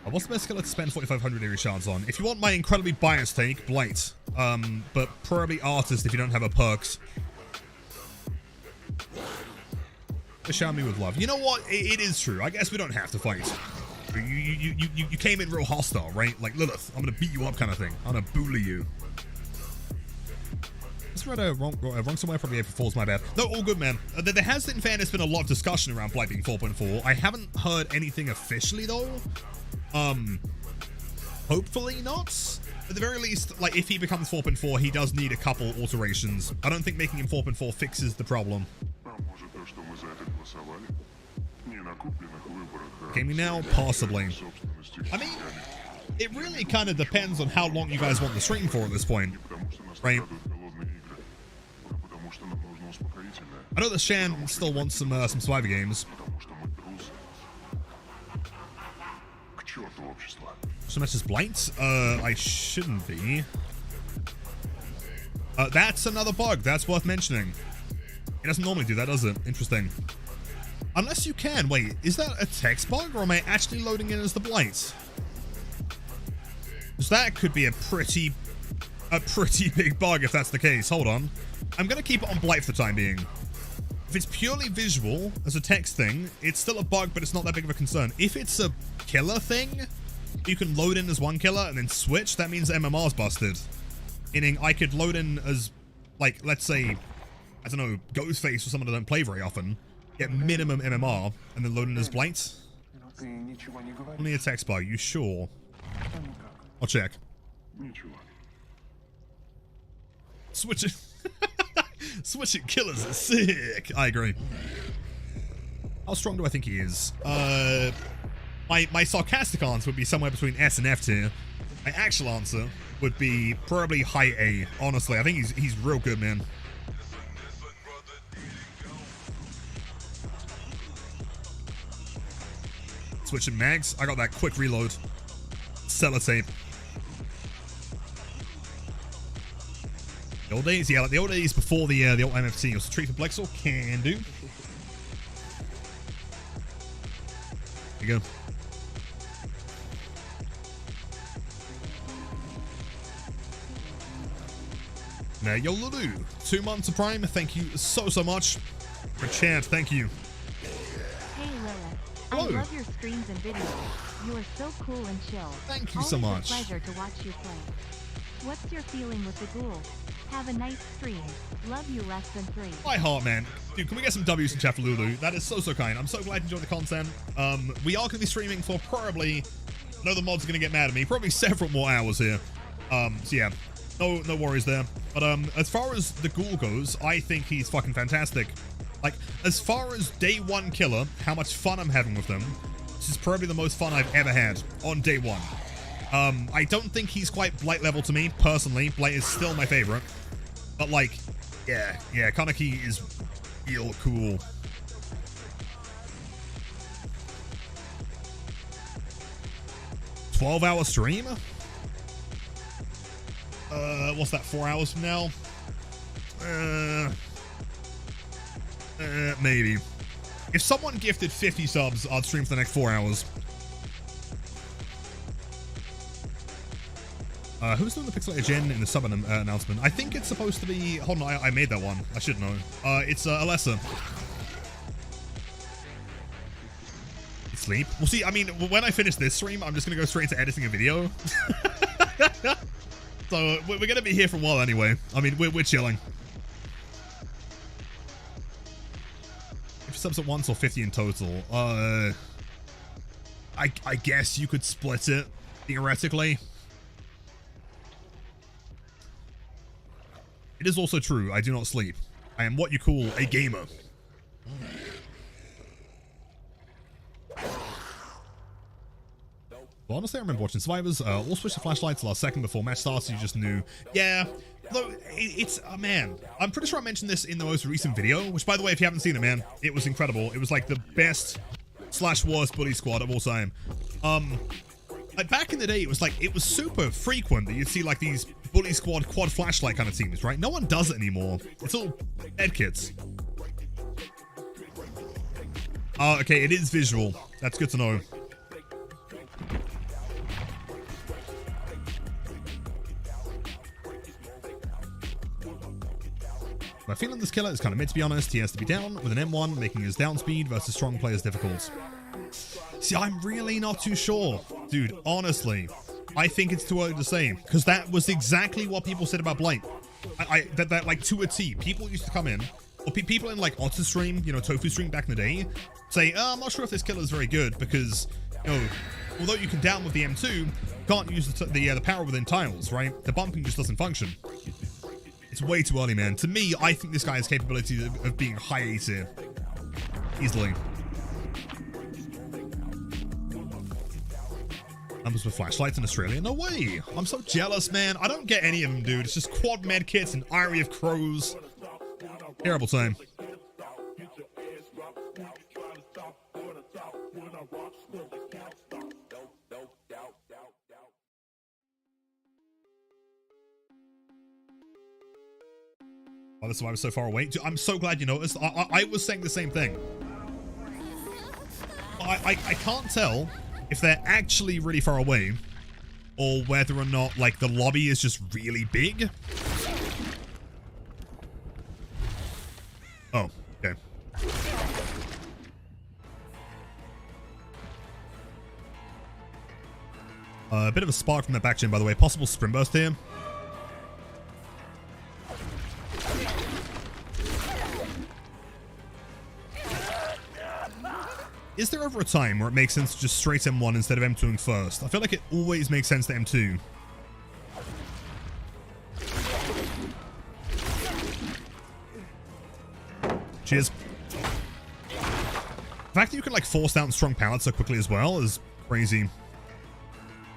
What's the best skill to spend 4,500 area shards on? If you want my incredibly biased take, Blight. But probably Artist if you don't have a perks. Shower me with love. You know what? It is true. I guess we don't have to fight. You came in real hostile, right? Like Lilith, I'm gonna beat you up kind of thing. I'm gonna bully you. Just read wrong somewhere, probably April 4's, my bad. No, all good, man. There has, in fairness, been a lot of discussion around Blight being 4.4. I haven't heard anything officially, though. Hopefully not. At the very least, like, if he becomes 4.4, he does need a couple alterations. I don't think making him 4.4 fixes the problem. Gaming now? Possibly. I mean, it really kind of depends on how long you guys want the stream for at this point, right? I know that Shan still wants some Survivor games. So much as Blight? I shouldn't be. That's another bug. That's worth mentioning. It doesn't normally do that, does it? Interesting. Unless you can. Wait, is that a text bug, or am I actually loading in as the Blight? Because that could be a pretty big bug if that's the case. Hold on. I'm going to keep it on Blight for the time being. If it's purely visual, as a text thing, it's still a bug, but it's not that big of a concern. If it's a killer thing, you can load in as one killer and then switch. That means MMR's busted. Meaning I could load in as, like, let's say, I don't know, Ghostface or someone I don't play very often, get minimum MMR, and then load in as Blight. Only a text bug, you sure? I'll check. Switch it. Switching killers is sick. I agree. How strong do I think he is? My sarcastic answer would be somewhere between S and F tier. My actual answer would be probably high A. Honestly, I think he's real good, man. Switching mags. I got that quick reload. Sellotape. The old days, yeah, like the old days before the old MFC. Was treat for Blexel? Can do. There you go. Now, yo, Lulu, 2 months of Prime. Thank you so much. For chat, thank you. Hey Lilith, Hello. I love your streams and videos. You are so cool and chill. Thank you Always so much. A pleasure to watch you play. What's your feeling with the Ghoul? Have a nice stream. Love you, less than 3. My heart, man. Dude, can we get some W's in chat for Lulu? That is so kind. I'm so glad you enjoyed the content. We are going to be streaming for probably, I know the mods are going to get mad at me, probably several more hours here. So yeah, no worries there. But as far as the Ghoul goes, I think he's fucking fantastic. Like, as far as day one killer, how much fun I'm having with them, this is probably the most fun I've ever had on day one. I don't think he's quite Blight level to me, personally. Blight is still my favorite. But, like, yeah, Kaneki is real cool. $12-hour stream? What's that, 4 hours from now? Maybe. If someone gifted 50 subs, I'd stream for the next 4 hours. Who's doing the Pixelated Gen in the sub announcement? I think it's supposed to be... Hold on, I made that one. I should know. It's Alessa. Sleep. Well, see, I mean, when I finish this stream, I'm just going to go straight into editing a video. So, we're going to be here for a while anyway. I mean, we're chilling. If subs at once or 50 in total, I guess you could split it, theoretically. It is also true, I do not sleep. I am what you call a gamer. Well, honestly, I remember watching Survivors. All switch to flashlights last second before match starts, you just knew. Yeah, though, it's... man, I'm pretty sure I mentioned this in the most recent video, which, by the way, if you haven't seen it, man, it was incredible. It was, like, the best / worst bully squad of all time. Like back in the day, it was super frequent that you'd see like these bully squad quad flashlight kind of teams, right? No one does it anymore. It's all dead kids. Oh, okay, it is visual. That's good to know. My feeling this killer is kind of mid, to be honest. He has to be down with an M1, making his down speed versus strong players difficult. See, I'm really not too sure. Dude, honestly, I think it's too early to say, because that was exactly what people said about Blade. That like to a T. People used to come in, or people in like Otter stream, you know, Tofu stream back in the day, say, I'm not sure if this killer is very good, because, you know, although you can down with the M2, can't use the power within tiles, right? The bumping just doesn't function. It's way too early, man. To me, I think this guy has capability of being high A tier. Easily. Numbers with flashlights in Australia? No way! I'm so jealous, man. I don't get any of them, dude. It's just quad med kits and Eyrie of Crows. Terrible time. Oh, this is why I was so far away. Dude, I'm so glad you noticed. I was saying the same thing. I can't tell if they're actually really far away or whether or not, like, the lobby is just really big. Oh, okay. A bit of a spark from the back gen, by the way. Possible sprint burst here. Is there ever a time where it makes sense to just straight M1 instead of M2ing first? I feel like it always makes sense to M2. Cheers. The fact that you can like force down strong pallets so quickly as well is crazy.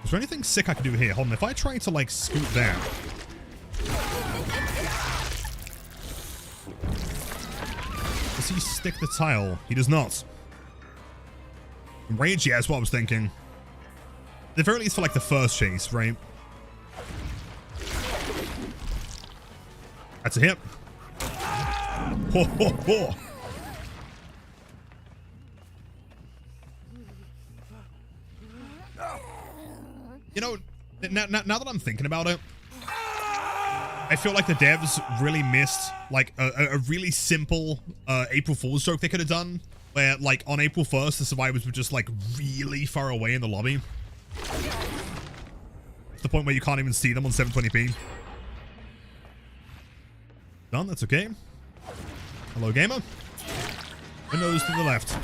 Is there anything sick I can do here? Hold on, if I try to like scoot down. Does he stick the tile? He does not. Rage, yeah, that's what I was thinking. At the very least for like the first chase, right? That's a hit. Ho, ho, ho. You know, now that I'm thinking about it, I feel like the devs really missed like a really simple April Fool's joke they could have done. Where, like, on April 1st, the survivors were just, like, really far away in the lobby. To the point where you can't even see them on 720p. Done, that's okay. Hello, gamer. Windows to the left.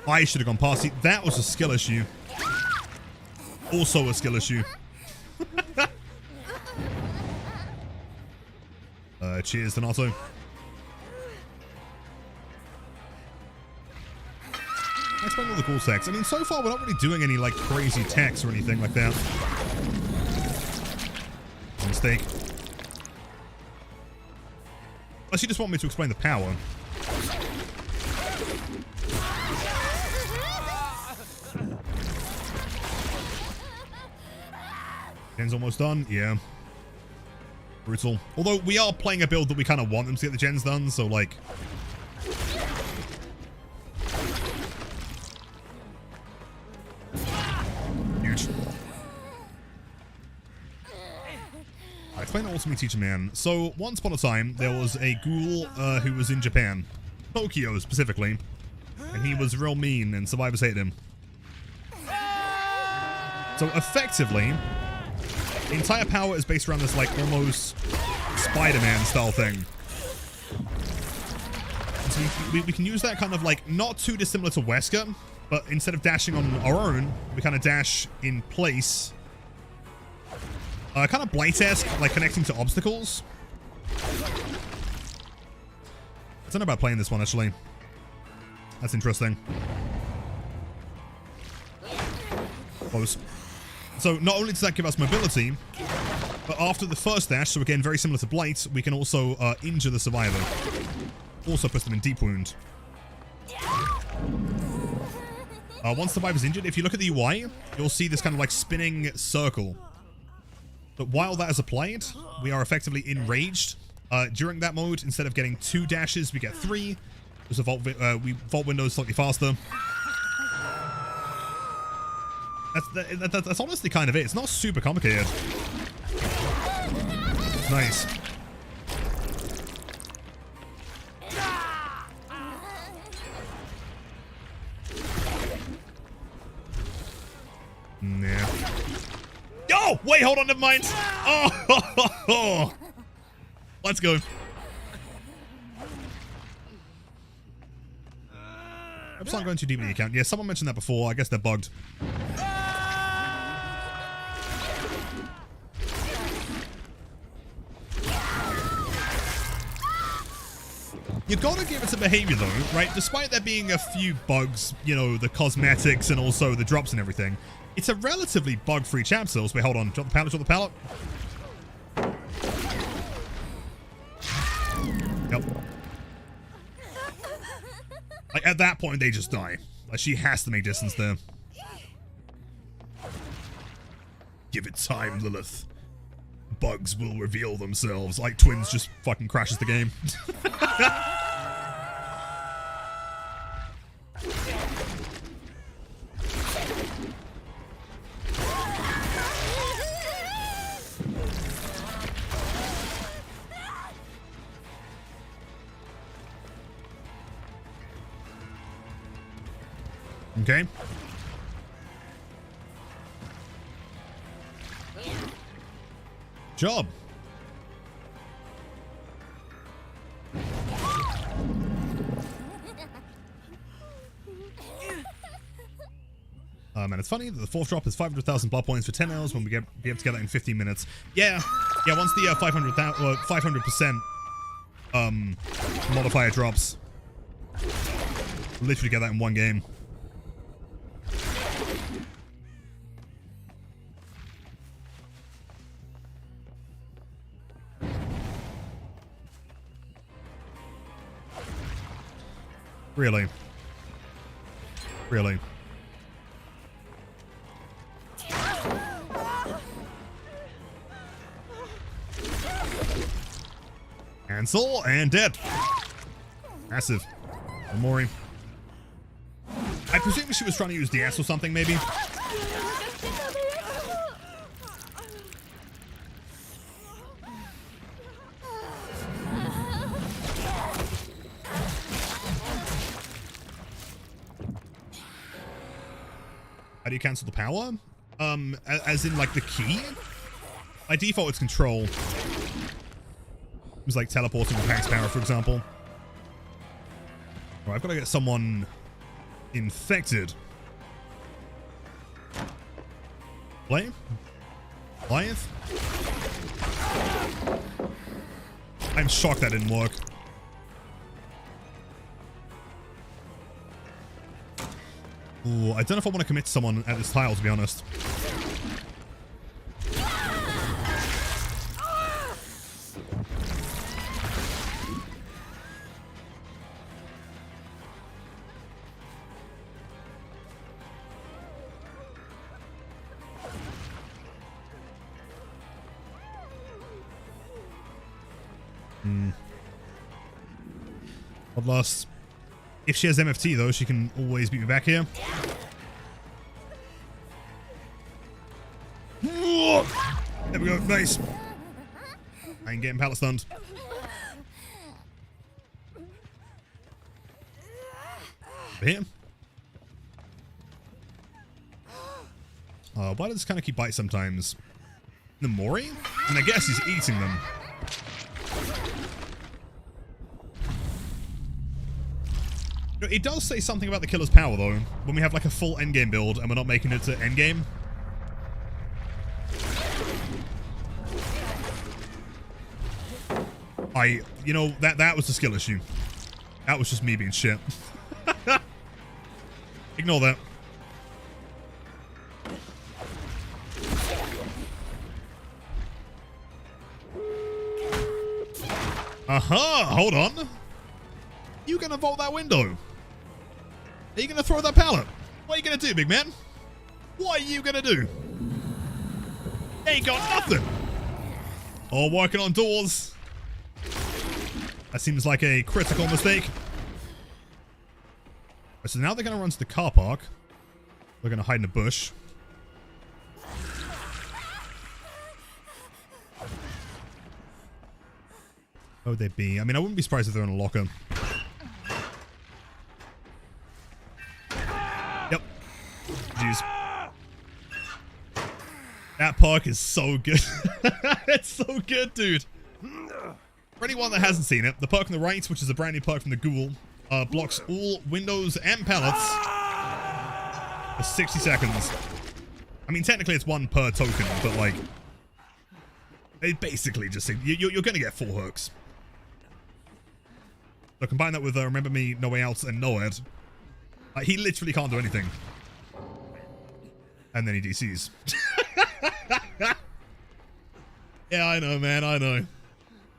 I should have gone past. See, that was a skill issue. Also a skill issue. Cheers, Donato. Explain all the cool techs. I mean, so far we're not really doing any like crazy techs or anything like that. Mistake. Unless you just want me to explain the power. Gen's almost done. Yeah. Brutal. Although we are playing a build that we kind of want them to get the gens done, so like... Huge. I explain it all to me, teacher man. So, once upon a time, there was a ghoul who was in Japan. Tokyo, specifically. And he was real mean, and survivors hated him. So, effectively... the entire power is based around this, like, almost Spider-Man style thing. And so we can use that kind of, like, not too dissimilar to Wesker, but instead of dashing on our own, we kind of dash in place. Kind of Blight-esque, like, connecting to obstacles. I don't know about playing this one, actually. That's interesting. Close. So not only does that give us mobility, but after the first dash, so again, very similar to Blight, we can also injure the survivor. Also puts them in deep wound. Once the vibe is injured, if you look at the UI, you'll see this kind of like spinning circle. But while that is applied, we are effectively enraged. During that mode, instead of getting 2 dashes, we get 3. There's a we vault windows slightly faster. That's honestly kind of it. It's not super complicated. Nice. Nah. Oh, wait, hold on, never mind. Oh, let's go. I'm not going too deep in the account. Yeah, someone mentioned that before. I guess they're bugged. You gotta give it some behavior though, right? Despite there being a few bugs, you know, the cosmetics and also the drops and everything, it's a relatively bug-free chapter. Wait, hold on. Drop the pallet, drop the pallet. Yep. Like, at that point, they just die. Like, she has to make distance there. Give it time, Lilith. Bugs will reveal themselves. Like, Twins just fucking crashes the game. Okay. Job. And it's funny that the 4th drop is 500,000 blood points for 10 hours when we be able to get that in 15 minutes. Yeah, once the 500% modifier drops, we'll literally get that in one game. Really? Really? Cancel and dead. Massive. Omori. I presume she was trying to use DS or something, maybe. How do you cancel the power? As in like the key? By default, it's control. It was like teleporting with Hank's power, for example. Right, I've got to get someone infected. Play? Goliath? I'm shocked that didn't work. Ooh, I don't know if I want to commit to someone at this tile, to be honest. Bloodlust. If she has MFT though, she can always beat me back here. There we go, nice. I ain't getting pallet stunned. Over here. Why does this kind of keep bites sometimes? The Mori? And I guess he's eating them. It does say something about the killer's power, though, when we have like a full endgame build and we're not making it to endgame. You know, that was the skill issue. That was just me being shit. Ignore that. Aha! Hold on. You gonna vault that window? Are you going to throw that pallet? What are you going to do, big man? What are you going to do? Ain't got nothing. Oh, working on doors. That seems like a critical mistake. So now they're going to run to the car park. We're going to hide in a bush. Where would they be? I mean, I wouldn't be surprised if they're in a locker. Yep. Jeez. That park is so good. It's so good, dude. For anyone that hasn't seen it, the perk on the right, which is a brand new perk from the Ghoul, blocks all windows and pallets for 60 seconds. I mean, technically it's one per token, but like, it basically just, you're going to get 4 hooks. So combine that with Remember Me, No Way Out, and Noed. He literally can't do anything. And then he DCs. Yeah, I know, man, I know.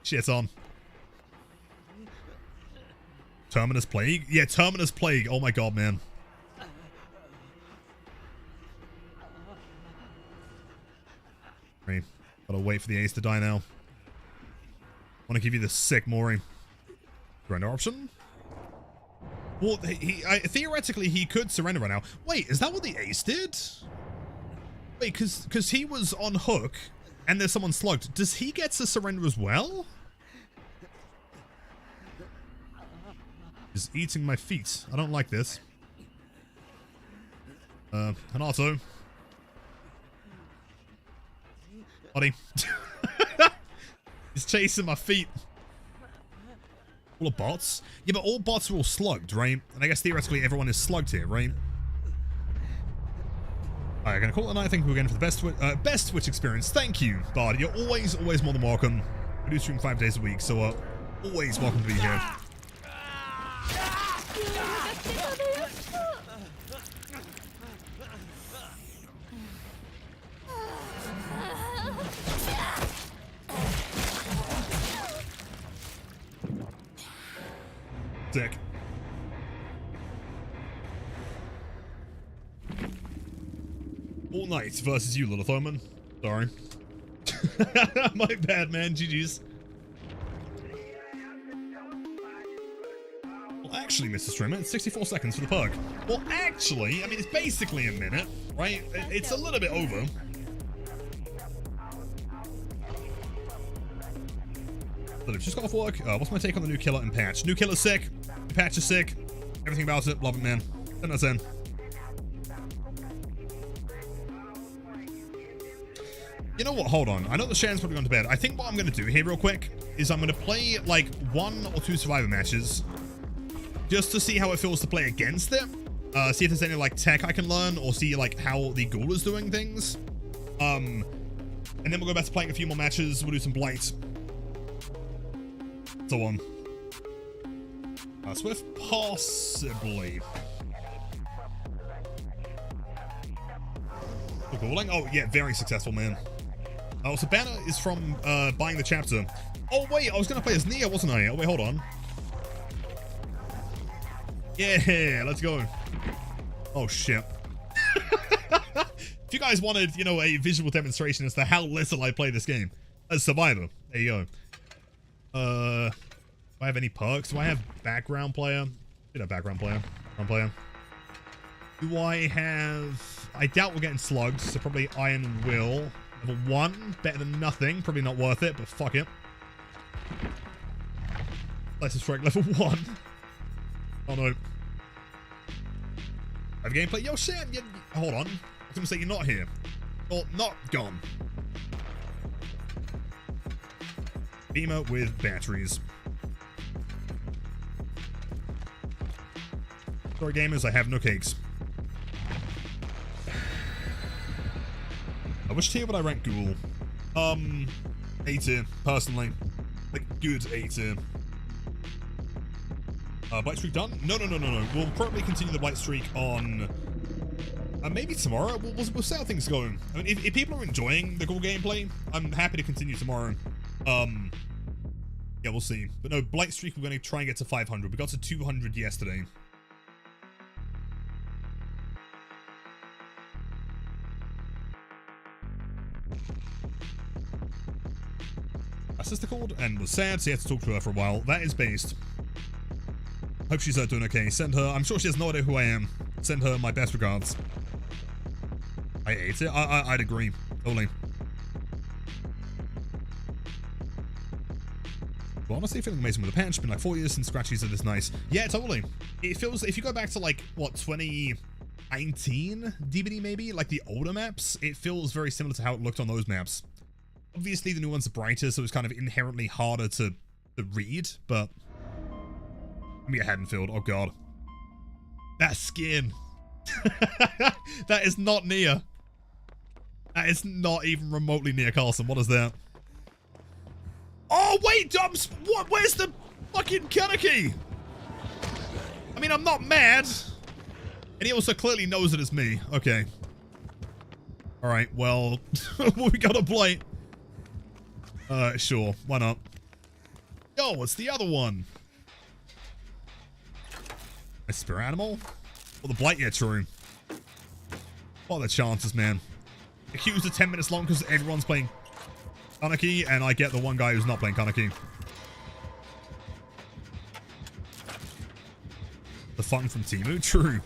Shit on. Terminus Plague? Yeah, Terminus Plague. Oh my god, man. Right. Gotta wait for the ace to die now. Want to give you the sick Mori. Surrender option? Well, theoretically, he could surrender right now. Wait, is that what the ace did? Wait, because he was on hook, and there's someone slugged. Does he get to surrender as well? He's eating my feet. I don't like this. Hanato. Buddy. He's chasing my feet. All the bots? Yeah, but all bots are all slugged, right? And I guess theoretically everyone is slugged here, right? Alright, gonna call it a night. I think we're going for the best Twitch experience. Thank you, Bard. You're always more than welcome. We do stream 5 days a week, so always welcome to be here. Sick. All Night versus you, little Thurman. Sorry. My bad, man. GG's. Well, actually, Mr. Streamer, it's 64 seconds for the perk. Well, actually, I mean, it's basically a minute, right? It's a little bit over. So they've just got off work. What's my take on the new killer and patch? New killer's sick. The patch is sick. Everything about it. Love it, man. 10 out of 10. You know what? Hold on. I know the Shan's probably gone to bed. I think what I'm going to do here real quick is I'm going to play like 1 or 2 Survivor matches just to see how it feels to play against it. See if there's any like tech I can learn or see like how the Ghoul is doing things. And then we'll go back to playing a few more matches. We'll do some Blight. So on. Swift? Possibly. Ghouling? Oh, yeah, very successful, man. Oh, so Banner is from buying the chapter. Oh, wait, I was going to play as Nia, wasn't I? Oh, wait, hold on. Yeah, let's go. Oh, shit. If you guys wanted, you know, a visual demonstration as to how little I play this game as Survivor, there you go. Do I have any perks? Do I have background player? Did have background player. Background player. Do I have... I doubt we're getting slugged, so probably Iron Will. Level 1, better than nothing. Probably not worth it, but fuck it. Let's strike level 1. Oh no. Have gameplay? Yo, Sam, hold on. I was gonna say you're not here. Or not gone. Beamer with batteries. Sorry, gamers, I have no cakes. Which tier would I rank Ghoul? A tier, personally. Like, good A tier. Blight streak done? No. We'll probably continue the Blight streak on... maybe tomorrow? We'll see how things go. I mean, if people are enjoying the Ghoul gameplay, I'm happy to continue tomorrow. Yeah, we'll see. But no, Blight streak, we're going to try and get to 500. We got to 200 yesterday. My sister called and was sad, so you had to talk to her for a while. That is based. Hope she's doing okay. Send her, I'm sure she has no idea who I am. Send her my best regards. I hate it. I'd agree. Totally. Well, honestly, feeling amazing with the patch. Been like 4 years since Scratchies are this nice. Yeah, totally. It feels, if you go back to like, what, 2019 DBD maybe? Like the older maps, it feels very similar to how it looked on those maps. Obviously, the new ones are brighter, so it's kind of inherently harder to read, but... Let me get Haddonfield. Oh, God. That skin. That is not near. That is not even remotely near Carlson. What is that? Oh, wait, Dubs! What? Where's the fucking Kaneki? I mean, I'm not mad. And he also clearly knows that it's me. Okay. Alright, well, we gotta play. Sure. Why not? Yo, what's the other one? A spirit animal? Well, the blight, yeah, true. What are the chances, man? The queues are 10 minutes long because everyone's playing Kaneki, and I get the one guy who's not playing Kaneki. The fun from Temu? True.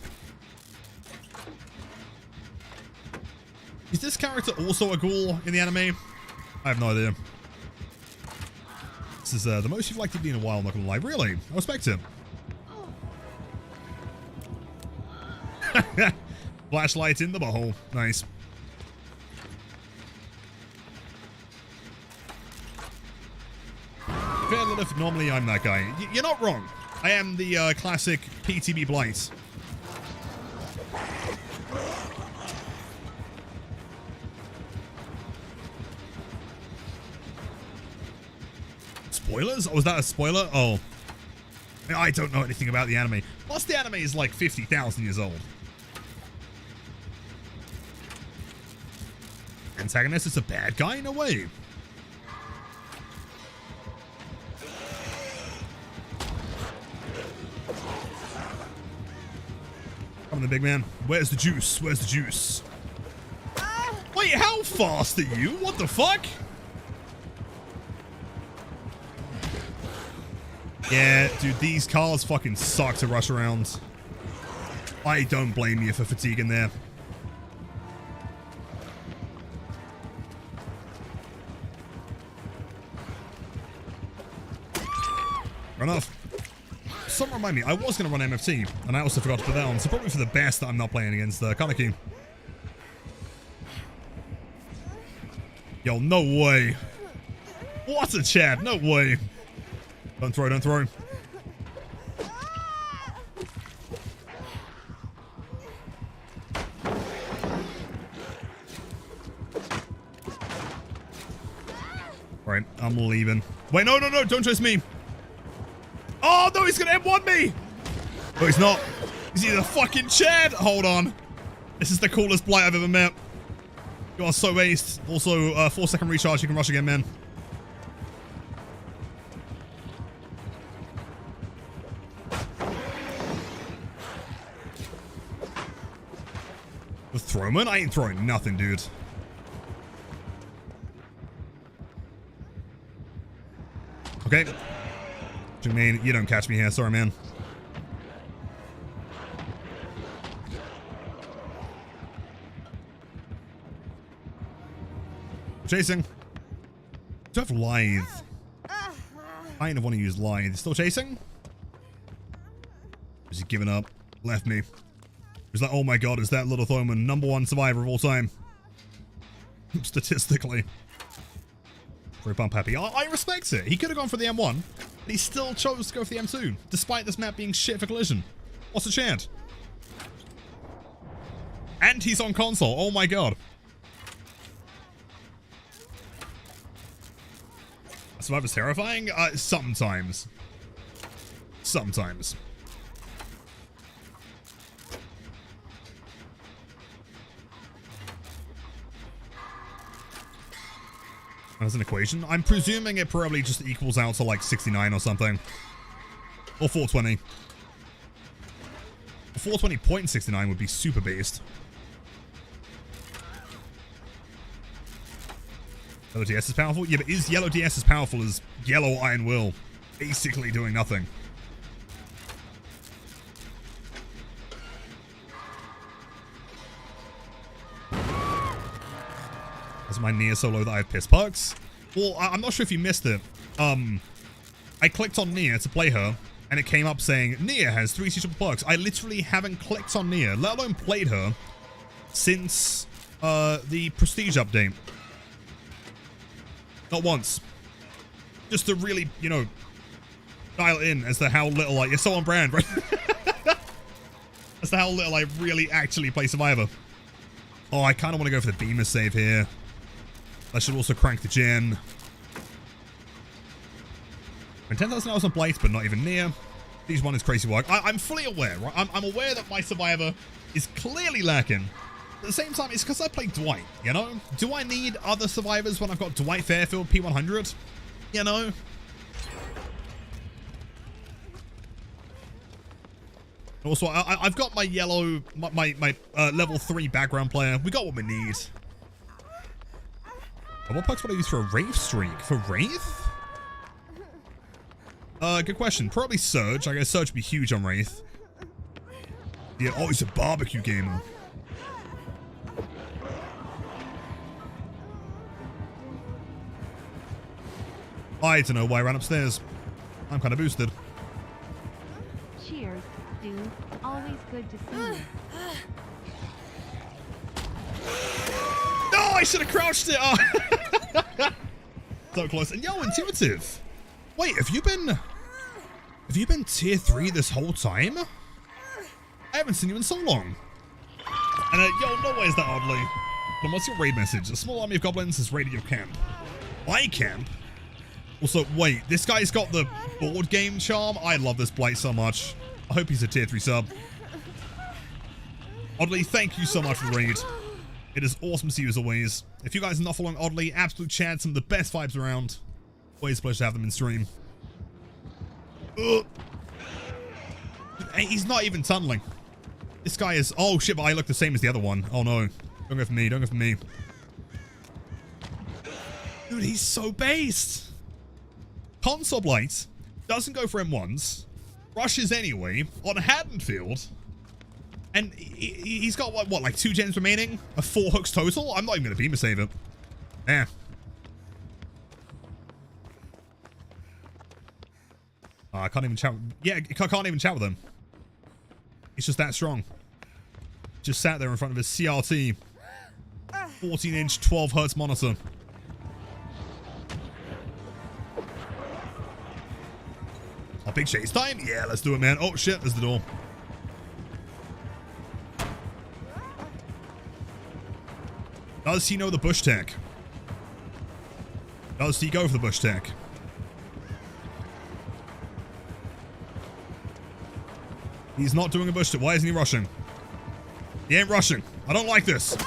Is this character also a ghoul in the anime? I have no idea. This is the most you've liked it be in a while, I'm not gonna lie. Really? I respect it. Flashlight in the butthole. Nice. Fair enough, normally I'm that guy. You're not wrong. I am the classic PTB Blight. Spoilers? Oh, was that a spoiler? Oh. I don't know anything about the anime. Plus, the anime is like 50,000 years old. Antagonist is a bad guy in a way. Come on, the big man. Where's the juice? Where's the juice? Wait, how fast are you? What the fuck? Yeah, dude, these cars fucking suck to rush around. I don't blame you for fatigue in there. Fair enough. Someone remind me, I was going to run MFT, and I also forgot to put that on, so probably for the best that I'm not playing against Kaneki. Yo, no way. What a chat, no way. Don't throw, don't throw. Alright, I'm leaving. Wait, no, no, no, don't chase me. Oh, no, he's gonna M1 me. No, he's not. He's either fucking Chad. Hold on. This is the coolest blight I've ever met. You are so aced. Also, 4-second recharge. You can rush again, man. The throwman? I ain't throwing nothing, dude. Okay. Jermaine, you don't catch me here. Sorry, man. Chasing. Do I have Lithe? I kind of want to use Lithe. Still chasing? Is he giving up? Left me. He's like, oh my god, is that little Thoman #1 survivor of all time? Statistically. Very bump happy. I respect it. He could have gone for the M1, but he still chose to go for the M2, despite this map being shit for collision. What's the chance? And he's on console. Oh my god. Survivor's terrifying? Sometimes. Sometimes. As an equation, I'm presuming it probably just equals out to like 69 or something. Or 420. 420.69 would be super based. Yellow DS is powerful? Yeah, but is Yellow DS as powerful as Yellow Iron Will? Basically doing nothing. That's my Nia solo that I have piss perks. Well, I'm not sure if you missed it. I clicked on Nia to play her, and it came up saying, Nia has 3 suitable perks. I literally haven't clicked on Nia, let alone played her, since the Prestige update. Not once. Just to really, you know, dial in as to how little you're so on brand, right? As to how little I really actually play Survivor. Oh, I kind of want to go for the Beamer save here. I should also crank the gen. And 10,000 hours on Blight, but not even near. These one is crazy work. I'm fully aware, right? I'm aware that my Survivor is clearly lacking. At the same time, it's because I play Dwight, you know? Do I need other Survivors when I've got Dwight Fairfield P100? You know? Also, I've got my yellow, my level 3 background player. We got what we need. And what perks would I use for a Wraith streak? For Wraith? Good question. Probably Surge. I guess Surge would be huge on Wraith. Yeah, oh, he's a barbecue gamer. I don't know why I ran upstairs. I'm kind of boosted. Cheers, dude. Always good to see you. No, I should have crouched it. Oh. So close. And yo, intuitive. Wait, have you been tier 3 this whole time? I haven't seen you in so long. And yo, no way is that oddly. Then what's your raid message? A small army of goblins has raided your camp. My camp? Also, wait, this guy's got the board game charm? I love this Blight so much. I hope he's a tier 3 sub. Oddly, thank you so much for the raid. It is awesome to see you as always. If you guys are not following Oddly, absolute Chad, some of the best vibes around. Always a pleasure to have them in stream. Ugh. Hey, he's not even tunneling. This guy is... Oh shit, but I look the same as the other one. Oh no. Don't go for me, don't go for me. Dude, he's so based. Console Blight doesn't go for M1s. Rushes anyway on Haddonfield. And he's got, what, like 2 gens remaining? 4 hooks total? I'm not even going to Beamer save it. Eh. I can't even chat. Yeah, I can't even chat with him. He's just that strong. Just sat there in front of his CRT 14-inch 12 hertz monitor. A big chase time? Yeah, let's do it, man. Oh shit, there's the door. Does he know the bush tech? Does he go for the bush tech? He's not doing a bush tech. Why isn't he rushing? He ain't rushing. I don't like this.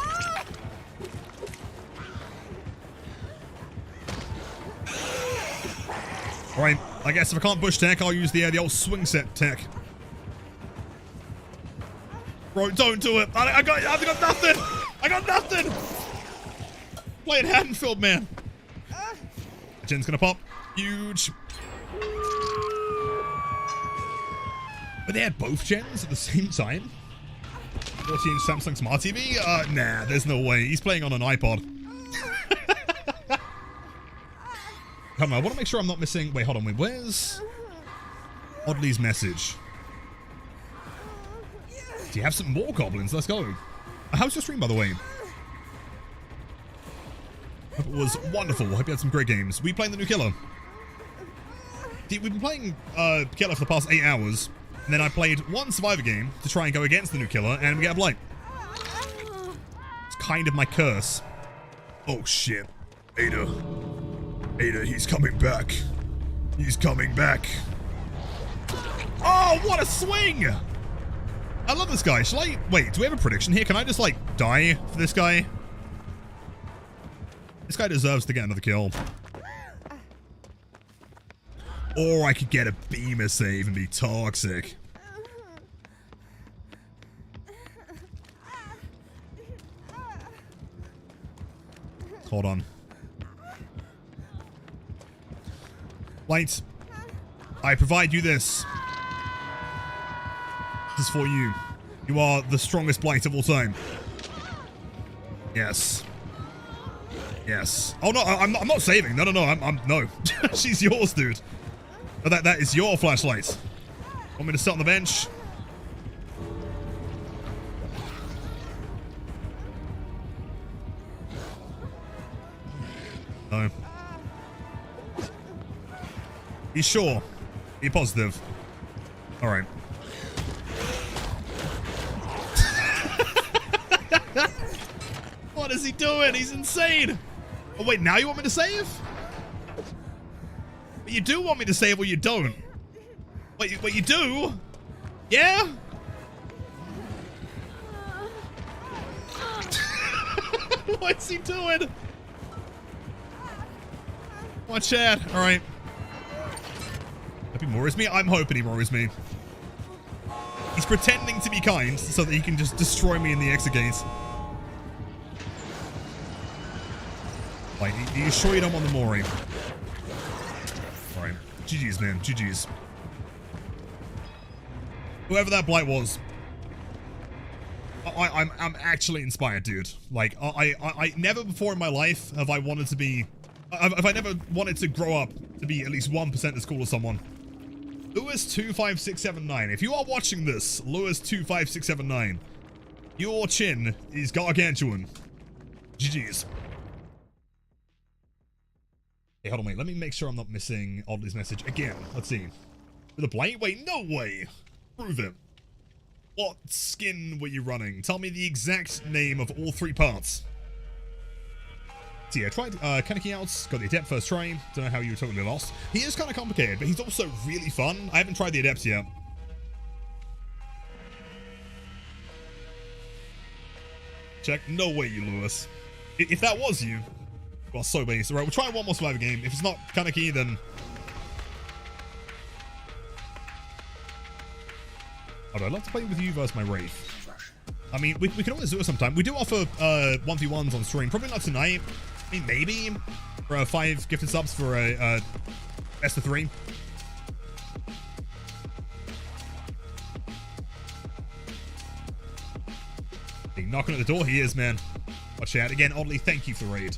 Alright, I guess if I can't bush tech, I'll use the old swing set tech. Bro, don't do it. I've got nothing. I got nothing. Playing Haddonfield, man. Gen's gonna pop. Huge. But they had both gens at the same time? 14-inch Samsung Smart TV? Nah, there's no way. He's playing on an iPod. Come on, I want to make sure I'm not missing... Wait, hold on. Wait, where's Oddly's message? Do you have some more goblins? Let's go. How's your stream, by the way? Hope it was wonderful. Hope you had some great games. We playing the new Killer? See, we've been playing Killer for the past 8 hours. And then I played one Survivor game to try and go against the new Killer, and we get a Blight. It's kind of my curse. Oh, shit. Ada. Ada, he's coming back. He's coming back. Oh, what a swing! I love this guy. Shall I... Wait, do we have a prediction here? Can I just, like, die for this guy? This guy deserves to get another kill. Or I could get a Beamer save and be toxic. Hold on. Light, I provide you this. This is for you. You are the strongest Blight of all time. Yes. Yes. Oh no, I'm not saving. No. No. She's yours, dude. But that is your flashlight. Want me to sit on the bench? No. Be sure. Be positive. All right. What is he doing? He's insane. Oh, wait, now you want me to save? But you do want me to save or you don't? Wait, you do? Yeah? What is he doing? Watch out. All right. Hope he worries me. I'm hoping he worries me. He's pretending to be kind so that he can just destroy me in the exegate. Like, are you sure you don't want the Mori? Alright. GG's, man. GG's. Whoever that Blight was. I'm actually inspired, dude. Like, I never before in my life have I wanted to be... Have I never wanted to grow up to be at least 1% as cool as someone. Lewis25679. If you are watching this, Lewis25679, your chin is gargantuan. GG's. Hey, hold on, wait. Let me make sure I'm not missing Oddly's message again. Let's see. With a Blight? Wait, no way. Prove it. What skin were you running? Tell me the exact name of all 3 parts. So yeah, I tried Kaneki out, got the Adept first try. Don't know how you were totally lost. He is kind of complicated, but he's also really fun. I haven't tried the Adepts yet. Check. No way, you Lewis. If that was you, well, so base. Alright, we'll try one more survivor game. If it's not Kaneki, then... I'd love to play with you versus my Wraith. I mean, we can always do it sometime. We do offer 1v1s on stream. Probably not tonight. I mean, maybe for 5 gifted subs for a best of 3. Big knocking at the door. He is, man. Watch out. Again, Oddly, thank you for the raid.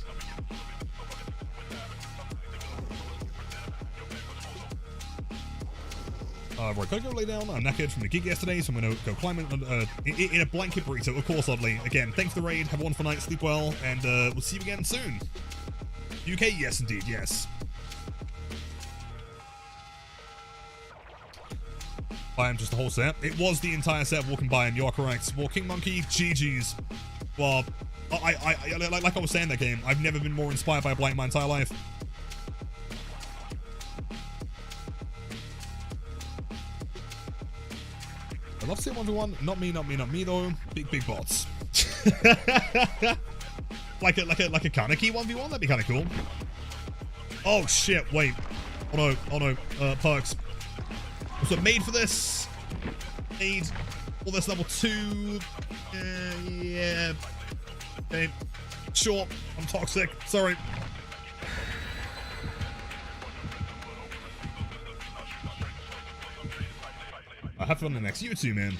Right, gotta go lay down. I'm knackered from the gig yesterday, so I'm gonna go climb in a blanket burrito. Of course, Oddly. Again, thanks for the raid. Have a wonderful night. Sleep well, and we'll see you again soon. UK, yes, indeed, yes. Biome, just the whole set. It was the entire set of Walking Biome. You are correct. Walking Monkey, GG's. Well, like I was saying that game, I've never been more inspired by a Blight in my entire life. I'd love to see 1v1. Not me though. Big bots. like a Kaneki 1v1, that'd be kind of cool. Oh shit, wait. Oh no, perks. Was it made for this? Made all this level 2. Yeah. Okay. Sure, I'm toxic. Sorry. I have fun the next. You too, man.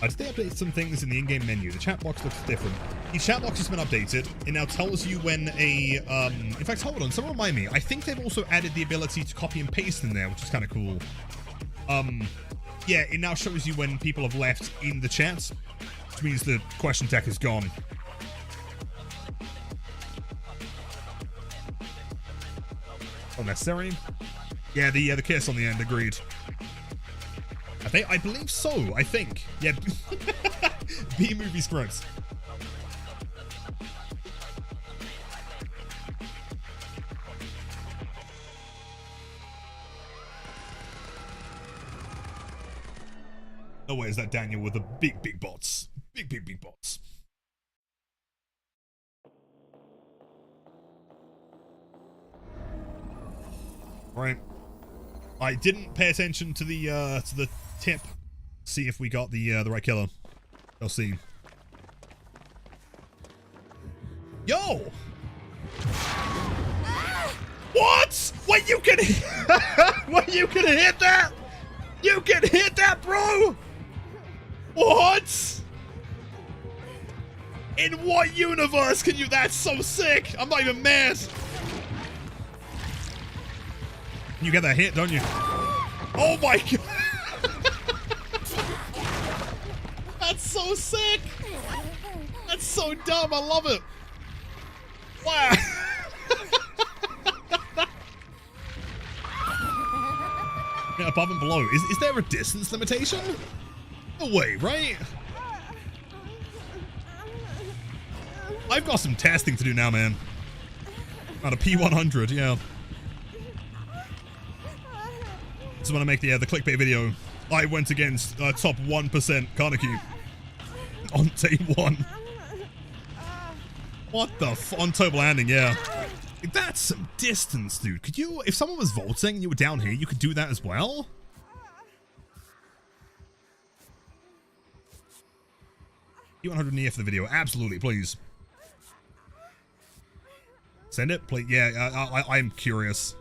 Did they update some things in the in-game menu? The chat box looks different. The chat box has been updated. It now tells you when a... in fact, hold on. Someone remind me. I think they've also added the ability to copy and paste in there, which is kind of cool. Yeah, it now shows you when people have left in the chat, which means the question tech is gone. Unnecessary. Yeah, the kiss on the end, agreed. I believe so, I think. Yeah. B-movie scripts. No way is that Daniel with the big bots. Big bots. Right. I didn't pay attention to the tip. See if we got the right killer. I'll see. Yo! What? Wait! Wait, you can Wait, you can hit that? You can hit that, bro? What? In what universe can you? That's so sick. I'm not even mad. You get that hit, don't you? Oh my god. That's so sick. That's so dumb. I love it. Wow. Yeah, above and below. Is there a distance limitation? No way, right? I've got some testing to do now, man. On a P100, yeah. Just want to make the clickbait video. I went against top 1% Kaneki on day 1. What the on Turbo Landing, yeah. That's some distance, dude. Could you, if someone was vaulting and you were down here, you could do that as well? P100 near for the video. Absolutely, please. Send it, please. Yeah, I'm curious.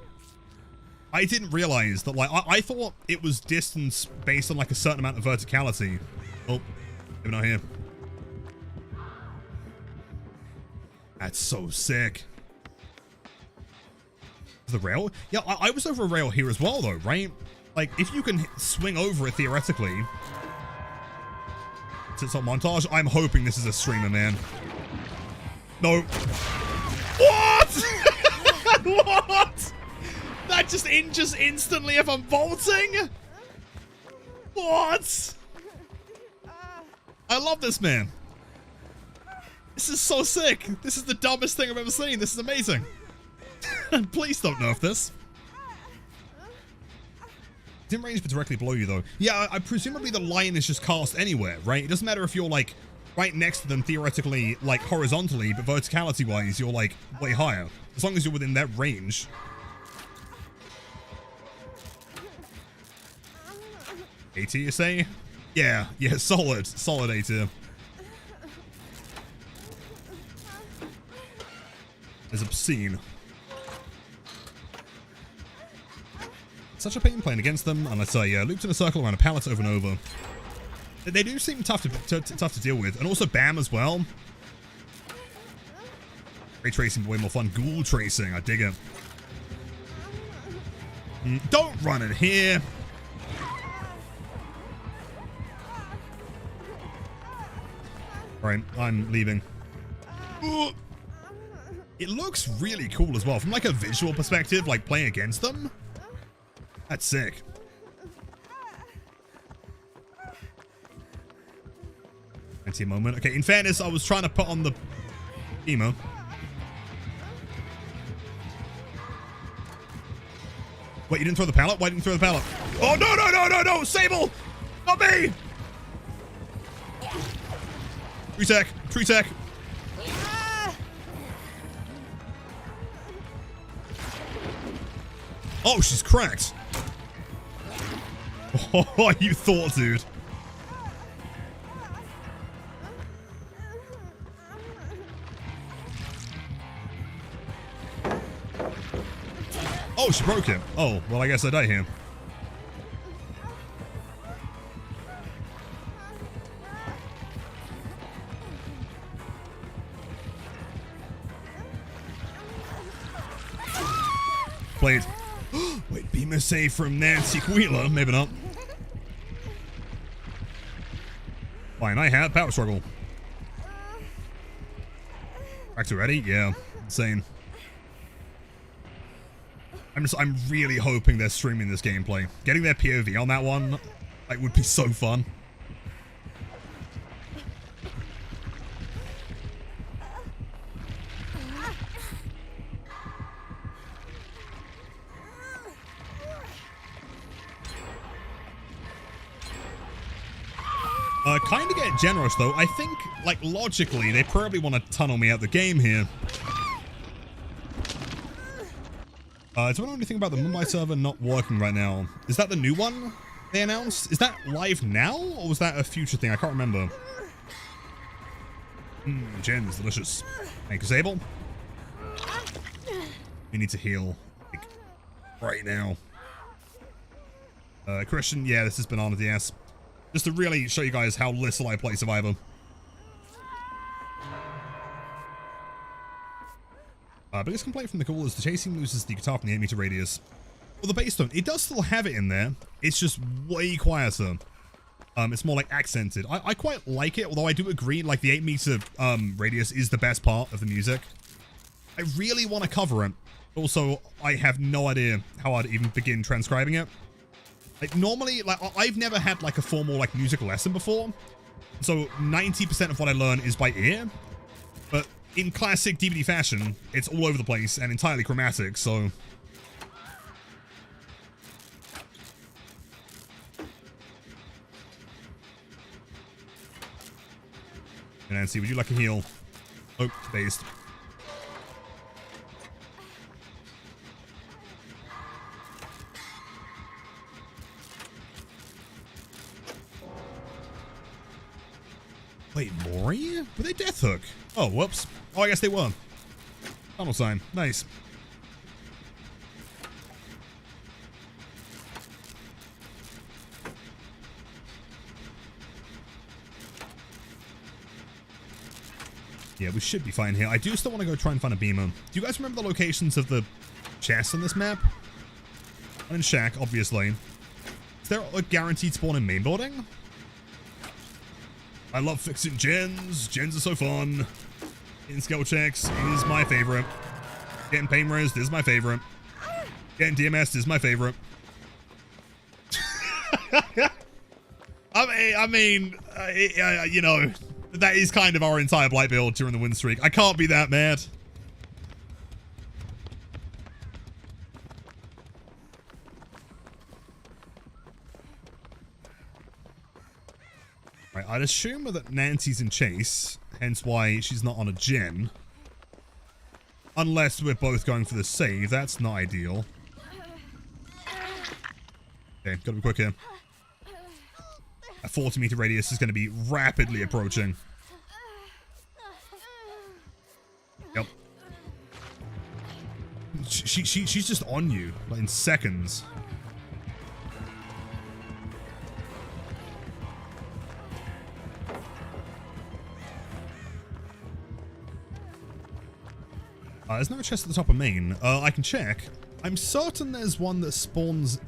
I didn't realize that, like, I thought it was distance based on, like, a certain amount of verticality. Oh, maybe not here. That's so sick. The rail? Yeah, I was over a rail here as well, though, right? Like, if you can swing over it, theoretically. It's not montage. I'm hoping this is a streamer, man. No. What? What? That just injures instantly if I'm vaulting? What? I love this, man. This is so sick. This is the dumbest thing I've ever seen. This is amazing. Please don't nerf this. It's in range but directly below you, though. Yeah, I presumably the line is just cast anywhere, right? It doesn't matter if you're, like, right next to them, theoretically, like, horizontally, but verticality-wise, you're, like, way higher. As long as you're within that range. AT, you say? Yeah, solid. Solid AT. It's obscene. Such a pain playing against them, unless I looped in a circle around a pallet over and over. They do seem tough to deal with, and also BAM as well. Ray tracing, way more fun. Ghoul tracing, I dig it. Don't run it here. Alright, I'm leaving. Ooh. It looks really cool as well, from like a visual perspective, like playing against them. That's sick. Anti moment. Okay, in fairness, I was trying to put on the emo. Wait, you didn't throw the pallet? Why didn't you throw the pallet? Oh, no, Sable! Not me! Tree tech. Oh, she's cracked. Oh, you thought, dude. Oh, she broke it. Oh, well, I guess I die here. Played. Wait, beam save from Nancy Wheeler? Maybe not. Fine, I have power struggle. Back to ready? Yeah, insane. I'm really hoping they're streaming this gameplay. Getting their POV on that one, like, would be so fun. Kind of get generous, though. I think, like, logically, they probably want to tunnel me out the game here. Do I know anything about the Mumbai server not working right now? Is that the new one they announced? Is that live now, or was that a future thing? I can't remember. Gen's delicious. Thank you, Sable. We need to heal. right now. Christian, yeah, this is Banana DS. Just to really show you guys how little I play Survivor. Biggest complaint from the Ghoul is the chasing loses the guitar from the 8-meter radius. Well, the bass tone, it does still have it in there. It's just way quieter. It's more like accented. I quite like it, although I do agree, like the 8-meter radius is the best part of the music. I really want to cover it. Also, I have no idea how I'd even begin transcribing it. Like normally, like I've never had like a formal like musical lesson before. So 90% of what I learn is by ear. But in classic DVD fashion, it's all over the place and entirely chromatic, so... Nancy, would you like a heal? Oh, based. Wait, Mori? Were they Death Hook? Oh, whoops. Oh, I guess they were. Tunnel sign. Nice. Yeah, we should be fine here. I do still want to go try and find a beamer. Do you guys remember the locations of the chests on this map? One in Shack, obviously. Is there a guaranteed spawn in main building? I love fixing gens. Gens are so fun. Getting skill checks is my favorite. Getting pain res is my favorite. Getting DMS is my favorite. I mean, you know, that is kind of our entire Blight build during the win streak. I can't be that mad. Right, I'd assume that Nancy's in chase, hence why she's not on a gen. Unless we're both going for the save, that's not ideal. Okay, gotta be quick here. A 40-meter radius is going to be rapidly approaching. Yep. She's just on you, like in seconds. There's no chest at the top of main. I can check. I'm certain there's one that spawns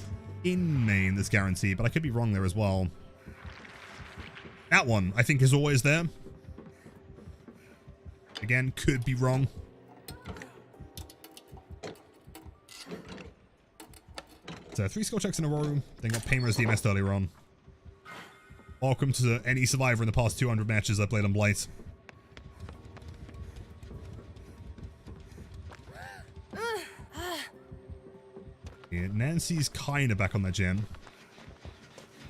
in main that's guaranteed, but I could be wrong there as well. That one, I think, is always there. Again, could be wrong. So 3 skill checks in a row. Then got Painter's DMS earlier on. Welcome to any survivor in the past 200 matches I played on Blight. Yeah, Nancy's kind of back on that gen.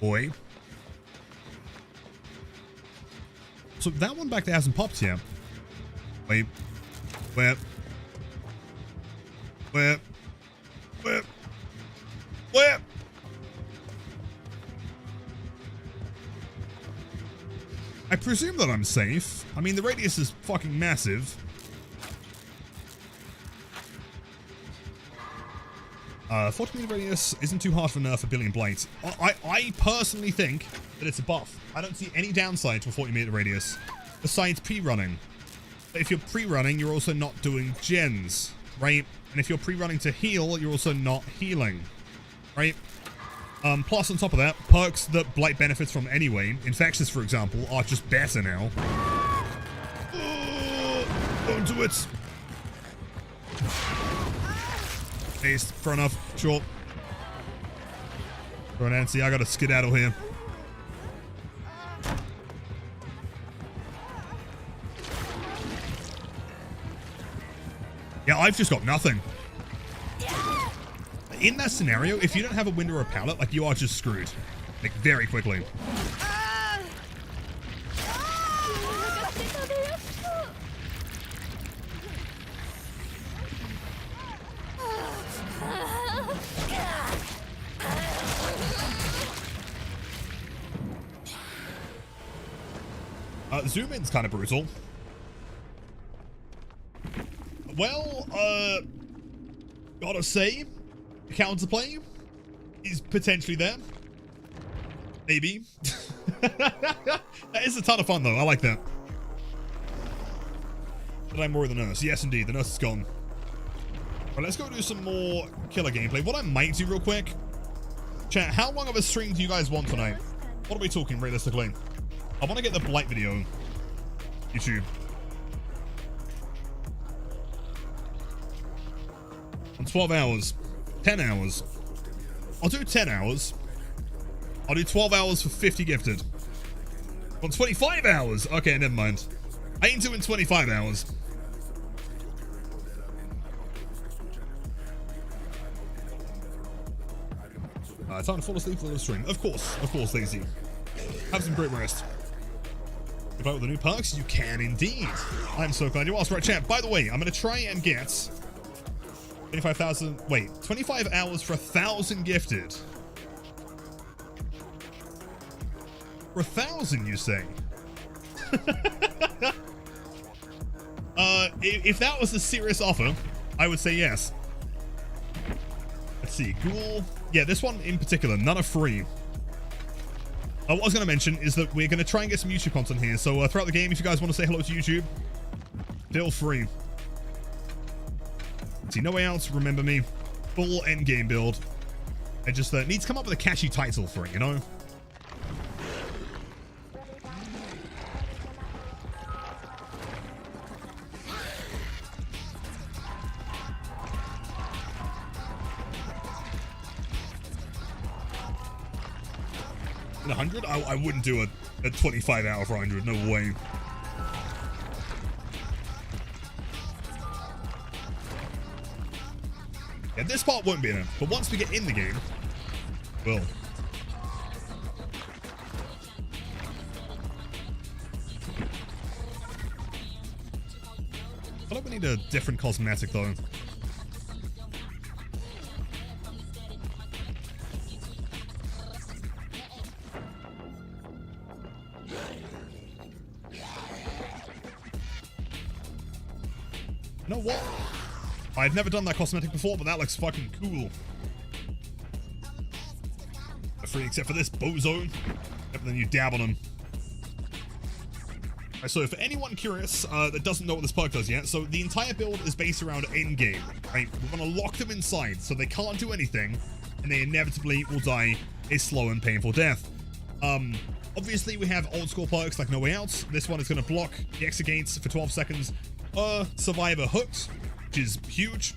Boy. So that one back there hasn't popped yet. Wait. Where? I presume that I'm safe. I mean, the radius is fucking massive. 40-meter radius isn't too hard for nerf for Billion Blight. I personally think that it's a buff. I don't see any downside to a 40-meter radius, besides pre-running. But if you're pre-running, you're also not doing gens, right? And if you're pre-running to heal, you're also not healing, right? Plus, on top of that, perks that Blight benefits from anyway, Infectious, for example, are just better now. Don't do it! Ace, fair enough, sure. Bro, Nancy, I gotta skedaddle here. Yeah, I've just got nothing. In that scenario, if you don't have a window or a pallet, like, you are just screwed. Like, very quickly. Zoom in's kind of brutal. Well, gotta say, counterplay is potentially there. Maybe. That is a ton of fun, though. I like that. But I'm more the nurse. Yes, indeed. The nurse is gone. But let's go do some more killer gameplay. What I might do real quick. Chat, how long of a stream do you guys want tonight? What are we talking realistically? I want to get the Blight video. YouTube. On 12 hours. 10 hours. I'll do 10 hours. I'll do 12 hours for 50 gifted. On 25 hours. Okay, never mind. I ain't doing 25 hours. Time to fall asleep for the stream. Of course, Daisy. Have some great rest. About with the new perks, you can indeed. I'm so glad you asked. Right, chat. By the way, I'm going to try and get 25,000. Wait, 25 hours for 1,000 gifted. For 1,000, you say? If that was a serious offer, I would say yes. Let's see, Ghoul. Yeah, this one in particular, none are free. What I was going to mention is that we're going to try and get some YouTube content here. So throughout the game, if you guys want to say hello to YouTube, feel free. Let's see, No Way Out, Remember Me, full Endgame build. I just need to come up with a catchy title for it, you know? In 100? I wouldn't do a 25 hour for 100, no way. Yeah, this part won't be in it, but once we get in the game, we'll. I think we need a different cosmetic though. You know what? I've never done that cosmetic before, but that looks fucking cool. Free except for this bozo. Except then you dab on him. Right, so for anyone curious that doesn't know what this perk does yet, so the entire build is based around Endgame. Right? We're going to lock them inside so they can't do anything, and they inevitably will die a slow and painful death. Obviously, we have old school perks like No Way Out. This one is going to block the exit gates for 12 seconds. Survivor hooked, which is huge.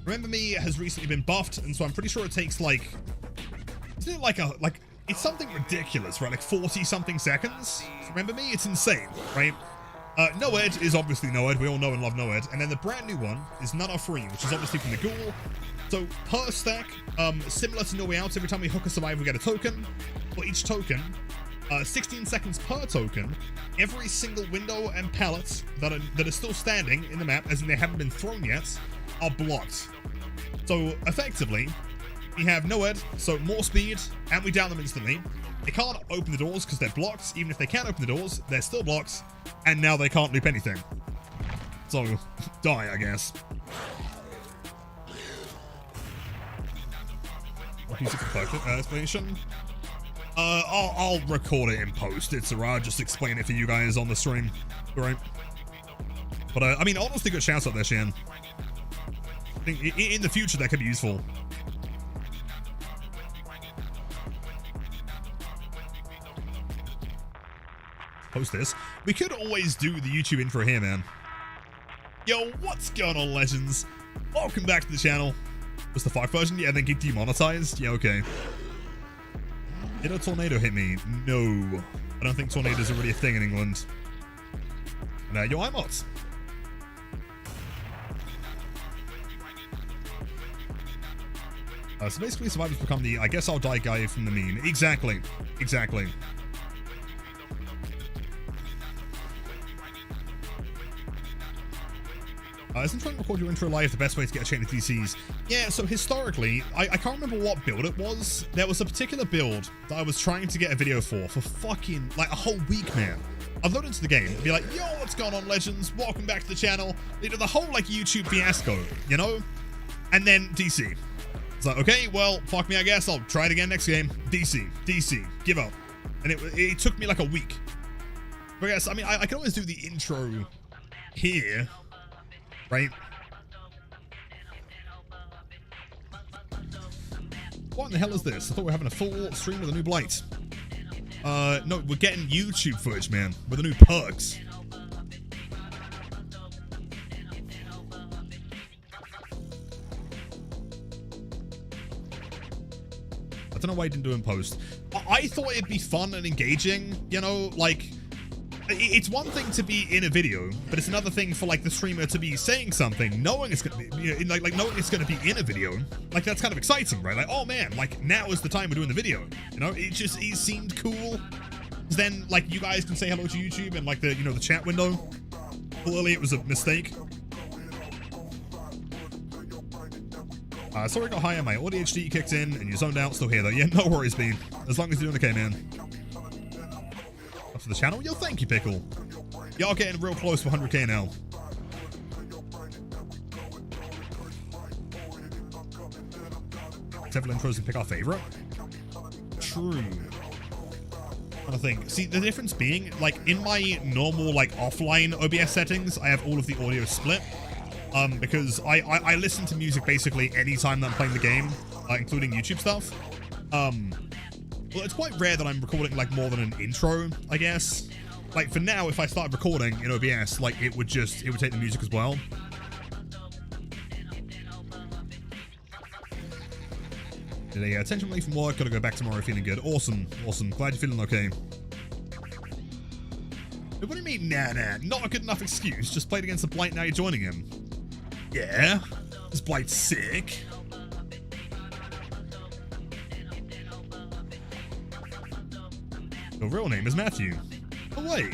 Remember Me has recently been buffed, and so I'm pretty sure it takes like, isn't it like it's something ridiculous, right? Like 40 something seconds. Remember Me, it's insane, right? Noed is obviously Noed. We all know and love Noed. And then the brand new one is None Are Free, which is obviously from the Ghoul. So per stack, similar to No Way Out, every time we hook a survivor, we get a token. For each token, 16 seconds per token, every single window and pallet that are still standing in the map, as in they haven't been thrown yet, are blocked. So effectively, we have Noed, so more speed, and we down them instantly. They can't open the doors because they're blocked. Even if they can open the doors, they're still blocked, and now they can't loop anything. So, die, I guess. Music explanation. I'll record it in post. It's alright. Just explain it for you guys on the stream. Alright. But I mean, honestly, good shouts out there, Shan. I think in the future that could be useful. Post this. We could always do the YouTube intro here, man. Yo, what's going on, legends? Welcome back to the channel. Was the fuck version? Yeah, then get demonetized? Yeah, okay. Did a tornado hit me? No. I don't think tornadoes are really a thing in England. And yo, I'm Ots. So basically, survivors become the I guess I'll die guy from the meme. Exactly. Exactly. Isn't trying to record your intro live the best way to get a chain of DCs? Yeah, so historically, I can't remember what build it was. There was a particular build that I was trying to get a video for fucking, like, a whole week, man. I'd load into the game and be like, yo, what's going on, legends? Welcome back to the channel. They did the whole, like, YouTube fiasco, you know? And then DC. It's like, okay, well, fuck me, I guess. I'll try it again next game. DC, give up. And it took me like a week. But I guess, I mean, I can always do the intro here, right? What in the hell is this? I thought we were having a full stream with a new blight. No, we're getting YouTube footage, man, with the new perks. I don't know why I didn't do it in post. I thought it'd be fun and engaging, you know, like, it's one thing to be in a video, but it's another thing for, like, the streamer to be saying something, knowing it's gonna be, you know, like knowing it's gonna be in a video. Like, that's kind of exciting, right? Like, oh man, like, now is the time we're doing the video, you know? It seemed cool. Then, like, you guys can say hello to YouTube and, like, the, you know, the chat window. Clearly it was a mistake. Sorry I got higher, my ADHD kicked in and you zoned out, still here though. Yeah, no worries, Bean. As long as you're doing okay, man. Up for the channel? Yo, thank you, Pickle. Y'all getting real close to 100k now. Several intros and pick our favorite. True. I think. See, the difference being, like, in my normal, like, offline OBS settings, I have all of the audio split. Because I listen to music basically anytime that I'm playing the game, including YouTube stuff. Well, it's quite rare that I'm recording, like, more than an intro, I guess. Like, for now, if I started recording in OBS, like, it would take the music as well. Did a attention leave from work, gotta go back tomorrow feeling good. Awesome, awesome. Glad you're feeling okay. What do you mean, nah? Not a good enough excuse. Just played against the Blight, now you're joining him. Yeah, this Blight's sick. Your real name is Matthew. Oh wait,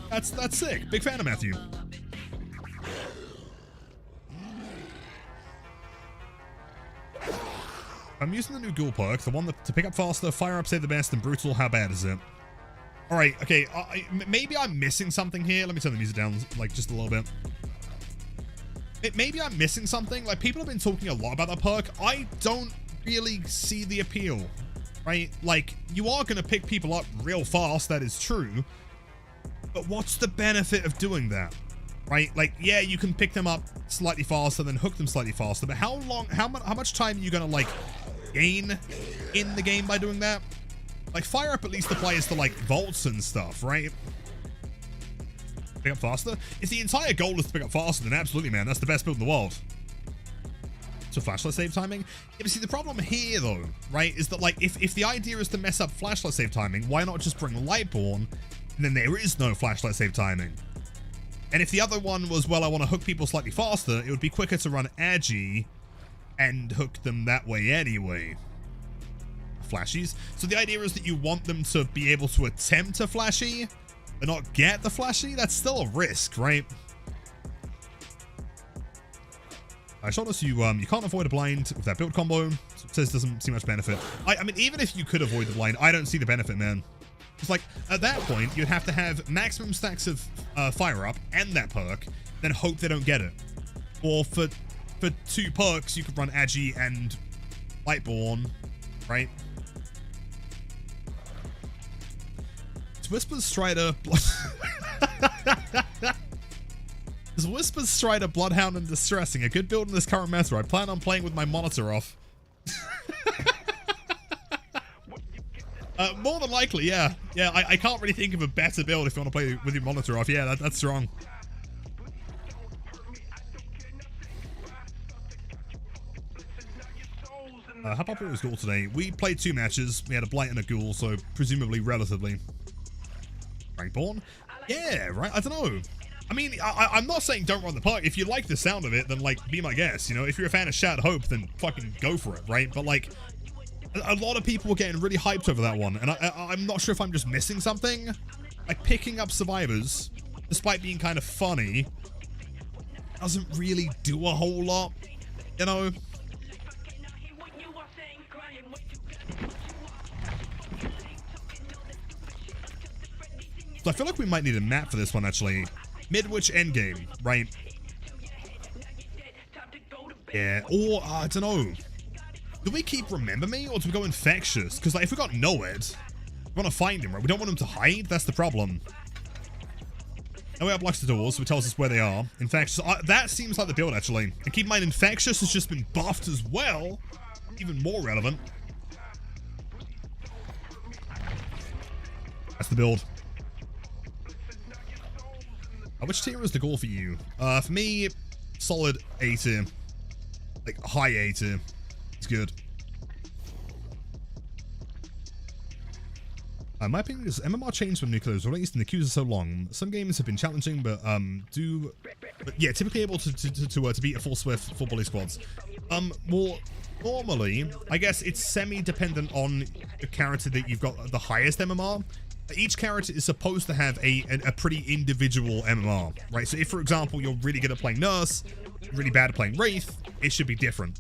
that's sick. Big fan of Matthew. I'm using the new Ghoul perk, the one to pick up faster, fire up, save the best, and brutal. How bad is it? All right, okay. Maybe I'm missing something here. Let me turn the music down, like, just a little bit. Maybe I'm missing something. Like, people have been talking a lot about that perk. I don't really see the appeal, right? Like, you are going to pick people up real fast. That is true. But what's the benefit of doing that, right? Like, yeah, you can pick them up slightly faster, then hook them slightly faster. But how much time are you going to, like, gain in the game by doing that? Like, fire up at least applies to, like, vaults and stuff, right? Pick up faster? If the entire goal is to pick up faster, then absolutely, man, that's the best build in the world. So flashlight save timing? Yeah, but see, the problem here, though, right, is that, like, if the idea is to mess up flashlight save timing, why not just bring Lightborn, and then there is no flashlight save timing? And if the other one was, well, I want to hook people slightly faster, it would be quicker to run Agi and hook them that way anyway. Flashies. So the idea is that you want them to be able to attempt a flashy, but not get the flashy. That's still a risk, right? I showed us you can't avoid a blind with that build combo. So it says doesn't see much benefit. I mean, even if you could avoid the blind, I don't see the benefit, man. It's like, at that point, you'd have to have maximum stacks of fire up and that perk, then hope they don't get it. Or for 2 perks, you could run Agi and Lightborn, right? Whisper's Strider Is Whisper's Strider Bloodhound and Distressing a good build in this current meta? I plan on playing with my monitor off. More than likely, yeah. Yeah, I can't really think of a better build if you want to play with your monitor off. Yeah, that's strong. How popular was Ghoul today? We played 2 matches. We had a Blight and a Ghoul, so presumably relatively. Rankborn? Yeah, right? I don't know. I mean, I'm not saying don't run the perk. If you like the sound of it, then, like, be my guest. You know, if you're a fan of Shattered Hope, then fucking go for it, right? But, like, a lot of people were getting really hyped over that one, and I'm not sure if I'm just missing something. Like, picking up survivors, despite being kind of funny, doesn't really do a whole lot, you know? So I feel like we might need a map for this one, actually. Midwich Endgame, right? Yeah, or, I don't know. Do we keep Remember Me, or do we go Infectious? Because like, if we got Know It, we want to find him, right? We don't want him to hide. That's the problem. Know It blocks the doors, so it tells us where they are. Infectious. That seems like the build, actually. And keep in mind, Infectious has just been buffed as well. Even more relevant. That's the build. Which tier is the Ghoul for you? For me, solid A tier. Like, high A tier. It's good. My opinion is MMR changed when nuclear is released and the queues are so long. Some games have been challenging, but yeah, typically able to beat a full Swift, full bully squads. More normally, I guess it's semi-dependent on the character that you've got the highest MMR. Each character is supposed to have a pretty individual MMR, right? So if, for example, you're really good at playing Nurse, really bad at playing Wraith, it should be different.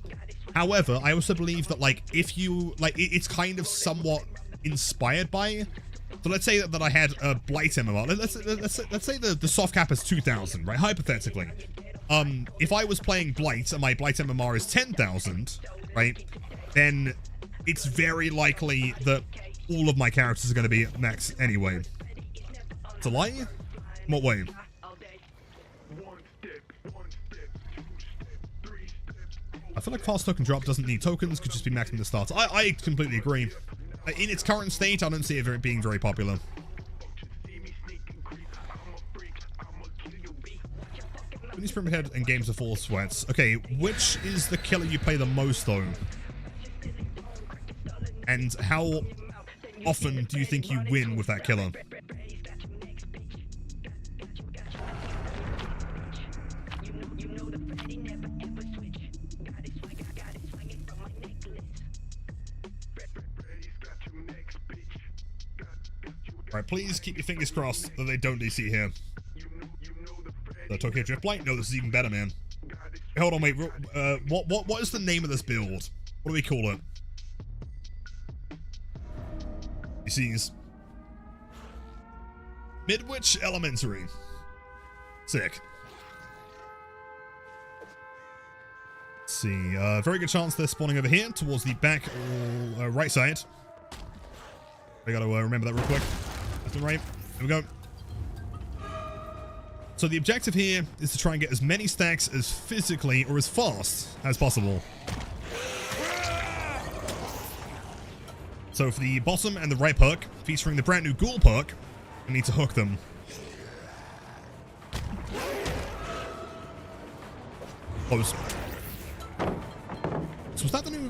However, I also believe that, like, if you, like, it's kind of somewhat inspired by. So let's say that I had a Blight MMR. Let's say the soft cap is 2,000, right? Hypothetically. If I was playing Blight and my Blight MMR is 10,000, right? Then it's very likely that all of my characters are going to be max anyway. It's a lie? In what way? I feel like fast token drop doesn't need tokens, could just be maxing the starts. I completely agree. In its current state, I don't see it being very popular. When you sprint ahead and games are full of sweats. Okay, which is the killer you play the most, though? And how often do you think you win with that killer? Alright, please keep your fingers crossed that they don't DC here. The Tokyo Drift Blight? No, this is even better, man. Hey, hold on, wait. What is the name of this build? What do we call it? DCs. Midwich Elementary. Sick. Let's see. Very good chance they're spawning over here towards the back or right side. I gotta remember that real quick. Left and right. Here we go. So the objective here is to try and get as many stacks as physically or as fast as possible. So for the bottom and the right perk, featuring the brand new Ghoul perk, we need to hook them. Close. So was that the new,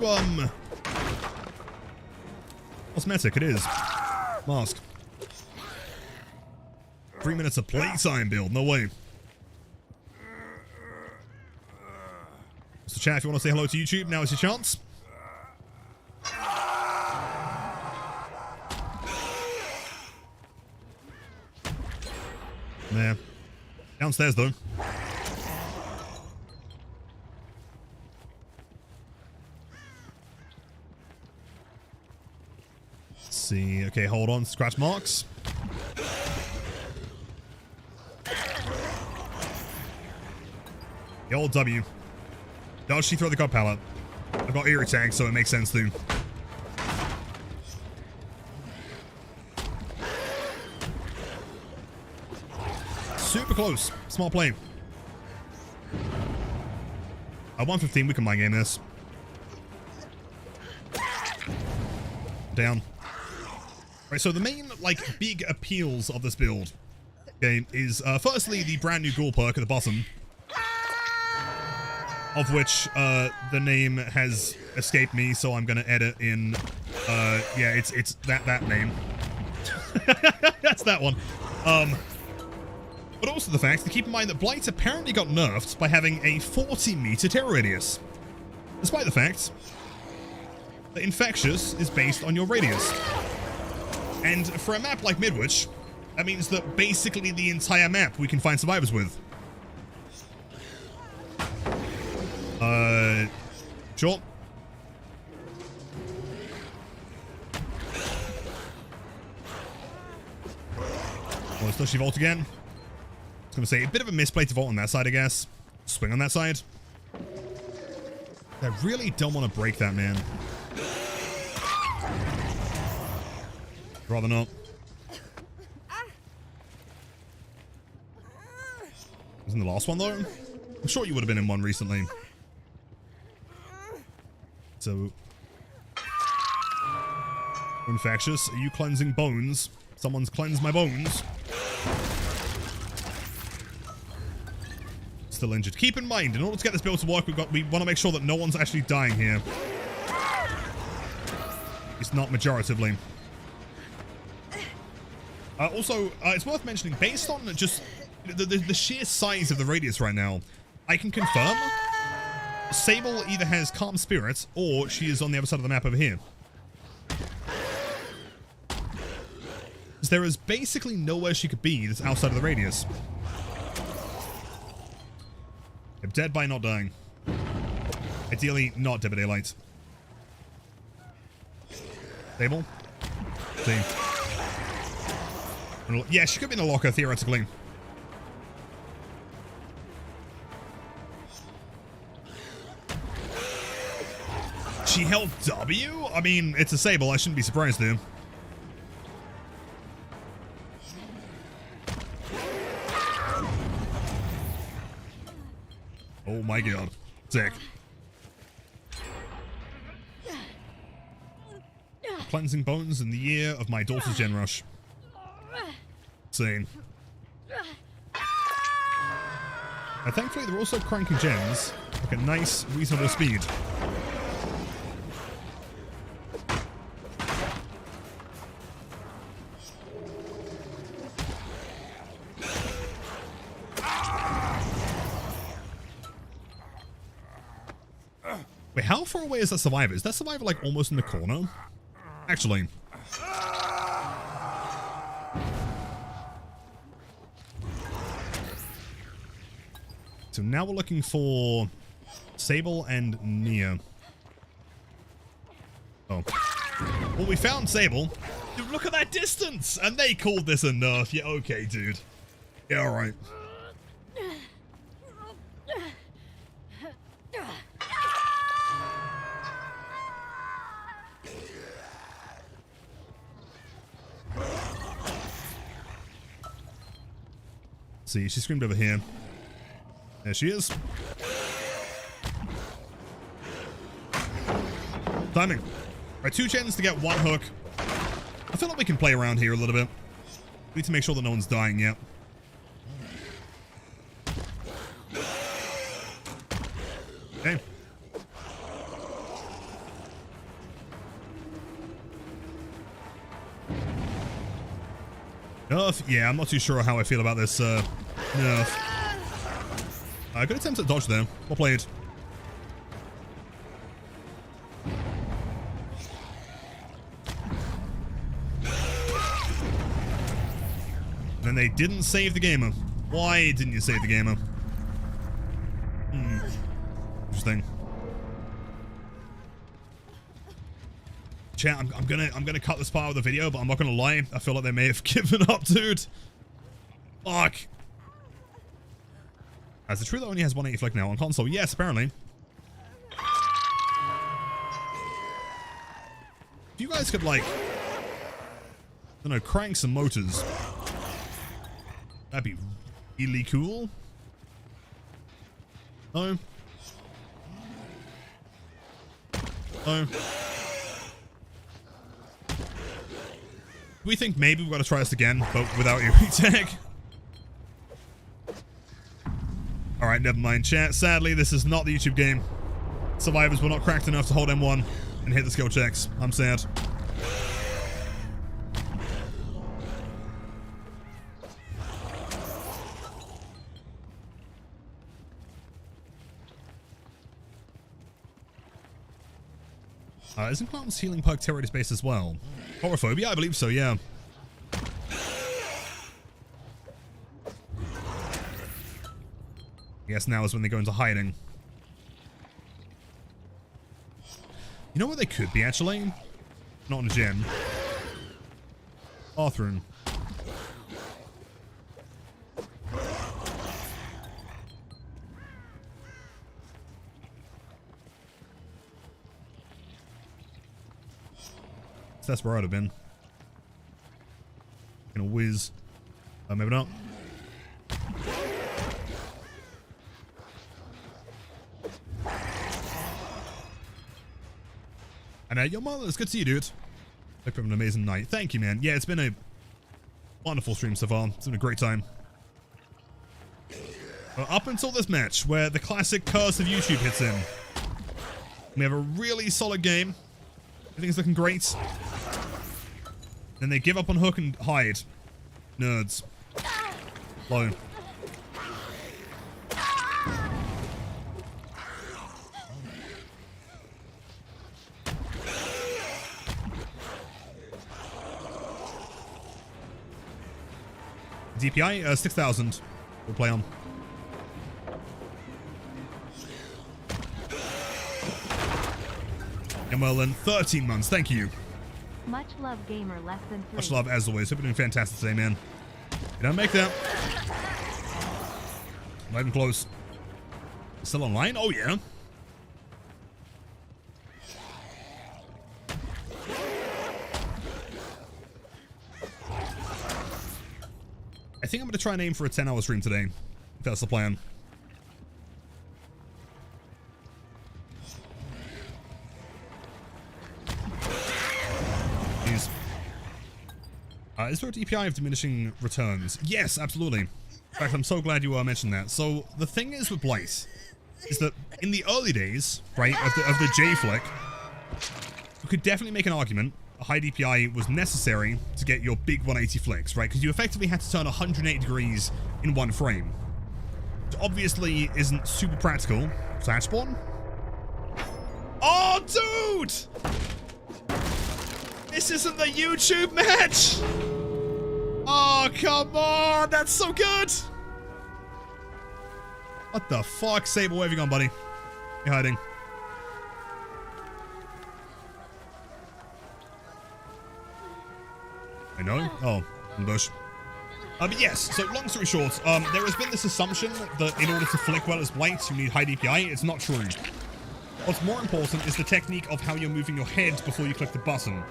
cosmetic? It is. Mask. 3 minutes of playtime build. No way. So chat, if you want to say hello to YouTube, now is your chance. There. Downstairs, though. Let's see. Okay, hold on. Scratch marks. The old W. Does she throw the god pallet? I've got ear tag, so it makes sense too. Super close. Small play. At 115, we can mind game this. Down. Right, so the main, like, big appeals of this build, okay, is firstly the brand new Ghoul perk at the bottom, of which the name has escaped me, so I'm gonna edit in. Yeah, it's that name. That's that one. But also the fact to keep in mind that Blight apparently got nerfed by having a 40-meter terror radius, despite the fact that Infectious is based on your radius. And for a map like Midwich, that means that basically the entire map we can find survivors with. Sure. Oh, it's Lushy Vault again. I was going to say, a bit of a misplay to vault on that side, I guess. Swing on that side. I really don't want to break that, man. Rather not. Wasn't the last one, though? I'm sure you would have been in one recently. So... Infectious, are you cleansing bones? Someone's cleansed my bones. Still injured. Keep in mind, in order to get this build to work, we want to make sure that no one's actually dying here. It's not majoritively. Also, it's worth mentioning, based on just the sheer size of the radius right now, I can confirm Sable either has calm spirits or she is on the other side of the map over here. There is basically nowhere she could be that's outside of the radius. I'm dead by not dying. Ideally, not Dead by Daylight. Stable? See. Yeah, she could be in a locker, theoretically. She held W? I mean, it's a Sable. I shouldn't be surprised, dude. Oh my god. Sick. Cleansing bones in the year of my daughter's gen rush. Insane. And thankfully they're also cranking gens like a nice, reasonable speed. Wait, how far away is that survivor? Is that survivor like almost in the corner? Actually. So now we're looking for Sable and Nia. Oh. Well, we found Sable. Dude, look at that distance! And they called this a nerf. Yeah, okay, dude. Yeah, alright. See, she screamed over here. There she is. Timing. Right, 2 gens to get 1 hook. I feel like we can play around here a little bit. We need to make sure that no one's dying yet. Okay. Nerf? Yeah, I'm not too sure how I feel about this nerf. Good attempt at dodge there. Well played. And then they didn't save the gamer. Why didn't you save the gamer? Interesting. Chat, I'm gonna cut this part of the video, but I'm not gonna lie. I feel like they may have given up, dude. Fuck. Is it true that only has 180 flick now on console? Yes, apparently. If you guys could, like, I don't know, crank some motors, that'd be really cool. No. No. We think maybe we've got to try this again, but without your retag. Alright, never mind, chat. Sadly, this is not the YouTube game. Survivors were not cracked enough to hold M1 and hit the skill checks. I'm sad. Isn't Clown's healing perk terrorist based as well? Horophobia? I believe so, yeah. Yes, now is when they go into hiding. You know what they could be, actually? Not in a gym. Bathroom. That's where I'd have been. Gonna whiz. Maybe not. And yo, Marlon, it's good to see you, dude. Hope you're having an amazing night. Thank you, man. Yeah, it's been a wonderful stream so far. It's been a great time. Up until this match, where the classic curse of YouTube hits in. We have a really solid game. Everything's looking great. Then they give up on hook and hide. Nerds. Low. DPI, 6,000. We'll play on. And well, in 13 months. Thank you. Much love, gamer. Less than 3. Much love, as always. Hope you're doing fantastic today, man. You don't make that. Not even close. Still online? Oh, yeah. I think I'm going to try and aim for a 10-hour stream today. If that's the plan. Jeez. Is there a DPI of diminishing returns? Yes, absolutely. In fact, I'm so glad you mentioned that. So, the thing is with Blight, is that in the early days, right, of the J flick, you could definitely make an argument a high DPI was necessary to get your big 180 flicks, right? Because you effectively had to turn 180 degrees in one frame. Which obviously isn't super practical. Satch spawn? Oh, dude! This isn't the YouTube match! Oh, come on! That's so good! What the fuck? Sable, where have you gone, buddy? You're hiding. I know? Oh, ambush. But yes, so long story short, there has been this assumption that in order to flick well as Blight, you need high DPI. It's not true. What's more important is the technique of how you're moving your head before you click the button.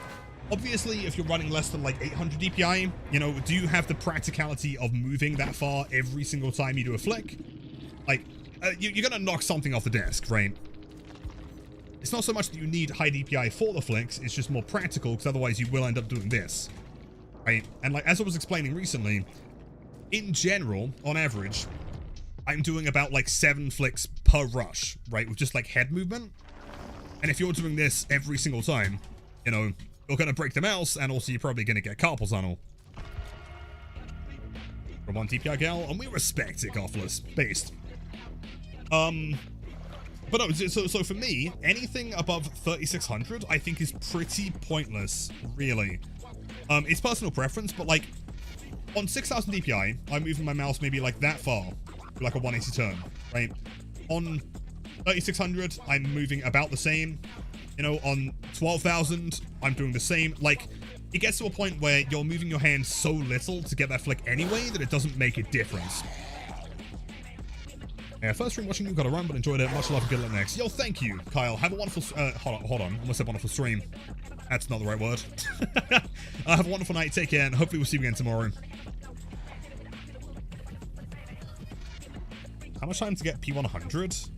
Obviously, if you're running less than like 800 DPI, you know, do you have the practicality of moving that far every single time you do a flick? Like, you're gonna knock something off the desk, right? It's not so much that you need high DPI for the flicks, it's just more practical, because otherwise you will end up doing this. Right? And like, as I was explaining recently, in general, on average, I'm doing about like 7 flicks per rush, right? With just like head movement. And if you're doing this every single time, you know, you're going to break the mouse, and also you're probably going to get carpal tunnel. From 1 DPI gal, and we respect it, Gothless. Based. But no, so for me, anything above 3600, I think is pretty pointless, really. It's personal preference, but like, on 6000 DPI, I'm moving my mouse maybe like that far, like a 180 turn, right? On 3600, I'm moving about the same. You know, on 12,000, I'm doing the same. Like, it gets to a point where you're moving your hand so little to get that flick anyway that it doesn't make a difference. Yeah, first stream watching you, gotta run, but enjoyed it. Much love and good luck next. Yo, thank you, Kyle. Have a wonderful, hold on. I almost said wonderful stream. That's not the right word. Have a wonderful night, take care, and hopefully we'll see you again tomorrow. How much time to get P100?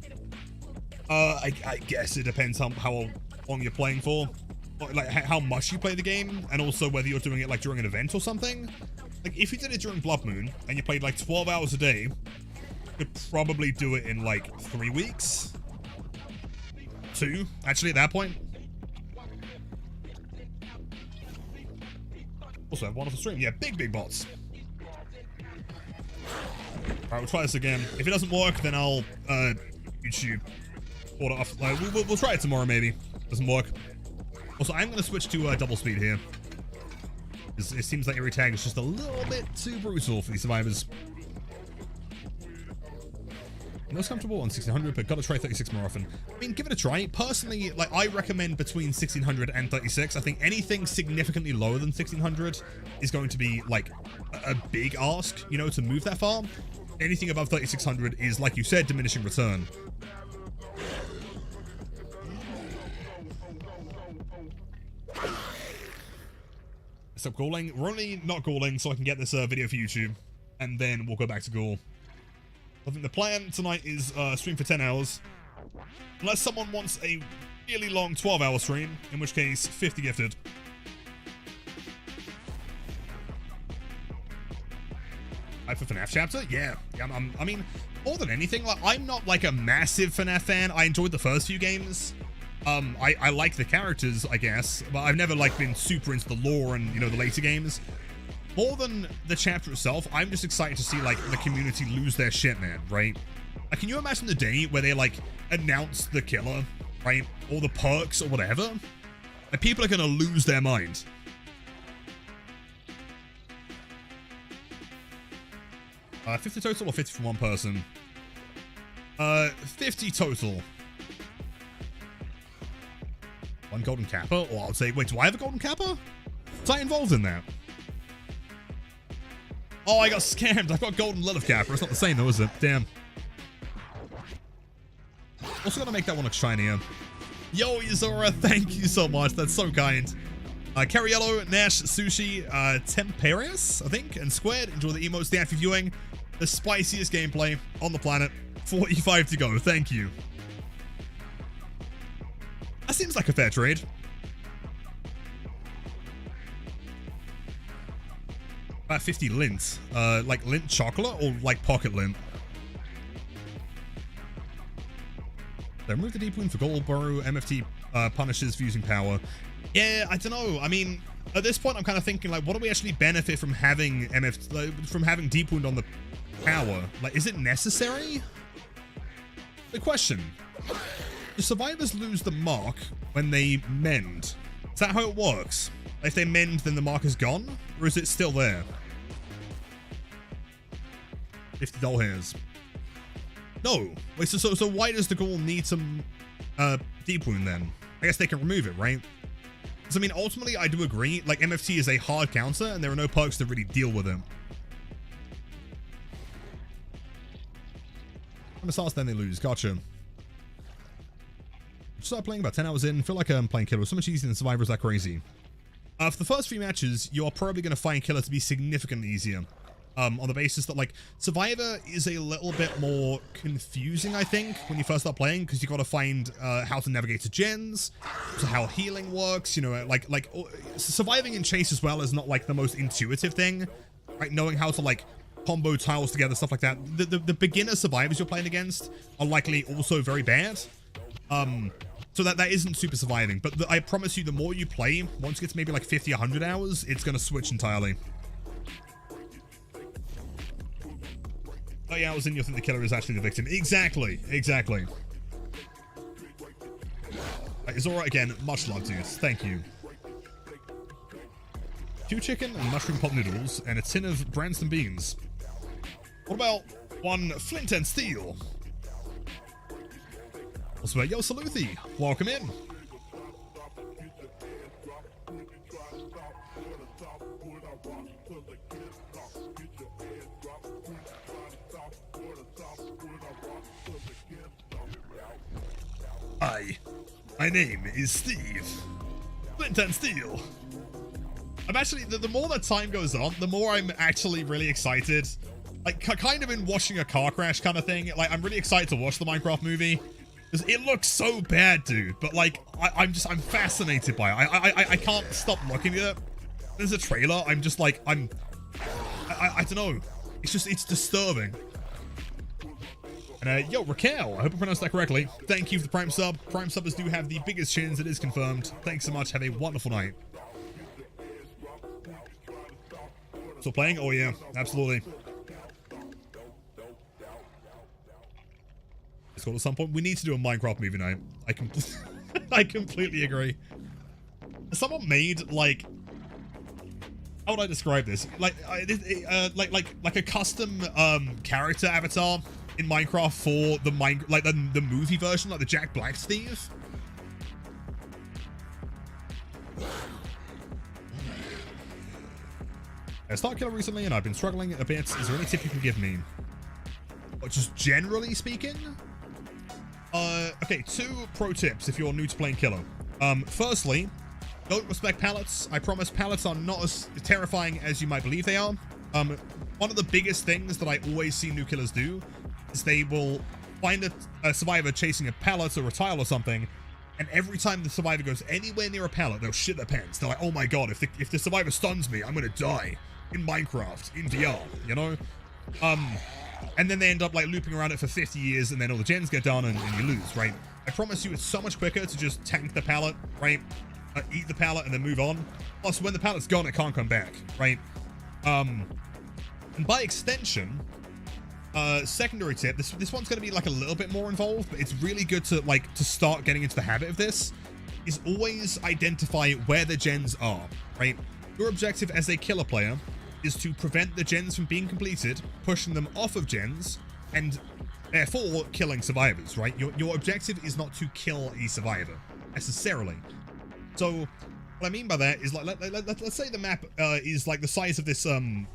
I guess it depends how long you're playing for. Like, how much you play the game, and also whether you're doing it, like, during an event or something. Like, if you did it during Blood Moon, and you played, like, 12 hours a day, you could probably do it in, like, 3 weeks? 2, actually, at that point. Also, have a wonderful stream. Yeah, big bots. Alright, we'll try this again. If it doesn't work, then I'll, YouTube order off. We'll try it tomorrow, maybe. Doesn't work. Also, I'm going to switch to double speed here. It seems like every tag is just a little bit too brutal for these survivors. Most comfortable on 1600, but gotta try 36 more often. I mean, give it a try. Personally, like, I recommend between 1600 and 36. I think anything significantly lower than 1600 is going to be, like, a big ask, you know, to move that far. Anything above 3600 is, like you said, diminishing return. stop Ghouling. We're only not Ghouling so I can get this video for YouTube. And then we'll go back to Ghoul. I think the plan tonight is stream for 10 hours. Unless someone wants a really long 12-hour stream, in which case 50 gifted. Hype for FNAF chapter? Yeah. I mean, more than anything, like, I'm not like a massive FNAF fan. I enjoyed the first few games. I like the characters, I guess, but I've never like been super into the lore and, you know, the later games. More than the chapter itself, I'm just excited to see like the community lose their shit, man, right? Like, can you imagine the day where they like announce the killer, right? Or the perks or whatever? And people are gonna lose their mind. Uh, 50 total or 50 from one person? 50 total. One golden kappa? Or I'll say, wait, do I have a golden kappa? Was I involved in that? Oh, I got scammed. I got golden Lilith kappa. It's not the same though, is it? Damn. Also gonna make that one look shinier. Yo, Yuzora, thank you so much. That's so kind. Cariello, Nash, Sushi, Temperius, I think, and Squared. Enjoy the emotes. Thank you for viewing. The spiciest gameplay on the planet. 45 to go. Thank you. That seems like a fair trade. 50 lint. Like lint chocolate or like pocket lint? They remove the deep wound for gold, burrow, MFT punishes fusing power. Yeah, I don't know. I mean, at this point, I'm kind of thinking, like, what do we actually benefit from having from having deep wound on the power? Like, is it necessary? The question: do survivors lose the mark when they mend? Is that how it works? If they mend, then the mark is gone, or is it still there? 50 doll hairs. No. Wait, so why does the Ghoul need some deep wound then? I guess they can remove it, right? Because I mean, ultimately, I do agree. Like, MFT is a hard counter, and there are no perks to really deal with it. Missiles, then they lose. Gotcha. Start playing about 10 hours in. Feel like I'm playing Killer. So much easier than Survivor. Is that crazy? For the first few matches, you are probably going to find Killer to be significantly easier. On the basis that, like, Survivor is a little bit more confusing, I think, when you first start playing, because you got to find how to navigate to gens, so how healing works, you know, like surviving in Chase as well is not, like, the most intuitive thing, right? Knowing how to, like, combo tiles together, stuff like that. The beginner survivors you're playing against are likely also very bad. So that isn't super surviving, but I promise you, the more you play, once you get to maybe like 50, 100 hours, it's going to switch entirely. Oh yeah, I was in, you'll think the killer is actually the victim. Exactly. Izora, again, much love, dude. Thank you. 2 chicken and mushroom pot noodles, and a tin of Branston beans. What about 1 flint and steel? Also, yo, Saluthi, welcome in. Hi, my name is Steve. Flint and Steel. I'm actually, the more that time goes on, the more I'm actually really excited. Like, kind of in watching a car crash kind of thing. Like, I'm really excited to watch the Minecraft movie. Because it looks so bad, dude. But, like, I'm fascinated by it. I can't stop looking at it. There's a trailer. I'm just like, I don't know. It's disturbing. And, yo, Raquel, I hope I pronounced that correctly. Thank you for the Prime sub. Prime subbers do have the biggest chins, it is confirmed. Thanks so much. Have a wonderful night. Still playing? Oh, yeah. Absolutely. It's called at some point. We need to do a Minecraft movie night. I completely agree. Someone made, like... How would I describe this? Like a custom character avatar in Minecraft for the the movie version, like the Jack Black Steve. I started Killer recently and I've been struggling a bit. Is there any tip you can give me? Or just generally speaking? Okay, 2 pro tips if you're new to playing Killer. Firstly, don't respect pallets. I promise pallets are not as terrifying as you might believe they are. One of the biggest things that I always see new killers do is they will find a survivor chasing a pallet or a tile or something, and every time the survivor goes anywhere near a pallet, they'll shit their pants. They're like, oh my god, if the survivor stuns me, I'm gonna die. In Minecraft, in VR, you know? And then they end up like looping around it for 50 years, and then all the gens get done and you lose, right? I promise you it's so much quicker to just tank the pallet, right? Eat the pallet and then move on. Plus, when the pallet's gone, it can't come back, right? And by extension, secondary tip, this one's going to be like a little bit more involved, but it's really good to start getting into the habit of this, is always identify where the gens are, right? Your objective as a killer player is to prevent the gens from being completed, pushing them off of gens, and therefore killing survivors, right? Your objective is not to kill a survivor, necessarily. So, what I mean by that is, like, let's say the map is like the size of this hand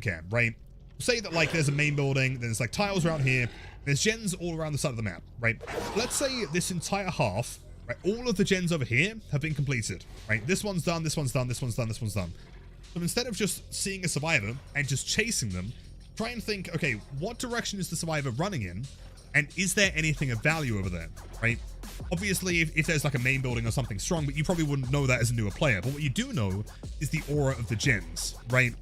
cam, right? Say that like there's a main building, there's like tiles around here, there's gens all around the side of the map, right? Let's say this entire half, right, all of the gens over here have been completed, right? This one's done, this one's done, this one's done, this one's done. So instead of just seeing a survivor and just chasing them, try and think, okay, what direction is the survivor running in? And is there anything of value over there, right? Obviously, if there's like a main building or something strong, but you probably wouldn't know that as a newer player. But what you do know is the aura of the gens, right?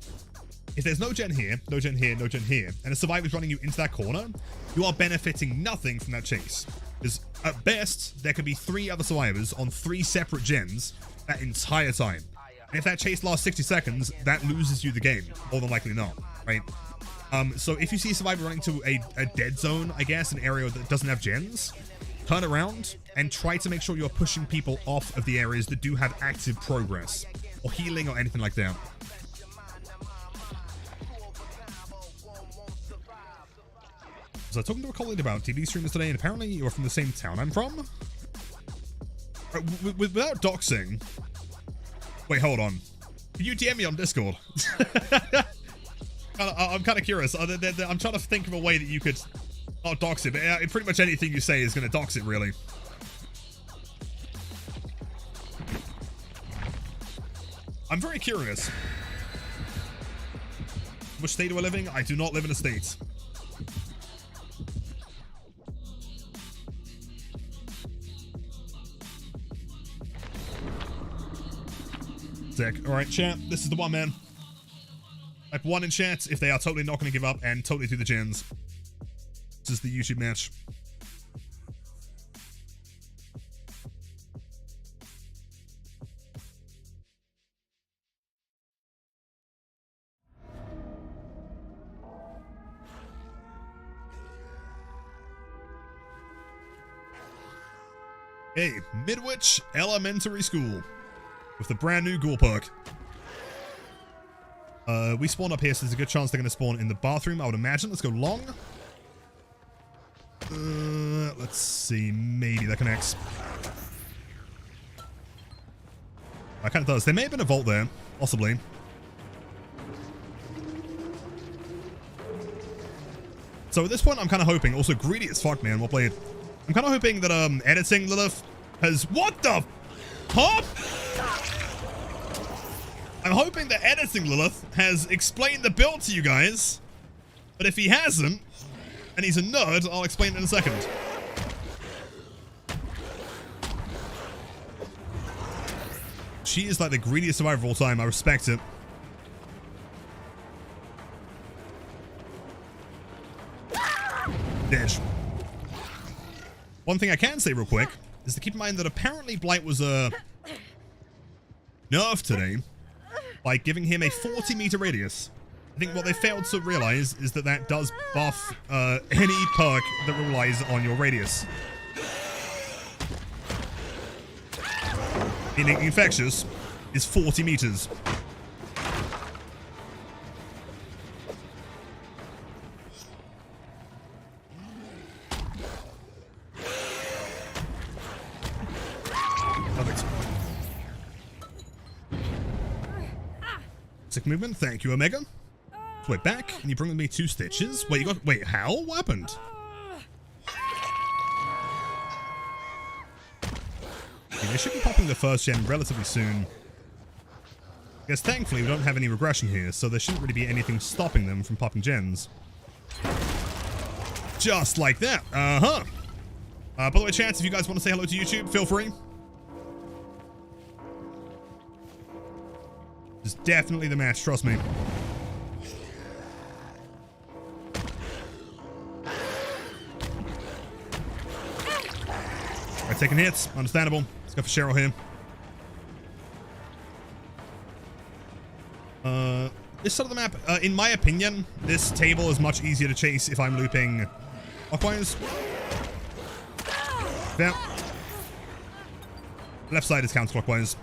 If there's no gen here, no gen here, no gen here, and a survivor's running you into that corner, you are benefiting nothing from that chase. Because at best, there could be 3 other survivors on 3 separate gens that entire time. And if that chase lasts 60 seconds, that loses you the game, more than likely not, right? So if you see a survivor running to a dead zone, I guess, an area that doesn't have gens, turn around and try to make sure you're pushing people off of the areas that do have active progress, or healing, or anything like that. So I was talking to a colleague about TV streamers today, and apparently you're from the same town I'm from? Without doxing... Wait, hold on. Can you DM me on Discord? I'm kind of curious. I'm trying to think of a way that you could not dox it, but pretty much anything you say is going to dox it, really. I'm very curious. Which state do I live in? I do not live in a state. Sick. Alright, chat. This is the one, man. Type 1 in chat if they are totally not going to give up and totally do the gens. This is the YouTube match. Hey, Midwich Elementary School. With the brand new Ghoul perk. We spawn up here, so there's a good chance they're going to spawn in the bathroom, I would imagine. Let's go long. Let's see. Maybe that connects. That kind of does. There may have been a vault there. Possibly. So at this point, I'm kind of hoping. Also, greedy as fuck, man. Well played. I'm kind of hoping that editing Lilith has... What the... Huh? I'm hoping that editing Lilith has explained the build to you guys. But if he hasn't, and he's a nerd, I'll explain it in a second. She is like the greediest survivor of all time. I respect it. Dead. One thing I can say real quick is to keep in mind that apparently Blight was nerfed today by giving him a 40-meter radius. I think what they failed to realize is that that does buff any perk that relies on your radius. Meaning infectious is 40 meters. Perfect. Sick movement. Thank you, Omega. So we're back, and you bring with me 2 stitches. Wait, you got... Wait, how? What happened? Okay, they should be popping the first gen relatively soon. Because thankfully we don't have any regression here, so there shouldn't really be anything stopping them from popping gens. Just like that. Uh-huh. By the way, chat, if you guys want to say hello to YouTube, feel free. It's definitely the match, trust me. Alright, taking hits. Understandable. Let's go for Cheryl here. This side of the map, in my opinion, this table is much easier to chase if I'm looping clockwise. Yeah. Left side is counterclockwise.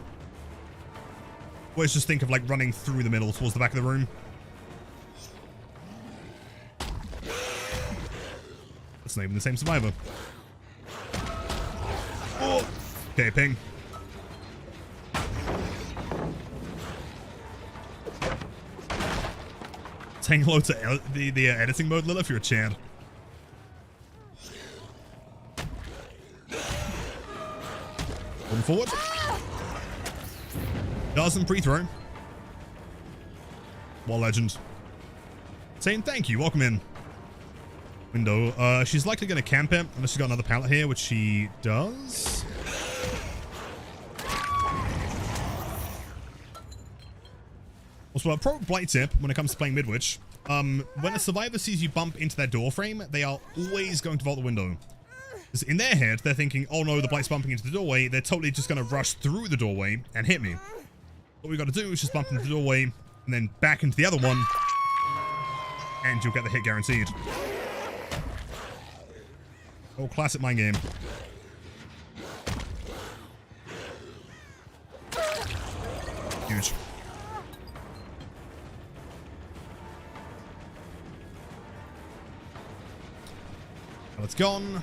Always just think of like running through the middle towards the back of the room. That's not even the same survivor. Oh. Okay, ping. Saying hello to the editing mode, Lilith, if you're a Chad. Moving forward. Doesn't pre-throw. Wall legend. Saying thank you, welcome in. Window. She's likely going to camp it, unless she's got another pallet here, which she does. Also, a pro blight tip when it comes to playing Midwich. When a survivor sees you bump into their door frame, they are always going to vault the window. Because in their head, they're thinking, oh no, the blight's bumping into the doorway. They're totally just going to rush through the doorway and hit me. What we got to do is just bump into the doorway and then back into the other one. And you'll get the hit guaranteed. Oh, classic mind game. Huge. Well, it's gone.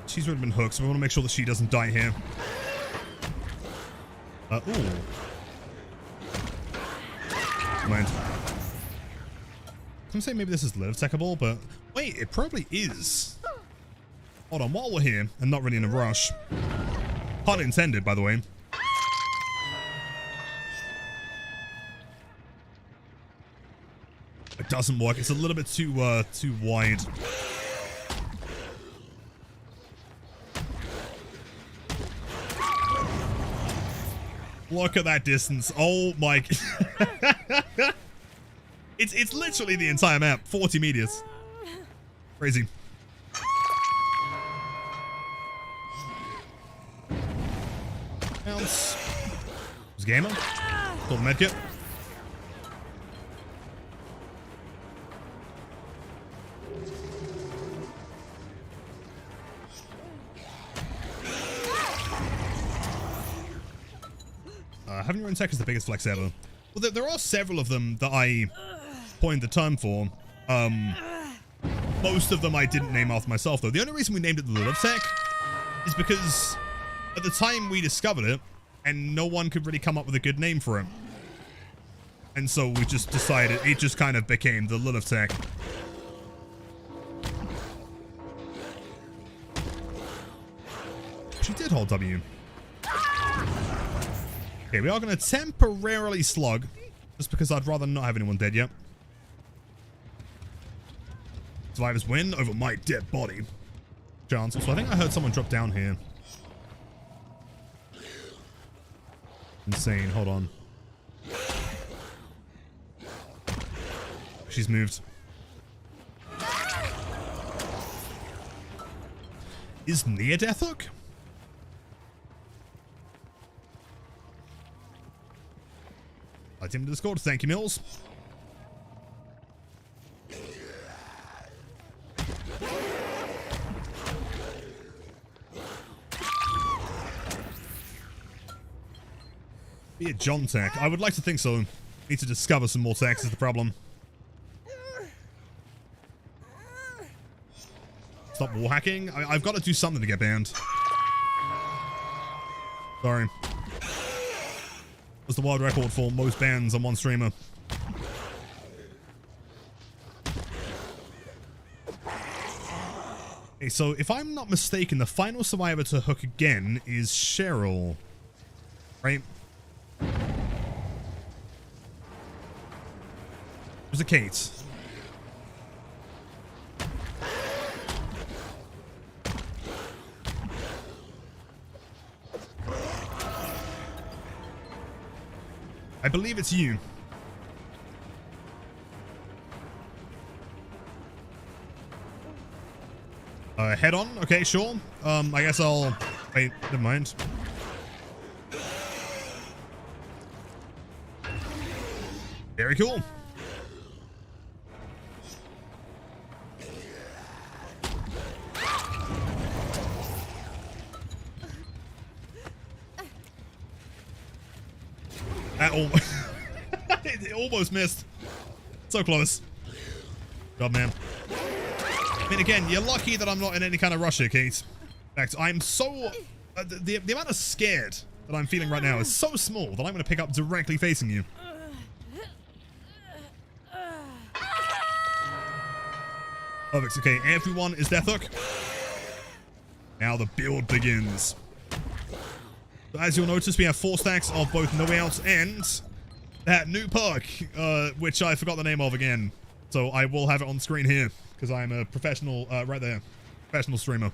She's already been hooked, so we want to make sure that she doesn't die here. Ooh. Mind. I'm saying maybe this is live techable, but wait, it probably is. Hold on, while we're here, and not really in a rush. Pun intended, by the way. It doesn't work. It's a little bit too wide. Look at that distance. Oh my. It's literally the entire map. 40 meters. Crazy. Bounce. There's Gamer. Pull the medkit. Having your own tech is the biggest flex ever. Well, there are several of them that I coined the term for. Most of them I didn't name after myself, though. The only reason we named it the Lilith Tech is because at the time we discovered it, and no one could really come up with a good name for it. And so we just decided, it just kind of became the Lilith Tech. She did hold W. Okay, we are going to temporarily slug, just because I'd rather not have anyone dead yet. Survivors win over my dead body. Chance. So I think I heard someone drop down here. Insane. Hold on. She's moved. Is near death hook? Let him to Discord. Thank you, Mills. Be a John tech. I would like to think so. Need to discover some more techs is the problem. Stop wall hacking. I've got to do something to get banned. Sorry. Was the world record for most bans on one streamer. Okay, so if I'm not mistaken, the final survivor to hook again is Cheryl. Right? There's a Kate. I believe it's you. Head on? Okay, sure. I guess I'll... Wait, never mind. Very cool. That almost... it almost missed. So close. God, man. I mean, again, you're lucky that I'm not in any kind of rush here, Kate. In fact, I'm so... the amount of scared that I'm feeling right now is so small that I'm going to pick up directly facing you. Perfect. Okay, everyone is death hook. Now the build begins. So as you'll notice, we have 4 stacks of both No Way Out and that new perk, which I forgot the name of again. So I will have it on screen here, because I'm a professional, right there, professional streamer.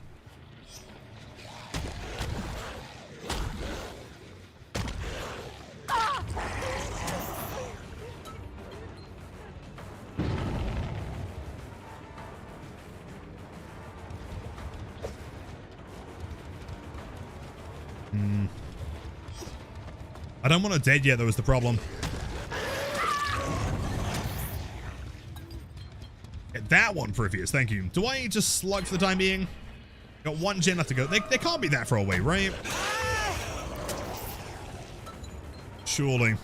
I don't want to dead yet, though, is the problem. Get that one, Peripheus, thank you. Do I just slug for the time being? Got 1 gen left to go. They can't be that far away, right? Surely.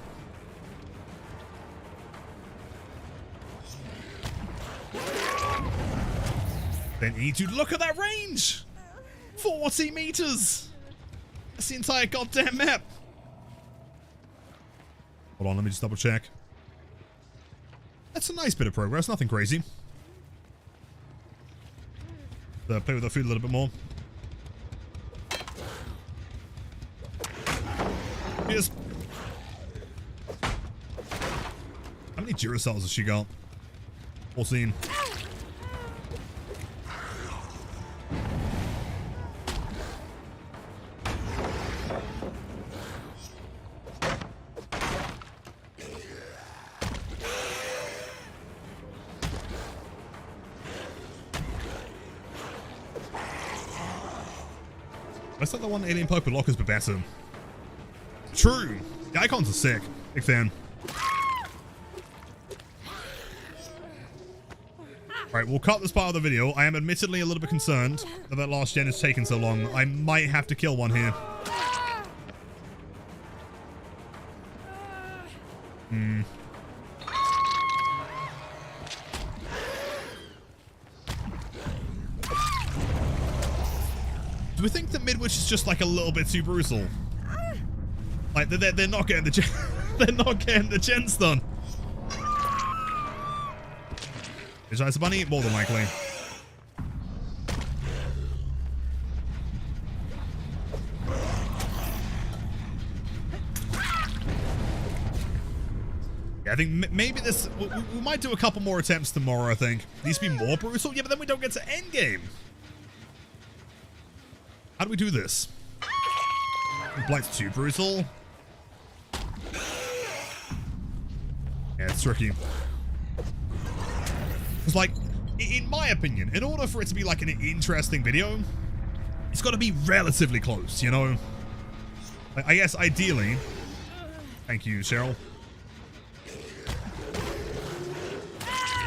Then need to look at that range! 40 meters! That's the entire goddamn map! Hold on, let me just double check. That's a nice bit of progress, nothing crazy. Play with the food a little bit more. Cheers. How many Duracells has she got? 14. I thought the one alien perk with lockers be better. True. The icons are sick. Big fan. Alright, we'll cut this part of the video. I am admittedly a little bit concerned that that last gen has taken so long. I might have to kill one here. Do we think that Midwich is just like a little bit too brutal? Like they're not getting the gen they're not getting the gens done. Is Ice Bunny? More than likely. Yeah, I think maybe this we might do a couple more attempts tomorrow. I think these be more brutal. Yeah, but then we don't get to Endgame. How do we do this? Blight's too brutal. Yeah, it's tricky. Because, like, in my opinion, in order for it to be, like, an interesting video, it's got to be relatively close, you know? Like, I guess, ideally... Thank you, Cheryl.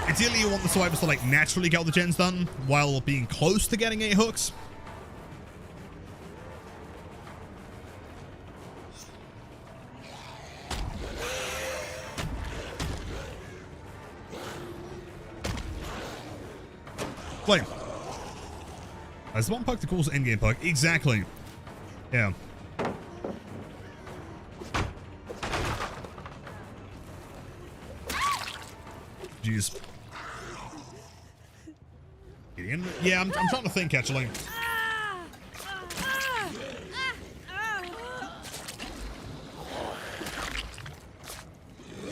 Ideally, you want the survivors to, like, naturally get all the gens done while being close to getting 8 hooks. Play. There's one perk that calls Endgame perk. Exactly. Yeah. Jeez. Idiot. again. Yeah, I'm trying to think, actually.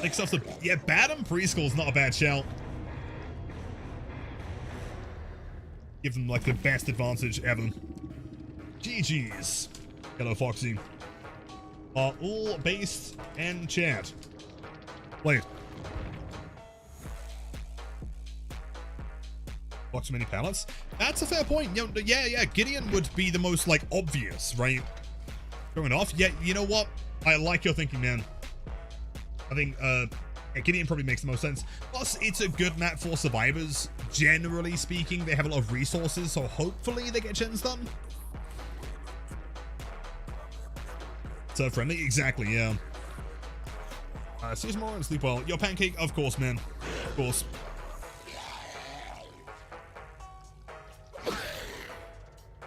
Like, stuff yeah, Badham Preschool's not a bad shout. Give them, like, the best advantage ever. GG's. Hello, Foxy. All based and chat. Play it. Watch many pallets. That's a fair point. You know, yeah. Gideon would be the most, like, obvious, right? Going off. Yeah, you know what? I like your thinking, man. I think, yeah, Gideon probably makes the most sense. Plus, it's a good map for survivors. Generally speaking, they have a lot of resources, so hopefully they get gens done. So friendly, exactly, yeah. See you tomorrow and sleep well. Your pancake, of course, man. Of course.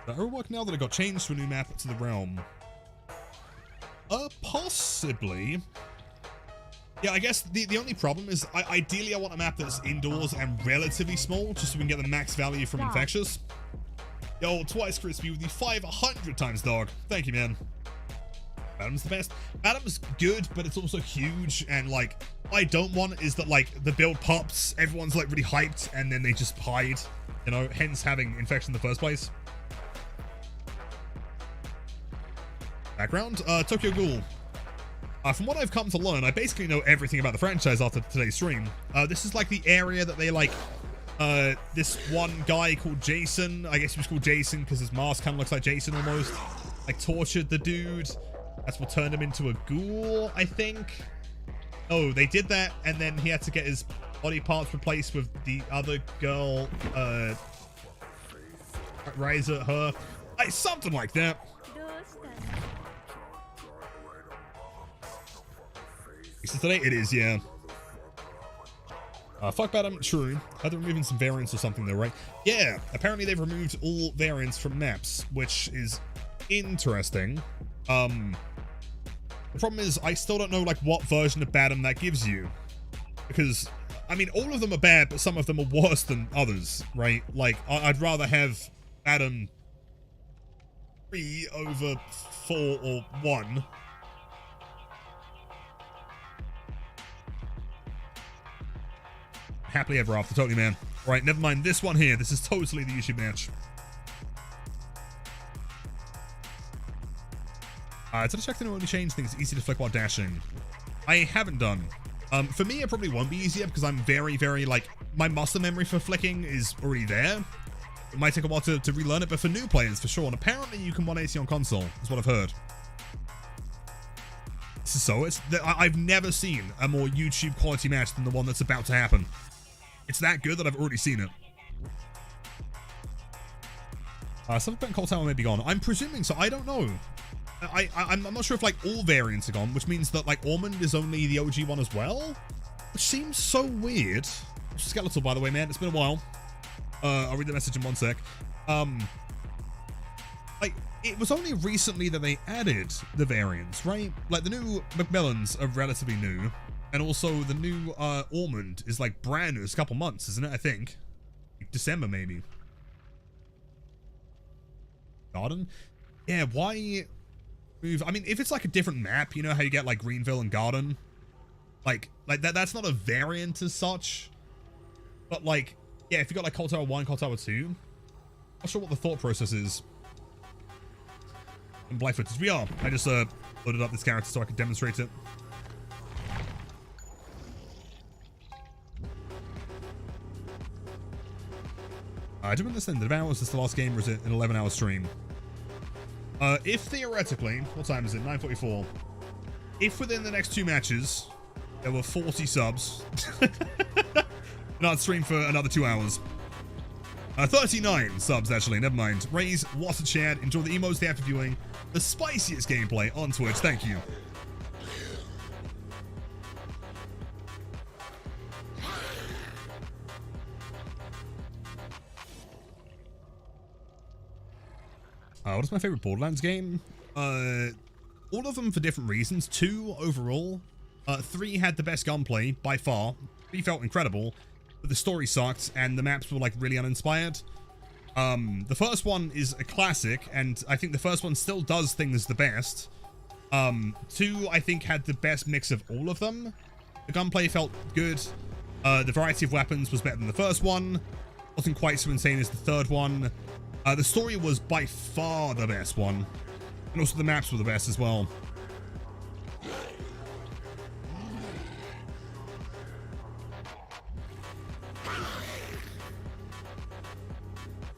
It'll work now that it got changed to a new map to the realm. Possibly. Yeah, I guess the only problem is, ideally I want a map that's indoors and relatively small, just so we can get the max value from infectious. Yo, twice crispy with the 500 times dog. Thank you, man. Adam's the best. Adam's good, but it's also huge, and like, what I don't want is that like the build pops, everyone's like really hyped, and then they just hide, you know, hence having infection in the first place. Background, Tokyo Ghoul. From what I've come to learn, I basically know everything about the franchise after today's stream. This is like the area that they like, this one guy called Jason, I guess he was called Jason because his mask kind of looks like Jason almost, like tortured the dude. That's what turned him into a ghoul, I think. Oh, they did that, and then he had to get his body parts replaced with the other girl, rise at her. Like, something like that. So today it is, yeah. Fuck Badham, true. Are they removing some variants or something though, right? Yeah, apparently they've removed all variants from maps, which is interesting. The problem is I still don't know like what version of Badham that gives you. Because, I mean, all of them are bad, but some of them are worse than others, right? Like, I'd rather have Badham 3 over 4 or 1. Happily ever after, totally, man. Right, never mind this one here. This is totally the YouTube match. So to check the only change things easy to flick while dashing. I haven't done. For me, it probably won't be easier because I'm very, like, my muscle memory for flicking is already there. It might take a while to relearn it, but for new players, for sure. And apparently you can 180 on console, is what I've heard. So I've never seen a more YouTube quality match than the one that's about to happen. It's that good that I've already seen it. Something about Cold Tower may be gone. I'm presuming so. I don't know. I'm not sure if like all variants are gone, which means that like Ormond is only the OG one as well, which seems so weird. Skeletal, by the way, man. It's been a while. I'll read the message in one sec. Like, it was only recently that they added the variants, right? Like, the new Macmillans are relatively new, and also the new Ormond is like brand new. It's a couple months, isn't it? I think December maybe. Garden, yeah. Why move? I mean, if it's like a different map, you know how you get like Greenville and Garden, like that. That's not a variant as such, but like, yeah, if you got like Cold Tower 1, Cold Tower 2, not sure what the thought process is. And Blightfooters, we are. I just loaded up this character so I could demonstrate it. I don't understand. The hours is the last game, or is it an 11-hour stream? If theoretically, what time is it? 9:44. If within the next 2 matches there were 40 subs, and I'd stream for another 2 hours. 39 subs, actually, never mind. Raise, what's a chat? Enjoy the emotes they have for viewing. The spiciest gameplay on Twitch. Thank you. What is my favorite Borderlands game? All of them for different reasons. 2 overall. 3 had the best gunplay by far. 3 felt incredible, but the story sucked and the maps were like really uninspired. The first one is a classic, and I think the first one still does things the best. 2, I think, had the best mix of all of them. The gunplay felt good. The variety of weapons was better than the first one. Wasn't quite so insane as the third one. The story was by far the best one. And also the maps were the best as well.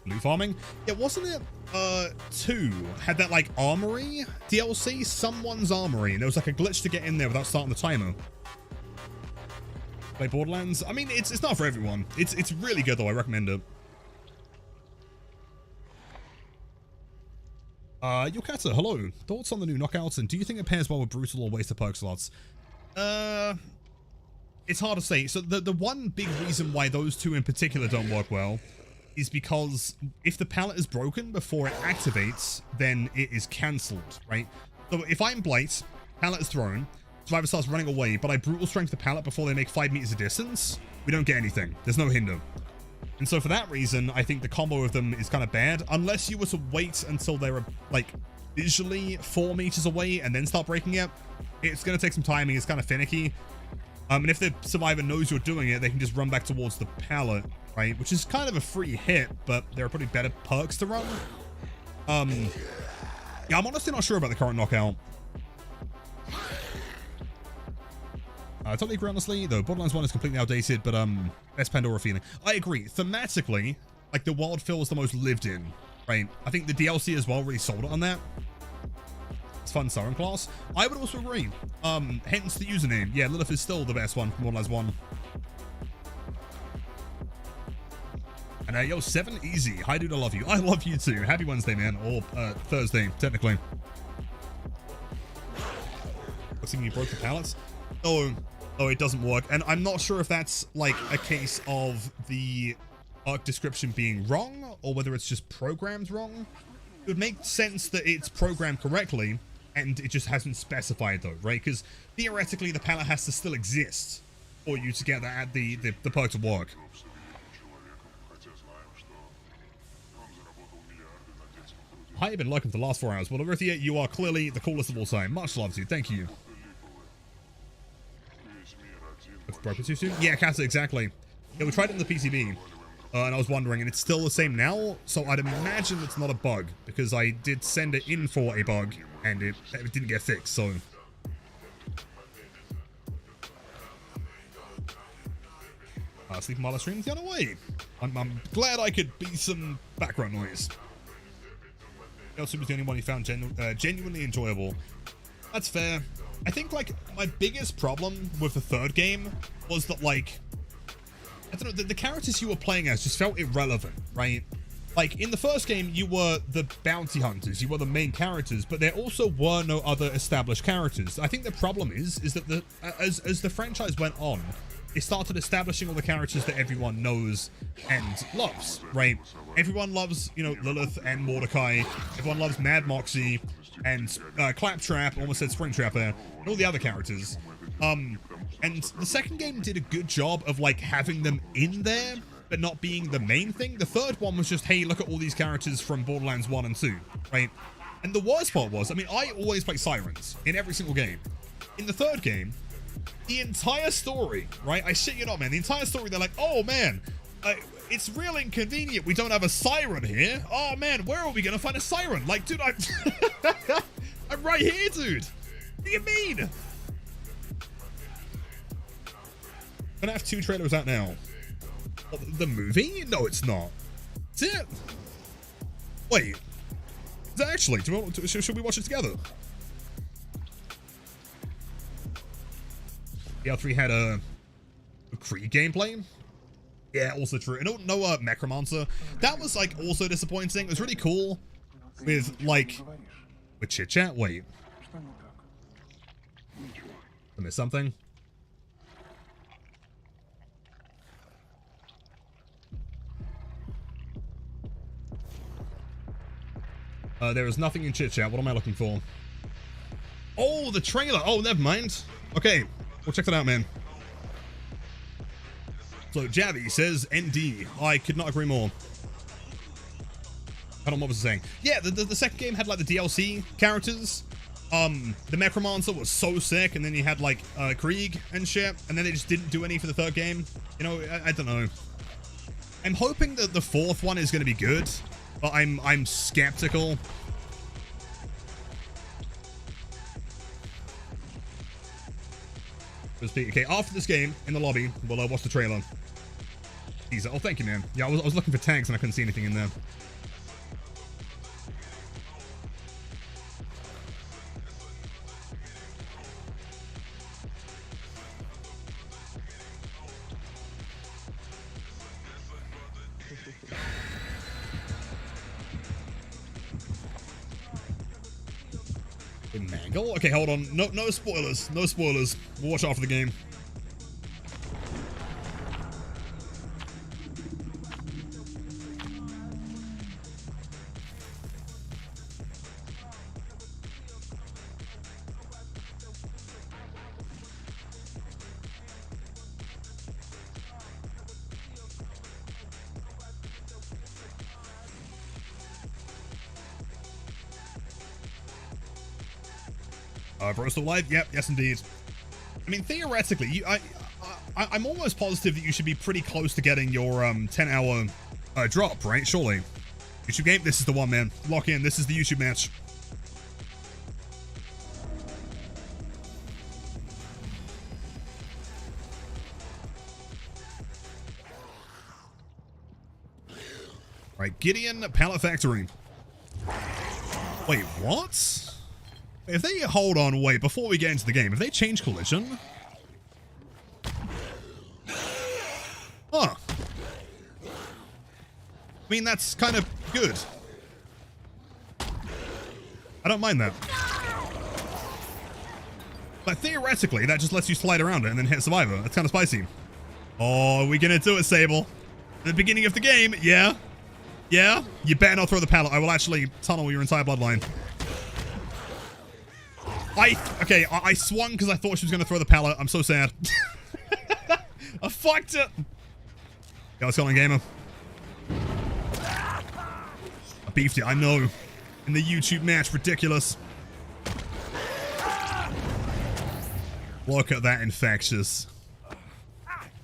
Blue farming? Yeah, wasn't it 2 had that like armory DLC? Someone's armory, and there was like a glitch to get in there without starting the timer. Play Borderlands? I mean, it's not for everyone. It's really good though, I recommend it. Yokata, hello. Thoughts on the new knockouts, and do you think it pairs well with brutal or waste of perk slots? It's hard to say. So the one big reason why those 2 in particular don't work well is because if the pallet is broken before it activates, then it is cancelled, right? So if I'm Blight, pallet is thrown, survivor starts running away, but I brutal strength the pallet before they make 5 meters of distance, we don't get anything. There's no hinder. And so for that reason, I think the combo of them is kind of bad, unless you were to wait until they were like visually 4 meters away and then start breaking it. It's going to take some timing. It's kind of finicky. And if the survivor knows you're doing it, they can just run back towards the pallet, right? Which is kind of a free hit, but there are probably better perks to run. Yeah, I'm honestly not sure about the current knockout. I totally agree, honestly, though Borderlands 1 is completely outdated, but best Pandora feeling. I agree. Thematically, like, the world feels the most lived in, right? I think the DLC as well really sold it on that. It's fun Siren class. I would also agree. Hence the username. Yeah, Lilith is still the best one from Borderlands 1. And yo, 7 easy. Hi, dude, I love you. I love you too. Happy Wednesday, man. Or Thursday, technically. Looks like you broke the pallets. Oh, it doesn't work. And I'm not sure if that's like a case of the arc description being wrong or whether it's just programmed wrong. It would make sense that it's programmed correctly and it just hasn't specified though, right? Because theoretically the pallet has to still exist for you to get that the perk to work. Hi, you've been lurking for the last 4 hours. Well, Arithia, you are clearly the coolest of all time. Much love to you. Thank you. It's broken too soon? Yeah, Kata, exactly. Yeah, we tried it in the PCB, and I was wondering, and it's still the same now, so I'd imagine it's not a bug, because I did send it in for a bug, and it didn't get fixed, so... Sleeping while I stream the other way. I'm glad I could be some background noise. Elsie was the only one he found genuinely enjoyable. That's fair. I think, like, my biggest problem with the third game was that, like, I don't know, the characters you were playing as just felt irrelevant, right? Like, in the first game, you were the bounty hunters, you were the main characters, but there also were no other established characters. I think the problem is that as the franchise went on, it started establishing all the characters that everyone knows and loves, right? Everyone loves, you know, Lilith and Mordecai. Everyone loves Mad Moxie and Claptrap, almost said Springtrap there, and all the other characters. And the second game did a good job of, like, having them in there, but not being the main thing. The third one was just, hey, look at all these characters from Borderlands 1 and 2, right? And the worst part was, I mean, I always play Sirens in every single game. In the third game, the entire story, right? I shit you not, man. The entire story, they're like, oh, man, it's real inconvenient. We don't have a siren here. Oh, man, where are we going to find a siren? Like, dude, I'm right here, dude. What do you mean? Gonna have 2 trailers out now. What, the movie? No, it's not. Is it? Wait. Is it actually? Should we watch it together? EL3 had a Creed gameplay. Yeah, also true. And no Necromancer. That was, like, also disappointing. It was really cool with, like, with chit chat. Wait. I missed something. There is nothing in chit chat. What am I looking for? Oh, the trailer. Oh, never mind. Okay. Well, check that out, man. So, Javi says ND. I could not agree more. I don't know what was saying. Yeah, the second game had like the DLC characters. The Necromancer was so sick, and then you had like Krieg and shit, and then they just didn't do any for the third game. You know, I don't know. I'm hoping that the fourth one is going to be good, but I'm skeptical. Okay, after this game in the lobby, we'll watch the trailer. Teaser. Oh, thank you, man. Yeah, I was looking for tags and I couldn't see anything in there. Mangle? Okay, hold on. No spoilers. No spoilers. We'll watch after the game. Bro, still live? Yep, yes indeed. I mean, theoretically, I'm almost positive that you should be pretty close to getting your 10-hour drop, right? Surely. YouTube game, this is the one, man. Lock in, this is the YouTube match. Right, Gideon Pallet Factory. Wait, what? If they hold on, wait, before we get into the game, if they change collision? Huh. I mean, that's kind of good. I don't mind that. But theoretically, that just lets you slide around it and then hit Survivor. That's kind of spicy. Oh, are we gonna do it, Sable? At the beginning of the game? Yeah? Yeah? You better not throw the pallet. I will actually tunnel your entire bloodline. Okay, I swung because I thought she was going to throw the pallet. I'm so sad. I fucked it. Yeah, let's go on, gamer. I beefed it, I know. In the YouTube match, ridiculous. Look at that infectious.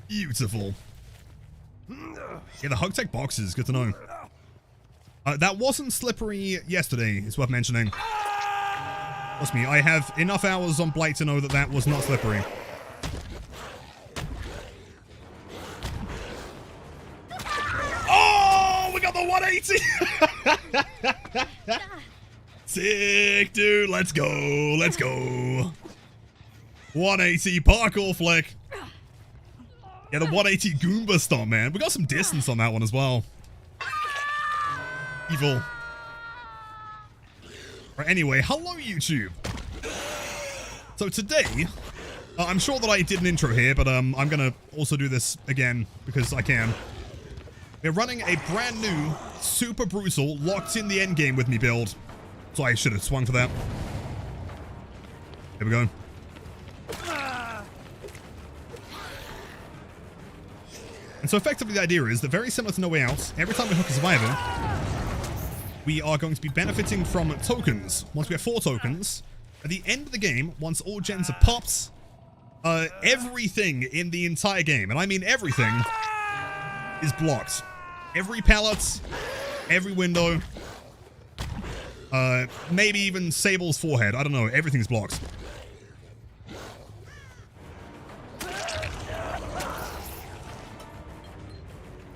Beautiful. Yeah, the hug tech box is good to know. That wasn't slippery yesterday, it's worth mentioning. Trust me, I have enough hours on Blade to know that that was not slippery. Oh, we got the 180! Sick, dude. Let's go. Let's go. 180 parkour flick. Yeah, the 180 Goomba stomp, man. We got some distance on that one as well. Evil. Right, anyway, hello YouTube. So today, I'm sure that I did an intro here, but I'm gonna also do this again because I can. We're running a brand new, super brutal, locked in the endgame with me build. So I should have swung for that. Here we go. And so effectively the idea is that very similar to No Way Out, every time we hook a survivor, we are going to be benefiting from tokens. Once we have 4 tokens, at the end of the game, once all gens are popped, everything in the entire game, and I mean everything, is blocked. Every pallet, every window, maybe even Sable's forehead. I don't know. Everything's blocked.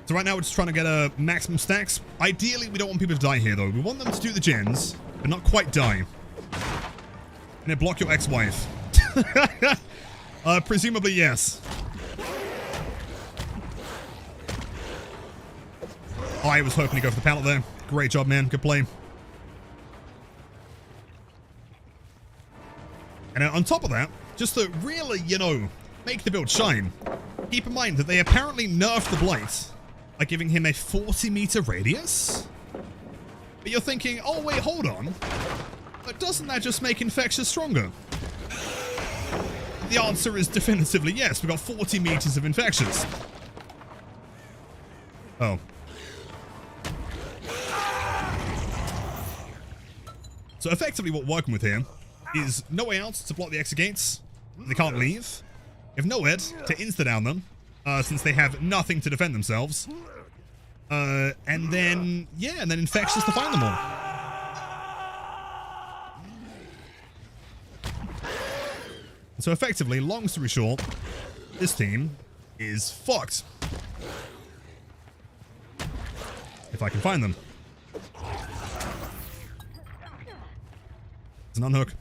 So right now we're just trying to get maximum stacks. Ideally, we don't want people to die here, though. We want them to do the gens, but not quite die. And then block your ex-wife. Presumably, yes. Oh, I was hoping to go for the pallet there. Great job, man. Good play. And on top of that, just to really, you know, make the build shine, keep in mind that they apparently nerfed the Blight by giving him a 40-meter radius. But you're thinking, oh wait, hold on. But doesn't that just make Infectious stronger? The answer is definitively yes. We've got 40 meters of Infectious. Oh. So effectively what we're working with here is no way out to block the exit gates. They can't leave. If nowhere to insta-down them, since they have nothing to defend themselves. And then Infectious to find them all. So effectively, long story short, this team is fucked. If I can find them. It's an unhook.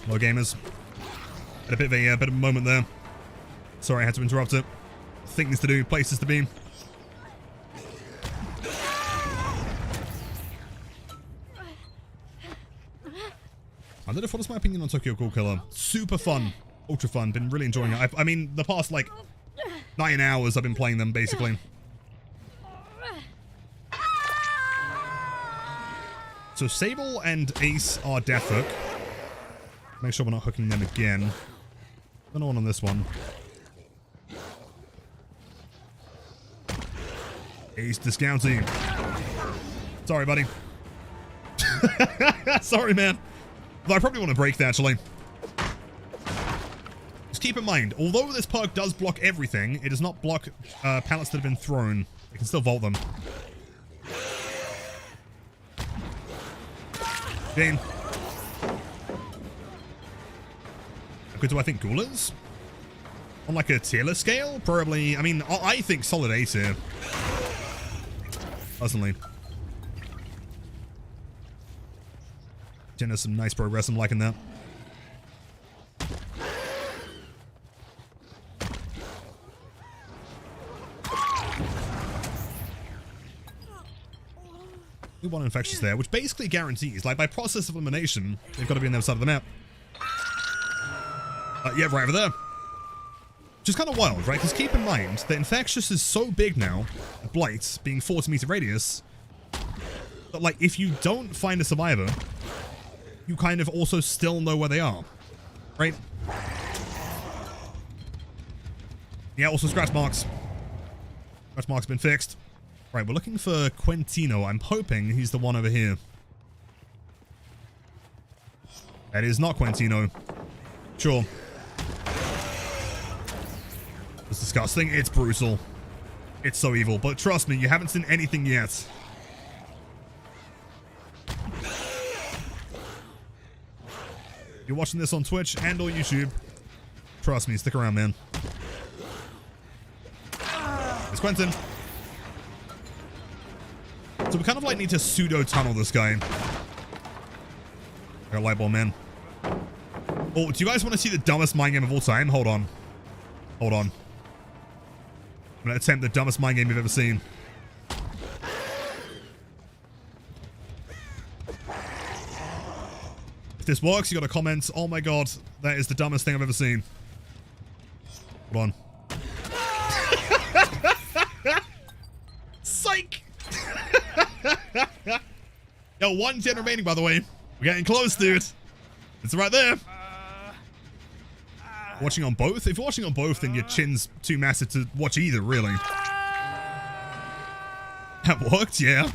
Hello, gamers. Had a bit of a moment there. Sorry, I had to interrupt it. Things to do, places to be. I don't know what is my opinion on Tokyo Ghoul Killer. Super fun. Ultra fun. Been really enjoying it. I mean, the past, like, 9 hours I've been playing them, basically. So Sable and Ace are death hook. Make sure we're not hooking them again. Another one on this one. Ace discounting. Sorry, buddy. Sorry, man. Though I probably want to break that, actually. Just keep in mind, although this perk does block everything, it does not block pallets that have been thrown. It can still vault them. Jane. How good do I think Ghoul is? On like a tier list scale? Probably, I mean, I think solid A tier. Personally. Jen has some nice progress, I'm liking that. We want Infectious there, which basically guarantees, like by process of elimination, they've got to be on the other side of the map. Yeah, right over there. Which is kind of wild, right? Because keep in mind that Infectious is so big now, Blight being 40-meter radius, that like if you don't find a survivor, you kind of also still know where they are, right? Yeah, also scratch marks. Scratch marks been fixed. Right, we're looking for Quentino. I'm hoping he's the one over here. That is not Quentino. Sure. It's disgusting. It's brutal. It's so evil. But trust me, you haven't seen anything yet. You're watching this on Twitch and or YouTube. Trust me, stick around, man. It's Quentin. So we kind of like need to pseudo-tunnel this guy. I got a light bulb, man. Oh, do you guys want to see the dumbest mind game of all time? Hold on. Hold on. I'm going to attempt the dumbest mind game you've ever seen. If this works, you got to comment, oh my god, that is the dumbest thing I've ever seen. Hold on. Psych! Yo, 1 gen remaining, by the way. We're getting close, dude. It's right there. Watching on both? If you're watching on both, then your chin's too massive to watch either, really. That worked, yeah.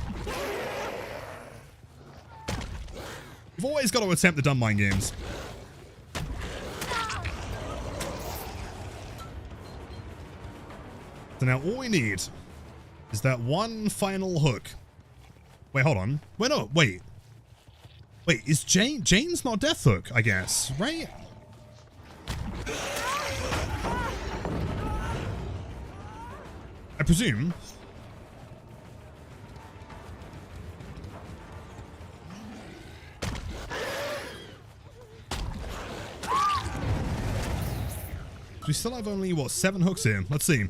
You've always got to attempt the dumb mind games. So now all we need is that one final hook. Wait, hold on. Wait, no, wait. Wait, is Jane's not death hook, I guess, right? I presume. We still have only, what, 7 hooks here? Let's see.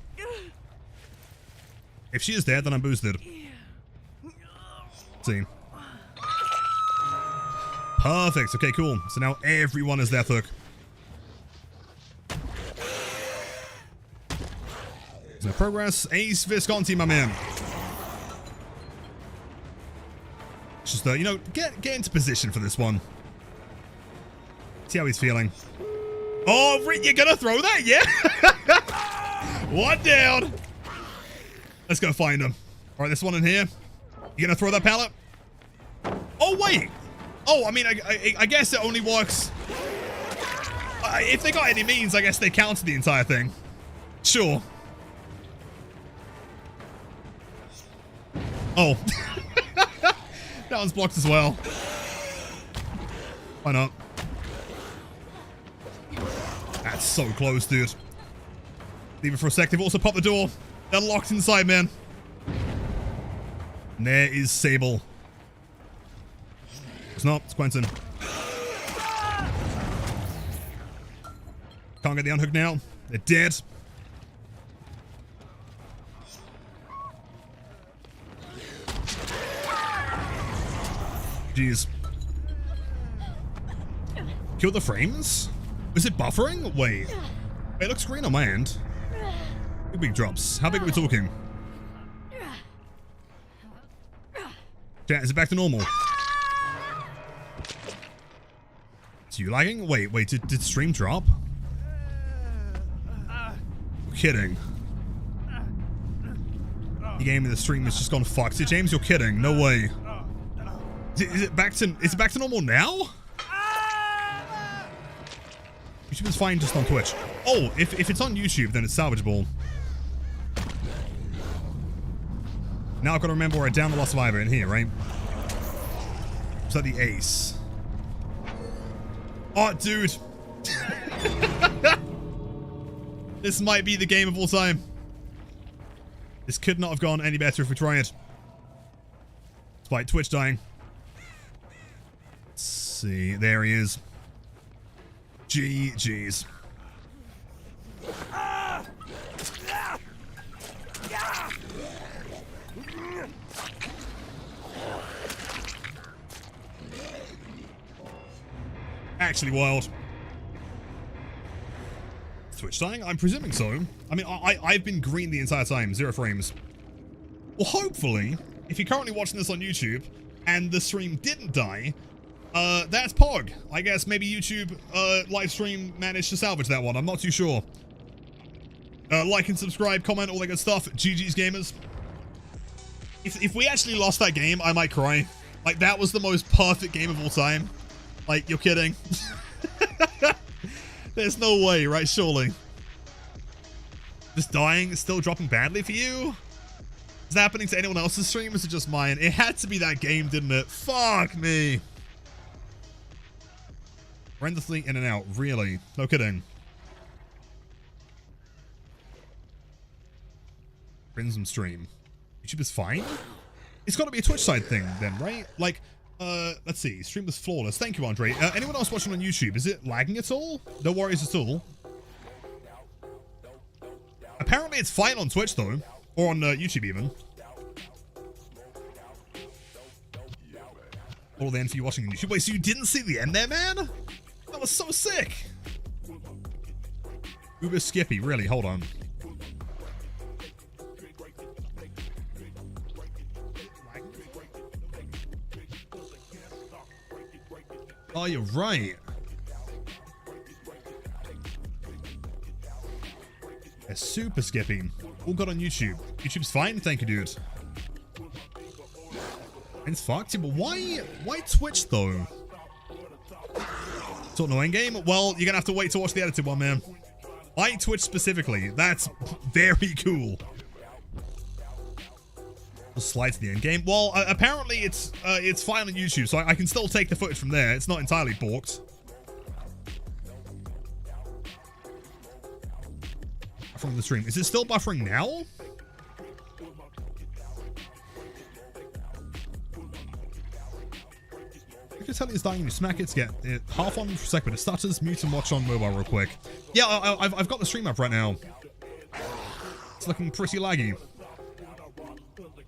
If she is dead, then I'm boosted. Let's see. Perfect. Okay, cool. So now everyone is death hook. There's no progress. Ace Visconti, my man. Just, you know, get into position for this one. See how he's feeling. Oh, you're gonna throw that? Yeah. 1 down. Let's go find him. All right, this one in here. You gonna throw that pallet? Oh, wait. Oh, I mean, I guess it only works. If they got any means, I guess they counter the entire thing. Sure. Oh. That one's blocked as well. Why not? That's so close, dude. Leave it for a sec. They've also popped the door. They're locked inside, man. And there is Sable. It's not. It's Quentin. Can't get the unhook now. They're dead. Jeez. Kill the frames? Is it buffering? Wait. It looks green on my end. Big drops. How big are we talking? Chat, is it back to normal? Is you lagging? Wait, did stream drop? You're kidding. The game in the stream has just gone fucked. James, you're kidding. No way. Is it back to normal now? YouTube is fine just on Twitch. Oh, if it's on YouTube, then it's salvageable. Now I've got to remember where I down the Lost Survivor in here, right? Is that the ace? Oh, dude. This might be the game of all time. This could not have gone any better if we try it. Despite Twitch dying. Let's see. There he is. GG's. Actually wild. Twitch dying? I'm presuming so. I mean, I've been green the entire time. 0 frames. Well, hopefully, if you're currently watching this on YouTube and the stream didn't die, that's Pog. I guess maybe YouTube live stream managed to salvage that one. I'm not too sure. Like and subscribe, comment, all that good stuff. GG's gamers. If we actually lost that game, I might cry. Like, that was the most perfect game of all time. Like, you're kidding. There's no way, right? Surely. Just dying is still dropping badly for you? Is that happening to anyone else's stream? Or is it just mine? It had to be that game, didn't it? Fuck me. Horrendously in and out. Really? No kidding. Crimson stream. YouTube is fine? It's got to be a Twitch side thing then, right? Like, let's see. Stream was flawless. Thank you, Andre. Anyone else watching on YouTube? Is it lagging at all? No worries at all. Apparently it's fine on Twitch though. Or on YouTube even. All the end for you watching on YouTube. Wait, so you didn't see the end there, man? That was so sick. Uber Skippy, really? Hold on. Oh, you're right. They're super skipping. All got on YouTube. YouTube's fine, thank you, dude. It's fucked, yeah, but why Twitch though? It's not no Endgame? Well, you're gonna have to wait to watch the edited one, man. Why Twitch specifically? That's very cool. Slide to the end game. Well, apparently it's fine on YouTube, so I can still take the footage from there. It's not entirely borked. From the stream. Is it still buffering now? You can tell it's dying when you smack it to get it half on for a sec, but it stutters. Mute and watch on mobile real quick. Yeah, I've got the stream up right now. It's looking pretty laggy.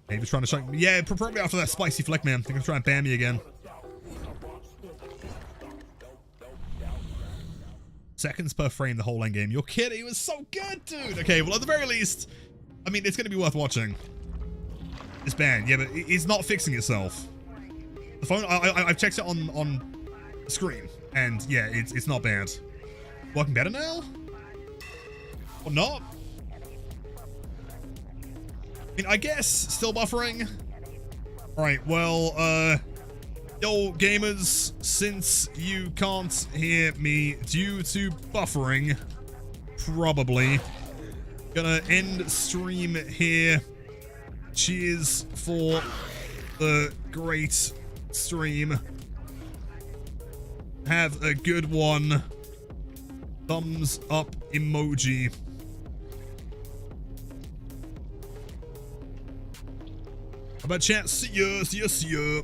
Maybe trying to show me. Yeah, probably after that spicy flick, man. They're gonna try and ban me again. Seconds per frame the whole end game. You're kidding. It was so good, dude. Okay, well, at the very least, I mean, it's gonna be worth watching. It's banned. Yeah, but it's not fixing itself. The phone, I've checked it on screen, and yeah, it's not bad. Working better now? Or not? I mean, I guess still buffering. All right, well, Yo, gamers, since you can't hear me due to buffering, probably gonna end stream here. Cheers for the great stream. Have a good one. Thumbs up emoji. How about chat? See ya, see ya, see ya.